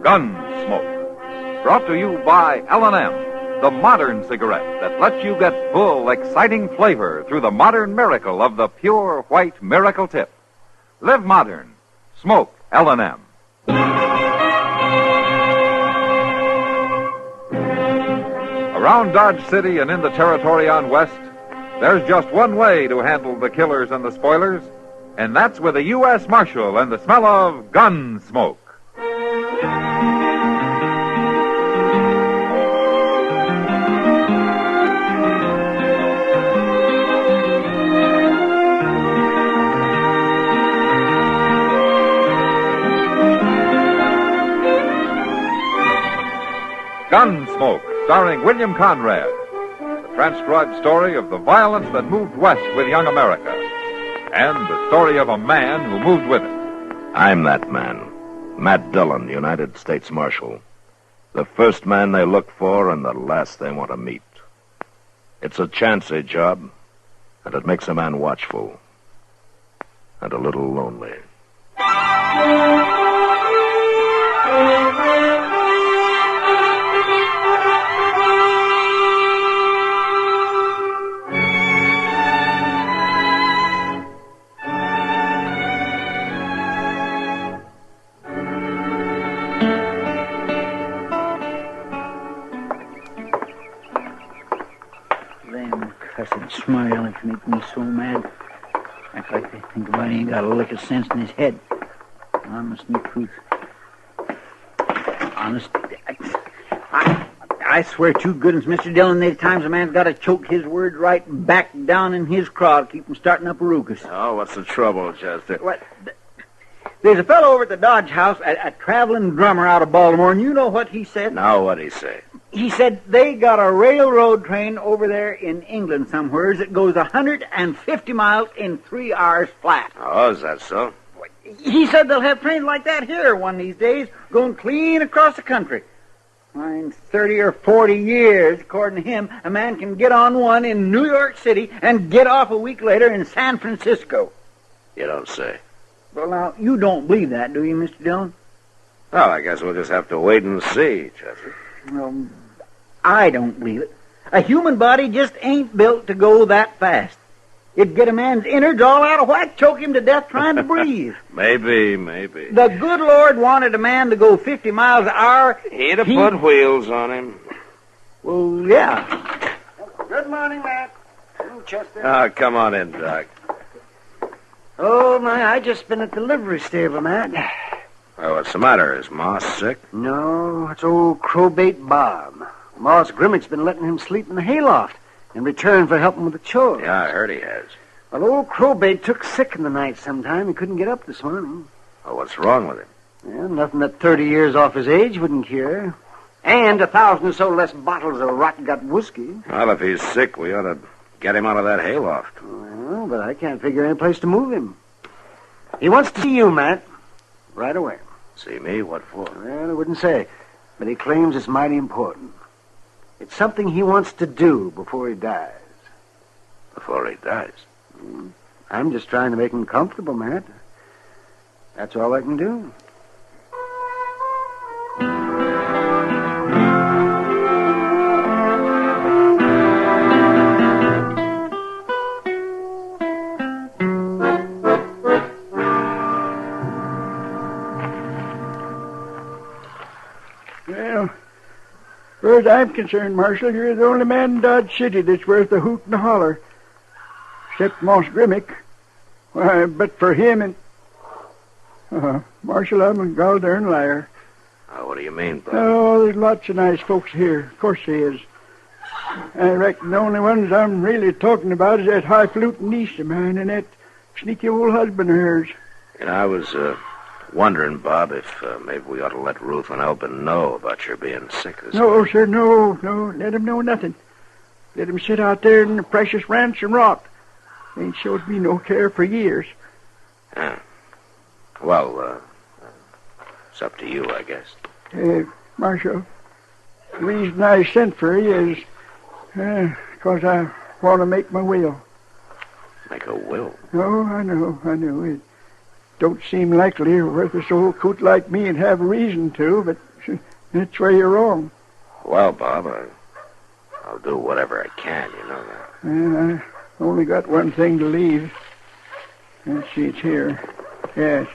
Gunsmoke. Brought to you by L&M, the modern cigarette that lets you get full, exciting flavor through the modern miracle of the pure white miracle tip. Live modern. Smoke L&M. Around Dodge City and in the territory on West, There's just one way to handle the killers and the spoilers, and that's with a U.S. Marshal and the smell of Gunsmoke. Gunsmoke, starring William Conrad. The transcribed story of the violence that moved west with young America. And the story of a man who moved with it. I'm that man. Matt Dillon, United States Marshal. The first man they look for and the last they want to meet. It's a chancy job, and it makes a man watchful. And a little lonely. Them cussed smiles make me so mad. Act like they think about ain't got a lick of sense in his head. Honest and truth. Honest. I swear to goodness, Mr. Dillon, there's times a man's got to choke his words right back down in his craw to keep him starting up a ruckus. Oh, what's the trouble, Chester? What? There's a fellow over at the Dodge House, a traveling drummer out of Baltimore, and you know what he said? Now what'd he say? He said they got a railroad train over there in England somewheres that goes 150 miles in 3 hours flat. Oh, is that so? He said they'll have trains like that here one of these days, going clean across the country. In 30 or 40 years, according to him, a man can get on one in New York City and get off a week later in San Francisco. You don't say. Well, now, you don't believe that, do you, Mr. Dillon? Well, I guess we'll just have to wait and see, Chester. Well, I don't believe it. A human body just ain't built to go that fast. It'd get a man's innards all out of whack, choke him to death trying to breathe. Maybe. The good Lord wanted a man to go 50 miles an hour. He'd have put wheels on him. Well, yeah. Good morning, Matt. Chester. Oh, come on in, Doc. Oh, my, I just been at the livery stable, Matt. Well, what's the matter? Is Moss sick? No, it's old Crobait Bob. Moss Grimmick's been letting him sleep in the hayloft in return for helping with the chores. Yeah, I heard he has. Well, old Crobait took sick in the night sometime. He couldn't get up this morning. Oh, what's wrong with him? Well, nothing that 30 years off his age wouldn't cure. And 1,000 or so less bottles of rot-gut whiskey. Well, if he's sick, we ought to get him out of that hayloft. Well, but I can't figure any place to move him. He wants to see you, Matt. Right away. See me? What for? Well, I wouldn't say. But he claims it's mighty important. It's something he wants to do before he dies. Before he dies? I'm just trying to make him comfortable, Matt. That's all I can do. Well, as far as I'm concerned, Marshal, you're the only man in Dodge City that's worth a hoot and a holler. Except Moss Grimmick. Why, but for him and... Marshal, I'm a gol darn liar. What do you mean, Bob? Oh, there's lots of nice folks here. Of course there is. I reckon the only ones I'm really talking about is that high-fluting niece of mine and that sneaky old husband of hers. And I was wondering, Bob, if maybe we ought to let Ruth and Elbin know about your being sick this No, morning. sir, no. Let them know nothing. Let them sit out there in the precious ranch and rot. Ain't showed me no care for years. Yeah. Well, it's up to you, I guess. Marshal, the reason I sent for you is because I want to make my will. Make a will? Oh, I know. It don't seem likely a worthless old coot like me'd have a reason to, but that's where you're wrong. Well, Bob, I'll do whatever I can, you know that. And I only got one thing to leave. Let's see, it's here. Yes,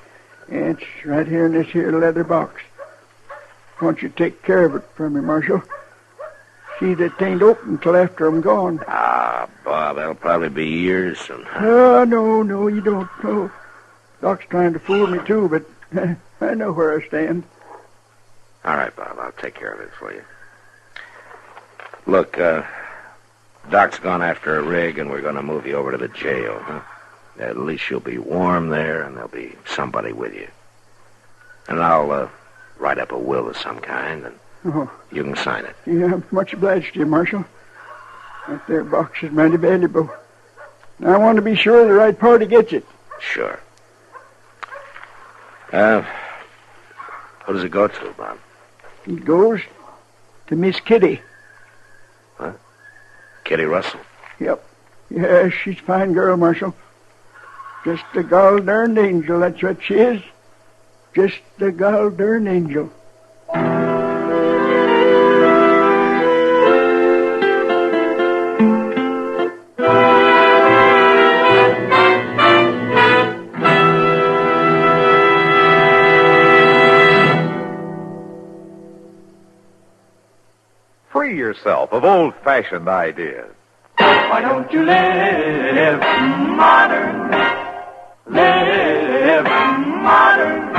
it's right here in this here leather box. I want you to take care of it for me, Marshal. See, that ain't open till after I'm gone. Ah, Bob, that'll probably be years soon. No, you don't know. Doc's trying to fool me, too, but I know where I stand. All right, Bob, I'll take care of it for you. Look, Doc's gone after a rig, and we're going to move you over to the jail, huh? At least you'll be warm there, and there'll be somebody with you. And I'll write up a will of some kind, and you can sign it. Yeah, I'm much obliged to you, Marshal. That there box is mighty valuable. I want to be sure the right party gets it. Sure. Who does it go to, Bob? It goes to Miss Kitty. What? Kitty Russell? Yep. Yeah, she's a fine girl, Marshal. Just a gol-darned angel, that's what she is. Just a gol-darned angel. Free yourself of old-fashioned ideas. Why don't you live modern? Live modern.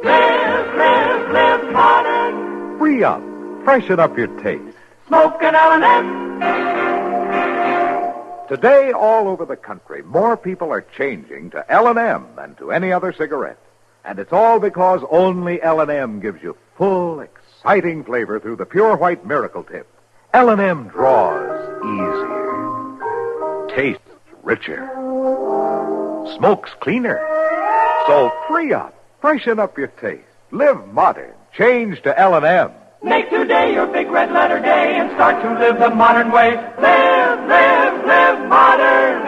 Live modern. Free up. Freshen up your taste. Smoke an L&M. Today, all over the country, more people are changing to L&M than to any other cigarette. And it's all because only L&M gives you full, exciting flavor through the pure white miracle tip. L&M draws easier, tastes richer, smokes cleaner. So free up, freshen up your taste, live modern, change to L&M. Make today your big red letter day and start to live the modern way. Live modern.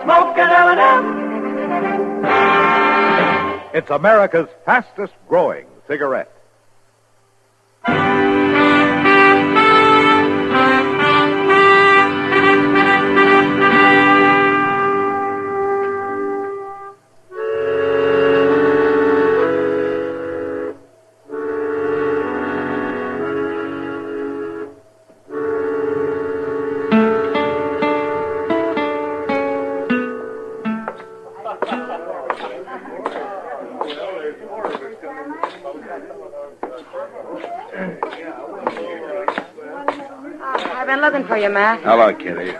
Smoke an L&M. It's America's fastest growing cigarette. I've been looking for you, Matt. Hello, Kitty.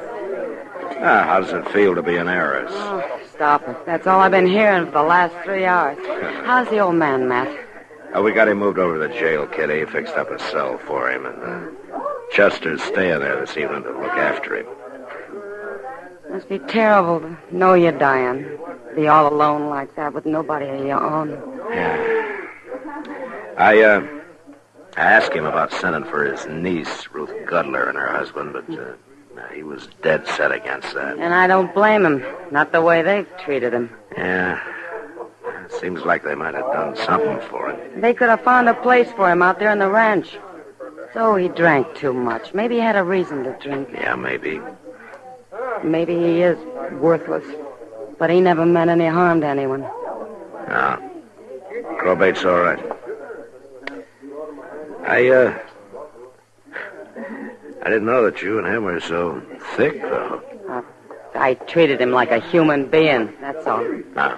How does it feel to be an heiress? Oh, stop it. That's all I've been hearing for the last 3 hours. How's the old man, Matt? We got him moved over to the jail, Kitty. Fixed up a cell for him, and Chester's staying there this evening to look after him. Must be terrible to know you're dying. Be all alone like that with nobody of your own. Yeah. I asked him about sending for his niece, Ruth Gudler, and her husband, but he was dead set against that. And I don't blame him. Not the way they've treated him. Yeah. It seems like they might have done something for him. They could have found a place for him out there in the ranch. So he drank too much. Maybe he had a reason to drink. Yeah, maybe. Maybe he is worthless. But he never meant any harm to anyone. No. Crobate's all right. I didn't know that you and him were so thick, though. I treated him like a human being, that's all. No.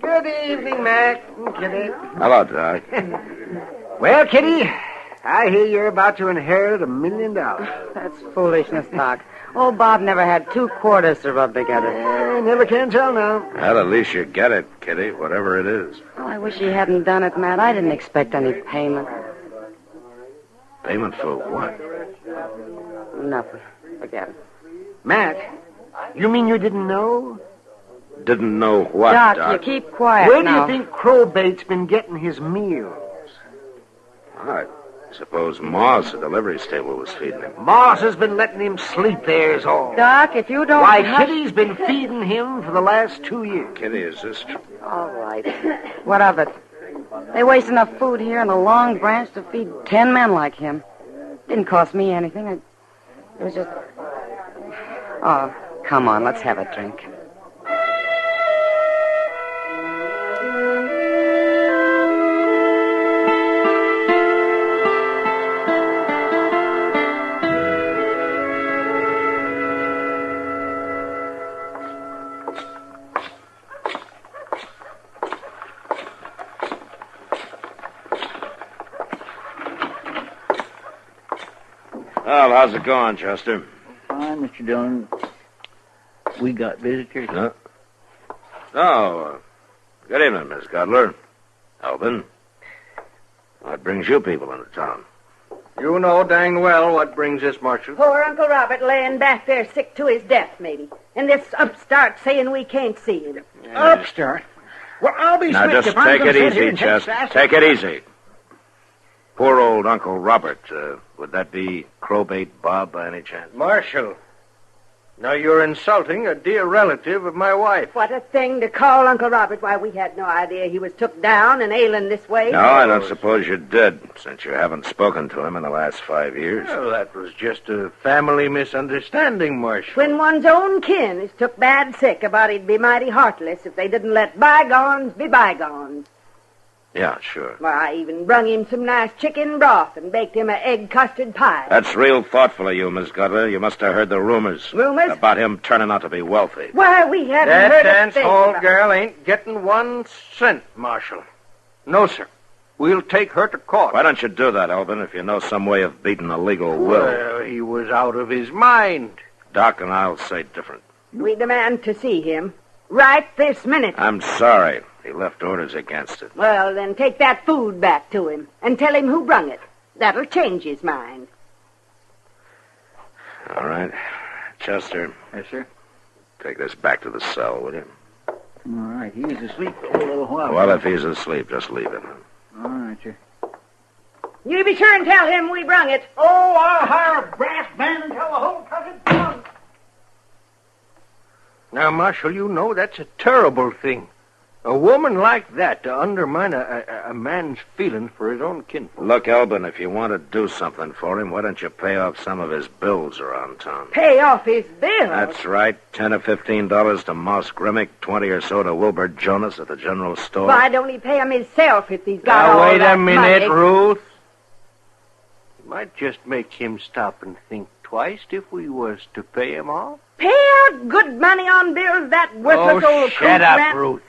Good evening, Mac and Kitty. Hello, Doc. Well, Kitty, I hear you're about to inherit $1 million. That's foolishness, Doc. Old Bob never had 2 quarters to rub together. Never can tell now. Well, at least you get it, Kitty, whatever it is. Oh, I wish he hadn't done it, Matt. I didn't expect any payment. Payment for what? Nothing. Forget it. Mac, you mean you didn't know? Didn't know what, Doc, you keep quiet Where now. do you think Crobate's been getting his meals? I suppose Moss, the delivery stable, was feeding him. Moss has been letting him sleep there is all. Doc, if you don't... Why, Kitty's been feeding him for the last 2 years. Kitty, is this true? All right. What of it? They waste enough food here in the Long Branch to feed 10 men like him. Didn't cost me anything. It was just... Oh, come on, let's have a drink. Well, how's it going, Chester? Fine, Mr. Dillon. We got visitors. Huh? Oh, good evening, Miss Cutler. Alvin. What brings you people into town? You know dang well what brings us, Marshal. Poor Uncle Robert laying back there sick to his death, maybe. And this upstart saying we can't see him. Upstart? Well, I'll be Now, switched just if I'm take gonna it sit here easy, and take Chester. sass. Take it easy. Poor old Uncle Robert. Would that be Crobait Bob by any chance? Marshal. Now you're insulting a dear relative of my wife. What a thing to call Uncle Robert. Why, we had no idea he was took down and ailing this way. No, I don't suppose you did, since you haven't spoken to him in the last 5 years. Well, that was just a family misunderstanding, Marshal. When one's own kin is took bad sick about he'd be mighty heartless if they didn't let bygones be bygones. Yeah, sure. Why, I even brung him some nice chicken broth and baked him an egg custard pie. That's real thoughtful of you, Miss Cutler. You must have heard the rumors. Rumors? About him turning out to be wealthy. Why, we hadn't That heard a dance thing hall about... girl ain't getting 1 cent, Marshal. No, sir. We'll take her to court. Why don't you do that, Alvin, if you know some way of beating a legal will? Well, he was out of his mind. Doc and I'll say different. We demand to see him. Right this minute. I'm sorry. He left orders against it. Well, then take that food back to him and tell him who brung it. That'll change his mind. All right. Chester. Yes, sir. Take this back to the cell, will you? All right. He was asleep for a little while. Well, if he's asleep, just leave him. All right, sir. You be sure and tell him we brung it. Oh, I'll hire a brass band and tell the whole cousin tongue. Now, Marshal, you know that's a terrible thing. A woman like that to undermine a man's feeling for his own kinfolk. Look, Alvin, if you want to do something for him, why don't you pay off some of his bills around town? Pay off his bill. That's right. $10 or $15 to Moss Grimmick, 20 or so to Wilbur Jonas at the general store. Why don't he pay him himself if he's got Now, all wait that a minute, money? Ruth. It might just make him stop and think twice if we was to pay him off. Pay out good money on bills that worthless old shut coot up, rat- Ruth.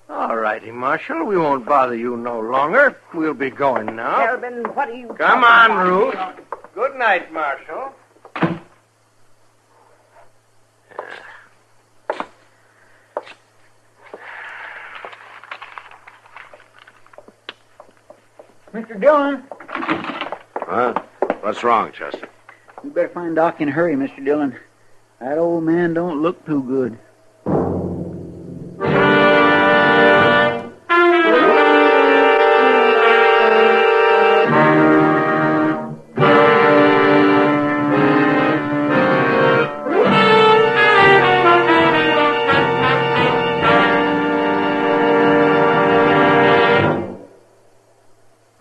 All righty, Marshal. We won't bother you no longer. We'll be going now. Elvin, what are you... Come on, Ruth. Good night, Marshal. Mr. Dillon. Huh? What's wrong, Chester? You better find Doc in a hurry, Mr. Dillon. That old man don't look too good.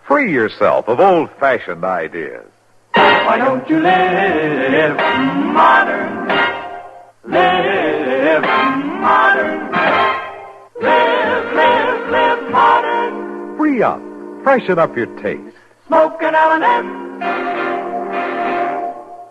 Free yourself of old-fashioned ideas. Why don't you live modern? Live modern. Live modern. Free up. Freshen up your taste. Smoke an L&M.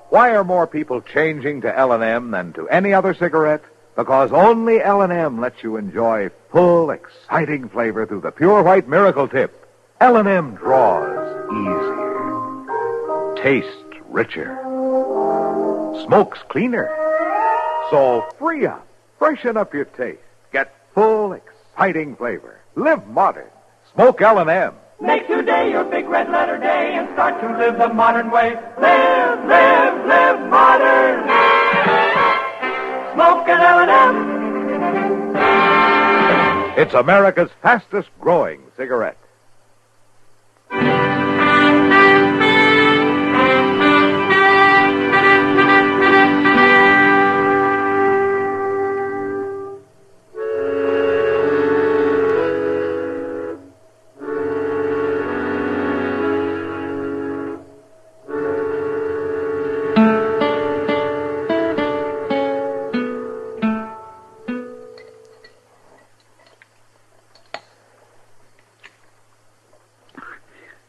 Why are more people changing to L&M than to any other cigarette? Because only L&M lets you enjoy full, exciting flavor through the pure white miracle tip. L&M draws easier. Tastes richer. Smokes cleaner. So free up. Freshen up your taste. Get full, exciting flavor. Live modern. Smoke L&M. Make today your big red letter day and start to live the modern way. Live modern. Smoke an L&M. It's America's fastest growing cigarette.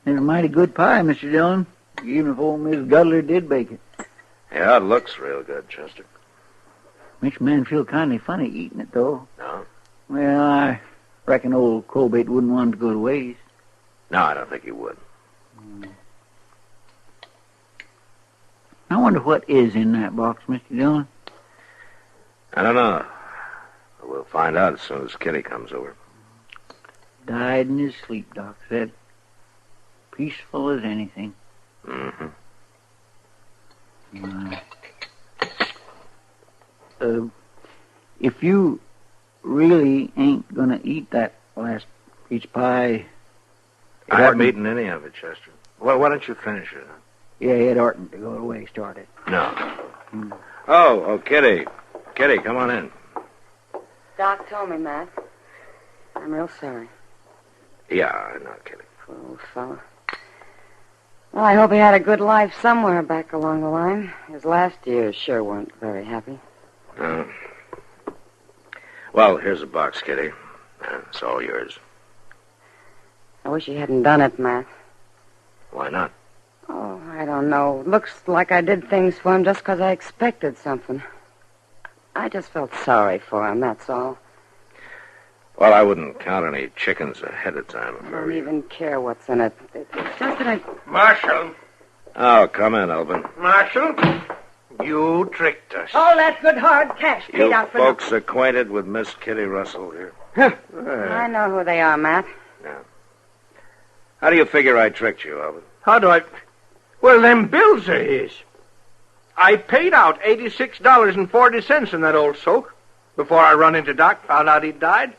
It's a mighty good pie, Mr. Dillon, even if old Miss Gudler did bake it. Yeah, it looks real good, Chester. Makes a man feel kind of funny eating it, though. No? Well, I reckon old Crobait wouldn't want it to go to waste. No, I don't think he would. wonder what is in that box, Mr. Dillon. I don't know. We'll find out as soon as Kitty comes over. Died in his sleep, Doc said. Peaceful as anything. Mm-hmm. If you really ain't gonna eat that last peach pie... I haven't eaten any of it, Chester. Well, why don't you finish it? Huh? Yeah, it oughtn't to go the way he started. No. Oh, Kitty. Kitty, come on in. Doc told me, Matt. I'm real sorry. Yeah, I know, Kitty. Poor old fella. Well, I hope he had a good life somewhere back along the line. His last years sure weren't very happy. Well, here's a box, Kitty. It's all yours. I wish he hadn't done it, Matt. Why not? Oh, I don't know. Looks like I did things for him just because I expected something. I just felt sorry for him, that's all. Well, I wouldn't count any chickens ahead of time if I don't even care what's in it. It's just that I... Marshal. Oh, come in, Elvin. Marshal, you tricked us. All that good hard cash paid You out for folks acquainted with Miss Kitty Russell here? I know who they are, Matt. Yeah. How do you figure I tricked you, Elvin? How do I... Well, them bills are his. I paid out $86.40 in that old soak before I run into Doc, found out he'd died.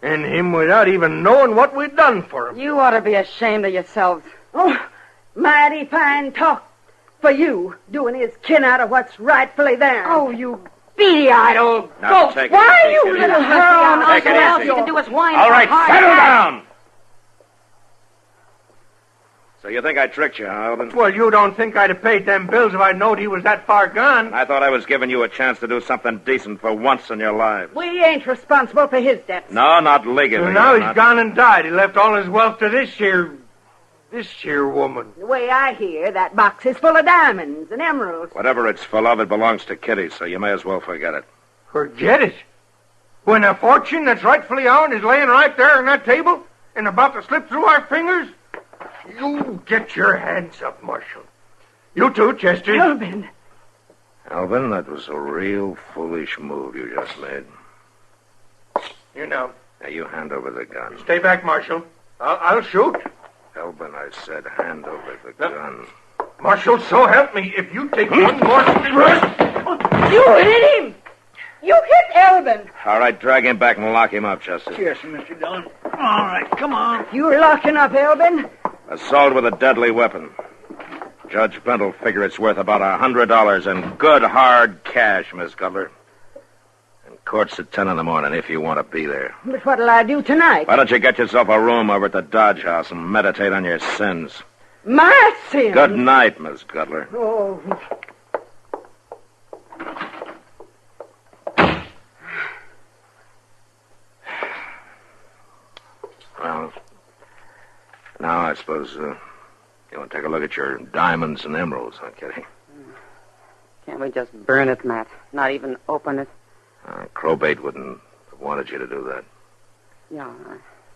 And him without even knowing what we'd done for him. You ought to be ashamed of yourselves. Oh, mighty fine talk for you, doing his kin out of what's rightfully theirs. Oh, you beady-eyed old Now, goat. take it Why easy, you Kitty. little hurl? Take it All else easy. you can do is whine. All for right, hard settle cash. down! So you think I tricked you, huh, Elvin? Well, you don't think I'd have paid them bills if I'd known he was that far gone. I thought I was giving you a chance to do something decent for once in your lives. We ain't responsible for his debts. No, not legally. So now you're he's not. gone and died. He left all his wealth to this here woman. The way I hear, that box is full of diamonds and emeralds. Whatever it's full of, it belongs to Kitty, so you may as well forget it. Forget it. When a fortune that's rightfully ours is laying right there on that table and about to slip through our fingers, you get your hands up, Marshal. You too, Chester. Elvin. Elvin, that was a real foolish move you just made. You know. Now, you hand over the gun. Stay back, Marshal. I'll shoot. Elvin, I said hand over the gun. Marshal, so help me, if you take one more thrust... You hit him! You hit Elvin! All right, drag him back and lock him up, Chester. Yes, Mr. Dillon. All right, come on. You're locking up Elvin? Assault with a deadly weapon. Judge Brent will figure it's worth about $100 in good, hard cash, Miss Cutler. And court's at 10 in the morning if you want to be there. But what'll I do tonight? Why don't you get yourself a room over at the Dodge House and meditate on your sins? My sins? Good night, Miss Cutler. Oh. Well, now I suppose you want to take a look at your diamonds and emeralds, huh, Kitty? Can't we just burn it, Matt? Not even open it? Crobait wouldn't have wanted you to do that. Yeah,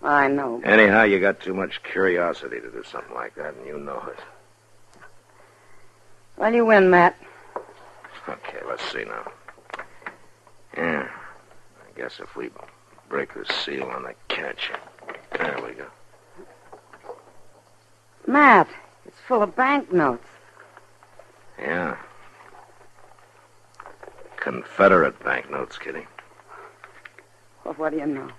I know. Anyhow, you got too much curiosity to do something like that, and you know it. Well, you win, Matt. Okay, let's see now. Yeah, I guess if we break the seal on the catch. There we go. Matt, it's full of banknotes. Yeah. Confederate banknotes, Kitty. Well, what do you know?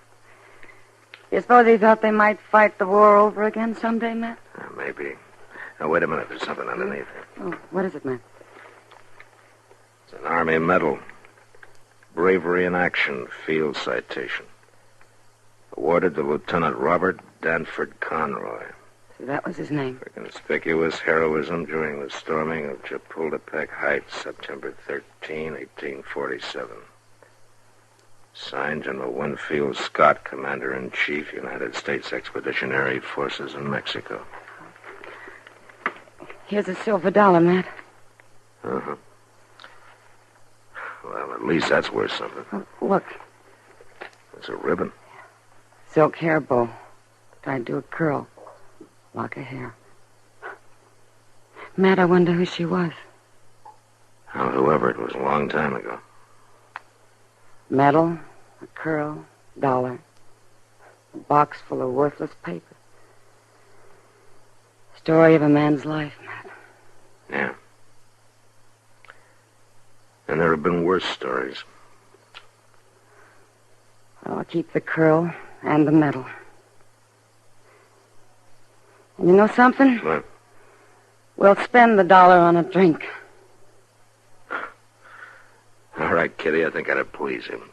You suppose he thought they might fight the war over again someday, Matt? Maybe. Now, wait a minute. There's something underneath here. Oh, what is it, Matt? It's an Army medal. Bravery in Action Field Citation. Awarded to Lieutenant Robert Danford Conroy. See, that was his name. For conspicuous heroism during the storming of Chapultepec Heights, September 13, 1847. Signed, General Winfield Scott, Commander-in-Chief, United States Expeditionary Forces in Mexico. Here's a silver dollar, Matt. Uh-huh. Well, at least that's worth something. Oh, look. It's a ribbon. Silk hair bow. Tied to a curl. Lock of hair. Matt, I wonder who she was. whoever it was a long time ago. Medal, a curl, dollar, a box full of worthless paper. Story of a man's life, Matt. Yeah. And there have been worse stories. Well, I'll keep the curl and the medal. And you know something? What? We'll spend the dollar on a drink. All right, Kitty, I think I'd please him.